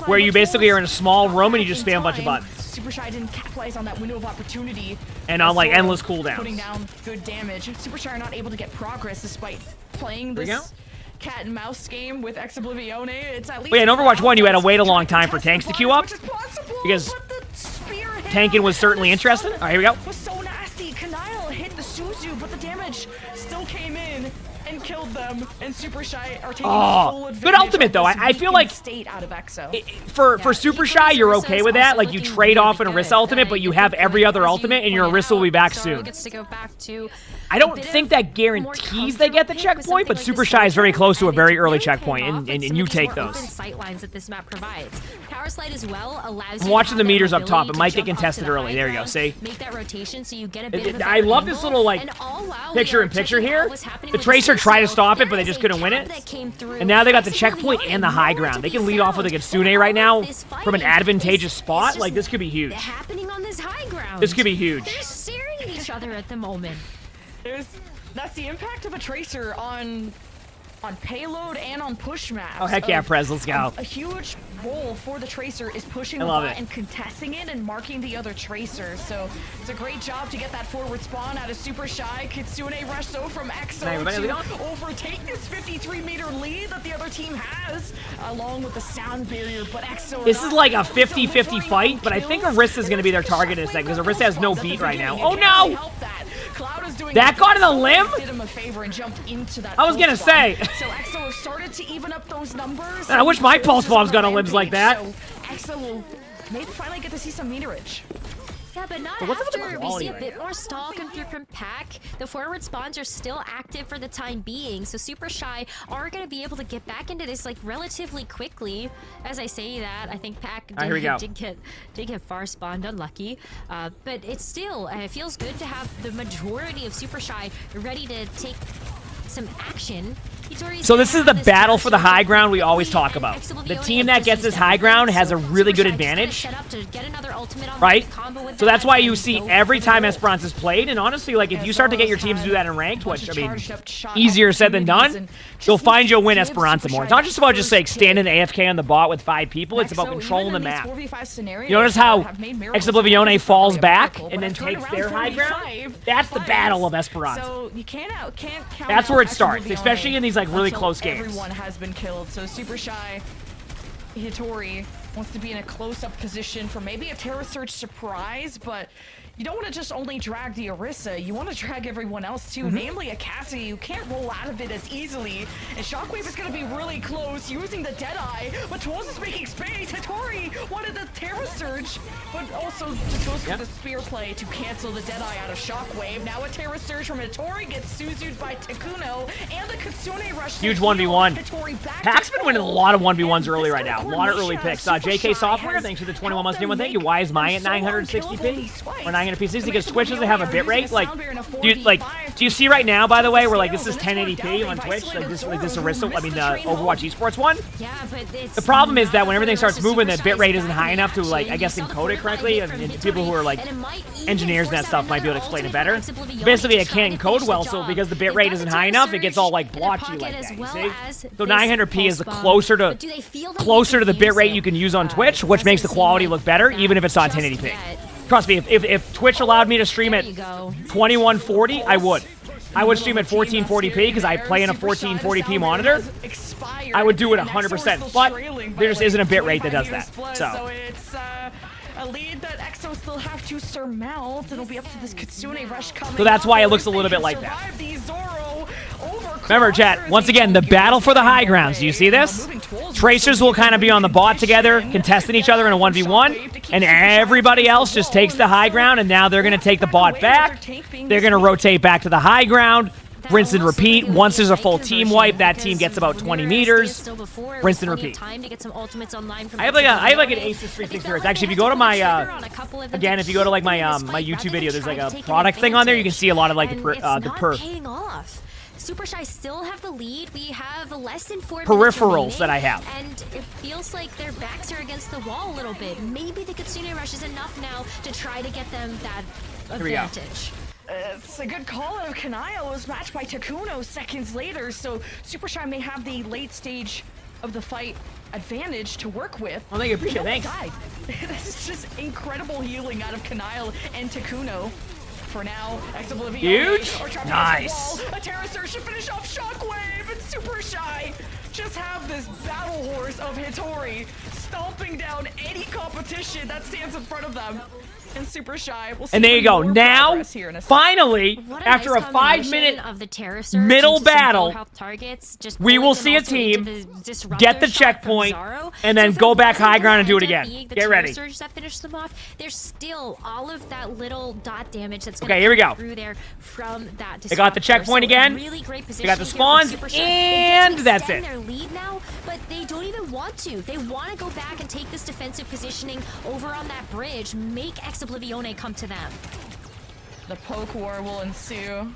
Speaker 1: where you basically are in a small room and you just spam a bunch of buttons.
Speaker 12: Super Shy didn't capitalize on that window of opportunity.
Speaker 1: And on like endless cooldowns.
Speaker 12: Putting down good damage. Super Shy are not able to get progress despite playing this cat and mouse game with Oblivione. It's at least.
Speaker 1: But yeah, in Overwatch 1, you had to wait a long time for tanks to queue up because tanking was certainly interesting. All right, here we go.
Speaker 12: Was so nasty. Kanile hit the Suzu, but the damage still came in and killed them. And Super Shy are taking full advantage.
Speaker 1: Good ultimate though. I feel like
Speaker 12: state out of EXO.
Speaker 1: For Super Shy, you're okay with that. Like you trade off an Orisa ultimate, but you have every other ultimate, and your Orisa will be back soon. I don't think that guarantees they get the checkpoint, but Super Shy is very close to a very early checkpoint, and you take those. I'm watching the meters up top. It might get contested early. There you go. See? I love this little like picture-in-picture here. The Tracer tried to stop it, but they just couldn't win it. And now they got the checkpoint and the high ground. They can lead off with a Kitsune right now from an advantageous spot. Like this could be huge. This could be huge.
Speaker 13: They're staring at each other at the moment.
Speaker 12: That's the impact of a Tracer on payload and on push maps.
Speaker 1: Oh heck yeah, Prez, let's go.
Speaker 12: A huge role for the Tracer is pushing the bot and contesting it and marking the other Tracers. So it's a great job to get that forward spawn out of Super Shy. Kitsune rushed though from EXO to overtake this 53-meter lead that the other team has, along with the sound barrier. But EXO.
Speaker 1: This is like a 50-50 fight, but I think Orisa is going to be their target in a second because Orisa has no beat right now. Oh no! That got in a limb? I was gonna say.
Speaker 12: So EXO started to even up those numbers.
Speaker 1: I wish my pulse bombs got on limbs like that.
Speaker 12: So EXO will maybe finally get to see some meterage.
Speaker 13: Yeah, but not after we see a bit more stall come through from Pack. The forward spawns are still active for the time being, so Super Shy are going to be able to get back into this like relatively quickly. As I say that, I think Pack did get far spawned, unlucky. But it's still, it feels good to have the majority of Super Shy ready to take some action.
Speaker 1: So this is the battle for the high ground we always talk about. The team that gets this high ground has a really good advantage, right? So that's why you see every time Esperance is played, and honestly, like if you start to get your teams to do that in ranked, which I mean, easier said than done, you'll find you'll win Esperance more. It's not just about just like standing AFK on the bot with 5 people, it's about controlling the map. You notice how Oblivione falls back and then takes their high ground? That's the battle of Esperance.
Speaker 12: So you can't count.
Speaker 1: That's where it starts, especially in these like really close games.
Speaker 12: Everyone has been killed, so Super Shy Hitori wants to be in a close-up position for maybe a Terra Surge surprise, but you don't want to just only drag the Orisa. You want to drag everyone else too, namely a Cassidy. You can't roll out of it as easily. And Shockwave is going to be really close using the Deadeye, but Twos is making space. Hitori wanted the Terra Surge, but also just goes for the Spear play to cancel the Deadeye out of Shockwave. Now a Terra Surge from Hitori gets Suzu'd by Takuno, and the Kitsune Rush.
Speaker 1: Huge 1v1. Pac's been winning a lot of 1v1s early right now. A lot of early picks. JK Software, thanks for the 21 months. Anyone thank you. Why is mine at 960p or 900p60? Because Twitch doesn't have a bitrate. Do you see right now, by the way, where like this is 1080p on Twitch, like this Orisa, Overwatch Esports one?
Speaker 13: Yeah, but it's
Speaker 1: the problem is that when everything starts moving, the bitrate isn't high enough to, like, I guess, encode it correctly. And people who are like engineers and that stuff might be able to explain it better. Basically, it can't encode well, so because the bitrate isn't high enough, it gets all like blotchy like that. You see? So 900p is closer to the bitrate you can use on Twitch, which makes the quality look better, even if it's not 1080p. Trust me, if Twitch allowed me to stream at 2140, I would. I would stream at 1440p because I play in a 1440p monitor. I would do it 100%, but there just isn't a bitrate that does that. So
Speaker 12: it's a lead that EXO still have to surmount. It'll be up to this Kitsune Rush coming.
Speaker 1: So that's why it looks a little bit like that. Remember, chat, once again, the battle for the high grounds. Do you see this? Tracers will kind of be on the bot together, contesting each other in a 1v1, and everybody else just takes the high ground, and now they're going to take the bot back. They're going to rotate back to the high ground. Rinse and repeat. Once there's a full team wipe, that team gets about 20 meters. Rinse and repeat. I have like an Aces 360. Actually, if you go to my again, if you go to like my my YouTube video, there's like a product thing on there. You can see a lot of like the
Speaker 13: paying off. Super Shy still have the lead. We have less than 4
Speaker 1: peripherals that I have.
Speaker 13: And it feels like their backs are against the wall a little bit. Maybe the Kitsune Rush is enough now to try to get them that advantage.
Speaker 12: It's a good call out of Kanaya. It was matched by Takuno seconds later, so Super Shy may have the late stage of the fight advantage to work with.
Speaker 1: Well, thank you. Appreciate it. Thanks.
Speaker 12: This is just incredible healing out of Kanaya and Takuno. For now,
Speaker 1: huge, nice.
Speaker 12: A Terra Surge to finish off Shockwave, and Super Shy just have this battle horse of Hitori stomping down any competition that stands in front of them. And Super Shy. We'll see
Speaker 1: and there you go. Now, finally, after a 5-minute middle battle, we will see a team get the checkpoint and then go back high ground and do it again. Get ready.
Speaker 13: There's still all of that little dot damage that's
Speaker 1: okay, here we go.
Speaker 13: Through there from that.
Speaker 1: They got the checkpoint again. They got the spawns, and that's it.
Speaker 13: Their lead now, but they don't even want to. They want to go back and take this defensive positioning over on that bridge, make Oblivione come to them.
Speaker 12: The poke war will ensue.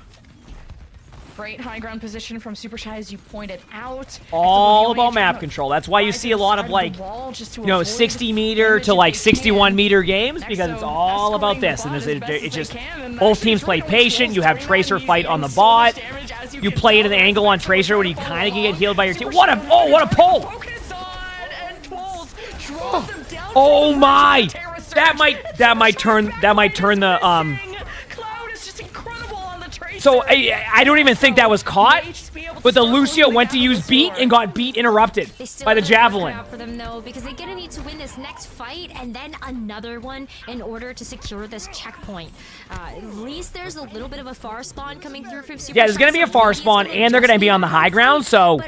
Speaker 12: Great high ground position from Super Shy, as you pointed out.
Speaker 1: All about map control. That's why you see a lot of like, 60 meter to like 61 meter games, because it's all about this. And it's just both teams play patient. You have Tracer fight on the bot. You play it at an angle on Tracer when you kind of can get healed by your team. What a pull! Oh my! That might turn the So I don't even think that was caught, but the Lucio went to use beat and got beat interrupted by the javelin.
Speaker 13: For them though, because they're gonna need to win this next fight and then another one in order to secure this checkpoint. At least there's a little bit of a far spawn coming through from Super.
Speaker 1: Yeah, there's gonna be a far spawn, and they're gonna be on the high ground. So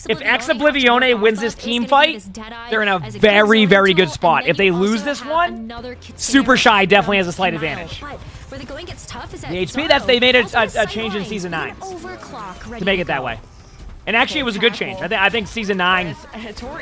Speaker 1: if Ex Oblivione wins this team fight, they're in a very, very good spot. If they lose this one, Super Shy definitely has a slight advantage.
Speaker 13: Where the going gets tough is
Speaker 1: the HP, they made a change in Season 9 to make it that way. And actually, it was a good change. I think Season 9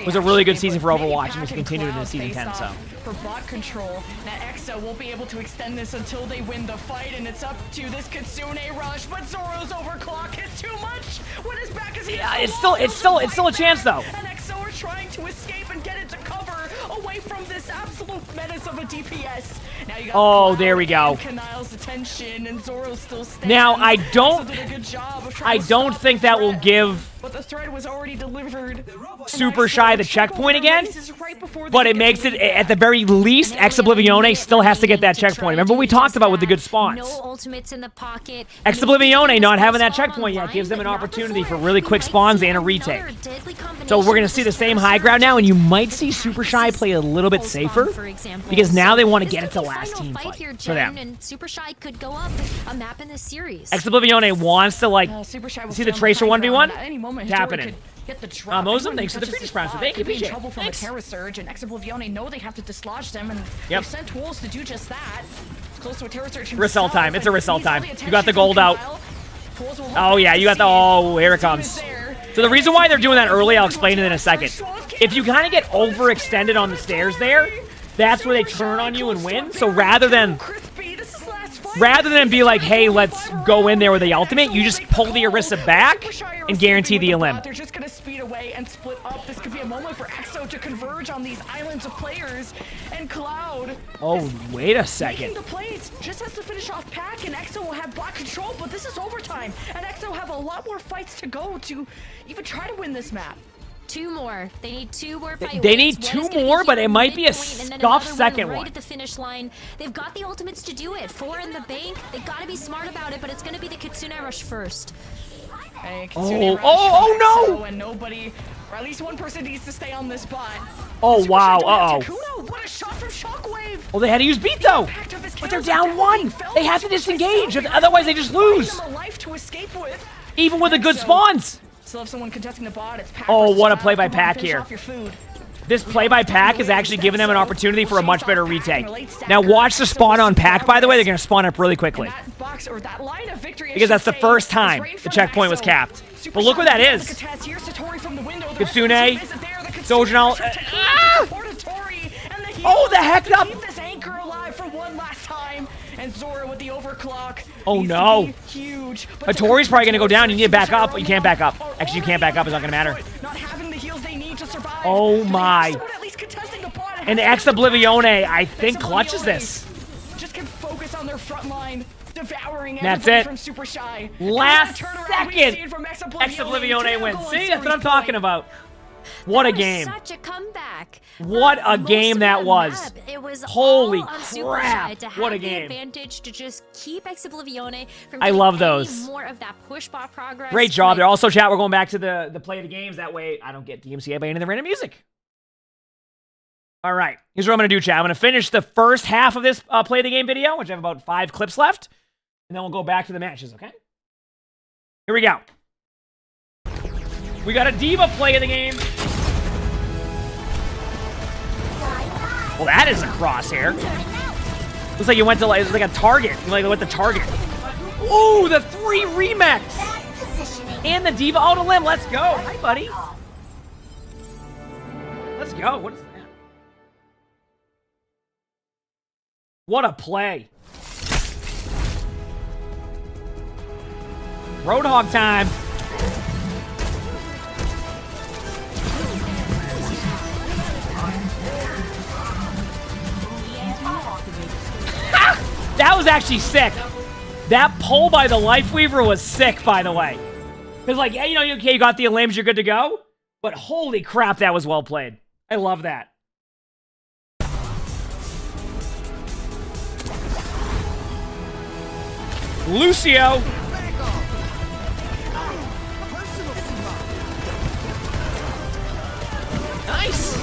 Speaker 1: was a really good season for Overwatch, and it's continued into Season 10, so.
Speaker 12: For bot control, now EXO won't be able to extend this until they win the fight, and it's up to this Kitsune Rush, but Zoro's overclock is too much. When his back is
Speaker 1: yeah, it's still a chance, though.
Speaker 12: And EXO are trying to escape and get into cover away from this absolute menace of a DPS. Now you got
Speaker 1: Oh, there we go.
Speaker 12: Kanile's attention, and Zoro still stands.
Speaker 1: Now, I don't think that will give
Speaker 12: But the thread was already delivered.
Speaker 1: Super Shy the checkpoint again, but it makes it, at the very least, Ex Oblivione still has to get that checkpoint. Remember what we talked about with the good spawns?
Speaker 13: No ultimates in the pocket.
Speaker 1: Ex Oblivione not having that checkpoint yet gives them an opportunity for really quick spawns and a retake. So we're going to see the same high ground now, and you might see Super Shy play a little bit safer, because now they want to get it to last team fight for them.
Speaker 13: And Super Shy could go up a map in this series.
Speaker 1: Ex Oblivione wants to, like, see the Tracer 1v1? Tapping it. Mosum, thanks for the free sponsor. Thank you, PJ.
Speaker 12: Trouble from a Terror Surge, and Ex Oblivione know they have to dislodge them, and they sent Wolves to do just that. It's close to a Terror Surge.
Speaker 1: Risel time. It's a Risel time. You got the gold out. Oh, yeah, you got the... Oh, here it comes. So the reason why they're doing that early, I'll explain it in a second. If you kind of get overextended on the stairs there, that's where they turn on you and win. So rather than be like, hey, let's go in there with the ultimate, you just pull the Orisa back and guarantee the elim.
Speaker 12: They're just going to speed away and split up. This could be a moment for EXO to converge on these islands of players. And Cloud...
Speaker 1: Oh, wait a second.
Speaker 12: Making the plays, just has to finish off Pack, and EXO will have block control, but this is overtime. And EXO have a lot more fights to go to even try to win this map.
Speaker 13: 2 more. They need 2 more fight
Speaker 1: They
Speaker 13: wins.
Speaker 1: need 2 more, but it might be a scuff second
Speaker 13: right
Speaker 1: one.
Speaker 13: at the finish line. They've got the ultimates to do it. 4 in the bank. They got to be smart about it, but it's going to be the Kitsune rush first.
Speaker 12: Hey,
Speaker 1: no!
Speaker 12: And nobody, or at least one person needs to stay on this bot.
Speaker 1: Oh, wow.
Speaker 12: What a shot from Shockwave!
Speaker 1: Well, they had to use beat, though. But they're down 1. They have to disengage. Otherwise, they just lose. Even with the good spawns.
Speaker 12: Still have someone contesting the bot. It's Pack.
Speaker 1: Oh, what a play by Pack here. This play by Pack is actually giving them an opportunity for a much better retake. Now watch the spawn on Pack, by the way. They're going to spawn up really quickly. Because that's the first time the checkpoint was capped. But look where that is. Kitsune, Sojinal. Oh, the heck up.
Speaker 12: And Zora with the overclock.
Speaker 1: Oh no. Hattori's probably gonna go down. You need to back up, but you can't back up. Actually, you can't back up. It's not gonna matter.
Speaker 12: Not having the heals they need to survive.
Speaker 1: Oh my. And Ex Oblivione, I think, clutches this.
Speaker 12: Just can focus on their front line, devouring
Speaker 1: that's
Speaker 12: everybody
Speaker 1: it.
Speaker 12: From Super Shy.
Speaker 1: Last second, Ex Oblivione wins. See, that's what I'm talking about. What a game.
Speaker 13: Such a comeback.
Speaker 1: What a game that was.
Speaker 13: It was
Speaker 1: holy
Speaker 13: crap.
Speaker 1: What a game.
Speaker 13: Advantage to just keep Ex Oblivione from
Speaker 1: I love those.
Speaker 13: more of that push bot progress.
Speaker 1: Great job there. Also, chat, we're going back to the play of the games. That way I don't get DMCA by any of the random music. All right. Here's what I'm going to do, chat. I'm going to finish the first half of this play of the game video, which I have about 5 clips left. And then we'll go back to the matches, okay? Here we go. We got a Diva play of the game. Well, that is a crosshair. Looks like you went to like a target. You like went to target. Ooh, the 3 remix. And the Diva auto limb. Let's go. Hi, buddy. Let's go. What is that? What a play. Roadhog time. That was actually sick. That pull by the Lifeweaver was sick, by the way. Because, like, yeah, you know, okay, you got the elims, you're good to go. But holy crap, that was well played. I love that. Lucio. Nice.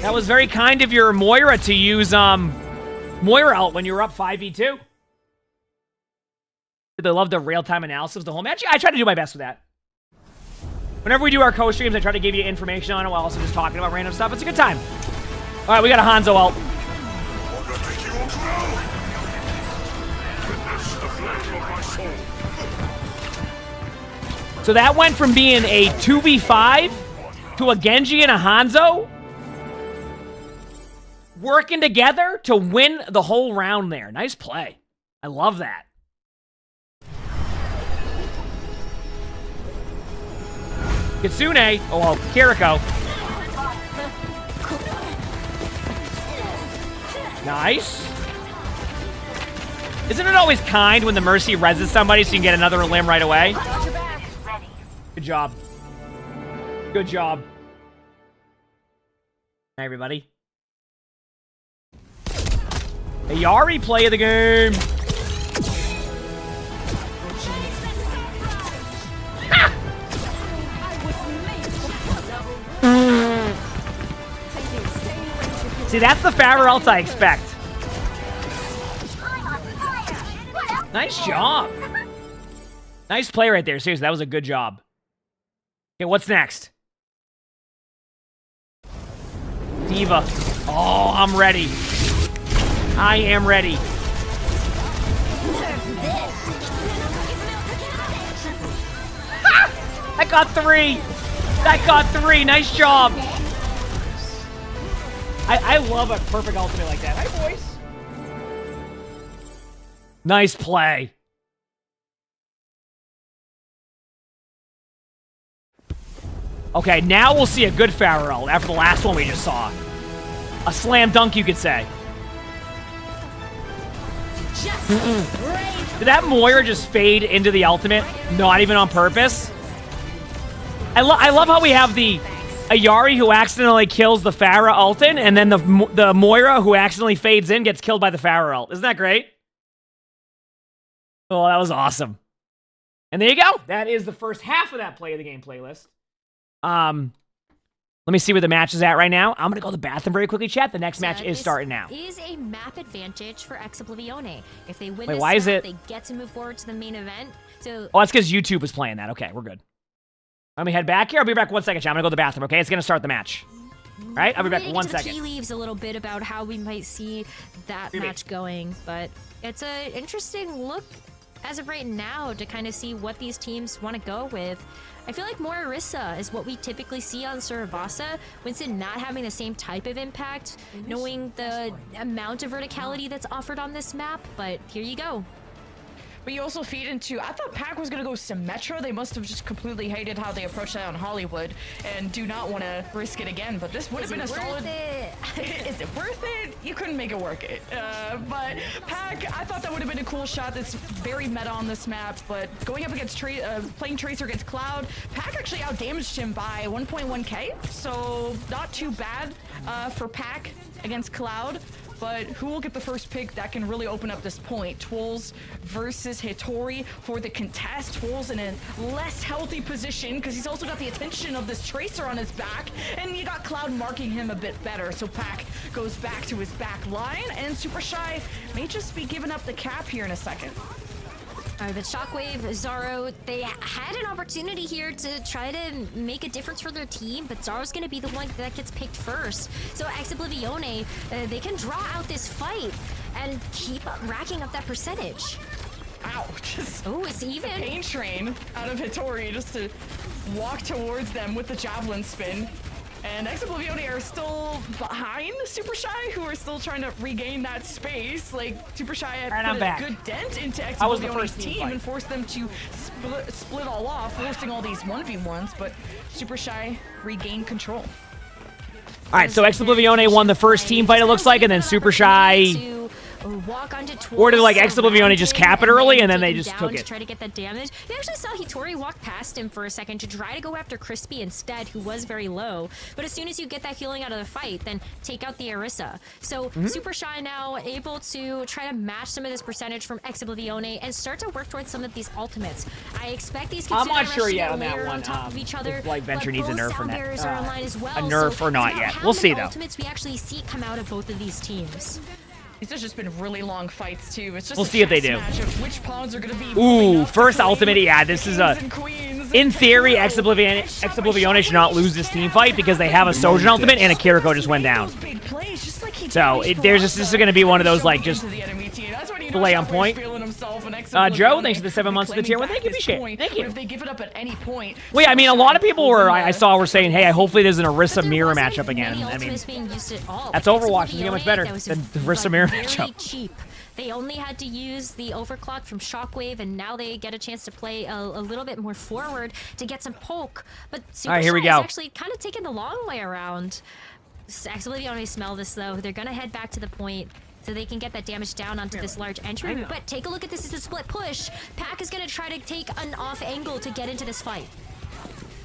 Speaker 1: That was very kind of your Moira to use Moira ult when you were up 5v2. Did they love the real-time analysis of the whole match? Yeah, I try to do my best with that. Whenever we do our co-streams, I try to give you information on it while also just talking about random stuff. It's a good time. All right, we got a Hanzo ult. So that went from being a 2v5 to a Genji and a Hanzo working together to win the whole round there. Nice play. I love that. Kitsune. Oh, well, Kiriko. Nice. Isn't it always kind when the Mercy reses somebody so you can get another limb right away? Good job. Good job. Hey, everybody. A Yari play of the game. See, that's the Farrah ult I expect. Nice job. Nice play right there. Seriously, that was a good job. Okay, what's next? Diva. Oh, I'm ready. I am ready. Ha! I got 3. I got 3. Nice job. I love a perfect ultimate like that. Hi, boys. Nice play. Okay, now we'll see a good Farrah ult after the last one we just saw. A slam dunk, you could say. Did that Moira just fade into the ultimate? Not even on purpose? I love how we have the Ayari who accidentally kills the Farrah ultin, and then the Moira who accidentally fades in gets killed by the Farrah ult. Isn't that great? Oh, that was awesome. And there you go. That is the first half of that play of the game playlist. Let me see where the match is at right now. I'm gonna go to the bathroom very quickly, chat. The next match is starting now.
Speaker 13: Is a map advantage for Oblivione. If they win
Speaker 1: Wait,
Speaker 13: this
Speaker 1: why is
Speaker 13: map,
Speaker 1: it?
Speaker 13: they get to move forward to the main event. So
Speaker 1: Oh, that's because YouTube was playing that. Okay, we're good. Let me head back here. I'll be back 1 second, chat. I'm gonna go to the bathroom, okay? It's gonna start the match. All right, I'll be back in 1 second.
Speaker 13: Tea leaves a little bit about how we might see that match going, but it's an interesting look as of right now to kind of see what these teams want to go with. I feel like more Orisa is what we typically see on Surabasa. Winston not having the same type of impact, knowing the amount of verticality that's offered on this map, but here you go.
Speaker 12: But you also feed into, I thought Pac was going to go Symmetra. They must have just completely hated how they approached that on Hollywood and do not want to risk it again. But this would have been a solid... Is it worth it? You couldn't make it work it. But Pac, I thought that would have been a cool shot that's very meta on this map. But going up against playing Tracer against Cloud, Pac actually outdamaged him by 1.1k. So not too bad for Pac against Cloud. But who will get the first pick that can really open up this point? Twills versus Hitori for the contest. Twills in a less healthy position because he's also got the attention of this Tracer on his back, and you got Cloud marking him a bit better. So Pac goes back to his back line, and Super Shy may just be giving up the cap here in a second.
Speaker 13: All right, but Shockwave, Zaro, they had an opportunity here to try to make a difference for their team, but Zaro's going to be the one that gets picked first. So Oblivione, they can draw out this fight and keep racking up that percentage.
Speaker 12: Ow, just
Speaker 13: it's even.
Speaker 12: Pain train out of Hitori just to walk towards them with the javelin spin. And Oblivione are still behind Super Shy, who are still trying to regain that space. Like, Super Shy had put a good dent into Oblivione's team and forced them to split all off, forcing all these 1v1s, but Super Shy regained control.
Speaker 1: All right, so Oblivione won the first team fight, it looks like, and then Super Shy... Or did like Oblivione just cap it early and then they just took it?
Speaker 13: To try to get that damage. You actually saw Hitori walk past him for a second to try to go after Crispy instead, who was very low. But as soon as you get that healing out of the fight, then take out the Orisa. So Super Shy now able to try to match some of this percentage from Oblivione and start to work towards some of these ultimates. I expect these
Speaker 1: I'm not sure yet on that
Speaker 13: layer
Speaker 1: one.
Speaker 13: on top of each other.
Speaker 1: Like Venture needs a nerf or not.
Speaker 13: A
Speaker 1: nerf or not yet. We'll see though.
Speaker 13: Ultimates we actually see come out of both of these teams.
Speaker 12: These have just been really long fights too. It's just
Speaker 1: we'll see if they do.
Speaker 12: Which pawns are gonna be
Speaker 1: Ooh, first ultimate. Yeah, this is a. In theory, Oblivione should not lose this team fight because they have a Sojin ultimate and a Kiriko just went down. So this is going to be one of those like just delay on point. Joe, thanks for the 7 months of the tier 1. Thank you, appreciate. Thank you.
Speaker 12: If they give it up at any point.
Speaker 1: Wait, I mean, a lot of people were I saw were saying, hey, hopefully there's an Orisa mirror matchup again. I mean, that's Overwatch. Doesn't get much better than the Orisa mirror matchup.
Speaker 13: Cheap. They only had to use the overclock from Shockwave, and now they get a chance to play a little bit more forward to get some poke. But Super Shy is actually kind of taking the long way around. Oblivione smell this, though. They're going to head back to the point. so they can get that damage down onto this large entry. But take a look at this as a split push. Pack is going to try to take an off angle to get into this fight.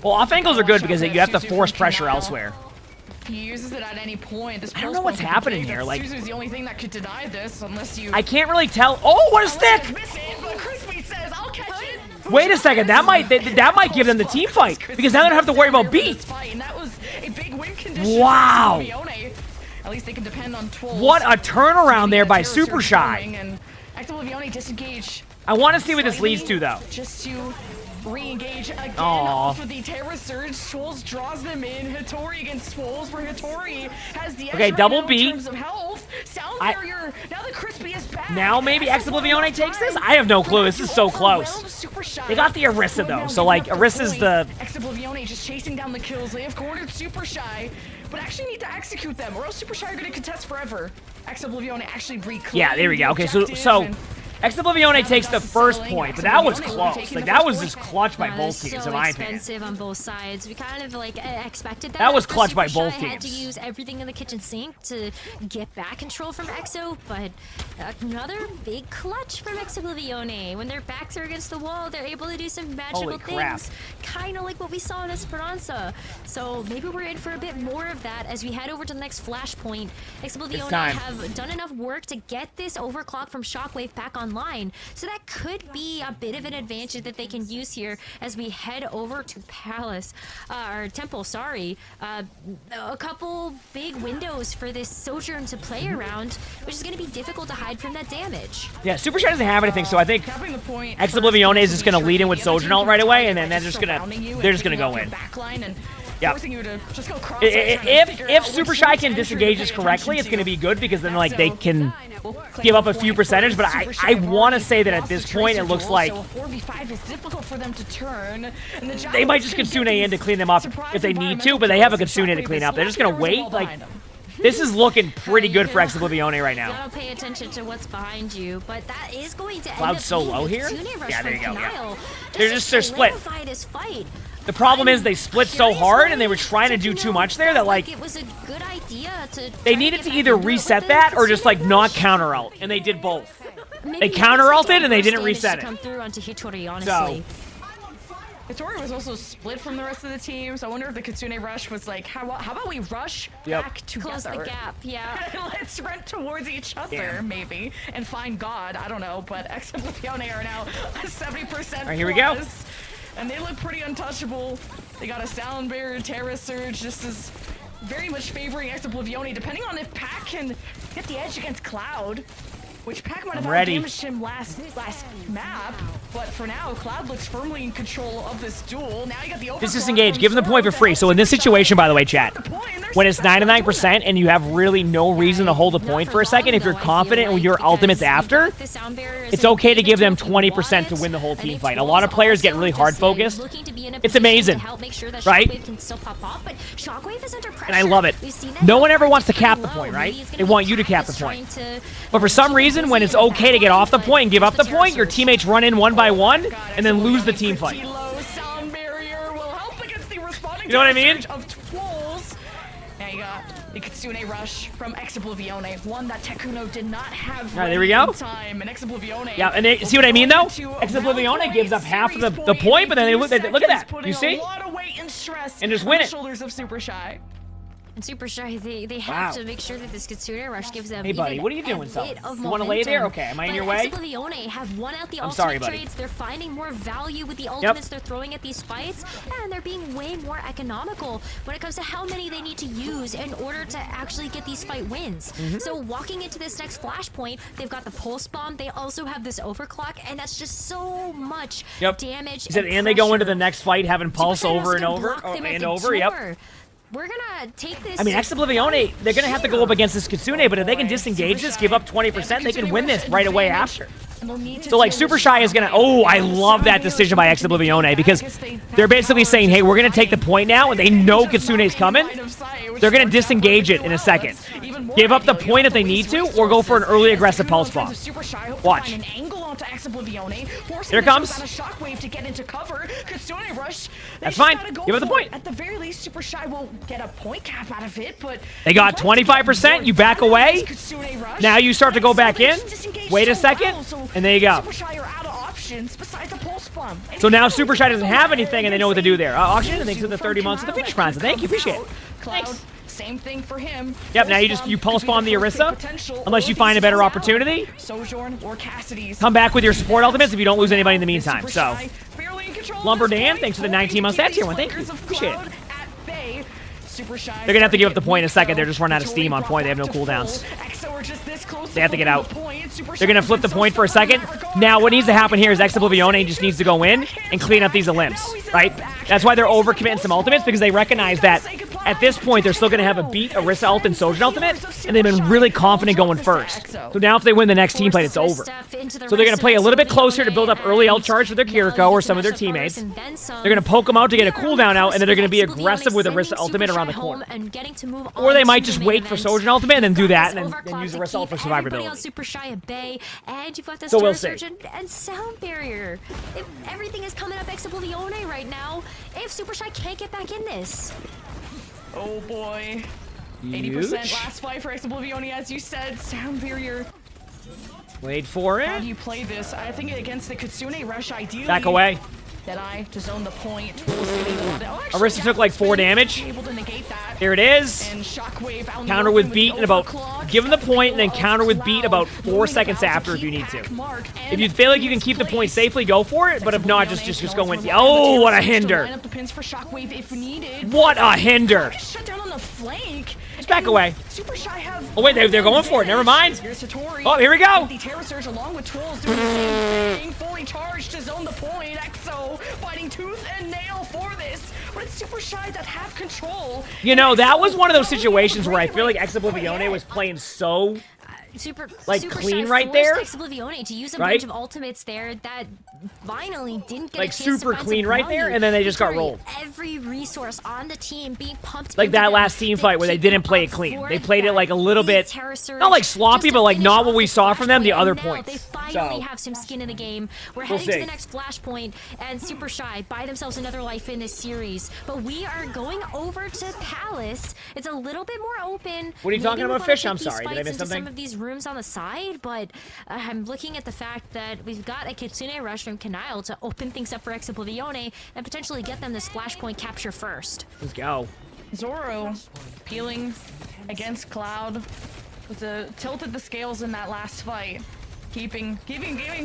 Speaker 1: Well, off angles are good because you have to force pressure elsewhere.
Speaker 12: He uses it at any point. This
Speaker 1: I don't know what's happening here. Like,
Speaker 12: Suzu's the only thing that could deny this, unless you.
Speaker 1: I can't really tell. Oh, what a stick! Wait a second. That might give them the team fight because now they don't have to worry about B.
Speaker 12: That was a big win condition.
Speaker 1: Wow.
Speaker 12: At least they can depend on Twolz.
Speaker 1: What a turnaround there by Super Shy.
Speaker 12: And Activivione disengage.
Speaker 1: I want to see what this leads to, though.
Speaker 12: Just to re-engage again off of the Terra Surge. Twolz draws them in. Hattori against Twolz, where Hattori has the edge
Speaker 1: double
Speaker 12: right
Speaker 1: B.
Speaker 12: in terms of health. Sound barrier. Now the Crispy is back.
Speaker 1: Now maybe Exoblivione takes this? I have no clue. This is so close. They got the Orisa, though. So, like, Orisa's the...
Speaker 12: Exoblivione just chasing down the kills. They have cornered Super Shy, but actually need to execute them, or else Super Shy are going to contest forever. Exoblivione actually reclaimed.
Speaker 1: Yeah, there we go. Okay, so Exoblivione takes the first point, but that was close. Like, that was just clutch by both teams, in my opinion.
Speaker 13: Expensive on both sides. We kind of like expected that.
Speaker 1: That was clutch by both
Speaker 13: Had to
Speaker 1: teams.
Speaker 13: use everything in the kitchen sink to get back control from Exo, but another big clutch from Exoblivione. When their backs are against the wall, they're able to do some magical things, kind of like what we saw in Esperanza. So maybe we're in for a bit more of that as we head over to the next flashpoint. Exoblivione have done enough work to get this overclock from Shockwave back online. So that could be a bit of an advantage that they can use here as we head over to Palace, or Temple, sorry. A couple big windows for this Sojourn to play around, which is going to be difficult to hide from that damage.
Speaker 1: Yeah, Super Shy doesn't have anything, so I think Exoblivione is just going to lead in with Sojourn ult right away, and then they're just going to go in. Yeah. If Super Shy can disengage this correctly, it's going to be good because then like they can give up a few percentage. But I want to say that at this point it looks like they might just Kitsune in to clean them up if they need to, but they have a Kitsune to clean up. They're just going to wait. Like, this is looking pretty good for Exoblivione right now.
Speaker 13: Don't pay attention to what's behind you, but that is going to end
Speaker 1: Cloud's
Speaker 13: up
Speaker 1: so
Speaker 13: being
Speaker 1: low
Speaker 13: a
Speaker 1: here.
Speaker 13: Kitsune rush
Speaker 1: Yeah, there you go.
Speaker 13: from
Speaker 1: Yeah.
Speaker 13: Kyle.
Speaker 1: They're split.
Speaker 13: This fight.
Speaker 1: The problem is they split so hard and they were trying to do too much there that like
Speaker 13: It was a good idea to
Speaker 1: they needed to either reset that or just like not counter ult, and they did both. They counter ulted and they didn't reset it.
Speaker 13: Come through onto Hattori, honestly.
Speaker 12: Hattori was also split from the rest of the team, so I wonder if the Kitsune rush was like, how about we rush back together?
Speaker 13: Close the gap, yeah.
Speaker 12: Let's run towards each other, maybe, and find God. I don't know, but Exoblivione are now 70%.
Speaker 1: All right, here we go.
Speaker 12: And they look pretty untouchable. They got a sound barrier, Terra Surge. This is very much favoring Exoblivione, depending on if Pac can get the edge against Cloud. Which Pac might have damaged him last map, but for now, Cloud looks firmly in control of this duel. Now you got the overclock.
Speaker 1: Disengage. Give them the point for free. So in this situation, by the way, chat, when it's 99% and you have really no reason to hold a point for a second, if you're confident in your ultimates after, it's okay to give them 20% to win the whole team fight. A lot of players get really hard focused. It's amazing, right? And I love it. No one ever wants to cap the point, right? They want you to cap the point. But for some reason, when it's okay to get off the point and give up the point, your teammates run in one by one and then lose the team fight. You know what I mean?
Speaker 12: Now you got the Kitsune rush from Exoblivione, one that Tekuno did not have.
Speaker 1: All right, there we go.
Speaker 12: Time. And Exoblivione.
Speaker 1: Yeah, and see what I mean though? Exoblivione gives up half of the point, but then they look at that. You see?
Speaker 12: A lot of weight and stress
Speaker 1: and just win it.
Speaker 12: Shoulders of Super Shy.
Speaker 13: And Super Shy, they have to make sure that this Kitsune rush gives them.
Speaker 1: Hey, buddy, what are you doing, son? You want to lay there? Okay, am I in your way?
Speaker 13: Exoblivione have won out the
Speaker 1: I'm sorry,
Speaker 13: ultimate
Speaker 1: buddy.
Speaker 13: trades. They're finding more value with the ultimates they're throwing at these fights, and they're being way more economical when it comes to how many they need to use in order to actually get these fight wins. So walking into this next flashpoint, they've got the pulse bomb. They also have this overclock, and that's just so much damage.
Speaker 1: And they go into the next fight having pulse over and over and over. Yep.
Speaker 13: We're gonna take this.
Speaker 1: I mean, Exoblivione, they're gonna have to go up against this Kitsune, but if they can disengage this, give up 20%, they can win this right away after. So, like, Super Shy is gonna... Oh, I love that decision by Exoblivione, because they're basically saying, hey, we're gonna take the point now, and they know Kitsune's coming. They're gonna disengage it in a second.
Speaker 12: Even
Speaker 1: give up the point if they need to, or go for an early aggressive pulse bomb. Watch.
Speaker 12: An angle onto Exoblivione,
Speaker 1: Here it comes.
Speaker 12: A shockwave to get into cover. Kitsune Rush.
Speaker 1: That's fine. Give it the point.
Speaker 12: At the very least, Super Shy will get a point cap out of it, but
Speaker 1: they got 25%. You back away. Now you start to go back in. Wait a second, and there you go.
Speaker 12: Super Shy are out of options besides a pulse bomb.
Speaker 1: So now Super Shy doesn't have anything, and they know what to do there. Auction, thanks for the 30 months of the Phoenix Prize. Thank you, appreciate it.
Speaker 12: Thanks. Same thing for him.
Speaker 1: Yep, now you pulse bomb the Orisa, unless you find a better opportunity.
Speaker 12: Sojourn or Cassidy's.
Speaker 1: Come back with your support ultimates if you don't lose anybody in the meantime. So, Lumber Dan, thanks for the 19 months stats here one. Thank you. Appreciate it. They're going to have to give up the point in a second. They're just running out of steam on point. They have no cooldowns. They have to get out. They're going to flip the point for a second. Now, what needs to happen here is Exoblivione just needs to go in and clean up these Olymps, right? That's why they're overcommitting some ultimates, because they recognize that at this point, they're still going to have a beat Orisa ult and Sojourn ultimate, and they've been really confident going first. So now if they win the next team fight, it's over. So they're going to play a little bit closer to build up early ult charge for their Kiriko or some of their teammates. They're going to poke them out to get a cooldown out, and then they're going to be aggressive with Orisa ultimate around the corner. Or they might just wait for Sojourn ultimate and then do that, and then use Orisa ult for survivability.
Speaker 13: Super Shy at bay, and you've got this
Speaker 1: So we'll see.
Speaker 13: and sound barrier. Everything is coming up Exoblivione right now. If Super Shy can't get back in this.
Speaker 12: Oh boy. 80% last fight for Exoblivione, as you said. Sound barrier.
Speaker 1: Wait for it.
Speaker 12: How do you play this? I think against the Kitsune Rush, ideally.
Speaker 1: Back away.
Speaker 12: Deadeye to zone the point.
Speaker 1: Arista took like 4 damage. Here it is. Counter with beat and about... Give him the point and then counter with beat about 4 seconds after if you need to. If you feel like you can keep the point safely, go for it. But if not, just go in. Oh, what a hinder. What a hinder. Just back away. Oh, wait, they're going for it. Never mind. Oh, here we go.
Speaker 12: The Terror Surge along with Tools doing the same thing. Fully charged to zone the point. Exo fighting tooth and nail for this. But it's Super Shy that have control.
Speaker 1: You know, that was one of those situations where I feel like Exoblivione was playing so...
Speaker 13: Super
Speaker 1: clean right there,
Speaker 13: Exoblivione to use a bunch of ultimates there that finally didn't get
Speaker 1: like
Speaker 13: a chance
Speaker 1: super
Speaker 13: to
Speaker 1: clean right there, and then they just got rolled.
Speaker 13: Every resource on the team being pumped.
Speaker 1: Like that last team fight where they didn't play it clean. They played it like a little bit, not like sloppy, but like not what we saw from them the other points.
Speaker 13: They finally have some skin in the game. We're heading to the next flashpoint, and Super Shy buy themselves another life in this series. But we are going over to Palace. It's a little bit more open.
Speaker 1: What are you talking about, Fish? I'm sorry, did I miss something?
Speaker 13: Some of these rooms on the side, but I'm looking at the fact that we've got a Kitsune Rush from Kanile to open things up for Exoblivione and potentially get them this flashpoint capture first.
Speaker 1: Let's go.
Speaker 12: Zoro peeling against Cloud tilted the scales in that last fight. Giving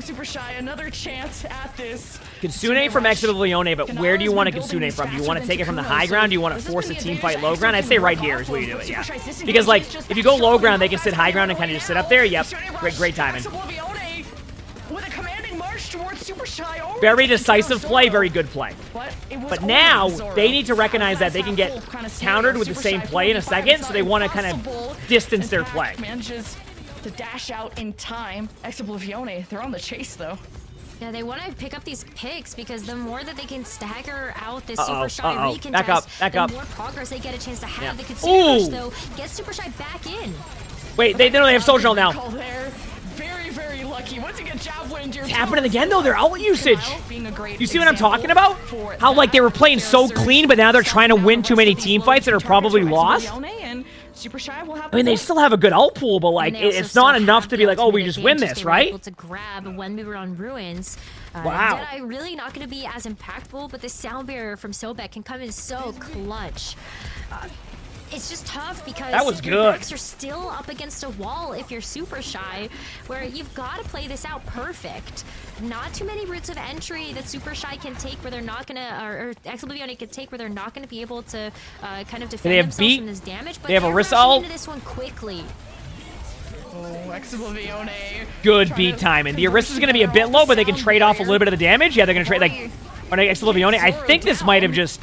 Speaker 12: Super Shy another chance at this.
Speaker 1: Kitsune from Exoblivione, but where do you want to Kitsune from? Do you want to take it from the high ground? Do you want to force a team fight low ground? I'd say right here is where you do it, yeah. Because, like, if you go low ground, they can sit high ground and kind of just sit up there. Yep, great timing.
Speaker 12: With a commanding march towards Super Shy.
Speaker 1: Very decisive play, very good play. But now, they need to recognize that they can get countered with the same play in a second, so they want to kind of distance their play.
Speaker 12: To dash out in time. Exoblivione, they're on the chase though.
Speaker 13: Yeah, they want to pick up these picks because the more that they can stagger out this Super Shy recontest, the more progress they get a chance to have. The Kitsune Rush, though, get Super Shy back in.
Speaker 1: Wait, they don't have Sojourn now.
Speaker 12: Very, very lucky. Once you get Javelin,
Speaker 1: it's happening again, though. Their ult usage. You see what I'm talking about? How, like, they were playing so clean, but now they're trying to win too many team fights that are probably lost.
Speaker 12: Super Shy will have
Speaker 1: I mean, they still have a good ult pool, but like it's not enough to be like, oh, we just win this, right?
Speaker 13: Able to grab when we were on Ruins.
Speaker 1: Wow.
Speaker 13: Deadeye really not going to be as impactful, but the sound barrier from Sobek can come in so clutch. It's just tough because
Speaker 1: that was
Speaker 13: your
Speaker 1: good.
Speaker 13: backs are still up against a wall if you're Super Shy, where you've got to play this out perfect. Not too many routes of entry that Super Shy can take where they're not gonna, or Exoblivione can take where they're not gonna be able to kind of defend themselves from this damage. But
Speaker 1: they have a Orisa ult.
Speaker 13: Into this one quickly.
Speaker 12: Oh, Exoblivione.
Speaker 1: Good beat timing. The Orisa's gonna be a bit low, but they can trade off a little bit of the damage. Yeah, they're gonna trade like. Exoblivione. I think this might have just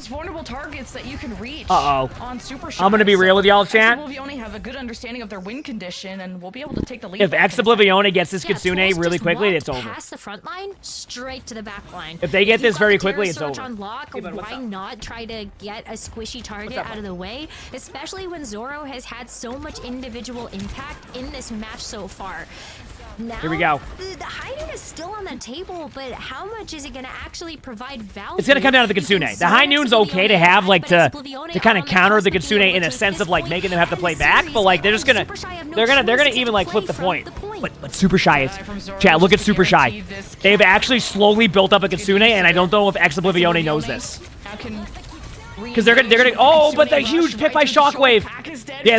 Speaker 12: most vulnerable targets that you can reach on Super Shy.
Speaker 1: I'm gonna be real with y'all, chat.
Speaker 12: Oblivione have a good understanding of their win condition, and we'll be able to take the lead.
Speaker 1: If Oblivione gets this Kitsune really quickly, it's over.
Speaker 13: Past the front line, straight to the back line.
Speaker 1: If they get this very quickly, it's over.
Speaker 13: On lock, why not try to get a squishy target out of the way? Especially when Zoro has had so much individual impact in this match so far. Now,
Speaker 1: here we go.
Speaker 13: The hiding is still on the table, but how much is it going to actually provide value?
Speaker 1: It's gonna come down to the Kitsune. The high noon's okay to have, like, to kind of counter the Kitsune in a sense of like making them have to play back, but like they're gonna even like flip the point. But Super Shy is, chat. Look at Super Shy. They've actually slowly built up a Kitsune, and I don't know if Oblivione knows this. Because they're gonna oh, but the huge pick by Shockwave. Yeah,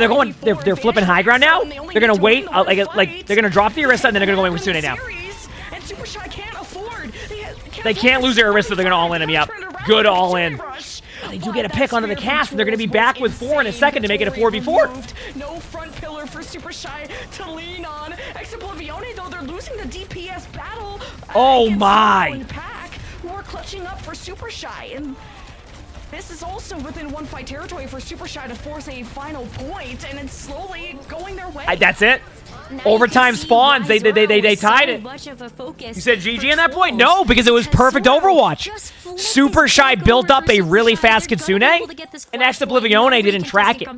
Speaker 1: they're flipping high ground now. They're gonna wait, like they're gonna drop the Orisa and then they're gonna go in with Kitsune now. They can't lose their Orisa. They're gonna all in him. Yep, good all in. They do get a pick onto the cast, and they're gonna be back with 4 in a second to make it a 4v4.
Speaker 12: No front pillar for Super Shy to lean on. Oblivione, though, they're losing the DPS battle.
Speaker 1: Oh my!
Speaker 12: Pack, who are clutching up for Super Shy, and this is also within one fight territory for Super Shy to force a final point, and it's slowly going their way.
Speaker 1: That's it. Overtime spawns. They tied it. You said GG in that point? No, because it was perfect Overwatch. Super Shy built up a really fast Kitsune, and Oblivione didn't track it.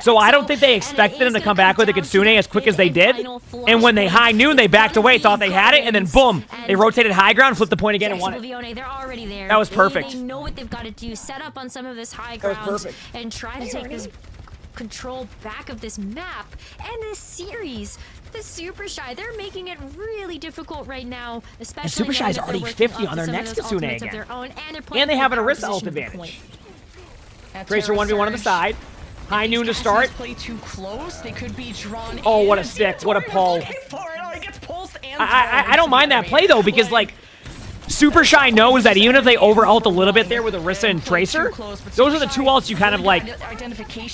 Speaker 1: So I don't think they expected him to come back with a Kitsune as quick as they did. And when they high noon, they backed away, thought they had it, and then boom, they rotated high ground, flipped the point again, and won it.
Speaker 13: They're already there.
Speaker 1: That was perfect.
Speaker 13: They know what they've got to do. Set up on some of this high ground and try to take this control back of this map and this series. The Super Shy, they're making it really difficult right now, especially.
Speaker 1: And Super Shy's already 50 on their next Kitsune again. And they have an Orisa ult advantage. Tracer 1v1 on the side. High noon to start.
Speaker 12: Play too close. They could be drawn
Speaker 1: oh, what a stick. What a pull. I don't mind that play, though, because, like, Super Shy knows that even if they over-ult a little bit there with Orisa and Tracer, those are the two ults you kind of, like,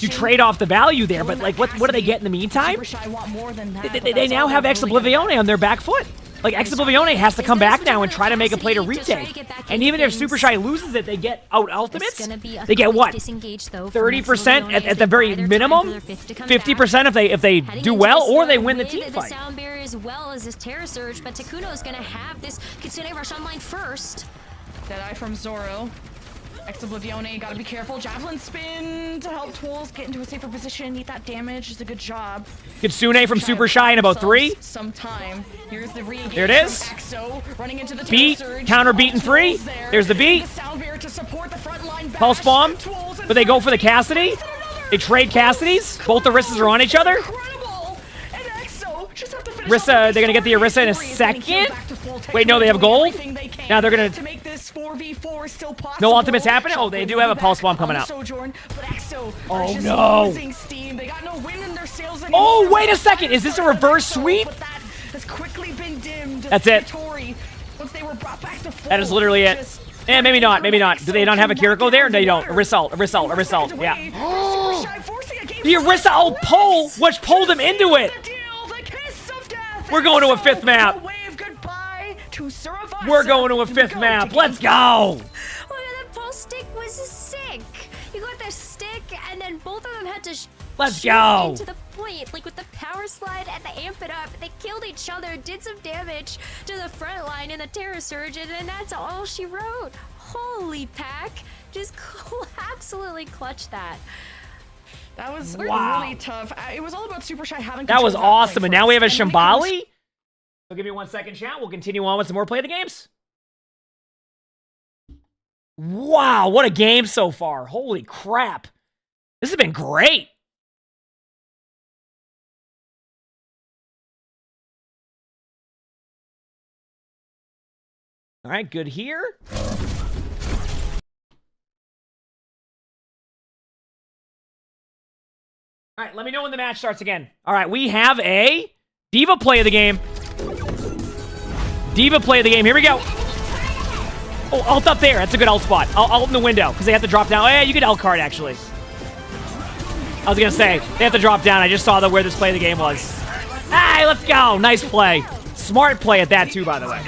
Speaker 1: you trade off the value there, but, like, what do they get in the meantime? They now have Oblivione on their back foot. Like, Oblivione has to come back now and try to make a play to retake. And even if Super Shy loses it, they get out ultimates. They get what? 30% at the very minimum? 50% if they do well, or they win the team fight.
Speaker 13: Sound barrier as well as this Terror Surge, but Takuno is going to have this Kitsune rush online first.
Speaker 12: Deadeye from Zoro. Oblivione, gotta be careful. Javelin spin to help Tools get into a safer position. Eat that damage is a good job.
Speaker 1: Kitsune from Super Shy in about 3.
Speaker 12: Some time. Here's the re-engage.
Speaker 1: There it is.
Speaker 12: Running into the
Speaker 1: beat, counter beaten free. There's the beat. Pulse bomb, but they go for the Cassidy. They trade Cassidy's. Both the Orisas are on each other. Orisa, they're gonna get the Orisa in a second. Wait, no, they have gold. Now they're gonna. No ultimates happening. Oh, they do have a pulse bomb coming out. Oh no! Oh, wait a second. Is this a reverse sweep? That's it. That is literally it. Eh, maybe not. Maybe not. Do they not have a Kiriko there? No, they don't. Orisa, yeah. The Orisa ult pull, which pulled him into it. We're going to a 5th map. We're going to a 5th map. Let's go.
Speaker 13: Oh, yeah, that pulse stick was sick. You got the stick, and then both of them had to
Speaker 1: let's go
Speaker 13: into the point, like with the power slide and the amp it up. They killed each other, did some damage to the front line in the Terror Surge, and then that's all she wrote. Holy pack, just absolutely clutched that.
Speaker 12: That was really tough. It was all about Super Shy having
Speaker 1: that was awesome, and now we have a Shambali. So give me 1 second, chat. We'll continue on with some more play of the games. Wow, what a game so far. Holy crap. This has been great. All right, good here. All right, let me know when the match starts again. All right, we have a Diva play of the game. Diva play of the game. Here we go. Oh, ult up there. That's a good ult spot. Ult in the window because they have to drop down. Oh, yeah, you get ult card, actually. I was going to say, they have to drop down. I just saw where this play of the game was. Hey, let's go. Nice play. Smart play at that, too, by the way.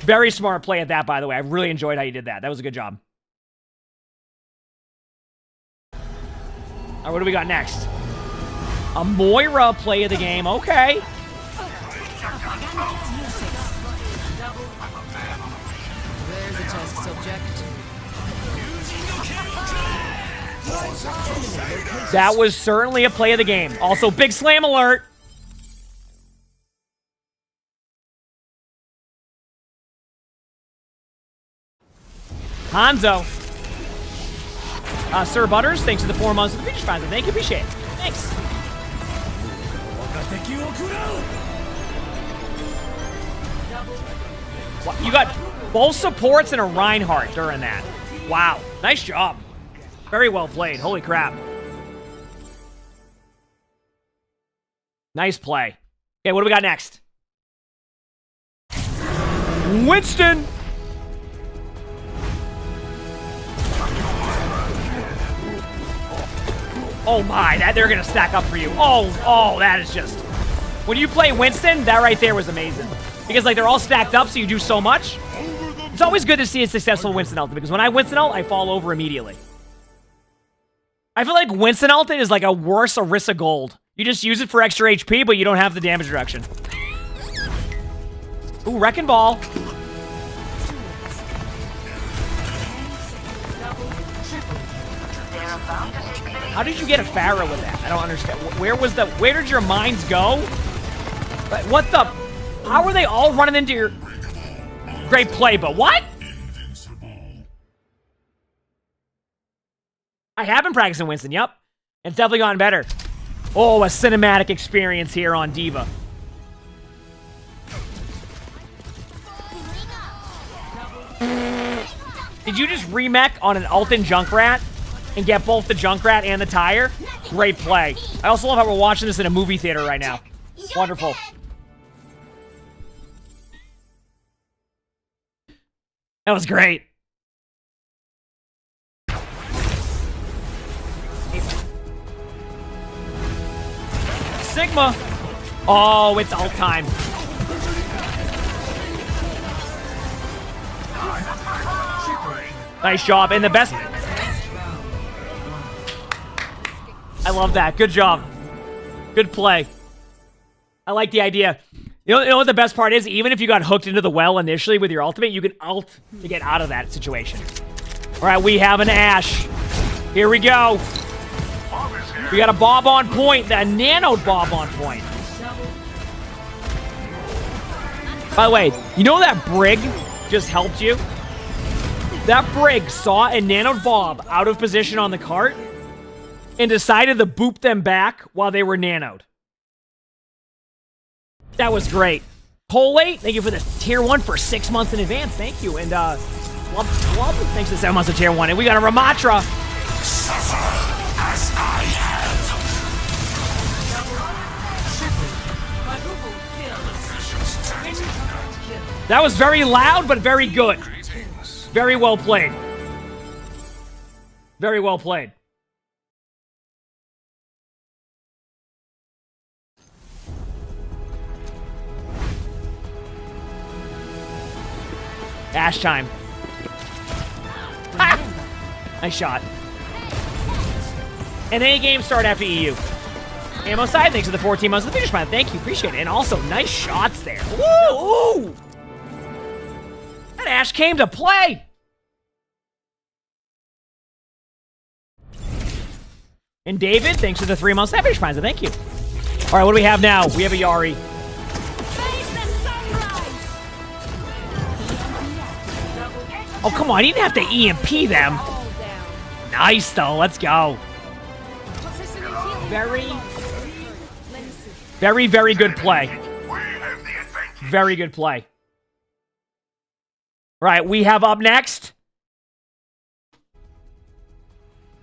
Speaker 1: Very smart play at that, by the way. I really enjoyed how you did that. That was a good job. right, what do we got next? A Moira play of the game. Okay.
Speaker 6: There's a test subject.
Speaker 1: That was certainly a play of the game. Also, big slam alert. Hanzo. Sir Butters, thanks for the 4 months of the feature sponsor. Thank you, appreciate it. Thanks. What, you got both supports and a Reinhardt during that. Wow. Nice job. Very well played. Holy crap. Nice play. Okay, what do we got next? Winston. Oh my, that they're gonna stack up for you. Oh, that is just... When you play Winston, that right there was amazing. Because like they're all stacked up, so you do so much. It's always good to see a successful Winston ult, because when I Winston ult, I fall over immediately. I feel like Winston ult is like a worse Orisa Gold. You just use it for extra HP, but you don't have the damage reduction. Ooh, Wrecking Ball. How did you get a Pharah with that? I don't understand. Where did your mines go? But what the? How are they all running into your... Great play, but what? I have been practicing Winston, yep. It's definitely gotten better. Oh, a cinematic experience here on D.Va. Did you just remech on an Alton Junkrat and get both the Junkrat and the tire? Great play. I also love how we're watching this in a movie theater right now. Wonderful. That was great. Sigma. Oh, it's ult time. Nice job. And the best... I love that. Good job. Good play. I like the idea. You know what the best part is? Even if you got hooked into the well initially with your ultimate, you can ult to get out of that situation. All right, we have an Ashe. Here we go. We got a Bob on point, a nanoed Bob on point. By the way, you know that Brig just helped you? That Brig saw a nanoed Bob out of position on the cart and decided to boop them back while they were nanoed. That was great. Colate, thank you for the tier 1 for 6 months in advance. Thank you. And Club, thanks for 7 months of tier 1. And we got a Ramatra.
Speaker 10: Suffer as I have.
Speaker 1: That was very loud, but very good. Very well played. Very well played. Ashe time. Ah! Nice shot. And any game start after EU. Ammo side, thanks for the 14 months of the finish line. Thank you, appreciate it. And also, nice shots there. Woo! Ooh! That Ashe came to play. And David, thanks for the 3 months of the finish line. Thank you. All right, what do we have now? We have a Yari. Oh, come on. He didn't have to EMP them. Nice, though. Let's go. Very, very good play. Very good play. Right, we have up next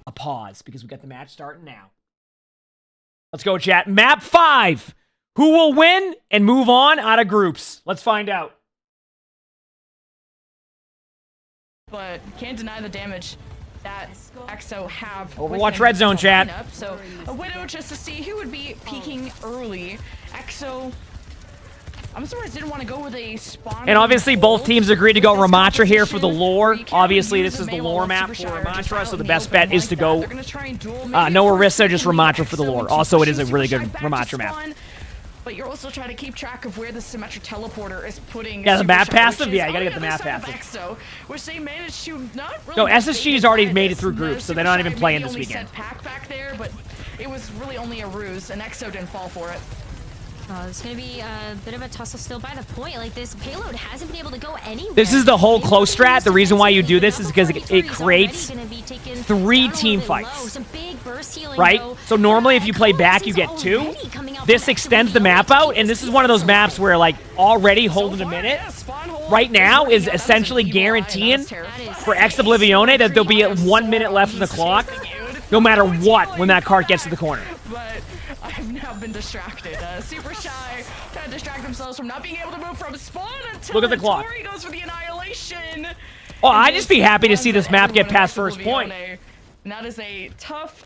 Speaker 1: a pause because we got the match starting now. Let's go, chat. Map 5. Who will win and move on out of groups? Let's find out.
Speaker 12: But can't deny the damage that EXO have.
Speaker 1: Overwatch red zone, chat.
Speaker 12: Lineup. So a Widow just to see who would be peeking early. EXO I'm surprised I didn't want to go with a spawn.
Speaker 1: And obviously both teams agreed to go Ramatra here for the lore. Obviously this is the lore map for Ramatra, so the best bet is to go no Orisa, just Ramatra for the lore. Also, it is a really good Ramatra map.
Speaker 12: But you're also trying to keep track of where the symmetric teleporter is putting.
Speaker 1: Yeah, the map passive? Yeah, you gotta get the map passive.
Speaker 12: Which they managed to not really.
Speaker 1: No, SSG's already made it through groups, so they're not even playing this weekend.
Speaker 12: Pack back there, but it was really only a ruse, and EXO didn't fall for it.
Speaker 13: Oh, it's going to be a bit of a tussle still by the point. Like, this payload hasn't been able to go anywhere.
Speaker 1: This is the whole close strat. The reason why you do this is because it creates 3 team fights. Right? So normally if you play back, you get 2. This extends the map out, and this is one of those maps where, like, already holding a minute right now is essentially guaranteeing for Ex-Oblivione that there'll be 1 minute left in the clock, no matter what, when that cart gets to the corner.
Speaker 12: But I've now been distracted. Super Shy trying to distract themselves from not being able to move from spawn until
Speaker 1: Look at the clock.
Speaker 12: Tori goes for the annihilation.
Speaker 1: Oh, I'd just be happy to see this map get past first point.
Speaker 12: And that is a tough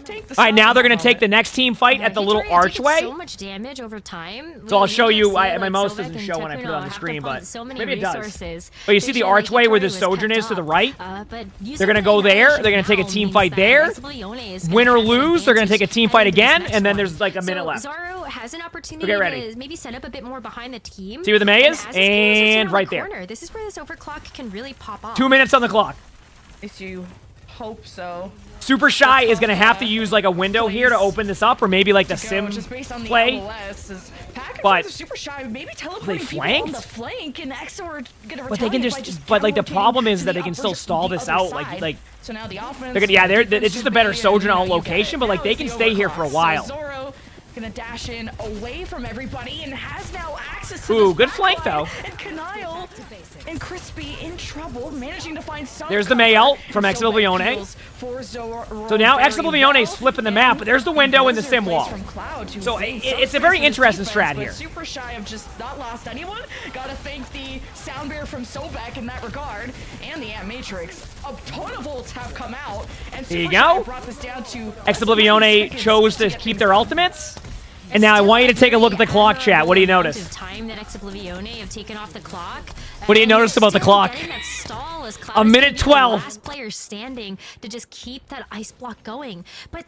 Speaker 12: take.
Speaker 1: All right, now they're going to take the next team fight at the little archway.
Speaker 13: So much damage over time.
Speaker 1: So I'll show you. My mouse doesn't show when I put it on the screen, but maybe it does. But you see the archway where the Sojourn is to the right? They're going to go there. They're going to take a team fight there. Win or lose, they're going to take a team fight again, and then there's like a minute left.
Speaker 13: Zaro has an opportunity to maybe set up a bit more behind the team.
Speaker 1: See where the May is? And right there.
Speaker 13: This is where this overclock can really pop off.
Speaker 1: 2 minutes on the clock.
Speaker 12: If you hope so.
Speaker 1: Super Shy is going to have to use like a window here to open this up, or maybe like the sim play. But
Speaker 12: Super Shy, maybe
Speaker 1: they flanked?
Speaker 12: On the flank, and EXO gonna
Speaker 1: but they can just but like the problem is that they can still stall this out. Like
Speaker 12: so now the offense.
Speaker 1: They're gonna, it's just a better Sojourn on location, but like they can stay here for a while.
Speaker 12: So Zoro gonna dash in away from everybody and has now access to
Speaker 1: Ooh, good flank though.
Speaker 12: And Kanile and Crispy in trouble, managing to find some.
Speaker 1: There's the May ult from Ex-Oblivione. So now Ex-Oblivione is flipping the map, but there's the window and the sim wall. So it's a very interesting strat here.
Speaker 12: Super Shy have just not lost anyone. Gotta thank the sound bear from Sobek in that regard, and the Ant Matrix. A ton of ults have come out, and
Speaker 1: there you
Speaker 12: Super Shy
Speaker 1: go.
Speaker 12: brought this down to
Speaker 1: Ex-Oblivione chose to keep their ultimates. And now I want you to take a look at the clock, chat. What do you notice?
Speaker 13: Time that Ex-Oblivione have taken off the clock.
Speaker 1: What do you notice about the clock? A minute 12.
Speaker 13: Last player standing to just keep that ice block going. But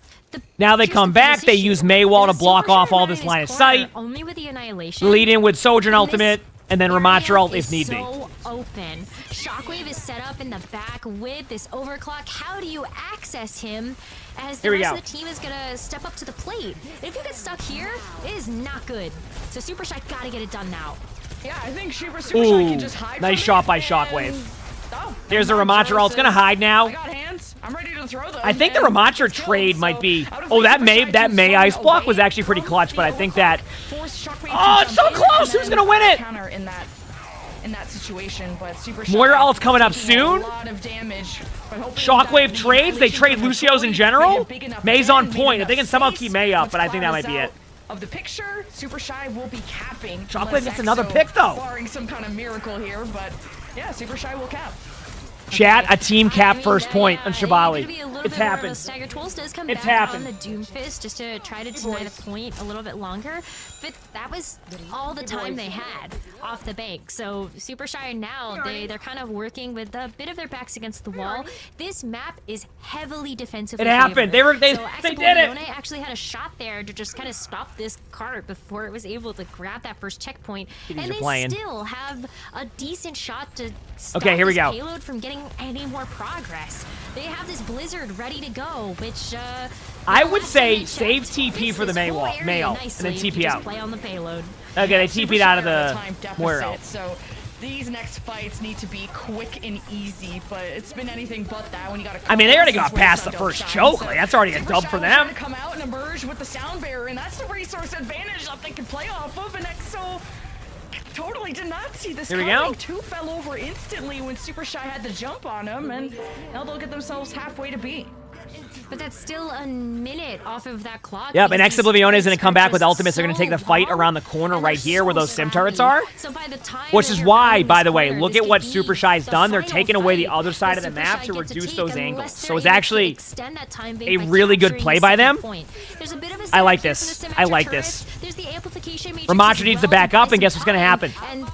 Speaker 1: now they come back. They use Maywall to block off all this line of sight.
Speaker 13: Only with the annihilation.
Speaker 1: Lead in with Sojourn ultimate, and then Ramatra ult if need be.
Speaker 13: Open. Shockwave is set up in the back with this overclock. How do you access him as the rest of the team is going to step up to the plate? If you get stuck here, it is not good. So Super Shy got to get it done now.
Speaker 12: Yeah, I think Super Shy can just hide.
Speaker 1: Nice shot by Shockwave. Here's the Ramatra ult. It's going to hide now.
Speaker 12: I got hands. I'm ready to throw them.
Speaker 1: I think the Ramatra trade might be... Oh, that May ice block was actually pretty clutch, but I think that... Oh, it's so close! Who's going to win it?
Speaker 12: In that situation, but Super
Speaker 1: Moira ult's coming up soon.
Speaker 12: A lot of damage,
Speaker 1: Shockwave trades. They trade Lucio's in general. May's on point. If they can somehow keep May up, but I think that might be it.
Speaker 12: Of the picture, Super Shy will be capping.
Speaker 1: Shockwave gets another pick though.
Speaker 12: Barring some kind of miracle here, but yeah, Super Shy will cap.
Speaker 1: Chat, a team cap first point on Shabali. It's happened.
Speaker 13: Stagger Tools does come
Speaker 1: it's
Speaker 13: back
Speaker 1: happened.
Speaker 13: on the Doomfist just to try to deny the point a little bit longer. But that was all the time they had off the bank. So Super Shy now, they're kind of working with a bit of their backs against the wall. This map is heavily defensively
Speaker 1: It happened.
Speaker 13: favored.
Speaker 1: They did it.
Speaker 13: Actually had a shot there to just kind of stop this cart before it was able to grab that first checkpoint. And they still have a decent shot to stop
Speaker 1: here we
Speaker 13: this
Speaker 1: go.
Speaker 13: payload from getting any more progress. They have this Blizzard ready to go, which
Speaker 1: I would say save TP for the May ult, and then TP out.
Speaker 13: Play on the payload.
Speaker 1: Okay, they TP'd out of the Moira.
Speaker 12: So these next fights need to be quick and easy, but it's been anything but that when you got.
Speaker 1: I mean, they already got past the first choke. Like, that's already a dub for them.
Speaker 12: To come out and emerge with the sound barrier, and that's the resource advantage that they can play off of. And EXO totally did not see this coming.
Speaker 1: Here we go.
Speaker 12: 2 fell over instantly when Super Shy had the jump on him, and now they'll get themselves halfway to B.
Speaker 13: But that's still a minute off of that clock.
Speaker 1: Yep, and Ex-Oblivione is going to come back with ultimates. They're going to take the fight around the corner right here where those sim turrets are. Which is why, by the way, look at what Super Shy's done. They're taking away the other side of the map to reduce those angles. So it's actually a really good play by them. I like this. I like this.
Speaker 13: There's the amplification matrix.
Speaker 1: Ramacho needs to back up, and guess what's going to happen?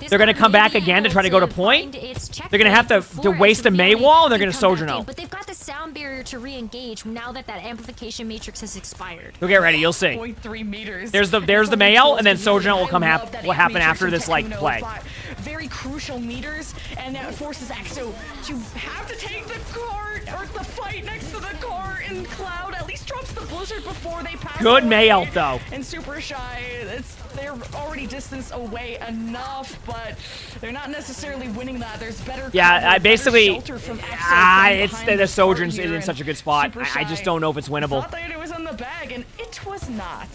Speaker 1: They're going to come back again to try to go to point. They're going to have to waste a May wall, and they're going to Sojourner.
Speaker 13: But they've got the sound barrier to re-engage now that amplification matrix has expired.
Speaker 1: So get ready, you'll see.
Speaker 12: 0.3 meters.
Speaker 1: There's the Mayo, and then Sojourner will come what happen after this like play.
Speaker 12: Very crucial meters, and that forces EXO to have to take the cart or the fight next to the cart, and Cloud at least drops the blizzard before they pass.
Speaker 1: Good Mayo though.
Speaker 12: And Super Shy, they're already distanced away enough, but they're not necessarily winning that. There's better.
Speaker 1: Yeah, I basically,
Speaker 12: it's
Speaker 1: the Sojourn's in such a good spot. I just don't know if it's winnable.
Speaker 12: Thought that it was on the bag, and it was not.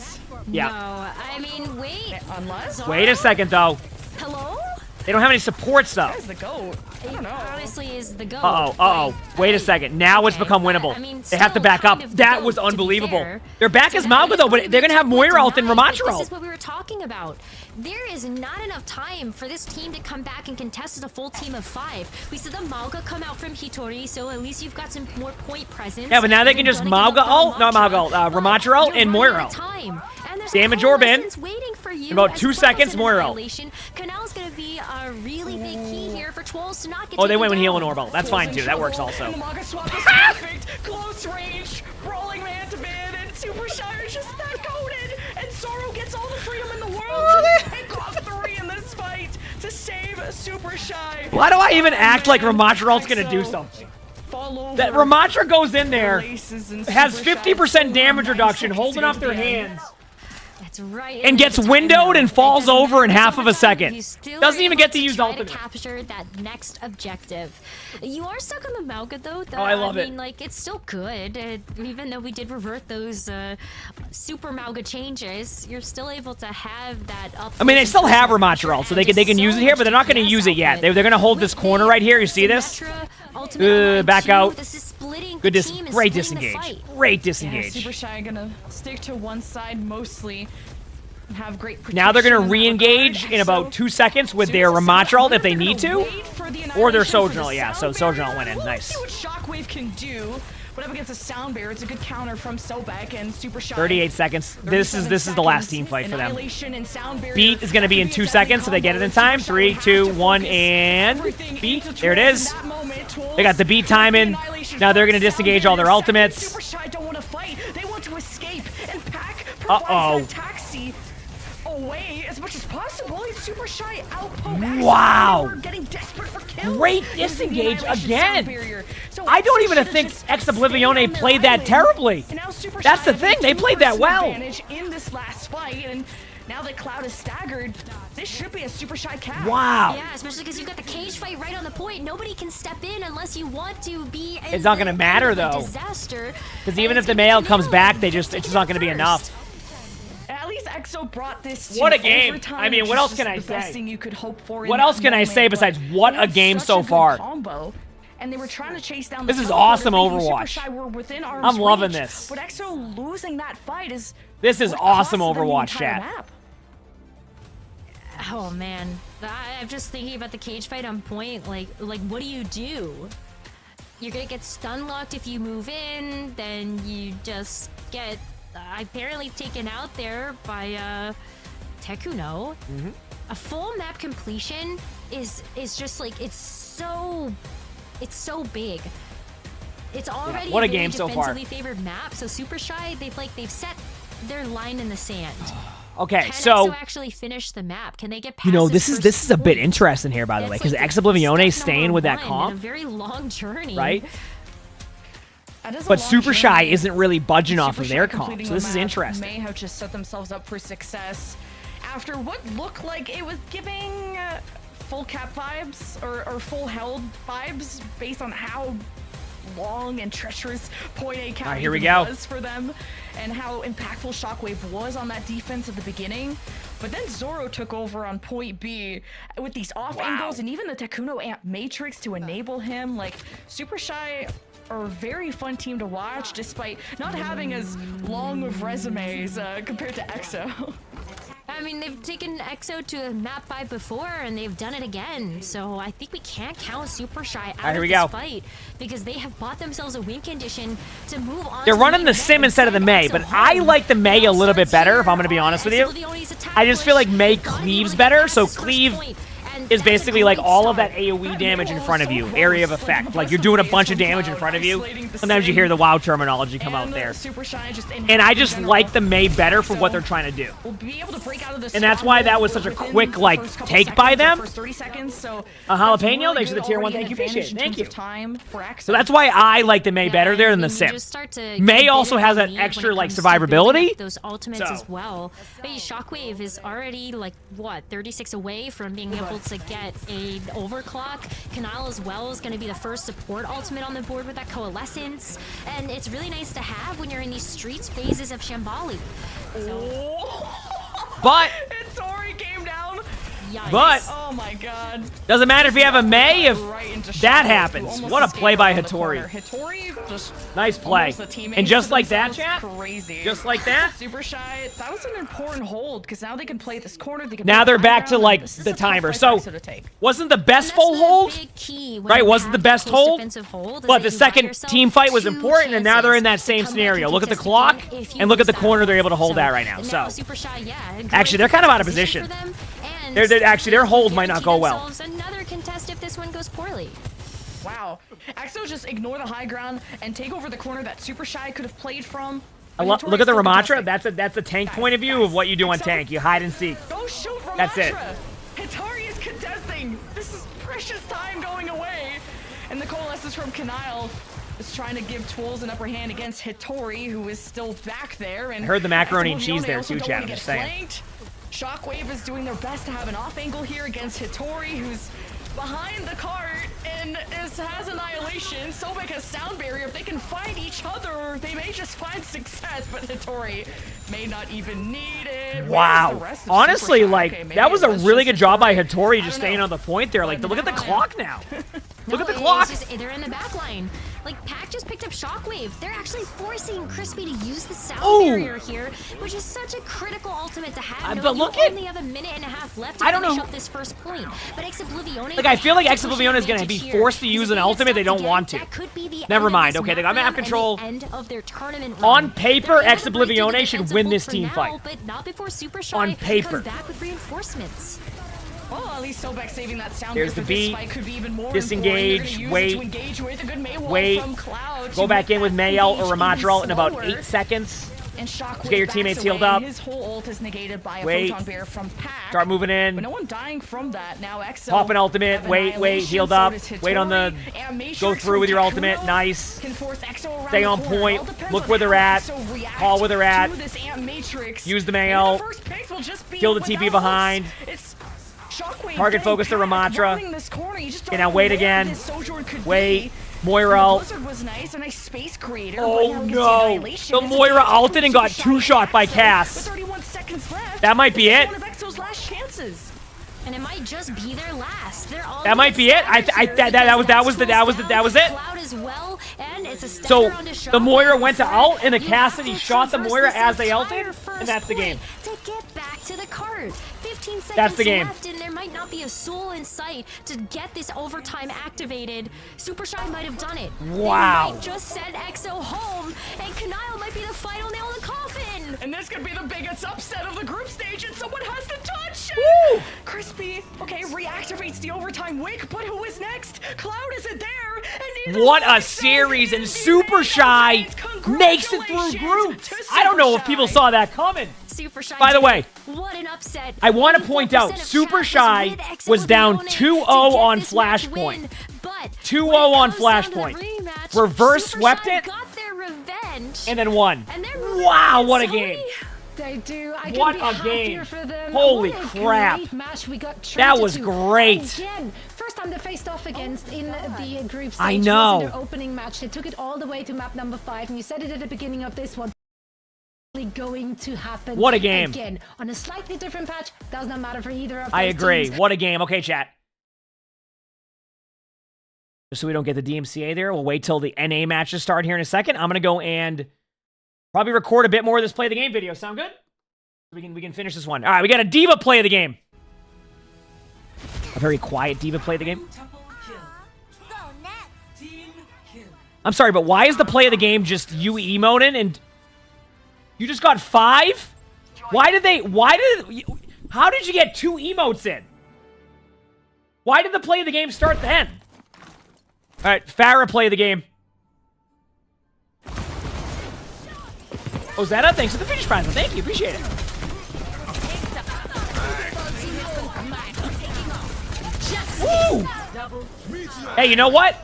Speaker 1: Yeah.
Speaker 13: No, I mean, wait.
Speaker 12: Unless.
Speaker 1: Wait a second though.
Speaker 13: Hello?
Speaker 1: They don't have any supports though.
Speaker 12: Where's the goat? I don't know.
Speaker 13: Honestly, is the goat.
Speaker 1: Uh-oh. Wait a second. Now it's become winnable.
Speaker 13: I mean,
Speaker 1: they have to back up. That was unbelievable. Their back is Mauga though, but they're going to have Moira ult and Ramacho ult.
Speaker 13: This is what we were talking about. There is not enough time for this team to come back and contest as a full team of 5. We saw the Mauga come out from Hitori, so at least you've got some more point presence.
Speaker 1: Yeah, but now they can just Mauga ult, not Mauga ult, Ramacho ult and Moira ult. Damage orb in. In about 2 seconds, Moira ult.
Speaker 13: Canal's going to be a really big key here for Trolls to not get
Speaker 1: Oh, they went when
Speaker 13: down.
Speaker 1: heal and orb ult. That's fine too. That works also.
Speaker 12: And the Mauga swap is perfect. Close range, rolling man to man, and Super Shy are just that goated. And Zoro gets all the freedom in the world and got 3 in this fight to save Super Shy.
Speaker 1: Why do I even act like Ramacho ult's going to do something? That Ramacho goes in there, has 50% damage reduction, holding up their hands.
Speaker 13: That's right.
Speaker 1: And gets windowed and falls over in half of a second. Doesn't even get to use ultimate.
Speaker 13: To capture that next objective. You are stuck on the Mauga though.
Speaker 1: Oh, I love it.
Speaker 13: I mean, like, it's still good. Even though we did revert those super Mauga changes, you're still able to have that up.
Speaker 1: I mean, they still have Ramacho ult, so they can use it here, but they're not going to use it yet. They're going to hold this corner right here. You see this? Back out. Good great disengage. Great disengage.
Speaker 12: Yeah, Super Shy gonna stick to one side mostly. Have great protection.
Speaker 1: Now they're going to re-engage in about 2 seconds with their Ramacho ult if they need to, or their Sojourner. Yeah, so Sojourner went in. Nice.
Speaker 12: See what Shockwave can do. But up against a sound barrier, it's a good counter from Sobek and Super Shy.
Speaker 1: 38 seconds. This is the last team fight for them. Beat is going to be in 2 seconds, so they get it in time. 3, 2, 1, and beat. There it is. They got the beat time in. Now they're going to disengage all their ultimates.
Speaker 12: Super Shy don't want to fight. They want to escape and pack
Speaker 1: Uh-oh.
Speaker 12: taxi away as much as possible. It's Super Shy outpoke.
Speaker 1: Wow.
Speaker 12: Getting desperate for kills.
Speaker 1: Great disengage again. I don't even think Ex-Oblivione played that terribly. That's the thing. They played that well.
Speaker 12: In this last fight, and now that Cloud is staggered, this should be a Super Shy cap.
Speaker 1: Wow.
Speaker 13: Yeah, especially because you've got the cage fight right on the point. Nobody can step in unless you want to be.
Speaker 1: It's not going to matter though.
Speaker 13: Disaster.
Speaker 1: Because even if the male comes back, it's just not going to be enough.
Speaker 12: At least EXO brought this.
Speaker 1: What a game! I mean, what else can I say? What else can I say besides what a game so far?
Speaker 12: And they were trying to chase down.
Speaker 1: This is awesome Overwatch. I'm loving this.
Speaker 12: But EXO losing that fight is.
Speaker 1: This is awesome Overwatch, chat.
Speaker 13: Oh man, I'm just thinking about the cage fight on point. Like what do you do? You're gonna get stun locked if you move in. Then you just get apparently taken out there by Tekuno. A full map completion is just like it's so big. It's already
Speaker 1: what a
Speaker 13: very
Speaker 1: game so far.
Speaker 13: defensively favored map. So Super Shy, they've set their line in the sand.
Speaker 1: Okay,
Speaker 13: Can
Speaker 1: so
Speaker 13: EXO actually finish the map? Can they get past
Speaker 1: you know this
Speaker 13: first
Speaker 1: is a bit
Speaker 13: point?
Speaker 1: interesting here, by the way, because Ex-Oblivione staying with that comp,
Speaker 13: a very long journey,
Speaker 1: right? But Super Shy isn't really budging off of their comp, so this is interesting.
Speaker 12: May have just set themselves up for success after what looked like it was giving full cap vibes or full held vibes based on how long and treacherous point A cap was for them and how impactful Shockwave was on that defense at the beginning. But then Zoro took over on point B with these off angles and even the Tekuno amp matrix to enable him. Like Super Shy are a very fun team to watch despite not having as long of resumes compared to EXO.
Speaker 13: I mean, they've taken EXO to map 5 before, and they've done it again. So I think we can't count Super Shy out of this fight because they have bought themselves a win condition to move on.
Speaker 1: They're running the Sim instead of the Mei, but I like the Mei a little bit better, if I'm going to be honest with you. I just feel like Mei cleaves better, so cleave is basically like all of that AoE damage in front of you, area of effect. Like you're doing a bunch of damage in front of you. Sometimes you hear the WoW terminology come out there. And I just like the Mei better for what they're trying to do. And that's why that was such a quick like take by them. A jalapeno, thanks for the tier 1, thank you, appreciate it, thank you. So that's why I like the Mei better there than the Sim. Mei also has that extra like survivability.
Speaker 13: Those ultimates as well. But Shockwave is already like what 36 away from being able to get a overclock. Kanal as well is going to be the first support ultimate on the board with that coalescence, and it's really nice to have when you're in these streets phases of Shambali. So.
Speaker 1: But
Speaker 12: Tori came down.
Speaker 13: Yikes.
Speaker 1: But
Speaker 12: oh my god,
Speaker 1: doesn't matter if you have a Mei if that happens. What a play by Hattori. Nice play. And just like that, chat.
Speaker 12: Crazy.
Speaker 1: Just like that.
Speaker 12: Super Shy. That was an important hold because now they can play this corner. They can
Speaker 1: now they're back to like the timer. So wasn't the best full hold, right? Wasn't the best hold, but the second team fight was important, and now they're in that same scenario. Look at the clock and look at the corner they're able to hold that right now. So actually, they're kind of out of position. Actually, their hold might not go well.
Speaker 13: Another contest if this one goes poorly.
Speaker 12: Wow. EXO just ignore the high ground and take over the corner that Super Shy could have played from.
Speaker 1: Look at the Ramatra. That's a tank point of view of what you do on tank. You hide and seek.
Speaker 12: Go shoot Ramatra.
Speaker 1: That's it.
Speaker 12: Hattori is contesting. This is precious time going away. And the coalescence from Kanile is trying to give Twills an upper hand against Hattori, who is still back there. And
Speaker 1: I heard the macaroni and cheese there too, chat. I'm just saying.
Speaker 12: Flanked. Shockwave is doing their best to have an off angle here against Hattori, who's behind the cart and has Annihilation. Sobek has Sound Barrier. If they can find each other, they may just find success, but Hattori may not even need it.
Speaker 1: Wow. Honestly, like, that was a really good job by Hattori just staying on the point there. Like, look at the clock now. Look at the clock.
Speaker 13: They're in the back line. Like, Pac just picked up Shockwave. They're actually forcing Crispy to use the sound barrier here, which is such a critical ultimate to have.
Speaker 1: But look at...
Speaker 13: only have a minute and a half left to finish up this first point. But Exoblivione...
Speaker 1: Like, I feel like Exoblivione is going to be forced to use an ultimate they don't want to. Never mind. Okay, they got map control. On paper, Exoblivione should win this team fight.
Speaker 13: But not before Super Shy
Speaker 1: on paper.
Speaker 13: comes back with reinforcements.
Speaker 12: Well, at least Sobek saving that sound.
Speaker 1: There's the beat.
Speaker 12: Could be even more
Speaker 1: disengage. Wait.
Speaker 12: Wait.
Speaker 1: Go back in with Mayel or Ramatra in about 8 seconds.
Speaker 12: And
Speaker 1: just get your teammates healed up.
Speaker 12: His whole ult is negated by a
Speaker 1: wait.
Speaker 12: photon bear from Pac.
Speaker 1: Start moving in.
Speaker 12: But no one dying from that. Now EXO.
Speaker 1: Pop an ultimate. Wait. Healed up. Wait on the. Go through with your ultimate. Nice. Stay on point. Look where they're at. Call where they're at. Use the Mayel. Kill the TP behind. Target focus to Ramatra. Okay, now wait again. Wait. Moira ult. Oh no! The Moira ulted and got 2-shot by Cass. That might be it.
Speaker 13: And it might just be their last.
Speaker 1: That might be it. That was it. So the Moira went to ult and the Cassidy shot the Moira as they ulted, and that's the game.
Speaker 13: To get back to the cart. 15 seconds
Speaker 1: that's the game.
Speaker 13: left, and there might not be a soul in sight to get this overtime activated. Super Shy might have done it.
Speaker 1: Wow.
Speaker 13: They might just send EXO home, and Kanile might be the final nail in the coffin.
Speaker 12: And this could be the biggest upset of the group stage, and someone has to touch it.
Speaker 1: Woo!
Speaker 12: Crispy, okay, reactivates the overtime wick, but who is next? Cloud isn't there.
Speaker 1: And what a series, and Super Shy makes it through groups. I don't know if people saw that coming.
Speaker 13: Super Shy.
Speaker 1: By the way,
Speaker 13: what an upset.
Speaker 1: I want to point out, Super Shy was down 2-0 on Flashpoint. 2-0 on Flashpoint. Reverse swept it, and then won. Wow, what a game.
Speaker 5: They do. I
Speaker 1: what a game. For them. Holy crap.
Speaker 5: Match. We got
Speaker 1: that was great.
Speaker 5: Again, first time they faced off against in the group stage.
Speaker 1: I know.
Speaker 5: In their opening match. They took it all the way to map number 5, and you said it at the beginning of this one. Going to happen.
Speaker 1: What a game.
Speaker 5: Again, on a slightly different patch. Does not matter for either of those
Speaker 1: I agree.
Speaker 5: teams.
Speaker 1: What a game. Okay, chat. Just so we don't get the DMCA there, we'll wait till the NA matches start here in a second. I'm going to go and probably record a bit more of this play the game video. Sound good? We can finish this one. All right, we got a diva play of the game. A very quiet diva play of the game. I'm sorry, but why is the play of the game just you emoting and you just got 5? How did you get 2 emotes in? Why did the play of the game start then? All right, Farrah play of the game. Oh, Zeta, thanks for the finish prize. Thank you, appreciate it. Woo! Hey, you know what?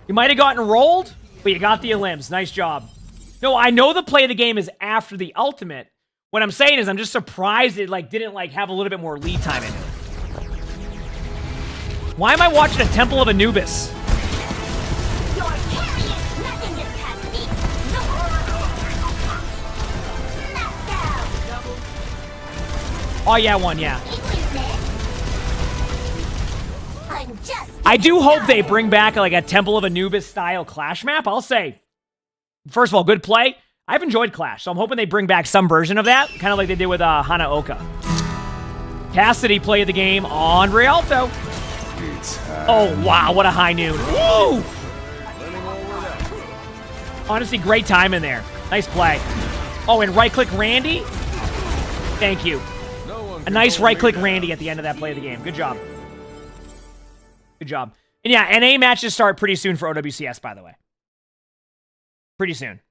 Speaker 1: You might have gotten rolled, but you got the elims. Nice job. No, I know the play of the game is after the ultimate. What I'm saying is I'm just surprised it didn't have a little bit more lead time in it. Why am I watching a Temple of Anubis? Oh yeah, one, yeah. I do hope they bring back a Temple of Anubis style Clash map. I'll say, first of all, good play. I've enjoyed Clash, so I'm hoping they bring back some version of that, kind of like they did with Hanaoka. Cassidy play of the game on Rialto. Oh wow, what a high noon. Woo! Honestly, great time in there. Nice play. Oh, and right-click Randy. Thank you. A nice right-click Randy at the end of that play of the game. Good job. Good job. And yeah, NA matches start pretty soon for OWCS, by the way. Pretty soon.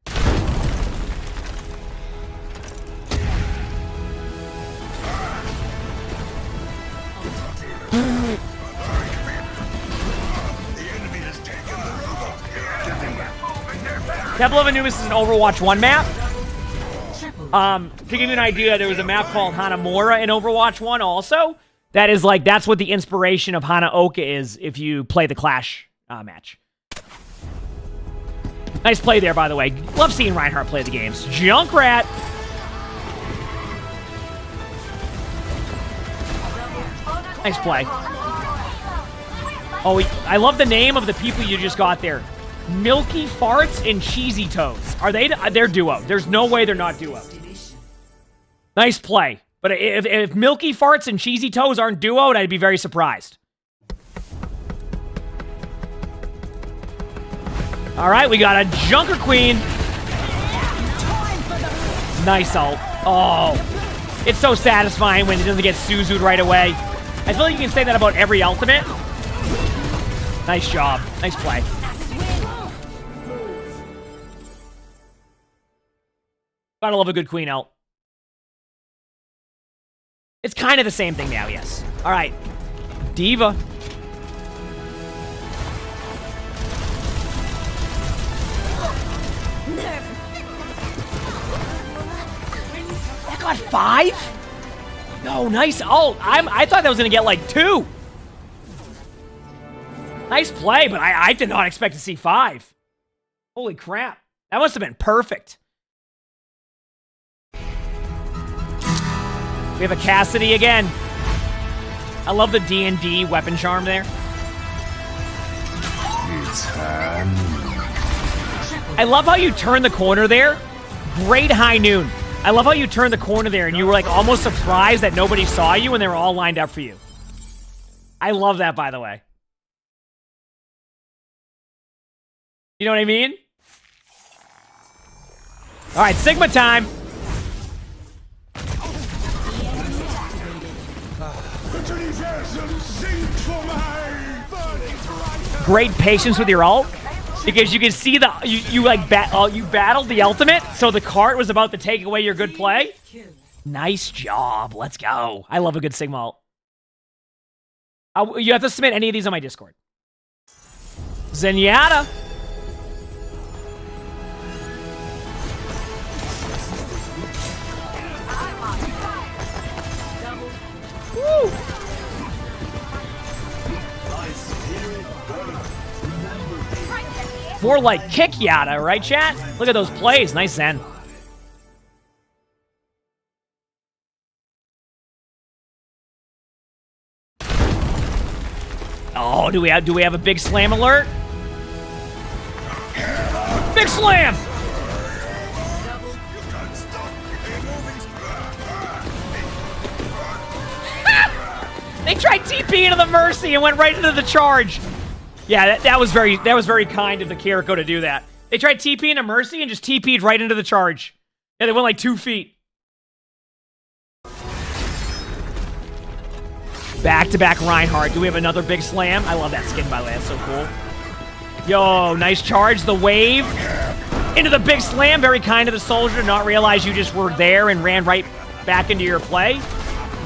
Speaker 1: Temple of Anubis is an Overwatch 1 map. To give you an idea, there was a map called Hanamura in Overwatch 1 also. That is that's what the inspiration of Hanaoka is if you play the Clash match. Nice play there, by the way. Love seeing Reinhardt play the games. Junkrat. Nice play. Oh, I love the name of the people you just got there. Milky Farts and Cheesy Toes. They're duo. There's no way they're not duo. Nice play. But if Milky Farts and Cheesy Toes aren't duoed, I'd be very surprised. All right, we got a Junker Queen. Nice ult. Oh, it's so satisfying when it doesn't get Suzu'd right away. I feel like you can say that about every ultimate. Nice job. Nice play. Gotta love a good Queen ult. It's kind of the same thing now, yes. All right. Diva. That got 5? No, nice ult. I thought that was going to get 2. Nice play, but I did not expect to see 5. Holy crap. That must have been perfect. We have a Cassidy again. I love the D&D weapon charm there. I love how you turn the corner there. Great high noon. I love how you turned the corner there and you were almost surprised that nobody saw you and they were all lined up for you. I love that, by the way. You know what I mean? All right, Sigma time. Great patience with your ult, because you can see you battled the ultimate, so the cart was about to take away your good play. Nice job. Let's go. I love a good Sigma ult. You have to submit any of these on my Discord. Zenyatta. Woo! More like kick Yada, right, chat? Look at those plays. Nice Zen. Oh, do we have a big slam alert? Big slam! They tried TP into the Mercy and went right into the charge. Yeah, that was very kind of the Kiriko to do that. They tried TP into Mercy and just TP'd right into the charge. Yeah, they went like 2 feet. Back-to-back Reinhardt. Do we have another big slam? I love that skin, by the way. That's so cool. Yo, nice charge. The wave into the big slam. Very kind of the Soldier to not realize you just were there and ran right back into your play.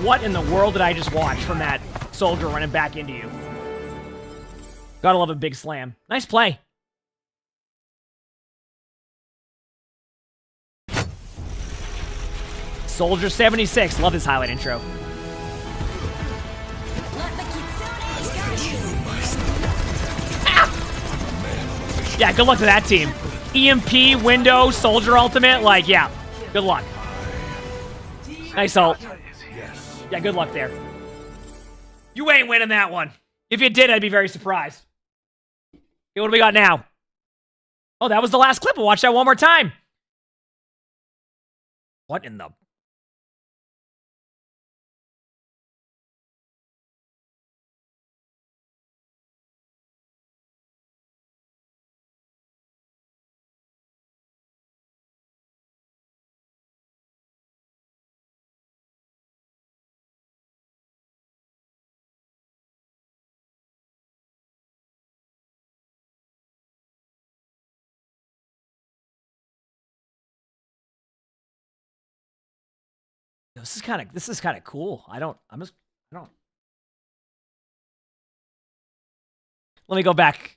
Speaker 1: What in the world did I just watch from that Soldier running back into you? Gotta love a big slam. Nice play. Soldier 76. Love his highlight intro. Yeah, good luck to that team. EMP, window, Soldier ultimate. Like, yeah, good luck. Nice ult. Yeah, good luck there. You ain't winning that one. If you did, I'd be very surprised. Okay, what do we got now? Oh, that was the last clip. We'll watch that one more time. What in the... This is kind of cool. Let me go back.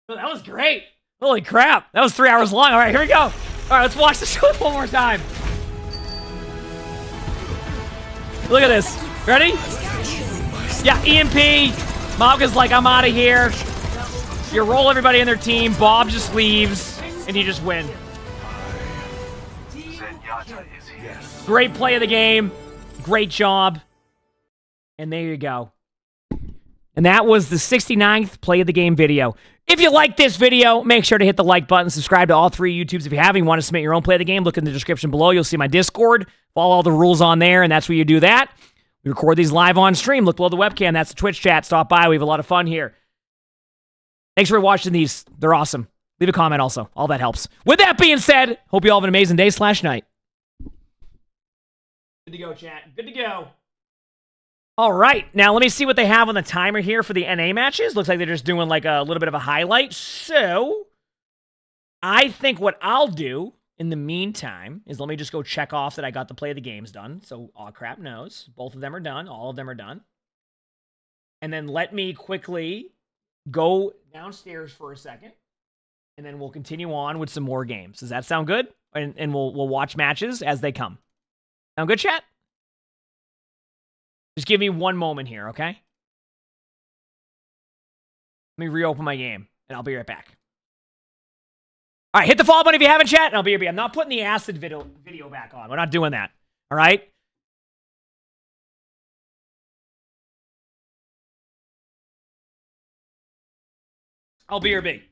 Speaker 1: Oh, that was great. Holy crap. That was 3 hours long. All right, here we go. All right, let's watch this one more time. Look at this. Ready? Yeah, EMP. Mauga's like, I'm out of here. You roll everybody in their team. Bob just leaves, and you just win. Great play of the game. Great job. And there you go. And that was the 69th play of the game video. If you like this video, make sure to hit the like button. Subscribe to all 3 YouTubes. If you haven't, you want to submit your own play of the game, look in the description below. You'll see my Discord. Follow all the rules on there, and that's where you do that. We record these live on stream. Look below the webcam. That's the Twitch chat. Stop by. We have a lot of fun here. Thanks for watching these. They're awesome. Leave a comment also. All that helps. With that being said, hope you all have an amazing day/night. Good to go, chat. Good to go. All right. Now, let me see what they have on the timer here for the NA matches. Looks like they're just doing like a little bit of a highlight. So, I think what I'll do in the meantime is let me just go check off that I got the play of the games done. So, Aw Crap knows. Both of them are done. All of them are done. And then let me quickly go downstairs for a second, and then we'll continue on with some more games. Does that sound good? And we'll watch matches as they come. Sound good, chat? Just give me one moment here, okay? Let me reopen my game, and I'll be right back. All right, hit the follow button if you haven't, chat, and I'll be right back. I'm not putting the acid video back on. We're not doing that, all right? I'll be your big.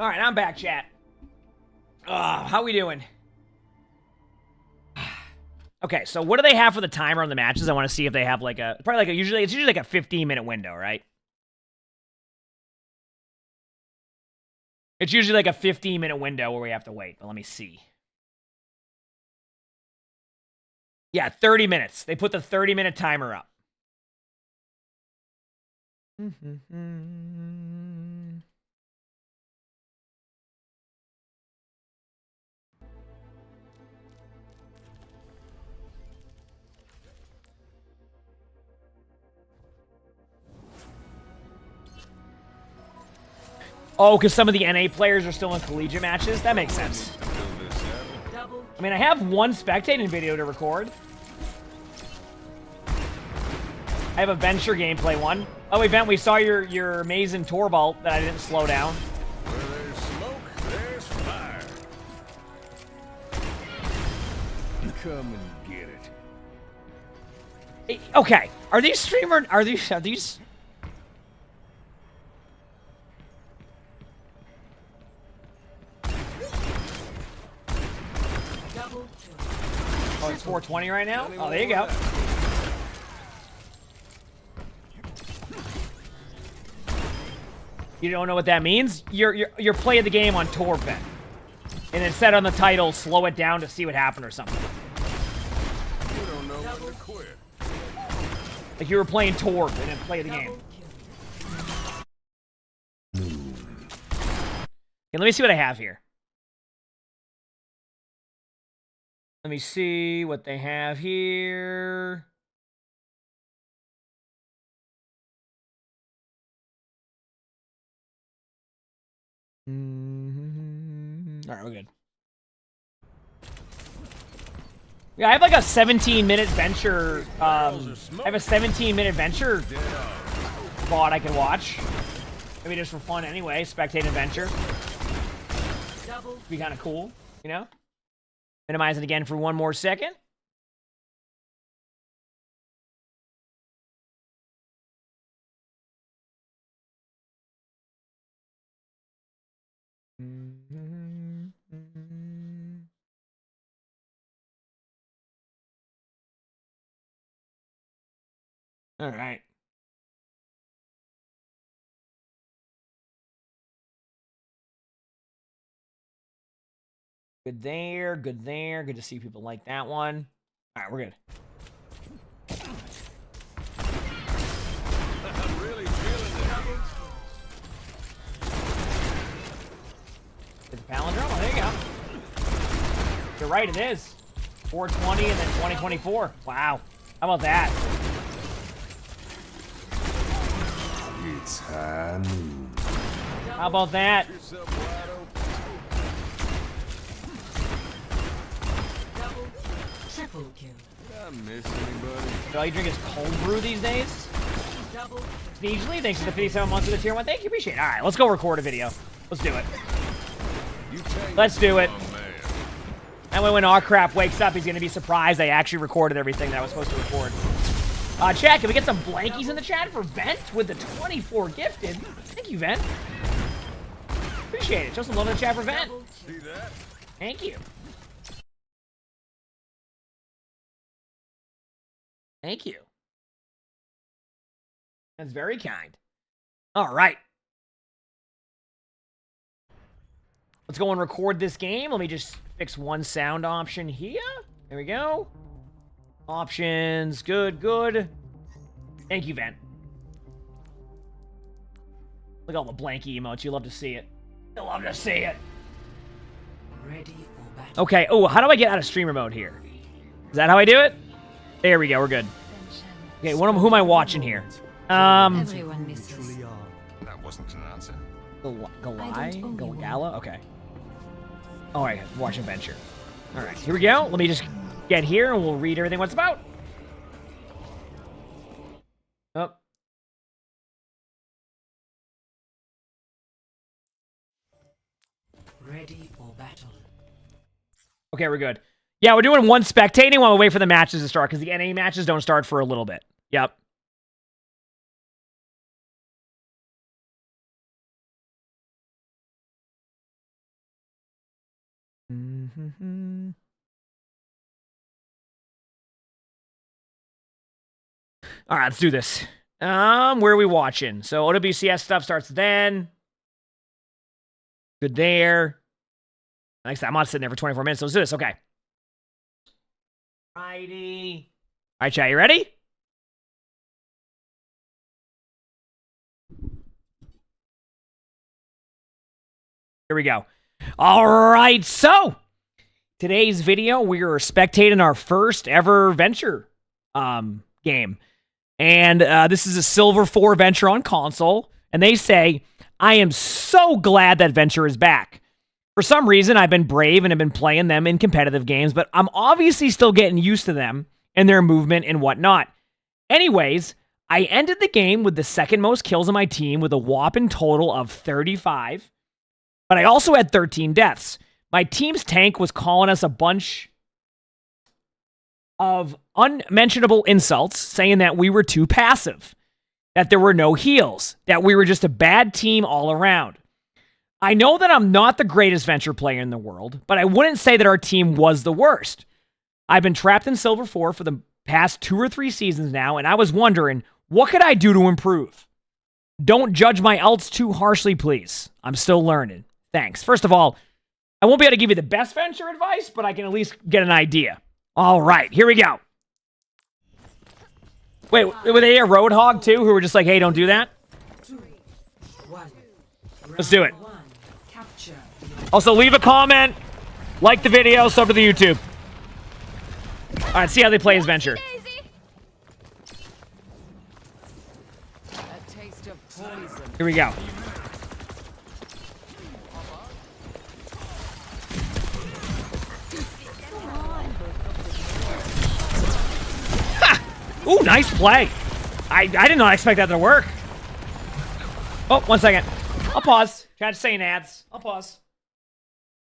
Speaker 1: All right, I'm back, chat. How we doing? Okay, so what do they have for the timer on the matches? I want to see if they have like a probably like a usually like a 15-minute window, right? It's usually like a 15-minute window where we have to wait. But let me see. Yeah, 30 minutes. They put the 30-minute timer up. Oh, because some of the NA players are still in collegiate matches? That makes sense. I mean, I have one spectating video to record. I have a Venture gameplay one. Oh, wait, Ben, we saw your amazing tour vault that I didn't slow down.
Speaker 11: Where there's smoke, there's fire. Come and get it.
Speaker 1: Okay, are these streamer? Are these? Oh, it's 420 right now? Oh, there you go. You don't know what that means? You're playing the game on tour, Ben. And it said on the title, slow it down to see what happened or something.
Speaker 11: You don't know when to quit.
Speaker 1: Like you were playing tour and then play the game. Okay, let me see what I have here. Let me see what they have here. All right, we're good. Yeah, I have like a 17-minute venture. I have a 17-minute venture VOD I can watch. Maybe just for fun anyway. Spectate adventure. Be kind of cool, you know? Minimize it again for one more second. All right. Good there, good there. Good to see people like that one. All right, we're good.
Speaker 11: I'm really feeling the
Speaker 1: It's a palindrome. Oh, there you go. You're right, it is. 420 and then 2024. Wow. How about that?
Speaker 10: It's high noon.
Speaker 1: How about that?
Speaker 11: Triple kill. Did I miss anybody?
Speaker 1: All you drink is cold brew these days? Sneegely, thanks for the 57 months of the tier 1. Thank you, appreciate it. All right, let's go record a video. Let's do it. Let's do it. And when our crap wakes up, he's going to be surprised I actually recorded everything that I was supposed to record. Chat, can we get some blankies in the chat for Vent with the 24 gifted? Thank you, Vent. Appreciate it. Show some love in the chat for Vent.
Speaker 11: See that?
Speaker 1: Thank you. Thank you. That's very kind. All right. Let's go and record this game. Let me just fix one sound option here. There we go. Options. Good, good. Thank you, Vent. Look at all the blanky emotes. You love to see it. You love to see it.
Speaker 6: Ready for battle.
Speaker 1: Okay. Oh, how do I get out of streamer mode here? Is that how I do it? There we go. We're good. Okay, who am I watching here?
Speaker 6: Everyone misses.
Speaker 11: That wasn't an answer.
Speaker 1: Gala? Okay. All right, watching Venture. All right, here we go. Let me just get here and we'll read everything what's about. Oh.
Speaker 6: Ready for battle.
Speaker 1: Okay, we're good. Yeah, we're doing one spectating while we wait for the matches to start because the NA matches don't start for a little bit. Yep. All right, let's do this. Where are we watching? So OWCS stuff starts then. Good there. Like I said, I'm not sitting there for 24 minutes, so let's do this. Okay. Righty. All right, chat, you ready? Here we go. All right, so today's video, we are spectating our first ever Venture game. And this is a Silver 4 Venture on console. And they say, I am so glad that Venture is back. For some reason, I've been brave and have been playing them in competitive games, but I'm obviously still getting used to them and their movement and whatnot. Anyways, I ended the game with the second most kills on my team with a whopping total of 35. But I also had 13 deaths. My team's tank was calling us a bunch of unmentionable insults, saying that we were too passive, that there were no heals, that we were just a bad team all around. I know that I'm not the greatest Venture player in the world, but I wouldn't say that our team was the worst. I've been trapped in Silver 4 for the past 2 or 3 seasons now, and I was wondering, what could I do to improve? Don't judge my ults too harshly, please. I'm still learning. Thanks. First of all, I won't be able to give you the best Venture advice, but I can at least get an idea. All right, here we go. Wait, were they a Roadhog too, who were just like, hey, don't do that? Let's do it. Also, leave a comment, like the video, sub to the YouTube. All right, see how they play as Venture. Here we go. Ooh, nice play. I did not expect that to work. Oh, 1 second. I'll pause. Chat's saying ads. I'll pause.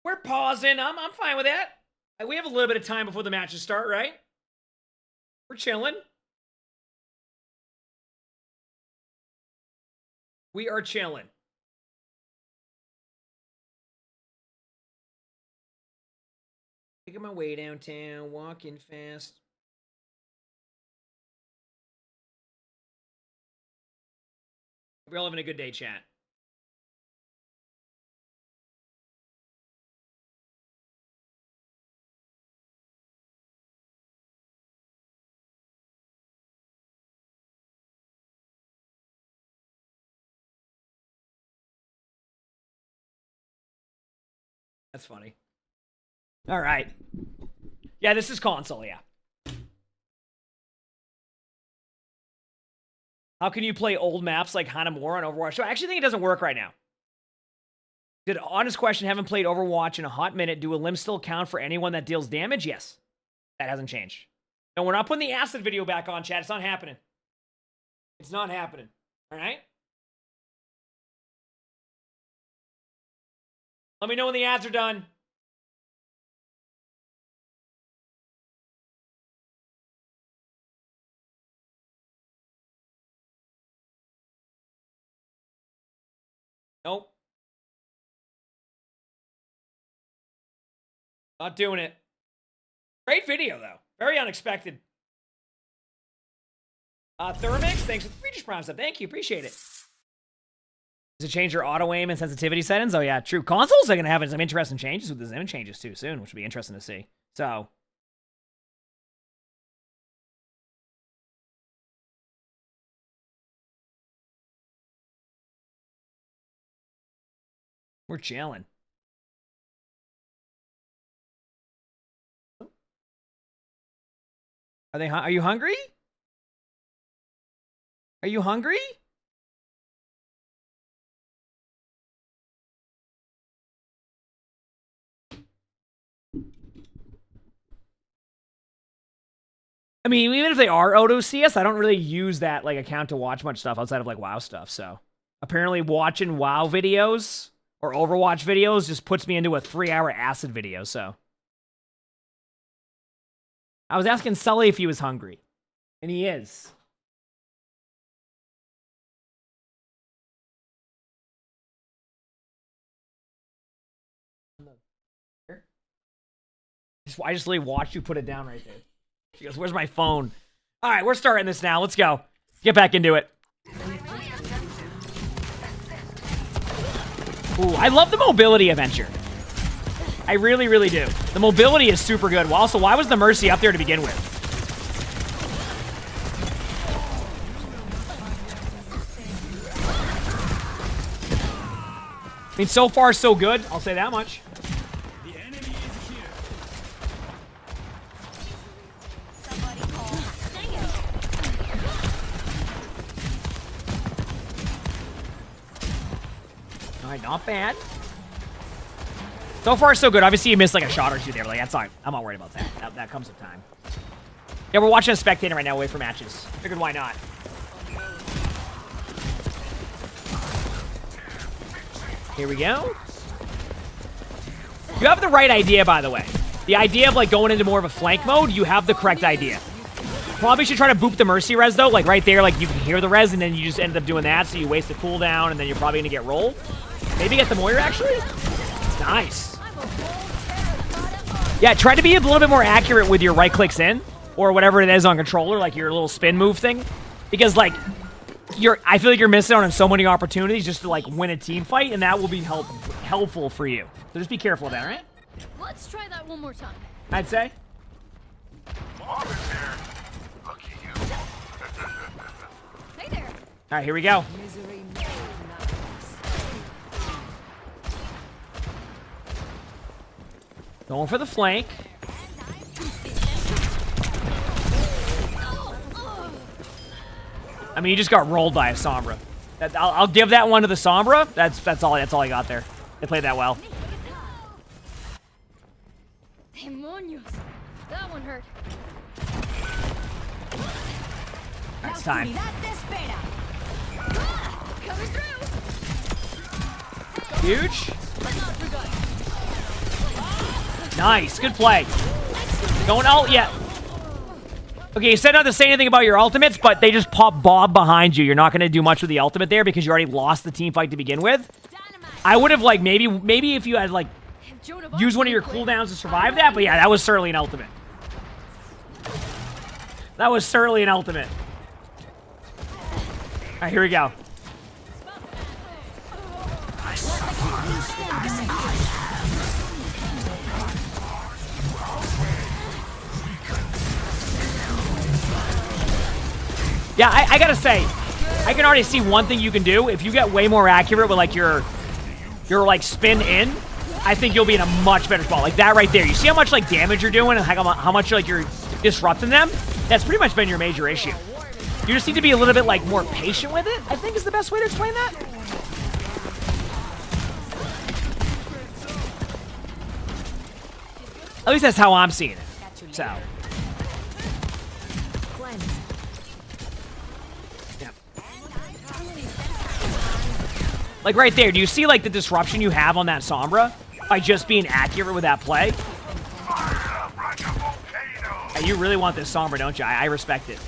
Speaker 1: We're pausing. I'm fine with that. We have a little bit of time before the matches start, right? We're chilling. We are chilling. Taking my way downtown, walking fast. We're all having a good day, chat. That's funny. All right. Yeah, this is console, yeah. How can you play old maps like Hanamura on Overwatch? So I actually think it doesn't work right now. Did honest question, haven't played Overwatch in a hot minute. Do a limb still count for anyone that deals damage? Yes. That hasn't changed. No, we're not putting the acid video back on, chat. It's not happening. It's not happening. All right? Let me know when the ads are done. Nope. Not doing it. Great video, though. Very unexpected. Thermix, thanks for the Regis Prime sub. Thank you. Appreciate it. Does it change your auto aim and sensitivity settings? Oh, yeah, true. Consoles are going to have some interesting changes with the Zim changes, too, soon, which will be interesting to see. So, we're chilling. Are you hungry? Are you hungry? I mean, even if they are OWCS, I don't really use that like account to watch much stuff outside of like WoW stuff. So apparently watching WoW videos or Overwatch videos just puts me into a 3-hour acid video. So I was asking Sully if he was hungry, and he is. I just literally watched you put it down right there. She goes, where's my phone? All right, we're starting this now. Let's go. Get back into it. Ooh, I love the mobility of Venture. I really, really do. The mobility is super good. Well, also, why was the Mercy up there to begin with? I mean, so far, so good. I'll say that much. All right, not bad. So far, so good. Obviously, you missed like a shot or two there. But, like, that's fine. I'm not worried about that. That comes with time. Yeah, we're watching a spectator right now away from matches. Figured why not. Here we go. You have the right idea, by the way. The idea of like going into more of a flank mode, you have the correct idea. Probably should try to boop the Mercy res though, like right there, like you can hear the res and then you just ended up doing that, so you waste the cooldown and then you're probably gonna get rolled. Maybe get the Moira actually? It's nice. Yeah, try to be a little bit more accurate with your right clicks in, or whatever it is on controller, like your little spin move thing. Because like, I feel like you're missing out on so many opportunities just to like win a team fight, and that will be helpful for you. So just be careful of that, all right?
Speaker 3: Let's try that one more time.
Speaker 1: I'd say.
Speaker 3: Hey there.
Speaker 1: All right, here we go. Going for the flank. I mean, you just got rolled by a Sombra. I'll give that one to the Sombra. That's all I got there. They played that well.
Speaker 3: Demonios. That one hurt.
Speaker 1: That's time.
Speaker 3: Coming through.
Speaker 1: Huge. Nice. Good play. Going ult yet. Okay, you said not to say anything about your ultimates, but they just pop Bob behind you. You're not going to do much with the ultimate there because you already lost the team fight to begin with. I would have, like, maybe if you had, like, used one of your cooldowns to survive that, but yeah, that was certainly an ultimate. That was certainly an ultimate. All right, here we go. Yeah, I gotta say, I can already see one thing you can do. If you get way more accurate with like your like spin in, I think you'll be in a much better spot. Like that right there. You see how much like damage you're doing and how much like you're disrupting them? That's pretty much been your major issue. You just need to be a little bit like more patient with it, I think is the best way to explain that. At least that's how I'm seeing it. So. Like right there, do you see like the disruption you have on that Sombra by just being accurate with that play? Hey, you really want this Sombra, don't you? I respect it.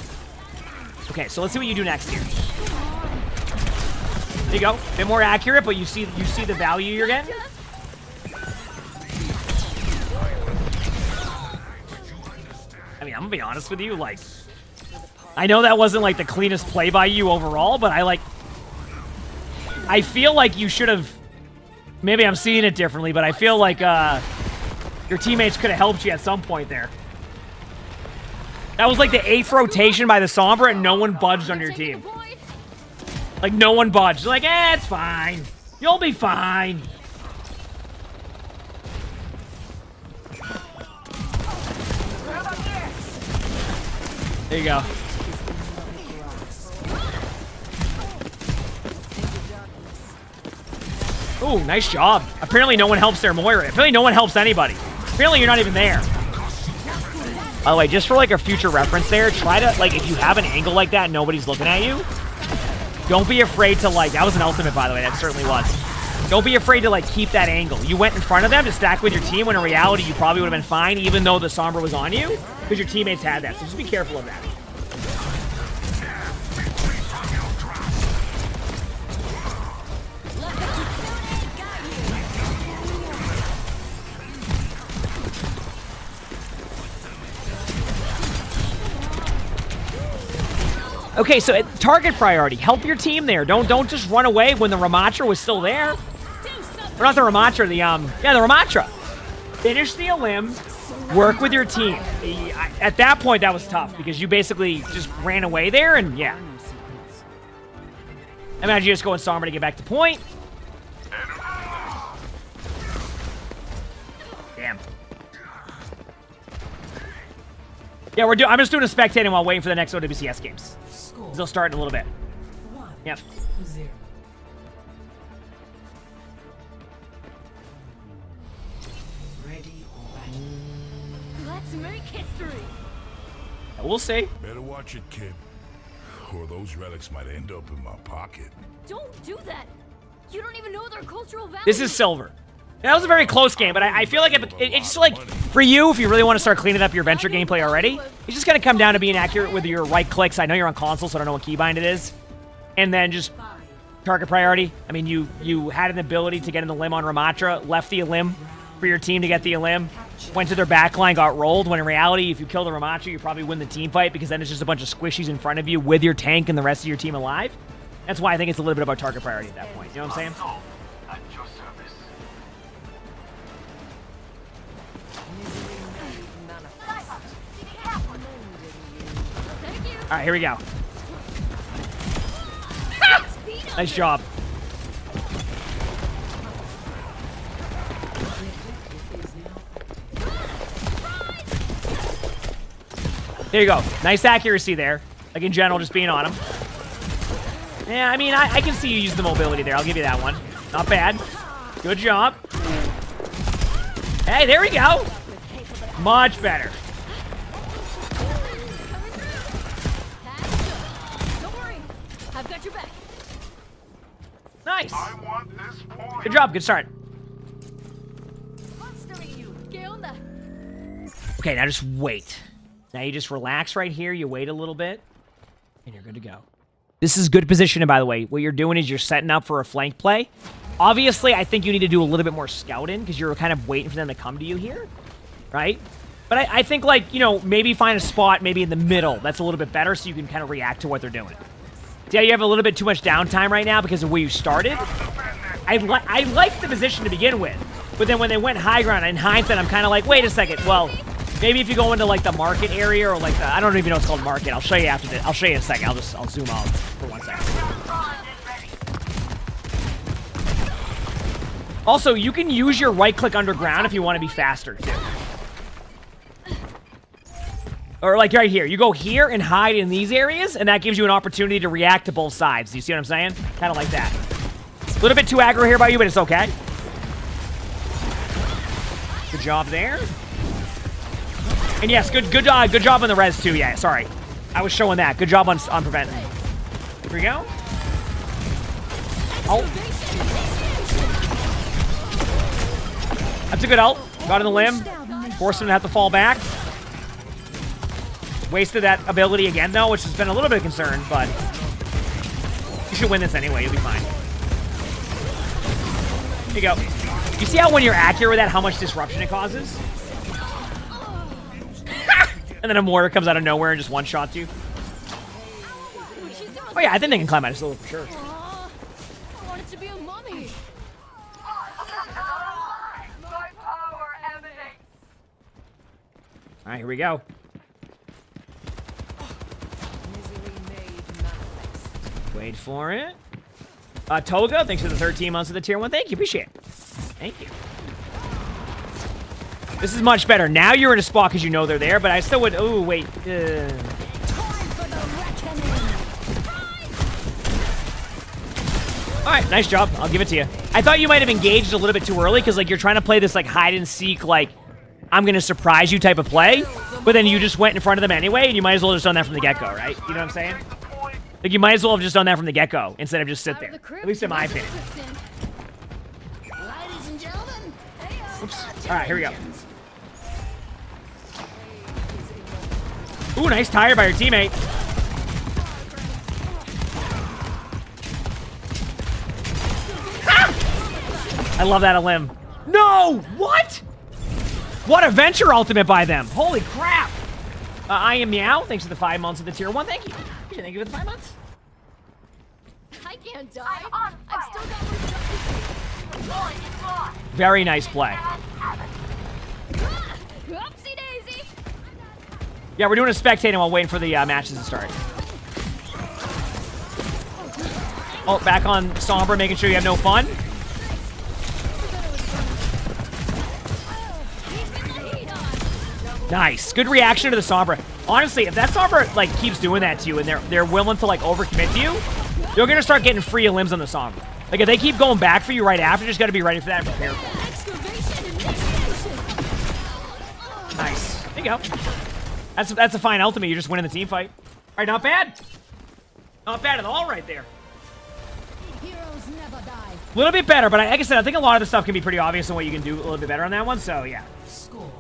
Speaker 1: Okay, so let's see what you do next here. There you go. A bit more accurate, but you see the value you're getting? I mean, I'm gonna be honest with you, like, I know that wasn't like the cleanest play by you overall, but I feel like you should have, maybe I'm seeing it differently, but I feel like your teammates could have helped you at some point there. That was like the 8th rotation by the Sombra and no one budged on your team. Like no one budged. Like, it's fine. You'll be fine. There you go. Ooh, nice job. Apparently no one helps their Moira. Apparently no one helps anybody. Apparently you're not even there. By the way, just for like a future reference there, try to, like, if you have an angle like that and nobody's looking at you, don't be afraid to, like, that was an ultimate, by the way, that certainly was. Don't be afraid to, like, keep that angle. You went in front of them to stack with your team when in reality you probably would have been fine even though the Sombra was on you because your teammates had that. So just be careful of that. Okay, so target priority. Help your team there. Don't just run away when the Ramatra was still there. Or not the Ramatra, the Ramatra. Finish the Elim. Work with your team. At that point, that was tough because you basically just ran away there, and yeah. Imagine you just going Sarma to get back to point. Damn. Yeah, I'm just doing a spectating while waiting for the next OWCS games. They'll start in a little bit. Yep.
Speaker 3: Let's make history.
Speaker 1: We'll see.
Speaker 10: Better watch it, kid. Or those relics might end up in my pocket.
Speaker 3: Don't do that. You don't even know their cultural value.
Speaker 1: This is silver. That was a very close game, but I feel like it's just like, for you, if you really want to start cleaning up your venture gameplay already, it's just going to come down to being accurate with your right clicks. I know you're on console, so I don't know what keybind it is. And then just target priority. I mean, you had an ability to get in the limb on Ramatra, left the Elim for your team to get the Elim, went to their backline, got rolled, when in reality, if you kill the Ramatra, you probably win the team fight because then it's just a bunch of squishies in front of you with your tank and the rest of your team alive. That's why I think it's a little bit about target priority at that point. You know what I'm saying? All right, here we go. Nice job. There you go. Nice accuracy there. Like in general, just being on him. Yeah, I mean, I can see you use the mobility there. I'll give you that one. Not bad. Good job. Hey, there we go. Much better.
Speaker 3: Don't worry. I've got your back.
Speaker 1: Nice. Good job. Good start. Okay, now just wait. Now you just relax right here. You wait a little bit, and you're good to go. This is good positioning, by the way. What you're doing is you're setting up for a flank play. Obviously, I think you need to do a little bit more scouting because you're kind of waiting for them to come to you here, right? But I think, like, you know, maybe find a spot maybe in the middle. That's a little bit better so you can kind of react to what they're doing. See how you have a little bit too much downtime right now because of where you started? I liked the position to begin with, but then when they went high ground, in hindsight, I'm kind of like, wait a second, well, maybe if you go into like the market area or like the, I don't even know what's called market. I'll show you after this. I'll show you in a second. I'll zoom out for 1 second. Also, you can use your right click underground if you want to be faster too. Or like right here, you go here and hide in these areas, and that gives you an opportunity to react to both sides. Do you see what I'm saying? Kind of like that. A little bit too aggro here by you, but it's okay. Good job there. And yes, good job on the res too. Yeah, sorry, I was showing that. Good job on preventing. Here we go. Oh, that's a good ult. Got in the limb. Forced him to have to fall back. Wasted that ability again though, which has been a little bit of concern, but you should win this anyway. You'll be fine. Here you go. You see how when you're accurate with that, how much disruption it causes? And then a mortar comes out of nowhere and just one-shots you. Oh yeah, I think they can climb out of solo for sure.
Speaker 3: I want it to be a mummy.
Speaker 1: All right, here we go. Wait for it. Toga, thanks for the 13 months of the tier 1. Thank you, appreciate it. Thank you. This is much better. Now you're in a spot because you know they're there, but I still would... Ooh, wait. Alright, nice job. I'll give it to you. I thought you might have engaged a little bit too early because, like, you're trying to play this, like, hide-and-seek, like, I'm going to surprise you type of play, but then you just went in front of them anyway, and you might as well have just done that from the get-go, right? You know what I'm saying? Like, you might as well have just done that from the get-go instead of just sit there. At least in my opinion.
Speaker 3: Ladies and gentlemen.
Speaker 1: Oops. Alright, here we go. Ooh, nice tire by your teammate. Ah! I love that Elim. No! What? What a venture ultimate by them. Holy crap. I am Meow. Thanks for the 5 months of the tier 1. Thank you. Thank you for the 5 months.
Speaker 3: I can't die. I've still got more stuff to see.
Speaker 1: Very nice play.
Speaker 3: Whoopsie daisy.
Speaker 1: Yeah, we're doing a spectating while waiting for the matches to start. Oh, back on Sombra, making sure you have no fun. Nice. Good reaction to the Sombra. Honestly, if that Sombra like keeps doing that to you and they're willing to like overcommit to you, you're gonna start getting free limbs on the Sombra. Like if they keep going back for you right after, you just gotta be ready for that and prepare for it. Nice. There you go. That's a fine ultimate. You're just winning the team fight. All right, not bad. Not bad at all right there.
Speaker 3: Heroes never die.
Speaker 1: A little bit better, but like I said, I think a lot of the stuff can be pretty obvious on what you can do a little bit better on that one, so yeah.
Speaker 6: Score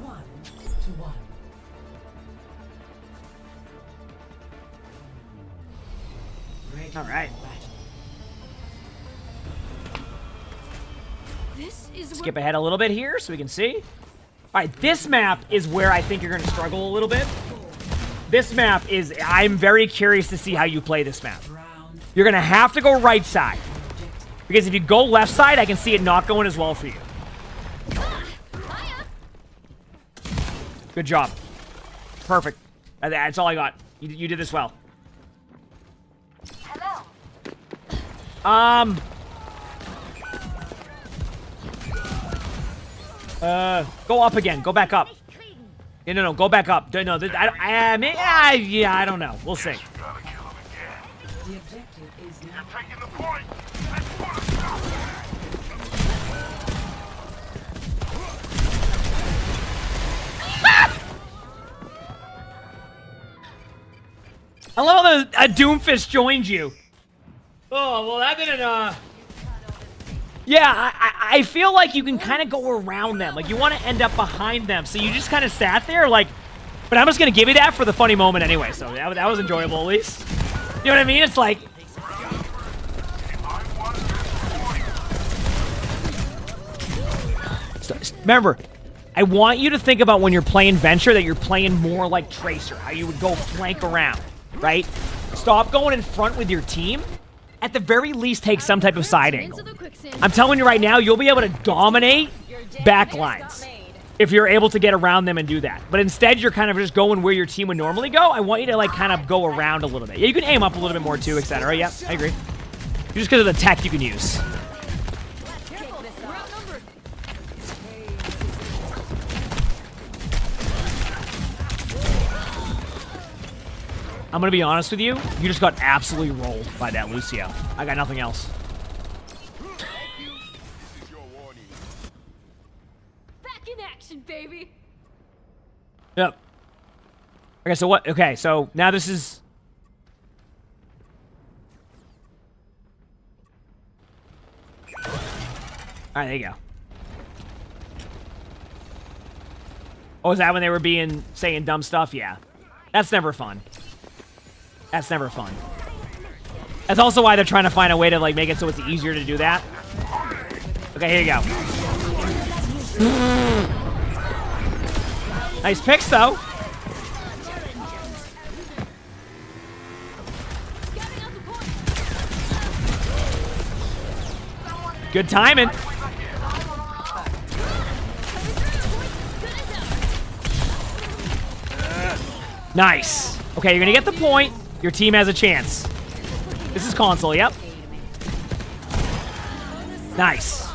Speaker 6: 1-1.
Speaker 1: All right.
Speaker 3: This is
Speaker 1: Skip ahead a little bit here so we can see. All right, this map is where I think you're going to struggle a little bit. This map is, I'm very curious to see how you play this map. You're going to have to go right side. Because if you go left side, I can see it not going as well for you. Good job. Perfect. That's all I got. You did this well. Go up again. Go back up. Yeah, no, go back up. No, yeah, I don't know. We'll see.
Speaker 6: The objective is now
Speaker 17: Taking the point.
Speaker 1: I love how a Doomfist joined you. Oh, well, that didn't, Yeah, I feel like you can kind of go around them. Like, you want to end up behind them. So you just kind of sat there, like... But I'm just going to give you that for the funny moment anyway. So that was enjoyable, at least. You know what I mean? It's like... So, remember, I want you to think about when you're playing Venture that you're playing more like Tracer. How you would go flank around, right? Stop going in front with your team. At the very least, take some type of side angle. I'm telling you right now, you'll be able to dominate backlines if you're able to get around them and do that. But instead, you're kind of just going where your team would normally go. I want you to, like, kind of go around a little bit. Yeah, you can aim up a little bit more, too, etc. Yeah, I agree. Just because of the tech you can use. I'm going to be honest with you. You just got absolutely rolled by that Lucio. I got nothing else.
Speaker 3: back in action, baby.
Speaker 1: Yep. Okay, so what? Okay, so now this is... Alright, there you go. Oh, is that when they were saying dumb stuff? Yeah. That's never fun. That's never fun. That's also why they're trying to find a way to like make it so it's easier to do that. Okay, here you go. Nice picks, though. Good timing. Nice. Okay, you're gonna get the point. Your team has a chance. This is console, yep. Nice.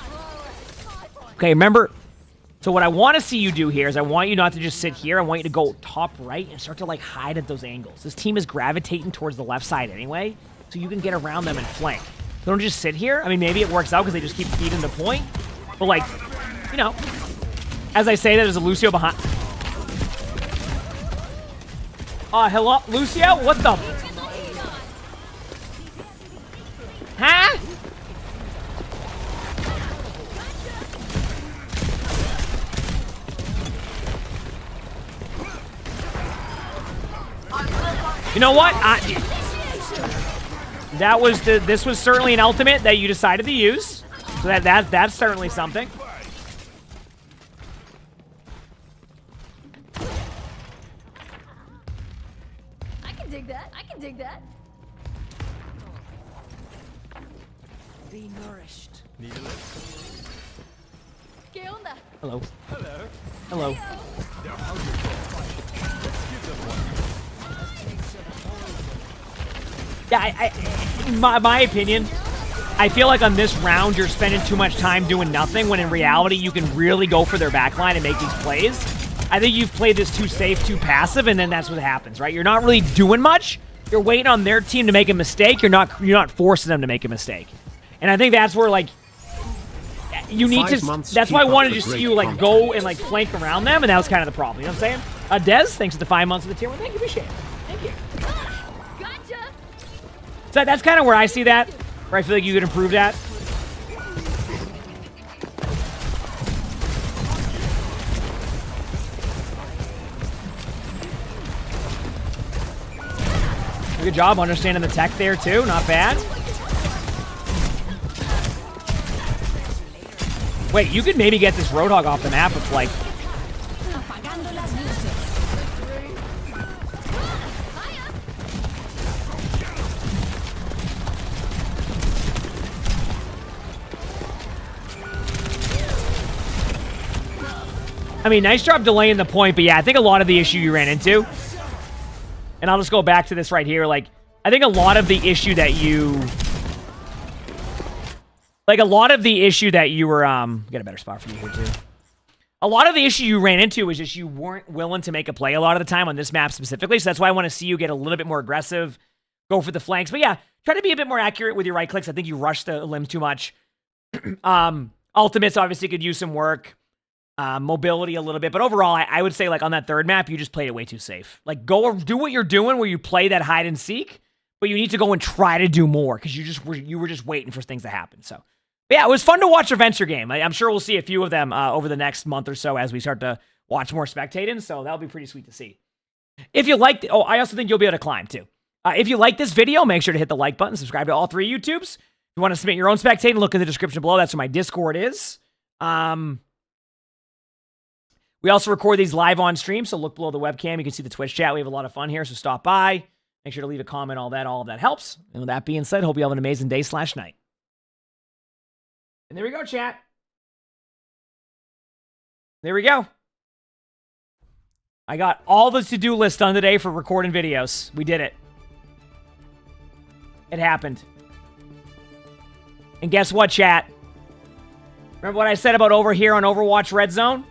Speaker 1: Okay, remember, so what I want to see you do here is I want you not to just sit here. I want you to go top right and start to, like, hide at those angles. This team is gravitating towards the left side anyway, so you can get around them and flank. Don't just sit here. I mean, maybe it works out because they just keep feeding the point. But, like, you know, as I say, there's a Lucio behind. Hello? Lucio? What the? Huh? You know what? This was certainly an ultimate that you decided to use. So that's certainly something.
Speaker 3: can dig that. I can dig that.
Speaker 6: Be nourished.
Speaker 11: Need a lift?
Speaker 3: ¿Qué onda?
Speaker 1: Hello.
Speaker 11: Hello.
Speaker 1: Hello.
Speaker 11: They're hungry for a fight. Let's give them one.
Speaker 1: Yeah, my opinion, I feel like on this round you're spending too much time doing nothing when in reality you can really go for their backline and make these plays. I think you've played this too safe, too passive, and then that's what happens, right? You're not really doing much. You're waiting on their team to make a mistake. You're not forcing them to make a mistake. And I think that's where, like, you need to... That's why I wanted to see you, like, go and, like, flank around them, and that was kind of the problem. You know what I'm saying? Dez, thanks for the 5 months of the tier 1. Thank you, appreciate it. Thank you.
Speaker 3: Gotcha.
Speaker 1: So that's kind of where I see that, where I feel like you could improve that. Good job understanding the tech there, too. Not bad. Wait, you could maybe get this Roadhog off the map with, like... I mean, nice job delaying the point, but yeah, I think a lot of the issue you ran into... And I'll just go back to this right here. Like, I think a lot of the issue that you... Like, a lot of the issue that you were... Get a better spot for you here, too. A lot of the issue you ran into was just you weren't willing to make a play a lot of the time on this map specifically. So that's why I want to see you get a little bit more aggressive, go for the flanks. But yeah, try to be a bit more accurate with your right clicks. I think you rushed the limb too much. Ultimates obviously could use some work. Mobility a little bit. But overall, I would say, like, on that third map, you just played it way too safe. Like, go do what you're doing where you play that hide and seek, but you need to go and try to do more because you were just waiting for things to happen. So, but yeah, it was fun to watch a Venture game. I'm sure we'll see a few of them over the next month or so as we start to watch more spectating. So that'll be pretty sweet to see. If you liked it, I also think you'll be able to climb too. If you like this video, make sure to hit the like button, subscribe to all 3 YouTubes. If you want to submit your own spectating, look in the description below. That's where my Discord is. We also record these live on stream, so look below the webcam. You can see the Twitch chat. We have a lot of fun here, so stop by. Make sure to leave a comment, all of that helps. And with that being said, hope you have an amazing day/night. And there we go, chat. There we go. I got all the to-do list done today for recording videos. We did it. It happened. And guess what, chat? Remember what I said about over here on Overwatch Red Zone?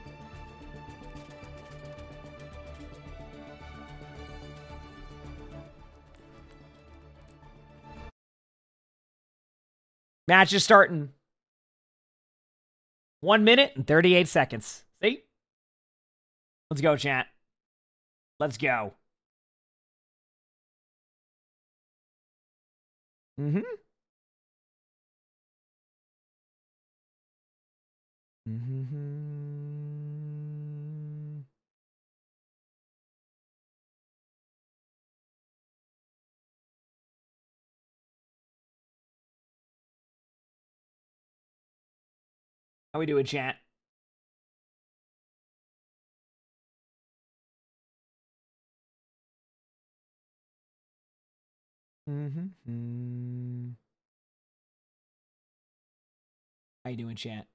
Speaker 1: Match is starting. 1 minute and 38 seconds. See? Let's go, chat. Let's go. Mm-hmm. How we doing, chat? How you doing, chat?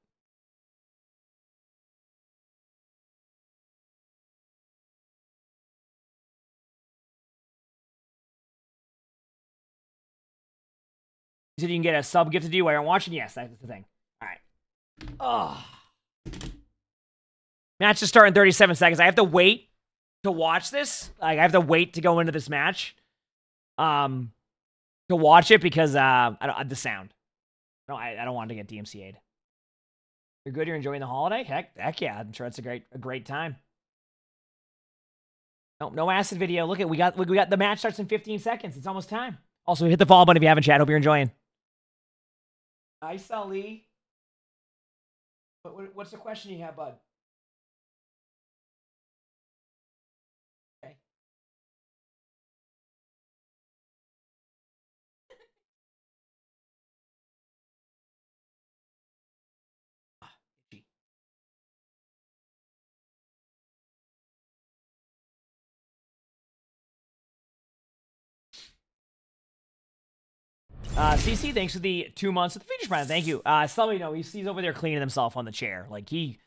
Speaker 1: You said you can get a sub gift to you while you're watching? Yes, that's the thing. All right. Oh. Match to start in 37 seconds. I have to wait to watch this. Like, I have to wait to go into this match. To watch it because the sound. No, I don't want to get DMCA'd. You're good. You're enjoying the holiday. Heck yeah. I'm sure it's a great time. No acid video. Look at we got the match starts in 15 seconds. It's almost time. Also, hit the follow button if you haven't, chat. Hope you're enjoying. Hi, Sully. What's the question you have, bud? CC, thanks for the 2 months of the feature prime. Thank you. Sully, no, he's over there cleaning himself on the chair. Like he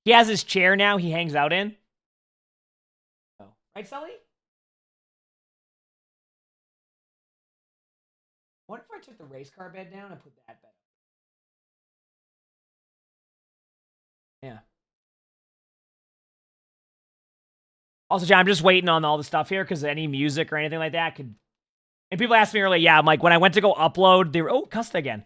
Speaker 1: has his chair now. He hangs out in. Oh, right, Sully? What if I took the race car bed down and put that bed up? Yeah. Also, John, I'm just waiting on all the stuff here because any music or anything like that could. And people asked me earlier, yeah, I'm like, when I went to go upload, they were, oh, Custa again.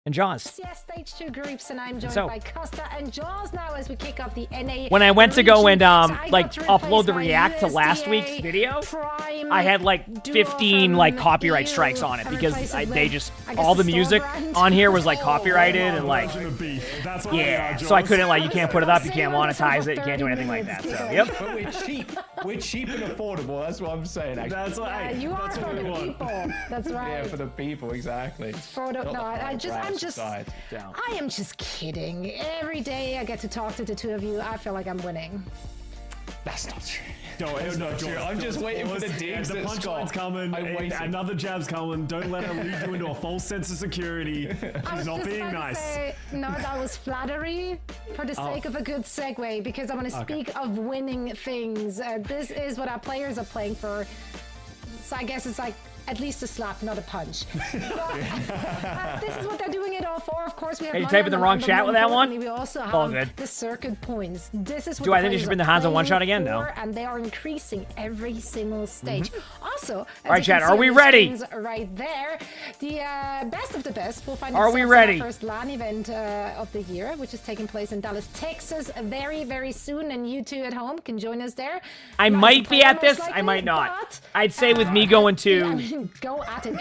Speaker 1: And Jaws.
Speaker 5: Yes, stage 2 groups, and I'm joined
Speaker 1: So-
Speaker 5: by Costa and Jaws now as we kick off the NA.
Speaker 1: When I went to go and
Speaker 5: region.
Speaker 1: like
Speaker 5: So I got to
Speaker 1: upload the
Speaker 5: replace my
Speaker 1: react to last
Speaker 5: USDA
Speaker 1: week's video,
Speaker 5: Prime
Speaker 1: I had like
Speaker 5: Duo
Speaker 1: 15
Speaker 5: from
Speaker 1: like copyright
Speaker 5: EU
Speaker 1: strikes on it
Speaker 5: and
Speaker 1: because
Speaker 5: replace it
Speaker 1: they
Speaker 5: with,
Speaker 1: just
Speaker 5: I guess,
Speaker 1: all the
Speaker 5: the
Speaker 1: music
Speaker 5: store brand.
Speaker 1: on here was like copyrighted and like
Speaker 15: That's what
Speaker 1: yeah. So I couldn't like you can't put it up, you can't monetize it, you can't do anything like that. So yep.
Speaker 20: But we're cheap. We're cheap and affordable. That's what I'm saying. Actually.
Speaker 15: That's what, hey,
Speaker 5: You are
Speaker 15: that's
Speaker 5: for
Speaker 15: what we
Speaker 5: the
Speaker 15: want.
Speaker 5: people. That's right.
Speaker 20: Yeah, for the people, exactly.
Speaker 5: For the,
Speaker 20: Not
Speaker 5: no,
Speaker 20: the
Speaker 5: I'm
Speaker 20: brand
Speaker 5: just,
Speaker 20: side.
Speaker 5: I am just kidding. Every day I get to talk to the two of you. I feel like I'm winning.
Speaker 20: That's not true.
Speaker 15: No, it's not true.
Speaker 20: I'm just waiting for the digs.
Speaker 15: The
Speaker 20: that
Speaker 15: punchline's
Speaker 20: Scott.
Speaker 15: coming.
Speaker 20: I'm waiting.
Speaker 15: Another jab's coming. Don't let her lead you into a false sense of security.
Speaker 5: I
Speaker 15: She's
Speaker 5: was
Speaker 15: not
Speaker 5: just
Speaker 15: being
Speaker 5: about to
Speaker 15: nice.
Speaker 5: say, no, that was flattery for the sake of a good segue because I want to speak of winning things. This is what our players are playing for. So I guess it's like at least a slap, not a punch. But, this is what they're doing it all for. Of course, we have.
Speaker 1: Hey, you
Speaker 5: money
Speaker 1: typing
Speaker 5: on
Speaker 1: the
Speaker 5: the
Speaker 1: wrong
Speaker 5: line, but
Speaker 1: chat
Speaker 5: more
Speaker 1: with that one?
Speaker 5: importantly, We also
Speaker 1: All
Speaker 5: have
Speaker 1: good.
Speaker 5: the circuit points. This is what
Speaker 1: Do
Speaker 5: the
Speaker 1: I think they should
Speaker 5: players
Speaker 1: bring the
Speaker 5: are
Speaker 1: hands on one
Speaker 5: playing
Speaker 1: shot again? No.
Speaker 5: for, and they are increasing every single stage. Also,
Speaker 1: All right,
Speaker 5: as you
Speaker 1: chat,
Speaker 5: can
Speaker 1: are
Speaker 5: see
Speaker 1: we
Speaker 5: on the
Speaker 1: ready?
Speaker 5: screens right there, the best of the best will find
Speaker 1: Are we
Speaker 5: themselves in
Speaker 1: ready?
Speaker 5: our first LAN event of the year, which is taking place in Dallas, Texas, very, very soon. And you two at home can join us there.
Speaker 1: I
Speaker 5: Not as a
Speaker 1: might be
Speaker 5: player,
Speaker 1: at
Speaker 5: most
Speaker 1: this, I
Speaker 5: likely,
Speaker 1: might not.
Speaker 5: but,
Speaker 1: I'd say with me going
Speaker 5: yeah,
Speaker 1: to
Speaker 5: I mean, go at it.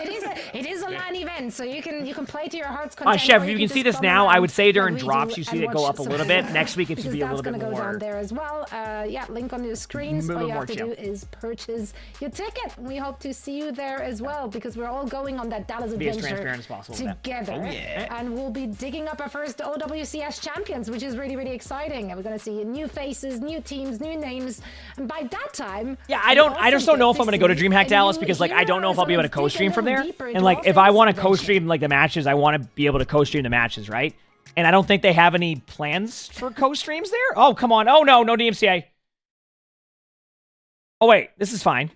Speaker 5: It is a LAN event, so you can play to your heart's
Speaker 1: Oh,
Speaker 5: content.
Speaker 1: Chef,
Speaker 5: or
Speaker 1: if you can
Speaker 5: just
Speaker 1: see this
Speaker 5: bum
Speaker 1: now,
Speaker 5: around
Speaker 1: I would say
Speaker 5: like
Speaker 1: during
Speaker 5: we
Speaker 1: drops,
Speaker 5: do
Speaker 1: you see
Speaker 5: and
Speaker 1: it go
Speaker 5: watch
Speaker 1: up a
Speaker 5: some-
Speaker 1: little bit. Next week, it should
Speaker 5: because
Speaker 1: be a
Speaker 5: that's
Speaker 1: little bit
Speaker 5: gonna go
Speaker 1: more.
Speaker 5: down there as well. Yeah, link on the screens.
Speaker 1: Little
Speaker 5: All you
Speaker 1: more
Speaker 5: have to
Speaker 1: chill.
Speaker 5: do is purchase your ticket. We hope to see you there as well because we're all going on that Dallas
Speaker 1: Be as
Speaker 5: adventure
Speaker 1: transparent as possible with that.
Speaker 5: together.
Speaker 1: Oh, yeah.
Speaker 5: And we'll be digging up our first OWCS champions, which is really, really exciting. And we're gonna see new faces, new teams, new names. And by that time,
Speaker 1: Yeah, I just don't know if I'm gonna go to DreamHack Dallas because like I don't know if I'll be able to co-stream from there. And like if I want to co-stream like the matches, I want to be able to co-stream the matches, right? And I don't think they have any plans for co-streams there. Oh, come on. Oh no, no DMCA. Oh wait, this is fine.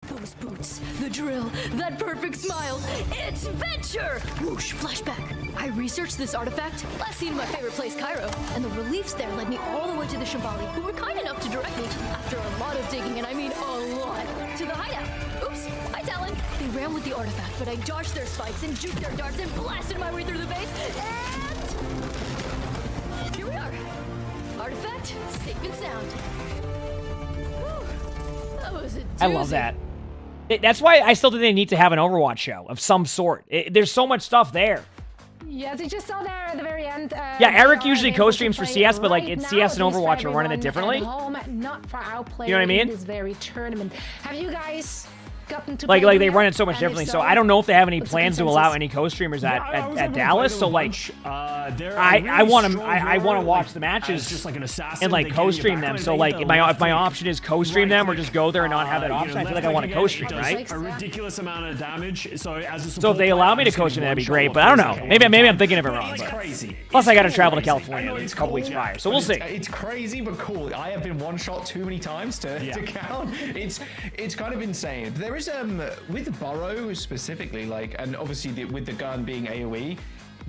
Speaker 21: Those boots, the drill, that perfect smile. It's Venture! Whoosh, flashback. I researched this artifact, last seen in my favorite place, Cairo, and the reliefs there led me all the way to the Shambali, who were kind enough to direct me, after a lot of digging, and I mean a lot, to the hideout. Oops, hi Talon. They ran with the artifact, but I dodged their spikes and juked their darts and blasted my way through the base, and here we are. Artifact, safe and sound. Whew. That was a doozy.
Speaker 1: I love that. That's why I still think they need to have an Overwatch show of some sort. There's so much stuff there.
Speaker 5: Yes, you just saw there at the very end.
Speaker 1: Yeah, Eric usually co-streams for CS, but like
Speaker 5: right
Speaker 1: it's
Speaker 5: now,
Speaker 1: CS and
Speaker 5: at least for
Speaker 1: Overwatch are running it
Speaker 5: everyone
Speaker 1: differently.
Speaker 5: at home, not for our players
Speaker 1: You know what I mean?
Speaker 5: in this very tournament. Have you guys gotten to
Speaker 1: Like
Speaker 5: play
Speaker 1: they
Speaker 5: yet?
Speaker 1: run it so much
Speaker 5: And if
Speaker 1: differently. So I don't know if they have any
Speaker 5: what's the
Speaker 1: plans to
Speaker 5: consensus?
Speaker 1: allow any co-streamers at Dallas. So like
Speaker 15: I
Speaker 1: I want to watch the matches
Speaker 15: just like an assassin,
Speaker 1: and like
Speaker 15: they give you
Speaker 1: co-stream them.
Speaker 15: backline,
Speaker 1: So
Speaker 15: they
Speaker 1: like
Speaker 15: get
Speaker 1: if
Speaker 15: the
Speaker 1: my
Speaker 15: left
Speaker 1: option is co-stream them or just go there and not have that option, I feel like I want to co-stream, right?
Speaker 15: A ridiculous amount of damage. So as a
Speaker 1: So if they allow me to co-stream, that'd be great. But I don't know. Maybe I'm thinking of it wrong.
Speaker 20: It's
Speaker 1: but-
Speaker 20: crazy.
Speaker 1: Plus, I got to
Speaker 20: It's
Speaker 1: travel to
Speaker 20: cool.
Speaker 1: California
Speaker 20: I know
Speaker 1: a
Speaker 20: it's
Speaker 1: couple
Speaker 20: cool,
Speaker 1: weeks
Speaker 20: yeah.
Speaker 1: prior. So
Speaker 20: But
Speaker 1: we'll see.
Speaker 20: It's crazy but cool. I have been one-shot too many times to count. It's kind of insane. There is with Burrow specifically, like, and obviously with the gun being AoE,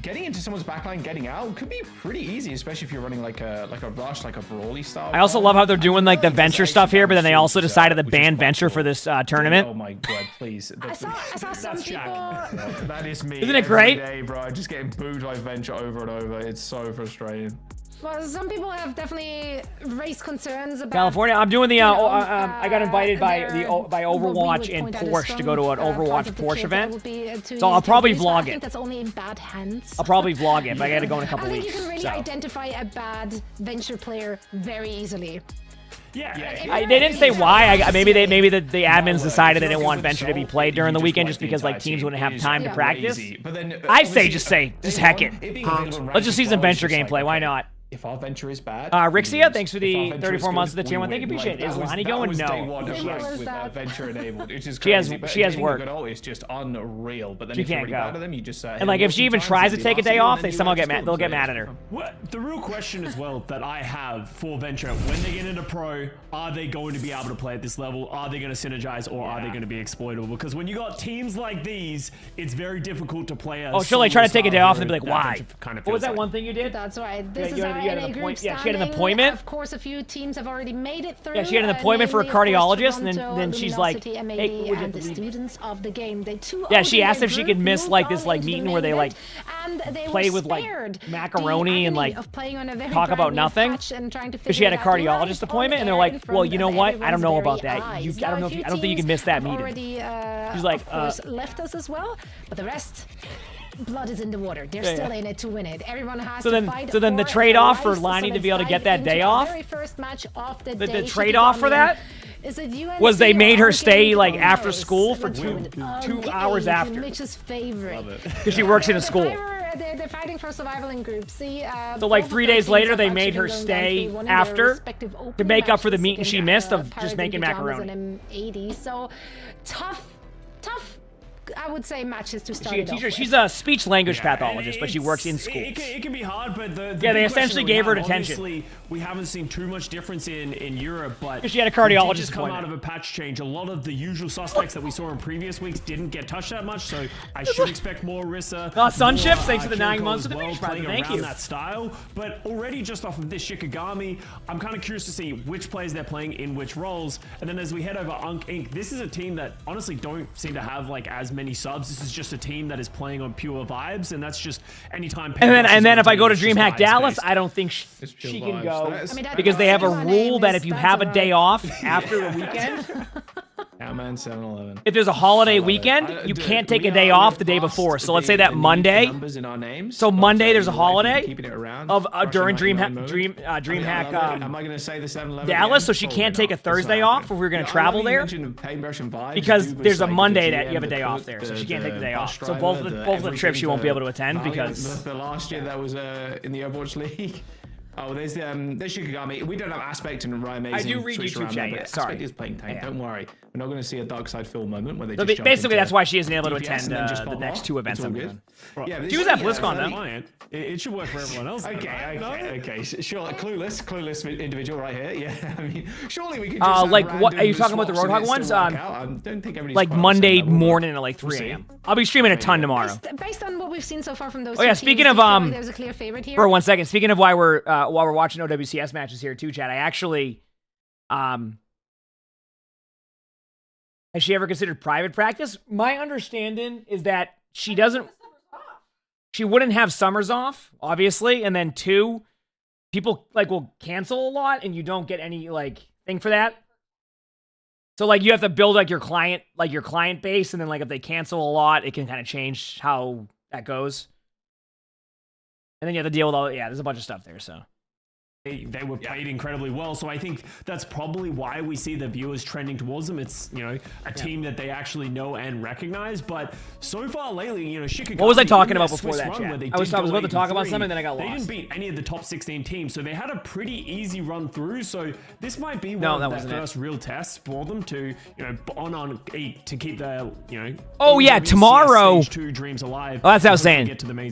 Speaker 20: getting into someone's backline, getting out could be pretty easy, especially if you're running like a rush, like a brawly style.
Speaker 1: I also love how they're doing like the venture stuff here, but then they also decided to ban venture for this tournament.
Speaker 20: Oh my god, please.
Speaker 5: I saw some people.
Speaker 20: That is me.
Speaker 1: Isn't it great?
Speaker 20: Every day, bro. Just getting booed by venture over and over. It's so frustrating.
Speaker 5: Well, some people have definitely raised concerns about
Speaker 1: California. I'm doing the.
Speaker 5: you know,
Speaker 1: I got invited by
Speaker 5: their-
Speaker 1: by
Speaker 5: what we
Speaker 1: Overwatch
Speaker 5: would
Speaker 1: and
Speaker 5: point out as
Speaker 1: Porsche to
Speaker 5: strong,
Speaker 1: go to an
Speaker 5: parts
Speaker 1: Overwatch
Speaker 5: of the
Speaker 1: Porsche
Speaker 5: kit that
Speaker 1: event.
Speaker 5: would be, to
Speaker 1: So I'll
Speaker 5: use to
Speaker 1: probably
Speaker 5: use, but I
Speaker 1: vlog
Speaker 5: think
Speaker 1: it.
Speaker 5: that's only in bad hands.
Speaker 1: I'll probably vlog it, but I got to go in a couple
Speaker 5: I think
Speaker 1: weeks.
Speaker 5: you can really
Speaker 1: so.
Speaker 5: identify a bad venture player very easily.
Speaker 1: They didn't say why. Maybe the admins decided they didn't want venture to be played during the weekend just because like teams wouldn't have time to practice.
Speaker 20: But then
Speaker 1: I say just heck it. Let's just see some venture gameplay. Why not?
Speaker 20: if our venture is bad,
Speaker 1: Rixia, thanks for the
Speaker 20: if our venture
Speaker 1: 34
Speaker 20: is
Speaker 1: months of
Speaker 20: good,
Speaker 1: the tier
Speaker 20: we
Speaker 1: 1. Thank you,
Speaker 20: win.
Speaker 1: appreciate it. Is
Speaker 20: That
Speaker 1: Lonnie
Speaker 20: that
Speaker 1: going?
Speaker 20: was
Speaker 1: No.
Speaker 20: day one of
Speaker 5: Simple
Speaker 20: life
Speaker 5: as
Speaker 20: with
Speaker 5: that.
Speaker 20: venture enabled, which is
Speaker 1: She has-
Speaker 20: crazy. But
Speaker 1: she has
Speaker 20: getting a
Speaker 1: work.
Speaker 20: good ult is just unreal. But then
Speaker 1: She
Speaker 20: if you're
Speaker 1: can't
Speaker 20: really
Speaker 1: go.
Speaker 20: bad at them, you just
Speaker 1: And like if she even tries to take a day off, they somehow get mad. They'll get mad at her.
Speaker 4: What the real question as well that I have for Venture, when they get into pro, are they going to be able to play at this level? Are they going to synergize, or are they going to be exploitable? Because when you got teams like these, it's very difficult to play a
Speaker 1: Oh, she'll like try to take a day off and be like,
Speaker 4: that
Speaker 1: why?
Speaker 4: Venture kind of
Speaker 1: What was
Speaker 4: feels
Speaker 1: that
Speaker 4: like.
Speaker 1: one thing you did?
Speaker 5: That's right. This
Speaker 1: Yeah,
Speaker 5: is
Speaker 1: you
Speaker 5: our
Speaker 1: had
Speaker 5: NA
Speaker 1: an
Speaker 5: group
Speaker 1: appointment. Yeah, she had an
Speaker 5: standing.
Speaker 1: appointment.
Speaker 5: Of course, a few teams have already made it through.
Speaker 1: Yeah, she had an appointment for a
Speaker 5: namely, of course,
Speaker 1: cardiologist, and
Speaker 5: Toronto,
Speaker 1: then she's like,
Speaker 5: Luminosity, MAD,
Speaker 1: hey, would you
Speaker 5: and the
Speaker 1: have to leave?
Speaker 5: students of the game. They
Speaker 1: Yeah, she asked if she could miss like this like meeting where they like play with like macaroni and like talk about nothing because she had a cardiologist appointment, and they're like, well, you know what? I don't know about that. I don't know if I don't think you can miss that meeting. She's like,
Speaker 5: of course, left us as well, but the rest. Blood is in the water. They're
Speaker 1: Yeah,
Speaker 5: still
Speaker 1: yeah.
Speaker 5: in it to win it. Everyone has
Speaker 1: So
Speaker 5: to
Speaker 1: then-
Speaker 5: fight
Speaker 1: so then the
Speaker 5: for
Speaker 1: trade-off
Speaker 5: their
Speaker 1: for
Speaker 5: lives.
Speaker 1: Lonnie
Speaker 5: So
Speaker 1: to be able to
Speaker 5: let's
Speaker 1: get that
Speaker 5: dive
Speaker 1: day
Speaker 5: into
Speaker 1: off?
Speaker 5: The very first match of the
Speaker 1: The
Speaker 5: day.
Speaker 1: trade-off for that
Speaker 5: Is it UNC
Speaker 1: was they made her
Speaker 5: or
Speaker 1: stay like
Speaker 5: Game
Speaker 1: after
Speaker 5: Pros?
Speaker 1: school for
Speaker 5: Let's
Speaker 1: two
Speaker 5: go.
Speaker 1: hours
Speaker 5: Okay,
Speaker 1: after
Speaker 5: Mitch's favorite.
Speaker 1: because she works in a school.
Speaker 5: They're fighting for survival in groups. See,
Speaker 1: So like
Speaker 5: both
Speaker 1: 3
Speaker 5: of those
Speaker 1: days
Speaker 5: teams
Speaker 1: later,
Speaker 5: have
Speaker 1: they made
Speaker 5: actually
Speaker 1: her
Speaker 5: been going
Speaker 1: stay
Speaker 5: down 3-1 in their
Speaker 1: after
Speaker 5: respective
Speaker 1: to
Speaker 5: opening
Speaker 1: make up for the
Speaker 5: matches
Speaker 1: meeting she
Speaker 5: against,
Speaker 1: missed of
Speaker 5: Pirates
Speaker 1: just
Speaker 5: in
Speaker 1: making
Speaker 5: Pajamas
Speaker 1: macaroni.
Speaker 5: and M80. So tough, I would say, matches to start
Speaker 1: She a
Speaker 5: it off
Speaker 1: teacher.
Speaker 5: with.
Speaker 1: She's a speech language pathologist, but she works in schools.
Speaker 4: It can be hard, but the
Speaker 1: Yeah, they
Speaker 4: big question
Speaker 1: essentially
Speaker 4: that we
Speaker 1: gave her
Speaker 4: have,
Speaker 1: detention.
Speaker 4: Obviously, we haven't seen too much difference in Europe, but
Speaker 1: Because she had a cardiologist
Speaker 4: we did just come
Speaker 1: appointment.
Speaker 4: out of a patch change. A lot of the usual suspects that we saw in previous weeks didn't get touched that much, so I should expect more Rissa.
Speaker 1: Sunships,
Speaker 4: more,
Speaker 1: thanks for the 9
Speaker 4: Kiriko
Speaker 1: months
Speaker 4: as
Speaker 1: of the
Speaker 4: well,
Speaker 1: bench,
Speaker 4: playing
Speaker 1: brother. Thank
Speaker 4: around
Speaker 1: you.
Speaker 4: that style. But already just off of this Shikigami, I'm kind of curious to see which players they're playing in which roles. And then as we head over Unk Inc., this is a team that honestly don't seem to have like as many subs. This is just a team that is playing on pure vibes, and that's just anytime.
Speaker 1: And then if I go to
Speaker 4: it's just
Speaker 1: DreamHack
Speaker 4: vibes
Speaker 1: Dallas,
Speaker 4: based.
Speaker 1: I don't think she can
Speaker 20: vibes.
Speaker 1: go
Speaker 20: That's- I mean,
Speaker 1: because they have a
Speaker 5: that's
Speaker 1: rule that if you
Speaker 5: that's
Speaker 1: have a
Speaker 5: a
Speaker 1: day
Speaker 5: vibe.
Speaker 1: off after the weekend,
Speaker 20: Yeah, man, 7-Eleven.
Speaker 1: if there's a holiday
Speaker 20: I love it.
Speaker 1: weekend, you
Speaker 20: Dude,
Speaker 1: can't take
Speaker 20: we
Speaker 1: a day
Speaker 20: are
Speaker 1: off the day
Speaker 20: past
Speaker 1: before. So let's
Speaker 20: the-
Speaker 1: say that
Speaker 20: the need for
Speaker 1: Monday.
Speaker 20: numbers in our names,
Speaker 1: So
Speaker 20: but,
Speaker 1: Monday there's a
Speaker 20: you're right,
Speaker 1: holiday
Speaker 20: keeping it around,
Speaker 1: of
Speaker 20: crushing
Speaker 1: during
Speaker 20: 99 mode.
Speaker 1: DreamHack
Speaker 20: Am I going to say the 7-Eleven
Speaker 1: Dallas,
Speaker 20: again?
Speaker 1: so she
Speaker 20: Probably
Speaker 1: can't take a
Speaker 20: not. It's not
Speaker 1: Thursday
Speaker 20: happening.
Speaker 1: off if we're going
Speaker 20: Yeah,
Speaker 1: to
Speaker 20: I
Speaker 1: travel
Speaker 20: love you
Speaker 1: there.
Speaker 20: mentioned Paintbrush and Vibes.
Speaker 1: Because
Speaker 20: You do
Speaker 1: there's a
Speaker 20: mistake
Speaker 1: Monday
Speaker 20: the
Speaker 1: that you have a
Speaker 20: GM,
Speaker 1: day
Speaker 20: the
Speaker 1: off
Speaker 20: cook,
Speaker 1: there, so
Speaker 20: the-
Speaker 1: she can't take the
Speaker 20: the
Speaker 1: day
Speaker 20: bus
Speaker 1: off. So
Speaker 20: driver,
Speaker 1: both of the trips she won't be able to attend
Speaker 20: Valiant,
Speaker 1: because
Speaker 20: the last year that was in the Overwatch League. Oh, there's Shikigami. We don't have Aspect and Ryan Amazing.
Speaker 1: I do read
Speaker 20: switched
Speaker 1: YouTube
Speaker 20: around there,
Speaker 1: chat,
Speaker 20: but
Speaker 1: yeah, sorry.
Speaker 20: Aspect is playing tank.
Speaker 1: Yeah.
Speaker 20: Don't worry. We're not going to see a Dark Side Phil moment where they
Speaker 1: So
Speaker 20: just jump
Speaker 1: basically,
Speaker 20: into
Speaker 1: that's why she isn't able to
Speaker 20: DPS
Speaker 1: attend
Speaker 20: and then just
Speaker 1: the
Speaker 20: pop
Speaker 1: next
Speaker 20: off.
Speaker 1: two events
Speaker 20: It's all
Speaker 1: I'm
Speaker 20: good.
Speaker 1: doing.
Speaker 20: Yeah,
Speaker 1: She was at BlizzCon
Speaker 20: so-
Speaker 1: though.
Speaker 4: It should work for everyone else. though, right?
Speaker 20: Okay. Sure, clueless individual right here. Yeah, I mean, surely we can just have
Speaker 1: like what are you
Speaker 20: random
Speaker 1: talking about the
Speaker 20: swaps and
Speaker 1: Roadhog
Speaker 20: it
Speaker 1: ones?
Speaker 20: still work out. I don't think everybody's
Speaker 1: Like
Speaker 20: quite on the
Speaker 1: Monday
Speaker 20: same level, but
Speaker 1: morning at like
Speaker 20: we'll
Speaker 1: 3
Speaker 20: see.
Speaker 1: a.m. I'll be streaming a ton tomorrow.
Speaker 5: Based on what we've seen so far from those
Speaker 1: Oh yeah,
Speaker 5: two
Speaker 1: speaking
Speaker 5: teams,
Speaker 1: of
Speaker 5: do you feel like there's a clear favorite here.
Speaker 1: for 1 second. Speaking of while we're watching OWCS matches here too, chat. I actually, has she ever considered private practice? My understanding is that she wouldn't have summers off, obviously, and then 2, people like will cancel a lot, and you don't get any like thing for that. So like you have to build like your client base, and then like if they cancel a lot, it can kind of change how that goes. And then you have to deal with all, there's a bunch of stuff there, so.
Speaker 4: They were played incredibly well, so I think that's probably why we see the viewers trending towards them. It's, a team that they actually know and recognize, but so far lately, Shikigami...
Speaker 1: What was I talking
Speaker 4: in
Speaker 1: about
Speaker 4: that
Speaker 1: before
Speaker 4: Swiss
Speaker 1: that,
Speaker 4: run
Speaker 1: chat?
Speaker 4: where they
Speaker 1: I was
Speaker 4: did go
Speaker 1: about to talk about
Speaker 4: 8-3,
Speaker 1: something, then I got
Speaker 4: They
Speaker 1: lost.
Speaker 4: didn't beat any of the top 16 teams, so they had a pretty easy run through, so this might be
Speaker 1: No,
Speaker 4: one
Speaker 1: that
Speaker 4: of
Speaker 1: wasn't
Speaker 4: the
Speaker 1: it.
Speaker 4: first real tests for them to, on eat to keep their,
Speaker 1: Oh, yeah,
Speaker 4: OWCS
Speaker 1: tomorrow...
Speaker 4: Stage 2 dreams alive.
Speaker 1: Oh, that's what I was
Speaker 4: before they
Speaker 1: saying.
Speaker 4: Get to the main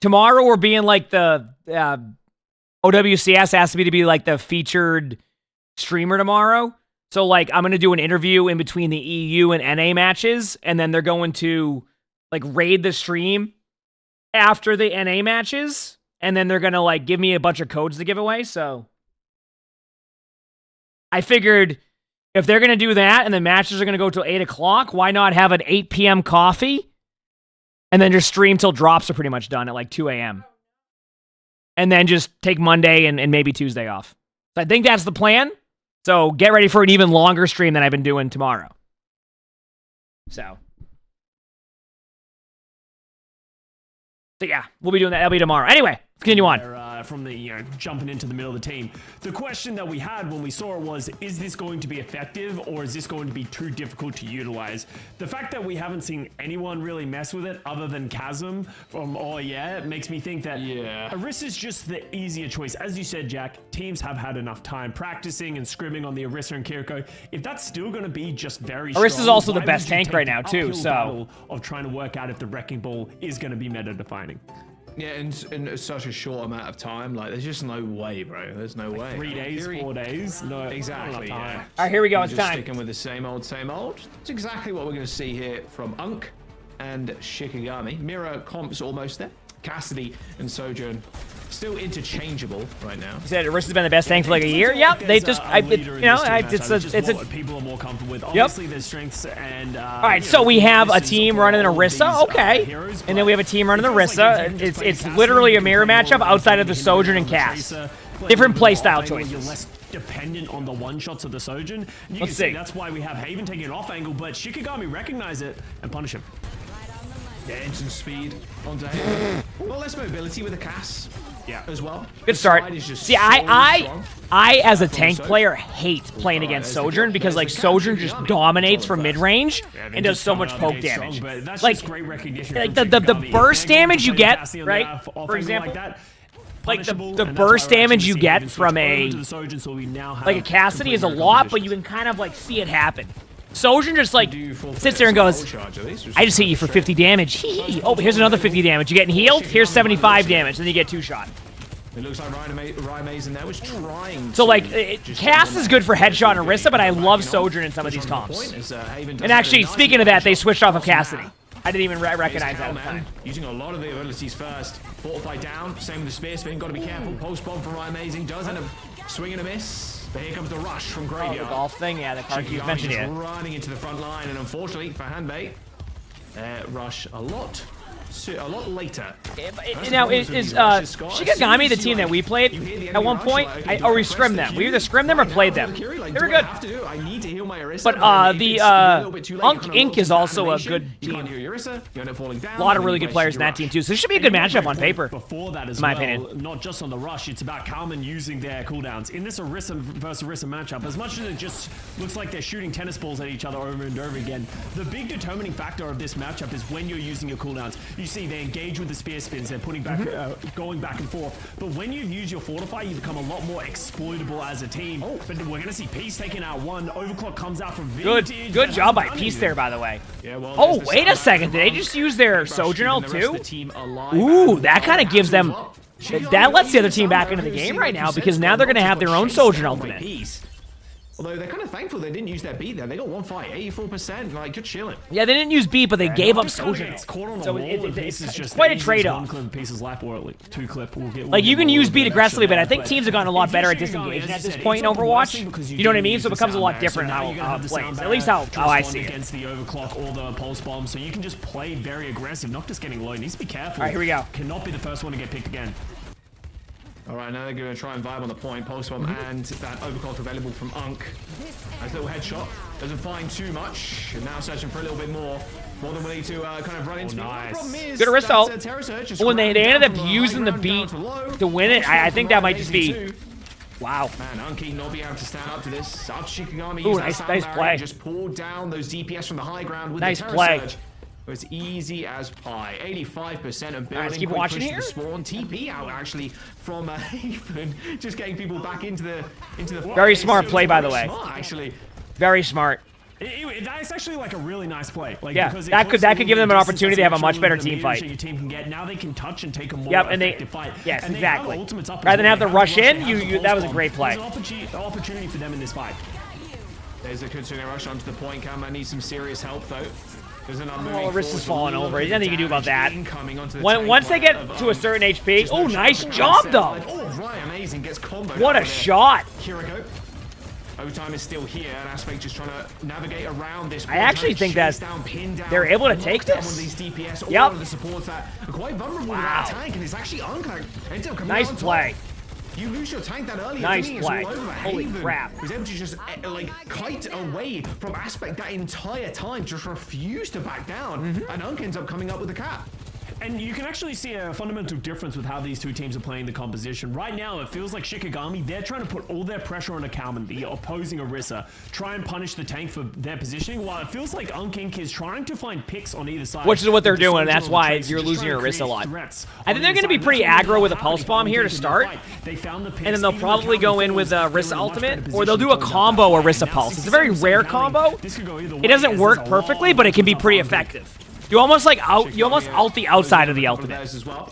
Speaker 1: Tomorrow we're being like the... OWCS asked me to be like the featured streamer tomorrow. So like I'm going to do an interview in between the EU and NA matches, and then they're going to like raid the stream after the NA matches, and then they're going to like give me a bunch of codes to give away. So I figured if they're going to do that and the matches are going to go till 8 o'clock, why not have an 8 p.m. coffee and then just stream till drops are pretty much done at like 2 a.m. And then just take Monday and maybe Tuesday off. So I think that's the plan. So get ready for an even longer stream than I've been doing tomorrow. So yeah, we'll be doing that. That'll be tomorrow. Anyway, Continue on.
Speaker 4: From the jumping into the middle of the team. The question that we had when we saw it was, is this going to be effective or is this going to be too difficult to utilize? The fact that we haven't seen anyone really mess with it other than Chasm from it makes me think that Orissa's just the easier choice. As you said, Jack, teams have had enough time practicing and scrimming on the Orisa and Kiriko. If that's still going to be just very strong,
Speaker 1: Orissa's also the best
Speaker 4: would you
Speaker 1: tank
Speaker 4: take
Speaker 1: right
Speaker 4: the
Speaker 1: now too,
Speaker 4: uphill
Speaker 1: so
Speaker 4: battle of trying to work out if the Wrecking Ball is going to be meta defining.
Speaker 20: Yeah, in such a short amount of time, like there's just no way, bro. There's no way.
Speaker 4: 3 days, 4 days, no,
Speaker 20: exactly. Yeah.
Speaker 1: All right, here we go.
Speaker 20: We're
Speaker 1: It's
Speaker 20: just
Speaker 1: time.
Speaker 20: Sticking with the same old, same old. It's exactly what we're going to see here from Unk and Shikigami. Mirror comps almost there. Cassidy and Sojourn still interchangeable right now.
Speaker 1: You said Orissa's been the best tank for like a year. Yep, they just, it's
Speaker 4: what people are more comfortable with.
Speaker 1: Yep.
Speaker 4: Obviously, their strengths and.
Speaker 1: All right, so we have a team running an Orisa, okay, and then we have a team running Orisa. It's literally a mirror matchup outside of the Sojourn and Cass. Different playstyle choices.
Speaker 4: You're less dependent on the one shots of the Sojourn. You
Speaker 1: Let's
Speaker 4: can see
Speaker 1: see.
Speaker 4: that's why we have Haven taking an off angle, but Shikigami recognize it and punish him.
Speaker 20: Yeah, instant speed onto Haven. Well, less mobility with the Cass.
Speaker 4: Yeah,
Speaker 20: as well.
Speaker 1: Good start. See, I as a tank player hate playing against Sojourn because like Sojourn just dominates from mid range and does so much poke damage. Like the burst damage you get, right? For example, like the burst damage you get from a Cassidy is a lot, but you can kind of like see it happen. Sojourn just like sits there and goes, I just hit you for 50 damage. Hee. Oh, here's another 50 damage. You getting healed? Here's 75 damage. Then you get 2-shot.
Speaker 20: It looks like Ryan Mason there was trying
Speaker 1: So like, Cass is good for headshot and Orisa, but I love Sojourn in some of these comps. And actually, speaking of that, they switched off of Cassidy. I didn't even recognize that at the time.
Speaker 20: Using a lot of the abilities first. Fortify down. Same with the spear spin. Got to be careful. Post bomb from Ryan Mason does end up swinging a miss. But here comes the rush from Graveyard.
Speaker 1: Oh, the golf thing, yeah, the card keeps mentioning it.
Speaker 20: Running into the front line, and unfortunately for Handbait, rush a lot later.
Speaker 1: Now, is Shikigami the team that we played at one point? Or we scrimmed them? We either scrimmed them or played them. They were good. But the Unk Inc. is also a good team. A lot of really good players in that team too, so this should be a good matchup on paper,
Speaker 4: before that as
Speaker 1: in my
Speaker 4: well,
Speaker 1: opinion.
Speaker 4: Not just on the rush, it's about Carmen using their cooldowns. In this Orisa versus Orisa matchup, as much as it just looks like they're shooting tennis balls at each other over and over again, the big determining factor of this matchup is when you're using your cooldowns. You see they engage with the spear spins, they're putting back, going back and forth. But when you use your Fortify, you become a lot more exploitable as a team. But we're gonna see Peace taking out one. Overclock comes out from Vintage.
Speaker 1: Good job by Peace there, by the way.
Speaker 20: Yeah, well,
Speaker 1: oh, wait a second. Did they just use their Sojourn ult too? Ooh, that kind of gives them... That lets the other team back into the game right now because now they're going to have their own Sojourn ultimate.
Speaker 20: Although they're kind of thankful they didn't use their beat there. They got one fight, 84%. Like, good chilling.
Speaker 1: Yeah, they didn't use beat, but they gave up Sojourn.
Speaker 4: So
Speaker 1: it's quite a trade-off.
Speaker 4: Pieces left or like 2 clip.
Speaker 1: Like, you can use beat aggressively, but I think teams have gotten a lot better at disengaging at this point in Overwatch. You know what I mean? So it becomes a lot different how it plays. At least how I see it.
Speaker 4: Against the overclock or the pulse bomb, so you can just play very aggressive, not just getting low. Needs to be careful.
Speaker 1: All right, here we go.
Speaker 4: Cannot be the first one to get picked again.
Speaker 20: All right, now they're going to try and vibe on the point. Post bomb and that overclock available from Unk. Nice little headshot. Doesn't find too much. And now searching for a little bit more. More than willing to kind of run into.
Speaker 1: Nice. Good Orisa. When they ended up using the beat to win it, I think that might just be... Wow.
Speaker 20: Man, Unky not being able to stand up to this. Up Shikigami.
Speaker 1: Ooh, nice play.
Speaker 20: Just pulled down those DPS from the high ground with
Speaker 1: nice
Speaker 20: the Terror
Speaker 1: play.
Speaker 20: Surge. It was easy as pie. 85% of building.
Speaker 1: Let's keep watching here.
Speaker 20: Spawn TP out actually from Haven, just getting people back into the
Speaker 1: Very smart play, by the way.
Speaker 20: Actually,
Speaker 1: very smart.
Speaker 4: That's actually like a really nice play. Like,
Speaker 1: yeah, that could give them an opportunity to have a much better team fight.
Speaker 4: Your team can get. Now they can touch and take a more
Speaker 1: effective
Speaker 4: fight.
Speaker 1: Yes,
Speaker 4: and
Speaker 1: exactly. Rather than have to rush in, that was a great play.
Speaker 4: There's an opportunity for them in this fight.
Speaker 20: There's a Kutsune rush onto the point. Kama needs some serious help though.
Speaker 1: Oh, Orisa's falling over. There's nothing you can do about that. Once they get to a certain HP, oh, nice job though.
Speaker 20: Amazing, gets comboed.
Speaker 1: What a shot.
Speaker 20: Kiriko. Overtime is still here, and Aspect just trying to navigate around this.
Speaker 1: I actually think that they're able to take this.
Speaker 20: One of these DPS,
Speaker 1: yep.
Speaker 20: One of the supports that are quite vulnerable to that tank, and it's actually ends up coming
Speaker 1: nice play.
Speaker 20: You lose your tank that early.
Speaker 1: Nice play. Holy crap.
Speaker 20: Was able to just like kite away from Aspect that entire time, just refused to back down, and Unk ends up coming up with the cap.
Speaker 4: And you can actually see a fundamental difference with how these two teams are playing the composition. Right now, it feels like Shikigami, they're trying to put all their pressure on Akalman, the opposing Orisa, try and punish the tank for their positioning, while it feels like Unkink is trying to find picks on either side.
Speaker 1: Which is what they're doing, and that's why you're losing your Orisa a lot. I think they're going to be pretty aggro with a Pulse Bomb here to start, and then they'll probably go in with Orisa Ultimate, or they'll do a combo Orisa Pulse. It's a very rare combo. It doesn't work perfectly, but it can be pretty effective. You almost ult the outside of the ultimate.
Speaker 20: As well.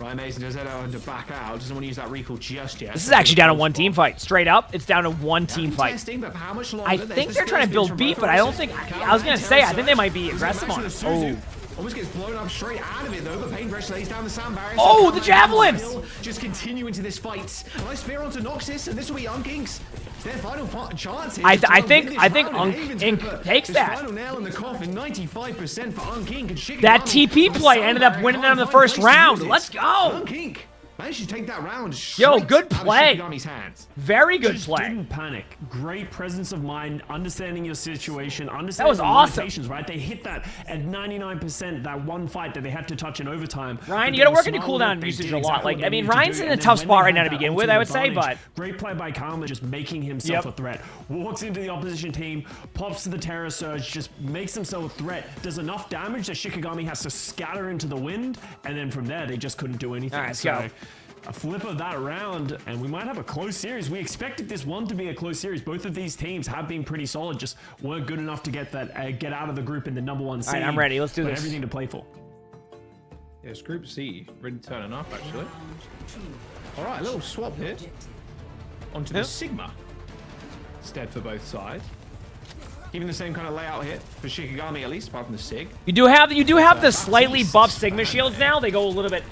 Speaker 20: Ryan Mason does that to back out. Doesn't want to use that recall just yet.
Speaker 1: This is actually down to one team fight. Straight up, it's down to one team fight.
Speaker 20: But how much longer?
Speaker 1: I think they're trying to build beat, but I don't think. I was gonna say I think they might be aggressive on it. Oh.
Speaker 20: Almost gets blown up straight out of it though, but Paintbrush lays down the sand barrier.
Speaker 1: Oh, the javelins!
Speaker 20: Just continue into this fight. A nice spear onto Noxus, and this will be Unkink's. Their final chance here.
Speaker 1: I think Unkink takes that.
Speaker 20: Final nail in the coffin, 95% for Unkink, and
Speaker 1: That TP play ended up winning them the first round. Let's go.
Speaker 20: Unkink managed to take that round.
Speaker 1: Yo, good play.
Speaker 20: Hands.
Speaker 1: Very good
Speaker 4: Just
Speaker 1: play.
Speaker 4: Didn't panic. Great presence of mind, understanding your situation, understanding
Speaker 1: That was
Speaker 4: the
Speaker 1: awesome.
Speaker 4: limitations, right? They hit that at 99%, that one fight that they had to touch in overtime.
Speaker 1: Ryan, you got to work into cooldown usage a lot. Like, I mean, Ryan's in a tough spot right now to begin with, I would say, but
Speaker 4: great play by Karma, just making himself a threat. Walks into the opposition team, pops to the Terror Surge, just makes himself a threat. Does enough damage that Shikigami has to scatter into the wind, and then from there they just couldn't do anything.
Speaker 1: All right, let's go.
Speaker 4: A flip of that round, and we might have a close series. We expected this one to be a close series. Both of these teams have been pretty solid, just weren't good enough to get that get out of the group in the #1 seed.
Speaker 1: All right, I'm ready. Let's do this.
Speaker 4: Everything to play for.
Speaker 20: Yes, Group C, really turning up actually. All right, a little swap here onto the Sigma instead for both sides. Keeping the same kind of layout here for Shikigami, at least apart from the Sig.
Speaker 1: You do have the slightly buffed Sigma shields now. They go a little bit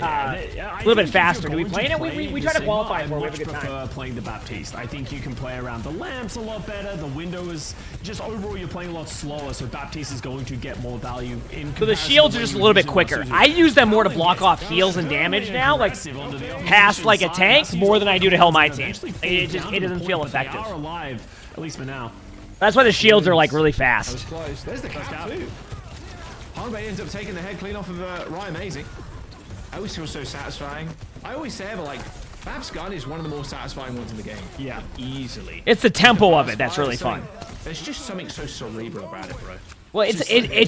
Speaker 1: faster. Do we play it? We try to qualify for it. We have a good time.
Speaker 4: Playing the Baptiste. I think you can play around the lamps a lot better. The window is just overall you're playing a lot slower, so Baptiste is going to get more value in.
Speaker 1: So the shields are just a little bit quicker. I use them more to block off heals and damage now, like past like a tank, more than I do to help my team. It doesn't feel effective.
Speaker 4: They are alive, at least for now.
Speaker 1: That's why the shields are like really fast.
Speaker 20: Close. There's the cap too. Hanbei ends up taking the head clean off of Ryan Amazing. I always feel so satisfying. I always say, but like, Bab's gun is one of the more satisfying ones in the game.
Speaker 4: Yeah,
Speaker 20: easily.
Speaker 1: It's the tempo of it that's really fun.
Speaker 20: There's just something so cerebral about it, bro.
Speaker 1: Well, it's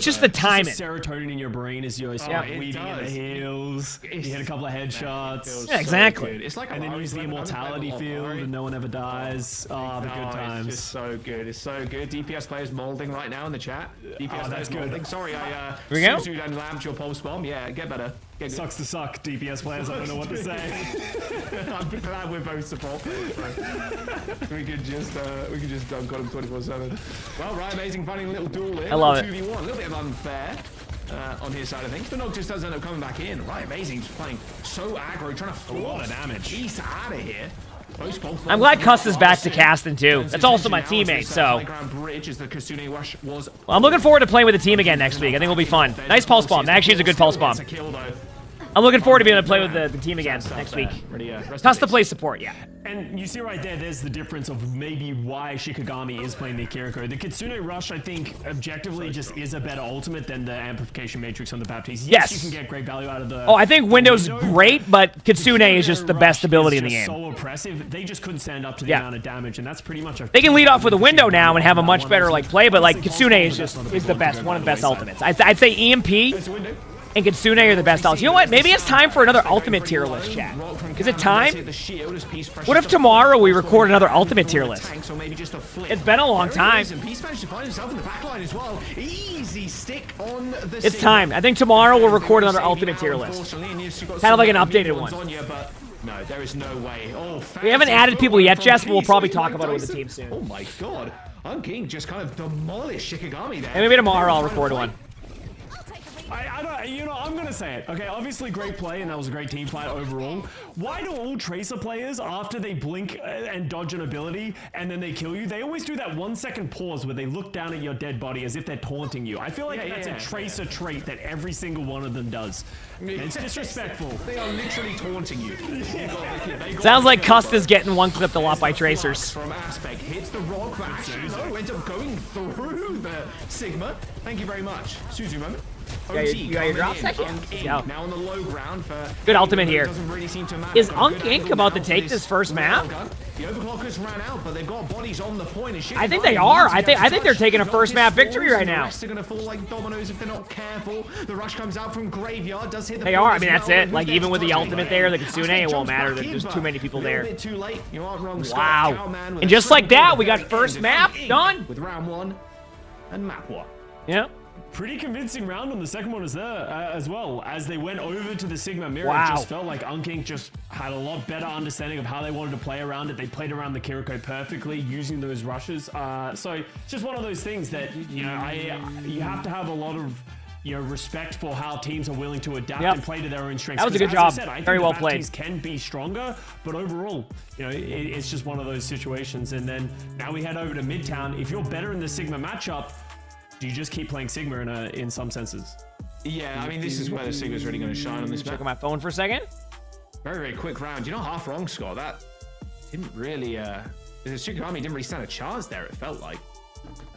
Speaker 1: just the timing.
Speaker 4: Serotonin in your brain as you're weaving in the heals. You hit a couple of headshots.
Speaker 1: Yeah, exactly.
Speaker 20: It's like
Speaker 4: and then use the immortality field, and no one ever dies. Oh, the good times.
Speaker 20: It's just so good. It's so good. DPS players molding right now in the chat. DPS
Speaker 4: that's
Speaker 20: players
Speaker 4: good.
Speaker 20: molding. Sorry, I
Speaker 1: Here we go.
Speaker 20: Suzu and lamped your pulse bomb. Yeah, get better.
Speaker 4: Sucks to suck, DPS players. I don't know what to say.
Speaker 20: I'm glad we're both support. we could just dunk on him 24/7. Well, right, Amazing finding a little duel here.
Speaker 1: I love it.
Speaker 20: 2v1, a little bit of unfair on his side of things, but Nog just does end up coming back in. Right, Amazing's playing so aggro, trying to force
Speaker 4: a lot of damage.
Speaker 20: He's out of here.
Speaker 1: I'm glad Cuss is back to casting too. That's also my teammate, so I'm looking forward to playing with the team again next week. I think it'll be fun. Nice pulse bomb. That actually is a good pulse bomb. I'm looking forward to being able to play with the team again next week. Cuss to play support, yeah.
Speaker 4: And you see right there, there's the difference of maybe why Shikigami is playing the Kiriko. The Kitsune Rush, I think, objectively just is a better ultimate than the Amplification Matrix on the Baptiste. Yes, you can get great value out of the...
Speaker 1: Oh, I think Window's great, but Kitsune is just the best ability in the game.
Speaker 4: So oppressive. They just couldn't stand up to the amount of damage, and that's pretty much...
Speaker 1: They can lead off with a Window now and have a much better like play, but like Kitsune is the best, one of the best ultimates. I'd say EMP and Kitsune are the best ultimates. You know what? Maybe it's time for another ultimate tier list, chat. Is it time? What if tomorrow we record another ultimate tier list? It's been a long time. It's time. I think tomorrow we'll record another ultimate tier list. Kind of like an updated one.
Speaker 20: No, there is no way. Oh,
Speaker 1: we haven't added people yet, Jess, but we'll probably talk about it with the team soon.
Speaker 20: Oh my god. Unking just kind of demolished Shikigami there.
Speaker 1: And maybe tomorrow I'll record one.
Speaker 4: I'm gonna say it. Okay, obviously great play, and that was a great team fight overall. Why do all Tracer players, after they blink and dodge an ability, and then they kill you, they always do that 1 second pause where they look down at your dead body as if they're taunting you? I feel like that's a Tracer trait that every single one of them does. It's disrespectful.
Speaker 20: They are literally taunting you.
Speaker 1: Sounds like Cust is getting one clipped a lot by Tracers.
Speaker 20: From Aspect hits the rock, but actually no, ends up going through the Sigma. Thank you very much. Suzu moment.
Speaker 1: You got your drop second? Yeah.
Speaker 20: Now on the low ground for
Speaker 1: Good ultimate here.
Speaker 20: doesn't really seem to matter.
Speaker 1: Is
Speaker 20: Got a
Speaker 1: Unk
Speaker 20: good
Speaker 1: Inc.
Speaker 20: angle
Speaker 1: about to
Speaker 20: now
Speaker 1: take
Speaker 20: for
Speaker 1: this first map?
Speaker 20: railgun. The overclockers ran out, but they've got bodies on the point. And
Speaker 1: I think they are. I think they're taking a first map victory right now.
Speaker 20: The rest are gonna fall like dominoes if they're not careful. The rush comes out from Graveyard. Does hit the
Speaker 1: They
Speaker 20: point
Speaker 1: are. I
Speaker 20: as
Speaker 1: mean, that's
Speaker 20: well.
Speaker 1: it.
Speaker 20: Who's
Speaker 1: Like,
Speaker 20: there
Speaker 1: even
Speaker 20: to
Speaker 1: with the
Speaker 20: touch
Speaker 1: ultimate
Speaker 20: it?
Speaker 1: there, the Kitsune, it won't
Speaker 20: Jumps
Speaker 1: matter.
Speaker 20: back in,
Speaker 1: There's
Speaker 20: but
Speaker 1: too many people
Speaker 20: a little
Speaker 1: there.
Speaker 20: bit too late. You aren't wrong, Scott.
Speaker 1: Wow.
Speaker 20: Cowman with
Speaker 1: And
Speaker 20: a
Speaker 1: just like
Speaker 20: triple
Speaker 1: that,
Speaker 20: at
Speaker 1: we
Speaker 20: the
Speaker 1: got
Speaker 20: very
Speaker 1: first
Speaker 20: end.
Speaker 1: map
Speaker 20: Ink
Speaker 1: done.
Speaker 20: with round 1 and map 1.
Speaker 1: Yeah.
Speaker 4: Pretty convincing round on the second one as well. As they went over to the Sigma Mirror,
Speaker 1: Wow.
Speaker 4: it just felt like Unk Inc. just had a lot better understanding of how they wanted to play around it. They played around the Kiriko perfectly, using those rushes. So it's just one of those things that, you have to have a lot of respect for how teams are willing to adapt and play to their own strengths.
Speaker 1: That was a good
Speaker 4: Because,
Speaker 1: job.
Speaker 4: as I said, I
Speaker 1: Very
Speaker 4: think
Speaker 1: well
Speaker 4: the
Speaker 1: played.
Speaker 4: teams can be stronger, but overall, it's just one of those situations. And then now we head over to Midtown. If you're better in the Sigma matchup, do you just keep playing Sigma in some senses?
Speaker 20: Yeah, I mean, this is where the Sigma's really going to shine on this map.
Speaker 1: Check on my phone for a second.
Speaker 20: Very, very quick round. You're not half wrong, Scott. That didn't really... the Shikigami didn't really stand a chance there, it felt like.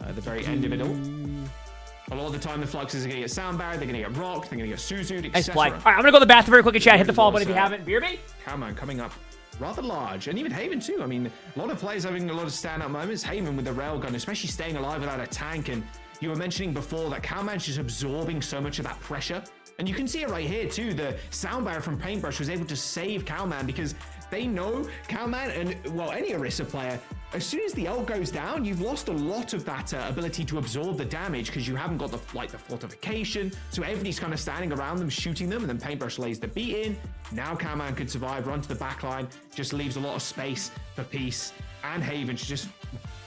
Speaker 20: At the very end of it all. A lot of the time, the Fluxes are going to get sound barrier, they're going to get rocked, they're going to get Suzu'd,
Speaker 1: Nice
Speaker 20: etc.
Speaker 1: play. All right, I'm going to go to the bathroom very quickly, chat. Hit the follow button if you haven't. Beerby?
Speaker 20: Cowman coming up rather large, and even Haven too. I mean, a lot of players having a lot of standout moments. Haven with the railgun, especially staying alive without a tank, and you were mentioning before that Cowman's just absorbing so much of that pressure. And you can see it right here too. The sound barrier from Paintbrush was able to save Cowman because they know Cowman and, well, any Orisa player, as soon as the ult goes down, you've lost a lot of that ability to absorb the damage because you haven't got the fortification. So everybody's kind of standing around them, shooting them, and then Paintbrush lays the beat in. Now Cowman could survive, run to the back line, just leaves a lot of space for Peace and Haven to just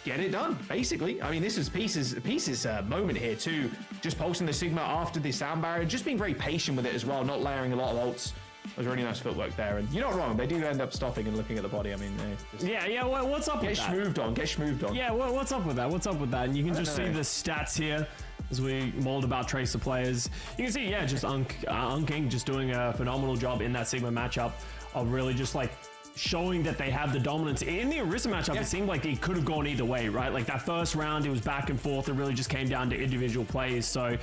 Speaker 20: get it done, basically. I mean, this is Peace's moment here too. Just pulsing the Sigma after the sound barrier, just being very patient with it as well, not layering a lot of ults. It was really nice footwork there, and you're not wrong. They do end up stopping and looking at the body. I mean,
Speaker 4: What's up with that?
Speaker 20: Get schmooved on.
Speaker 4: Yeah, what's up with that? What's up with that? And you can just see the stats here as we mauled about Tracer players. You can see, just Unk Inc. just doing a phenomenal job in that Sigma matchup of really just like showing that they have the dominance. In the Orisa matchup, it seemed like it could have gone either way, right? Like that first round, it was back and forth. It really just came down to individual plays. So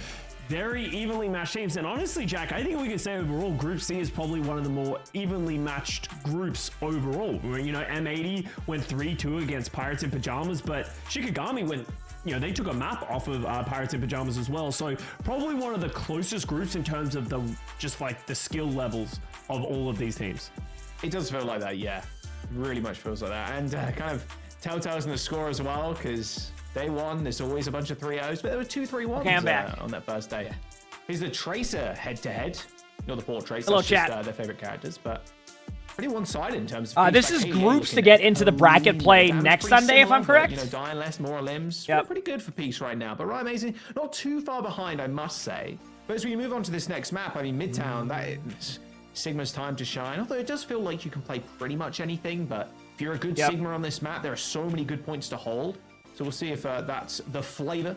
Speaker 4: very evenly matched teams. And honestly, Jack, I think we can say overall, Group C is probably one of the more evenly matched groups overall. M80 went 3-2 against Pirates in Pajamas, but Shikigami went, they took a map off of Pirates in Pajamas as well. So probably one of the closest groups in terms of the skill levels of all of these teams.
Speaker 20: It does feel like that, yeah. Really much feels like that. And kind of telltales in the score as well, because day one, there's always a bunch of 3-0s, but there were 2 3-1s
Speaker 1: okay, I'm back.
Speaker 20: On that first day. Here's the Tracer head-to-head. Not the poor Tracer,
Speaker 1: hello,
Speaker 20: that's
Speaker 1: chat.
Speaker 20: just their favorite characters, but pretty one-sided in terms of...
Speaker 1: this is groups to get into the bracket play next Sunday, if I'm correct.
Speaker 20: But, dying less, more limbs.
Speaker 1: Yep.
Speaker 20: Pretty good for Peace right now, but right, amazing. Not too far behind, I must say. But as we move on to this next map, I mean, Midtown, that is Sigma's time to shine. Although it does feel like you can play pretty much anything, but if you're a good Sigma on this map, there are so many good points to hold. So we'll see if that's the flavor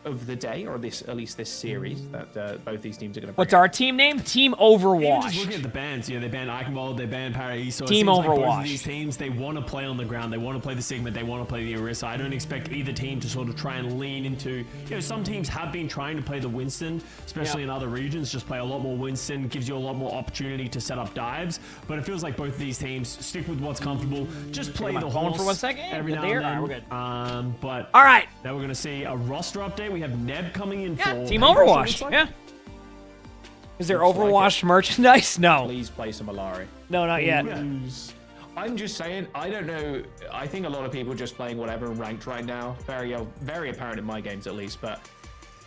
Speaker 20: of the day, or at least this series that both these teams are going to bring.
Speaker 1: What's our team name? Team Overwatch.
Speaker 4: Even just looking at the bans, they banned Eichenwald, they banned Paraiso.
Speaker 1: Team Overwatch.
Speaker 4: Like both of these teams, they want to play on the ground, they want to play the Sigma, they want to play the Orisa. I don't expect either team to sort of try and lean into, some teams have been trying to play the Winston, especially in other regions, just play a lot more Winston, gives you a lot more opportunity to set up dives. But it feels like both of these teams stick with what's comfortable, just play the horse
Speaker 1: for 1 second.
Speaker 4: every now and then.
Speaker 1: Right, we're good.
Speaker 4: But
Speaker 1: all right,
Speaker 4: now we're going to see a roster update. We have Neb coming in for
Speaker 1: Team Overwatch. Yeah. Is there Overwatch merchandise? No.
Speaker 20: Please play some Alari.
Speaker 1: No, not yet.
Speaker 20: I'm just saying, I don't know. I think a lot of people are just playing whatever in ranked right now. Very apparent in my games at least, but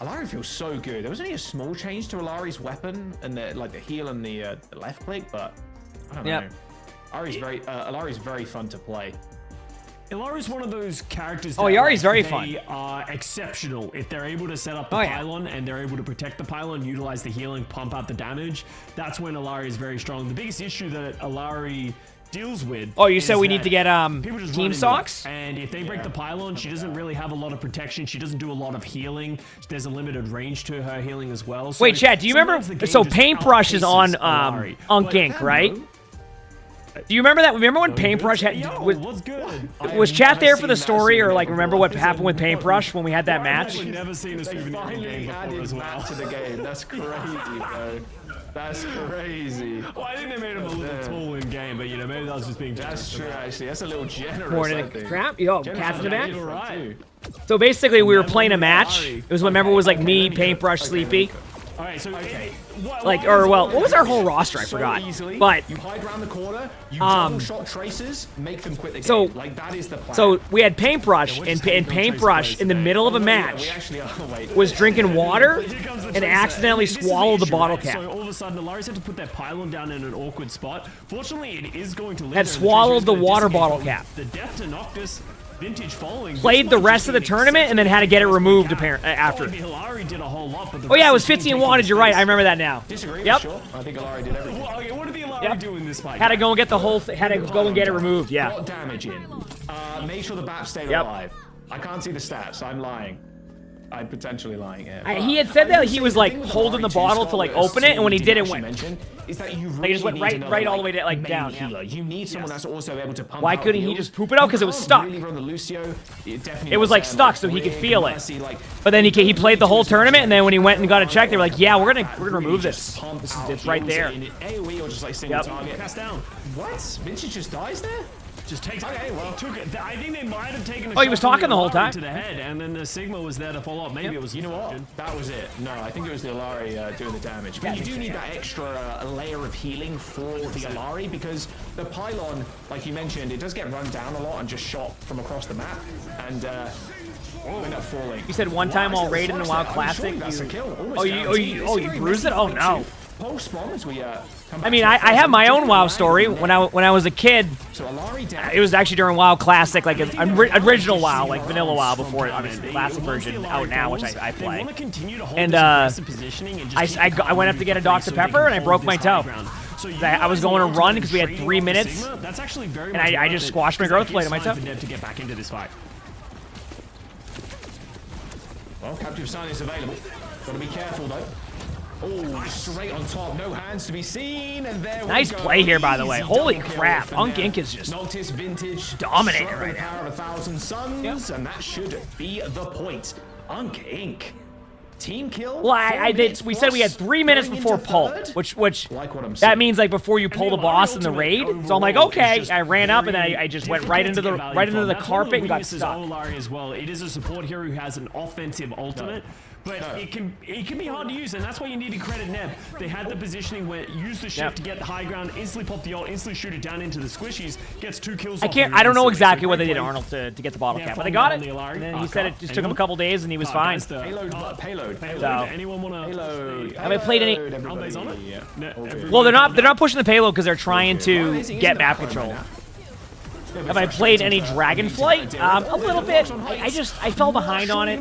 Speaker 20: Alari feels so good. There was only a small change to Alari's weapon and the heal and the left click, but I don't know. Alari's very fun to play.
Speaker 4: Ilari's one of those characters that
Speaker 1: Yari's very fun.
Speaker 4: They are exceptional. If they're able to set up the pylon and they're able to protect the pylon, utilize the healing, pump out the damage, that's when Ilari is very strong. The biggest issue that Ilari deals with...
Speaker 1: Oh, you said we need to get team socks?
Speaker 4: And if they break the pylon, she doesn't really have a lot of protection. She doesn't do a lot of healing. There's a limited range to her healing as well. So
Speaker 1: wait, Chad, do you remember... So Paintbrush is on Unk Inc., right? Do you remember that? Remember when Paintbrush had...
Speaker 4: what's good?
Speaker 1: Was chat there for the story, or like remember what happened with Paintbrush when we had that match?
Speaker 4: I've never seen a souvenir game before as well.
Speaker 20: To the game. That's crazy, bro. That's crazy.
Speaker 4: Well, I think they made him a little tall in game, but you know, maybe that was just being
Speaker 20: That's true, actually. That's a little generous.
Speaker 1: More in
Speaker 20: I
Speaker 1: the
Speaker 20: think.
Speaker 1: crap? Yo, cats in the back?
Speaker 4: You're right.
Speaker 1: So basically, we were playing a match. It was, remember, it was like me, Paintbrush, Sleepy.
Speaker 4: All right, so
Speaker 1: Like, or well, what was our whole roster? I forgot. But
Speaker 20: you hide around the corner, you double shot tracers, make them quit the game.
Speaker 1: So,
Speaker 20: like that is the plan.
Speaker 1: So we had Paintbrush, and Paintbrush in the middle of a match was drinking water and accidentally swallowed the bottle cap.
Speaker 4: So all of a sudden, the Lari's had to put their pylon down in an awkward spot. Fortunately, it is going to live.
Speaker 1: Had swallowed the water bottle cap.
Speaker 4: The death to Noctis. Vintage following.
Speaker 1: Played the rest of the tournament and then had to get it removed after.
Speaker 4: Did a whole lot, but
Speaker 1: Oh yeah, it was 15 wattage. You're right. I remember that now.
Speaker 20: Disagree.
Speaker 1: Yep.
Speaker 20: Sure. I think Alari did everything.
Speaker 4: Well, okay, what did the Alari do in this fight?
Speaker 1: Had to go and get the whole. Had to go and get it removed. Yeah.
Speaker 20: Got damage in. Made sure the BAP stayed
Speaker 1: Yep.
Speaker 20: alive. I can't see the stats. I'm lying. I'm potentially lying here.
Speaker 1: He had said that he was like holding the bottle to like open it, and when he did, it went.
Speaker 20: Is that you
Speaker 1: Like, it just went right all the way to, like, down.
Speaker 20: Yeah. You need someone that's also able to pump.
Speaker 1: Why
Speaker 20: out
Speaker 1: couldn't he
Speaker 20: heals.
Speaker 1: just poop it out? Because it was stuck.
Speaker 20: Really run the Lucio.
Speaker 1: It was like stuck, so he could feel it. But then he played the whole tournament, and then when he went and got it checked, they were like, "Yeah, we're gonna remove this. It's right there."
Speaker 20: AOE or just like single
Speaker 1: Yep.
Speaker 20: target.
Speaker 4: Cast down.
Speaker 20: What? Vinci just dies there?
Speaker 4: Just takes. Okay, well, took it. I think they might have taken.
Speaker 1: Oh, he was talking the whole time.
Speaker 4: To the head, and then the Sigma was there to follow up. Maybe it was.
Speaker 20: You know what? That was it. No, I think it was the Alari doing the damage. But you do need that extra layer of healing for the Alari because the pylon, like you mentioned, it does get run down a lot and just shot from across the map, and end up falling.
Speaker 1: You said one time while raiding the WoW Classic. You bruised it? Oh no.
Speaker 20: Post spawn as we
Speaker 1: I mean, I have my own WoW story. When I was a kid, it was actually during WoW Classic, like an original WoW, like vanilla WoW before obviously the classic version out now, which I play. And I went up to get a Dr. Pepper and I broke my toe. I was going to run because we had 3 minutes, and I just squashed my growth plate on my toe.
Speaker 4: To get back into this fight.
Speaker 20: Well, captive sign is available. Gotta be careful though. Oh, straight on top, no hands to be seen, and there we
Speaker 1: Nice
Speaker 20: go.
Speaker 1: play here, by the way.
Speaker 20: Easy
Speaker 1: Holy
Speaker 20: double kill
Speaker 1: crap,
Speaker 20: from
Speaker 1: Unc
Speaker 20: there.
Speaker 1: Inc is just
Speaker 20: Noctis vintage
Speaker 1: dominating
Speaker 20: struck
Speaker 1: right
Speaker 20: with the
Speaker 1: now.
Speaker 20: power of 1,000 suns, and that should be the point. Unc Inc. Team kill.
Speaker 1: Well, we said we had 3 minutes before pull, which that means like before you pull the boss in the raid. So I'm like, okay. I ran up and then I just went right into the carpet and got stuck.
Speaker 4: As well. It is a support hero who has an offensive ultimate. But it can be hard to use, and that's why you need to credit Neb. They had the positioning where use the shift to get the high ground, instantly pop the ult, instantly shoot it down into the squishies, gets 2 kills.
Speaker 1: I don't know exactly what they did to Arnold to get the bottle cap, but they got it. And then he said it just took him a couple days and he was fine.
Speaker 20: Payload.
Speaker 1: So,
Speaker 4: anyone want to?
Speaker 20: Payload.
Speaker 1: have I played any?
Speaker 20: Everybody's on it? Yeah.
Speaker 1: Well, they're not pushing the payload because they're trying to get map control. Have I played any Dragonflight? A little bit. I fell behind on it.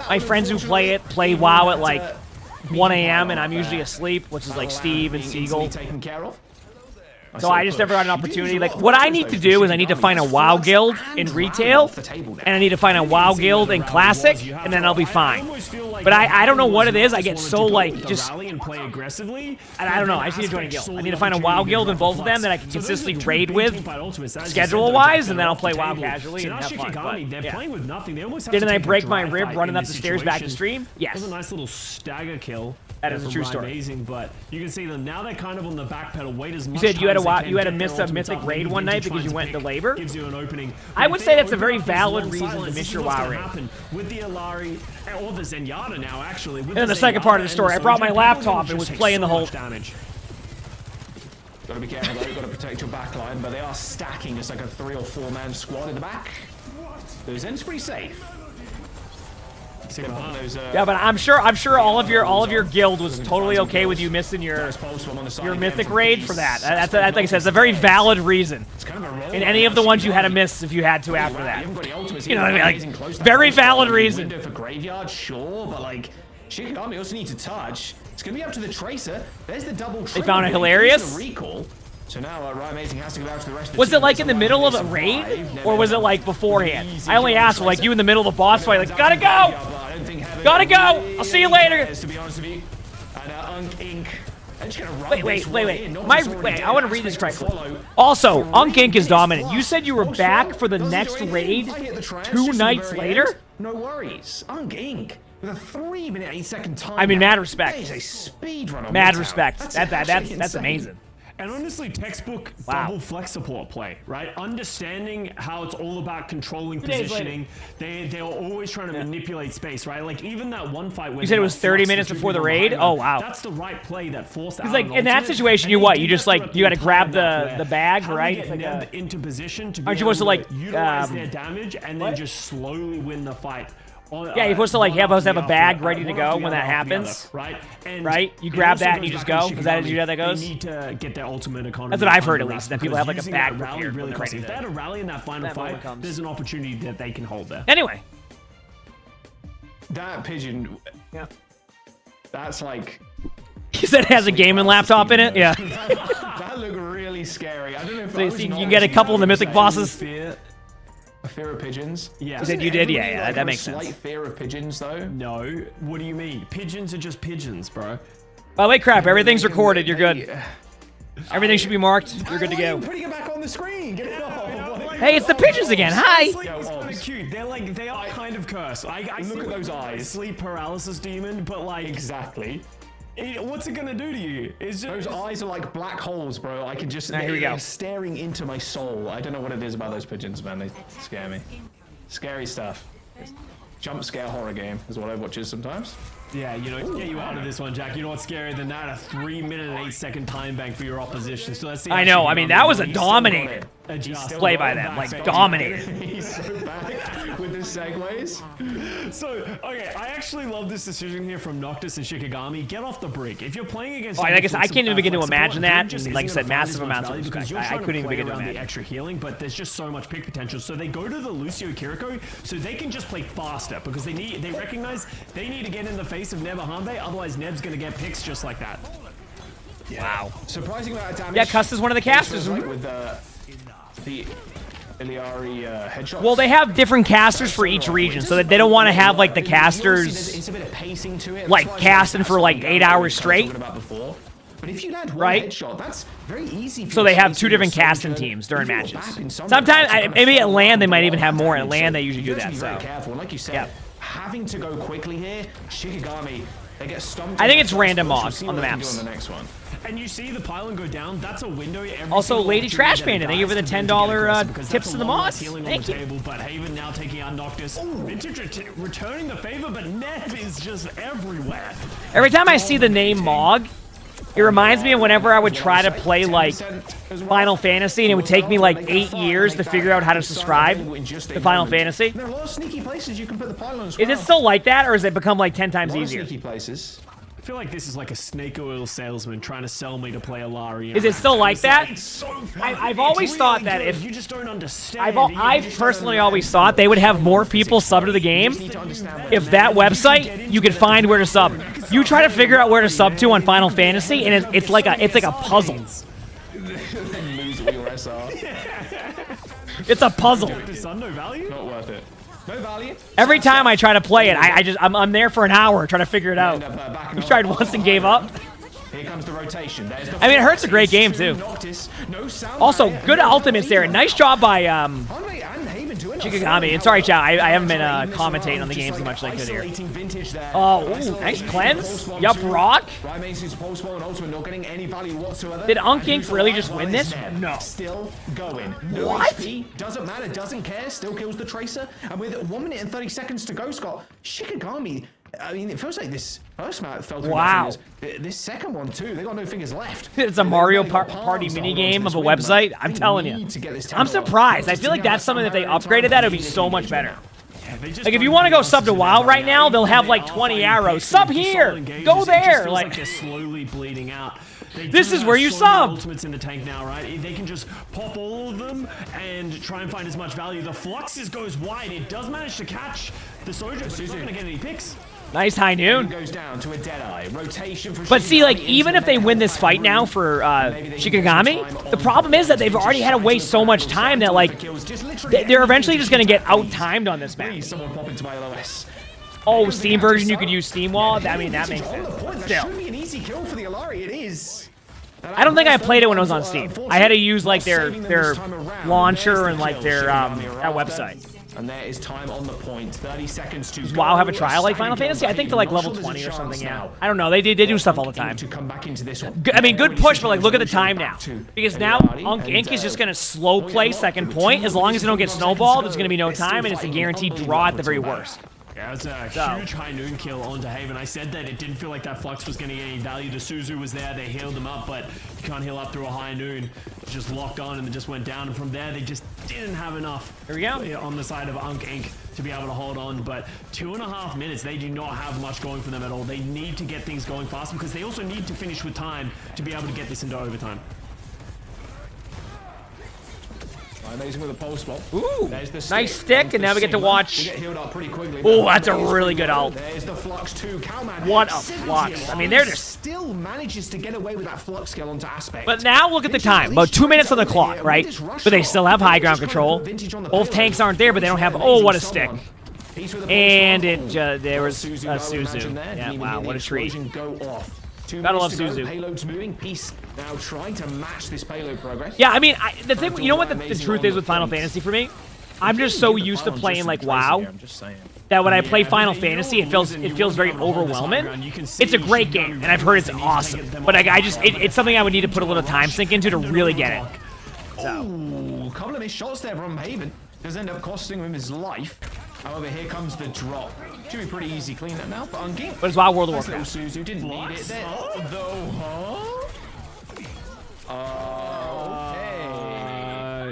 Speaker 1: My friends who play WoW at like 1 a.m. and I'm usually asleep, which is like Steve and Siegel. So I just never got an opportunity. Like, what I need to do is I need to find a WoW guild in retail, and I need to find a WoW guild in Classic, and then I'll be fine. But I don't know what it is. I get so, like, just... And I don't know. I just need to join a guild. I need to find a WoW guild in both of them that I can consistently raid with, schedule-wise, and then I'll play WoW casually and have fun. But, yeah. Didn't I break my rib running up the stairs back to stream? Yes.
Speaker 4: That was a nice little stagger kill.
Speaker 1: That is a true story.
Speaker 4: Amazing, but you can see them now. They're kind of on the back pedal. Wait as much.
Speaker 1: You said you had to
Speaker 4: time
Speaker 1: miss a mythic raid one night because you went into labor.
Speaker 4: Gives you an opening.
Speaker 1: I would say that's a very valid reason to miss your WoW raid.
Speaker 4: With the Alari or the Zenyatta now, actually.
Speaker 1: And then the second part of the story, I brought my laptop and was playing the whole.
Speaker 4: Damage.
Speaker 20: Gotta be careful though. Gotta protect your backline, but they are stacking. It's like a 3 or 4 man squad in the back. Those ends pretty safe.
Speaker 1: Yeah, but I'm sure all of your guild was totally okay with you missing your mythic raid for that. That's like I said, it's a very valid reason. In any of the ones you had to miss if you had to after that. You know what I mean? Like, very valid reason.
Speaker 20: For graveyard, sure, but like Shikigami also needs to touch. It's gonna be up to the Tracer. There's the double.
Speaker 1: They found it hilarious.
Speaker 20: Recall. So now Ryan Amazing has to go out to the rest of the
Speaker 1: Was it like in the middle of a raid, or was it like beforehand? I only asked, like you in the middle of the boss fight, like gotta go, gotta go. I'll see you later.
Speaker 20: To be honest with you, and Unc Inc.
Speaker 1: Wait. I want to read this correctly. Also, OWCS is dominant. You said you were back for the next raid 2 nights later?
Speaker 20: No worries. OWCS with a 3-minute 8-second time.
Speaker 1: I mean, mad respect.
Speaker 20: That is a speed run on
Speaker 1: Mad
Speaker 20: Midtown.
Speaker 1: respect. That's
Speaker 20: insane.
Speaker 1: amazing.
Speaker 4: And honestly, textbook double flex support play, right? Understanding how it's all about controlling positioning. They're always trying to manipulate space, right? Like even that one fight where
Speaker 1: You said it was 30 minutes before the raid? Oh, wow.
Speaker 4: That's the right play that forced out.
Speaker 1: It's like in that situation, you what? You just like you got to grab the bag, right?
Speaker 4: Get them into position to be
Speaker 1: Aren't you supposed to like
Speaker 4: utilize their damage and then just slowly win the fight.
Speaker 1: Yeah, you're supposed to like have a bag ready to go when that happens,
Speaker 4: right? And
Speaker 1: right? You grab that and you just go. Is that how that goes?
Speaker 4: They need to get their ultimate economy.
Speaker 1: That's what I've heard at least. That people have like a bag
Speaker 4: rally
Speaker 1: prepared.
Speaker 4: Really costly. If they had a rally in that final fight, there's an opportunity that they can hold there.
Speaker 1: Anyway,
Speaker 20: that pigeon.
Speaker 1: Yeah.
Speaker 20: That's like.
Speaker 1: He said it has a gaming laptop in it. Yeah.
Speaker 20: That looked really scary. I don't know if
Speaker 1: so you can get a couple of the mythic bosses.
Speaker 20: A fear of pigeons?
Speaker 4: Yeah.
Speaker 1: You said you did? Yeah, that makes sense.
Speaker 20: Slight fear of pigeons, though?
Speaker 4: No. What do you mean? Pigeons are just pigeons, bro.
Speaker 1: By the way, crap, everything's recorded. You're good. Everything should be marked. You're good to go.
Speaker 20: Putting it back on the screen. Get it off.
Speaker 1: Hey, it's the pigeons again. Hi.
Speaker 4: It's kind of cute. They are kind of cursed. I
Speaker 20: look at those eyes.
Speaker 4: Sleep paralysis demon, but like
Speaker 20: exactly.
Speaker 4: What's it gonna do to you? It's just,
Speaker 20: those eyes are like black holes, bro. I can just
Speaker 1: here we go.
Speaker 20: Staring into my soul. I don't know what it is about those pigeons, man. They scare me. Scary stuff. Jump scare horror game is what I watch sometimes.
Speaker 4: Yeah, you know, to get you out of this one, Jack, you know what's scarier than that? A 3-minute and 8-second time bank for your opposition. So let's see.
Speaker 1: I know. I mean, that was a dominated play by them. Like, dominated.
Speaker 20: He's so back with the segues.
Speaker 4: So, okay, I actually love this decision here from Noctis and Shikigami. Get off the brick. If you're playing against...
Speaker 1: I guess I can't even begin to imagine that. And like I said, massive amounts of respect. I couldn't even begin to imagine.
Speaker 4: The extra healing, but there's just so much pick potential. So they go to the Lucio Kiriko so they can just play faster because they recognize they need to get in the face of Neb Ahambe, otherwise Neb's gonna get picks just like that.
Speaker 1: Wow.
Speaker 20: Surprising amount of damage.
Speaker 1: Yeah, Cuss is one of the casters.
Speaker 20: Like with the Iliari headshots.
Speaker 1: Well, they have different casters for each region, so that they don't want to have like the casters
Speaker 20: it's a bit of pacing to it.
Speaker 1: like casting for like 8 hours straight.
Speaker 20: But if you land one
Speaker 1: right?
Speaker 20: headshot, that's very easy.
Speaker 1: So they have 2 different casting teams during matches. Sometimes, maybe at LAN they might even have more. At LAN they usually do that.
Speaker 20: Be
Speaker 1: So
Speaker 20: very careful. And like you said, having to go quickly here, Shikigami, they get stumped.
Speaker 1: I think it's random mods on the maps.
Speaker 20: On the next one.
Speaker 4: And you see the pylon go down. That's a window.
Speaker 1: Also, Lady Trash Bandit, thank you for the $10 tips to the mods. Thank you.
Speaker 4: But Haven now taking out Noctis. Vintage returning the favor, but Neb is just everywhere.
Speaker 1: Every time I see the name Mog, it reminds me of whenever I would try to play like Final Fantasy, and it would take me like 8 years to figure out how to subscribe to Final Fantasy.
Speaker 20: There are a lot of sneaky places you can put the pylons.
Speaker 1: Is it still like that, or has it become like 10 times easier?
Speaker 20: Sneaky places.
Speaker 4: I feel like this is like a snake oil salesman trying to sell me to play Alari.
Speaker 1: Is it still like that? I've always thought that if
Speaker 4: you just don't understand,
Speaker 1: I've personally always thought they would have more people sub to the game if that website you could find where to sub. You try to figure out where to sub to on Final Fantasy, and it's like a puzzle. It's a puzzle.
Speaker 20: Not worth it. No value.
Speaker 1: Every time I try to play it, I'm there for an hour trying to figure it out. You tried once and gave up.
Speaker 20: Here comes the rotation.
Speaker 1: I mean, it hurts a great game too. Also, good ultimates there. Nice job by Shikigami. And sorry, chat, I haven't been commentating on the games as much as I could here. Oh, ooh, nice cleanse. Yup, rock. Did OWCS really just win this? No.
Speaker 20: Still going.
Speaker 1: What?
Speaker 20: Doesn't matter. Doesn't care. Still kills the Tracer. And with 1 minute and 30 seconds to go, Scott, Shikigami. I mean, it feels like this first map felt.
Speaker 1: Wow.
Speaker 20: This second one too. They got no fingers left.
Speaker 1: It's a Mario Party minigame of a website. I'm telling you. I'm surprised. I feel like that's something that they upgraded that, it would be so much better. Like if you want to go sub to WoW right now, they'll have like 20 arrows. Sub here. Go there. Like
Speaker 4: they're slowly bleeding out.
Speaker 1: This is where you sub.
Speaker 4: Ultimates in the tank now, right? They can just pop all of them and try and find as much value. The Fluxus goes wide. It does manage to catch the Sojourn, but it's not going to get any picks.
Speaker 1: Nice high noon.
Speaker 20: Goes down to a Deadeye. Rotation for
Speaker 1: but see, like, even if they win this fight now for Shikigami, the problem is that they've already had to waste so much time that, like, they're eventually just going to get out-timed on this map.
Speaker 20: Someone pop into my LOS.
Speaker 1: Oh, Steam version, you could use Steam Wall? I mean, that makes sense. Still.
Speaker 20: easy kill for the Alari. It is.
Speaker 1: I don't think I played it when it was on Steam. I had to use like their launcher and like their that website.
Speaker 20: And there is time on the point. 30 seconds to
Speaker 1: Does WoW have a trial like Final Fantasy? I think to like level 20 or something. Yeah. I don't know. They do stuff all the time.
Speaker 20: To come back into this one.
Speaker 1: I mean, good push, but like look at the time now. Because now Unk Inc. is just gonna slow play second point. As long as they don't get snowballed, there's gonna be no time, and it's a guaranteed draw at the very worst.
Speaker 4: Yeah, it was a huge high noon kill onto Haven. I said that it didn't feel like that Flux was going to get any value. The Suzu was there. They healed him up, but you can't heal up through a high noon. Just locked on and then just went down. And from there, they just didn't have enough.
Speaker 1: Here we go.
Speaker 4: On the side of Unk Inc. to be able to hold on. But 2.5 minutes, they do not have much going for them at all. They need to get things going fast because they also need to finish with time to be able to get this into overtime.
Speaker 20: Amazing with a pulse bomb.
Speaker 1: Ooh, nice stick, and now we get to watch. Oh, that's a really good ult.
Speaker 20: There's the Flux 2. Cowman.
Speaker 1: What a Flux. I mean, they're just...
Speaker 20: Still manages to get away with that Flux skill onto Aspect.
Speaker 1: But now look at the time. About 2 minutes on the clock, right? But they still have high ground control. Both tanks aren't there, but they don't have... Oh, what a stick. And it there was a Suzu. Yeah, wow, what a treat. Gotta love Suzu.
Speaker 20: Payload's moving. Peace now trying to match this payload progress.
Speaker 1: Yeah, I mean, the thing, you know what the truth is with Final Fantasy for me? I'm just so used to playing like WoW that when I play Final Fantasy, it feels very overwhelming. It's a great game, and I've heard it's awesome. But it's something I would need to put a little time sink into to really get it.
Speaker 20: So, a couple of missed shots there from Haven. Does end up costing him his life. However, here comes the drop. Should be pretty easy clean up now, but Unking.
Speaker 1: But it's WoW World of Warcraft.
Speaker 20: Suzu didn't need it there. Though,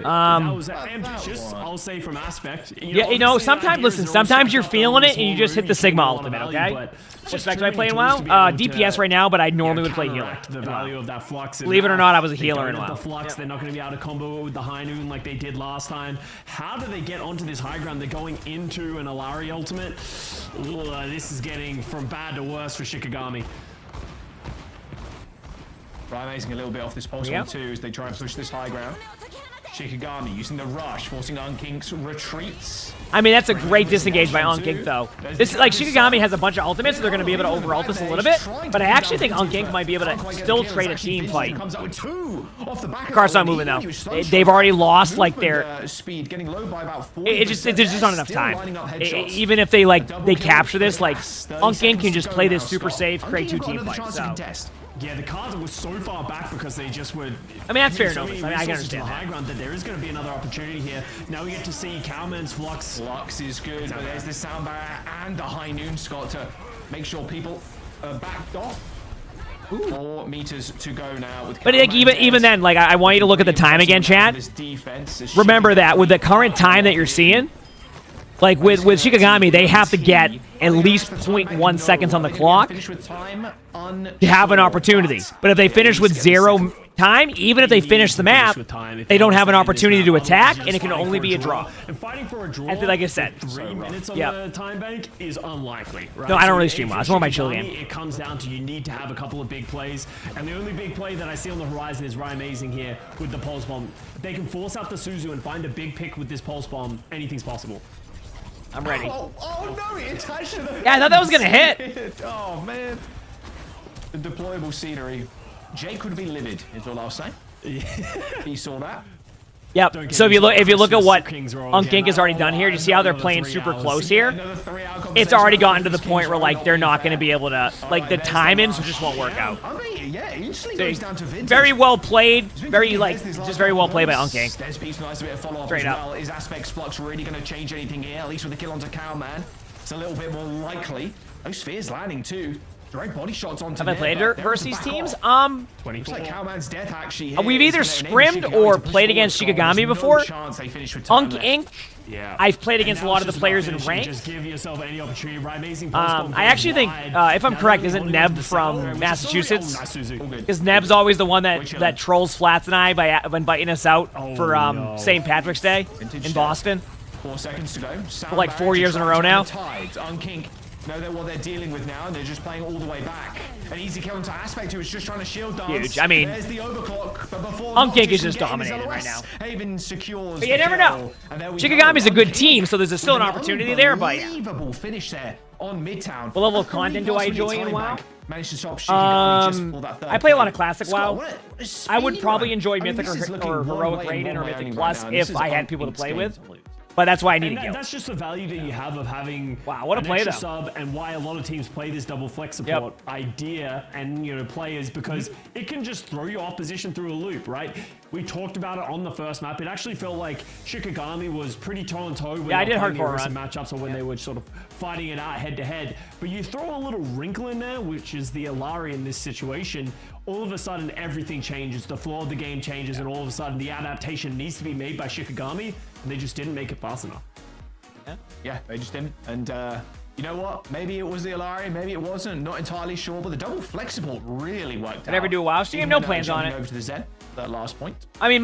Speaker 4: that was ambitious, I'll say, from Aspect.
Speaker 1: You know, sometimes you're feeling it and you just hit the Sigma ultimate, okay? What spec do I play in WoW? DPS right now, but I normally would play healer.
Speaker 4: The value of that Flux.
Speaker 1: Believe it or not, I was a healer in WoW.
Speaker 4: The Flux, they're not going to be able to combo it with the high noon like they did last time. How do they get onto this high ground? They're going into an Alari ultimate. This is getting from bad to worse for Shikigami.
Speaker 20: Right, amazing a little bit off this pulse one too as they try and push this high ground. Shikigami using the rush, forcing Unkink's retreats.
Speaker 1: I mean, that's a great disengage by Unkink, though. This like Shikigami has a bunch of ultimates, so they're going to be able to over-ult us a little bit. But I actually think Unkink might be able to still trade a team fight. Car's not moving, though. They've already lost, like, their...
Speaker 20: speed, getting low by about 40%.
Speaker 1: There's just not enough time. Even if they, like, they capture this, like, Unkink can just play this super safe, create 2 team fights, so...
Speaker 4: Yeah, the cards were so far back because they just were...
Speaker 1: I mean, that's fair enough. I mean, I can understand
Speaker 4: high ground that there is going to be another opportunity here. Now we get to see Cowman's Flux.
Speaker 20: Flux is good, but there's the sound barrier and the high noon, Scott, to make sure people are backed off. 4 meters to go now. With
Speaker 1: but like, even then, like, I want you to look at the time again, chat. Remember that with the current time that you're seeing, like with Shikigami, they have to get at least 0.1 seconds on the clock to have an opportunity. But if they finish with 0 time, even if they finish the map, they don't have an opportunity to attack, and it can only be a draw.
Speaker 4: And fighting for a draw,
Speaker 1: like I said,
Speaker 4: 3 minutes on the time bank is unlikely. Right?
Speaker 1: No, I don't really stream WoW. It's more my chill game.
Speaker 4: It comes down to you need to have a couple of big plays, and the only big play that I see on the horizon is Ryan Amazing here with the pulse bomb. If they can force out the Suzu and find a big pick with this pulse bomb, anything's possible.
Speaker 1: I'm ready.
Speaker 20: Oh no, it attached to the...
Speaker 1: Yeah, I thought that was gonna hit.
Speaker 20: Oh man. The deployable scenery. Jake would be livid, is all I'll say. He saw that.
Speaker 1: Yep. So if you look at what Unkink has already done here, do you see how they're playing super close here? It's already gotten to the point where like they're not going to be able to, like, the timings just won't work out. Very well played. Very just very well played by Unkink. Straight up.
Speaker 20: Is Aspect's Flux really going to change anything here? At least with the kill onto Cowman, it's a little bit more likely. Those spheres landing too. Direct body shots onto.
Speaker 1: Have I played versus these teams?
Speaker 20: Looks like Cowman's death actually.
Speaker 1: We've either scrimmed or played against Shikigami before. Unk Inc.
Speaker 4: Yeah.
Speaker 1: I've played against a lot of the players in ranked.
Speaker 4: Just give yourself any opportunity.
Speaker 1: I actually think, if I'm correct, isn't Neb from Massachusetts? Because Neb's always the one that trolls Flats and I by inviting us out for St. Patrick's Day in Boston.
Speaker 20: 4 seconds to go.
Speaker 1: For like 4 years in a row now.
Speaker 20: Unkink know what they're dealing with now, and they're just playing all the way back. An easy kill into Aspect, who is just trying to shield dance.
Speaker 1: Huge. I mean,
Speaker 20: there's the overclock, but before
Speaker 1: Unkink is just dominating right now.
Speaker 20: Haven secures.
Speaker 1: But you never know. Shikigami's a good team, so there's still an opportunity there. But
Speaker 20: unbelievable finish there on Midtown.
Speaker 1: What level of content do I enjoy in WoW?
Speaker 20: managed to stop Shikigami just for that third
Speaker 1: I play a lot
Speaker 20: game.
Speaker 1: of classic
Speaker 20: Scott,
Speaker 1: WoW.
Speaker 20: what a
Speaker 1: I would
Speaker 20: speed
Speaker 1: probably
Speaker 20: run.
Speaker 1: enjoy
Speaker 20: I mean,
Speaker 1: Mythic
Speaker 20: this is looking
Speaker 1: or
Speaker 20: one
Speaker 1: Heroic
Speaker 20: way
Speaker 1: Raiden
Speaker 20: and
Speaker 1: or
Speaker 20: one way
Speaker 1: Mythic
Speaker 20: only
Speaker 1: Plus
Speaker 20: right now, and this
Speaker 1: if
Speaker 20: is
Speaker 1: I had
Speaker 20: on
Speaker 1: people to
Speaker 20: Ink's
Speaker 1: play
Speaker 20: game
Speaker 1: with.
Speaker 20: to lose.
Speaker 1: But that's why I need
Speaker 4: And
Speaker 1: to go.
Speaker 4: that's just the value that you have of having
Speaker 1: what a
Speaker 4: an
Speaker 1: play,
Speaker 4: extra
Speaker 1: though.
Speaker 4: sub, and why a lot of teams play this double flex support idea and players, because it can just throw your opposition through a loop, right? We talked about it on the first map. It actually felt like Shikigami was pretty toe and toe when
Speaker 1: I
Speaker 4: they
Speaker 1: did
Speaker 4: were playing the
Speaker 1: hardcore
Speaker 4: recent
Speaker 1: run.
Speaker 4: matchups, or when they were sort of fighting it out head to head. But you throw a little wrinkle in there, which is the Alari in this situation. All of a sudden, everything changes. The flow of the game changes, and all of a sudden, the adaptation needs to be made by Shikigami, and they just didn't make it fast enough.
Speaker 20: Yeah, they just didn't. And you know what? Maybe it was the Alari, maybe it wasn't. Not entirely sure, but the double flex support really worked out.
Speaker 1: I never do a WoW stream,
Speaker 20: Even
Speaker 1: no
Speaker 20: when,
Speaker 1: plans on
Speaker 20: jumping
Speaker 1: it.
Speaker 20: Over to the Zen, that last point.
Speaker 1: I mean,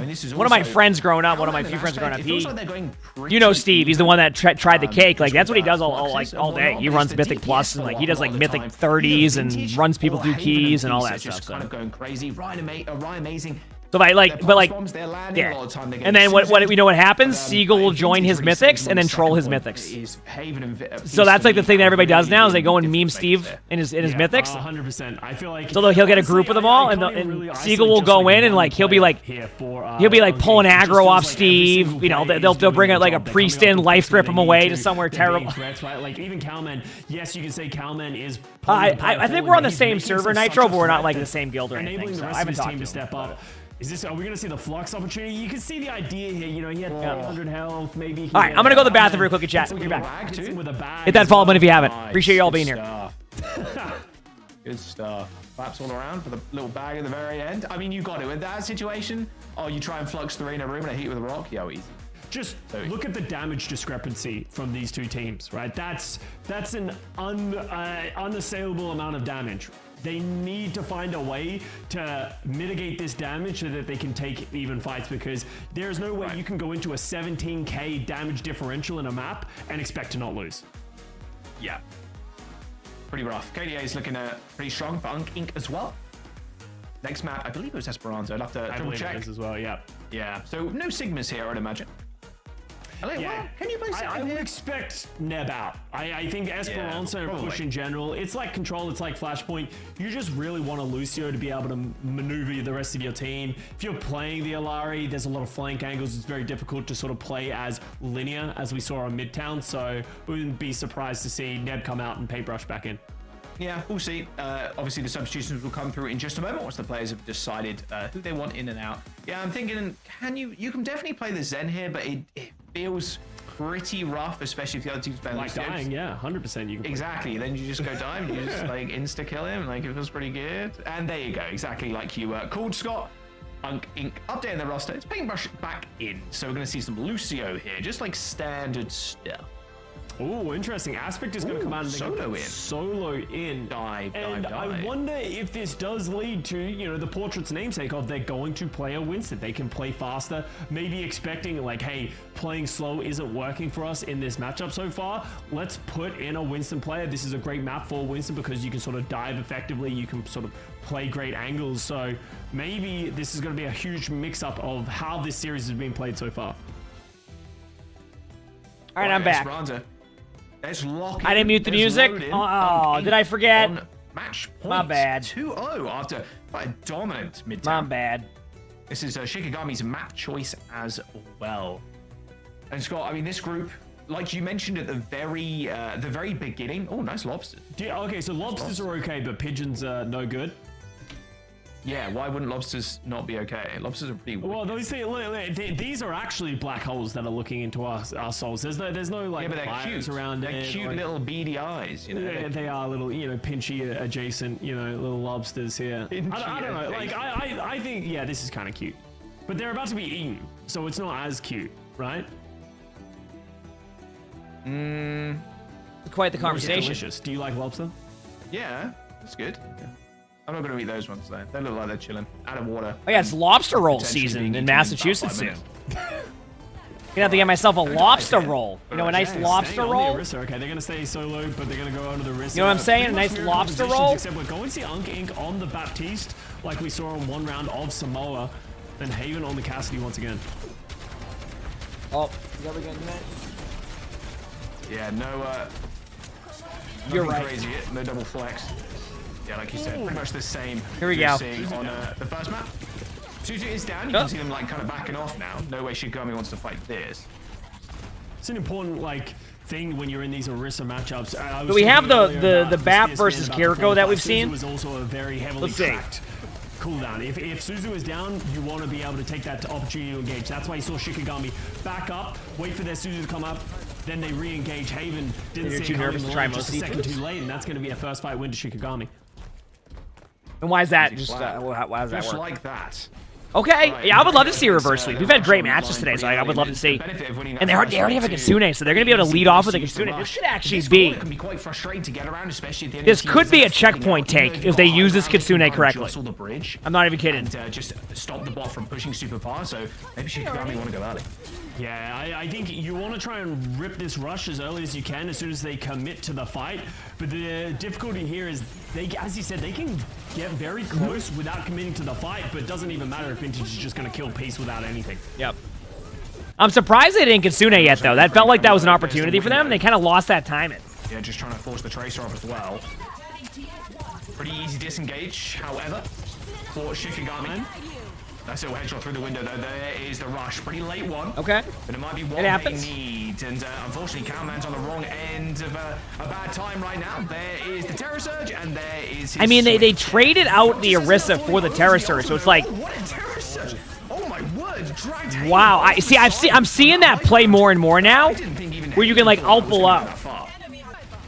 Speaker 20: this is
Speaker 1: one of my
Speaker 20: also-
Speaker 1: friends growing up, one of my
Speaker 20: How
Speaker 1: few
Speaker 20: in
Speaker 1: friends
Speaker 20: an
Speaker 1: growing up,
Speaker 20: aspect, it feels like they're going
Speaker 1: you know
Speaker 20: pretty
Speaker 1: Steve, he's the one that tried the cake. Like, that's what he does all
Speaker 20: fluxes and
Speaker 1: day.
Speaker 20: whatnot,
Speaker 1: He
Speaker 20: but
Speaker 1: runs
Speaker 20: it's the
Speaker 1: Mythic
Speaker 20: DPS
Speaker 1: Plus, and
Speaker 20: a
Speaker 1: like,
Speaker 20: lot-
Speaker 1: he does
Speaker 20: a
Speaker 1: like
Speaker 20: lot of the
Speaker 1: Mythic
Speaker 20: time.
Speaker 1: 30s
Speaker 20: Either
Speaker 1: and
Speaker 20: Vintage
Speaker 1: runs people
Speaker 20: or
Speaker 1: through
Speaker 20: Haven
Speaker 1: keys and all
Speaker 20: Beast
Speaker 1: that
Speaker 20: are just
Speaker 1: stuff.
Speaker 20: kind of going crazy. Ryan amazing.
Speaker 1: So but
Speaker 20: bombs, they're landing a lot of the time, they're
Speaker 1: and
Speaker 20: getting
Speaker 1: then what
Speaker 20: seasoned.
Speaker 1: we know what happens?
Speaker 20: But,
Speaker 1: Siegel will join his
Speaker 20: Vintage really
Speaker 1: mythics
Speaker 20: saves
Speaker 1: and then
Speaker 20: on the
Speaker 1: troll his
Speaker 20: second point
Speaker 1: mythics.
Speaker 20: is Haven and
Speaker 1: So that's like the thing that everybody does now is they go and
Speaker 20: different
Speaker 1: meme
Speaker 20: places
Speaker 1: Steve
Speaker 20: there.
Speaker 1: in his mythics.
Speaker 4: 100%. I feel like
Speaker 1: So he'll get a group of them all, and Siegel will go in and like he'll be like pulling aggro off Steve. You know, they'll bring out like a priest in, life strip him away to somewhere terrible.
Speaker 4: Threats, right? Like even Calman, yes, you can say Calman is.
Speaker 1: I think we're on the same server, Nitro, but we're not like the same guild or anything.
Speaker 4: Enabling
Speaker 1: So
Speaker 4: the
Speaker 1: I
Speaker 4: rest of
Speaker 1: haven't
Speaker 4: his
Speaker 1: talked
Speaker 4: team
Speaker 1: to
Speaker 4: to
Speaker 1: him.
Speaker 4: step up. Are we going to see the flux opportunity? You can see the idea here. You know, he had 300 health, maybe.
Speaker 1: All right, I'm gonna go to the bathroom real quick and chat. You're back.
Speaker 4: With a bag
Speaker 1: Hit that follow button if you haven't.
Speaker 20: Nice.
Speaker 1: Appreciate you all being
Speaker 20: Good
Speaker 1: here.
Speaker 20: stuff. Good stuff. Claps all around for the little bag at the very end. I mean, you got it. With that situation, you try and flux the arena room and I hit you with a rock. Yo, easy.
Speaker 4: Just look at the damage discrepancy from these two teams, right? That's an unassailable amount of damage. They need to find a way to mitigate this damage so that they can take even fights, because there's no way you can go into a 17k damage differential in a map and expect to not lose.
Speaker 20: Yeah. Pretty rough. KDA is looking pretty strong for Inc as well. Next map, I believe it was Esperanza. I'd have to double check.
Speaker 4: It is as well, yeah.
Speaker 20: Yeah. So no Sigmas here, I'd imagine.
Speaker 4: Yeah.
Speaker 20: Can you play
Speaker 4: I would expect Neb out. I think Esperanza and push in general, it's like Control, it's like Flashpoint. You just really want a Lucio to be able to maneuver the rest of your team. If you're playing the Alari, there's a lot of flank angles. It's very difficult to sort of play as linear, as we saw on Midtown. So we wouldn't be surprised to see Neb come out and paintbrush back in.
Speaker 20: Yeah, we'll see. Obviously, the substitutions will come through in just a moment once the players have decided who they want in and out. Yeah, I'm thinking, you can definitely play the Zen here, but it feels pretty rough, especially if the other team's playing
Speaker 4: Like dying, yeah, 100% you can.
Speaker 20: Exactly. Then you just go dive, you just like insta kill him. Like it feels pretty good. And there you go, exactly like you called, Scott. Inc. Updating the roster. It's paintbrush back in, so we're gonna see some Lucio here, just like standard stuff.
Speaker 4: Oh, interesting. Aspect is going to come out and
Speaker 20: solo in. Dive.
Speaker 4: I wonder if this does lead to, the Portrait's namesake of they're going to play a Winston. They can play faster, maybe expecting like, hey, playing slow isn't working for us in this matchup so far. Let's put in a Winston player. This is a great map for Winston because you can sort of dive effectively. You can sort of play great angles. So maybe this is going to be a huge mix-up of how this series has been played so far.
Speaker 1: All right, I'm back.
Speaker 20: Esperanza. Let's lock in.
Speaker 1: I didn't mute the music. Oh, did I forget?
Speaker 20: Match point.
Speaker 1: My bad.
Speaker 20: 2-0 after quite a dominant midterm.
Speaker 1: My bad.
Speaker 20: This is Shikigami's map choice as well. And Scott, I mean, this group, like you mentioned at the very beginning. Oh, nice lobsters.
Speaker 4: Okay, so lobsters are okay, but pigeons are no good.
Speaker 20: Yeah, why wouldn't lobsters not be okay? Lobsters are pretty weak.
Speaker 4: Well, these are actually black holes that are looking into our souls. There's no like
Speaker 20: but they're cute
Speaker 4: around
Speaker 20: They're cute little beady eyes,
Speaker 4: Yeah, they are little, pinchy adjacent, little lobsters here. I don't know. Like I think this is kind of cute, but they're about to be eaten, so it's not as cute, right?
Speaker 1: Quite the conversation.
Speaker 4: Delicious. Do you like lobster?
Speaker 20: Yeah, that's good. I'm not going to eat those ones though. They look like they're chilling out of water.
Speaker 1: Oh yeah, it's lobster roll season in Massachusetts soon. Gonna have to get myself a lobster roll. A nice lobster roll.
Speaker 4: Okay, they're gonna stay solo, but they're gonna go under the wrist.
Speaker 1: You know what I'm saying? A nice lobster roll.
Speaker 4: Except we're going to see Inc. on the Baptiste, like we saw in one round of Samoa, then Haven on the Cassidy once again.
Speaker 1: Oh, is that again, man?
Speaker 20: Yeah, no.
Speaker 1: You're right.
Speaker 20: Crazy, no double flex. Yeah, like you said, pretty much the same.
Speaker 1: Here we
Speaker 20: you're
Speaker 1: go.
Speaker 20: seeing on the first map. Suzu is down. You can see them like kind of backing off now. No way Shikigami wants to fight this.
Speaker 4: It's an important thing when you're in these Orisa matchups.
Speaker 1: So we have the BAP versus Kiriko that we've seen.
Speaker 4: Was also a very heavily tracked cooldown. If Suzu is down, you want to be able to take that opportunity to engage. That's why you saw Shikigami back up, wait for their Suzu to come up, then they re-engage. Haven didn't see it coming along, just a second too late, and that's going to be a first fight win to Shikigami.
Speaker 1: And why is that? Just why does that
Speaker 20: Just
Speaker 1: work?
Speaker 20: like that.
Speaker 1: Okay, yeah, I would love to see a reverse sweep. We've had great matches today, so I would love to see. And they already have a Kitsune, so they're going to be able to lead off with a Kitsune. This should actually be. This could be a checkpoint take if they use this Kitsune correctly. I'm not even kidding.
Speaker 20: Just stop the bot from pushing super far, so maybe Shikigami want to go early.
Speaker 4: Yeah, I think you want to try and rip this rush as early as you can, as soon as they commit to the fight. But the difficulty here is, as you said, they can get very close without committing to the fight, but it doesn't even matter if Vintage is just going to kill Peace without anything.
Speaker 1: Yep. I'm surprised they didn't Kitsune yet, though. That felt like that was an opportunity for them. They kind of lost that timing.
Speaker 20: Yeah, just trying to force the Tracer off as well. Pretty easy disengage, however, for Shikigami. That's it, headshot through the window, though. There is the rush. Pretty late one.
Speaker 1: Okay.
Speaker 20: But it might be one they need. And unfortunately, Cowman's on the wrong end of a bad time right now. There is the Terror Surge, and there is his
Speaker 1: I mean, they traded out the Orisa for the Terror Surge, so it's like...
Speaker 20: What a Terror Surge! Oh my word! Dragged
Speaker 1: Wow. I'm seeing that play more and more now, where you can, like, outpull out.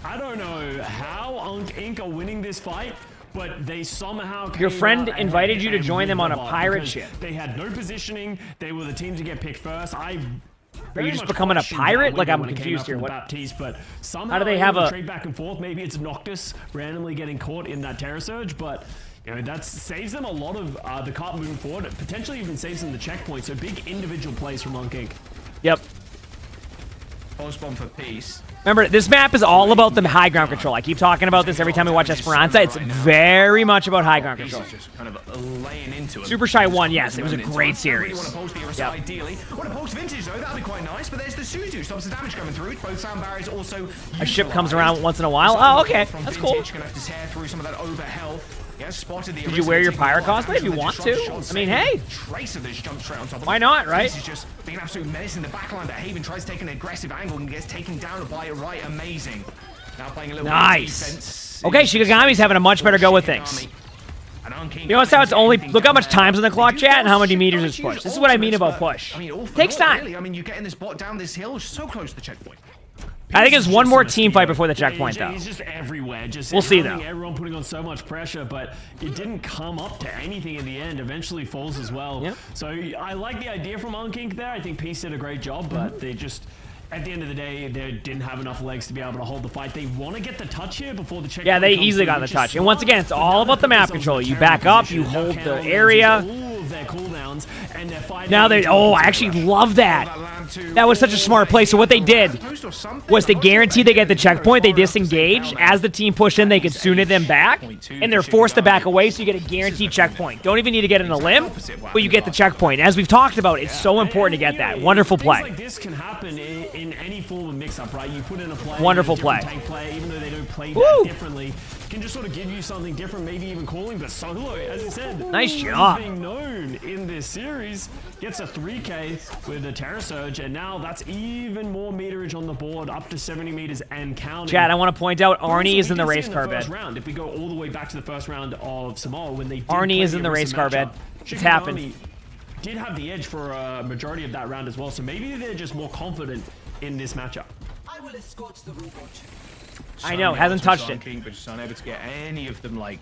Speaker 4: I don't know how Inc are winning this fight, but they somehow
Speaker 1: Your friend invited you to join them on a pirate ship.
Speaker 4: They had no positioning. They were the team to get picked first.
Speaker 1: Are you just becoming a pirate? Like, I'm confused here. What?
Speaker 4: Baptiste, but somehow
Speaker 1: How do they have a
Speaker 4: trade back and forth? Maybe it's Noctis randomly getting caught in that Terror Surge, but you know, that saves them a lot of the cart moving forward. It potentially even saves them the checkpoint. So big individual plays from Inc.
Speaker 1: Yep.
Speaker 20: Post bomb for Peace.
Speaker 1: Remember, this map is all about the high ground control. I keep talking about this every time we watch Esperanza. It's very much about high ground control.
Speaker 20: Just kind of laying into him.
Speaker 1: Super Shy won, yes. It was a great series.
Speaker 20: Want to post the Ironside, ideally. Want to post Vintage, though. That'd be quite nice. But there's the Suzu. Stops the damage coming through. Both sound barriers also...
Speaker 1: A ship comes around once in a while. Oh, okay. That's cool.
Speaker 20: Gonna have to tear through some of that overhealth. Yeah, spotted the
Speaker 1: Did you wear your pirate cosplay if you want to? I mean, hey.
Speaker 20: Tracer that just jumped straight on top of
Speaker 1: Why not, right?
Speaker 20: This is just being an absolute menace in the backline, but Haven tries to take an aggressive angle and gets taken down by it right. Amazing. Now playing a little
Speaker 1: nice. Okay, Shikigami's having a much better go with things. You know how it's only... Look how much time's on the clock, chat, and how many meters it's pushed. This is what I mean about push. Takes time.
Speaker 20: I mean, you're getting this bot down this hill, so close to the checkpoint.
Speaker 1: I think it's one more team fight before the checkpoint, though.
Speaker 4: He's just everywhere.
Speaker 1: We'll see, though.
Speaker 4: Everyone putting on so much pressure, but it didn't come up to anything in the end. Eventually falls as well. Yep. So I like the idea from Inc there. I think Peace did a great job, but they just... At the end of the day, they didn't have enough legs to be able to hold the fight. They want to get the touch here before the checkpoint.
Speaker 1: Yeah, they easily got the touch. And once again, it's all about the map control. You back up, you hold the area. Now they... Oh, I actually love that. That was such a smart play. So what they did was to guarantee they get the checkpoint, they disengage. As the team push in, they could Tsune them back. And they're forced to back away, so you get a guaranteed checkpoint. Don't even need to get in a limb, but you get the checkpoint. As we've talked about, it's so important to get that. Wonderful play.
Speaker 4: Things like this can happen in any form of mix-up, right? You put in a player,
Speaker 1: wonderful play.
Speaker 4: Tank player, even though they don't play that differently, can just sort of give you something different, maybe even calling. But Solo, as you said,
Speaker 1: nice job.
Speaker 4: Being known in this series, gets a 3K with a Terror Surge, and now that's even more meterage on the board, up to 70 meters and counting.
Speaker 1: Chad, I want to point out Arnie is in the race car bed.
Speaker 4: If we go all the way back to the first round of Samoa, when they
Speaker 1: Arnie is in the race car bed. It's happened.
Speaker 4: Did have the edge for a majority of that round as well, so maybe they're just more confident in this matchup.
Speaker 3: I will escort the robot.
Speaker 1: I know, hasn't touched it.
Speaker 20: But just unable to get any of them like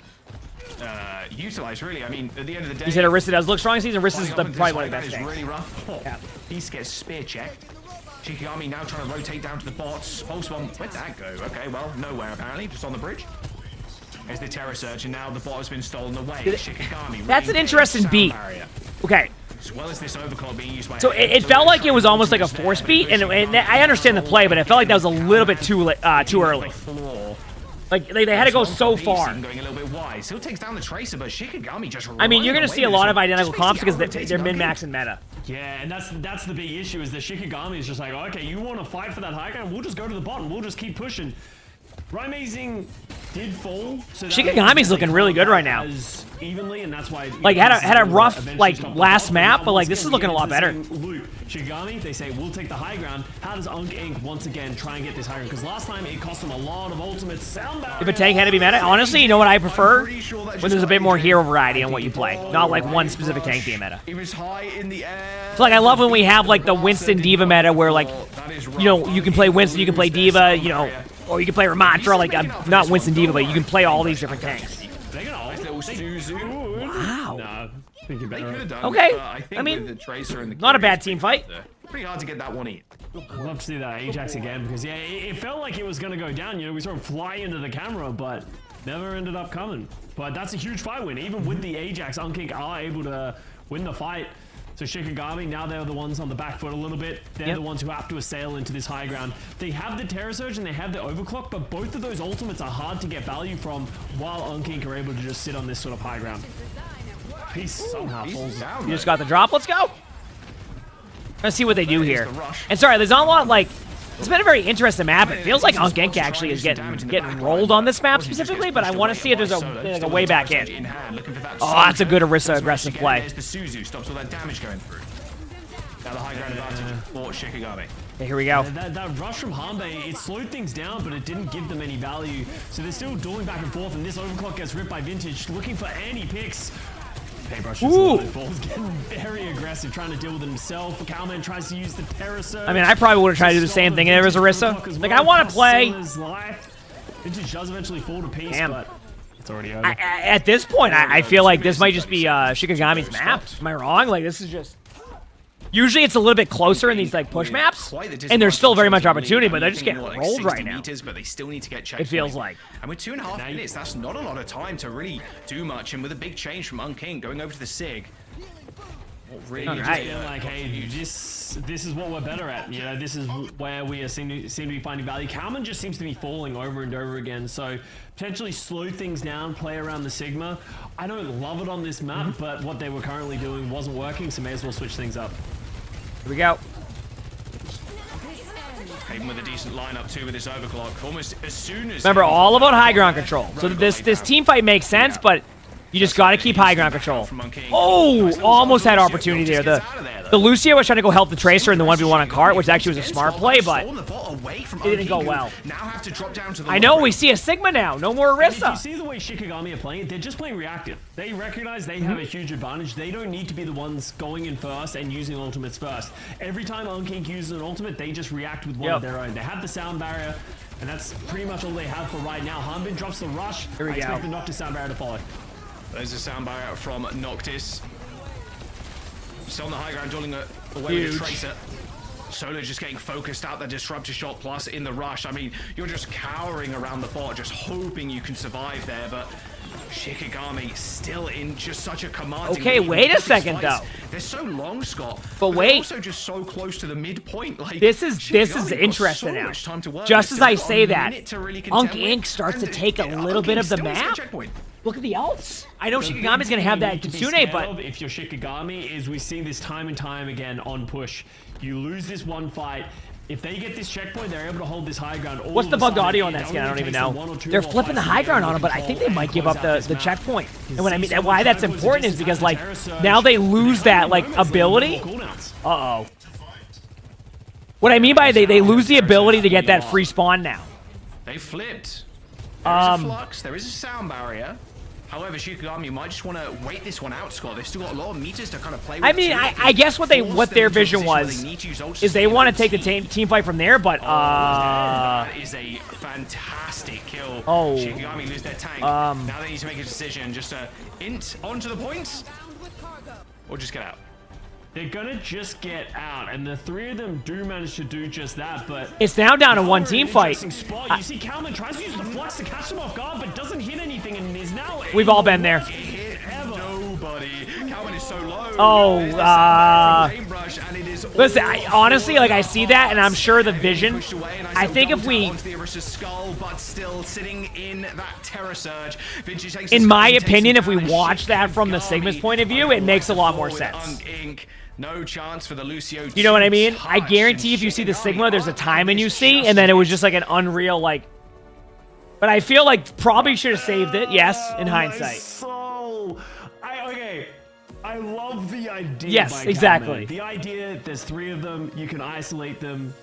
Speaker 20: utilized. Really, I mean, at the end of the day,
Speaker 1: he said Orisa does look strong this season. Orisa's probably one of the best things.
Speaker 20: Really rough. Yeah. Peace gets spear checked. Shikigami now trying to rotate down to the bots. Pulse bomb. Where'd that go? Okay, well, nowhere apparently. Just on the bridge. There's the Terror Surge, and now the bot has been stolen away. Shikigami.
Speaker 1: That's an interesting beat. Okay.
Speaker 20: As well as this overclock being used by...
Speaker 1: So it felt like it was almost like a force beat, and I understand the play, but it felt like that was a little bit too early. Like they had to go so far.
Speaker 20: Going a little bit wide. Still takes down the Tracer, but Shikigami just...
Speaker 1: I mean, you're going to see a lot of identical comps because they're min-max and meta.
Speaker 4: Yeah, and that's the big issue is that Shikigami is just like, okay, you want to fight for that high ground? We'll just go to the bottom. We'll just keep pushing. Amazing did fall. So
Speaker 1: Shikigami's looking really good right now.
Speaker 4: Evenly, and that's why
Speaker 1: like had a rough like last map, but like this is looking a lot better.
Speaker 4: Loop. Shikigami, they say we'll take the high ground. How does Inc. once again try and get this high ground? Because last time it cost them a lot of ultimate sound barrier.
Speaker 1: If a tank had to be meta, honestly, you know what I prefer? When there's a bit more hero variety on what you play, not like one specific tank being meta.
Speaker 20: It was high in the air.
Speaker 1: So like I love when we have like the Winston D.Va meta where like, you know, you can play Winston, you can play D.Va, you know, or you can play Ramantra, like not Winston D.Va, but you can play all these different tanks. Wow.
Speaker 4: No, I think you better.
Speaker 1: Okay.
Speaker 20: I mean, with the Tracer and the
Speaker 1: not a bad team fight.
Speaker 20: Pretty hard to get that one in.
Speaker 4: I'd love to see that Ajax again because yeah, it felt like it was gonna go down. You know, we saw him fly into the camera, but never ended up coming. But that's a huge fight win. Even with the Ajax, Inc. are able to win the fight. So Shikigami, now they're the ones on the back foot a little bit. They're the ones who have to assail into this high ground. They have the Terror Surge and they have the Overclock, but both of those ultimates are hard to get value from while Inc. are able to just sit on this sort of high ground. Peace somehow falls down.
Speaker 1: You just got the drop. Let's go. Let's see what they do here. And sorry, there's not a lot like. It's been a very interesting map. It feels like Inc. actually is getting rolled on this map specifically, but I want to see if there's a way back in. Oh, that's a good Orisa aggressive play.
Speaker 20: The Suzu stops all that damage going through. Now the high ground advantage for Shikigami.
Speaker 1: Okay, here we go.
Speaker 4: That rush from Hanbei, it slowed things down, but it didn't give them any value. So they're still dueling back and forth, and this overclock gets ripped by Vintage, looking for any picks. Paintbrush is getting very aggressive, trying to deal with it himself. Cowman tries to use the Terror Surge.
Speaker 1: I mean, I probably would have tried to do the same thing if there was Orisa. Like, I want to play.
Speaker 4: Vintage does eventually fall to peace, but it's already over.
Speaker 1: At this point, I feel like this might just be Shikigami's map. Am I wrong? Like, this is just... Usually it's a little bit closer in these like push maps, and there's still very much opportunity, but they're just getting rolled right now.
Speaker 20: But they still need to get
Speaker 1: it feels like.
Speaker 20: And with 2.5 minutes, that's not a lot of time to really do much. And with a big change from Inc. going over to the Sig,
Speaker 4: really like, hey, this is what we're better at. You know, this is where we seem to be finding value. Kalman just seems to be falling over and over again, so potentially slow things down, play around the Sigma. I don't love it on this map, but what they were currently doing wasn't working, so may as well switch things up.
Speaker 1: Here we go.
Speaker 20: Even with a decent lineup too, with this overclock, almost as soon as.
Speaker 1: Remember, all about high ground control. So this team fight makes sense, but you just got to keep high ground control. Oh, almost had opportunity there. The Lucio was trying to go help the Tracer in the 1v1 on cart, which actually was a smart play, but it didn't go well. I know, we see a Sigma now. No more Orisa.
Speaker 4: If you see the way Shikigami are playing, they're just playing reactive. They recognize they have a huge advantage. They don't need to be the ones going in first and using ultimates first. Every time Inc. uses an ultimate, they just react with one of their own. They have the sound barrier, and that's pretty much all they have for right now. Hanbin drops the rush.
Speaker 1: Here we go.
Speaker 4: I expect the Noctis sound barrier to follow.
Speaker 20: There's a sound barrier from Noctis. Still on the high ground, dueling away with the Tracer. Solo just getting focused out the Disruptor shot plus in the rush. I mean, you're just cowering around the bot, just hoping you can survive there, but Shikigami still in just such a commanding
Speaker 1: Okay,
Speaker 20: lead.
Speaker 1: wait a second though.
Speaker 20: They're so long, Scott.
Speaker 1: But wait.
Speaker 20: They're also just so close to the midpoint. Like,
Speaker 1: this is interesting now. Just as I say that, Inc. starts to take a little bit of the map. Look at the ults. I know Shikigami's going to have that Kitsune, but...
Speaker 4: If you're Shikigami, is we see this time and time again on push. You lose this one fight. If they get this checkpoint, they're able to hold this high ground.
Speaker 1: What's the bugged audio on that skin? I don't even know. They're flipping the high ground on him, but I think they might give up the checkpoint. And what I mean, why that's important is because, like, now they lose that, like, ability. Uh-oh. What I mean by they lose the ability to get that free spawn now.
Speaker 20: They flipped. There is a flux. There is a sound barrier. However, Shikigami might just want to wait this one out, Scott. They've still got a lot of meters to kind of play with.
Speaker 1: I mean, I guess what their vision was is they want to take the team fight from there, but
Speaker 20: that is a fantastic kill.
Speaker 1: Oh.
Speaker 20: Shikigami lose their tank. Now they need to make a decision, just to int onto the points, or just get out.
Speaker 4: They're gonna just get out, and the three of them do manage to do just that, but...
Speaker 1: It's now down to one team fight.
Speaker 4: You see Kalman tries to use the flux to catch them off guard, but doesn't hit anything, and is now...
Speaker 1: We've all been there.
Speaker 20: Nobody. Kalman is so low.
Speaker 1: Oh, listen, honestly, like, I see that, and I'm sure the vision... I think if we... In my opinion, if we watch that from the Sigma's point of view, it makes a lot more sense.
Speaker 20: No chance for the Lucio.
Speaker 1: You know what I mean? I guarantee if you see the Sigma, there's a timing you see, and then it was just like an unreal, like... But I feel like probably should have saved it. Yes, in hindsight.
Speaker 4: Okay. I love the idea.
Speaker 1: Yes,
Speaker 4: by
Speaker 1: exactly.
Speaker 4: Galman. The idea, there's 3 of them, you can isolate them,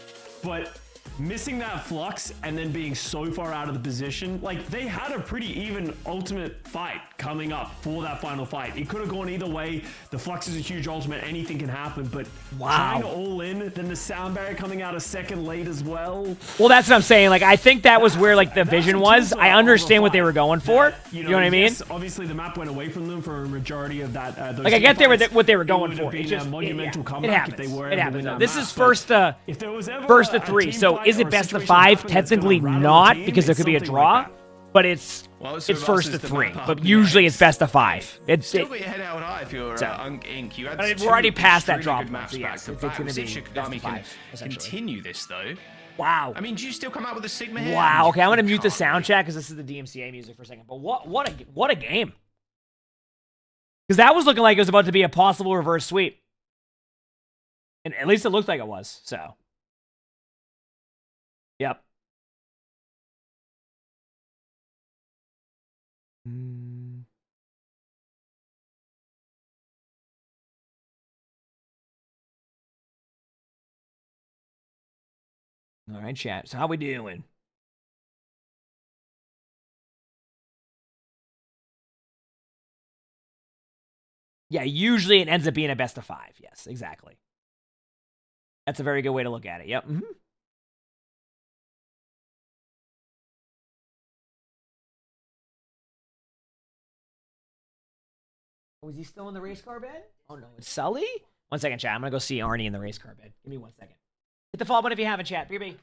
Speaker 4: but missing that flux and then being so far out of the position, like they had a pretty even ultimate fight coming up for that final fight. It could have gone either way. The flux is a huge ultimate, anything can happen, but trying to all in, then the sound barrier coming out a second late as well.
Speaker 1: Well, that's what I'm saying. Like, I think that was where like the vision was. I understand what they were going for. You know what I mean?
Speaker 4: Yes, obviously, the map went away from them for a majority of that. Those
Speaker 1: Like, I get there
Speaker 4: fights.
Speaker 1: what they were going
Speaker 4: It would
Speaker 1: for.
Speaker 4: have
Speaker 1: It's
Speaker 4: been
Speaker 1: just
Speaker 4: a monumental
Speaker 1: it
Speaker 4: comeback
Speaker 1: happens.
Speaker 4: if they were
Speaker 1: It
Speaker 4: able to
Speaker 1: happens.
Speaker 4: win that
Speaker 1: This
Speaker 4: map,
Speaker 1: is
Speaker 4: but if there was ever
Speaker 1: first to
Speaker 4: a
Speaker 1: 3.
Speaker 4: team
Speaker 1: So
Speaker 4: fight
Speaker 1: is
Speaker 4: or
Speaker 1: it
Speaker 4: a
Speaker 1: best of
Speaker 4: situation
Speaker 1: 5?
Speaker 4: happen that's gonna
Speaker 1: Technically
Speaker 4: rattle
Speaker 1: not,
Speaker 4: the team,
Speaker 1: because there
Speaker 4: it's
Speaker 1: could be a
Speaker 4: something
Speaker 1: draw.
Speaker 4: like that.
Speaker 1: But it's
Speaker 20: Well, so
Speaker 1: it's first to
Speaker 20: versus the
Speaker 1: 3.
Speaker 20: map
Speaker 1: But
Speaker 20: up
Speaker 1: usually
Speaker 20: next.
Speaker 1: it's best of 5. It's
Speaker 20: Still got your head held high if you're
Speaker 1: So.
Speaker 20: Unk Inc. You had
Speaker 1: But we're
Speaker 20: 2
Speaker 1: already past that
Speaker 20: extremely
Speaker 1: drop
Speaker 20: good
Speaker 1: point,
Speaker 20: maps
Speaker 1: so
Speaker 20: back
Speaker 1: yes,
Speaker 20: to
Speaker 1: it's
Speaker 20: back.
Speaker 1: gonna
Speaker 20: We'll see if
Speaker 1: be
Speaker 20: Shikigami
Speaker 1: best of
Speaker 20: can
Speaker 1: 5, essentially.
Speaker 20: continue this though.
Speaker 1: Wow.
Speaker 20: I mean, do you still come out with a Sigma here?
Speaker 1: Wow. Okay, I'm gonna mute the sound chat because this is the DMCA music for a second. But what a game. Because that was looking like it was about to be a possible reverse sweep. And at least it looked like it was. So. Yep. All right, chat. So how we doing? Yeah, usually it ends up being a best of 5. Yes, exactly. That's a very good way to look at it. Yep. Oh, is he still in the race car bed? Oh, no. It's Sully? 1 second, chat. I'm going to go see Arnie in the race car bed. Give me 1 second. Hit the follow button if you haven't, chat. BB.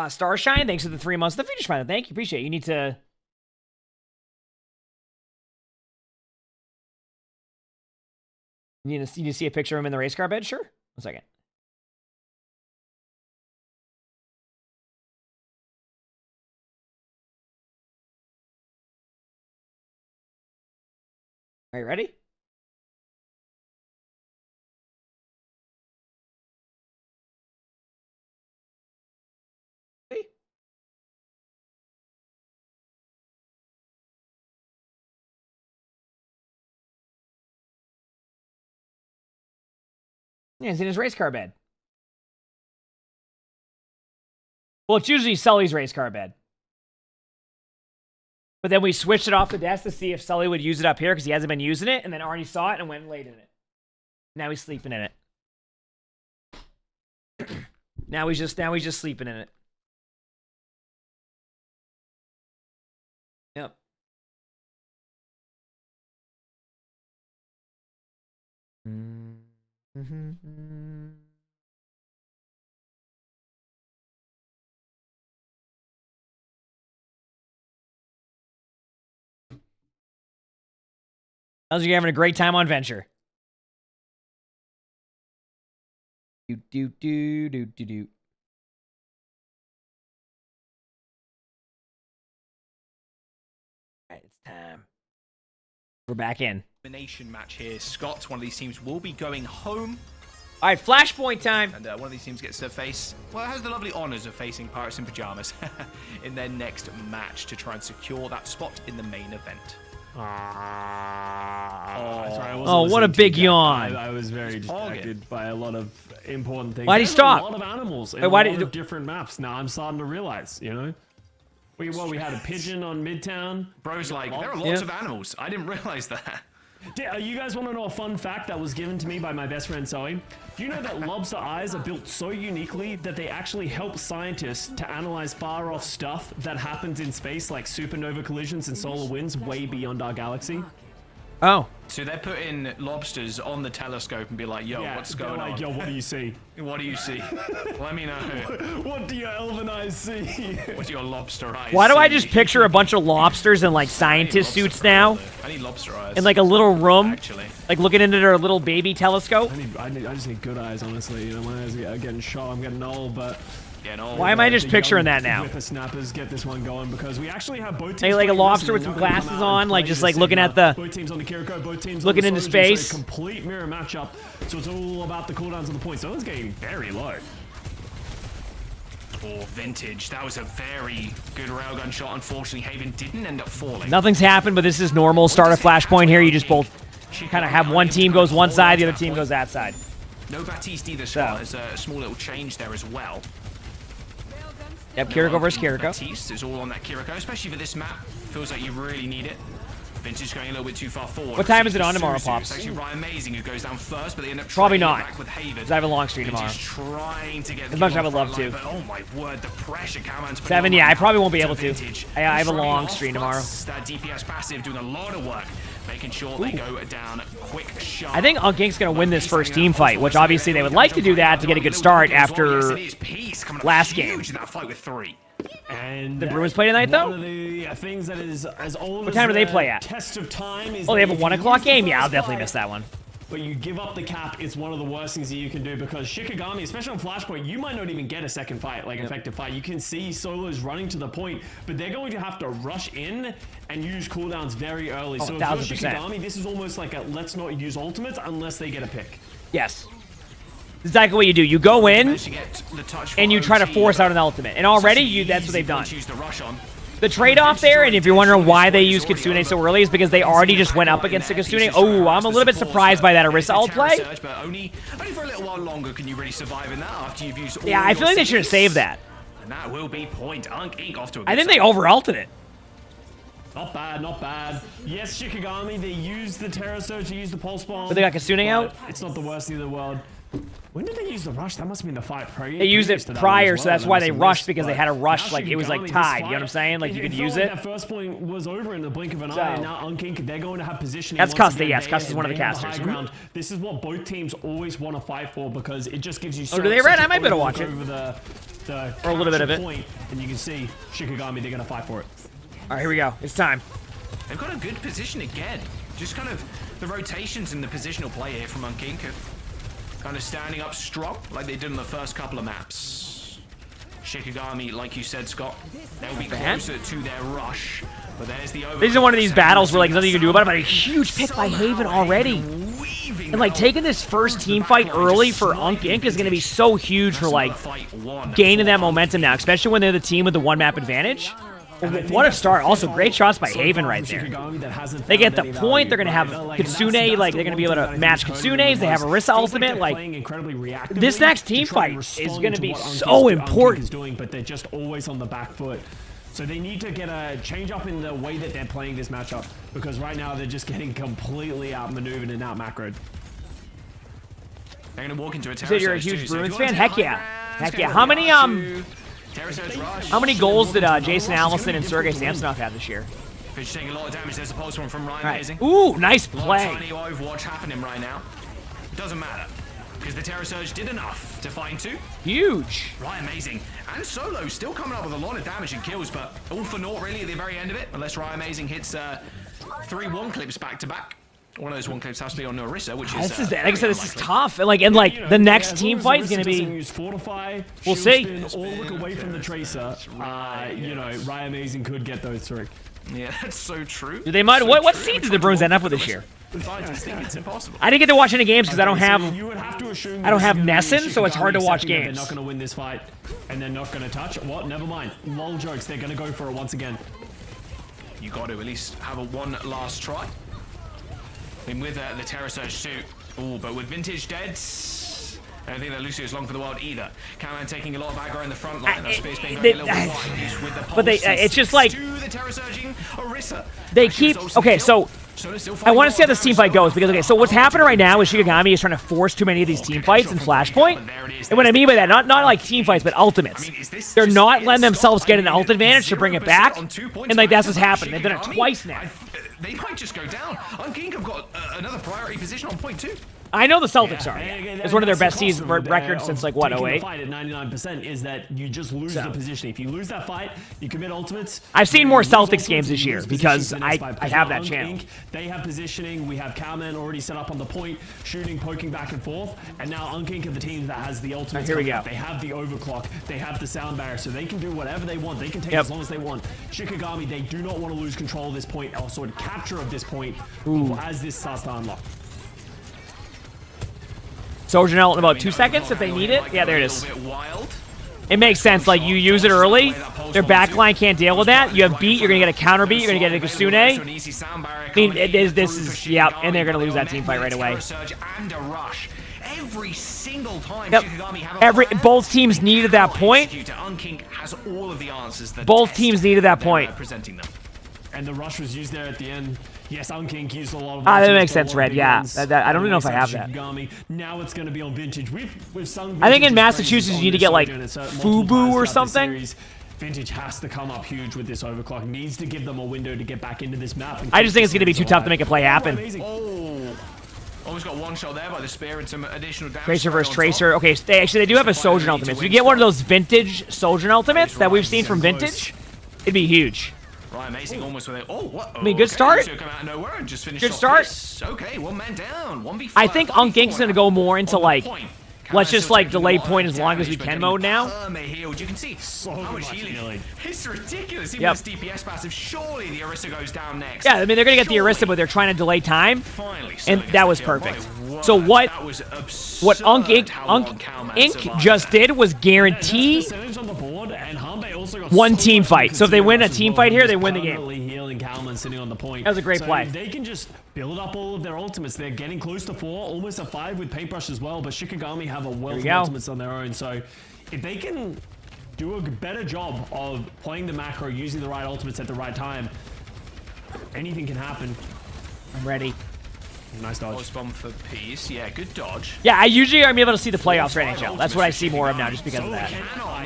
Speaker 1: Starshine, thanks for the 3 months. The Future Smile, thank you. Appreciate it. You need to... You need to see a picture of him in the race car bed? Sure. 1 second. Are you ready? Yeah, he's in his race car bed. Well, it's usually Sully's race car bed. But then we switched it off the desk to see if Sully would use it up here because he hasn't been using it, and then Arnie saw it and went and laid in it. Now he's sleeping in it. now he's just sleeping in it. Yep. How's you having a great time on Venture? Do. Alright, it's time. We're back in.
Speaker 20: Elimination match here. Scott, one of these teams will be going home.
Speaker 1: All right, flashpoint time.
Speaker 20: And one of these teams gets to face, well, it has the lovely honors of facing Pirates in Pajamas in their next match to try and secure that spot in the main event.
Speaker 1: What a big yawn.
Speaker 4: I was very distracted by a lot of important things.
Speaker 1: Why'd he stop?
Speaker 4: A lot of animals in
Speaker 1: Wait,
Speaker 4: a
Speaker 1: why
Speaker 4: lot
Speaker 1: did
Speaker 4: of different maps. Now I'm starting to realize, you know? We had a pigeon on Midtown.
Speaker 20: Bro's like, there are lots of animals. I didn't realize that.
Speaker 4: You guys want to know a fun fact that was given to me by my best friend Zoe? Do you know that lobster eyes are built so uniquely that they actually help scientists to analyze far-off stuff that happens in space, like supernova collisions and solar winds way beyond our galaxy?
Speaker 1: Oh.
Speaker 20: So they're putting lobsters on the telescope and be like, yo, what's going on?
Speaker 4: Yo, what do you see?
Speaker 20: What do you see? Let me know.
Speaker 4: What do your elven eyes see?
Speaker 20: What do your lobster eyes
Speaker 1: Why do
Speaker 20: see?
Speaker 1: I just picture a bunch of lobsters in like scientist suits now?
Speaker 20: I need lobster eyes.
Speaker 1: In like a little room,
Speaker 20: Actually.
Speaker 1: like looking into their little baby telescope.
Speaker 4: I just need good eyes, honestly. You know, my eyes are getting shot. I'm getting old, but
Speaker 1: Why am I just picturing that now?
Speaker 4: Whippersnappers get this one going because we actually have both teams.
Speaker 1: Hey, like a
Speaker 4: playing
Speaker 1: lobster
Speaker 4: wrestling.
Speaker 1: with some
Speaker 4: They're not gonna
Speaker 1: glasses
Speaker 4: come out
Speaker 1: on,
Speaker 4: and
Speaker 1: like
Speaker 4: play
Speaker 1: just
Speaker 4: the
Speaker 1: like
Speaker 4: same
Speaker 1: looking
Speaker 4: map.
Speaker 1: at the,
Speaker 4: both teams on the Kiriko, both teams
Speaker 1: looking
Speaker 4: on the
Speaker 1: into
Speaker 4: Soldiers,
Speaker 1: space.
Speaker 4: so a complete mirror matchup. So it's all about the cooldowns of the points. So it's getting very low.
Speaker 20: For Vintage, that was a very good railgun shot. Unfortunately, Haven didn't end up falling.
Speaker 1: Nothing's happened, but this is normal. Start a flashpoint here. You just both kind of have one team goes one side, the other team goes that side.
Speaker 20: No Baptiste either, Scott. There's a small little change there as well.
Speaker 1: Yep, Kiriko versus Kiriko.
Speaker 20: Baptiste is all on that Kiriko, especially for this map. Feels like you really need it. Vintage going a little bit too far forward.
Speaker 1: What time is it on tomorrow, Pops?
Speaker 20: It's actually Ryan Amazing who goes down first, but they end up
Speaker 1: Probably
Speaker 20: trading
Speaker 1: not,
Speaker 20: back with Haven.
Speaker 1: because I have a long stream tomorrow.
Speaker 20: Trying to get
Speaker 1: As much as I would love to.
Speaker 20: But oh my word, the pressure Cameron's putting
Speaker 1: 7,
Speaker 20: on
Speaker 1: yeah,
Speaker 20: right
Speaker 1: I probably
Speaker 20: now
Speaker 1: won't be able to.
Speaker 20: Vintage.
Speaker 1: I have a
Speaker 20: He's
Speaker 1: long
Speaker 20: off,
Speaker 1: stream tomorrow.
Speaker 20: plus that DPS passive doing a lot of work, making sure they go down quick, sharp.
Speaker 1: I think Unkink's going to win this first team fight, which obviously they would like to do that to get a good start after last game.
Speaker 20: That fight with 3.
Speaker 4: And
Speaker 1: the Bruins play tonight, though?
Speaker 4: One of the things that is as old
Speaker 1: What time
Speaker 4: as
Speaker 1: do they
Speaker 4: the
Speaker 1: play at?
Speaker 4: Test of time is
Speaker 1: Oh, they have a
Speaker 4: if
Speaker 1: 1
Speaker 4: you
Speaker 1: o'clock
Speaker 4: use the
Speaker 1: game? Yeah, I'll
Speaker 4: first
Speaker 1: definitely
Speaker 4: fight,
Speaker 1: miss that one.
Speaker 4: But you give up the cap, it's one of the worst things that you can do because Shikigami, especially on Flashpoint, you might not even get a second fight, like effective fight. You can see solos running to the point, but they're going to have to rush in and use cooldowns very early.
Speaker 1: Oh,
Speaker 4: so if you're
Speaker 1: 1000%.
Speaker 4: Shikigami, this is almost like a let's not use ultimates unless they get a pick.
Speaker 1: Yes. This is exactly what you do. You go in, and you try to force out an ultimate. And already, that's what they've done. The trade-off there, and if you're wondering why they use Kitsune so early, is because they already just went up against the Kitsune. Oh, I'm a little bit surprised by that Orisa ult play.
Speaker 20: But only for a little while longer can you really survive in that after you've used all
Speaker 1: Yeah, I feel like they should have saved that.
Speaker 20: And that will be point. Ink off to a good
Speaker 1: I think they
Speaker 20: start.
Speaker 1: over-ulted it.
Speaker 4: Not bad, not bad. Yes, Shikigami, they used the Terra Surge, they used the Pulse Bomb.
Speaker 1: But they got Kitsune out?
Speaker 4: It's not the worst thing in the world. When did they use the rush? That must have been the fight
Speaker 1: They used it prior, so that's why they rushed, because they had a rush, like, it was like tied, you know what I'm saying? Like, you could use it.
Speaker 4: That first point was over in the blink of an eye, and now Unkink, they're going to have positioning.
Speaker 1: That's
Speaker 4: once
Speaker 1: Custa,
Speaker 4: again.
Speaker 1: yes, Custa's
Speaker 4: They-
Speaker 1: one of the
Speaker 4: they have
Speaker 1: casters.
Speaker 4: high ground. This is what both teams always want to fight for, because it just gives you
Speaker 1: Oh, do they red? I might be able to watch it.
Speaker 4: over the
Speaker 1: Or a little bit of it.
Speaker 4: point, and you can see Shikigami, they're going to fight for it.
Speaker 1: All right, here we go. It's time.
Speaker 20: They've got a good position again. Just kind of the rotations and the positional play here from Unkink are kind of standing up strong like they did in the first couple of maps. Shikigami, like you said, Scott, they'll be closer to their rush. But there's the over.
Speaker 1: This is one of these battles where like there's nothing you can do about it, but a huge pick by Haven already. And like taking this first team fight early for Unkink is going to be so huge for like gaining that momentum now, especially when they're the team with the 1 map advantage. What a start. Also, great shots by Haven right there. They get the point. They're going to have Kitsune. Like, they're going to be able to match Kitsunes. They have Orisa ultimate. Like, this next team fight is going to be so important.
Speaker 4: But they're just always on the back foot. So they need to get a change up in the way that they're playing this matchup, because right now they're just getting completely outmaneuvered and outmacroed.
Speaker 20: They're going to walk into a
Speaker 1: You said you're a huge Bruins fan? Heck yeah. Heck yeah. How many goals did Jason Allison and Sergei Samsonov have this year?
Speaker 20: Fish taking a lot of damage. There's a pulse one from Ryan
Speaker 1: Right.
Speaker 20: Amazing.
Speaker 1: Ooh, nice play.
Speaker 20: Tiny Overwatch happening right now. Doesn't matter, because the Terra Surge did enough to find 2.
Speaker 1: Huge.
Speaker 20: Ryan Amazing and Solo still coming up with a lot of damage and kills, but all for naught really at the very end of it, unless Ryan Amazing hits 3 1 clips back to back. One of those 1 clips has to be on Orisa, which is
Speaker 1: This is like I said, this is tough. And like the next team fight is going to be. We'll see.
Speaker 4: Or look away from the Tracer. You know, Ryan Amazing could get those through.
Speaker 20: Yeah, that's so true.
Speaker 1: They might. What seeds did the Bruins end up with this year?
Speaker 20: I just think it's impossible.
Speaker 1: I didn't get to watch any games because I don't have.
Speaker 4: You would have to assume
Speaker 1: I don't have
Speaker 4: this is gonna
Speaker 1: Nessun,
Speaker 4: be
Speaker 1: so it's hard to
Speaker 4: Shikigami
Speaker 1: watch
Speaker 4: accepting that
Speaker 1: games.
Speaker 4: They're not going to win this fight, and they're not going to touch. What? Never mind. Lol jokes. They're going to go for it once again.
Speaker 20: You got to at least have a 1 last try. I mean, with the Terra Surge too. Ooh, but with Vintage dead, I don't think that Lucio's long for the world either. Cameron taking a lot of aggro in the front line. That space being very a little bit wide. He's with the
Speaker 1: But
Speaker 20: pulse.
Speaker 1: it's just like
Speaker 20: To the Terra Surging Orisa.
Speaker 1: they keep. Okay, so I want to see how this team fight goes because, okay, so what's happening right now is Shikigami is trying to force too many of these team fights in Flashpoint. And what I mean by that, not like team fights, but ultimates. They're not letting themselves get an ult advantage to bring it back. And like that's what's happening. They've done it twice now.
Speaker 20: They might just go down. Unking have got another priority position on point 2.
Speaker 1: I know the Celtics are. It's one of their best season records since like what, 08?
Speaker 4: The fight at 99% is that you just lose the position. If you lose that fight, you commit ultimates.
Speaker 1: I've seen more Celtics games this year because I have that channel.
Speaker 4: They have positioning. We have Cowman already set up on the point, shooting, poking back and forth. And now Unkink are the team that has the ultimate.
Speaker 1: Here we go.
Speaker 4: They have the overclock. They have the sound barrier, so they can do whatever they want. They can take as long as they want. Shikigami, they do not want to lose control of this point, or sort of capture of this point as this starts to unlock.
Speaker 1: Sojourn ult in about 2 seconds if they need it. Yeah, there it is. It makes sense. Like, you use it early. Their backline can't deal with that. You have beat. You're going to get a counter beat. You're going to get a Kasune. I mean, this is, yeah, and they're going to lose that team fight right away.
Speaker 20: Every single time
Speaker 1: both teams needed that point. Both teams needed that point.
Speaker 4: And the rush was used there at the end. Yes, Unkink used a lot of.
Speaker 1: That makes sense, Red. Yeah, I don't even know if I have that.
Speaker 4: Now it's going to be on Vintage. We've sung.
Speaker 1: I think in Massachusetts you need to get like Fubu or something.
Speaker 4: Vintage has to come up huge with this overclock. Needs to give them a window to get back into this map.
Speaker 1: I just think it's going to be too tough to make a play happen.
Speaker 20: Almost got one shot there by the spear and some additional damage.
Speaker 1: Tracer versus Tracer. Okay, they do have a Sojourn ultimate. So if you get one of those vintage Sojourn ultimates that we've seen from Vintage, it'd be huge.
Speaker 20: Right, amazing, almost with it. Oh, what?
Speaker 1: I mean, good start.
Speaker 20: Come out of nowhere and just finish
Speaker 1: good start.
Speaker 20: This. Okay, 1 man down. 1v5.
Speaker 1: I think Unkink's going to go more into like, let's just like delay point as long as we can mode now.
Speaker 20: You can see so how much healing. It's ridiculous. Even this DPS passive. Surely the Orisa goes down next.
Speaker 1: Yeah, I mean they're going to get the Orisa, but they're trying to delay time, and that was perfect. So what Ink just did was guarantee one team fight. So if they win a team fight here, they win the game. That was a great play.
Speaker 4: They can just build up all of their ultimates. They're getting close to 4, almost a 5 with Paintbrush as well, but Shikigami have a wealth of ultimates on their own. So if they can do a better job of playing the macro, using the right ultimates at the right time, anything can happen.
Speaker 1: I'm ready.
Speaker 4: Nice dodge.
Speaker 20: Post bomb for Peace. Yeah, good dodge.
Speaker 1: Yeah, I usually am able to see the playoffs for NHL. That's what I see more of now, just because of that.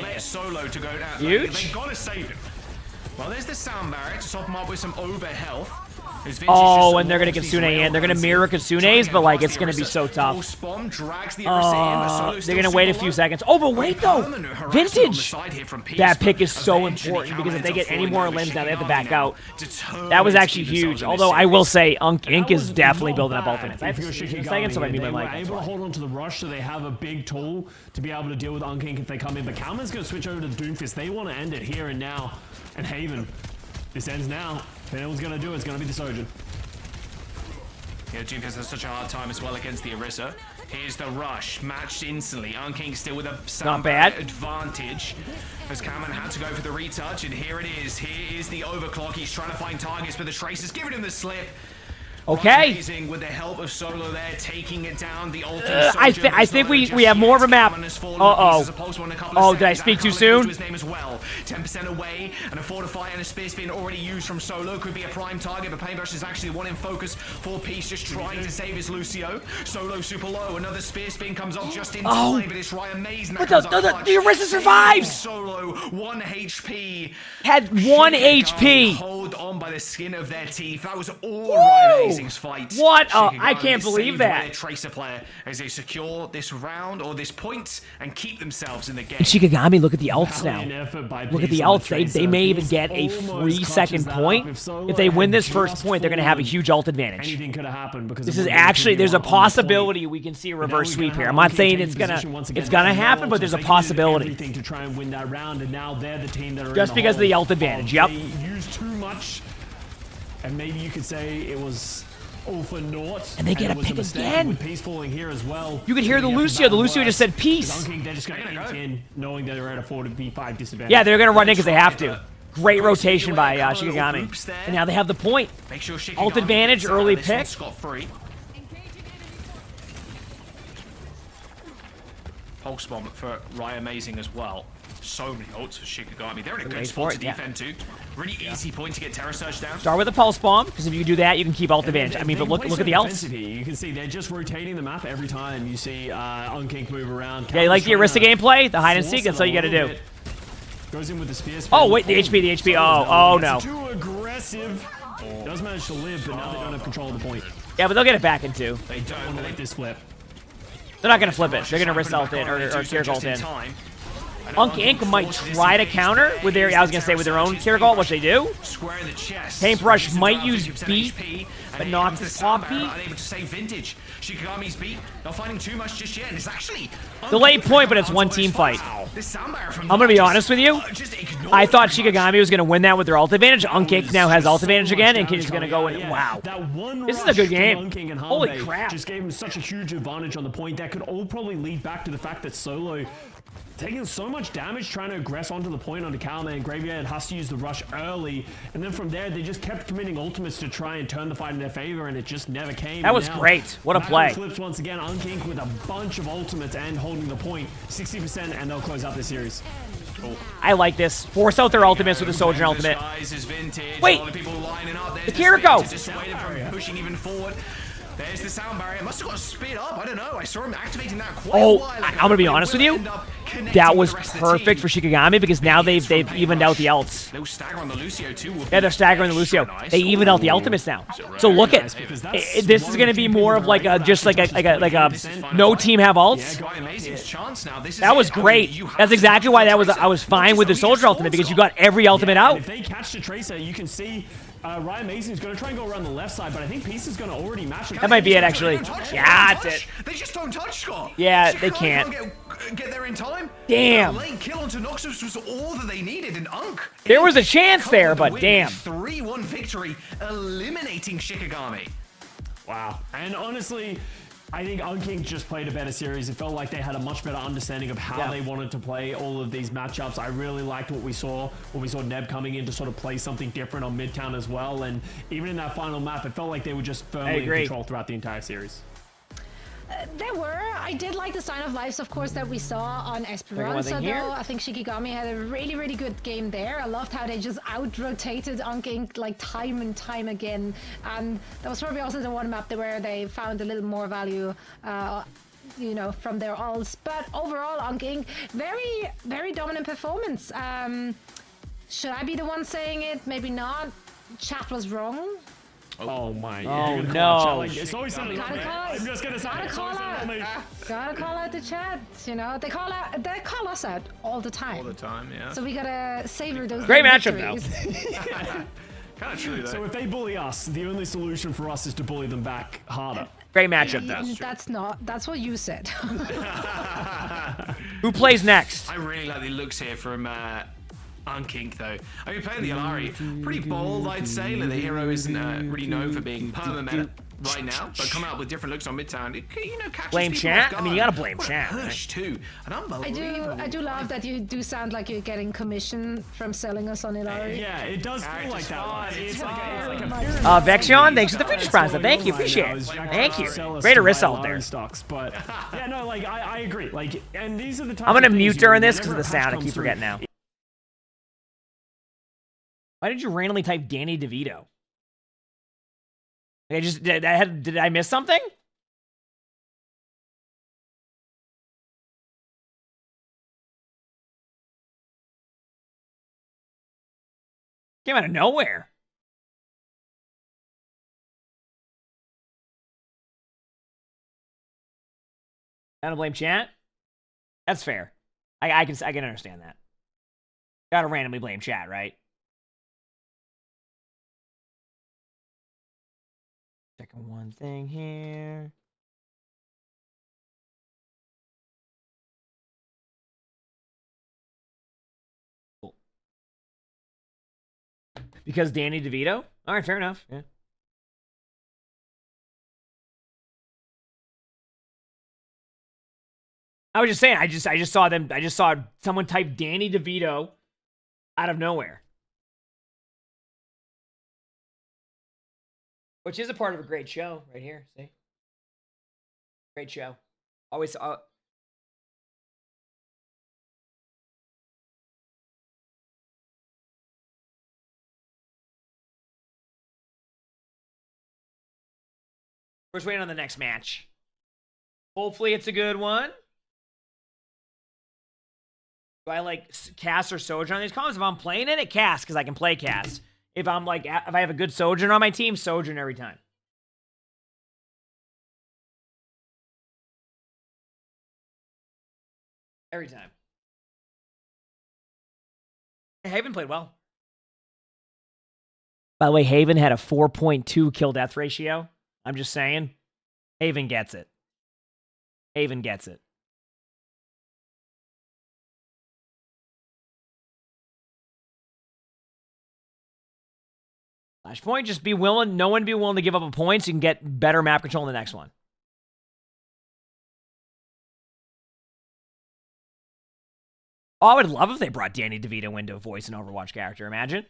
Speaker 20: Let Solo to go down.
Speaker 1: Huge.
Speaker 20: They gotta save him. Well, there's the sound barrier to top him up with some over health.
Speaker 1: Oh, and they're gonna Kasune in. They're gonna mirror Kasune's, but like it's gonna be so tough. They're gonna wait a few seconds. Oh, but wait though, Vintage. That pick is so important because if they get any more limbs now, they have to back out. That was actually huge. Although I will say, Ink is definitely building up ultimates. I have to seconds, so I mean my mic.
Speaker 4: Able to hold on to the rush, so they have a big tool to be able to deal with Unkink if they come in. But Calman's gonna switch over to Doomfist. They want to end it here and now. And Haven, this ends now. If anyone's going to do it, it's going to be the Sojourn.
Speaker 20: Yeah, Doomfist has such a hard time as well against the Orisa. Here's the rush, matched instantly. Unkink still with a sound advantage. As Cameron had to go for the retouch, and here it is. Here is the overclock. He's trying to find targets, but the Tracer's giving him the slip.
Speaker 1: Okay.
Speaker 20: Amazing with the help of Solo there, taking it down. The
Speaker 1: I think we have more of a map. Oh, did I speak too soon?
Speaker 20: His name as well. 10% away, and a fortify and a spear spin already used from Solo. Could be a prime target, but Paintbrush is actually the one in focus for Peace, just trying to save his Lucio. Solo super low. Another spear spin comes off just in time, but it's Ryan Mason.
Speaker 1: But the Orisa survives.
Speaker 20: Solo 1 HP.
Speaker 1: Had 1 HP.
Speaker 20: Hold on by the skin of their teeth. That was all Ryan Mason's fight.
Speaker 1: What? I can't believe that.
Speaker 20: Tracer player as they secure this round or this point and keep themselves in the game.
Speaker 1: And Shikigami, look at the ults now. Look at the ults. They may even get a 3-second point. If they win this first point, they're going to have a huge ult advantage.
Speaker 4: Anything could have happened because
Speaker 1: this is actually, there's a possibility we can see a reverse sweep here. I'm not saying it's gonna happen, but there's a possibility.
Speaker 4: To try and win that round, and now they're the team that are
Speaker 1: just because of the ult advantage. Yep.
Speaker 4: They used too much, and maybe you could say it was all for naught.
Speaker 1: And they get a pick again.
Speaker 4: With Peace falling here as well.
Speaker 1: You could hear the Lucio. The Lucio just said Peace.
Speaker 4: They're just going to go in, knowing that they're at a 4v5 disadvantage.
Speaker 1: Yeah, they're going to run in because they have to. Great rotation by Shikigami. And now they have the point. Ult advantage, early pick.
Speaker 20: Pulse bomb for Ryan Amazing as well. So many ults for Shikigami. They're in a good spot to defend too.
Speaker 7: Really easy point to get Terror Surge down.
Speaker 1: Start with a pulse bomb, because if you do that, you can keep ult advantage. I mean, but look at the ults.
Speaker 4: Here. You can see they're just rotating the map every time you see Unkink move around.
Speaker 1: Yeah, you like the Arista gameplay? The hide and seek, that's all you gotta do.
Speaker 4: Goes in with the spear.
Speaker 1: Oh, wait, the HP. Oh, no.
Speaker 4: Too aggressive. Does manage to live, but now they don't have control of the point.
Speaker 1: Yeah, but they'll get it back in two.
Speaker 4: They don't want to let this flip.
Speaker 1: They're not gonna flip it. They're gonna risk ult in, or Tear ult in. Unkink might try to counter with their, I was gonna say with their own Tear Galt, which they do. Paintbrush might use beat, but not the pop beat.
Speaker 7: Unable to save vintage. Shikigami's beat, not finding too much just yet. And it's actually
Speaker 1: Delayed point, but it's one team fight.
Speaker 7: This soundbar from
Speaker 1: I'm gonna be honest with you. I thought Shikigami was gonna win that with their ult advantage. Unkink now has ult advantage again, and Kid is gonna go in. Wow, this is a good game. Holy crap!
Speaker 4: Just gave him such a huge advantage on the point. That could all probably lead back to the fact that Solo taking so much damage trying to aggress onto the point onto Calman. Graveyard has to use the rush early, and then from there they just kept committing ultimates to try and turn the fight in their favor, and it just never came.
Speaker 1: That was great. What a play.
Speaker 4: Flips once again. Unkink with a bunch of ultimates and holding the point 60%, and they'll close out the series. Cool.
Speaker 1: I like this. Force out their ultimates with the Soldier ultimate. Wait, the Kiriko.
Speaker 7: Pushing even forward. There's the sound barrier. Must have got sped up. I don't know. I saw him activating that quite a while ago.
Speaker 1: I'm gonna be honest with you. That was perfect for Shikigami because now they've evened out the ults.
Speaker 7: They'll stagger on the Lucio too.
Speaker 1: Yeah, they're staggering the Lucio. They evened out the ultimates now. So look at this is gonna be more of like a no team have ults. That was great. That's exactly why I was fine with the Soldier ultimate because you got every ultimate out.
Speaker 4: If they catch the Tracer, you can see Ryan Mason's going to try and go around the left side, but I think Peace is going to already match it.
Speaker 1: That might be it, actually. Yeah, that's it.
Speaker 7: They just don't touch Scott.
Speaker 1: Yeah, they can't.
Speaker 7: Get there in time.
Speaker 1: Damn.
Speaker 7: The late kill onto Noxus was all that they needed, and Unk.
Speaker 1: There was a chance there, but damn.
Speaker 7: 3-1 victory, eliminating Shikigami.
Speaker 4: Wow. And honestly, I think Unkink just played a better series. It felt like they had a much better understanding of how they wanted to play all of these matchups. I really liked what we saw Neb coming in to sort of play something different on Midtown as well. And even in that final map, it felt like they were just firmly in control throughout the entire series.
Speaker 5: There were. I did like the Sign of Lives, of course, that we saw on Esperanza, though. I think Shikigami had a really, really good game there. I loved how they just out-rotated Unkink like time and time again. And that was probably also the one map where they found a little more value, you know, from their ults. But overall, Unkink, very, very dominant performance. Should I be the one saying it? Maybe not. Chat was wrong.
Speaker 4: Oh my!
Speaker 1: Oh no!
Speaker 4: It's always something. I'm just gonna say.
Speaker 5: Gotta call out the chat. You know, they call us out all the time.
Speaker 15: All the time, yeah.
Speaker 5: So we gotta savor those.
Speaker 1: Great matchup though.
Speaker 15: Kind of true though.
Speaker 4: So if they bully us, the only solution for us is to bully them back harder.
Speaker 1: Great matchup though.
Speaker 5: That's what you said.
Speaker 1: Who plays next?
Speaker 7: I really like the looks here from Unkink though. I mean, playing the Alari, pretty bold, I'd say. Like, the hero isn't really known for being perma-meta right now, but come out with different looks on Midtown. It, you know, catches
Speaker 1: blame
Speaker 7: people
Speaker 1: chat.
Speaker 7: off guard.
Speaker 1: I mean, you gotta blame chat.
Speaker 7: Push too. An unbelievable.
Speaker 5: I do love that you do sound like you're getting commission from selling us on Ilari.
Speaker 4: Yeah, it does feel like that. It's like a
Speaker 1: Vexion, thanks for the Future Prize. Thank you, appreciate it. Thank you. Great Arissa out there.
Speaker 4: Stocks, but yeah, no, like I agree. Like, and these are the times
Speaker 1: I'm gonna mute during this because of the sound. I keep forgetting now. Why did you randomly type Danny DeVito? Did I miss something? Came out of nowhere. Gotta blame chat. That's fair. I can understand that. Gotta randomly blame chat, right? Checking one thing here. Cool. Because Danny DeVito? All right, fair enough. Yeah. I was just saying, I just saw someone type Danny DeVito out of nowhere. Which is a part of a great show right here, see? Great show. Always We're just waiting on the next match. Hopefully it's a good one. Do I like cast or Sojourn on these comps? If I'm playing it cast because I can play cast. If I'm like, if I have a good Sojourn on my team, Sojourn every time. Every time. Haven played well. By the way, Haven had a 4.2 kill death ratio. I'm just saying. Haven gets it. Haven gets it. Flashpoint, just be willing. No one be willing to give up a point so you can get better map control in the next one. Oh, I would love if they brought Danny DeVito into voice an Overwatch character. Imagine.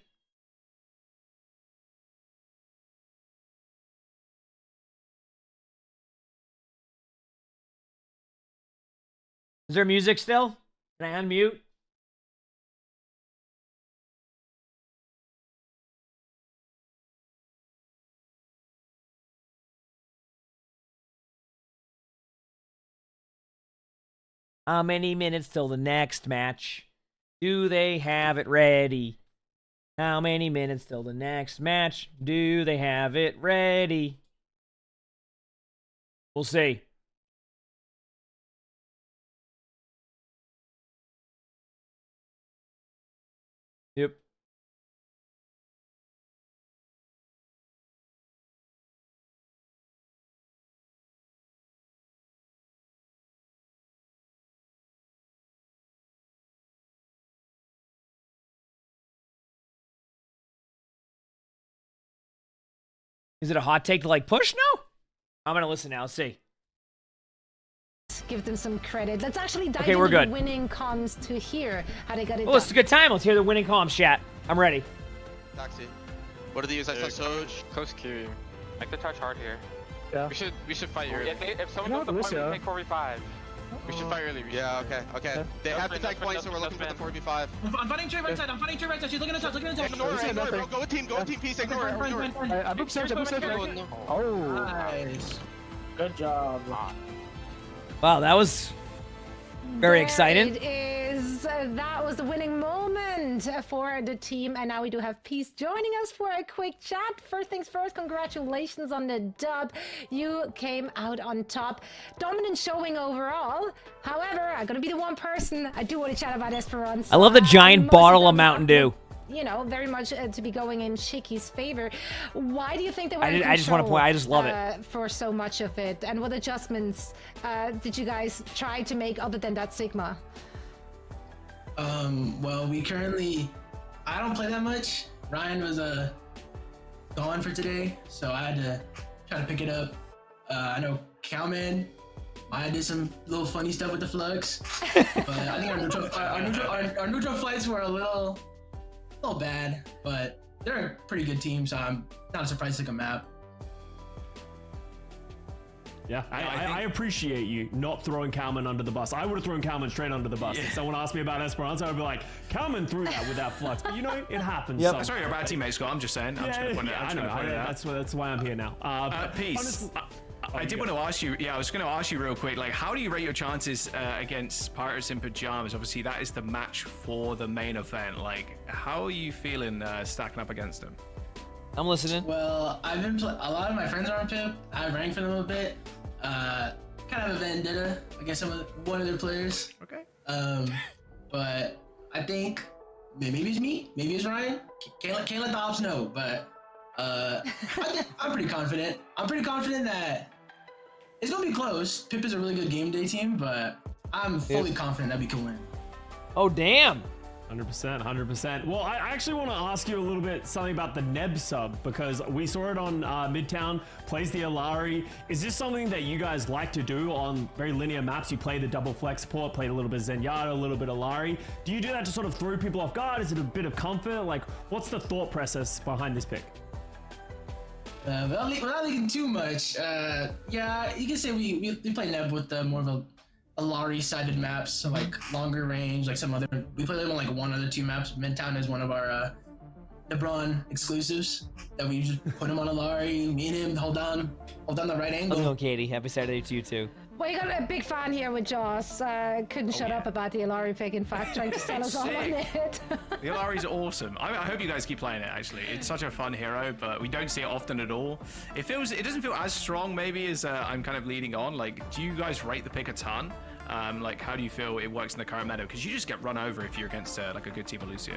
Speaker 1: Is there music still? Can I unmute? How many minutes till the next match? Do they have it ready? How many minutes till the next match? Do they have it ready? We'll see. Yep. Is it a hot take to like push? No. I'm gonna listen now. Let's see.
Speaker 5: Give them some credit. Let's actually dive
Speaker 1: Okay, we're
Speaker 5: into
Speaker 1: good.
Speaker 5: the winning comms to hear how they got it
Speaker 1: Oh,
Speaker 5: done.
Speaker 1: it's a good time. Let's hear the winning comms chat. I'm ready.
Speaker 15: Taxi. What do they use? I saw Soj.
Speaker 18: Close queue. Like to touch hard here.
Speaker 15: Yeah. We should fight early.
Speaker 18: If someone goes to point, we take 4v5.
Speaker 15: We should fight early. Yeah, okay. They have to tag points, so we're looking for the 4v5.
Speaker 8: I'm fighting Trey right side. I'm fighting Trey right side. She's looking at touch.
Speaker 15: Ignore it, bro. Go with team, peace. Ignore it.
Speaker 8: I booped Surge.
Speaker 20: Oh.
Speaker 8: Nice. Good job.
Speaker 1: Wow, that was very exciting.
Speaker 5: It is. That was the winning moment for the team. And now we do have Peace joining us for a quick chat. First things first, congratulations on the dub. You came out on top. Dominant showing overall. However, I'm going to be the one person I do want to chat about Esperance.
Speaker 1: I love the giant bottle of Mountain Dew.
Speaker 5: You know, very much to be going in Shiki's favor. Why do you think they were
Speaker 1: I just want to point. I just love it.
Speaker 5: For so much of it? And what adjustments did you guys try to make other than that Sigma?
Speaker 8: Well, I don't play that much. Ryan was gone for today, so I had to try to pick it up. I know Cowman, I did some little funny stuff with the flux, but I think our neutral flights were a little bad, but they're a pretty good team, so I'm not surprised to take a map.
Speaker 4: Yeah, I appreciate you not throwing Calman under the bus. I would have thrown Calman straight under the bus. If someone asked me about Esperanza, I'd be like, Calman threw that with that flux. But you know, it happens.
Speaker 7: Yep. Sorry, you're a bad teammate, Scott. I'm just saying. I'm just going to point it out.
Speaker 4: I know. That's why I'm here now.
Speaker 7: Peace. I did want to ask you, I was going to ask you real quick, like, how do you rate your chances against Pirates in Pajamas? Obviously, that is the match for the main event. Like, how are you feeling stacking up against them?
Speaker 1: I'm listening.
Speaker 8: Well, I've been a lot of my friends are on Pip. I ranked for them a bit. Kind of a vendetta against one of their players.
Speaker 7: Okay.
Speaker 8: But I think maybe it's me, maybe it's Ryan. Can't let the ops know, but I'm pretty confident. I'm pretty confident that it's gonna be close. Pip is a really good game day team, but I'm fully confident that we can win.
Speaker 1: Oh damn!
Speaker 4: 100%. Well, I actually want to ask you a little bit something about the Neb sub, because we saw it on Midtown, plays the Alari. Is this something that you guys like to do on very linear maps? You play the double flex support, played a little bit Zenyatta, a little bit Alari. Do you do that to sort of throw people off guard? Is it a bit of comfort? Like, what's the thought process behind this pick?
Speaker 8: Without leaking too much, yeah, you can say we play Neb with more of a Alari-sided maps, so like longer range, like some other. We play them on like one other two maps. Midtown is one of our LeBron exclusives that we just put him on a Lari, me and him hold down the right angle.
Speaker 1: How's it going, Katie? Happy Saturday to you too.
Speaker 5: Well, you got a big fan here with Joss. Couldn't shut up about the Alari pick, in fact, trying to sell us all on it.
Speaker 7: The Alari's awesome. I hope you guys keep playing it, actually. It's such a fun hero, but we don't see it often at all. It doesn't feel as strong, maybe, as I'm kind of leading on. Like, do you guys rate the pick a ton? Like, how do you feel it works in the current meta? Because you just get run over if you're against, like, a good team of Lucio.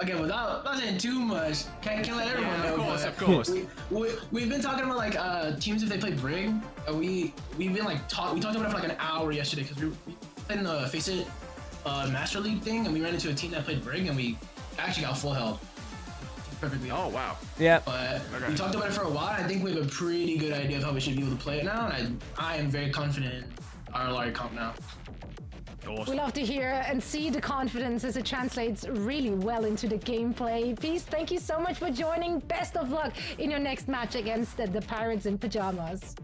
Speaker 8: Okay, without not saying too much, can't let everyone know.
Speaker 7: Of course.
Speaker 8: We've been talking about like teams if they play Brig. We've been like we talked about it for like an hour yesterday because we played in the Face It Master League thing, and we ran into a team that played Brig, and we actually got full health. Perfectly.
Speaker 7: Oh wow.
Speaker 1: Yeah.
Speaker 8: But we talked about it for a while. I think we have a pretty good idea of how we should be able to play it now, and I am very confident in our Lari comp now.
Speaker 5: We love to hear and see the confidence as it translates really well into the gameplay. Peace, thank you so much for joining. Best of luck in your next match against the Pirates in Pajamas.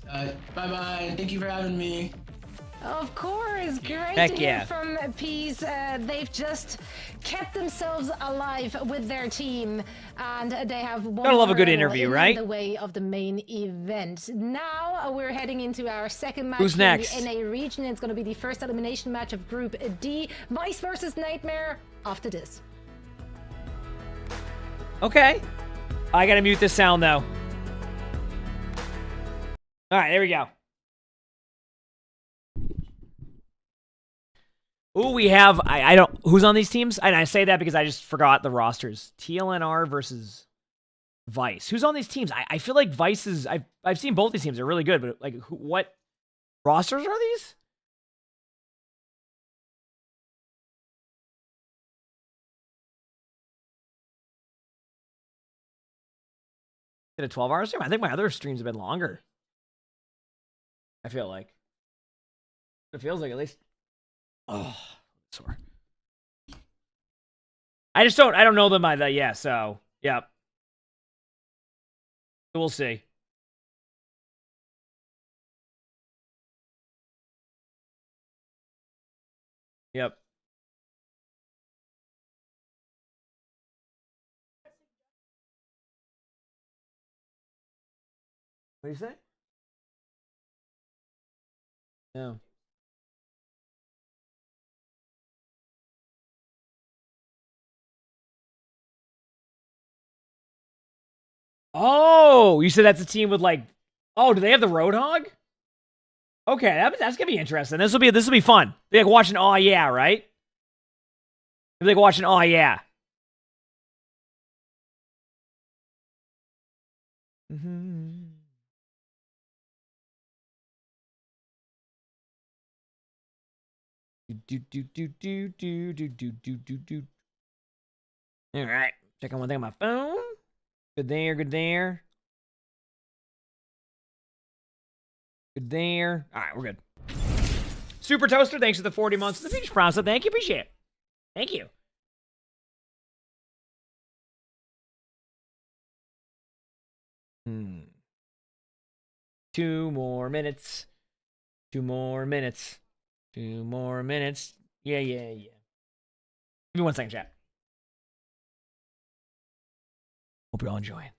Speaker 8: Bye-bye. Thank you for having me.
Speaker 5: Of course, great
Speaker 1: Heck
Speaker 5: to hear
Speaker 1: yeah.
Speaker 5: from Peace. They've just kept themselves alive with their team, and they have one
Speaker 1: Gotta love a good
Speaker 5: hurdle
Speaker 1: interview,
Speaker 5: in
Speaker 1: right?
Speaker 5: the way of the main event. Now we're heading into our second match
Speaker 1: Who's
Speaker 5: in
Speaker 1: next?
Speaker 5: the NA region. It's going to be the first elimination match of Group D. Vice versus Nightmare after this.
Speaker 1: Okay. I gotta mute this sound though. All right, there we go. Ooh, we have, I don't, who's on these teams? And I say that because I just forgot the rosters. TLNR versus Vice. Who's on these teams? I feel like Vice is, I've seen both these teams. They're really good, but like, what rosters are these? Did a 12-hour stream? I think my other streams have been longer. I feel like. It feels like at least. Oh, sore. I don't know them either. Yeah, so, yep. We'll see. Yep. What do you say? No. Oh, you said that's a team with like, oh, do they have the Roadhog? Okay, that's gonna be interesting. This will be fun. They're like watching, oh yeah, right? They're like watching, oh yeah. All right, checking one thing on my phone. Good there, good there. Good there. All right, we're good. Super Toaster, thanks for the 40 months of the Beach Promise. Thank you, appreciate it. Thank you. Two more minutes. 2 more minutes. 2 more minutes. Yeah. Give me 1 second, chat. Hope you're all enjoying.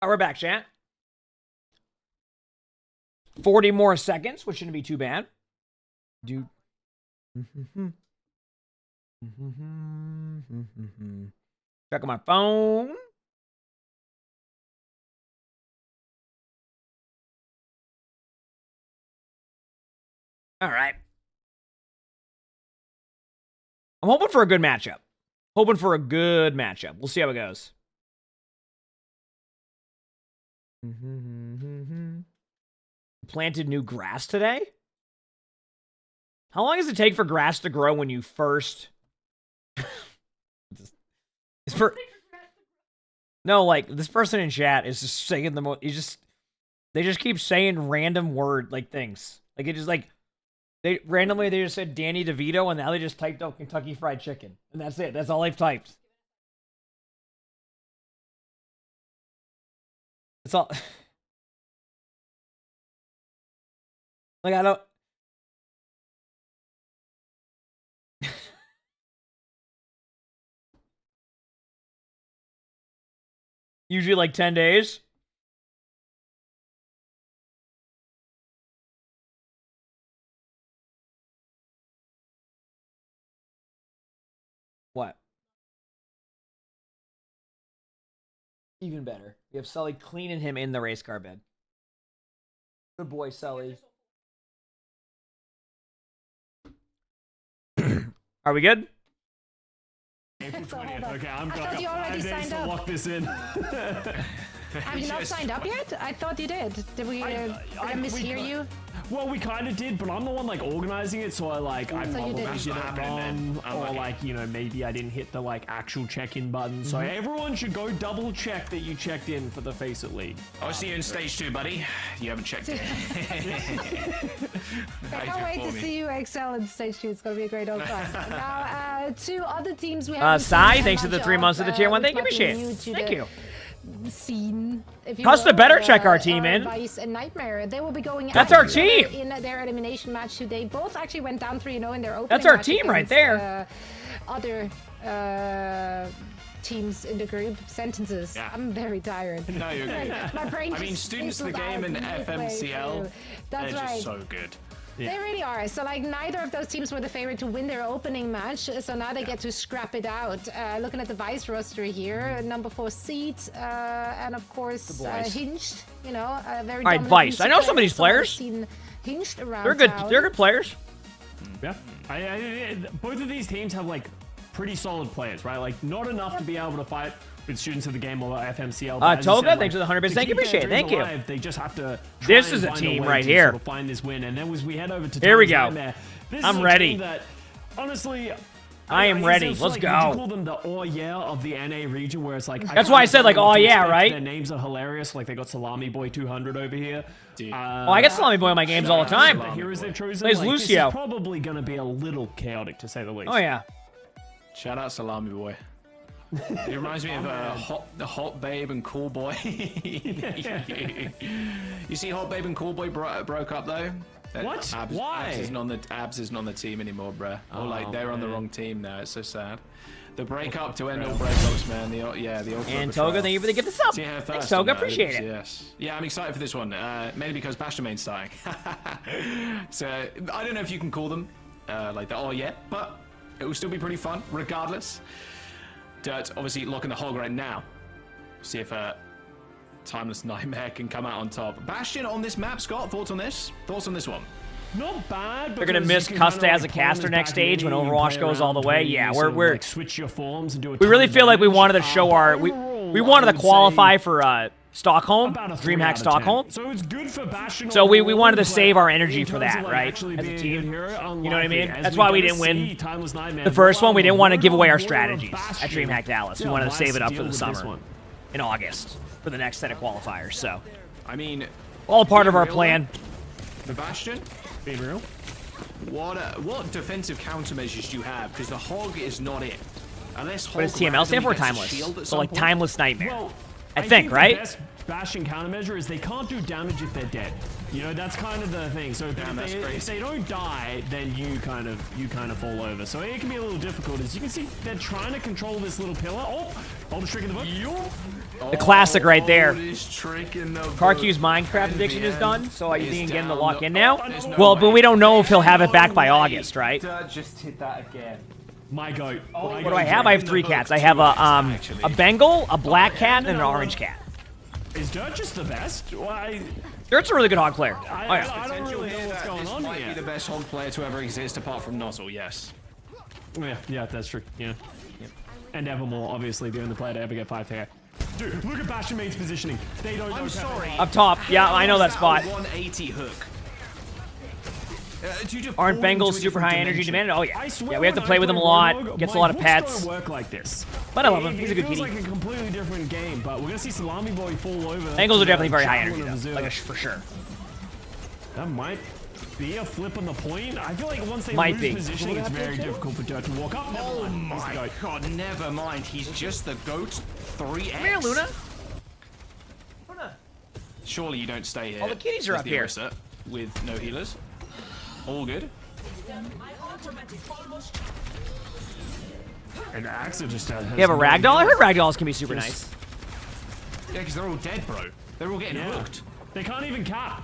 Speaker 1: All right, we're back, chat. 40 more seconds, which shouldn't be too bad. Dude. Check on my phone. All right. I'm hoping for a good matchup. Hoping for a good matchup. We'll see how it goes. Planted new grass today? How long does it take for grass to grow when you first... No, like, this person in chat is just saying the most... They just keep saying random word, like, things. Like, it just, like... They just said Danny DeVito, and now they just typed out Kentucky Fried Chicken. And that's it. That's all they've typed. It's all... Like, I don't... Usually like 10 days. What? Even better. We have Sully cleaning him in the race car bed. Good boy, Sully. Are we good?
Speaker 4: April 20th. Okay, I'm
Speaker 5: I thought you already signed up.
Speaker 4: Lock this in.
Speaker 5: Have you not signed up yet? I thought you did. Did we mishear you?
Speaker 4: Well, we kind of did, but I'm the one like organizing it, so I probably did it wrong, or like, you know, maybe I didn't hit the like actual check-in button. So everyone should go double check that you checked in for the Face It League.
Speaker 7: I'll see you in stage 2, buddy. You haven't checked in.
Speaker 5: I can't wait to see you excel in stage 2. It's gonna be a great old fun. Now, 2 other teams we have.
Speaker 1: Sai, thanks for the 3 months of the tier 1. Thank you, appreciate it. Thank you.
Speaker 5: Scene.
Speaker 1: Costa better check our team in.
Speaker 5: Vice and Nightmare. They will be going.
Speaker 1: That's our team.
Speaker 5: In their elimination match today. Both actually went down 3-0 in their opening.
Speaker 1: That's our
Speaker 5: match
Speaker 1: team right there.
Speaker 5: Other teams in the group. Sentences.
Speaker 7: Yeah.
Speaker 5: I'm very tired.
Speaker 7: No, you're good.
Speaker 5: My brain.
Speaker 7: I mean,
Speaker 5: just
Speaker 7: Students of the
Speaker 5: fizzled
Speaker 7: Game
Speaker 5: out
Speaker 7: and
Speaker 5: midway
Speaker 7: FMCL,
Speaker 5: through. That's
Speaker 7: they're
Speaker 5: right.
Speaker 7: just so good.
Speaker 5: They really are. So, like, neither of those teams were the favorite to win their opening match. So now they get to scrap it out. Looking at the Vice roster here, number 4 Seed, and of course Hinged. You know, very.
Speaker 1: All right, Vice. I know some of these players.
Speaker 5: Hinged around.
Speaker 1: They're good.
Speaker 5: Town.
Speaker 1: They're good players.
Speaker 4: Yeah, both of these teams have like pretty solid players, right? Like not enough to be able to fight with Students of the Game or FMCL.
Speaker 1: Toga, thanks for the 100 bits. Thank you, appreciate it. Thank you.
Speaker 4: They just have to.
Speaker 1: This is a team right here.
Speaker 4: Sort of find this win, and then as we head over to
Speaker 1: here we go.
Speaker 4: Nightmare, this
Speaker 1: I'm
Speaker 4: is a
Speaker 1: ready.
Speaker 4: team that, honestly.
Speaker 1: I am ready. Let's
Speaker 4: Would you
Speaker 1: go.
Speaker 4: call them the oh yeah of the NA region, where it's like
Speaker 1: that's why I said like oh yeah, right?
Speaker 4: Their names are hilarious. Like they got Salami Boy 200 over here.
Speaker 1: I get Salami Boy on my games all the time.
Speaker 4: The heroes they've chosen.
Speaker 1: Plays
Speaker 4: like,
Speaker 1: Lucio.
Speaker 4: This is probably gonna be a little chaotic to say the least.
Speaker 1: Oh yeah.
Speaker 7: Shout out Salami Boy. It reminds me of the Hot Babe and Cool Boy. You see Hot Babe and Cool Boy broke up though?
Speaker 4: What?
Speaker 7: Why? Abs isn't on the team anymore, bruh. Or like they're on the wrong team now. It's so sad. The breakup to end all breakups, man. The ultimate
Speaker 1: and Toga, thank you for the gift of sub. Thanks, Toga. Appreciate it.
Speaker 7: Yes. Yeah, I'm excited for this one. Mainly because Bastion main's starting. So I don't know if you can call them like that. Oh yeah, but it will still be pretty fun regardless. Dirt obviously locking the hog right now. See if Timeless Nightmare can come out on top. Bastion on this map, Scott. Thoughts on this? Thoughts on this one?
Speaker 4: Not bad.
Speaker 1: They're gonna miss Custa as a caster next stage when Overwatch goes all the way. Yeah, we're
Speaker 4: like switch your forms and do.
Speaker 1: We really feel like we wanted to show our we wanted to qualify for Stockholm, DreamHack Stockholm.
Speaker 4: So it's good for Bastion.
Speaker 1: So we wanted to save our energy for that, right? As a team. You know what I mean? That's why we didn't win the first one. We didn't want to give away our strategies at DreamHack Dallas. We wanted to save it up for the summer in August for the next set of qualifiers. So,
Speaker 7: I mean,
Speaker 1: all part of our plan.
Speaker 7: The Bastion,
Speaker 4: being real.
Speaker 7: What defensive countermeasures do you have? Because the hog is not it. Unless hog.
Speaker 1: What does TML stand for? Timeless. So like Timeless Nightmare.
Speaker 4: Well,
Speaker 1: I think, right?
Speaker 4: The best Bastion countermeasure is they can't do damage if they're dead. You know, that's kind of the thing. So if they don't die, then you kind of fall over. So it can be a little difficult. As you can see, they're trying to control this little pillar. Oh, hold the trick in the book.
Speaker 1: The classic right there.
Speaker 7: Tricking the
Speaker 1: Karq's Minecraft addiction is done, so you think getting the lock in now? Well, but we don't know if he'll have it back by August, right?
Speaker 4: Just hit that again. My goat.
Speaker 1: What do I have? I have 3 cats. I have a Bengal, a black cat, and an orange cat.
Speaker 4: Is Dirt just the best? Why?
Speaker 1: Dirt's a really good hog player. Oh,
Speaker 4: I
Speaker 1: yeah.
Speaker 4: don't really know what's going on
Speaker 2: Might
Speaker 4: here.
Speaker 2: be the best hog player to ever exist apart from Nozzle, yes.
Speaker 4: Yeah, that's true. Yeah. And Evermore, obviously, the only player to ever get 5 hair. Dude, look at Bastion Main's positioning. They don't know.
Speaker 2: I'm sorry.
Speaker 1: Up top. Yeah, I know that spot.
Speaker 2: 180 hook.
Speaker 1: Aren't Bengals super high energy demanded? Oh, yeah.
Speaker 4: I swear
Speaker 1: Yeah, we have to
Speaker 4: when
Speaker 1: play
Speaker 4: I
Speaker 1: with him a
Speaker 4: play
Speaker 1: lot.
Speaker 4: Roadhog,
Speaker 1: Gets a
Speaker 4: my
Speaker 1: lot of
Speaker 4: hooks
Speaker 1: pets.
Speaker 4: don't work like this.
Speaker 1: But I love him. He's a good
Speaker 4: It
Speaker 1: kitty.
Speaker 4: feels like a completely different game, but we're gonna see Salami Boy fall over.
Speaker 1: Bengals are definitely very high
Speaker 4: Javelin
Speaker 1: energy,
Speaker 4: of
Speaker 1: though.
Speaker 4: Azure.
Speaker 1: Like, for sure.
Speaker 4: That might be a flip on the point. I feel like once they
Speaker 1: Might
Speaker 4: lose
Speaker 1: be.
Speaker 4: positioning, it's very difficult for Dirt to walk up.
Speaker 2: Oh my god, never mind. He's just the GOAT 3X.
Speaker 1: Come here, Luna.
Speaker 2: Surely you don't stay here.
Speaker 1: All the kitties are
Speaker 2: as
Speaker 1: up
Speaker 2: the
Speaker 1: here.
Speaker 2: Orisa with no healers. All good.
Speaker 4: And Axel just has
Speaker 1: You have a ragdoll? I heard ragdolls can be super nice.
Speaker 2: Yeah, because they're all dead, bro. They're all getting hooked.
Speaker 4: They can't even cap.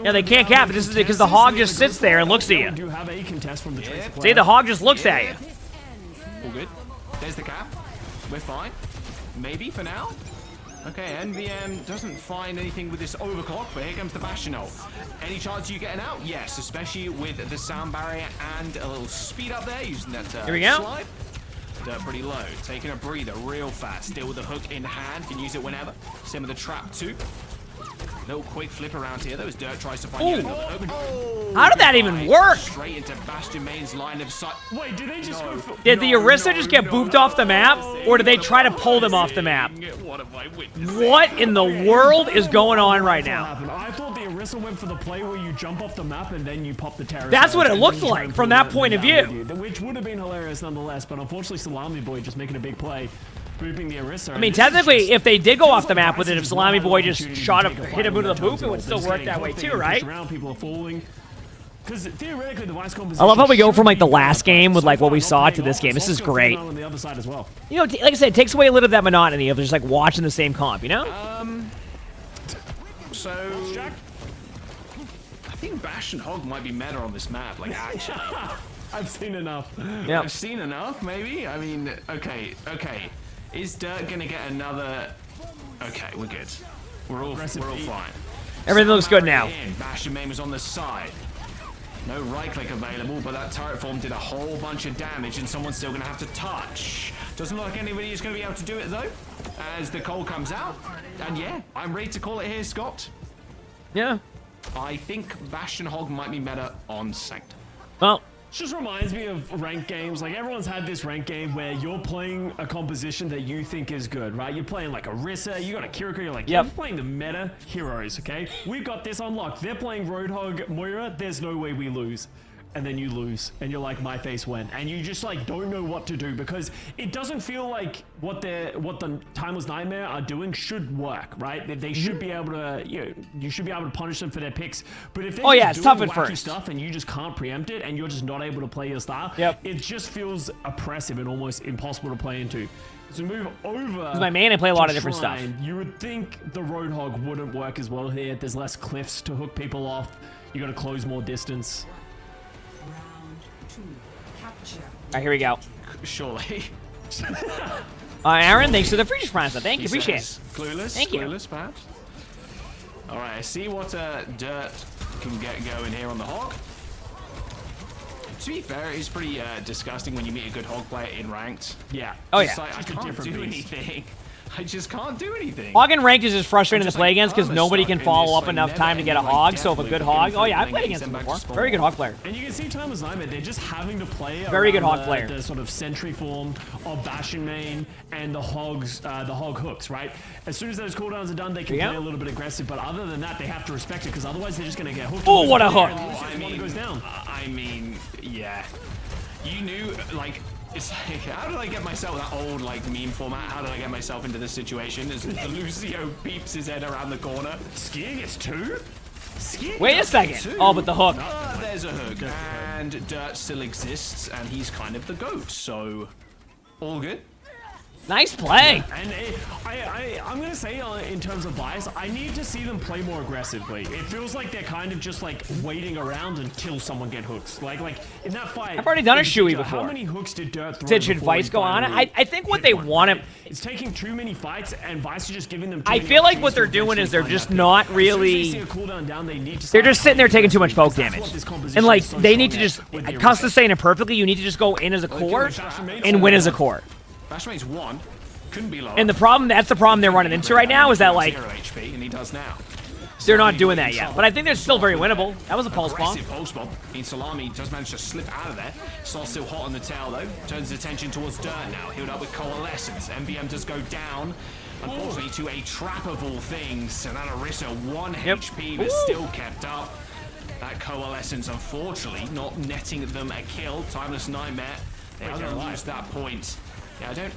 Speaker 1: Yeah, they can't cap. This is because the hog just sits there and looks at you.
Speaker 4: Do you have a contest from the Tracer player?
Speaker 1: See, the hog just looks at you.
Speaker 2: All good. There's the cap. We're fine. Maybe for now. Okay, NVM doesn't find anything with this overclock, but here comes the Bastion ult. Any chance you getting out? Yes, especially with the sound barrier and a little speed up there using that
Speaker 1: Here we go.
Speaker 2: slide. Dirt pretty low, taking a breather real fast. Still with the hook in hand, can use it whenever. Same with the trap too. Little quick flip around here though as Dirt tries to find yet another hook.
Speaker 1: How did that even work?
Speaker 2: Straight into Bastion Main's line of sight.
Speaker 4: Wait, did they just go for...
Speaker 1: Did the Orisa just get booped off the map? Or did they try to pull them off the map?
Speaker 2: What have I witnessed?
Speaker 1: What in the world is going on right now?
Speaker 4: I thought the Orisa went for the play where you jump off the map and then you pop the terrorist.
Speaker 1: That's what it
Speaker 4: and
Speaker 1: looked
Speaker 4: then you try
Speaker 1: like
Speaker 4: and
Speaker 1: from
Speaker 4: pull
Speaker 1: that
Speaker 4: them
Speaker 1: point of
Speaker 4: down
Speaker 1: view.
Speaker 4: with you, which would have been hilarious nonetheless, but unfortunately Salami Boy just making a big play, booping the Orisa.
Speaker 1: I mean, technically, if they did go off the map with it, if Salami Boy just shot up, hit him into the boop, it would still work that way too, right?
Speaker 4: People are falling. Because theoretically, the Vice
Speaker 1: I love how we go from like the last game with like what we saw to this game. This is great.
Speaker 4: on the other side as well.
Speaker 1: You know, like I said, it takes away a little of that monotony of just like watching the same comp, you know?
Speaker 2: So I think Bash and Hog might be meta on this map, like actually.
Speaker 4: I've seen enough.
Speaker 1: Yeah.
Speaker 2: I've seen enough, maybe? I mean, okay. Is Dirt gonna get another... Okay, we're good. We're all fine.
Speaker 1: Everything looks good now.
Speaker 2: Bash and Main was on the side. No right click available, but that turret form did a whole bunch of damage and someone's still gonna have to touch. Doesn't look like anybody is gonna be able to do it though, as the call comes out. And yeah, I'm ready to call it here, Scott.
Speaker 1: Yeah.
Speaker 2: I think Bash and Hog might be meta on Sanctum.
Speaker 1: Well,
Speaker 4: It just reminds me of ranked games. Like, everyone's had this ranked game where you're playing a composition that you think is good, right? You're playing like Orisa, you got a Kiriko, you're like,
Speaker 1: Yep.
Speaker 4: you're playing the meta heroes, okay? We've got this unlocked. They're playing Roadhog, Moira, there's no way we lose. And then you lose, and you're like, my face went. And you just like don't know what to do because it doesn't feel like what the Timeless Nightmare are doing should work, right? They should be able to, you should be able to punish them for their picks. But if they're
Speaker 1: Oh, yeah,
Speaker 4: just
Speaker 1: it's tough
Speaker 4: doing
Speaker 1: at
Speaker 4: wacky
Speaker 1: first.
Speaker 4: stuff and you just can't preempt it and you're just not able to play your style, it just feels oppressive and almost impossible to play into. So move over.
Speaker 1: With my main, I play a lot
Speaker 4: to
Speaker 1: of different stuff.
Speaker 4: Shrine. You would think the Roadhog wouldn't work as well here. There's less cliffs to hook people off. You got to close more distance.
Speaker 1: Alright, here we go.
Speaker 2: Surely.
Speaker 1: Aaron, thanks for the free prime. Thank you,
Speaker 2: He
Speaker 1: appreciate it.
Speaker 2: says, Clueless?
Speaker 1: Thank you.
Speaker 2: Clueless, perhaps? Alright, I see what Dirt can get going here on the Hog. To be fair, it's pretty disgusting when you meet a good Hog player in ranked.
Speaker 4: Yeah.
Speaker 1: Oh,
Speaker 2: Just
Speaker 1: yeah.
Speaker 2: like, I
Speaker 4: Just a
Speaker 2: can't
Speaker 4: different
Speaker 2: do
Speaker 4: beast.
Speaker 2: anything. I just can't do anything.
Speaker 1: Hog and ranked is just frustrating to play against because
Speaker 2: I'm
Speaker 1: nobody
Speaker 2: stuck
Speaker 1: can
Speaker 2: in
Speaker 1: follow
Speaker 2: this,
Speaker 1: up
Speaker 2: like,
Speaker 1: enough time to get a
Speaker 2: never-ending,
Speaker 1: hog. So if a
Speaker 2: death
Speaker 1: good
Speaker 2: loop
Speaker 1: hog,
Speaker 2: looking
Speaker 1: oh yeah,
Speaker 2: for
Speaker 1: I played
Speaker 2: things
Speaker 1: against him
Speaker 2: and back
Speaker 1: before.
Speaker 2: to spawn.
Speaker 1: Very good hog player.
Speaker 4: And you can see Timeless Nightmare, they're just having to play
Speaker 1: Very good
Speaker 4: around
Speaker 1: hog player.
Speaker 4: the sort of sentry form of Bastion main and the hogs, the hog hooks, right? As soon as those cooldowns are done, they can
Speaker 1: Yeah.
Speaker 4: play a little bit aggressive, but other than that, they have to respect it because otherwise they're just going to get hooked.
Speaker 1: Oh, what a hook.
Speaker 4: I mean, goes down.
Speaker 2: I mean, yeah. You knew, like, it's like, how did I get myself that old, like, meme format? How did I get myself into this situation? As Lucio beeps his head around the corner.
Speaker 4: Skiing gets two? Skiing
Speaker 1: Wait a
Speaker 4: gets
Speaker 1: second.
Speaker 4: two?
Speaker 1: Oh, but the hook.
Speaker 2: There's a hook. And Dirt still exists, and he's kind of the GOAT, so all good.
Speaker 1: Nice play.
Speaker 4: And I'm going to say in terms of bias, I need to see them play more aggressively. It feels like they're kind of just like waiting around until someone get hooks. Like in that fight.
Speaker 1: I've already done a shoey before.
Speaker 4: How many hooks did Dirt throw?
Speaker 1: Should Vice go on it? I think what they want to...
Speaker 4: It's taking too many fights, and Vice is just giving them too
Speaker 1: I
Speaker 4: many
Speaker 1: feel like what
Speaker 4: opportunities
Speaker 1: they're
Speaker 4: to
Speaker 1: doing is they're
Speaker 4: eventually
Speaker 1: just
Speaker 4: find
Speaker 1: not
Speaker 4: that pick. As soon as they
Speaker 1: really...
Speaker 4: see a cooldown down, they need to
Speaker 1: They're just sitting there taking too much poke
Speaker 4: That's
Speaker 1: damage.
Speaker 4: what this composition
Speaker 1: And like,
Speaker 4: is so
Speaker 1: they need
Speaker 4: strong
Speaker 1: to just...
Speaker 4: at with the
Speaker 1: Cuss is saying it perfectly, you need to just go in as a core and win as a core.
Speaker 2: Bashmane's 1. Couldn't be lower.
Speaker 1: And the problem, that's the problem they're running into right now, is that like...
Speaker 2: 0 HP, and he does now.
Speaker 1: They're not doing that yet. But I think they're still very winnable. That was a pulse bomb.
Speaker 2: Aggressive pulse bomb. Salami does manage to slip out of there. Star's still hot on the tail though. Turns his attention towards Dirt now. Healed up with Coalescence. MVM does go down. Unfortunately to a trap of all things. And that Orisa 1 HP but still kept up. That Coalescence unfortunately not netting them a kill. Timeless Nightmare. They are going to lose that point. Yeah, I don't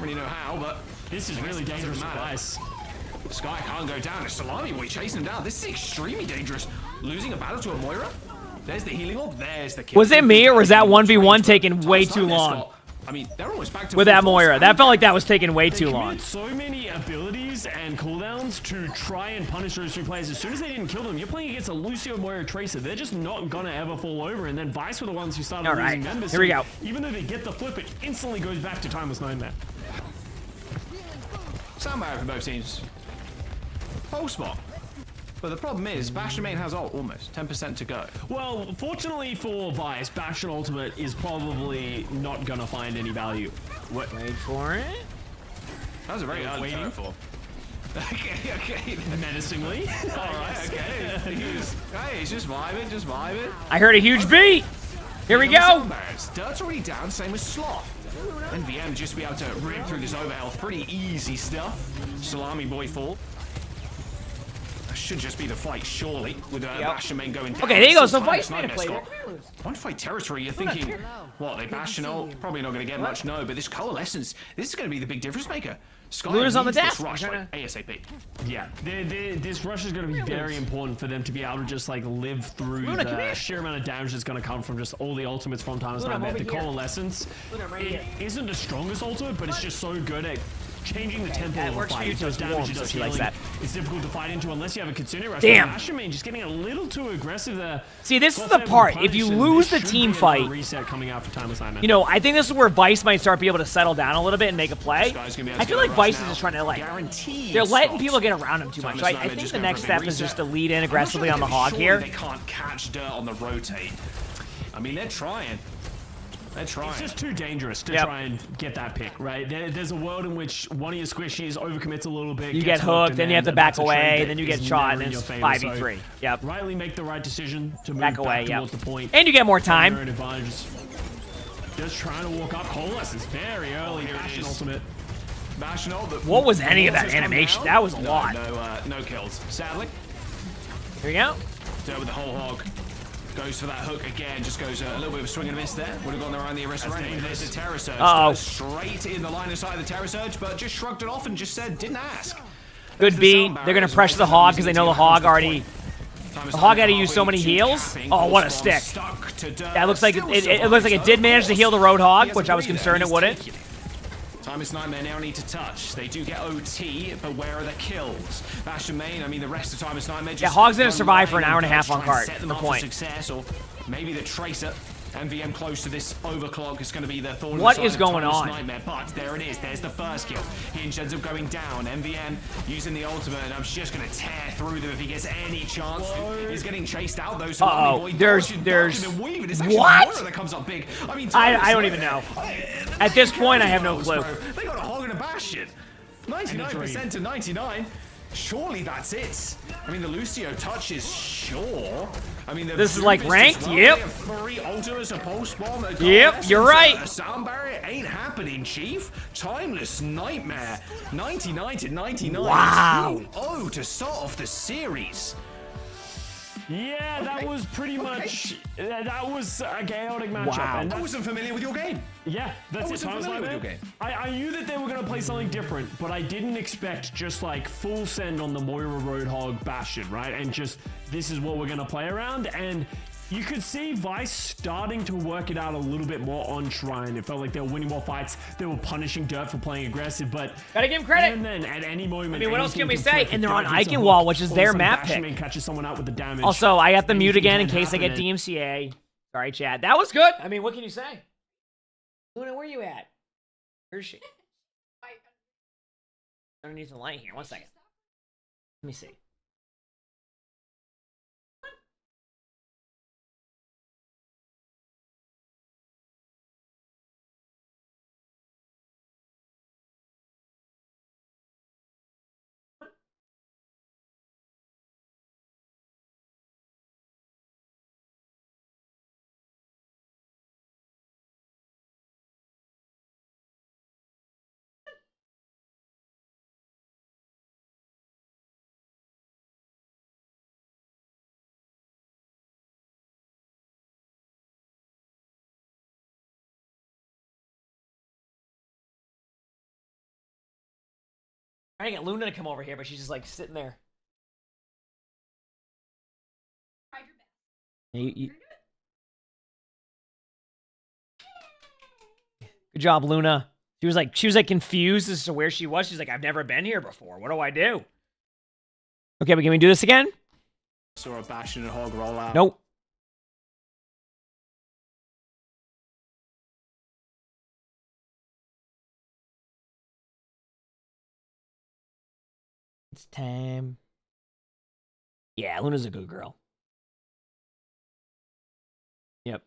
Speaker 2: really know how, but
Speaker 4: this is really dangerous for Vice.
Speaker 2: Sky can't go down. It's Salami boy chasing him down. This is extremely dangerous. Losing a battle to a Moira. There's the healing orb. There's the kill.
Speaker 1: Was it me or was that 1v1 taking way too long?
Speaker 2: I mean, they're almost back to
Speaker 1: with that Moira. That felt like that was taking way too long.
Speaker 4: So many abilities and cooldowns to try and punish those two players. As soon as they didn't kill them, you're playing against a Lucio Moira Tracer. They're just not gonna ever fall over. And then Vice were the ones who started losing members.
Speaker 1: Here we go.
Speaker 4: Even though they get the flip, it instantly goes back to Timeless Nightmare.
Speaker 2: Soundbite from both teams. Pulse spot. But the problem is, Bastion main has ult almost 10% to go.
Speaker 4: Well, fortunately for Vice, Bastion ultimate is probably not gonna find any value.
Speaker 1: Wait for it.
Speaker 2: That was a very early turn for. Okay.
Speaker 4: Menacingly.
Speaker 2: Alright, okay. He's just vibing.
Speaker 1: I heard a huge beat. Here we go.
Speaker 2: Dirt's already down, same as Sloth. NVM just be able to rip through this overhealth. Pretty easy stuff. Salami boy fall. That should just be the fight, surely, with Bastion main going down.
Speaker 1: Okay, there you go. So Vice made a play.
Speaker 2: One fight territory, you're thinking, what, they Bastion ult? Probably not going to get much, no, but this Coalescence, this is going to be the big difference maker.
Speaker 1: Luna's on the
Speaker 2: dash.
Speaker 1: dash.
Speaker 2: Rush, like, ASAP.
Speaker 4: Yeah, this rush is going to be very important for them to be able to just like live through the sheer amount of damage that's going to come from just all the ultimates from Timeless Nightmare. The Coalescence, it isn't the strongest ultimate, but it's just so good at changing the tempo of the fight. Those damages does healing. It's difficult to fight into unless you have a Kitsune Rush.
Speaker 1: Damn.
Speaker 4: Bastion main just getting a little too aggressive there.
Speaker 1: See, this is the part. If you lose the team fight,
Speaker 4: reset coming out for Timeless Nightmare.
Speaker 1: you know, I think this is where Vice might start be able to settle down a little bit and make a play. I feel like Vice is just trying to like, they're letting people get around him too much. So I think the next step is just to lead in aggressively on the hog here.
Speaker 2: They can't catch Dirt on the rotate. I mean, they're trying.
Speaker 4: It's just too dangerous to try and get that pick, right? There's a world in which one of your squishies overcommits a little bit.
Speaker 1: You get hooked, then you have to back away, then you get shot, and it's 5v3. Yep.
Speaker 4: Rightly make the right decision to move
Speaker 1: back away,
Speaker 4: towards the point.
Speaker 1: And you get more time.
Speaker 4: Just trying to walk up. Coalescence very early. Bastion ultimate.
Speaker 2: Bastion ult.
Speaker 1: What was any of that animation? That was a lot.
Speaker 2: No kills. Sadly.
Speaker 1: Here we go.
Speaker 2: Dirt with the whole hog. Goes for that hook again, just goes a little bit of a swing and a miss there. Would have gone around the Orisa anyway. There's a Terror Surge.
Speaker 1: Uh-oh.
Speaker 2: Straight in the line of sight of the Terror Surge, but just shrugged it off and just said, didn't ask.
Speaker 1: Good beat. They're going to pressure the hog because they know the hog already... The hog had to use so many heals. Oh, what a stick. That looks like it looks like it did manage to heal the Roadhog, which I was concerned it wouldn't.
Speaker 2: Timeless Nightmare now need to touch. They do get OT, but where are the kills? Bastion main, I mean, the rest of Timeless Nightmare just...
Speaker 1: Yeah, Hog's going to survive for an hour and a half on cart,
Speaker 2: set them
Speaker 1: for
Speaker 2: up
Speaker 1: point.
Speaker 2: For success, or maybe the Tracer. MVM close to this overclock is going to be the thorn.
Speaker 1: What is going on?
Speaker 2: Nightmare, but there it is. There's the first kill. Hinge ends up going down. MVM using the ultimate, and I'm just going to tear through them if he gets any chance. He's getting chased out though. So there's
Speaker 1: what?
Speaker 2: That comes up big. I mean,
Speaker 1: I don't even know. At this point, I have no clue.
Speaker 2: They got a hog and a Bastion. 99% to 99. Surely that's it. I mean, the Lucio touch is sure. I mean,
Speaker 1: this is like ranked.
Speaker 2: Well.
Speaker 1: Yep.
Speaker 2: Three ultimates, a pulse bomb, a
Speaker 1: yep, you're right.
Speaker 2: A sound barrier ain't happening, Chief. Timeless Nightmare. 99 to 99.
Speaker 1: Wow.
Speaker 2: 2-0 to start off the series.
Speaker 4: Yeah, that was pretty much. That was a chaotic matchup.
Speaker 2: Wow.
Speaker 4: And
Speaker 2: I wasn't familiar with your game.
Speaker 4: Yeah, that's it.
Speaker 2: I wasn't familiar with your game.
Speaker 4: I knew that they were going to play something different, but I didn't expect just like full send on the Moira Roadhog Bastion, right? And just this is what we're going to play around. And You could see Vice starting to work it out a little bit more on Shrine. It felt like they were winning more fights. They were punishing Dirt for playing aggressive, but
Speaker 1: gotta give him credit.
Speaker 4: And then at any moment,
Speaker 1: I mean, what else can we
Speaker 4: anything
Speaker 1: say?
Speaker 4: flip.
Speaker 1: And they're on
Speaker 4: Dirt hits a
Speaker 1: Eichenwald,
Speaker 4: hook,
Speaker 1: which is
Speaker 4: all of
Speaker 1: their
Speaker 4: a sudden
Speaker 1: map
Speaker 4: Bastion
Speaker 1: pick.
Speaker 4: Man catches someone out with the damage.
Speaker 1: Also, I have to mute
Speaker 4: Anything
Speaker 1: again in
Speaker 4: can
Speaker 1: case I get
Speaker 4: happen.
Speaker 1: DMCA. Sorry, chat. That was good. I mean, what can you say? Luna, where you at? Where's she? Underneath the light here. 1 second. Let me see. Trying to get Luna to come over here, but she's just like sitting there. Good job, Luna. She was like confused as to where she was. She's like, I've never been here before. What do I do? Okay, but can we do this again?
Speaker 2: Saw a Bastion and Hog roll out.
Speaker 1: Nope. It's time. Yeah, Luna's a good girl. Yep.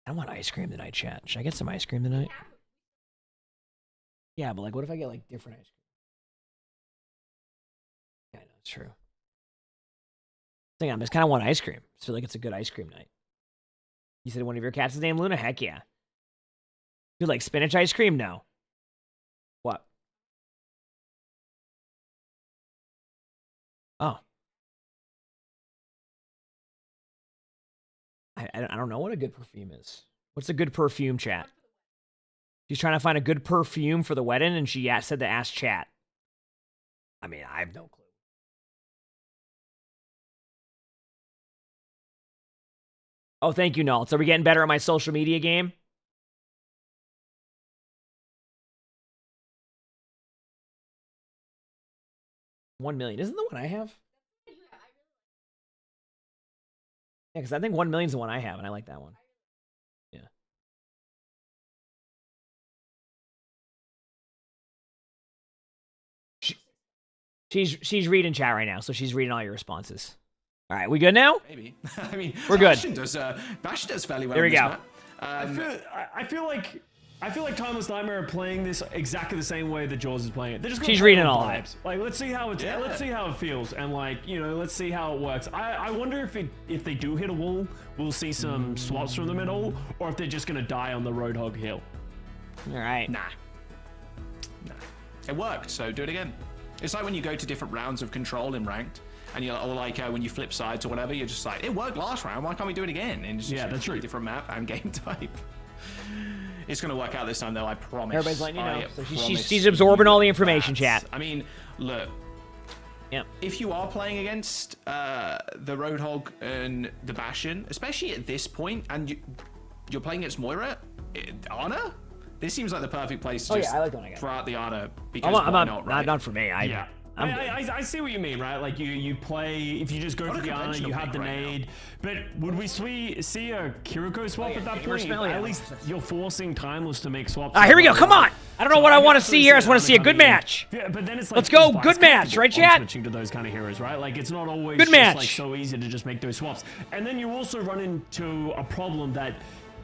Speaker 1: I want ice cream tonight, chat. Should I get some ice cream tonight? Yeah, but like, what if I get like different ice cream? Yeah, I know, it's true. I just kind of want ice cream. I feel like it's a good ice cream night. You said one of your cats is named Luna? Heck yeah. You like spinach ice cream? No. What? Oh. I don't know what a good perfume is. What's a good perfume, chat? She's trying to find a good perfume for the wedding, and she said to ask chat. I mean, I have no clue. Oh, thank you, Nalt. So are we getting better at my social media game? $1 million. Isn't the one I have? Yeah, because I think 1 million is the one I have, and I like that one. Yeah. She's reading chat right now, so she's reading all your responses. All right, we good now?
Speaker 2: Maybe. I mean,
Speaker 1: we're good.
Speaker 2: Bastion does fairly well.
Speaker 1: There we go.
Speaker 4: I feel like Timeless Nightmare are playing this exactly the same way that Jaws is playing it. They're just
Speaker 1: She's reading all of it.
Speaker 4: Like, let's see how it feels, and like, you know, let's see how it works. I wonder if they do hit a wall, we'll see some swaps from them at all, or if they're just gonna die on the Roadhog hill.
Speaker 1: All right.
Speaker 2: Nah. It worked, so do it again. It's like when you go to different rounds of control in ranked, and you're or like when you flip sides or whatever, you're just like, it worked last round. Why can't we do it again? And it's just
Speaker 4: that's true.
Speaker 2: Different map and game type. It's going to work out this time, though, I promise.
Speaker 1: Everybody's letting you know. So she's absorbing all the information, chat.
Speaker 2: I mean, look.
Speaker 1: Yeah.
Speaker 2: If you are playing against the Roadhog and the Bastion, especially at this point, and you're playing against Moira, Ana, this seems like the perfect place to just
Speaker 1: I like when I get
Speaker 2: throw out the Ana. Because why not, right?
Speaker 1: Not for me.
Speaker 4: I see what you mean, right? Like you play, if you just go for the Ana, you have the nade. But would we see a Kiriko swap at that point? At least you're forcing Timeless to make swaps.
Speaker 1: Here we go. Come on. I don't know what I want to see here. I just want to see a good match.
Speaker 4: Yeah, but then it's like,
Speaker 1: let's go. Good match, right, chat?
Speaker 4: Switching to those kind of heroes, right? Like it's not always
Speaker 1: good match.
Speaker 4: Like so easy to just make those swaps. And then you also run into a problem that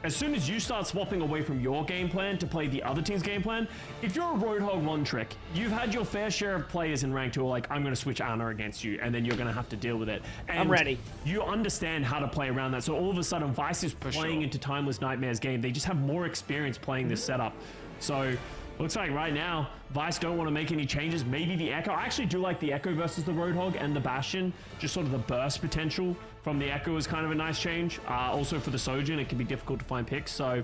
Speaker 4: as soon as you start swapping away from your game plan to play the other team's game plan, if you're a Roadhog one trick, you've had your fair share of players in ranked who are like, I'm going to switch Ana against you, and then you're going to have to deal with it. And
Speaker 1: I'm ready.
Speaker 4: You understand how to play around that. So all of a sudden, Vice is playing into Timeless Nightmare's game. They just have more experience playing this setup. So looks like right now, Vice don't want to make any changes. Maybe the Echo. I actually do like the Echo versus the Roadhog and the Bastion. Just sort of the burst potential from the Echo is kind of a nice change. Also for the Sojourn, it can be difficult to find picks. So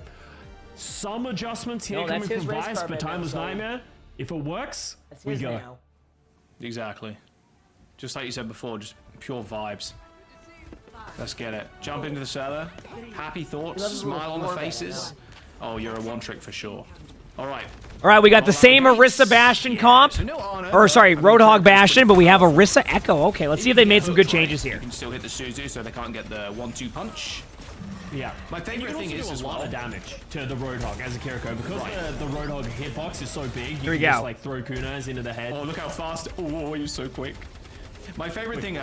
Speaker 4: some adjustments here coming from Vice, but Timeless Nightmare, if it works, we go.
Speaker 2: Exactly. Just like you said before, just pure vibes. Let's get it. Jump into the server. Happy thoughts. Smile on the faces. Oh, you're a one trick for sure. All right.
Speaker 1: All right, we got the same Orisa Bastion comp. Or, sorry, Roadhog Bastion, but we have Orisa Echo. Okay, let's see if they made some good changes here.
Speaker 2: You can still hit the Suzu so they can't get the 1-2 punch.
Speaker 4: Yeah.
Speaker 2: My favorite thing is
Speaker 4: as well, a lot of damage to the Roadhog as a Kiriko because the Roadhog hitbox is so big.
Speaker 1: Here we
Speaker 4: can
Speaker 1: go.
Speaker 4: Just, like throw kunas into the head.
Speaker 2: Oh, look how fast! Oh, you're so quick. My favorite thing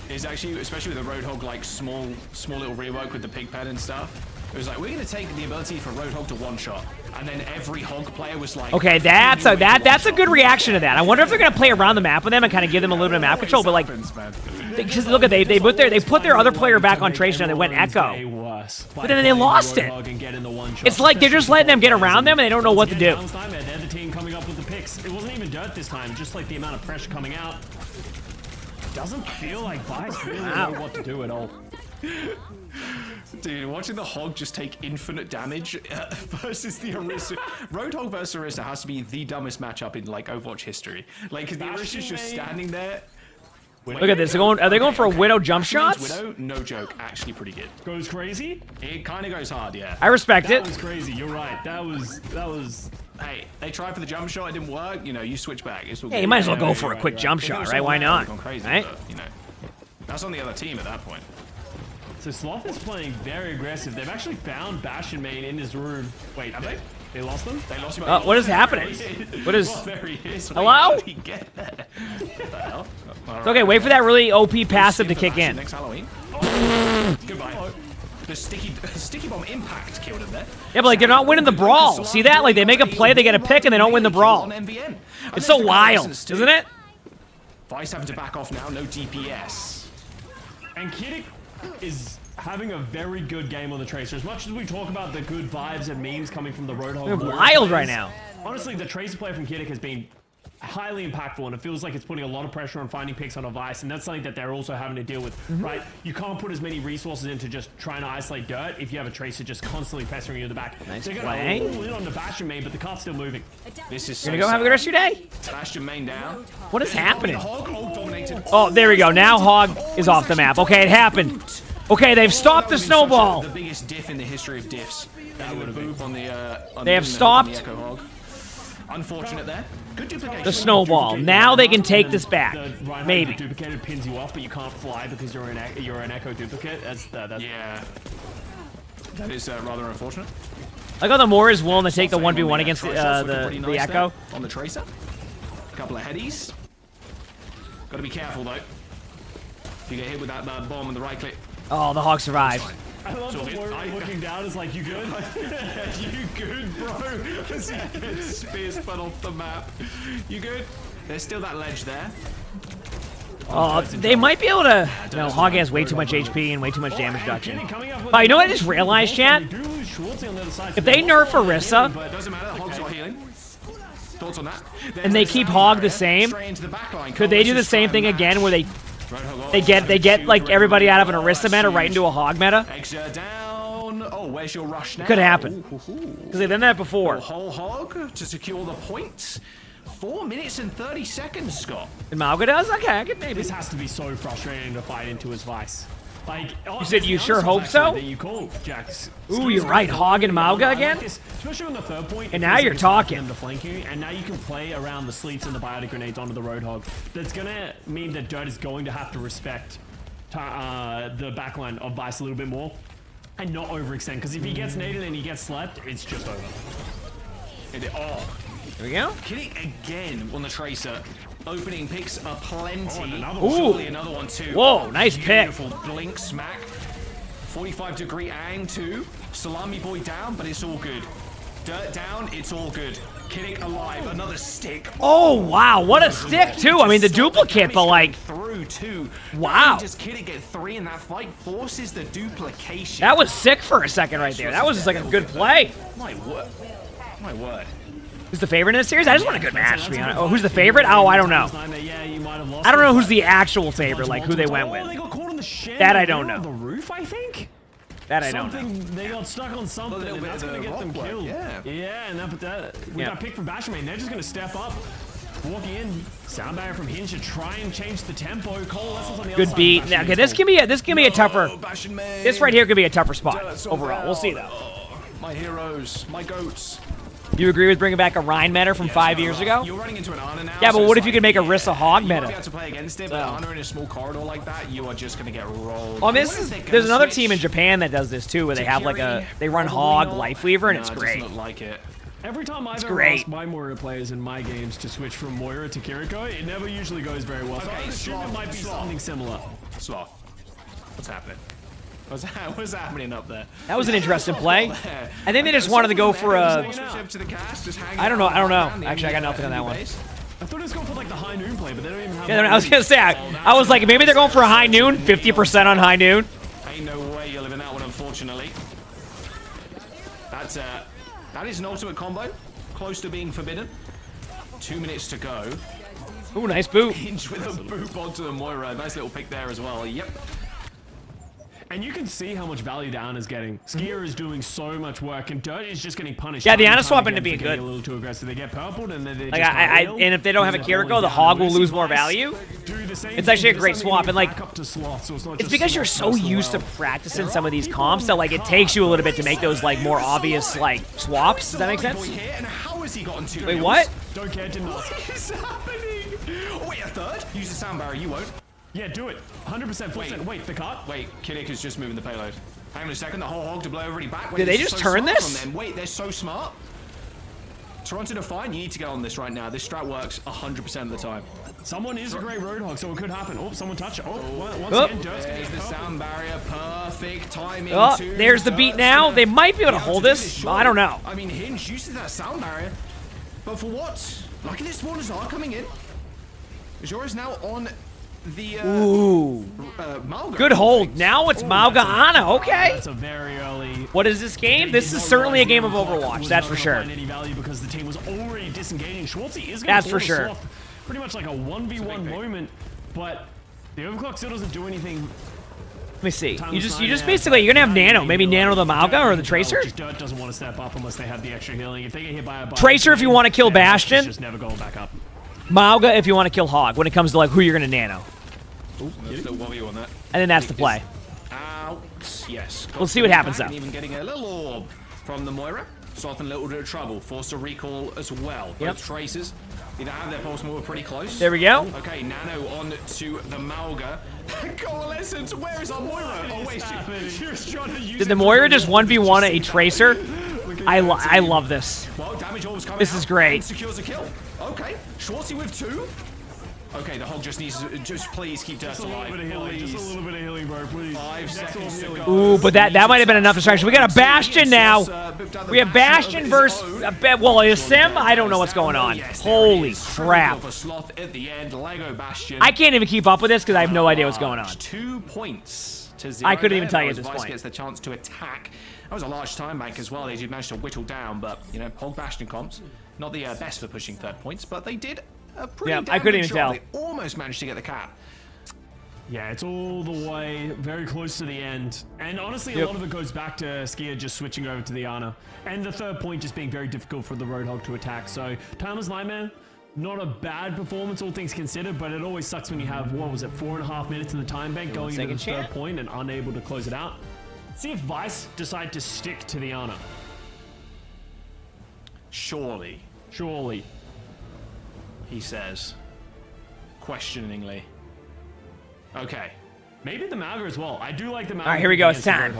Speaker 2: is actually, especially with the Roadhog, like small little rework with the pig pen and stuff. It was like we're gonna take the ability for Roadhog to one shot, and then every hog player was like,
Speaker 1: okay, that's a good reaction to that. I wonder if they're gonna play around the map with them and kind of give them a little bit of map control. But like, just look at they put their other player back on Tracer and they went Echo, but then they lost it. It's like they're just letting them get around them and they don't know what to do.
Speaker 4: They're the team coming up with the picks. It wasn't even dirt this time, just like the amount of pressure coming out. Doesn't feel like Vice really know what to do at all.
Speaker 2: Dude, watching the Hog just take infinite damage versus the Orisa. Roadhog versus Orisa has to be the dumbest matchup in like Overwatch history. Like, cause the Orisa's just standing there.
Speaker 1: Look at this. Are they going for a Widow jump shots?
Speaker 2: Widow, no joke, actually pretty good.
Speaker 4: Goes crazy?
Speaker 2: It kind of goes hard, yeah.
Speaker 1: I respect it.
Speaker 4: That was crazy. You're right. That was.
Speaker 2: Hey, they tried for the jump shot. It didn't work. You know, you switch back. It's all
Speaker 1: Hey,
Speaker 2: good.
Speaker 1: you might as well go for a quick jump shot, right? Why not?
Speaker 2: Crazy,
Speaker 1: right?
Speaker 2: But, you know, that's on the other team at that point.
Speaker 4: So Sloth is playing very aggressive. They've actually found Bastion main in his room. Wait, have they? They lost them?
Speaker 2: They lost him.
Speaker 1: What is happening? What is?
Speaker 2: There he is.
Speaker 1: Hello?
Speaker 2: How did he get there? What the hell?
Speaker 1: It's okay. Wait for that really OP passive to kick in.
Speaker 2: Next Halloween. Goodbye. The sticky bomb impact killed him there.
Speaker 1: Yeah, but like they're not winning the brawl. See that? Like they make a play, they get a pick, and they don't win the brawl. It's so wild, isn't it?
Speaker 2: Vice having to back off now. No DPS.
Speaker 4: And Kiddick is having a very good game on the Tracer. As much as we talk about the good vibes and memes coming from the Roadhog,
Speaker 1: they're wild right now.
Speaker 4: Honestly, the Tracer play from Kiddick has been highly impactful, and it feels like it's putting a lot of pressure on finding picks on a Vice, and that's something that they're also having to deal with, right? You can't put as many resources into just trying to isolate dirt if you have a Tracer just constantly pestering you in the back.
Speaker 1: Nice
Speaker 4: They're
Speaker 1: play.
Speaker 4: going to pull in on the Bastion main, but the cart's still moving.
Speaker 2: This is
Speaker 1: You're gonna go have a good rest of your day.
Speaker 2: Bastion main down.
Speaker 1: What is happening?
Speaker 2: Hog dominated.
Speaker 1: Oh, there we go. Now Hog is off the map. Okay, it happened. Okay, they've stopped the snowball.
Speaker 2: The biggest diff in the history of diffs. That would have moved on the.
Speaker 1: They have stopped
Speaker 2: Unfortunate there. Good duplication.
Speaker 1: the snowball. Now they can take this back. Maybe.
Speaker 4: Duplicated pins you off, but you can't fly because you're an Echo duplicate. That's
Speaker 2: yeah. That is rather unfortunate.
Speaker 1: I got the Moore is willing to take the 1v1 against
Speaker 2: Pretty
Speaker 1: the
Speaker 2: nice
Speaker 1: Echo.
Speaker 2: there on the Tracer. A couple of headies. Got to be careful though. If you get hit with that bomb and the right click.
Speaker 1: Oh, the Hog survived.
Speaker 4: I love the Warrior looking down is like, you good?
Speaker 2: You good, bro? As he gets spear spun off the map. You good? There's still that ledge there.
Speaker 1: Oh, they might be able to... No, Hog has way too much HP and way too much damage reduction. But you know what I just realized, chat? If they nerf Orisa...
Speaker 2: But it doesn't matter, Hog's not healing. Thoughts on that?
Speaker 1: And they keep Hog the same, could they do the same thing again where they get like everybody out of an Orisa meta right into a Hog meta?
Speaker 2: Down. Oh, where's your rush now?
Speaker 1: Could happen. Because they've done that before.
Speaker 2: Whole Hog to secure the point. 4 minutes and 30 seconds, Scott.
Speaker 1: And Malga does? Okay, I could maybe.
Speaker 4: This has to be so frustrating to fight into his Vice. Like,
Speaker 1: you said you sure hope so?
Speaker 4: You call Jax.
Speaker 1: Ooh, you're right. Hog and Malga again?
Speaker 4: Especially on the third point.
Speaker 1: And now you're talking.
Speaker 4: The flanking, and now you can play around the sleeps and the biotic grenades onto the Roadhog. That's going to mean that Dirt is going to have to respect the backline of Vice a little bit more and not overextend. Because if he gets naded and he gets slept, it's just over.
Speaker 1: There we go.
Speaker 2: Killing again on the Tracer. Opening picks are plenty.
Speaker 1: Ooh.
Speaker 2: Another one too.
Speaker 1: Whoa, nice pick.
Speaker 2: Beautiful blink smack. 45-degree ang too. Salami boy down, but it's all good. Dirt down, it's all good. Kiddick alive, another stick.
Speaker 1: Oh, wow. What a stick, too. I mean, the duplicate, but like...
Speaker 2: Through, too.
Speaker 1: Wow.
Speaker 2: Just Kiddick get 3 in that fight, forces the duplication.
Speaker 1: That was sick for a second right there. That was just like a good play.
Speaker 2: My word. My word.
Speaker 1: Who's the favorite in this series? I just want a good match, to be honest. Oh, who's the favorite? Oh, I don't know. I don't know who's the actual favorite, like who they went with. That I don't know.
Speaker 4: The roof, I think?
Speaker 1: That I don't know.
Speaker 4: They got stuck on something, and that's going to get them killed. Yeah, and we got picked for Bastion main. They're just going to step up. Walking in, sound barrier from Hinge to try and change the tempo. Coalescence on the
Speaker 1: Good
Speaker 4: other
Speaker 1: beat.
Speaker 4: side.
Speaker 1: Now, okay, this can be a tougher. This right here could be a tougher spot overall. We'll see though.
Speaker 2: My heroes, my goats.
Speaker 1: You agree with bringing back a Rhine meta from 5 years ago?
Speaker 2: You're running into an Ana now.
Speaker 1: Yeah,
Speaker 2: so
Speaker 1: but what
Speaker 2: it's
Speaker 1: if you could make a
Speaker 2: like,
Speaker 1: Rissa Hog
Speaker 2: you might be
Speaker 1: meta?
Speaker 2: able to play against it, but Ana in a small corridor like that, you are just gonna get rolled.
Speaker 1: Oh, there's another
Speaker 2: switch?
Speaker 1: team in Japan that does this too, where they have like they run Hog, Lifeweaver, and it's
Speaker 2: No, it
Speaker 1: great.
Speaker 2: doesn't look like it.
Speaker 4: Every time I've
Speaker 1: It's
Speaker 4: ever
Speaker 1: great.
Speaker 4: asked my Moira players in my games to switch from Moira to Kiriko, it never usually goes very well. So I assume it might be something similar.
Speaker 2: Sloth. What's happening? What's happening up there?
Speaker 1: That was an interesting play. I think they just wanted to go for a. I don't know. Actually, I got nothing on that one.
Speaker 4: I thought it was going for like the high noon play, but they don't even have.
Speaker 1: Yeah, I was gonna say I was like maybe they're going for a high noon, 50% on high noon.
Speaker 2: Ain't no way you're living that one, unfortunately. That is an ultimate combo, close to being forbidden. 2 minutes to go.
Speaker 1: Ooh, nice boot.
Speaker 2: Hinge with a boop onto the Moira. Nice little pick there as well. Yep.
Speaker 4: And you can see how much value the Ana's getting. Skier is doing so much work, and Dirt is just getting punished.
Speaker 1: Yeah, the
Speaker 4: time
Speaker 1: Ana
Speaker 4: and
Speaker 1: swap
Speaker 4: time
Speaker 1: into
Speaker 4: again
Speaker 1: being
Speaker 4: for getting
Speaker 1: good.
Speaker 4: a little too aggressive. They get purpled, and then they
Speaker 1: Like
Speaker 4: just
Speaker 1: and if they don't have a Kiriko, the Hog will lose more value. It's actually a great swap, and like it's because you're so used to practicing some of these comps that like it takes you a little bit to make those like more obvious like swaps. Does that make sense?
Speaker 2: And how has he gotten 2
Speaker 1: Wait, what?
Speaker 4: Don't care, didn't
Speaker 2: What is happening? Oh, wait, a third? Use the sound barrier, you won't.
Speaker 4: Yeah, do it. 100% full set. Wait, the cut?
Speaker 2: Wait, Kiddick is just moving the payload. Hang on a second, the whole Hog to blow already back. Wait,
Speaker 1: Did they
Speaker 2: this is
Speaker 1: just
Speaker 2: so
Speaker 1: turn
Speaker 2: smart
Speaker 1: this?
Speaker 2: from them. Wait, they're so smart. Toronto Define, you need to get on this right now. This strat works 100% of the time.
Speaker 4: Someone is a great Roadhog, so it could happen. Oh, someone touched it. Oh, once
Speaker 1: Oh.
Speaker 4: again, Dirt's
Speaker 2: There's the sound barrier, perfect timing.
Speaker 1: Oh,
Speaker 2: too.
Speaker 1: there's the beat now. They might be able to hold this. I don't know.
Speaker 2: I mean, Hinge uses that sound barrier, but for what? Look at this spawners are coming in. Azure is now on the
Speaker 1: Ooh.
Speaker 2: Malga.
Speaker 1: Good hold. Now it's Mauga Ana. Okay.
Speaker 4: That's a very early.
Speaker 1: What is this game? This is certainly a game of Overwatch. That's for sure.
Speaker 4: Any value because the team was already disengaging. Schwartzy is going
Speaker 1: That's for sure.
Speaker 4: Pretty much like a 1v1 moment, but the overclock still doesn't do anything.
Speaker 1: Let me see. You just basically you're gonna have Nano. Maybe Nano the Mauga or the Tracer.
Speaker 4: Dirt doesn't want to step up unless they have the extra healing. If they get hit by a
Speaker 1: Tracer if you want to kill Bastion.
Speaker 4: Just never going back up.
Speaker 1: Mauga if you want to kill Hog. When it comes to like who you're gonna Nano.
Speaker 2: There's still 1v on that.
Speaker 1: And then that's the play.
Speaker 2: Out. Yes.
Speaker 1: We'll see what happens though.
Speaker 2: Even getting a little orb from the Moira. Soth in a little bit of trouble. Forced a recall as well.
Speaker 1: Yep.
Speaker 2: Both Tracers. Either have their pulse more pretty close.
Speaker 1: There we go.
Speaker 2: Okay, Nano on to the Malga. Coalescence, where is our Moira? Oh wait, she was trying to use
Speaker 1: Did the Moira just 1v1 a Tracer? I love this.
Speaker 2: Well, damage orbs coming
Speaker 1: This
Speaker 2: out
Speaker 1: is great.
Speaker 2: and secures a kill. Okay, Schwartzy with 2. Okay, the Hog just needs to just please keep Dirt alive.
Speaker 4: Just a little bit of healing, bro, please.
Speaker 2: 5 seconds to go.
Speaker 1: Ooh, but that might have been enough distraction. We got a Bastion now. We have Bastion versus well, a Sim. I don't know what's going on. Holy crap!
Speaker 2: At the end, Lego Bastion.
Speaker 1: I can't even keep up with this because I have no idea what's going on.
Speaker 2: 2 points to 0.
Speaker 1: I couldn't even tell you
Speaker 2: As
Speaker 1: at this
Speaker 2: Vice
Speaker 1: point.
Speaker 2: gets the chance to attack. That was a large time bank as well. They did manage to whittle down, but you know, Hog Bastion comps not the best for pushing 3rd points, but they did a pretty
Speaker 1: Yeah,
Speaker 2: damn
Speaker 1: I couldn't
Speaker 2: good
Speaker 1: even
Speaker 2: job.
Speaker 1: tell.
Speaker 2: They almost managed to get the cap.
Speaker 4: Yeah, it's all the way very close to the end. And honestly, a lot of it goes back to Skier just switching over to the Ana. And the 3rd point just being very difficult for the Roadhog to attack. So, Timeless Nightmare, not a bad performance, all things considered, but it always sucks when you have, what was it, 4.5 minutes in the time bank going into the 3rd point and unable to close it out. See if Vice decide to stick to the Ana.
Speaker 2: Surely, he says, questioningly. Okay.
Speaker 4: Maybe the Malga as well. I do like the Malga.
Speaker 1: All right, here we go. It's time.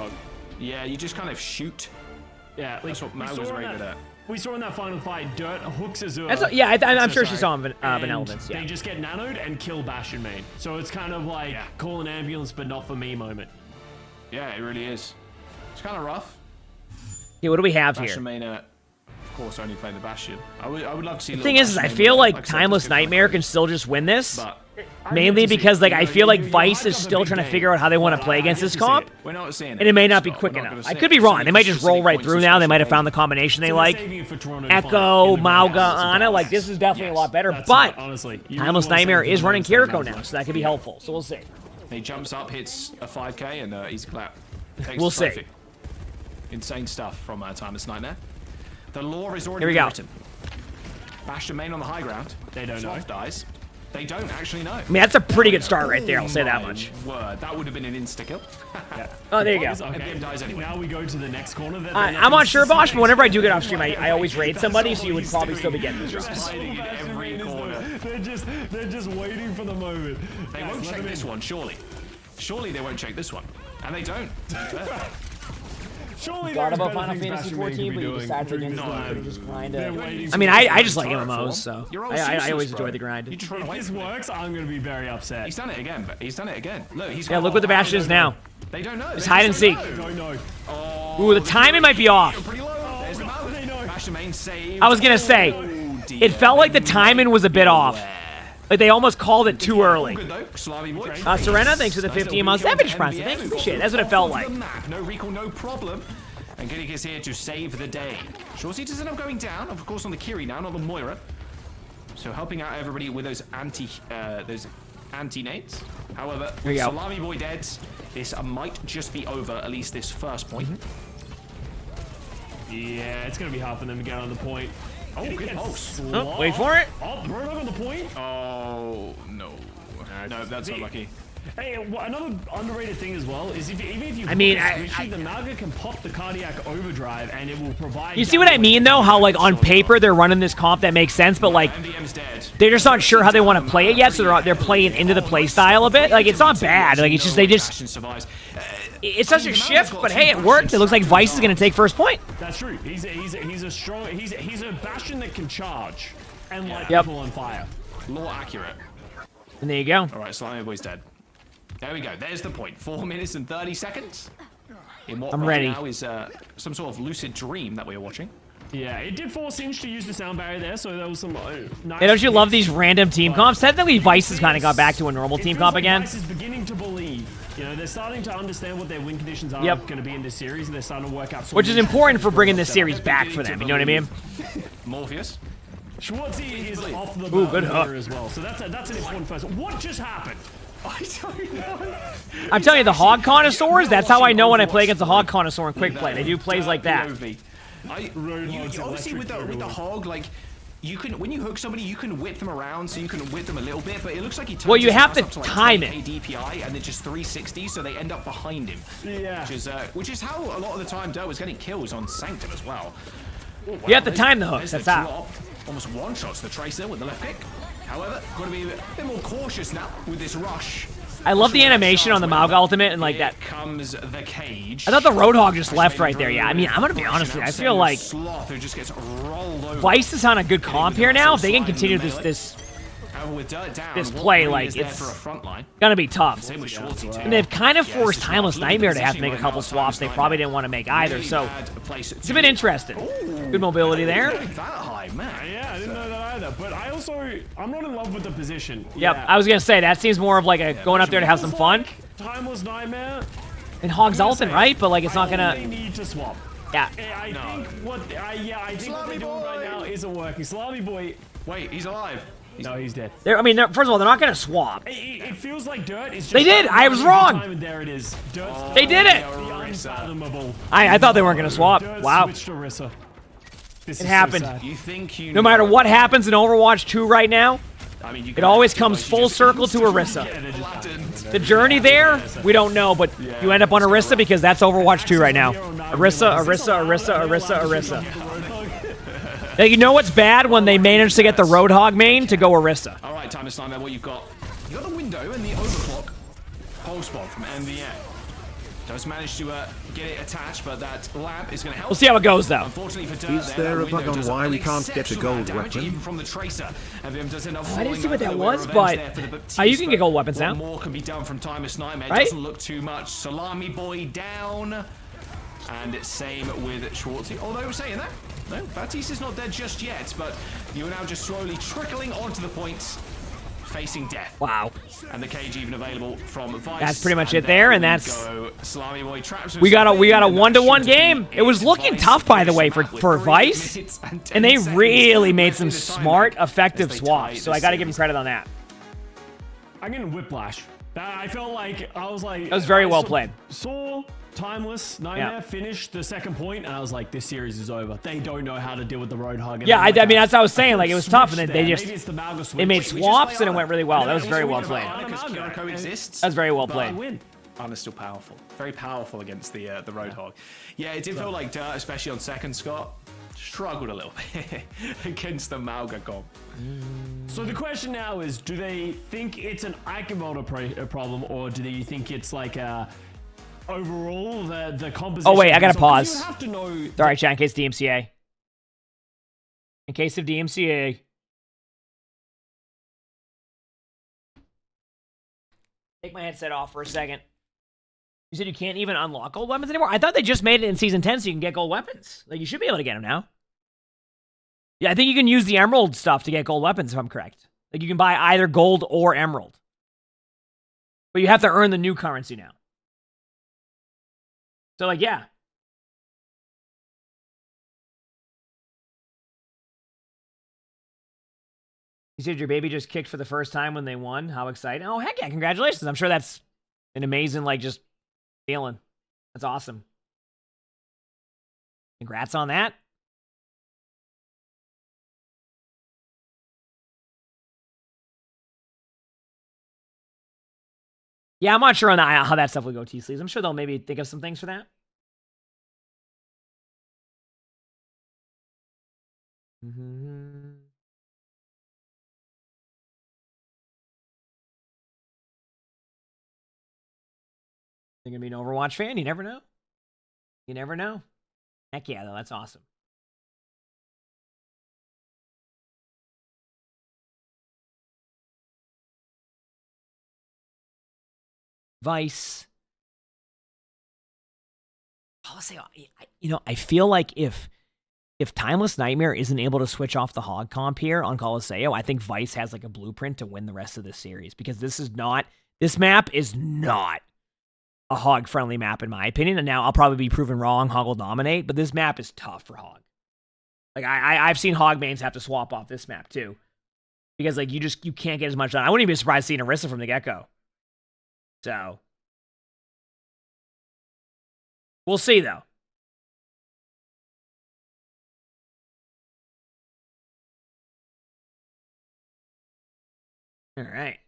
Speaker 2: Yeah, you just kind of shoot.
Speaker 4: Yeah,
Speaker 2: that's what Malga's very good at.
Speaker 4: We saw in that final fight, Dirt hooks Azure.
Speaker 1: I'm sure she saw Benevolence. Yeah.
Speaker 4: They just get nanoed and kill Bastion main. So it's kind of like call an ambulance, but not for me moment.
Speaker 2: Yeah, it really is. It's kind of rough.
Speaker 1: Yeah, what do we have
Speaker 2: Bastion
Speaker 1: here?
Speaker 2: main, of course, only playing the Bastion. I would love to see.
Speaker 1: The thing is I feel like Timeless Nightmare can still just win this. Mainly because like I feel like Vice is still trying to figure out how they want to play against this comp.
Speaker 2: We're not seeing it.
Speaker 1: And it may not be quick enough. I could be wrong. They might just roll right through now. They might have found the combination they like. Echo, Mauga, Ana. Like, this is definitely a lot better. But Timeless Nightmare is running Kiriko now, so that could be helpful. So we'll see.
Speaker 2: He jumps up, hits a 5k, and easy clap. Takes
Speaker 1: We'll
Speaker 2: the
Speaker 1: see.
Speaker 2: trophy. Insane stuff from Timeless Nightmare. The lore is already
Speaker 1: Here we go.
Speaker 2: written. Bastion main on the high ground.
Speaker 4: They don't know.
Speaker 2: Dies. They don't actually know.
Speaker 1: I mean, that's a pretty good start right there. I'll say that much.
Speaker 2: Word, that would have been an insta kill.
Speaker 4: Yeah.
Speaker 1: Oh, there you go.
Speaker 4: Okay.
Speaker 2: Dies anyway.
Speaker 4: Now we go to the next corner.
Speaker 1: I'm not sure, Bosch, but whenever I do get off stream, I always raid somebody, so you would probably still be getting these drops.
Speaker 2: Hiding in every corner.
Speaker 4: They're just waiting for the moment.
Speaker 2: They won't check this one, surely. Surely they won't check this one. And they don't.
Speaker 4: Surely
Speaker 1: Thought
Speaker 4: there's
Speaker 1: about
Speaker 4: better
Speaker 1: Final
Speaker 4: things
Speaker 1: Fantasy
Speaker 4: Bastion may
Speaker 1: 14,
Speaker 4: be
Speaker 1: but you
Speaker 4: doing.
Speaker 1: decided against
Speaker 2: No.
Speaker 1: it, just grind it.
Speaker 4: I
Speaker 1: I mean, I just like MMOs, so
Speaker 2: You're all
Speaker 1: I
Speaker 2: useless,
Speaker 1: always
Speaker 2: bro.
Speaker 1: enjoy the grind.
Speaker 2: You just run
Speaker 4: If
Speaker 2: away
Speaker 4: this
Speaker 2: from it.
Speaker 4: works, I'm going to be very upset.
Speaker 2: He's done it again, but he's done it again. Look, he's
Speaker 1: Yeah,
Speaker 2: got
Speaker 1: look what the
Speaker 2: all-
Speaker 1: Bastion is now.
Speaker 2: They don't know.
Speaker 1: It's
Speaker 2: They
Speaker 1: hide and
Speaker 2: just
Speaker 1: seek.
Speaker 2: don't know.
Speaker 4: No.
Speaker 1: Ooh, the timing might be off.
Speaker 2: Pretty low. There's the mouth. Bastion main save.
Speaker 1: I was gonna say, it felt like the timing was a bit off. Like they almost called it too early.
Speaker 2: Good though. Slimy boy.
Speaker 1: Serena, thanks for the 15 months. Savage Price, thank you. Appreciate it. That's what it felt like.
Speaker 2: No recall, no problem. And Giddick is here to save the day. Shorty does end up going down, of course, on the Kiri now, not the Moira. So helping out everybody with those anti-nades. However,
Speaker 1: There you go.
Speaker 2: Salami boy dead. This might just be over, at least this first point.
Speaker 4: Yeah, it's going to be hard for them to get on the point.
Speaker 2: Oh, good pulse.
Speaker 1: Oh, wait for it.
Speaker 4: Oh, Roadhog on the point.
Speaker 2: Oh, no. No, that's unlucky.
Speaker 4: Hey, another underrated thing as well is even if you
Speaker 1: I mean,
Speaker 4: the Naga can pop the cardiac overdrive and it will provide.
Speaker 1: You see what I mean, though? How, like, on paper, they're running this comp that makes sense, but, like,
Speaker 2: MVM's dead.
Speaker 1: they're just not sure how they want to play it yet, so they're playing into the play style a bit. Like, it's not bad. Like, it's just,
Speaker 2: Bastion survives.
Speaker 1: it's such a shift, but hey, it worked. It looks like Vice is going to take first point.
Speaker 4: That's true. He's a strong. He's a Bastion that can charge and light
Speaker 1: Yep.
Speaker 4: people on fire.
Speaker 2: Law accurate.
Speaker 1: And there you go.
Speaker 2: All right, Slimy boy's dead. There we go. There's the point. 4 minutes and 30 seconds. In what
Speaker 1: I'm
Speaker 2: right
Speaker 1: ready.
Speaker 2: now is some sort of lucid dream that we are watching.
Speaker 4: Yeah, it did force Inch to use the sound barrier there, so there was some nice.
Speaker 1: Hey, don't you love these random team comps? Technically, Vice has kind of got back to a normal team comp again.
Speaker 4: Vice is beginning to believe. You know, they're starting to understand what their win conditions are
Speaker 1: Yep.
Speaker 4: going to be in this series, and they're starting to work out.
Speaker 1: Which is important for bringing this series back for them. You know what I mean?
Speaker 2: Morpheus.
Speaker 4: Schwartzy is off the
Speaker 1: Ooh, good
Speaker 4: border
Speaker 1: hook.
Speaker 4: as well, so that's an important first. What just happened? I don't know.
Speaker 1: I'm telling you, the hog connoisseurs, that's how I know when I play against a hog connoisseur in quick play. They do plays like that.
Speaker 2: You obviously with the hog, like you can when you hook somebody, you can whip them around, so you can whip them a little bit. But it looks like he turns
Speaker 1: Well, you
Speaker 2: his
Speaker 1: have
Speaker 2: mouse
Speaker 1: to
Speaker 2: up like
Speaker 1: time it.
Speaker 2: 20K DPI and then just 360, so they end up behind him.
Speaker 4: Yeah.
Speaker 2: Which is how a lot of the time Dirt was getting kills on Sanctum as well. Oh,
Speaker 1: You have to time the
Speaker 2: there's
Speaker 1: hooks. That's that.
Speaker 2: drop. Almost one shots the Tracer with the left kick. However, got to be a bit more cautious now with this rush.
Speaker 1: I love the animation on the Maug ultimate and like that.
Speaker 2: Here comes the cage.
Speaker 1: I thought the Roadhog just left right there. Yeah, I mean, I'm gonna be honest with you. I feel like
Speaker 2: Sloth who just gets rolled over.
Speaker 1: Vice is on a good comp here now. If they can continue this
Speaker 2: With Dirt down,
Speaker 1: this
Speaker 2: what
Speaker 1: play,
Speaker 2: really
Speaker 1: like,
Speaker 2: is there
Speaker 1: it's
Speaker 2: for a front line?
Speaker 1: gonna be tough.
Speaker 2: Same with Schwartzy too.
Speaker 1: And they've kind of
Speaker 2: Yeah,
Speaker 1: forced
Speaker 2: this is
Speaker 1: Timeless
Speaker 2: tough.
Speaker 1: Nightmare to have to
Speaker 2: Positioning
Speaker 1: make a
Speaker 2: right
Speaker 1: couple
Speaker 2: now,
Speaker 1: swaps they
Speaker 2: Timeless
Speaker 1: probably
Speaker 2: Nightmare.
Speaker 1: didn't want to make either.
Speaker 2: Really
Speaker 1: So
Speaker 2: bad place
Speaker 1: it's a bit interesting. Good mobility there.
Speaker 2: That high, man.
Speaker 4: Yeah, I didn't know that either. But I'm not in love with the position.
Speaker 1: Yep,
Speaker 4: Yeah.
Speaker 1: I was gonna say that seems more of like a going up there to have some fun.
Speaker 4: Timeless Nightmare.
Speaker 1: And Hog's ulting, right? But like it's not gonna.
Speaker 4: They need to swap.
Speaker 1: Yeah.
Speaker 4: I think what they're doing right now isn't working. Salami boy.
Speaker 2: Wait, he's alive.
Speaker 4: No, he's dead.
Speaker 1: I mean, first of all, they're not gonna swap.
Speaker 4: It feels like Dirt is just.
Speaker 1: They did! I was wrong!
Speaker 4: And there it is. Dirt's
Speaker 1: They did it!
Speaker 4: The unfathomable.
Speaker 1: I thought they weren't gonna swap.
Speaker 4: Dirt
Speaker 1: Wow.
Speaker 4: switched to Orisa. This
Speaker 1: It
Speaker 4: is
Speaker 1: happened.
Speaker 4: So sad.
Speaker 2: You think you
Speaker 1: No matter what happens in Overwatch 2 right now,
Speaker 2: I mean,
Speaker 1: it always comes full circle to Orisa. The journey there, we don't know, but you end up on Orisa because that's Overwatch 2 right now. Orisa, Orisa, Orisa, Orisa, Orisa. Now, you know what's bad when they manage to get the Roadhog main to go Orisa.
Speaker 2: All right, Timeless Nightmare, what you've got? You got the window and the overclock pulse bomb from MVM. Does manage to get it attached, but that lamp is going to help.
Speaker 1: We'll see how it goes, though.
Speaker 2: Unfortunately for Dirt,
Speaker 9: Is there a bug on why we can't get a gold
Speaker 2: damage
Speaker 9: weapon?
Speaker 2: even from the Tracer. MVM does end up
Speaker 1: I didn't see what that
Speaker 2: falling
Speaker 1: was,
Speaker 2: over.
Speaker 1: but
Speaker 2: Revenge there for the Baptiste,
Speaker 1: you can get gold weapons
Speaker 2: what
Speaker 1: now.
Speaker 2: more can be done from Timeless Nightmare.
Speaker 1: Right?
Speaker 2: Doesn't look too much. Salami Boy down. And same with Schwartzy. Although saying that, no, Baptiste is not dead just yet, but you are now just slowly trickling onto the points, facing death.
Speaker 1: Wow.
Speaker 2: And the cage even available from Vice.
Speaker 1: That's pretty much it there, and
Speaker 2: we
Speaker 1: that's.
Speaker 2: go. Salami Boy traps
Speaker 1: We got a
Speaker 2: himself in,
Speaker 1: 1-to-1
Speaker 2: and
Speaker 1: game. It was looking tough, by the way, for Vice, and they really made some smart, effective swaps. So I got to give him credit on that.
Speaker 4: I'm getting whiplash. I felt like I was like.
Speaker 1: That was very well played.
Speaker 4: Saw Timeless Nightmare finish the second point, and I was like, this series is over. They don't know how to deal with the Roadhog.
Speaker 1: Yeah, I mean, that's what I was saying. Like, it was tough, and then they just...
Speaker 4: Maybe it's the Malga switch.
Speaker 1: They made swaps, and it went really well. That was very well played.
Speaker 2: Because Kyoko exists.
Speaker 1: That was very well played.
Speaker 2: Anna's still powerful. Very powerful against the Roadhog. Yeah, it did feel like Dirt, especially on second, Scott, struggled a little bit against the Malga comp.
Speaker 4: So the question now is, do they think it's an Eichenwalder problem, or do they think it's like overall the composition?
Speaker 1: Oh, wait, I gotta pause.
Speaker 4: You have to know.
Speaker 1: Sorry, chat, in case DMCA. In case of DMCA. Take my headset off for a second. You said you can't even unlock gold weapons anymore? I thought they just made it in Season 10 so you can get gold weapons. Like, you should be able to get them now. Yeah, I think you can use the emerald stuff to get gold weapons, if I'm correct. Like, you can buy either gold or emerald. But you have to earn the new currency now. So, like, yeah. You said your baby just kicked for the first time when they won. How exciting. Oh, heck yeah. Congratulations. I'm sure that's an amazing, like, just feeling. That's awesome. Congrats on that. Yeah, I'm not sure on how that stuff will go, T-Sleeves. I'm sure they'll maybe think of some things for that. You're going to be an Overwatch fan? You never know. You never know. Heck yeah, though. That's awesome. Vice. I feel like if Timeless Nightmare isn't able to switch off the hog comp here on Colosseo, I think Vice has like a blueprint to win the rest of this series, because this map is not a hog friendly map in my opinion. And now I'll probably be proven wrong. Hog will dominate, but this map is tough for hog. Like I've seen hog mains have to swap off this map too, because like you can't get as much done. I wouldn't even be surprised seeing Orisa from the get-go. So we'll see though. All right.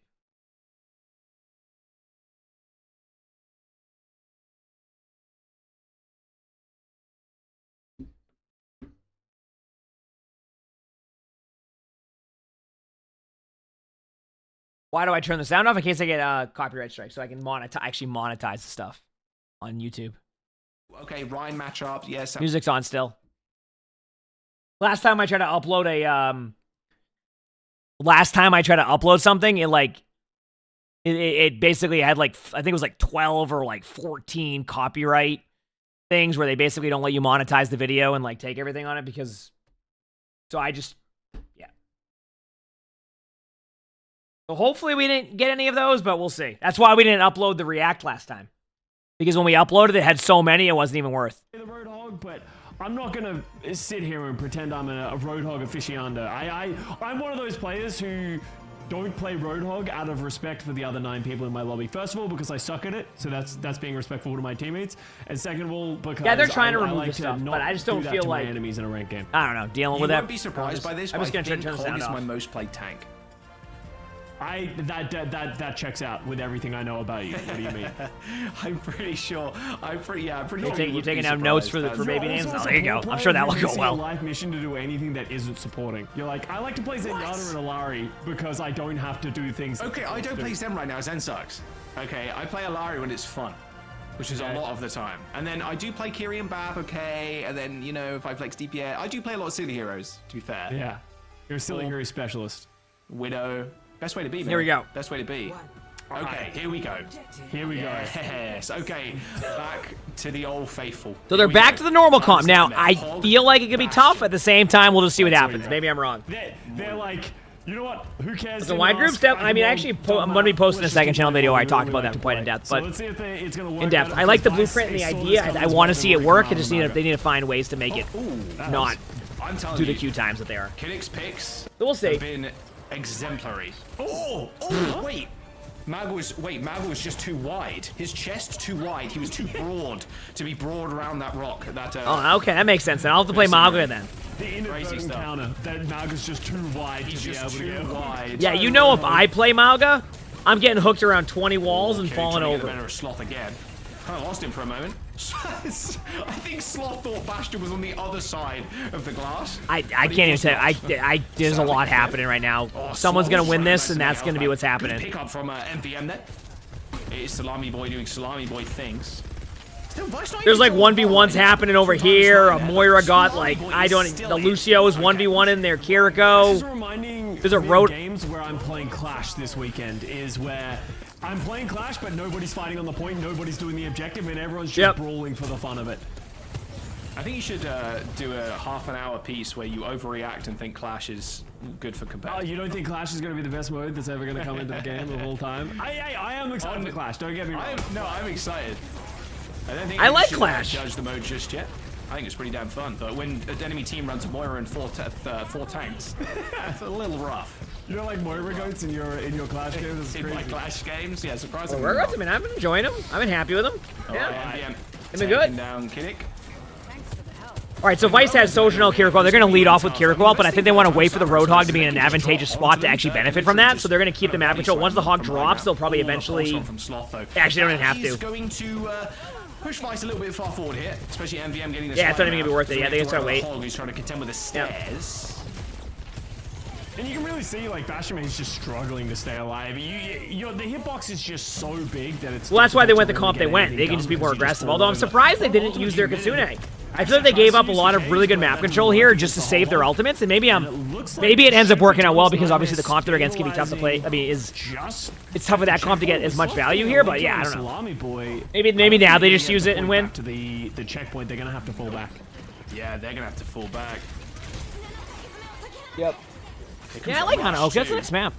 Speaker 1: Why do I turn the sound off? In case I get a copyright strike, so I can actually monetize the stuff on YouTube.
Speaker 2: Okay, Ryan matchup. Yes.
Speaker 1: Music's on still. Last time I tried to upload something, it basically had like, I think it was like 12 or like 14 copyright things where they basically don't let you monetize the video and like take everything on it because, so I just, yeah. So hopefully we didn't get any of those, but we'll see. That's why we didn't upload the React last time. Because when we uploaded it, had so many, it wasn't even worth.
Speaker 4: The Roadhog, but I'm not gonna sit here and pretend I'm a Roadhog aficionado. I'm one of those players who don't play Roadhog out of respect for the other 9 people in my lobby. First of all, because I suck at it, so that's being respectful to my teammates. And second of all, because
Speaker 1: they're trying to remove
Speaker 4: like
Speaker 1: the stuff,
Speaker 4: not
Speaker 1: but I just don't
Speaker 4: do that
Speaker 1: feel
Speaker 4: to
Speaker 1: like
Speaker 4: my enemies in a ranked game.
Speaker 1: I don't know, dealing with that.
Speaker 2: You won't be surprised by this.
Speaker 1: I'm just gonna turn the
Speaker 2: Hog
Speaker 1: sound
Speaker 2: is
Speaker 1: off.
Speaker 2: my most played tank.
Speaker 4: That checks out with everything I know about you. What do you mean?
Speaker 2: I'm pretty sure. I'm pretty sure.
Speaker 1: You're taking down notes for baby names. Oh, there you go. I'm sure that will go well.
Speaker 4: A life mission to do anything that isn't supporting. You're like, I like to play Zenyatta and Alari because I don't have to do things.
Speaker 2: Okay, I don't play Zen right now. Zen sucks. Okay, I play Alari when it's fun, which is a lot of the time. And then I do play Kiri and Bap. Okay, and then if I flex DPS, I do play a lot of silly heroes. To be fair.
Speaker 4: Yeah, you're a silly hero specialist.
Speaker 2: Widow. Best way to be, man.
Speaker 1: Here we go.
Speaker 2: Best way to be. Okay, here we go.
Speaker 4: Here we go.
Speaker 2: Yes. Okay, back to the old faithful.
Speaker 1: So they're back to the normal comp. Now, I feel like it could be tough. At the same time, we'll just see what happens. Maybe I'm wrong.
Speaker 4: They're like, you know what? Who cares?
Speaker 1: The wide group step. I mean, actually, I'm going to be posting a second channel video where I talk about that quite in depth. But in depth, I like the blueprint and the idea. I want to see it work. They need to find ways to make it not do the queue times that they are.
Speaker 2: Kinnick's picks.
Speaker 1: So we'll see.
Speaker 2: Have been exemplary. Wait. Mago was just too wide. His chest too wide. He was too broad to be broad around that rock.
Speaker 1: Oh, okay, that makes sense. Then I'll have to play Mago then.
Speaker 4: The inadvertent counter. That Mago's just too wide
Speaker 2: He's
Speaker 4: to be
Speaker 2: just
Speaker 4: able to
Speaker 2: too
Speaker 4: get.
Speaker 2: wide.
Speaker 1: Yeah, you know if I play Mauga, I'm getting hooked around 20 walls and falling
Speaker 2: trying to get
Speaker 1: over.
Speaker 2: the better of Sloth again. Kind of lost him for a moment. I think Sloth thought Bastion was on the other side of the glass.
Speaker 1: I can't even say. There's a lot happening right now. Someone's gonna win this, and that's gonna be what's happening.
Speaker 2: Good pick up from MVM then. It is Salami Boy doing Salami Boy things.
Speaker 1: There's like 1v1s happening over here. Moira got like the Lucio is 1v1 in there. Kiriko.
Speaker 4: This is reminding
Speaker 1: There's a road
Speaker 4: games where I'm playing Clash this weekend is where I'm playing Clash, but nobody's fighting on the point, nobody's doing the objective, and everyone's just brawling for the fun of it.
Speaker 2: I think you should do a half-an-hour piece where you overreact and think Clash is good for competitive.
Speaker 4: Oh, you don't think Clash is going to be the best mode that's ever going to come into the game of all time? I am excited for Clash. Don't get me wrong.
Speaker 2: I'm excited. I don't think
Speaker 1: I
Speaker 2: we
Speaker 1: like
Speaker 2: should,
Speaker 1: Clash.
Speaker 2: Judge the mode just yet. I think it's pretty damn fun, but when an enemy team runs a Moira and four tanks, it's a little rough.
Speaker 4: You don't like Moira goats in your Clash games?
Speaker 2: In my Clash games, yeah, surprisingly.
Speaker 1: Moira goats? I mean, I've been enjoying them. I've been happy with them.
Speaker 2: Yeah,
Speaker 1: They've been good.
Speaker 2: Down Kiddick.
Speaker 1: All right, so Vice has Sojourner Kiriko. They're going to lead off with Kiriko, but I think they want to wait for the Roadhog to be in an advantageous spot to actually benefit from that. So they're going to keep them at control. Once the Hog drops, they'll probably eventually. Actually, they don't even have
Speaker 2: He's
Speaker 1: to.
Speaker 2: going to push Vice a little bit far forward here, especially MVM getting this.
Speaker 1: Yeah, it's not even going to be worth it. Yeah, they can start late.
Speaker 2: Hog who's trying to contend with the stairs.
Speaker 4: And you can really see, like, Bastion is just struggling to stay alive. The hitbox is just so big that it's...
Speaker 1: Well, that's why they went the comp they went. They can just be more aggressive. Although I'm surprised they didn't use their Kitsune. I feel like they gave up a lot of really good map control here just to save their ultimates, and maybe it ends up working out well because obviously the comp they're against can be tough to play. I mean, it's tough with that comp to get as much value here, but yeah, I don't know. Maybe now they just use it and win.
Speaker 4: To the checkpoint, they're gonna have to fall back.
Speaker 2: Yeah, they're gonna have to fall back.
Speaker 1: Yep. Yeah, I like Hanaoka. That's a nice map.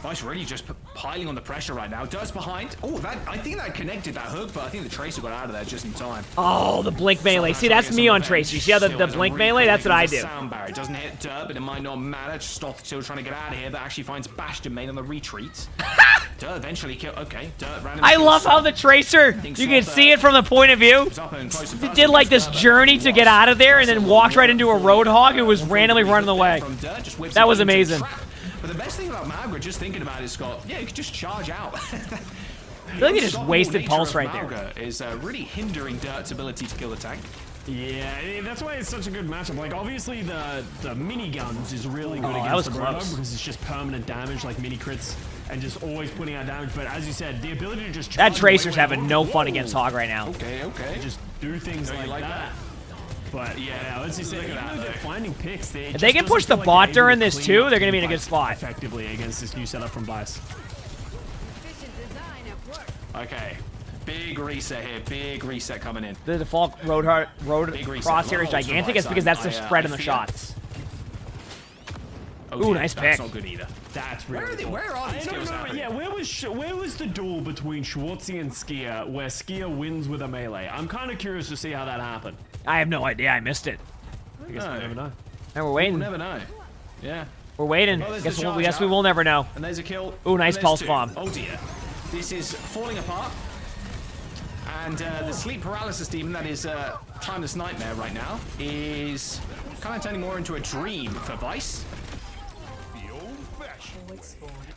Speaker 2: Vice really just piling on the pressure right now. Does behind. Oh, I think that connected that hook, but I think the Tracer got out of there just in time.
Speaker 1: Oh, the blink melee. See, that's me on Tracer. You see how the blink melee? That's what I do.
Speaker 2: Sound barrier. It doesn't hit Dirt, but it might not matter. Sloth still trying to get out of here, but actually finds Bastion main on the retreat. Dirt eventually kill. Okay, Dirt randomly.
Speaker 1: I love how the Tracer, you can see it from the point of view. He did like this journey to get out of there and then walked right into a Roadhog who was randomly running away. That was amazing.
Speaker 2: But the best thing about Mauga, just thinking about it, Scott, yeah, you could just charge out.
Speaker 1: I feel like he just wasted pulse right there.
Speaker 2: Is really hindering Dirt's ability to kill the tank.
Speaker 4: Yeah, that's why it's such a good matchup. Like, obviously, the miniguns is really good against the Roadhog because it's just permanent damage, like mini crits, and just always putting out damage. But as you said, the ability to just
Speaker 1: that Tracer's having no fun against Hog right now.
Speaker 2: Okay.
Speaker 4: Just do things like that. But yeah, let's just say, even though they're finding picks,
Speaker 1: if they can push the bot during this too, they're going to be in a good spot.
Speaker 4: Effectively against this new setup from Vice.
Speaker 2: Okay, big reset here. Big reset coming in.
Speaker 1: The default road crosshair is gigantic. It's because that's the spread in the shots. Ooh, nice pick.
Speaker 2: That's not good either.
Speaker 4: That's really cool.
Speaker 2: Where are these skills happening?
Speaker 4: Yeah, where was the duel between Schwartzy and Skier where Skier wins with a melee? I'm kind of curious to see how that happened.
Speaker 1: I have no idea. I missed it.
Speaker 4: I guess we'll never know.
Speaker 1: And we're waiting.
Speaker 2: We'll never know. Yeah.
Speaker 1: We're waiting. Guess we will never know.
Speaker 2: And there's a kill.
Speaker 1: Ooh, nice pulse bomb.
Speaker 2: Oh dear. This is falling apart. And the sleep paralysis demon that is Timeless Nightmare right now is kind of turning more into a dream for Vice.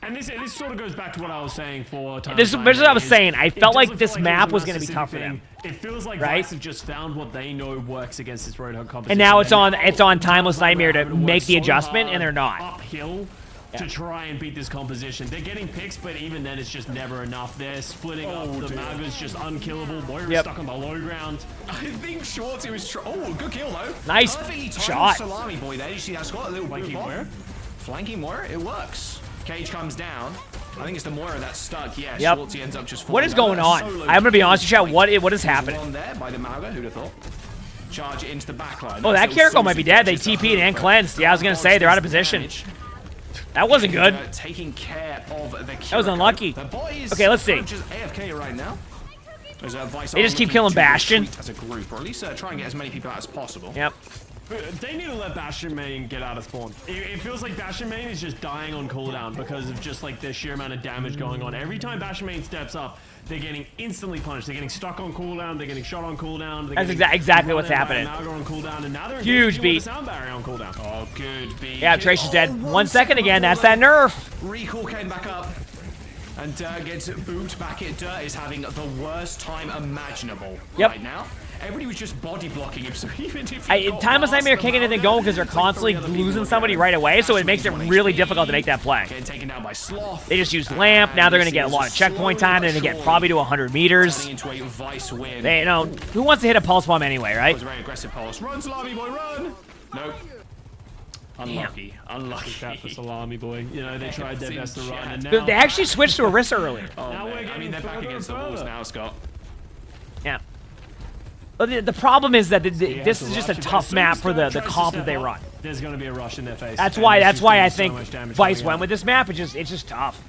Speaker 4: And this sort of goes back to what I was saying for time.
Speaker 1: This is what I was saying. I felt like this map was going to be tough for them.
Speaker 4: It feels like Vice have just found what they know works against this Roadhog competition.
Speaker 1: And now it's on Timeless Nightmare to make the adjustment, and they're not.
Speaker 4: Uphill to try and beat this composition. They're getting picks, but even then it's just never enough. They're splitting up. The Mauga's just unkillable. Moira's stuck on the low ground.
Speaker 2: I think Schwartzy was... Oh, good kill, though.
Speaker 1: Nice shot.
Speaker 2: Salami boy there. You see that Scott? A little flanking Moira. Flanking Moira. It works. Cage comes down. I think it's the Moira that's stuck. Yeah, Schwartzy ends up just falling.
Speaker 1: What is going on? I'm going to be honest with you, what is happening?
Speaker 2: One there by the Mauga, who'd have thought. Charge it into the backline.
Speaker 1: Oh, that Kiriko might be dead. They TP'd and cleansed. Yeah, I was going to say, they're out of position. That wasn't good.
Speaker 2: Taking care of the Kiriko.
Speaker 1: That was unlucky. Okay, let's see.
Speaker 2: Just AFK right now.
Speaker 1: They just keep killing Bastion.
Speaker 2: As a group, or at least try and get as many people out as possible.
Speaker 1: Yep.
Speaker 4: They need to let Bastion Main get out of spawn. It feels like Bastion Main is just dying on cooldown because of just like the sheer amount of damage going on. Every time Bastion Main steps up, they're getting instantly punished. They're getting stuck on cooldown. They're getting shot on cooldown.
Speaker 1: That's exactly what's happening.
Speaker 4: On cooldown, and now they're
Speaker 1: huge beat.
Speaker 4: The sound barrier on cooldown.
Speaker 2: Oh, good beat.
Speaker 1: Yeah, Trace is dead. 1 second again. That's that nerf.
Speaker 2: Recall came back up. And Dirt gets booped back at Dirt is having the worst time imaginable right now. Everybody was just body blocking him, so even if
Speaker 1: Timeless Nightmare can't get anything going because they're constantly losing somebody right away, so it makes it really difficult to make that play.
Speaker 2: Getting taken down by Sloth.
Speaker 1: They just used Lamp. Now they're going to get a lot of checkpoint time. They're going to get probably to 100 meters.
Speaker 2: Into a Vice win.
Speaker 1: They, who wants to hit a pulse bomb anyway, right?
Speaker 2: That was a very aggressive pulse. Run, Salami Boy, run! Nope. Unlucky. Unlucky.
Speaker 4: That for Salami Boy. You know, they tried their best to run, and now...
Speaker 1: They actually switched to Orisa earlier.
Speaker 2: Oh, man. I mean, they're back against the walls now, Scott.
Speaker 1: Yeah. But the problem is that this is just a tough map for the comp that they run.
Speaker 4: There's going to be a rush in their face.
Speaker 1: That's why I think Vice went with this map. It's just tough.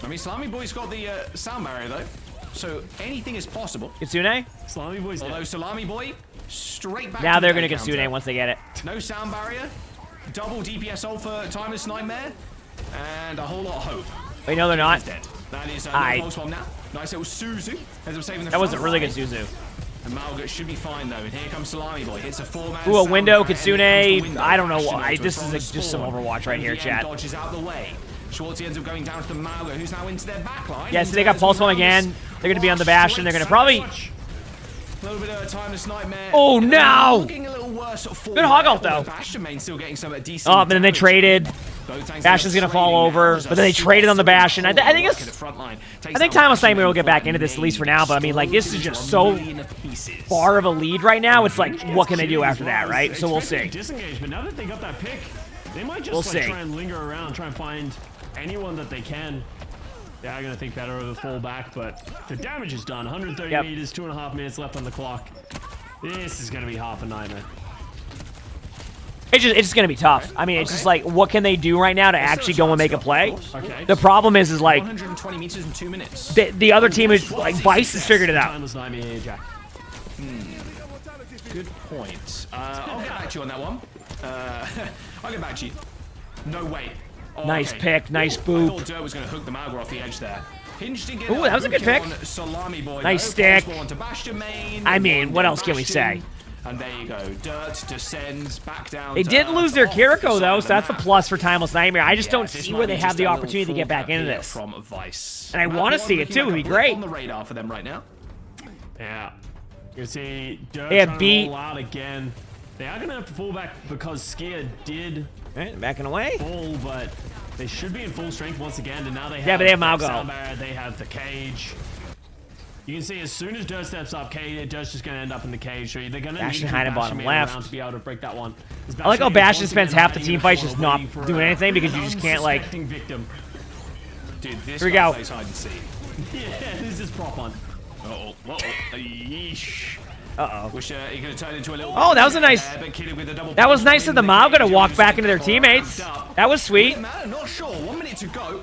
Speaker 2: I mean, Salami Boy's got the sound barrier, though. So anything is possible.
Speaker 1: Kitsune?
Speaker 4: Salami Boy's dead.
Speaker 2: Although Salami Boy, straight back
Speaker 1: now
Speaker 2: to
Speaker 1: they're
Speaker 2: the
Speaker 1: going to Kitsune once they get it.
Speaker 2: No sound barrier. Double DPS ult for Timeless Nightmare, and a whole lot of hope.
Speaker 1: Wait, no, they're not.
Speaker 2: Dead. That is pulse bomb now. Nice little Suzu. Ends up saving the
Speaker 1: that wasn't really good, Suzu.
Speaker 2: And Malga should be fine though. And here comes Salami Boy. Hits a 4-man.
Speaker 1: Ooh, a window, Kitsune. I don't know. This is just some Overwatch right here, chat.
Speaker 2: Dodges out the way. Schwartzy ends up going down to the Malga, who's now into their backline.
Speaker 1: Yeah, so they got pulse bomb again. They're going to be on the Bastion. They're going to probably.
Speaker 2: A little bit of a Timeless Nightmare.
Speaker 1: Oh no!
Speaker 2: Looking a little worse.
Speaker 1: Good hog ult though.
Speaker 2: Bastion main still getting some decent.
Speaker 1: Oh, but then they traded. Bastion's gonna fall over, but then they traded on the Bastion. I think Timeless Nightmare will get back into this at least for now. But I mean, like this is just so far of a lead right now. It's like, what can they do after that, right? So we'll see.
Speaker 4: Disengage, but now that they got that pick, they might just try and linger around, try and find anyone that they can. They are going to think better of a fallback, but the damage is done. 130 meters, 2.5 minutes left on the clock. This is going to be half a nightmare.
Speaker 1: It's just going to be tough. I mean, it's just like, what can they do right now to actually go and make a play? The problem is like
Speaker 2: 120 meters in 2 minutes.
Speaker 1: The other team is like Vice has figured it out.
Speaker 2: Good point. I'll get back to you on that one. I'll get back to you. No way. Oh,
Speaker 1: nice pick, nice
Speaker 2: I
Speaker 1: boop.
Speaker 2: thought Dirt was going to hook the Malga off the edge there.
Speaker 1: Ooh, that was a good pick.
Speaker 2: Boy,
Speaker 1: nice stick.
Speaker 2: Main,
Speaker 1: I mean, what else can we say?
Speaker 2: And there you go. Dirt descends back down.
Speaker 1: They did lose their Kiriko though, so that's a plus for Timeless Nightmare. I just don't see where they have the opportunity to get back into this.
Speaker 2: From Vice.
Speaker 1: And I want to see it too. It'd be great.
Speaker 2: On the radar for them right now.
Speaker 4: Yeah. You see, Dirt
Speaker 1: they have
Speaker 4: trying
Speaker 1: beat.
Speaker 4: to roll out again. They are going to have to fall back because Skier did
Speaker 1: backing away.
Speaker 4: Fall, but they should be in full strength once again. And now they have
Speaker 1: but they have Malgo.
Speaker 4: Sound barrier, they have the cage. You can see as soon as Dirt steps up, Dirt's just going to end up in the cage. So they're going to need
Speaker 1: high to bottom left
Speaker 4: to be able to break that one.
Speaker 1: I like how Bastion spends half the team fight just not doing anything because you just can't like.
Speaker 4: Victim.
Speaker 2: Dude, this
Speaker 1: Here we go.
Speaker 2: plays hide and seek.
Speaker 4: Yeah, this is prop on.
Speaker 2: Uh-oh. Yeesh.
Speaker 1: Uh-oh.
Speaker 2: Wish he could have turned into a little.
Speaker 1: Oh, that was a nice. That was nice of the Malga to walk back into their teammates. That was sweet.
Speaker 2: Man, not sure. 1 minute to go.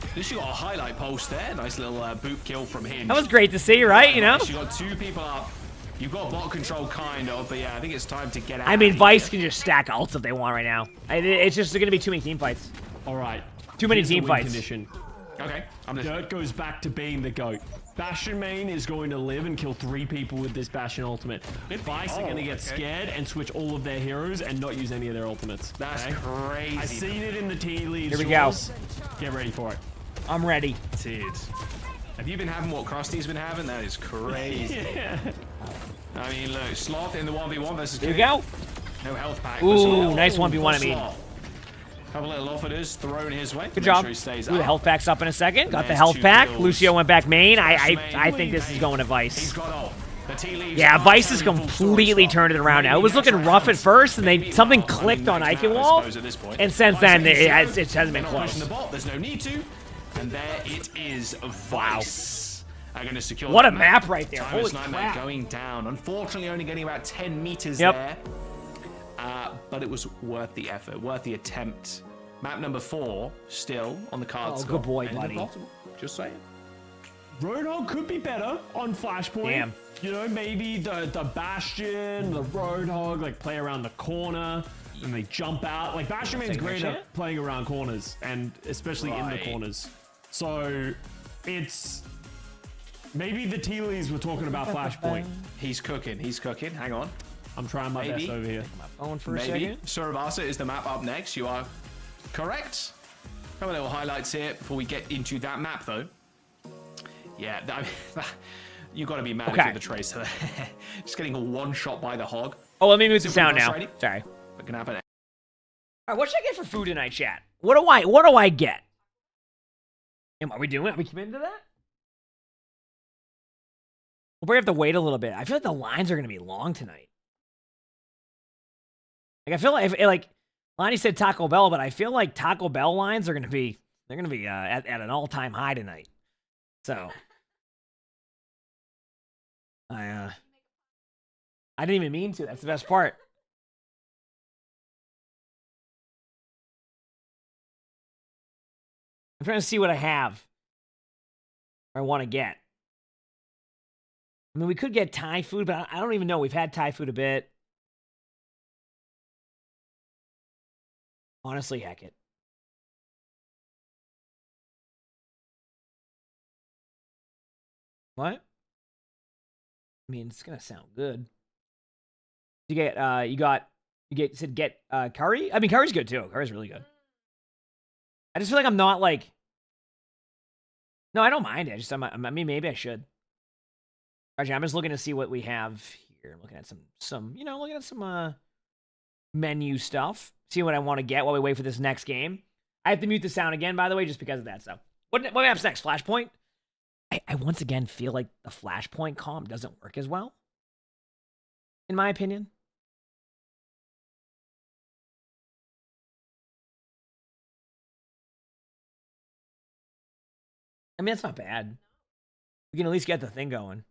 Speaker 2: At least you got a highlight post there. Nice little boot kill from him.
Speaker 1: That was great to see, right? You know.
Speaker 2: You got 2 people up. You've got bot control, kind of, but yeah, I think it's time to get out.
Speaker 1: I mean, Vice can just stack ults if they want right now. It's just going to be too many team fights.
Speaker 4: All right.
Speaker 1: Too many team fights.
Speaker 4: Condition.
Speaker 2: Okay.
Speaker 4: Dirt goes back to being the GOAT. Bastion main is going to live and kill 3 people with this Bastion ultimate. Vice are going to get scared and switch all of their heroes and not use any of their ultimates.
Speaker 2: That's crazy.
Speaker 4: I've seen it in the tea leads.
Speaker 1: Here we go.
Speaker 4: Get ready for it.
Speaker 1: I'm ready.
Speaker 2: Dude. Have you been having what Krusty's been having? That is crazy.
Speaker 4: Yeah.
Speaker 2: I mean, look, Sloth in the 1v1 versus
Speaker 1: Here we go.
Speaker 2: No health pack.
Speaker 1: Ooh, nice 1v1, I mean.
Speaker 2: Couple little offers thrown his way.
Speaker 1: Good job.
Speaker 2: Sure
Speaker 1: Ooh, the health pack's up in a second. Got the health pack.
Speaker 2: kills.
Speaker 1: Lucio went back main. I think this is going to Vice. Yeah, Vice has completely turned it around now. It was looking rough at first, and something clicked on Eichenwald, and since then it hasn't been close.
Speaker 2: There's no need to, and there it is. Vice. Are going to secure
Speaker 1: what a map right there! Holy
Speaker 2: crap! Going down. Unfortunately, only getting about 10 meters there. But it was worth the effort, worth the attempt. Map number 4 still on the cards.
Speaker 1: Oh, good boy, buddy.
Speaker 2: Just saying.
Speaker 4: Roadhog could be better on Flashpoint.
Speaker 1: Damn.
Speaker 4: you know, maybe the Bastion, the Roadhog, like play around the corner and they jump out. Like Bastion man's great at playing around corners and especially in the corners. So it's maybe the Tealies were talking about Flashpoint.
Speaker 2: He's cooking. Hang on.
Speaker 4: I'm trying my best over here.
Speaker 1: My phone for a
Speaker 2: Maybe.
Speaker 1: second.
Speaker 2: Surabasa is the map up next. You are correct. Couple of little highlights here before we get into that map, though. Yeah, you got to be mad if you're the Tracer. Just getting a one shot by the Hog.
Speaker 1: Oh, let me move the sound now. Sorry.
Speaker 2: What can happen?
Speaker 1: All right, what should I get for food tonight, chat? What do I get? Are we committed to that? We'll probably have to wait a little bit. I feel like the lines are going to be long tonight. Like I feel like Lonnie said Taco Bell, but I feel like Taco Bell lines are going to be at an all-time high tonight. So I didn't even mean to. That's the best part. I'm trying to see what I have or I want to get. I mean, we could get Thai food, but I don't even know. We've had Thai food a bit. Honestly, heck it. What? I mean, it's gonna sound good. You get curry? I mean, curry's good too. Curry's really good. I just feel like I'm not like. No, I don't mind it. I mean, maybe I should. Actually, I'm just looking to see what we have here. I'm looking at some menu stuff. See what I want to get while we wait for this next game. I have to mute the sound again, by the way, just because of that stuff. What happens next? Flashpoint? I once again feel like the Flashpoint comp doesn't work as well, in my opinion. I mean, it's not bad. We can at least get the thing going.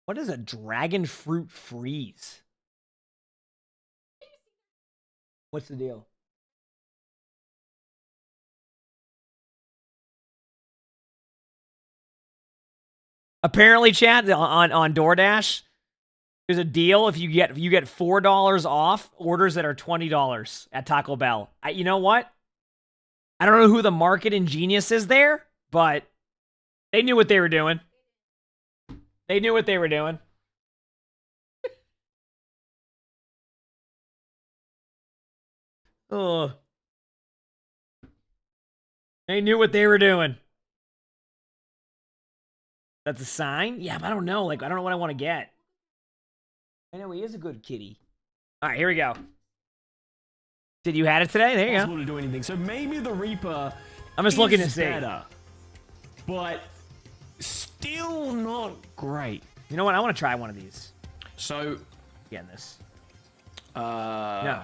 Speaker 1: What is a dragon fruit freeze? What's the deal? Apparently, chat on DoorDash, there's a deal if you get $4 off orders that are $20 at Taco Bell. You know what? I don't know who the marketing genius is there, but they knew what they were doing. They knew what they were doing. Oh. They knew what they were doing. That's a sign? Yeah, but I don't know. Like, I don't know what I want to get. I know he is a good kitty. All right, here we go. Did you had it today? There you go.
Speaker 4: To do anything. So maybe the Reaper.
Speaker 1: I'm just looking to see.
Speaker 4: Better, but still not great.
Speaker 1: You know what? I want to try one of these.
Speaker 2: So,
Speaker 1: getting this.
Speaker 2: Yeah.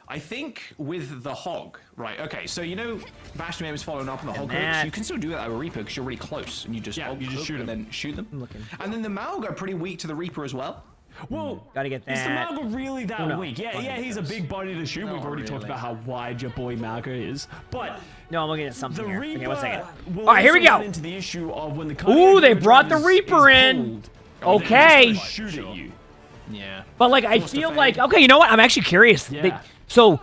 Speaker 2: I think with the Hog, right? Okay, so you know, Bastion was following up on the Hog hooks. You can still do that with a Reaper because you're really close, and you just shoot them, and then shoot them. And then the Malg are pretty weak to the Reaper as well.
Speaker 4: Well,
Speaker 1: gotta get that.
Speaker 4: Is the Malga really that weak? Yeah, he's a big body to shoot. We've already talked about how wide your boy Malga is, but
Speaker 1: no, I'm looking at something here.
Speaker 4: Reaper
Speaker 1: okay, one second. All right, here we go.
Speaker 4: Into the issue of when the
Speaker 1: ooh, they brought the Reaper in. Okay.
Speaker 4: Shoot at you.
Speaker 2: Yeah.
Speaker 1: But like, I feel like okay. You know what? I'm actually curious.
Speaker 4: Yeah.
Speaker 1: So.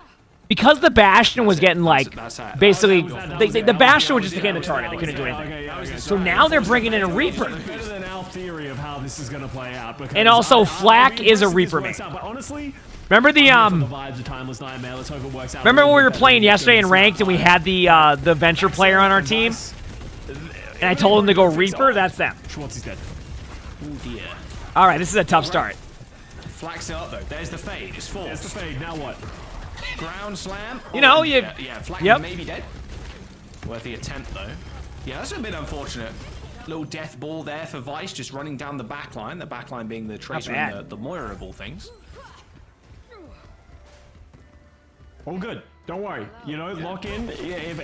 Speaker 1: Because the Bastion was getting like, basically, the Bastion was just getting the target. They couldn't do anything. So now they're bringing in a Reaper.
Speaker 4: Better than our theory of how this is going to play out.
Speaker 1: And also, Flack is a Reaper main. Remember the remember when we were playing yesterday in ranked and we had the Venture player on our team, and I told him to go Reaper? That's them.
Speaker 4: Schwartzy's dead.
Speaker 2: Oh dear.
Speaker 1: All right, this is a tough start.
Speaker 2: Flack's it up though. There's the fade. It's forced.
Speaker 4: There's the fade. Now what?
Speaker 2: Ground slam.
Speaker 1: You know,
Speaker 2: Flack may be dead. Worth the attempt though. Yeah, that's a bit unfortunate. Little death ball there for Vice, just running down the backline. The backline being the Tracer and the Moira of all things.
Speaker 4: All good. Don't worry. You know, lock in. If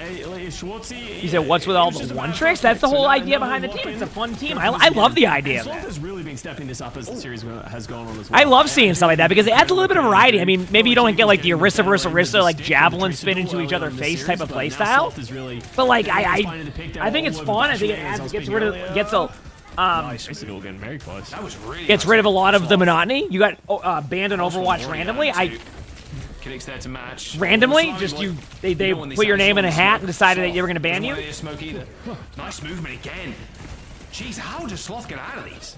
Speaker 4: Schwartzy...
Speaker 1: He said, what's with all the one tricks? That's the whole idea behind the team. It's a fun team. I love the idea of
Speaker 4: Sloth
Speaker 1: that.
Speaker 4: has really been stepping this up as the series has gone on as well.
Speaker 1: I love seeing stuff like that because it adds a little bit of variety. I mean, maybe you don't get like the Orisa versus Orisa, like javelin spin into each other's face type of playstyle. But like, I think it's fun. I think it gets rid of
Speaker 4: Basically, getting very close. That was really
Speaker 1: gets rid of a lot of the monotony. You got banned in Overwatch randomly.
Speaker 2: Kiddix there to match.
Speaker 1: Randomly, just they put your name in a hat and decided that they were gonna ban you.
Speaker 2: Nice movement again. Jeez, how does Sloth get out of these?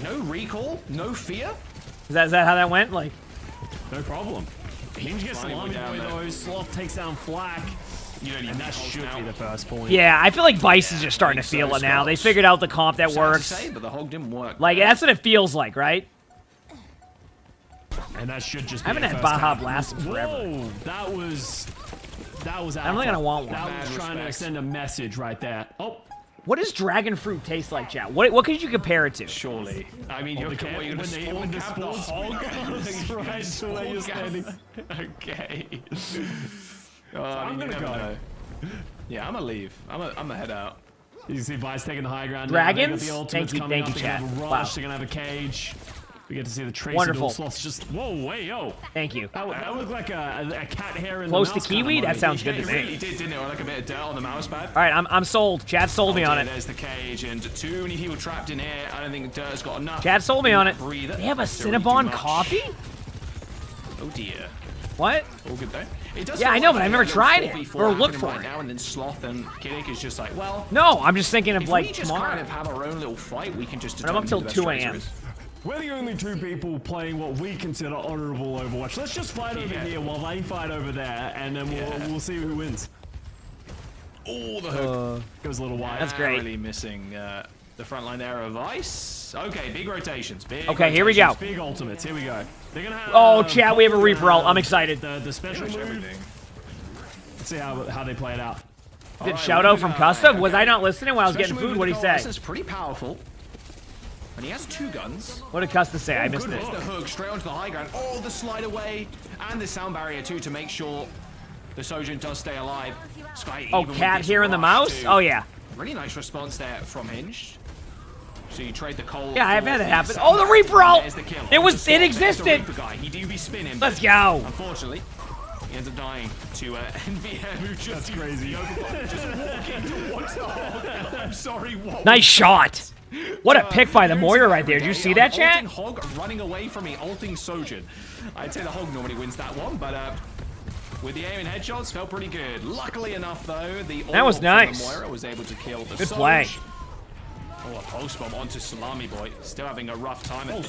Speaker 2: No recall, no fear.
Speaker 1: Is that how that went? Like,
Speaker 4: no problem. Hinge gets salami boy though. Sloth takes down Flak. And that should be the first point.
Speaker 1: Yeah, I feel like Vice is just starting to feel it now. They figured out the comp that works.
Speaker 2: But the hog didn't work.
Speaker 1: Like, that's what it feels like, right?
Speaker 4: And that should just be
Speaker 1: I haven't had Baja Blast forever.
Speaker 4: Whoa, that was
Speaker 1: I'm not gonna want one.
Speaker 4: That was trying to send a message right there. Oh.
Speaker 1: What does dragon fruit taste like, chat? What could you compare it to?
Speaker 2: Surely. I mean, you're going to spawn cap the hog.
Speaker 4: Right to where you're standing.
Speaker 2: Okay.
Speaker 4: I'm gonna go.
Speaker 2: Yeah, I'm gonna leave. I'm gonna head out.
Speaker 4: You see Vice taking the high ground.
Speaker 1: Dragons?
Speaker 4: The ultimates coming up.
Speaker 1: Thank you, chat.
Speaker 4: They're gonna have a rush. They're gonna have a cage. We get to see the Tracer
Speaker 1: Wonderful.
Speaker 4: Sloths just whoa, way, yo.
Speaker 1: Thank you.
Speaker 4: That looked like a cat hair in
Speaker 1: Close
Speaker 4: the
Speaker 1: to
Speaker 4: mouse
Speaker 1: kiwi?
Speaker 4: kind of
Speaker 1: That sounds good to
Speaker 2: It
Speaker 1: me.
Speaker 2: really did, didn't it? Or like a bit of dirt on the mouse pad.
Speaker 1: All right, I'm sold. Chad sold me on it.
Speaker 2: There's the cage, and too many people trapped in here. I don't think Dirt's got enough.
Speaker 1: Chad sold me on it.
Speaker 2: Breather
Speaker 1: They have a
Speaker 2: to really do
Speaker 1: Cinnabon
Speaker 2: much.
Speaker 1: coffee?
Speaker 2: Oh dear.
Speaker 1: What?
Speaker 2: All good though. It does
Speaker 1: Yeah,
Speaker 2: feel
Speaker 1: I know,
Speaker 2: like
Speaker 1: but I've
Speaker 2: a
Speaker 1: never
Speaker 2: little
Speaker 1: tried it
Speaker 2: 4v4
Speaker 1: or looked
Speaker 2: happening
Speaker 1: for
Speaker 2: right
Speaker 1: it.
Speaker 2: now, and then Sloth and Kiddick is just like, well.
Speaker 1: No, I'm just thinking of
Speaker 2: If
Speaker 1: like
Speaker 2: we just
Speaker 1: tomorrow.
Speaker 2: kind of have our own little fight, we can just
Speaker 1: I'm up
Speaker 2: determine
Speaker 1: till
Speaker 2: who the
Speaker 1: 2
Speaker 2: best
Speaker 1: a.m.
Speaker 2: Tracer is.
Speaker 4: We're the only two people playing what we consider honorable Overwatch. Let's just fight over here while they fight over there, and then we'll see who wins.
Speaker 2: Oh, the hook
Speaker 4: goes a little wide.
Speaker 1: That's great.
Speaker 2: Really missing the front line there of Ice. Okay, big rotations.
Speaker 1: Okay, here we go.
Speaker 4: Big ultimates. Here we go. They're gonna have.
Speaker 1: Oh, chat, we have a Reaper ult. I'm excited.
Speaker 4: The special move. Let's see how they play it out.
Speaker 1: Did shout out from Custom? Was I not listening while I was getting food? What did he say?
Speaker 2: This is pretty powerful. And he has two guns.
Speaker 1: What did Custom say? I missed it.
Speaker 2: The hook straight onto the high ground. Oh, the slide away. And the sound barrier too to make sure the Sojin does stay alive. Sky
Speaker 1: Oh,
Speaker 2: even with
Speaker 1: cat
Speaker 2: this
Speaker 1: here in the
Speaker 2: rush,
Speaker 1: mouse?
Speaker 2: too.
Speaker 1: Oh, yeah.
Speaker 2: Really nice response there from Hinged. So you trade the cold.
Speaker 1: Yeah, I've had it happen. Oh, the Reaper ult! It existed!
Speaker 2: Reaper guy. He do be spinning.
Speaker 1: Let's go.
Speaker 2: Unfortunately, he ends up dying to NVM, who just
Speaker 4: That's crazy.
Speaker 2: just walking towards the hog. I'm sorry, what?
Speaker 1: Nice shot. What a pick by the Moira right there. Did you see that, chat?
Speaker 2: Ulting Hog running away from me, ulting Sojin. I'd say the Hog normally wins that one, but with the aim and headshots, felt pretty good. Luckily enough, though, the
Speaker 1: That was
Speaker 2: ult from the
Speaker 1: nice.
Speaker 2: Moira was able to kill the
Speaker 1: Good
Speaker 2: Soj.
Speaker 1: play.
Speaker 2: Oh, a post bomb onto Salami Boy. Still having a rough time, I think.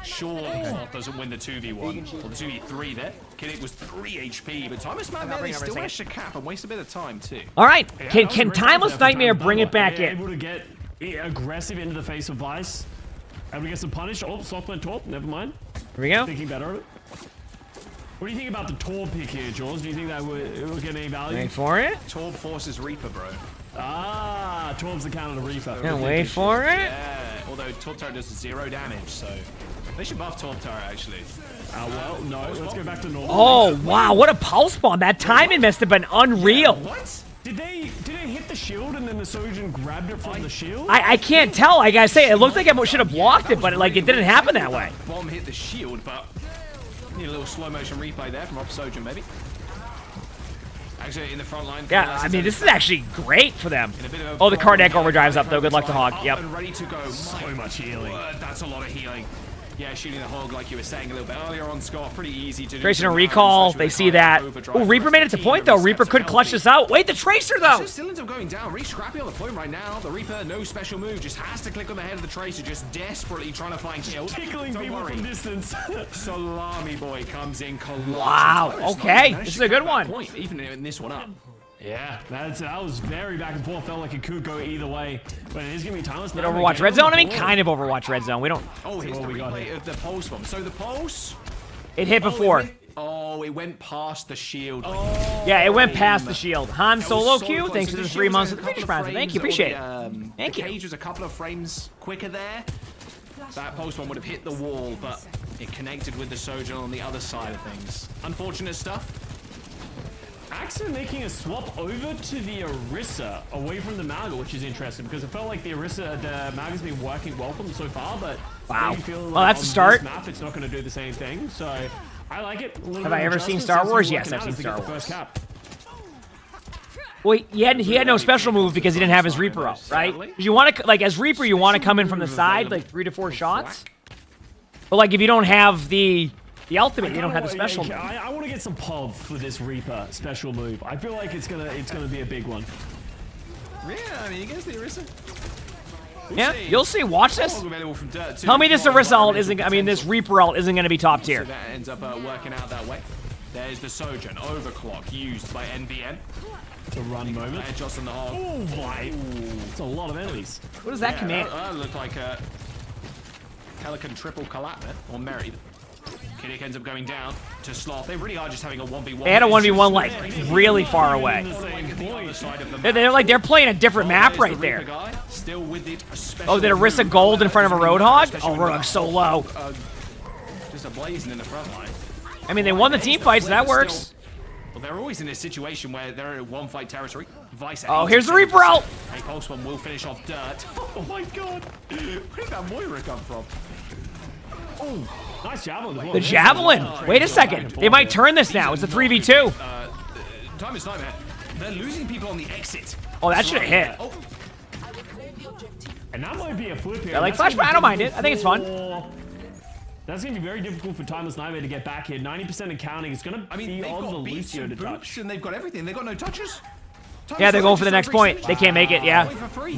Speaker 2: Sure, Sloth doesn't win the 2v1 or the 2v3 there. Kiddick was 3 HP, but Timeless Nightmare still managed to cap and waste a bit of time too.
Speaker 1: All right. Can Timeless Nightmare bring it back in?
Speaker 4: Able to get aggressive into the face of Vice. Able to get some punish. Oh, soft went top. Never mind.
Speaker 1: Here we go.
Speaker 4: Thinking better of it. What do you think about the Torb pick here, Jaws? Do you think that will get any value?
Speaker 1: Wait for it.
Speaker 2: Torb forces Reaper, bro.
Speaker 4: Ah, Torb's the counter to Reaper.
Speaker 1: Yeah, wait for it.
Speaker 2: Yeah, although Torb Turret does 0 damage, so they should buff Torb Turret actually.
Speaker 4: Well, no, let's go back to normal.
Speaker 1: Oh, wow. What a pulse bomb. That timing must have been unreal.
Speaker 4: What? Did they hit the shield and then the Sojin grabbed it from the shield?
Speaker 1: I can't tell. Like I say, it looked like I should have blocked it, but it didn't happen that way.
Speaker 2: Bomb hit the shield, but need a little slow motion replay there from Sojin, maybe. Actually, in the front line.
Speaker 1: Yeah, I mean, this is actually great for them. Oh, the card deck overdrive's up, though. Good luck to Hog. Yep.
Speaker 2: And ready to go.
Speaker 4: So much healing.
Speaker 2: That's a lot of healing. Yeah, shooting the Hog, like you were saying a little bit earlier on, Scott, pretty easy to do.
Speaker 1: Tracer and recall. They see that. Oh, Reaper made it to point, though. Reaper could clutch this out. Wait, the Tracer, though.
Speaker 2: Still ends up going down. Really scrappy on the point right now. The Reaper, no special move. Just has to click on the head of the Tracer, just desperately trying to find kills.
Speaker 4: Tickling people from distance.
Speaker 2: Salami Boy comes in.
Speaker 1: Wow. Okay. This is a good one.
Speaker 2: Point, even in this one up.
Speaker 4: Yeah, that was very back and forth. Felt like it could go either way, but it is gonna be timeless.
Speaker 1: Did Overwatch Red Zone? I mean, kind of Overwatch Red Zone. We don't.
Speaker 2: Oh, here's the replay of the pulse bomb. So the pulse.
Speaker 1: It hit before.
Speaker 2: It went past the shield.
Speaker 1: Yeah, it went past the shield. Han Solo Q, thanks for the 3 months of the British Prize. Thank you, appreciate it. Thank you.
Speaker 2: The cage was a couple of frames quicker there. That post bomb would have hit the wall, but it connected with the Sojin on the other side of things. Unfortunate stuff.
Speaker 4: Axe are making a swap over to the Orisa away from the Malga, which is interesting because it felt like the Malga's been working well for them so far, but
Speaker 1: wow.
Speaker 4: maybe feel like
Speaker 1: Well, that's
Speaker 4: on
Speaker 1: the start.
Speaker 4: This map, it's not going to do the same thing. So I like it.
Speaker 1: Have I ever seen Star Wars? Yes, I've seen Star Wars.
Speaker 4: First cap.
Speaker 1: Well, he had no special move because he didn't have his Reaper out, right? You want to, like, as Reaper, you want to come in from the side, like 3 to 4 shots. But like, if you don't have the ultimate, you don't have the special move.
Speaker 4: I want to get some pub for this Reaper special move. I feel like it's gonna be a big one.
Speaker 2: Yeah, I mean, against the Orisa.
Speaker 1: Yeah, you'll see. Watch this. Tell me this Orisa ult isn't. I mean, this Reaper ult isn't going to be top tier.
Speaker 2: So that ends up working out that way. There's the Sojourn Overclock used by NBN.
Speaker 4: The run moment.
Speaker 2: Headshots on the hog.
Speaker 4: Oh my! It's a lot of enemies.
Speaker 1: What does that command?
Speaker 2: Look like a Pelican triple collapse or married. Kiddick ends up going down to Sloth. They really are just having a 1v1.
Speaker 1: They had a 1v1 like really far away. They're playing a different map right there. Oh, did Orisa gold in front of a Roadhog? Oh, Roadhog's so low.
Speaker 2: Just a blazing in the front line.
Speaker 1: I mean, they won the team fight, so that works.
Speaker 2: Well, they're always in a situation where they're in one fight territory. Vice.
Speaker 1: Oh, here's the Reaper ult.
Speaker 2: A pulse one will finish off Dirt. Oh my god! Where did that Moira come from?
Speaker 4: Oh, nice javelin. Well.
Speaker 1: The javelin. Wait a second. They might turn this now. It's a 3v2.
Speaker 2: Time is nightmare. They're losing people on the exit.
Speaker 1: Oh, that should have hit.
Speaker 2: Oh.
Speaker 4: And that might be a flip here.
Speaker 1: Yeah, like flashback. I don't mind it. I think it's fun.
Speaker 4: That's going to be very difficult for Timeless Nightmare to get back here. 90% in counting. It's going to be on the Lucio to touch.
Speaker 2: And they've got everything. They've got no touches.
Speaker 1: Yeah, they're going for the next point. They can't make it, yeah.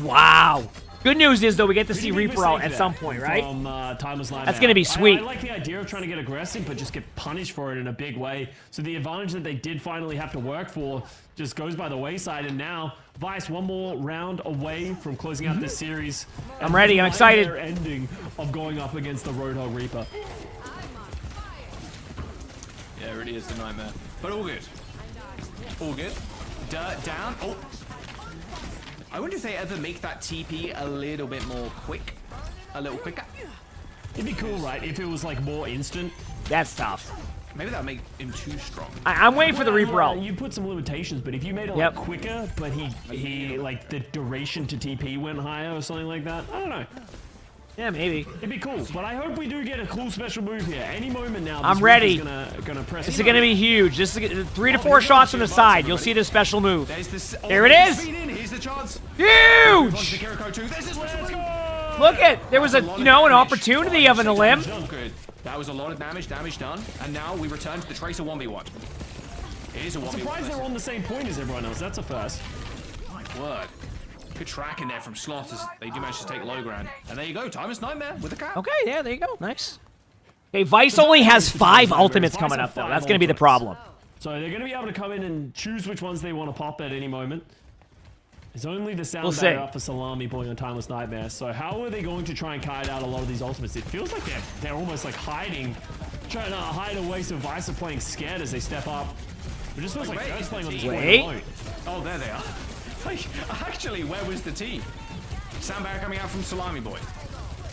Speaker 1: Wow. Good news is, though, we get to see Reaper out at some point, right?
Speaker 4: From, Timeless Nightmare.
Speaker 1: That's going to be sweet.
Speaker 4: I like the idea of trying to get aggressive, but just get punished for it in a big way. So the advantage that they did finally have to work for just goes by the wayside. And now, Vice, one more round away from closing out this series.
Speaker 1: I'm ready. I'm excited.
Speaker 4: Ending of going up against the Roadhog Reaper.
Speaker 2: Yeah, it really is the nightmare. But all good. All good. Dirt down. Oh. I wonder if they ever make that TP a little bit more quick. A little quicker.
Speaker 4: It'd be cool, right? If it was like more instant.
Speaker 1: That's tough.
Speaker 2: Maybe that'll make him too strong.
Speaker 1: I'm waiting for the Reaper ult.
Speaker 4: You put some limitations, but if you made it like quicker, but he like the duration to TP went higher or something like that, I don't know.
Speaker 1: Yeah, maybe.
Speaker 4: It'd be cool, but I hope we do get a cool special move here. Any moment now.
Speaker 1: I'm ready.
Speaker 4: Gonna press.
Speaker 1: This is gonna be huge. This is 3 to 4 shots from the side. You'll see the special move. There it is.
Speaker 2: Here's the chance.
Speaker 1: Huge. Look at. There was an opportunity of an limb.
Speaker 2: Good. That was a lot of damage done, and now we return to the Tracer 1v1. It is a 1v1.
Speaker 4: I'm surprised they're on the same point as everyone else. That's a first.
Speaker 2: My word. Good track in there from Sloth as they do manage to take low ground. And there you go, Timeless Nightmare with the cap.
Speaker 1: Okay, yeah, there you go. Nice. Okay, Vice only has 5 ultimates coming up, though. That's going to be the problem.
Speaker 4: So they're going to be able to come in and choose which ones they want to pop at any moment. There's only the sound barrier up for Salami Boy on Timeless Nightmare. So how are they going to try and kite out a lot of these ultimates? It feels like they're almost like hiding, trying to hide away so Vice are playing scared as they step up. It just feels like they're playing on this point alone.
Speaker 2: Oh, there they are. Like, actually, where was the team? Soundbarrier coming out from Salami Boy.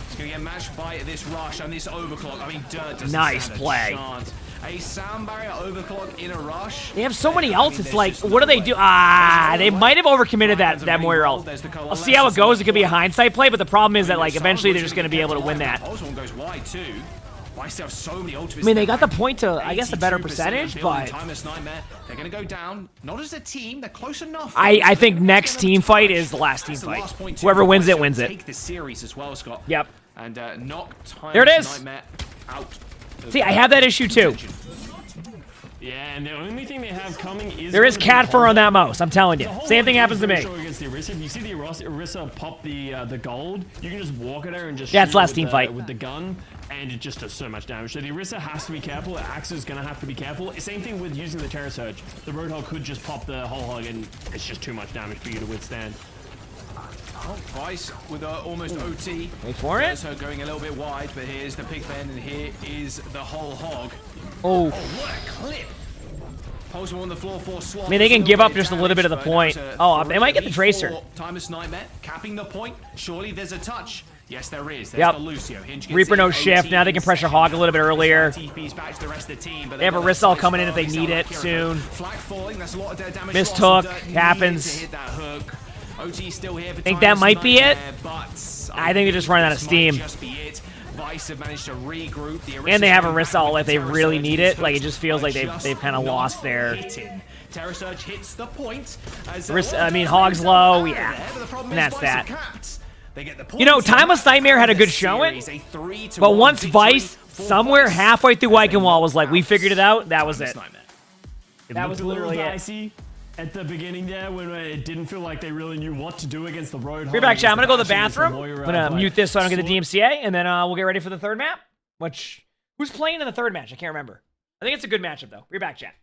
Speaker 2: It's going to get matched by this rush and this overclock. I mean, Dirt doesn't
Speaker 1: nice
Speaker 2: stand
Speaker 1: play.
Speaker 2: A chance. A sound barrier overclock in a rush.
Speaker 1: They have so many ults. It's like, what do they do? Ah, they might have overcommitted that Moira ult. I'll see how it goes. It could be a hindsight play, but the problem is that like eventually they're just going to be able to win that.
Speaker 2: One goes wide too. I still have so many ultimates.
Speaker 1: I mean, they got the point to, I guess, a better percentage, but
Speaker 2: Timeless Nightmare, they're going to go down. Not as a team, they're close enough.
Speaker 1: I think next team fight is the last team fight. Whoever wins it, wins it.
Speaker 2: Take this series as well, Scott.
Speaker 1: Yep.
Speaker 2: And knock Timeless
Speaker 1: there it is.
Speaker 2: Nightmare out.
Speaker 1: See, I have that issue too.
Speaker 4: Yeah, and the only thing they have coming is
Speaker 1: there is cat fur on that mouse. I'm telling you. Same thing happens to me.
Speaker 4: Against the Orisa. If you see the Orisa pop the gold, you can just walk at her and just
Speaker 1: shoot last team fight
Speaker 4: with the gun, and it just does so much damage. So the Orisa has to be careful. Axe is gonna have to be careful. Same thing with using the Terror Surge. The Roadhog could just pop the whole hog, and it's just too much damage for you to withstand.
Speaker 2: Oh, Vice with almost OT.
Speaker 1: Wait for it.
Speaker 2: So going a little bit wide, but here's the Pigpen, and here is the whole hog.
Speaker 1: Oh,
Speaker 2: what a clip! Pulse on the floor for Sloth.
Speaker 1: I mean, they can give up just a little bit of the point. Oh, they might get the Tracer.
Speaker 2: Timeless Nightmare capping the point. Surely there's a touch. Yes, there is. There's
Speaker 1: Yep.
Speaker 2: the Lucio. Hinge gets
Speaker 1: Reaper
Speaker 2: in,
Speaker 1: no
Speaker 2: OT
Speaker 1: shift. Now they can pressure Hog a little bit earlier.
Speaker 2: TP's back to the rest of the team, but
Speaker 1: They have a Rissall coming in if they need it soon.
Speaker 2: Flag falling, that's a lot of dead damage.
Speaker 1: Missed
Speaker 2: lost,
Speaker 1: hook,
Speaker 2: and Dirt
Speaker 1: happens.
Speaker 2: needed to hit that hook. OT still here for
Speaker 1: Think
Speaker 2: time,
Speaker 1: that might be it?
Speaker 2: nightmare, but
Speaker 1: I think they're just running out of
Speaker 2: this
Speaker 1: steam.
Speaker 2: might just be it. Vice have managed to regroup. The
Speaker 1: And they have a
Speaker 2: Orisa
Speaker 1: Rissall
Speaker 2: back
Speaker 1: if they
Speaker 2: with the
Speaker 1: really
Speaker 2: Terror
Speaker 1: need
Speaker 2: Surge.
Speaker 1: it. Like, it just feels like
Speaker 2: Just
Speaker 1: they've kind of
Speaker 2: not
Speaker 1: lost their...
Speaker 2: hitting. Terror Surge hits the point. As,
Speaker 1: I mean, Hog's low, yeah. And that's that. You know, Timeless Nightmare had a good showing, but once Vice, somewhere halfway through Wall was like, we figured it out, that was it. That was literally it.
Speaker 4: Dicey at the beginning there when it didn't feel like they really knew what to do against the Roadhog.
Speaker 1: Be back, chat. I'm going to go to the
Speaker 4: against
Speaker 1: bathroom.
Speaker 4: Moira,
Speaker 1: I'm going to
Speaker 4: but
Speaker 1: mute this so I don't get the DMCA, and then we'll get ready for the third map. Who's playing in the third match? I can't remember. I think it's a good matchup, though. Be back, chat.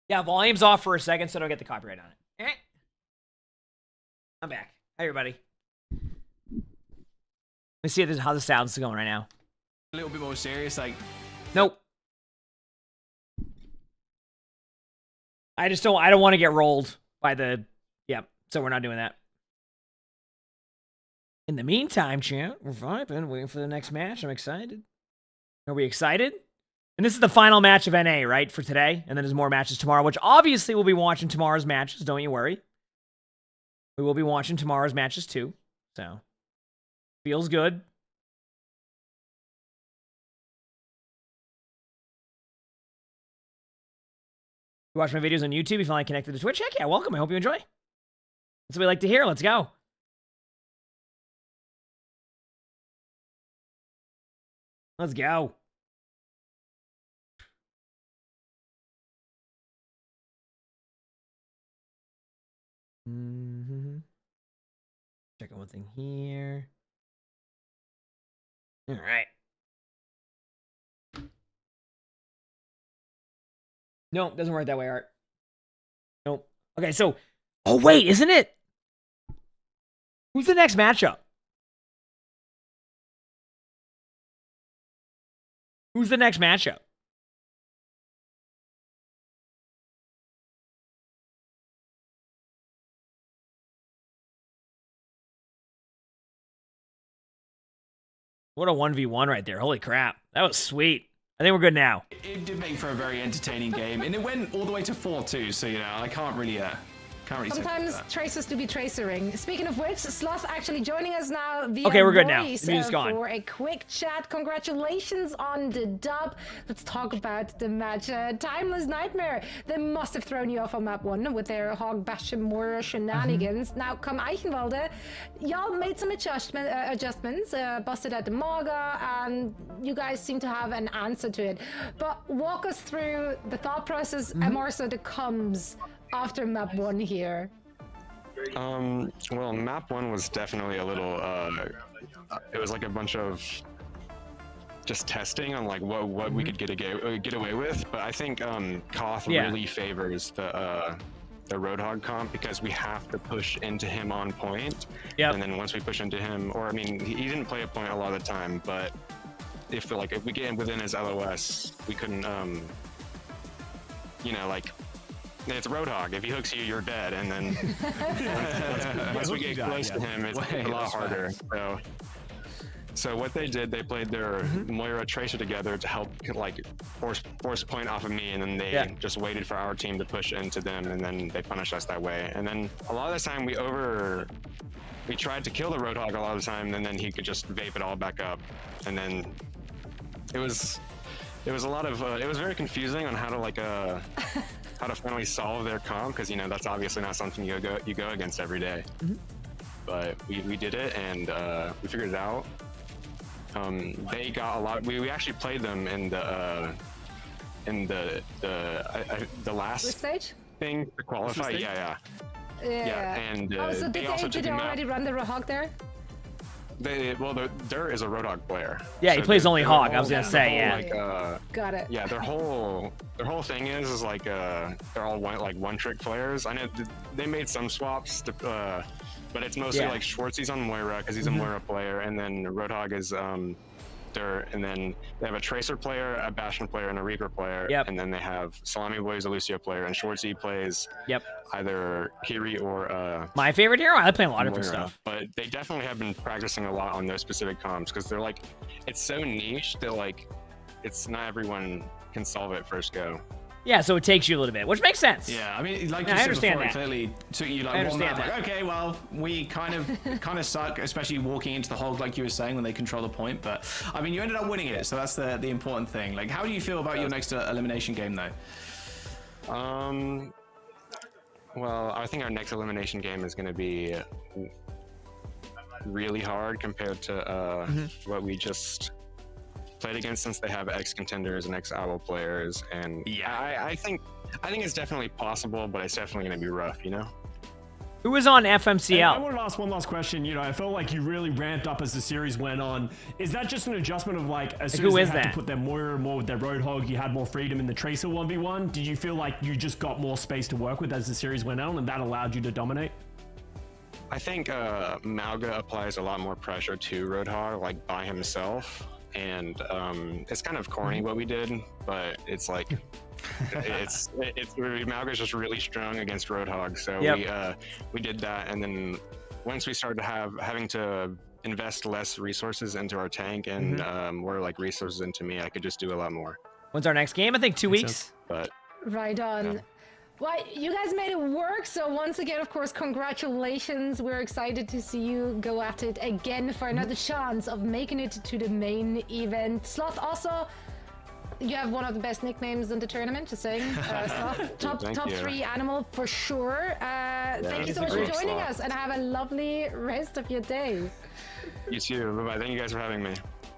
Speaker 1: Yeah, volume's off for a second, so I don't get the copyright on it. All right. I'm back. Hi, everybody. Let's see how the sound's going right now.
Speaker 2: A little bit more serious, like...
Speaker 1: Nope. I don't want to get rolled by the... Yep, so we're not doing that. In the meantime, chat, we're vibing, waiting for the next match. I'm excited. Are we excited? And this is the final match of NA, right, for today? And then there's more matches tomorrow, which obviously we'll be watching tomorrow's matches. Don't you worry. We will be watching tomorrow's matches too. So, feels good. You watch my videos on YouTube, you finally connected to Twitch? Heck yeah, welcome. I hope you enjoy. That's what we like to hear. Let's go. Let's go. Checking one thing here. All right. Nope, doesn't work that way, Art. Nope. Okay, so... Oh, wait, isn't it? Who's the next matchup? Who's the next matchup? What a 1v1 right there. Holy crap. That was sweet. I think we're good now.
Speaker 2: It did make for a very entertaining game, and it went all the way to 4-2, so, you know, I can't really
Speaker 5: Sometimes tracers do be tracering. Speaking of which, Sloth actually joining us now via
Speaker 1: Okay, we're good now.
Speaker 5: voice,
Speaker 1: The music's gone.
Speaker 5: for a quick chat. Congratulations on the dub. Let's talk about the match. Timeless Nightmare. They must have thrown you off on map 1 with their Hog Bastion Moore shenanigans. Now, come Eichenwalde, y'all made some adjustments, busted out the Maga, and you guys seem to have an answer to it. But walk us through the thought process and more so the comes after map 1 here.
Speaker 14: Well, map 1 was definitely a little, it was like a bunch of just testing on like what we could get away with, but I think Koth really favors the Roadhog comp because we have to push into him on point. And then once we push into him, or I mean, he didn't play a point a lot of the time, but if we get within his LOS, we couldn't, you know, like, it's a Roadhog. If he hooks you, you're dead. And then once we get close to him, it's a lot harder. So what they did, they played their Moira Tracer together to help like force point off of me, and then they just waited for our team to push into them, and then they punished us that way. And then a lot of the time we tried to kill the Roadhog a lot of the time, and then he could just vape it all back up. And then it was a lot of it was very confusing on how to like how to finally solve their comp, because you know that's obviously not something you go against every day. But we did it, and we figured it out. They got a lot. We actually played them in the last
Speaker 5: stage
Speaker 14: thing to qualify. Yeah. And
Speaker 5: so did they already run the Roadhog there?
Speaker 14: Dirt is a Roadhog player.
Speaker 1: Yeah, he plays only Hog. I was gonna say,
Speaker 5: Got it.
Speaker 14: Yeah, their whole thing is like they're all one trick players. I know they made some swaps, but it's mostly like Schwartzy's on Moira because he's a Moira player, and then Roadhog is Dirt, and then they have a Tracer player, a Bastion player, and a Reaper player. And then they have Salami Boy is a Lucio player, and Schwartzy plays either Kiri or
Speaker 1: my favorite hero. I play a lot of different stuff.
Speaker 14: But they definitely have been practicing a lot on those specific comps because they're like, it's so niche that like, it's not everyone can solve it first go.
Speaker 1: Yeah, so it takes you a little bit, which makes sense.
Speaker 2: Yeah, I mean, like you said before, it clearly took you like one map. Like, okay, well, we kind of suck, especially walking into the Hog, like you were saying, when they control the point. But I mean, you ended up winning it, so that's the important thing. Like, how do you feel about your next elimination game, though?
Speaker 14: Well, I think our next elimination game is going to be really hard compared to what we just played against, since they have ex-contenders and ex-Owl players, and I think it's definitely possible, but it's definitely going to be rough, you know?
Speaker 1: Who was on FMCL?
Speaker 4: I wanted to ask one last question. You know, I felt like you really ramped up as the series went on. Is that just an adjustment of like, as soon as they had to put their Moira more with their Roadhog, you had more freedom in the Tracer 1v1? Did you feel like you just got more space to work with as the series went on, and that allowed you to dominate?
Speaker 14: I think Malga applies a lot more pressure to Roadhog, like by himself. And it's kind of corny what we did, but it's like it's Malga's just really strong against Roadhog, so we did that, and then once we started having to invest less resources into our tank and more like resources into me, I could just do a lot more.
Speaker 1: When's our next game? I think 2 weeks.
Speaker 14: But
Speaker 5: right on.
Speaker 14: Yeah.
Speaker 5: Well, you guys made it work, so once again, of course, congratulations. We're excited to see you go at it again for another chance of making it to the main event. Sloth, also, you have one of the best nicknames in the tournament, just saying. Sloth, top 3 animal for sure. Thank you so much for joining us, and have a lovely rest of your day.
Speaker 14: You too. Bye-bye. Thank you guys for having me.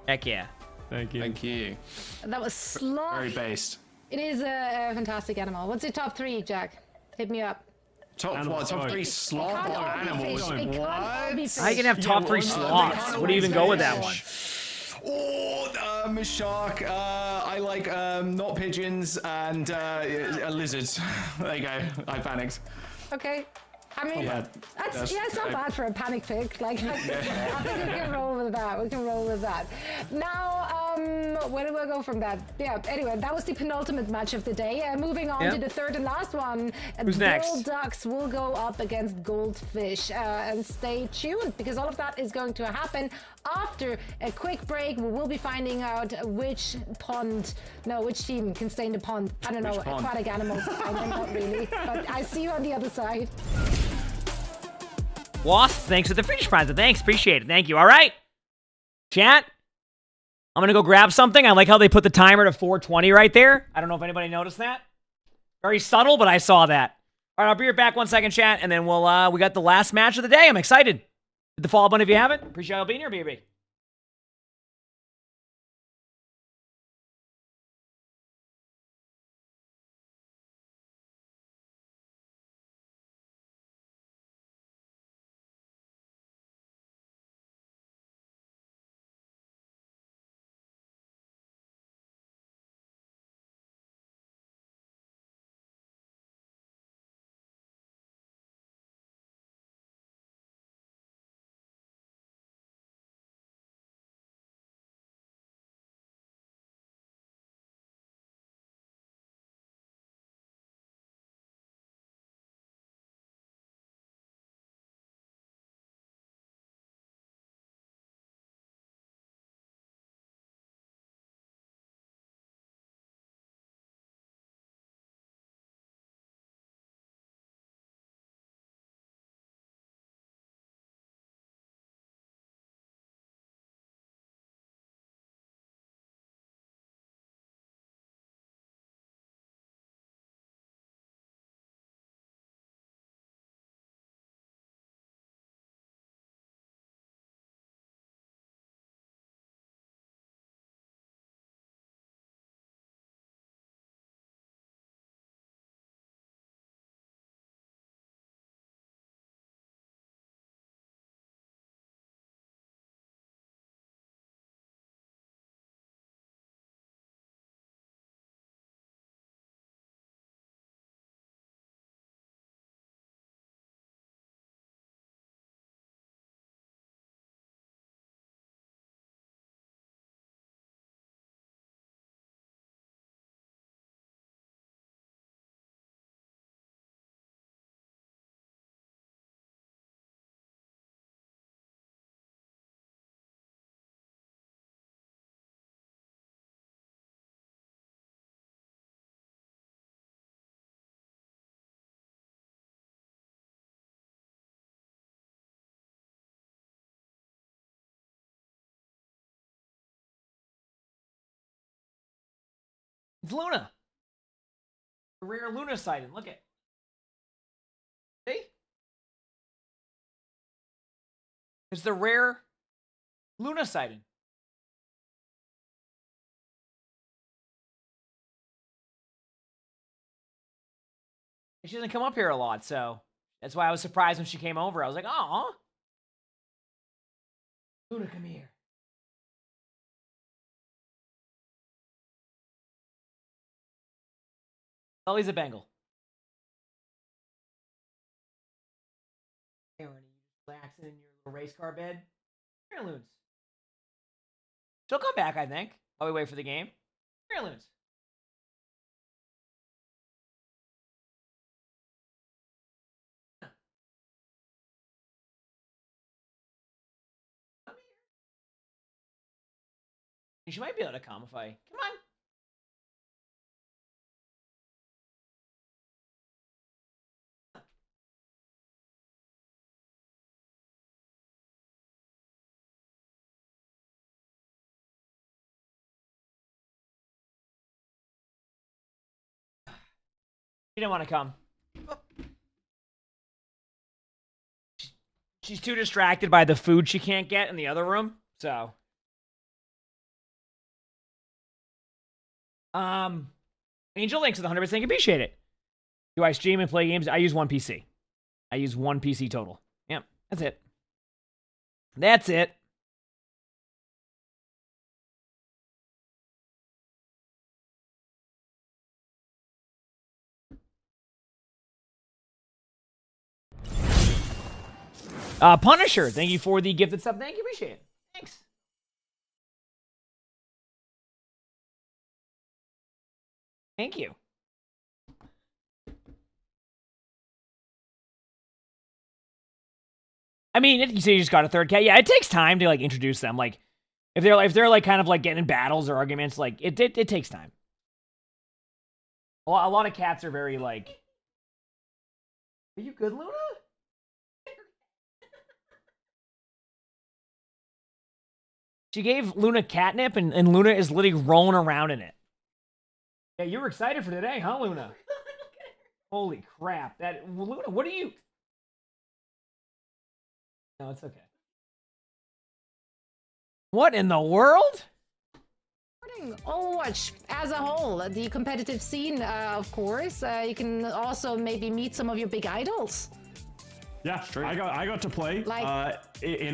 Speaker 1: Heck yeah.
Speaker 4: Thank you.
Speaker 2: Thank you.
Speaker 5: That was Sloth.
Speaker 2: Very based.
Speaker 5: It is a fantastic animal. What's your top 3, Jack? Hit me up.
Speaker 2: Top 3 sloth or animals? What?
Speaker 1: I can have top 3 sloths. What do you even go with that one?
Speaker 2: Oh, shark. I like not pigeons and lizards. There you go. I panicked.
Speaker 5: Okay. I mean, it's not bad for a panic pick. Like, I think we can roll with that. Now, Where do I go from that? Yeah, anyway, that was the penultimate match of the day. Moving on to the third and last one.
Speaker 1: Who's next?
Speaker 5: Gold Ducks will go up against Goldfish. And stay tuned, because all of that is going to happen after a quick break. We will be finding out which team can stay in the pond. I don't know, aquatic animals. I'm not really, but I see you on the other side.
Speaker 1: Wasp, thanks for the fish prize. Thanks, appreciate it. Thank you. All right, chat. I'm gonna go grab something. I like how they put the timer to 4:20 right there. I don't know if anybody noticed that. Very subtle, but I saw that. All right, I'll be right back 1 second, chat, and then we got the last match of the day. I'm excited. Hit the follow button if you haven't. Appreciate y'all being here, baby. It's Luna. A rare Luna sighting. Look at. See? It's the rare Luna sighting. She doesn't come up here a lot, so that's why I was surprised when she came over. I was like, "Aw, Luna, come here." Sully's a Bengal. Aaron, are you relaxing in your little race car bed? Here, Loons. She'll come back, I think, while we wait for the game. Here, Loons. Come here. She might be able to come if I... Come on. She didn't want to come. She's too distracted by the food she can't get in the other room, so. Angel, thanks for the 100%. Appreciate it. Do I stream and play games? I use one PC. I use one PC total. Yep, that's it. That's it. Punisher, thank you for the gifted sub. Thank you, appreciate it. Thanks. Thank you. I mean, you say you just got a third cat. Yeah, it takes time to like introduce them. Like, if they're like kind of like getting in battles or arguments, like it takes time. A lot of cats are very like. Are you good, Luna? She gave Luna catnip, and Luna is literally rolling around in it. Yeah, you were excited for today, huh, Luna? Holy crap! Luna, what are you? No, it's okay. What in the world?
Speaker 5: Overwatch as a whole, the competitive scene, of course. You can also maybe meet some of your big idols.
Speaker 4: Yeah, I got to play in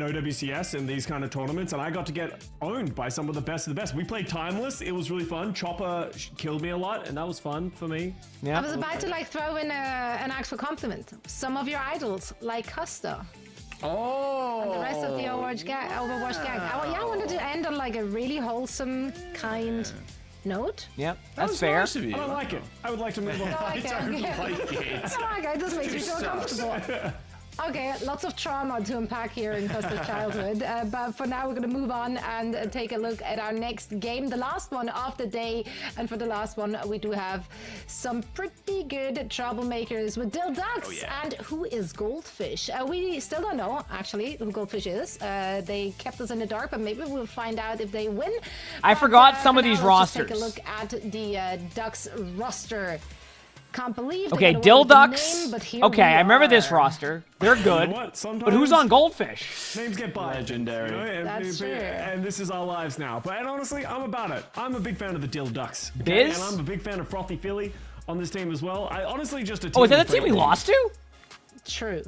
Speaker 4: OWCS in these kind of tournaments, and I got to get owned by some of the best of the best. We played Timeless. It was really fun. Chopper killed me a lot, and that was fun for me.
Speaker 5: Yeah. I was about to like throw in an actual compliment. Some of your idols, like Custa.
Speaker 20: Oh.
Speaker 5: And the rest of the Overwatch gang. I wanted to end on like a really wholesome, kind note.
Speaker 1: Yep, that's fair.
Speaker 4: Nice of you. I don't like it. I would like to move on.
Speaker 5: I don't like it. It just makes me feel comfortable. Okay, lots of trauma to unpack here in Custa's childhood, but for now we're going to move on and take a look at our next game, the last one of the day. And for the last one, we do have some pretty good troublemakers with Dill Ducks and who is Goldfish. We still don't know, actually, who Goldfish is. They kept us in the dark, but maybe we'll find out if they win.
Speaker 1: I forgot some of these rosters.
Speaker 5: Take a look at the Ducks roster. Can't believe.
Speaker 1: Okay, Dill Ducks. Okay, I remember this roster. They're good.
Speaker 4: You know what?
Speaker 1: But who's on Goldfish?
Speaker 4: Names get by.
Speaker 20: Legendary.
Speaker 4: You know,
Speaker 5: That's true.
Speaker 4: And this is our lives now. But and honestly, I'm about it. I'm a big fan of the Dill Ducks.
Speaker 1: Biz?
Speaker 4: And I'm a big fan of Frothy Philly on this team as well. I honestly just a team.
Speaker 1: Oh, is that the team we lost to?
Speaker 5: True.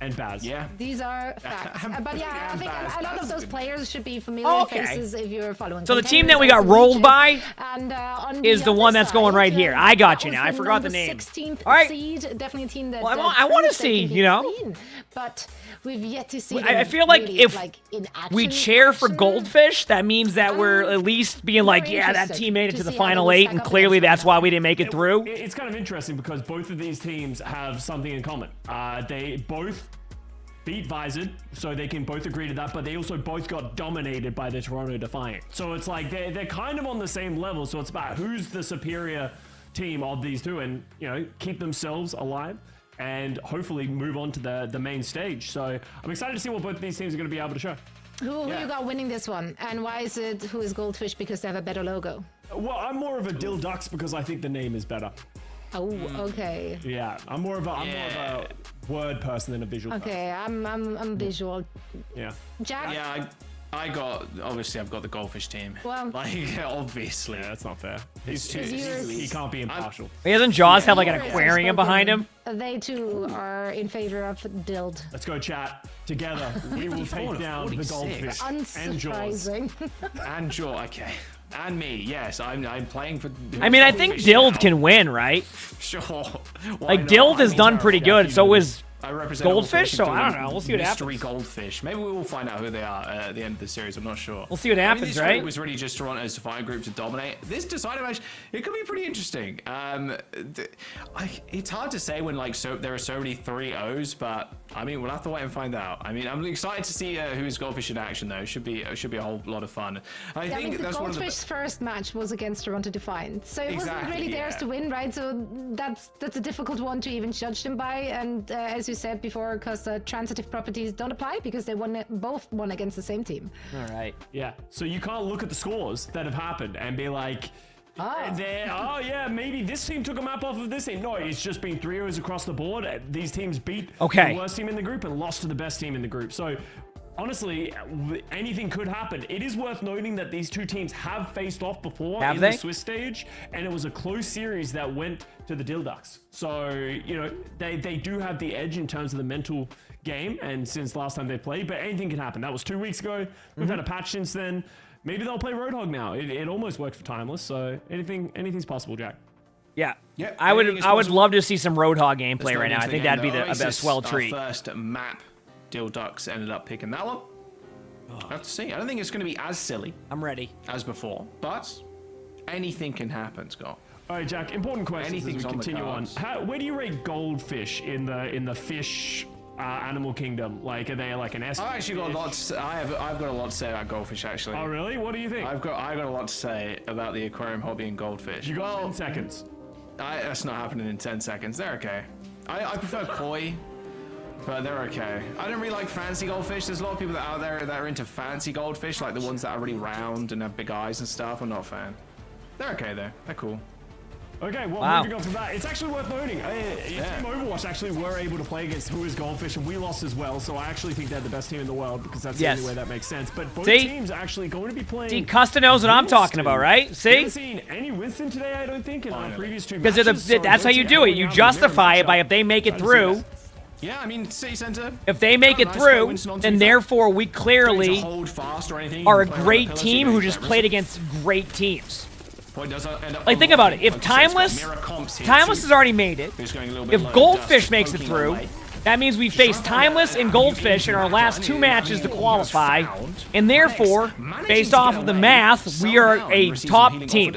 Speaker 4: And Baz.
Speaker 2: Yeah.
Speaker 5: These are facts. But yeah, I think a lot of those players should be familiar faces if you're following.
Speaker 1: So the team that we got rolled by
Speaker 5: and,
Speaker 1: is the one that's going right here. I got you now. I forgot the name.
Speaker 5: 16th
Speaker 1: All right.
Speaker 5: seed, definitely a team that.
Speaker 1: Well, I want to see, you know.
Speaker 5: But we've yet to see.
Speaker 1: I feel like
Speaker 5: really,
Speaker 1: if
Speaker 5: in action,
Speaker 1: we cheer for Goldfish, that means that we're at least being like, yeah, that team made it to the final 8, and clearly that's why we didn't make it through.
Speaker 4: It's kind of interesting because both of these teams have something in common. They both beat Visored, so they can both agree to that, but they also both got dominated by the Toronto Defiant. So it's like they're kind of on the same level, so it's about who's the superior team of these two and, you know, keep themselves alive and hopefully move on to the main stage. So I'm excited to see what both of these teams are going to be able to show.
Speaker 5: Who you got winning this one? And why is it who is Goldfish? Because they have a better logo.
Speaker 4: Well, I'm more of a Dill Ducks because I think the name is better.
Speaker 5: Oh, okay.
Speaker 4: Yeah, I'm more of a word person than a visual person.
Speaker 5: Okay, I'm visual.
Speaker 4: Yeah.
Speaker 5: Jack?
Speaker 2: Yeah, I've got the Goldfish team.
Speaker 5: Well,
Speaker 2: like, obviously.
Speaker 4: Yeah, that's not fair.
Speaker 5: yours-
Speaker 4: He can't be impartial.
Speaker 1: Doesn't Jaws have like an aquarium behind him?
Speaker 5: They too are in favor of Dild.
Speaker 4: Let's go, chat. Together, we will take down the Goldfish. And Jaws.
Speaker 5: Unsurprising.
Speaker 2: And Jaws, okay. And me, yes, I'm playing for.
Speaker 1: I mean, I think Dild can win, right?
Speaker 2: Sure.
Speaker 1: Like, Dild has done pretty good, so is
Speaker 2: I represent
Speaker 1: Goldfish, so I don't know. We'll see what happens.
Speaker 2: Mystery Goldfish. Maybe we will find out who they are at the end of the series. I'm not sure.
Speaker 1: We'll see what happens,
Speaker 2: this
Speaker 1: right?
Speaker 2: Group was really just Toronto's Defiant group to dominate. This decided match, it could be pretty interesting. It's hard to say when there are so many 3-0s, but I mean, we'll have to wait and find out. I mean, I'm excited to see who's Goldfish in action, though. It should be a whole lot of fun. I think
Speaker 5: the
Speaker 2: that's
Speaker 5: Goldfish's first match was against Toronto Defiant, so it wasn't really theirs to win, right? So that's a difficult one to even judge them by. And as you said before, because transitive properties don't apply because they both won against the same team.
Speaker 1: All right.
Speaker 4: Yeah. So you can't look at the scores that have happened and be like, yeah, maybe this team took a map off of this team. No, it's just been 3-0s across the board. These teams beat the worst team in the group and lost to the best team in the group. So honestly, anything could happen. It is worth noting that these two teams have faced off before the Swiss stage, and it was a close series that went to the Dill Ducks. So, you know, they do have the edge in terms of the mental game, and since last time they played, but anything can happen. That was 2 weeks ago. We've had a patch since then. Maybe they'll play Roadhog now. It almost worked for Timeless, so anything's possible, Jack.
Speaker 1: Yeah.
Speaker 2: Yep.
Speaker 1: I would love to see some Roadhog gameplay right now. I think that'd be a swell treat.
Speaker 2: First map. Dill Ducks ended up picking that one. I have to see. I don't think it's going to be as silly.
Speaker 1: I'm ready.
Speaker 2: As before, but anything can happen, Scott.
Speaker 4: All right, Jack. Important questions
Speaker 2: Anything's
Speaker 4: as we
Speaker 2: on the
Speaker 4: continue on.
Speaker 2: cards.
Speaker 4: Where do you rate goldfish in the fish animal kingdom? Like, are they like an S?
Speaker 2: I've actually got a lot. I've got a lot to say about goldfish. Actually.
Speaker 4: Oh, really? What do you think?
Speaker 2: I've got a lot to say about the aquarium hobby and goldfish.
Speaker 4: You got 10 seconds.
Speaker 2: That's not happening in 10 seconds. They're okay. I prefer koi, but they're okay. I don't really like fancy goldfish. There's a lot of people out there that are into fancy goldfish, like the ones that are really round and have big eyes and stuff. I'm not a fan. They're okay though. They're cool.
Speaker 4: Okay, well, moving on from that, it's actually worth noting. Team Overwatch actually were able to play against Who is Goldfish, and we lost as well, so I actually think they're the best team in the world, because that's the only way that makes sense. But both teams are actually going to be playing...
Speaker 1: See, Custa knows what I'm talking about, right? See?
Speaker 4: We haven't seen any Winston today, I don't think, in our previous two
Speaker 1: Because
Speaker 4: matches.
Speaker 1: that's how you do it. You justify it by if they make it through.
Speaker 2: Yeah, I mean, City Center.
Speaker 1: If they make it through, then therefore we clearly are a great team who just played against great teams. Like, think about it. If Timeless has already made it, if Goldfish makes it through, that means we face Timeless and Goldfish in our last 2 matches to qualify, and therefore, based off of the math, we are a top team.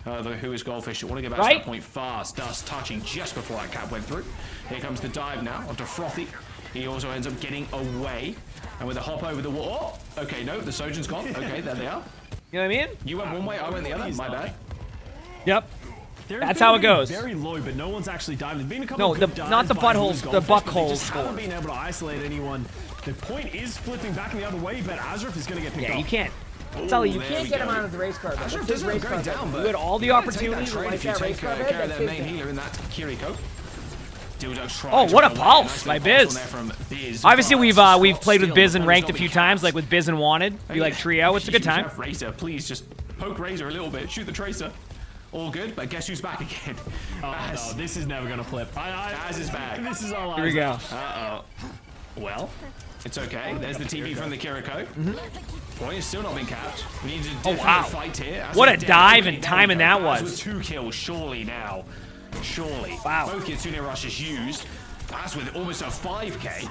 Speaker 2: The Who is Goldfish. I want to get back to that point fast. Dust touching just before that cap went through. Here comes the dive now onto Frothy. He also ends up getting away. And with a hop over the wall. Oh, okay, no, the Sojourn's gone. Okay, there they are.
Speaker 1: You know what I mean?
Speaker 2: You went one way, I went the other. My bad.
Speaker 1: Yep. That's how it goes.
Speaker 4: Very low, but no one's actually dived. There's been a couple
Speaker 1: of good dives, not the buttholes, the buckholes.
Speaker 4: Just haven't been able to isolate anyone. The point is flipping back in the other way, but Azraf is going to get picked up.
Speaker 1: Yeah, you can't. Sully, you can't get him out of the race car.
Speaker 2: Azraf doesn't race car down, but
Speaker 1: you had all the opportunities
Speaker 2: to
Speaker 1: like that race car.
Speaker 2: Care of their main healer in that Kiriko.
Speaker 1: Oh, what a pulse by Biz. Obviously, we've played with Biz and ranked a few times, like with Biz and Wanted. We like trio. It's a good time.
Speaker 2: Razor, please just poke Razor a little bit. Shoot the Tracer. All good, but guess who's back again?
Speaker 4: Oh, no, this is never gonna flip.
Speaker 2: Az is back.
Speaker 4: This is all.
Speaker 1: Here we go.
Speaker 2: Uh-oh. Well, it's okay. There's the TV from the Kiriko. Boy, it's still not been capped. We need to definitely fight here.
Speaker 1: What a dive and timing that was.
Speaker 2: With 2 kills, surely now. Surely.
Speaker 1: Wow.
Speaker 2: Both Kitsune rushes used. That's with almost a 5k.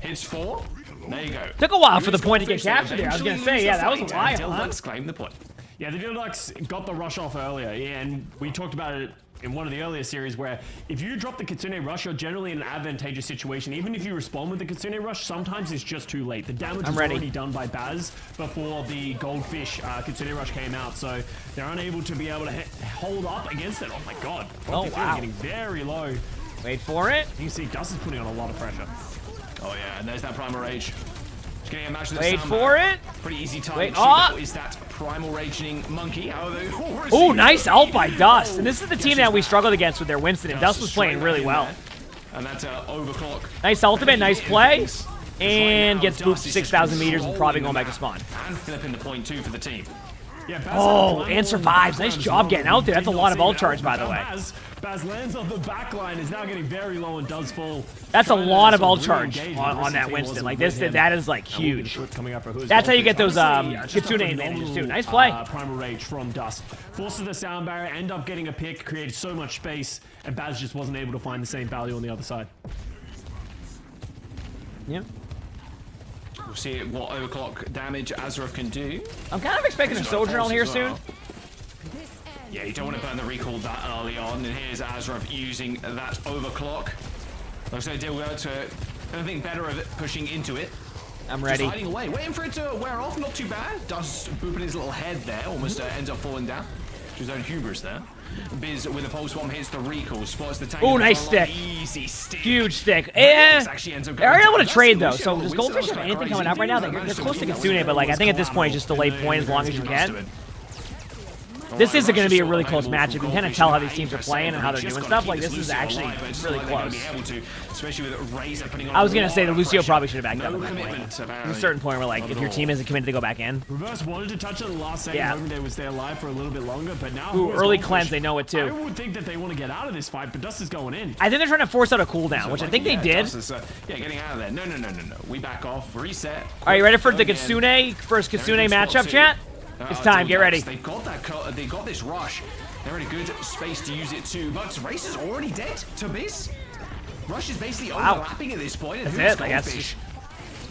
Speaker 2: Hits 4. There you go.
Speaker 1: Took a while for the point to get captured there. I was going to say, yeah, that was a while.
Speaker 2: Dilducks claim the point.
Speaker 4: Yeah, the Dilducks got the rush off earlier, and we talked about it in one of the earlier series where if you drop the Kitsune rush, you're generally in an advantageous situation. Even if you respond with the Kitsune rush, sometimes it's just too late. The damage is already done by Baz before the Goldfish Kitsune rush came out, so they're unable to be able to hold up against it. Oh my god.
Speaker 1: Oh, wow.
Speaker 4: Getting very low.
Speaker 1: Wait for it.
Speaker 4: You can see Dust is putting on a lot of pressure.
Speaker 2: Oh yeah, and there's that Primal Rage. Just getting a match with
Speaker 1: Wait for it.
Speaker 2: Pretty easy time.
Speaker 1: Wait,
Speaker 2: Is that Primal Raging Monkey?
Speaker 1: Oh, nice ult by Dust. And this is the team that we struggled against with their Winston, and Dust was playing really well.
Speaker 2: And that's Overclock.
Speaker 1: Nice ultimate, nice play. And gets booped 6,000 meters and probably going back to spawn.
Speaker 2: And flipping the point 2 for the team.
Speaker 1: Oh, and survives. Nice job getting out there. That's a lot of ult charge, by the way.
Speaker 4: Baz lands on the back line, is now getting very low and does fall.
Speaker 1: That's a lot of ult charge on that Winston. Like this, that is like huge. That's how you get those Kitsune advantages too. Nice play.
Speaker 4: Primal Rage from Dust. Forces the sound barrier, end up getting a pick, created so much space, and Baz just wasn't able to find the same value on the other side.
Speaker 1: Yeah.
Speaker 2: We'll see what overclock damage Azraf can do.
Speaker 1: I'm kind of expecting a Sojourn ult here soon.
Speaker 2: Yeah, you don't want to burn the recall that early on, and here's Azraf using that overclock. Looks like they'll go to anything better of it, pushing into it.
Speaker 1: I'm ready.
Speaker 2: Just hiding away, waiting for it to wear off, not too bad. Dust booping his little head there, almost ends up falling down. His own hubris there. Biz with a pulse bomb hits the recall, spots the tank.
Speaker 1: Oh, nice stick.
Speaker 2: Easy stick.
Speaker 1: Huge stick. They're able to trade though, so does Goldfish have anything coming up right now? They're close to Kitsune, but like I think at this point, just delay point as long as you can. This is going to be a really close match. You can kind of tell how these teams are playing and how they're doing stuff. Like, this is actually really close. I was going to say that Lucio probably should have backed up at that point. At a certain point where, like, if your team isn't committed to go back in.
Speaker 4: Reverse wanted to touch it the last second, hoping they would stay alive for a little bit longer, but now...
Speaker 1: Ooh, early cleanse, they know it too.
Speaker 4: I would think that they want to get out of this fight, but Dust is going in.
Speaker 1: I think they're trying to force out a cooldown, which I think they did.
Speaker 2: Yeah, getting out of there. No. We back off, reset.
Speaker 1: All right, you ready for the Kitsune, first Kitsune matchup, chat? It's time, get ready.
Speaker 2: They've got that. They got this rush. They're in a good space to use it too. But Race is already dead to Biz. Rush is basically overlapping at this point.
Speaker 1: That's it, I guess.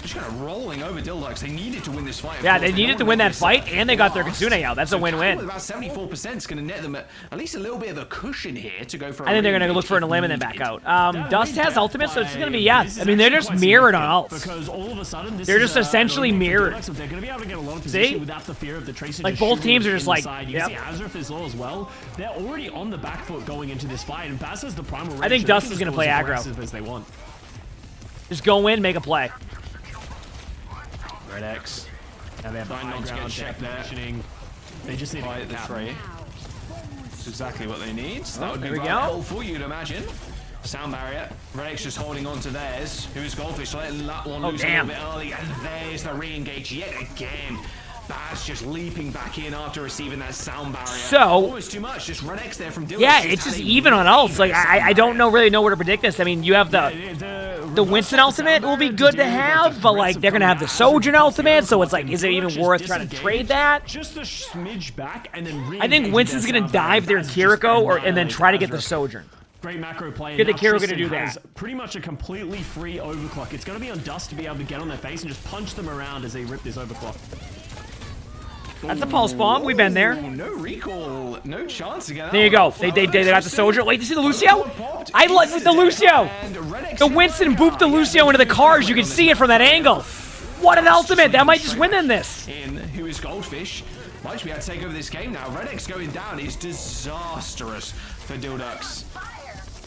Speaker 2: just kind of rolling over Dildux. They needed to win this fight.
Speaker 1: Yeah, they needed to win that fight, and they got their Kitsune out. That's a win-win.
Speaker 2: About 74% is going to net them at least a little bit of a cushion here to go for.
Speaker 1: I think they're going to look for an elim and then back out. Dust has ultimate, so it's going to be, yeah. I mean, they're just mirrored on ults.
Speaker 4: Because all of a sudden,
Speaker 1: they're just essentially mirrored.
Speaker 4: They're going to be able to get a lot of
Speaker 1: See?
Speaker 4: position without the fear of the Tracer.
Speaker 1: Like, both teams are just like,
Speaker 4: you see Azurf is low as well. They're already on the back foot going into this fight, and Baz has the primal.
Speaker 1: I think Dust is going to play aggro.
Speaker 4: As they want.
Speaker 1: Just go in, make a play.
Speaker 2: Red X.
Speaker 4: Now they have the high ground, check positioning. They just need to
Speaker 2: fight the tree. That's exactly what they need. So that would be
Speaker 1: there we
Speaker 2: right
Speaker 1: go.
Speaker 2: for you to imagine. Sound barrier. Red X just holding on to theirs. Who's Goldfish letting that one loose a little bit early, and there's the re-engage yet again. Baz just leaping back in after receiving that sound barrier.
Speaker 1: So
Speaker 2: almost too much. Just Red X there from Dylan.
Speaker 1: Yeah, it's just even on ults. Like I don't really know where to predict this. I mean, you have the Winston ultimate will be good to have, but like they're gonna have the Sojourn ultimate, so it's like, is it even worth trying to trade that?
Speaker 4: Just a smidge back, and then
Speaker 1: I think Winston's gonna dive their Kiriko and then try to get the Sojourn.
Speaker 4: Great macro play.
Speaker 1: Get the Kiriko
Speaker 4: Tristan
Speaker 1: to do
Speaker 4: has
Speaker 1: that.
Speaker 4: Pretty much a completely free overclock. It's going to be on Dust to be able to get on their face and just punch them around as they rip this overclock.
Speaker 1: That's a pulse bomb. We've been there.
Speaker 2: No recall, no chance to get out.
Speaker 1: There you go. They got the Sojourn. Wait, you see the Lucio? I like the Lucio. The Winston booped the Lucio into the cars. You can see it from that angle. What an ultimate. That might just win them this.
Speaker 2: Who is Goldfish? Might be able to take over this game now. Red X going down is disastrous for Dildux.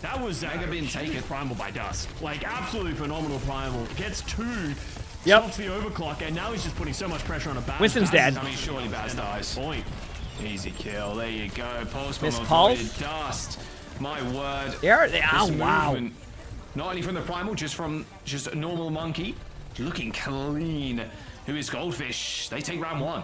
Speaker 4: That was being taken primal by Dust. Like, absolutely phenomenal primal. Gets two. Stops the overclock, and now he's just putting so much pressure on a Baz.
Speaker 1: Winston's dead.
Speaker 2: I mean, surely Baz dies.
Speaker 4: Point.
Speaker 2: Easy kill. There you go. Pulse bomb
Speaker 1: Miss
Speaker 2: avoided.
Speaker 1: Pulse.
Speaker 2: Dust. My word.
Speaker 1: Oh, wow.
Speaker 2: Movement, not only from the primal, just from a normal monkey. Looking clean. Who is Goldfish? They take round one.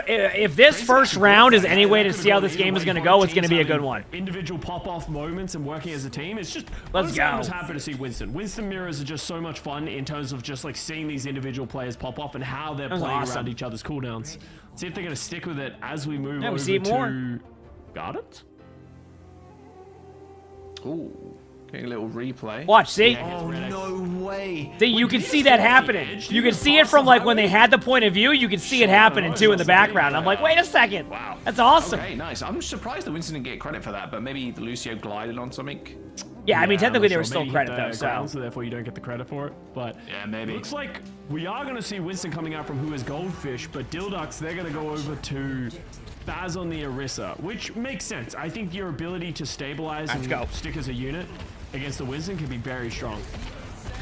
Speaker 1: If this first round is any way to see how this game is going to go, it's going to be a good one.
Speaker 4: Individual pop-off moments and working as a team. It's just,
Speaker 1: let's go.
Speaker 4: I'm just happy to see Winston. Winston mirrors are just so much fun in terms of just like seeing these individual players pop off and how they're playing around each other's cooldowns. Let's see if they're going to stick with it as we move over to Gardens.
Speaker 2: Ooh. Getting a little replay.
Speaker 1: Watch, see?
Speaker 2: Oh, no way.
Speaker 1: See, you can see that happening. You can see it from like when they had the point of view, you can see it happening too in the background. I'm like, wait a second. Wow. That's awesome.
Speaker 2: Okay, nice. I'm surprised that Winston didn't get credit for that, but maybe the Lucio glided on something.
Speaker 1: Yeah, I mean, technically there was still credit though,
Speaker 4: so therefore you don't get the credit for it. But
Speaker 2: yeah, maybe.
Speaker 4: Looks like we are going to see Winston coming out from Who is Goldfish, but Dildux, they're going to go over to Baz on the Orisa, which makes sense. I think your ability to stabilize and stick as a unit against the Winston can be very strong.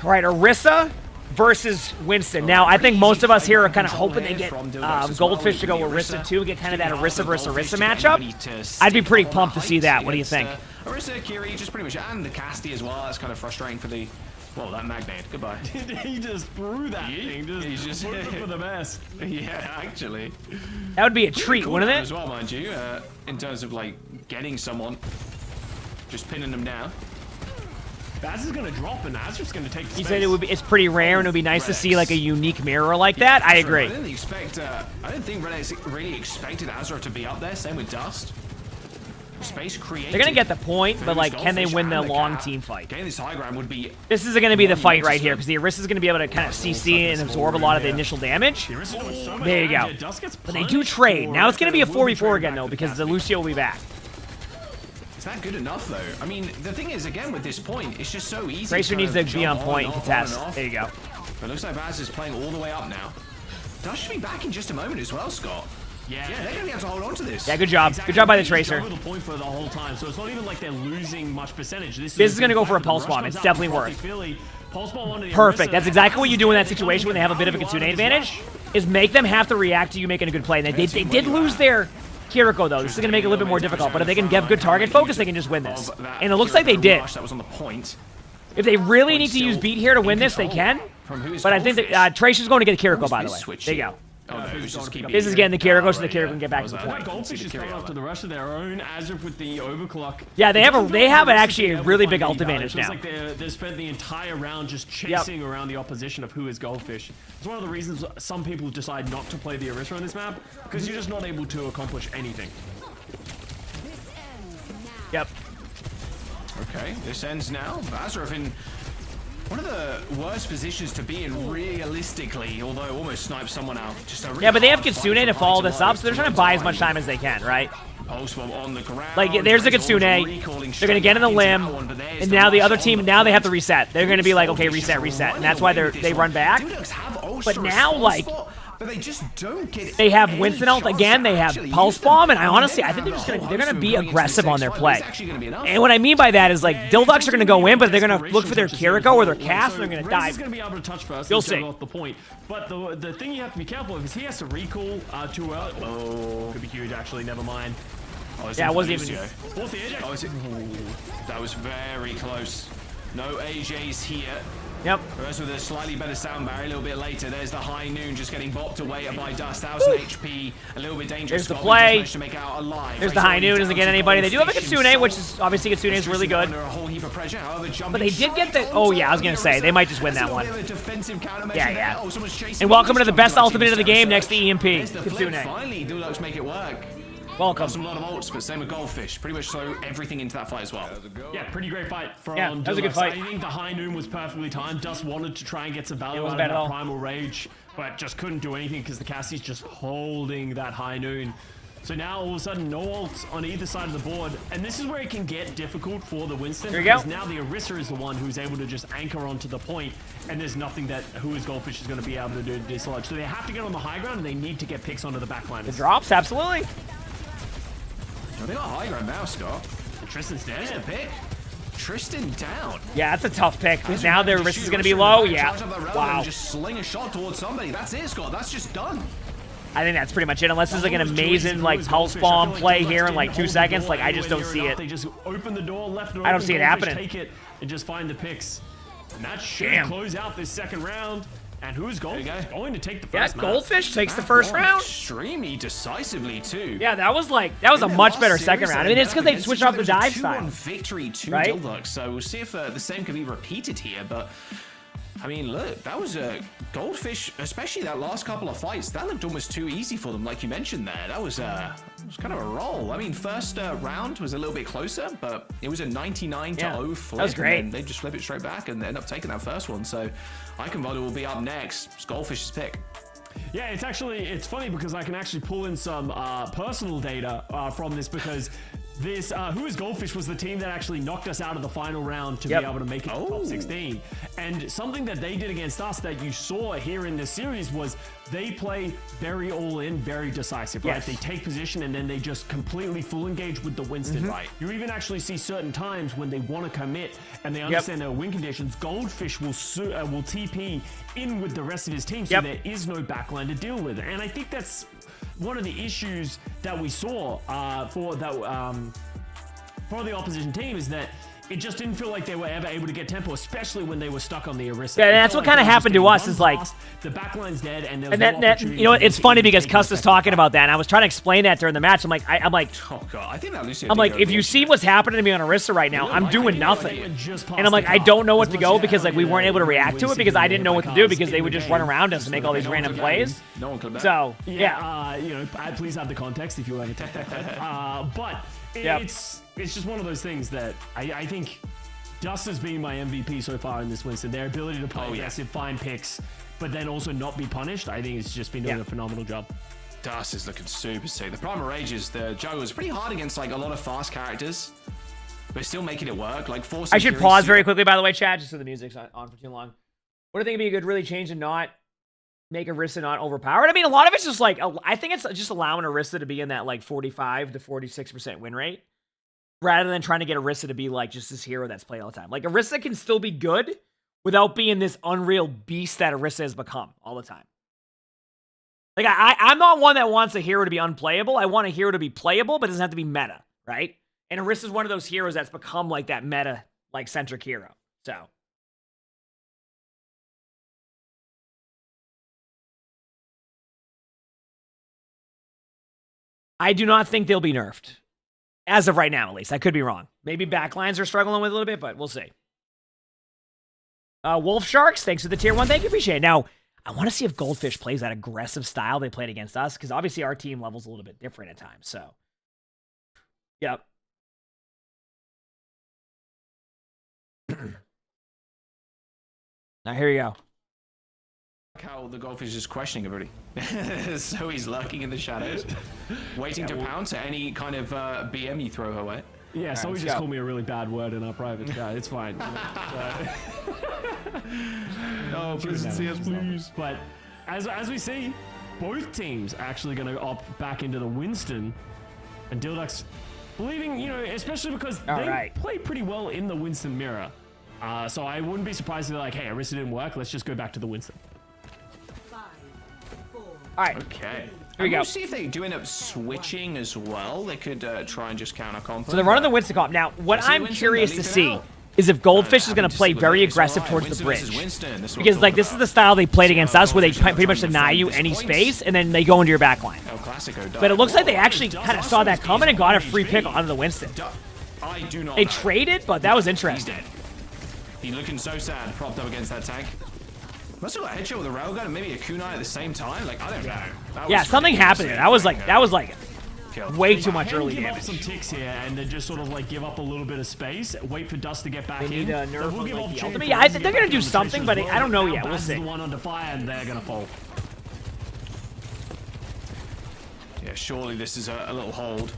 Speaker 1: All right, Orisa versus Winston. Now, I think most of us here are kind of hoping they get Goldfish to go Orisa too, get kind of that Orisa versus Orisa matchup. I'd be pretty pumped to see that. What do you think?
Speaker 2: Orisa, Kiri, just pretty much, and the Casti as well. That's kind of frustrating for the... Well, that Magnate. Goodbye.
Speaker 4: He just threw that thing. Just put it for the best.
Speaker 2: Yeah, actually.
Speaker 1: That would be a treat,
Speaker 2: cool
Speaker 1: wouldn't it?
Speaker 2: As well, mind you, in terms of like getting someone, just pinning them down.
Speaker 4: Baz is going to drop and Azur's going to take the
Speaker 1: He
Speaker 4: space.
Speaker 1: said it's pretty rare and it would be nice to see like a unique mirror like that. I agree.
Speaker 2: I didn't expect. I didn't think Red X really expected Azur to be up there. Same with Dust. Space created.
Speaker 1: They're gonna get the point, but like, can they win the long team fight?
Speaker 2: Getting this high ground would be.
Speaker 1: This is gonna be the fight right here because the Orisa is gonna be able to kind of CC and absorb a lot of the initial damage. There you go. But they do trade. Now it's gonna be a 4v4 again though because the Lucio will be back.
Speaker 2: Is that good enough though? I mean, the thing is, again with this point, it's just so easy.
Speaker 1: Tracer needs to be on point and contest. There you go.
Speaker 2: But it looks like Baz is playing all the way up now. Dust should be back in just a moment as well, Scott. Yeah, they're going to be able to hold on to this.
Speaker 1: Yeah, good job. Good job by the Tracer.
Speaker 4: The point for the whole time, so it's not even like they're losing much percentage. This
Speaker 1: is going to go for a Pulse Bomb. It's definitely worth. Perfect. That's exactly what you do in that situation when they have a bit of a Kitsune advantage, is make them have to react to you making a good play. And they did lose their Kiriko, though. This is going to make it a little bit more difficult. But if they can get good target focus, they can just win this. And it looks like they did.
Speaker 2: That was on the point.
Speaker 1: If they really need to use beat here to win this, they can. But I think that Tracer's going to get Kiriko, by the way. There you go.
Speaker 2: Oh, no, this
Speaker 1: is getting the Kiriko, so the Kiriko can get back to the point.
Speaker 4: Goldfish is coming up to the rush of their own, Azur with the overclock.
Speaker 1: Yeah, they have actually a really big ult advantage now.
Speaker 4: It's like they spent the entire round just chasing around the opposition of Who is Goldfish. It's one of the reasons some people decide not to play the Orisa on this map, because you're just not able to accomplish anything.
Speaker 1: Yep.
Speaker 2: Okay, this ends now. Azur in one of the worst positions to be in realistically, although almost snipe someone out. Just a really
Speaker 1: Yeah, but they have
Speaker 2: hard
Speaker 1: Kitsune
Speaker 2: fight
Speaker 1: to
Speaker 2: from
Speaker 1: follow
Speaker 2: high
Speaker 1: this
Speaker 2: to low.
Speaker 1: up, so they're trying to buy as much time as they can, right?
Speaker 2: Pulse bomb on the ground.
Speaker 1: Like, there's the Kitsune. They're going to get in the limb, and now the other team, now they have to reset. They're going to be like, okay, reset, and that's why they run back. But now, like,
Speaker 2: but they just don't get
Speaker 1: they have Winston ult again. They have Pulse Bomb, and I think they're gonna be aggressive on their play. And what I mean by that is like Dilducks are gonna go in, but they're gonna look for their Kiriko or their cast, and they're gonna dive.
Speaker 4: He's gonna be able to touch first.
Speaker 1: You'll see.
Speaker 4: Off the point. But the thing you have to be careful of is he has to recall too early. Oh, could be huge actually. Never mind.
Speaker 1: Yeah, it wasn't even.
Speaker 4: What's the AJ?
Speaker 2: Oh, is it? That was very close. No AJs here.
Speaker 1: Yep.
Speaker 2: Whereas with a slightly better sound barrier a little bit later, there's the High Noon just getting bopped away by Dust. 1000 HP, a little bit dangerous.
Speaker 1: There's the play.
Speaker 2: To make out alive.
Speaker 1: There's the High Noon. Doesn't get anybody. They do have a Kitsune, which is obviously Kitsune is really good.
Speaker 2: Under a whole heap of pressure. However,
Speaker 1: But they did get the. Oh yeah, I was gonna say they might just win that one. Yeah.
Speaker 2: Oh, someone's chasing.
Speaker 1: And welcome to the best ultimate of the game next to EMP.
Speaker 2: There's the flip.
Speaker 1: Kitsune.
Speaker 2: Finally, Dulux make it work.
Speaker 1: Welcome.
Speaker 2: Some lot of ults, but same with Goldfish. Pretty much throw everything into that fight as well.
Speaker 4: Yeah, pretty great fight from
Speaker 1: Yeah, that was a good fight.
Speaker 4: I think the High Noon was perfectly timed. Dust wanted to try and get some value out of
Speaker 1: bad at
Speaker 4: that
Speaker 1: all.
Speaker 4: Primal Rage, but just couldn't do anything because the Cassie's just holding that High Noon. So now all of a sudden, no ults on either side of the board, and this is where it can get difficult for the Winston.
Speaker 1: Here we go.
Speaker 4: Because now the Orisa is the one who's able to just anchor onto the point, and there's nothing that Who is Goldfish is going to be able to do to dislodge. So they have to get on the high ground, and they need to get picks onto the back line.
Speaker 1: The drops, absolutely.
Speaker 2: Oh, they got high ground now, Scott.
Speaker 4: And Tristan's dead.
Speaker 2: There's the pick. Tristan down.
Speaker 1: Yeah, that's a tough pick because now their risk is going to be low. Yeah. Wow.
Speaker 2: Just sling a shot towards somebody. That's it, Scott. That's just done.
Speaker 1: I think that's pretty much it. Unless there's like an amazing like pulse bomb play here in like 2 seconds, like I just don't see it.
Speaker 4: They just open the door, left it open,
Speaker 1: I don't see it
Speaker 4: Goldfish
Speaker 1: happening.
Speaker 4: Take it and just find the picks. And that should close out this second round. And who's going to take the first
Speaker 1: Yeah, Goldfish takes the first round.
Speaker 2: Extremely decisively too.
Speaker 1: Yeah, that was a much better second round. I mean, it's because they switched off the dive style.
Speaker 2: 2-1 victory to
Speaker 1: Right?
Speaker 2: Dilduck, so we'll see if the same can be repeated here. But I mean, look, that was a Goldfish, especially that last couple of fights. That looked almost too easy for them, like you mentioned there. That was kind of a roll. I mean, first round was a little bit closer, but it was a 99-0 flip.
Speaker 1: that was great.
Speaker 2: And they just flip it straight back and end up taking that first one. So Iconvoda will be up next. It's Goldfish's pick.
Speaker 4: Yeah, it's funny because I can actually pull in some personal data from this because this Who is Goldfish was the team that actually knocked us out of the final round to be able to make it to top 16. And something that they did against us that you saw here in this series was they play very all in, very decisive, right? They take position and then they just completely full engage with the Winston. Right. You even actually see certain times when they want to commit and they understand their win conditions. Goldfish will TP in with the rest of his team, so there is no backline to deal with. And I think that's one of the issues that we saw for the opposition team is that it just didn't feel like they were ever able to get tempo, especially when they were stuck on the Orisa.
Speaker 1: Yeah, that's what kind of happened to us. Is like
Speaker 4: the backline's dead, and there was
Speaker 1: and
Speaker 4: no
Speaker 1: that
Speaker 4: opportunity
Speaker 1: you know,
Speaker 4: for
Speaker 1: it's
Speaker 4: them to
Speaker 1: funny
Speaker 4: even
Speaker 1: because
Speaker 4: take
Speaker 1: Custer's talking about that, and I was trying to explain that during the match. I'm like,
Speaker 2: oh god, I think that Lucio.
Speaker 1: I'm like, if you see what's happening to me on Orisa right now, I'm doing nothing, and I'm like, I don't know what to go because like we weren't able to react to it because I didn't know what to do because they would just run around us and make all these random plays.
Speaker 2: No one could.
Speaker 1: So
Speaker 4: you know, please have the context if you ever take that. But it's just one of those things that I think Dust has been my MVP so far in this Winston. Their ability to play aggressive, find picks, but then also not be punished. I think it's just been doing a phenomenal job.
Speaker 2: Dust is looking super sick. The Primal Rages, the Joe was pretty hard against like a lot of fast characters, but still making it work. Like forcing.
Speaker 1: I should pause very quickly, by the way, Chad, just so the music's not on for too long. What do you think would be a good really change and not make Orisa not overpowered? I mean, a lot of it's just like, I think it's just allowing Orisa to be in that like 45 to 46% win rate, rather than trying to get Orisa to be like just this hero that's played all the time. Like Orisa can still be good without being this unreal beast that Orisa has become all the time. Like I'm not one that wants a hero to be unplayable. I want a hero to be playable, but it doesn't have to be meta, right? And Orisa is one of those heroes that's become like that meta, like centric hero. So. I do not think they'll be nerfed. As of right now, at least. I could be wrong. Maybe backlines are struggling with a little bit, but we'll see. Wolf Sharks, thanks for the tier 1. Thank you, appreciate it. Now, I want to see if Goldfish plays that aggressive style they played against us, because obviously our team level's a little bit different at times, so. Yep. Now, here you go.
Speaker 2: How the Goldfish is questioning everybody. So he's lurking in the shadows, waiting to pounce at any kind of BM you throw her way.
Speaker 4: Yeah, so he just called me a really bad word in our private chat. It's fine.
Speaker 2: Oh, please see us, please.
Speaker 4: But as we see, both teams actually going to opt back into the Winston, and Dildux believing, you know, especially because they play pretty well in the Winston mirror. So I wouldn't be surprised if they're like, hey, Arista didn't work. Let's just go back to the Winston.
Speaker 1: All right.
Speaker 2: Okay.
Speaker 1: Here we go.
Speaker 2: We'll see if they do end up switching as well. They could try and just counter comp.
Speaker 1: So they're running the Winston comp. Now, what I'm curious to see is if Goldfish is going to play very aggressive towards the bridge. Because, like, this is the style they played against us, where they pretty much deny you any space, and then they go into your back line. But it looks like they actually kind of saw that coming and got a free pick onto the Winston. They traded, but that was interesting.
Speaker 2: He's looking so sad, propped up against that tank. Must have got a headshot with a railgun and maybe a kunai at the same time. Like, I don't know.
Speaker 1: Yeah, something happened there. That was like way too much early
Speaker 4: give
Speaker 1: damage.
Speaker 4: Up some ticks here and then just sort of like give up a little bit of space, wait for Dust to get back in.
Speaker 1: They need a nerf
Speaker 4: we'll give
Speaker 1: like the
Speaker 4: opportunity
Speaker 1: ultimate.
Speaker 4: for
Speaker 1: Yeah, I
Speaker 4: them
Speaker 1: think
Speaker 4: to
Speaker 1: they're
Speaker 4: get
Speaker 1: gonna do
Speaker 4: back in
Speaker 1: something, but
Speaker 4: conversation
Speaker 1: I don't know
Speaker 4: as well.
Speaker 1: yet.
Speaker 4: Now
Speaker 1: We'll
Speaker 4: Baz is
Speaker 1: see.
Speaker 4: the one under fire and they're gonna fall.
Speaker 2: Yeah, surely this is a little hold.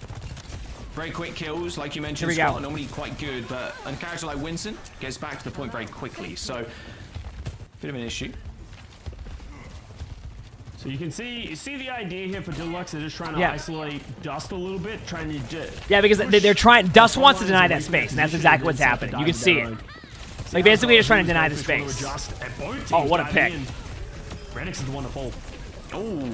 Speaker 2: Very quick kills, like you mentioned,
Speaker 1: Here we
Speaker 2: Scott,
Speaker 1: go.
Speaker 2: normally quite good, but a character like Winston gets back to the point very quickly, so bit of an issue.
Speaker 4: So you can see the idea here for Deluxe. They're just trying to isolate Dust a little bit, trying to
Speaker 1: Yeah, because they're trying. Dust wants to deny that space, and that's exactly what's happening. You can see it. Like, basically, just trying to deny the space. Oh, what a pick.
Speaker 4: Renix is the one to fall.
Speaker 2: Oh.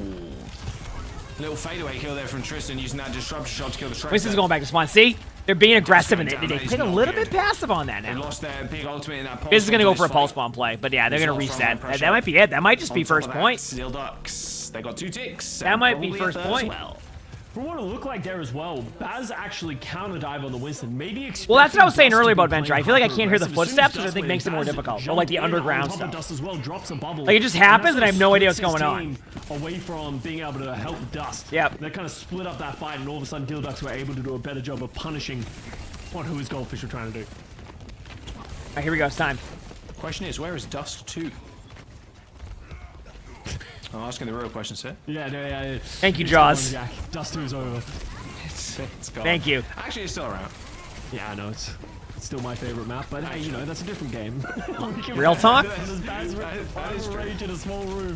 Speaker 2: Little fadeaway kill there from Tristan using that disruption shot to kill the Shrek.
Speaker 1: Winston's going back to spawn. See? They're being aggressive, and they played a little bit passive on that now.
Speaker 2: They lost their big ultimate in that pulse.
Speaker 1: This is going to go for a pulse bomb play, but yeah, they're going to reset. That might be it. That might just be first point.
Speaker 2: Steel Ducks. They got 2 ticks.
Speaker 1: That might be first point.
Speaker 4: For what it looked like there as well, Baz actually counter dive on the Winston. Maybe
Speaker 1: well, that's what I was saying earlier about Venture. I feel like I can't hear the footsteps, which I think makes it more difficult. Or like the underground stuff. Like, it just happens, and I have no idea what's going on.
Speaker 4: Away from being able to help Dust.
Speaker 1: Yep.
Speaker 4: They kind of split up that fight, and all of a sudden, Dilducks were able to do a better job of punishing who is Goldfish were trying to do.
Speaker 1: All right, here we go. It's time.
Speaker 2: Question is, where is Dust 2? I'm asking the real question, sir.
Speaker 4: Yeah.
Speaker 1: Thank you, Jaws.
Speaker 4: Dust 2 is over.
Speaker 2: It's gone.
Speaker 1: Thank you.
Speaker 2: Actually, it's still around.
Speaker 4: Yeah, I know. It's still my favorite map, but hey, you know, that's a different game.
Speaker 1: Real talk?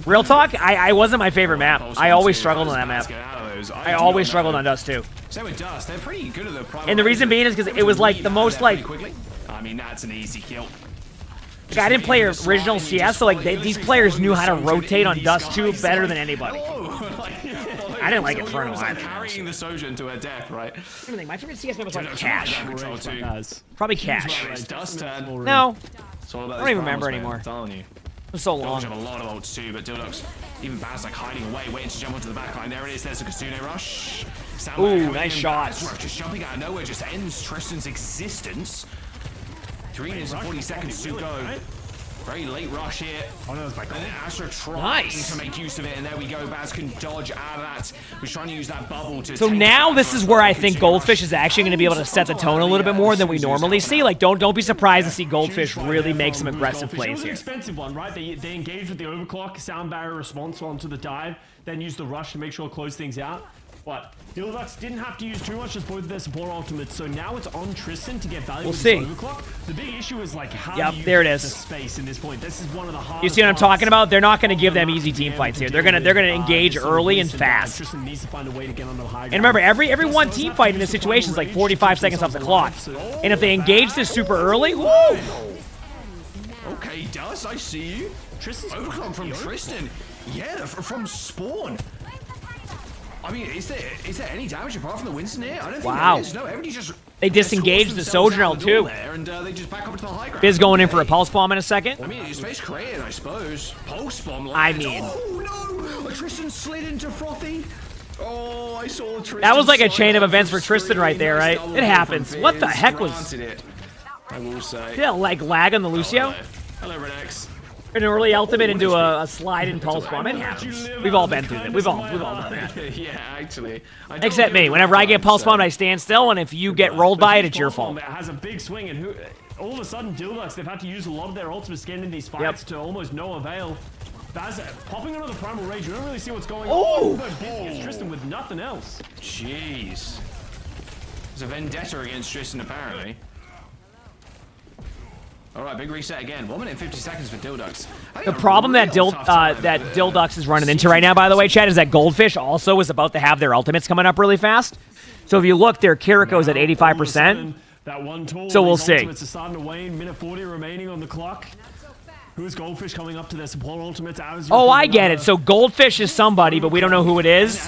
Speaker 1: Real talk? I wasn't my favorite map. I always struggled on that map. I always struggled on Dust 2.
Speaker 2: Same with Dust. They're pretty good at the private.
Speaker 1: And the reason being is because it was like the most like...
Speaker 2: I mean, that's an easy kill.
Speaker 1: Like, I didn't play original CS, so like these players knew how to rotate on Dust 2 better than anybody. I didn't like Inferno either.
Speaker 2: Carrying the Soja into her death, right?
Speaker 1: My favorite CS map was like Cash. Probably Cash.
Speaker 2: Dust turn.
Speaker 1: No.
Speaker 2: It's all about
Speaker 1: I don't even remember anymore.
Speaker 2: I'm telling you.
Speaker 1: It was so long.
Speaker 2: Dodge have a lot of ults too, but Dilducks, even Baz like hiding away, waiting to jump onto the backline. There it is. There's a Kastune rush.
Speaker 1: Ooh, nice shots.
Speaker 2: Just jumping out of nowhere just ends Tristan's existence. 3 minutes and 40 seconds to go. Very late rush here. Oh no, it's my God. Astra trying to make use of it, and there we go. Baz can dodge out of that. We're trying to use that bubble to.
Speaker 1: So now this is where I think Goldfish is actually going to be able to set the tone a little bit more than we normally see. Like, don't be surprised to see Goldfish really make some aggressive plays
Speaker 4: here. It was an
Speaker 1: here.
Speaker 4: expensive one, right? They engaged with the overclock, sound barrier response onto the dive, then used the rush to make sure to close things out. But Dilducks didn't have to use too much as both of their support ultimates, so now it's on Tristan to get value with this overclock. The big issue is like how you
Speaker 1: there it
Speaker 4: get
Speaker 1: is.
Speaker 4: the space in this point. This is one of the hardest.
Speaker 1: You see what I'm talking about? They're not going to give them easy team fights here. They're gonna engage early and fast.
Speaker 4: Tristan needs to find a way to get on the high ground.
Speaker 1: And remember, every one team fight in this situation is like 45 seconds off the clock. And if they engage this super early, woo!
Speaker 2: Okay, Dust, I see you. Tristan's overclock from Tristan. Yeah, from spawn. I mean, is there any damage apart from the Winston here? I don't think there is. No, everybody just...
Speaker 1: They disengaged the Sojourner too.
Speaker 2: And they just back up to the high ground.
Speaker 1: Biz going in for a pulse bomb in a second.
Speaker 2: I mean, it's space created, I suppose. Pulse bomb.
Speaker 1: I mean...
Speaker 2: Oh, no! Tristan slid into Frothy. Oh, I saw Tristan.
Speaker 1: That was like a chain of events for Tristan right there, right? It happens. What the heck was...
Speaker 2: I will say.
Speaker 1: Yeah, like lag on the Lucio?
Speaker 2: Hello, Redex.
Speaker 1: An early ultimate into a slide and pulse bomb. It happens. We've all been through that. We've all done that.
Speaker 2: Yeah, actually.
Speaker 1: Except me. Whenever I get pulse bombed, I stand still, and if you get rolled by it, it's your fault.
Speaker 4: It has a big swing, and all of a sudden, Dildux, they've had to use a lot of their ultimates to get in these fights to almost no avail. Baz popping onto the Primal Rage. You don't really see what's going on. But Biz gets Tristan with nothing else.
Speaker 2: Jeez. There's a vendetta against Tristan, apparently. All right, big reset again. 1 minute and 50 seconds for Dildux.
Speaker 1: The problem that Dildux is running into right now, by the way, Chad, is that Goldfish also is about to have their ultimates coming up really fast. So if you look, their Kiriko's at 85%.
Speaker 4: That one tool,
Speaker 1: so we'll see.
Speaker 4: Ultimates are starting to wane. Minute 40 remaining on the clock. Who is Goldfish coming up to their support ultimates?
Speaker 1: Oh, I get it. So Goldfish is somebody, but we don't know who it is.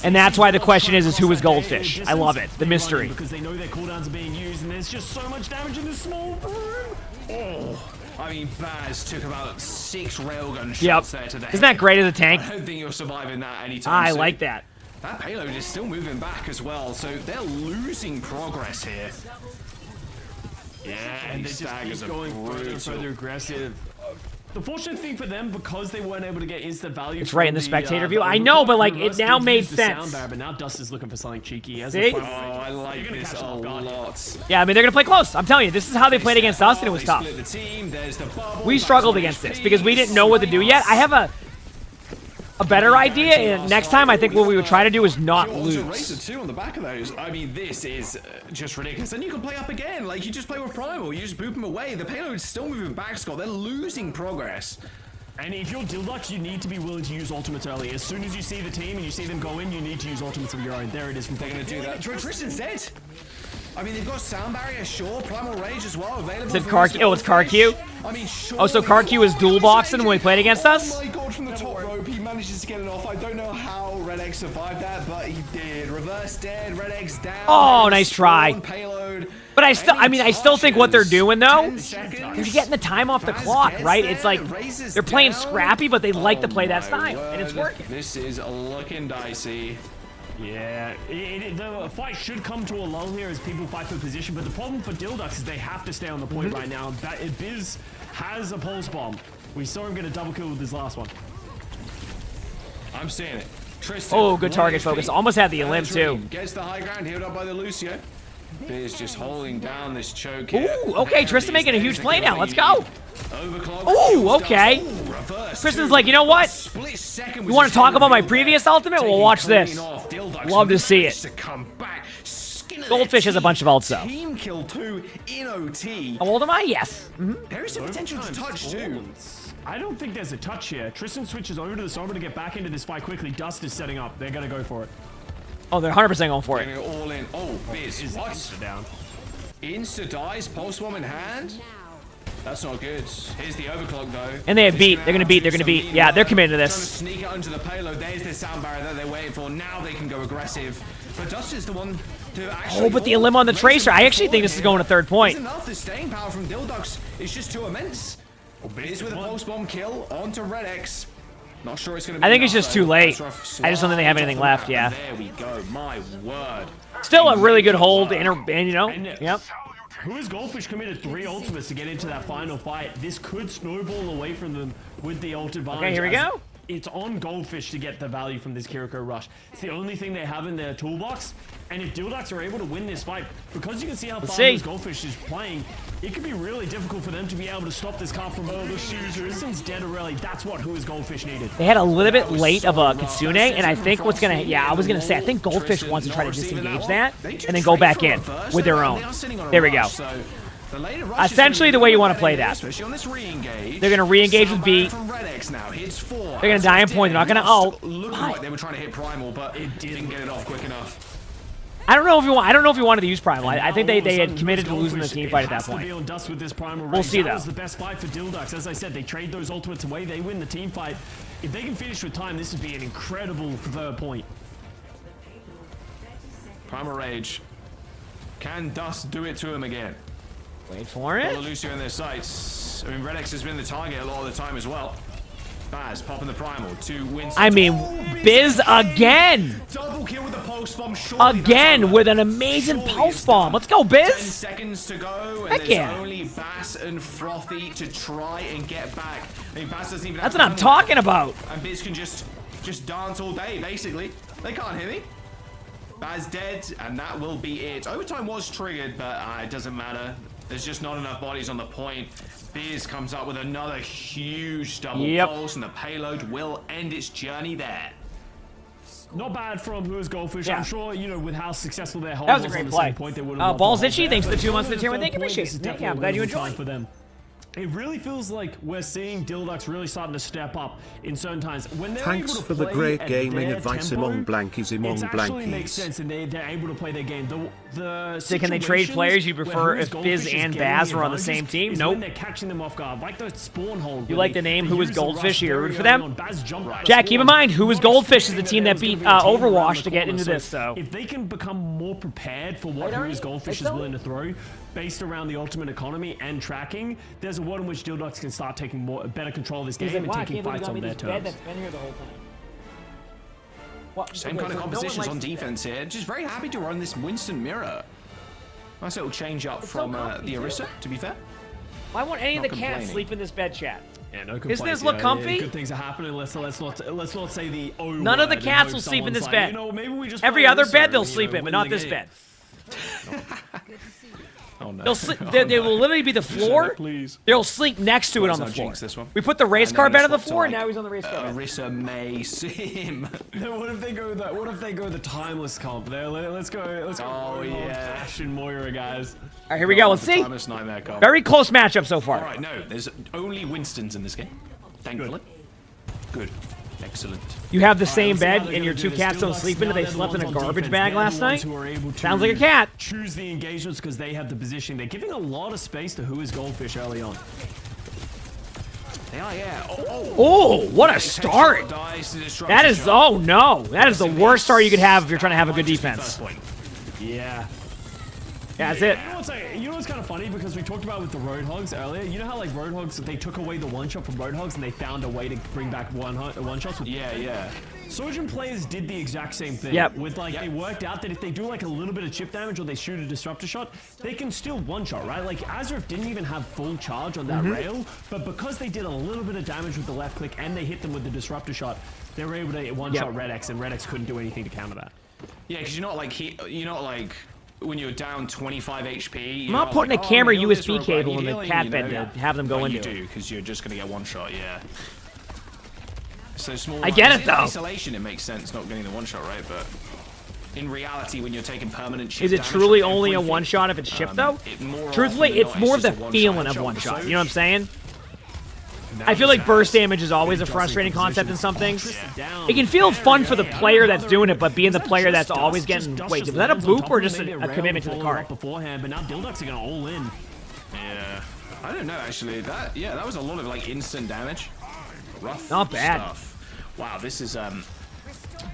Speaker 1: And that's why the question is who is Goldfish? I love it. The mystery.
Speaker 4: Because they know their cooldowns are being used, and there's just so much damage in this small room.
Speaker 2: Oh, I mean, Baz took about 6 railgun shots there today.
Speaker 1: Isn't that great as a tank?
Speaker 2: I don't think you're surviving that anytime soon.
Speaker 1: I like that.
Speaker 2: That payload is still moving back as well, so they're losing progress here. Yeah,
Speaker 4: and
Speaker 2: these
Speaker 4: they just
Speaker 2: staggers
Speaker 4: keep
Speaker 2: are
Speaker 4: going further and further aggressive. The fortunate thing for them, because they weren't able to get instant value.
Speaker 1: It's right in the spectator view. I know, but like it now made sense.
Speaker 4: But now Dust is looking for something cheeky.
Speaker 1: See?
Speaker 2: Oh, I like this a lot.
Speaker 1: Yeah, I mean they're gonna play close. I'm telling you, this is how they played against us, and it was tough. We struggled against this because we didn't know what to do yet. I have a better idea, and next time I think what we would try to do is not lose.
Speaker 2: Racer 2 on the back of those. I mean, this is just ridiculous. And you can play up again. Like, you just play with Primal. You just boop them away. The payload's still moving back, Scott. They're losing progress.
Speaker 4: And if you're Dildux, you need to be willing to use ultimates early. As soon as you see the team and you see them go in, you need to use ultimates of your own. There it is.
Speaker 2: They're going to do that. Tristan's dead. I mean, they've got Sound Barrier, sure. Primal Rage as well available.
Speaker 1: Is it Karq? Oh, it's Karq.
Speaker 2: I mean, sure.
Speaker 1: Oh, so Karq is dual boxing when he played against us?
Speaker 2: Oh my god, from the top rope, he manages to get it off. I don't know how Red X survived that, but he did. Reverse dead, Red X down.
Speaker 1: Oh, nice try.
Speaker 2: Payload.
Speaker 1: But I still think what they're doing though, they're getting the time off the clock, right? It's like they're playing scrappy, but they like to play that style, and it's working.
Speaker 2: This is looking dicey.
Speaker 4: Yeah, the fight should come to a lull here as people fight for position, but the problem for Dildux is they have to stay on the point right now. Biz has a pulse bomb. We saw him get a double kill with his last one.
Speaker 2: I'm seeing it. Tristan,
Speaker 1: oh, good target focus. Almost had the limb too.
Speaker 2: Gets the high ground, healed up by the Lucio. Biz just holding down this choke
Speaker 1: here. Ooh, okay, Tristan making a huge play now. Let's go. Ooh, okay. Tristan's like, you know what? You want to talk about my previous ultimate? Well, watch this. Love to see it. Goldfish has a bunch of ults though.
Speaker 2: Team kill 2 in OT.
Speaker 1: How old am I? Yes.
Speaker 2: There is a potential to touch too.
Speaker 4: I don't think there's a touch here. Tristan switches over to the Sombra to get back into this fight quickly. Dust is setting up. They're going to go for it.
Speaker 1: Oh, they're 100% going for it.
Speaker 2: All in. Oh, Biz. What?
Speaker 4: Insta down.
Speaker 2: Insta dies. Pulse bomb in hand. That's not good. Here's the overclock though.
Speaker 1: And they have beat. They're gonna beat. They're gonna beat. Yeah, they're committed to this.
Speaker 2: Trying to sneak it onto the payload. There's the sound barrier that they're waiting for. Now they can go aggressive. But Dust is the one to actually.
Speaker 1: Oh, but the limb on the Tracer. I actually think this is going to third point.
Speaker 2: Enough. The staying power from Dildux is just too immense. Biz with a pulse bomb kill onto Red X. Not sure it's going to be.
Speaker 1: I think it's just too late. I just don't think they have anything left. Yeah.
Speaker 2: There we go. My word.
Speaker 1: Still a really good hold, and you know. Yep.
Speaker 4: Who is Goldfish committed 3 ultimates to get into that final fight? This could snowball away from them with the ult advantage.
Speaker 1: Okay, here we go.
Speaker 4: It's on Goldfish to get the value from this Kiriko rush. It's the only thing they have in their toolbox. And if Dildux are able to win this fight, because you can see how far this Goldfish is playing, it could be really difficult for them to be able to stop this car from Tristan's dead already. That's what Who is Goldfish needed.
Speaker 1: They had a little bit late of a Kitsune, and I think what's gonna, I was gonna say, I think Goldfish wants to try to disengage that and then go back in with their own. There we go. Essentially the way you want to play that. They're going to re-engage with beat. They're going to die in point. They're not going to ult.
Speaker 2: They were trying to hit Primal, but it didn't get it off quick enough.
Speaker 1: I don't know if you wanted to use Primal. I think they had committed to losing the team fight at that point. We'll see though.
Speaker 4: That was the best fight for Dildux. As I said, they trade those ultimates away. They win the team fight. If they can finish with time, this would be an incredible third point.
Speaker 2: Primal Rage. Can Dust do it to him again?
Speaker 1: Wait for it.
Speaker 2: Lucio in their sights. I mean, Red X has been the target a lot of the time as well. Baz popping the Primal to win.
Speaker 1: I mean, Biz again.
Speaker 2: Double kill with the pulse bomb.
Speaker 1: Again with an amazing pulse bomb. Let's go, Biz.
Speaker 2: 10 seconds to go, and there's only Bass and Frothy to try and get back. I mean, Bass doesn't even.
Speaker 1: That's what I'm talking about.
Speaker 2: And Biz can just dance all day, basically. They can't hit me. Baz dead, and that will be it. Overtime was triggered, but it doesn't matter. There's just not enough bodies on the point. Beers comes up with another huge double pulse, and the payload will end its journey there.
Speaker 4: Not bad from Who is Goldfish.
Speaker 1: Yeah.
Speaker 4: I'm sure, you know, with how successful their hold
Speaker 1: That was a
Speaker 4: was
Speaker 1: great
Speaker 4: on the
Speaker 1: play.
Speaker 4: same point, they would have
Speaker 1: Balls Itchy, thanks for the 2 months to the tier 1. Thank you, appreciate it. Yeah, I'm glad you enjoyed.
Speaker 4: For them. It really feels like we're seeing Dilducks really starting to step up in certain times. When they're
Speaker 9: Thanks
Speaker 4: able to
Speaker 9: for the
Speaker 4: play
Speaker 9: great
Speaker 4: at
Speaker 9: gaming
Speaker 4: their
Speaker 9: advice,
Speaker 4: tempo,
Speaker 9: emongg blankies,
Speaker 4: it
Speaker 9: emongg
Speaker 4: actually makes
Speaker 9: blankies.
Speaker 4: sense, and they're able to play their game.
Speaker 1: So can they trade players you prefer if Biz and Baz were on the same team? Nope.
Speaker 4: When they're catching them off guard, like the spawn hold.
Speaker 1: You like the name Who is Goldfish? You're rooting for them? Jack, keep in mind, Who is Goldfish is the team that beat Overwatch to get into this, so.
Speaker 4: If they can become more prepared for what Who is Goldfish is willing to throw, based around the ultimate economy and tracking, there's a world in which Dilducks can start taking better control of this game and taking fights on their terms.
Speaker 2: Same kind of compositions on defense here. Just very happy to run this Winston mirror. Nice little change up from the Orisa, to be fair.
Speaker 1: Why won't any of
Speaker 2: Not
Speaker 1: the cats
Speaker 2: complaining.
Speaker 1: sleep in this bed, chat?
Speaker 4: Yeah, no
Speaker 1: Doesn't this look comfy?
Speaker 4: Good things are happening. Let's not say the O
Speaker 1: None of the
Speaker 4: word and
Speaker 1: cats
Speaker 4: hope
Speaker 1: will sleep in this
Speaker 4: someone's
Speaker 1: bed.
Speaker 4: like, you know, maybe we just
Speaker 1: Every
Speaker 4: play
Speaker 1: other
Speaker 4: Orisa
Speaker 1: bed they'll
Speaker 4: and, you
Speaker 1: sleep
Speaker 4: know,
Speaker 1: in, but
Speaker 4: win
Speaker 1: not
Speaker 4: the
Speaker 1: this
Speaker 4: game.
Speaker 1: bed.
Speaker 2: Oh, no.
Speaker 1: They'll sleep. They will literally be the floor.
Speaker 2: Please.
Speaker 1: They'll sleep next to it on the
Speaker 2: Let's not
Speaker 1: floor.
Speaker 2: jinx this one.
Speaker 1: We put the race
Speaker 2: And
Speaker 1: car
Speaker 2: then
Speaker 1: bed on the
Speaker 2: let's
Speaker 1: floor, and
Speaker 2: swap to,
Speaker 1: now he's on the race car bed.
Speaker 2: Orisa may sim.
Speaker 4: No, what if they go the timeless comp? There, let's go.
Speaker 2: Oh, yeah.
Speaker 4: Ash and Moira, guys.
Speaker 1: All right, here we go. Let's see.
Speaker 2: Timeless nightmare comp.
Speaker 1: Very close matchup so far.
Speaker 2: All right, no, there's only Winstons in this game. Thankfully. Good. Excellent.
Speaker 1: You have the same bed, and your two cats don't sleep in it. They slept in a garbage bag last night. Sounds like a cat.
Speaker 4: Choose the engagements because they have the position. They're giving a lot of space to Who is Goldfish early on.
Speaker 2: They are, yeah.
Speaker 1: Oh, what a start! That is, oh no, that is the worst start you could have if you're trying to have a good defense.
Speaker 4: Yeah.
Speaker 1: Yeah, that's it.
Speaker 4: You know what's kind of funny, because we talked about with the Roadhogs earlier. You know how like Roadhogs, they took away the one shot from Roadhogs and they found a way to bring back one shots with.
Speaker 2: Yeah.
Speaker 4: Sojourn players did the exact same thing.
Speaker 1: Yep.
Speaker 4: With like they worked out that if they do like a little bit of chip damage or they shoot a disruptor shot, they can still one shot, right? Like Azurf didn't even have full charge on that rail, but because they did a little bit of damage with the left click and they hit them with the disruptor shot, they were able to one shot Red X, and Red X couldn't do anything to counter that.
Speaker 2: Yeah, because you're not like when you're down 25 HP.
Speaker 1: I'm not putting a camera USB cable in the cat bed to have them go into
Speaker 2: it. You do, because you're just going to get one shot, yeah. So small.
Speaker 1: I get it, though.
Speaker 2: Isolation, it makes sense not getting the one shot, right? But in reality, when you're taking permanent chip
Speaker 1: Is it
Speaker 2: damage
Speaker 1: truly
Speaker 2: from
Speaker 1: only a
Speaker 2: everything,
Speaker 1: one shot if it's shipped though?
Speaker 2: more
Speaker 1: Truthfully,
Speaker 2: often than
Speaker 1: it's
Speaker 2: not,
Speaker 1: more of the
Speaker 2: just a
Speaker 1: feeling of one shot. You know what I'm saying? I feel like burst damage is always a frustrating concept in some things. It can feel fun for the player that's doing it, but being the player that's always getting... Wait, is that a boop or just a commitment to the card?
Speaker 4: Beforehand, but now Dilducks are going to all in.
Speaker 2: Yeah. I don't know, actually. That was a lot of, like, instant damage. Rough
Speaker 1: Not bad.
Speaker 2: stuff. Wow, this is,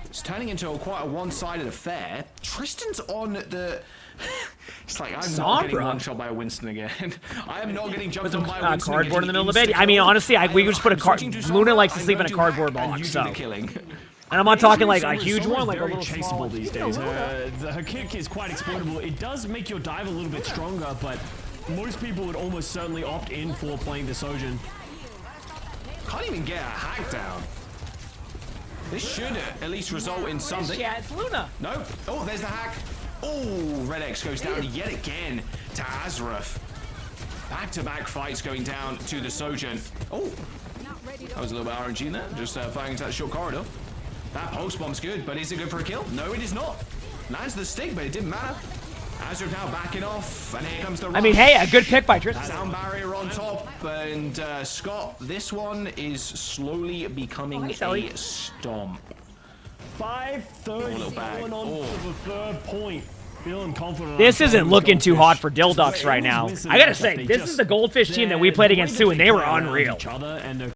Speaker 2: it's turning into quite a one-sided affair. Tristan's on the... It's like, I'm not getting one shot by a Winston again. I am not getting jumped on by a Winston
Speaker 1: cardboard in the middle of the bed. I mean, honestly, we could just put a card. Luna likes to sleep in a cardboard box, so. And I'm not talking like a huge one, like a little
Speaker 4: chaseable these days. Her kick is quite exploitable. It does make your dive a little bit stronger, but most people would almost certainly opt in for playing the Sojourn.
Speaker 2: Can't even get a hack down. This should at least result in something.
Speaker 1: Yeah, it's Luna.
Speaker 2: No. Oh, there's the hack. Oh, Red X goes down yet again to Azurf. Back-to-back fights going down to the Sojourn. Oh, that was a little bit RNG there. Just firing into that short corridor. That pulse bomb's good, but is it good for a kill? No, it is not. Lands the stick, but it didn't matter. Azurf now backing off, and here comes the rush.
Speaker 1: I mean, hey, a good pick by Tristan.
Speaker 2: Sound barrier on top, and Scott, this one is slowly becoming a stomp.
Speaker 4: 5:30 going on for the third point. Feeling confident.
Speaker 1: This isn't looking too hot for Dilducks right now. I gotta say, this is the Goldfish team that we played against too, and they were unreal.
Speaker 4: And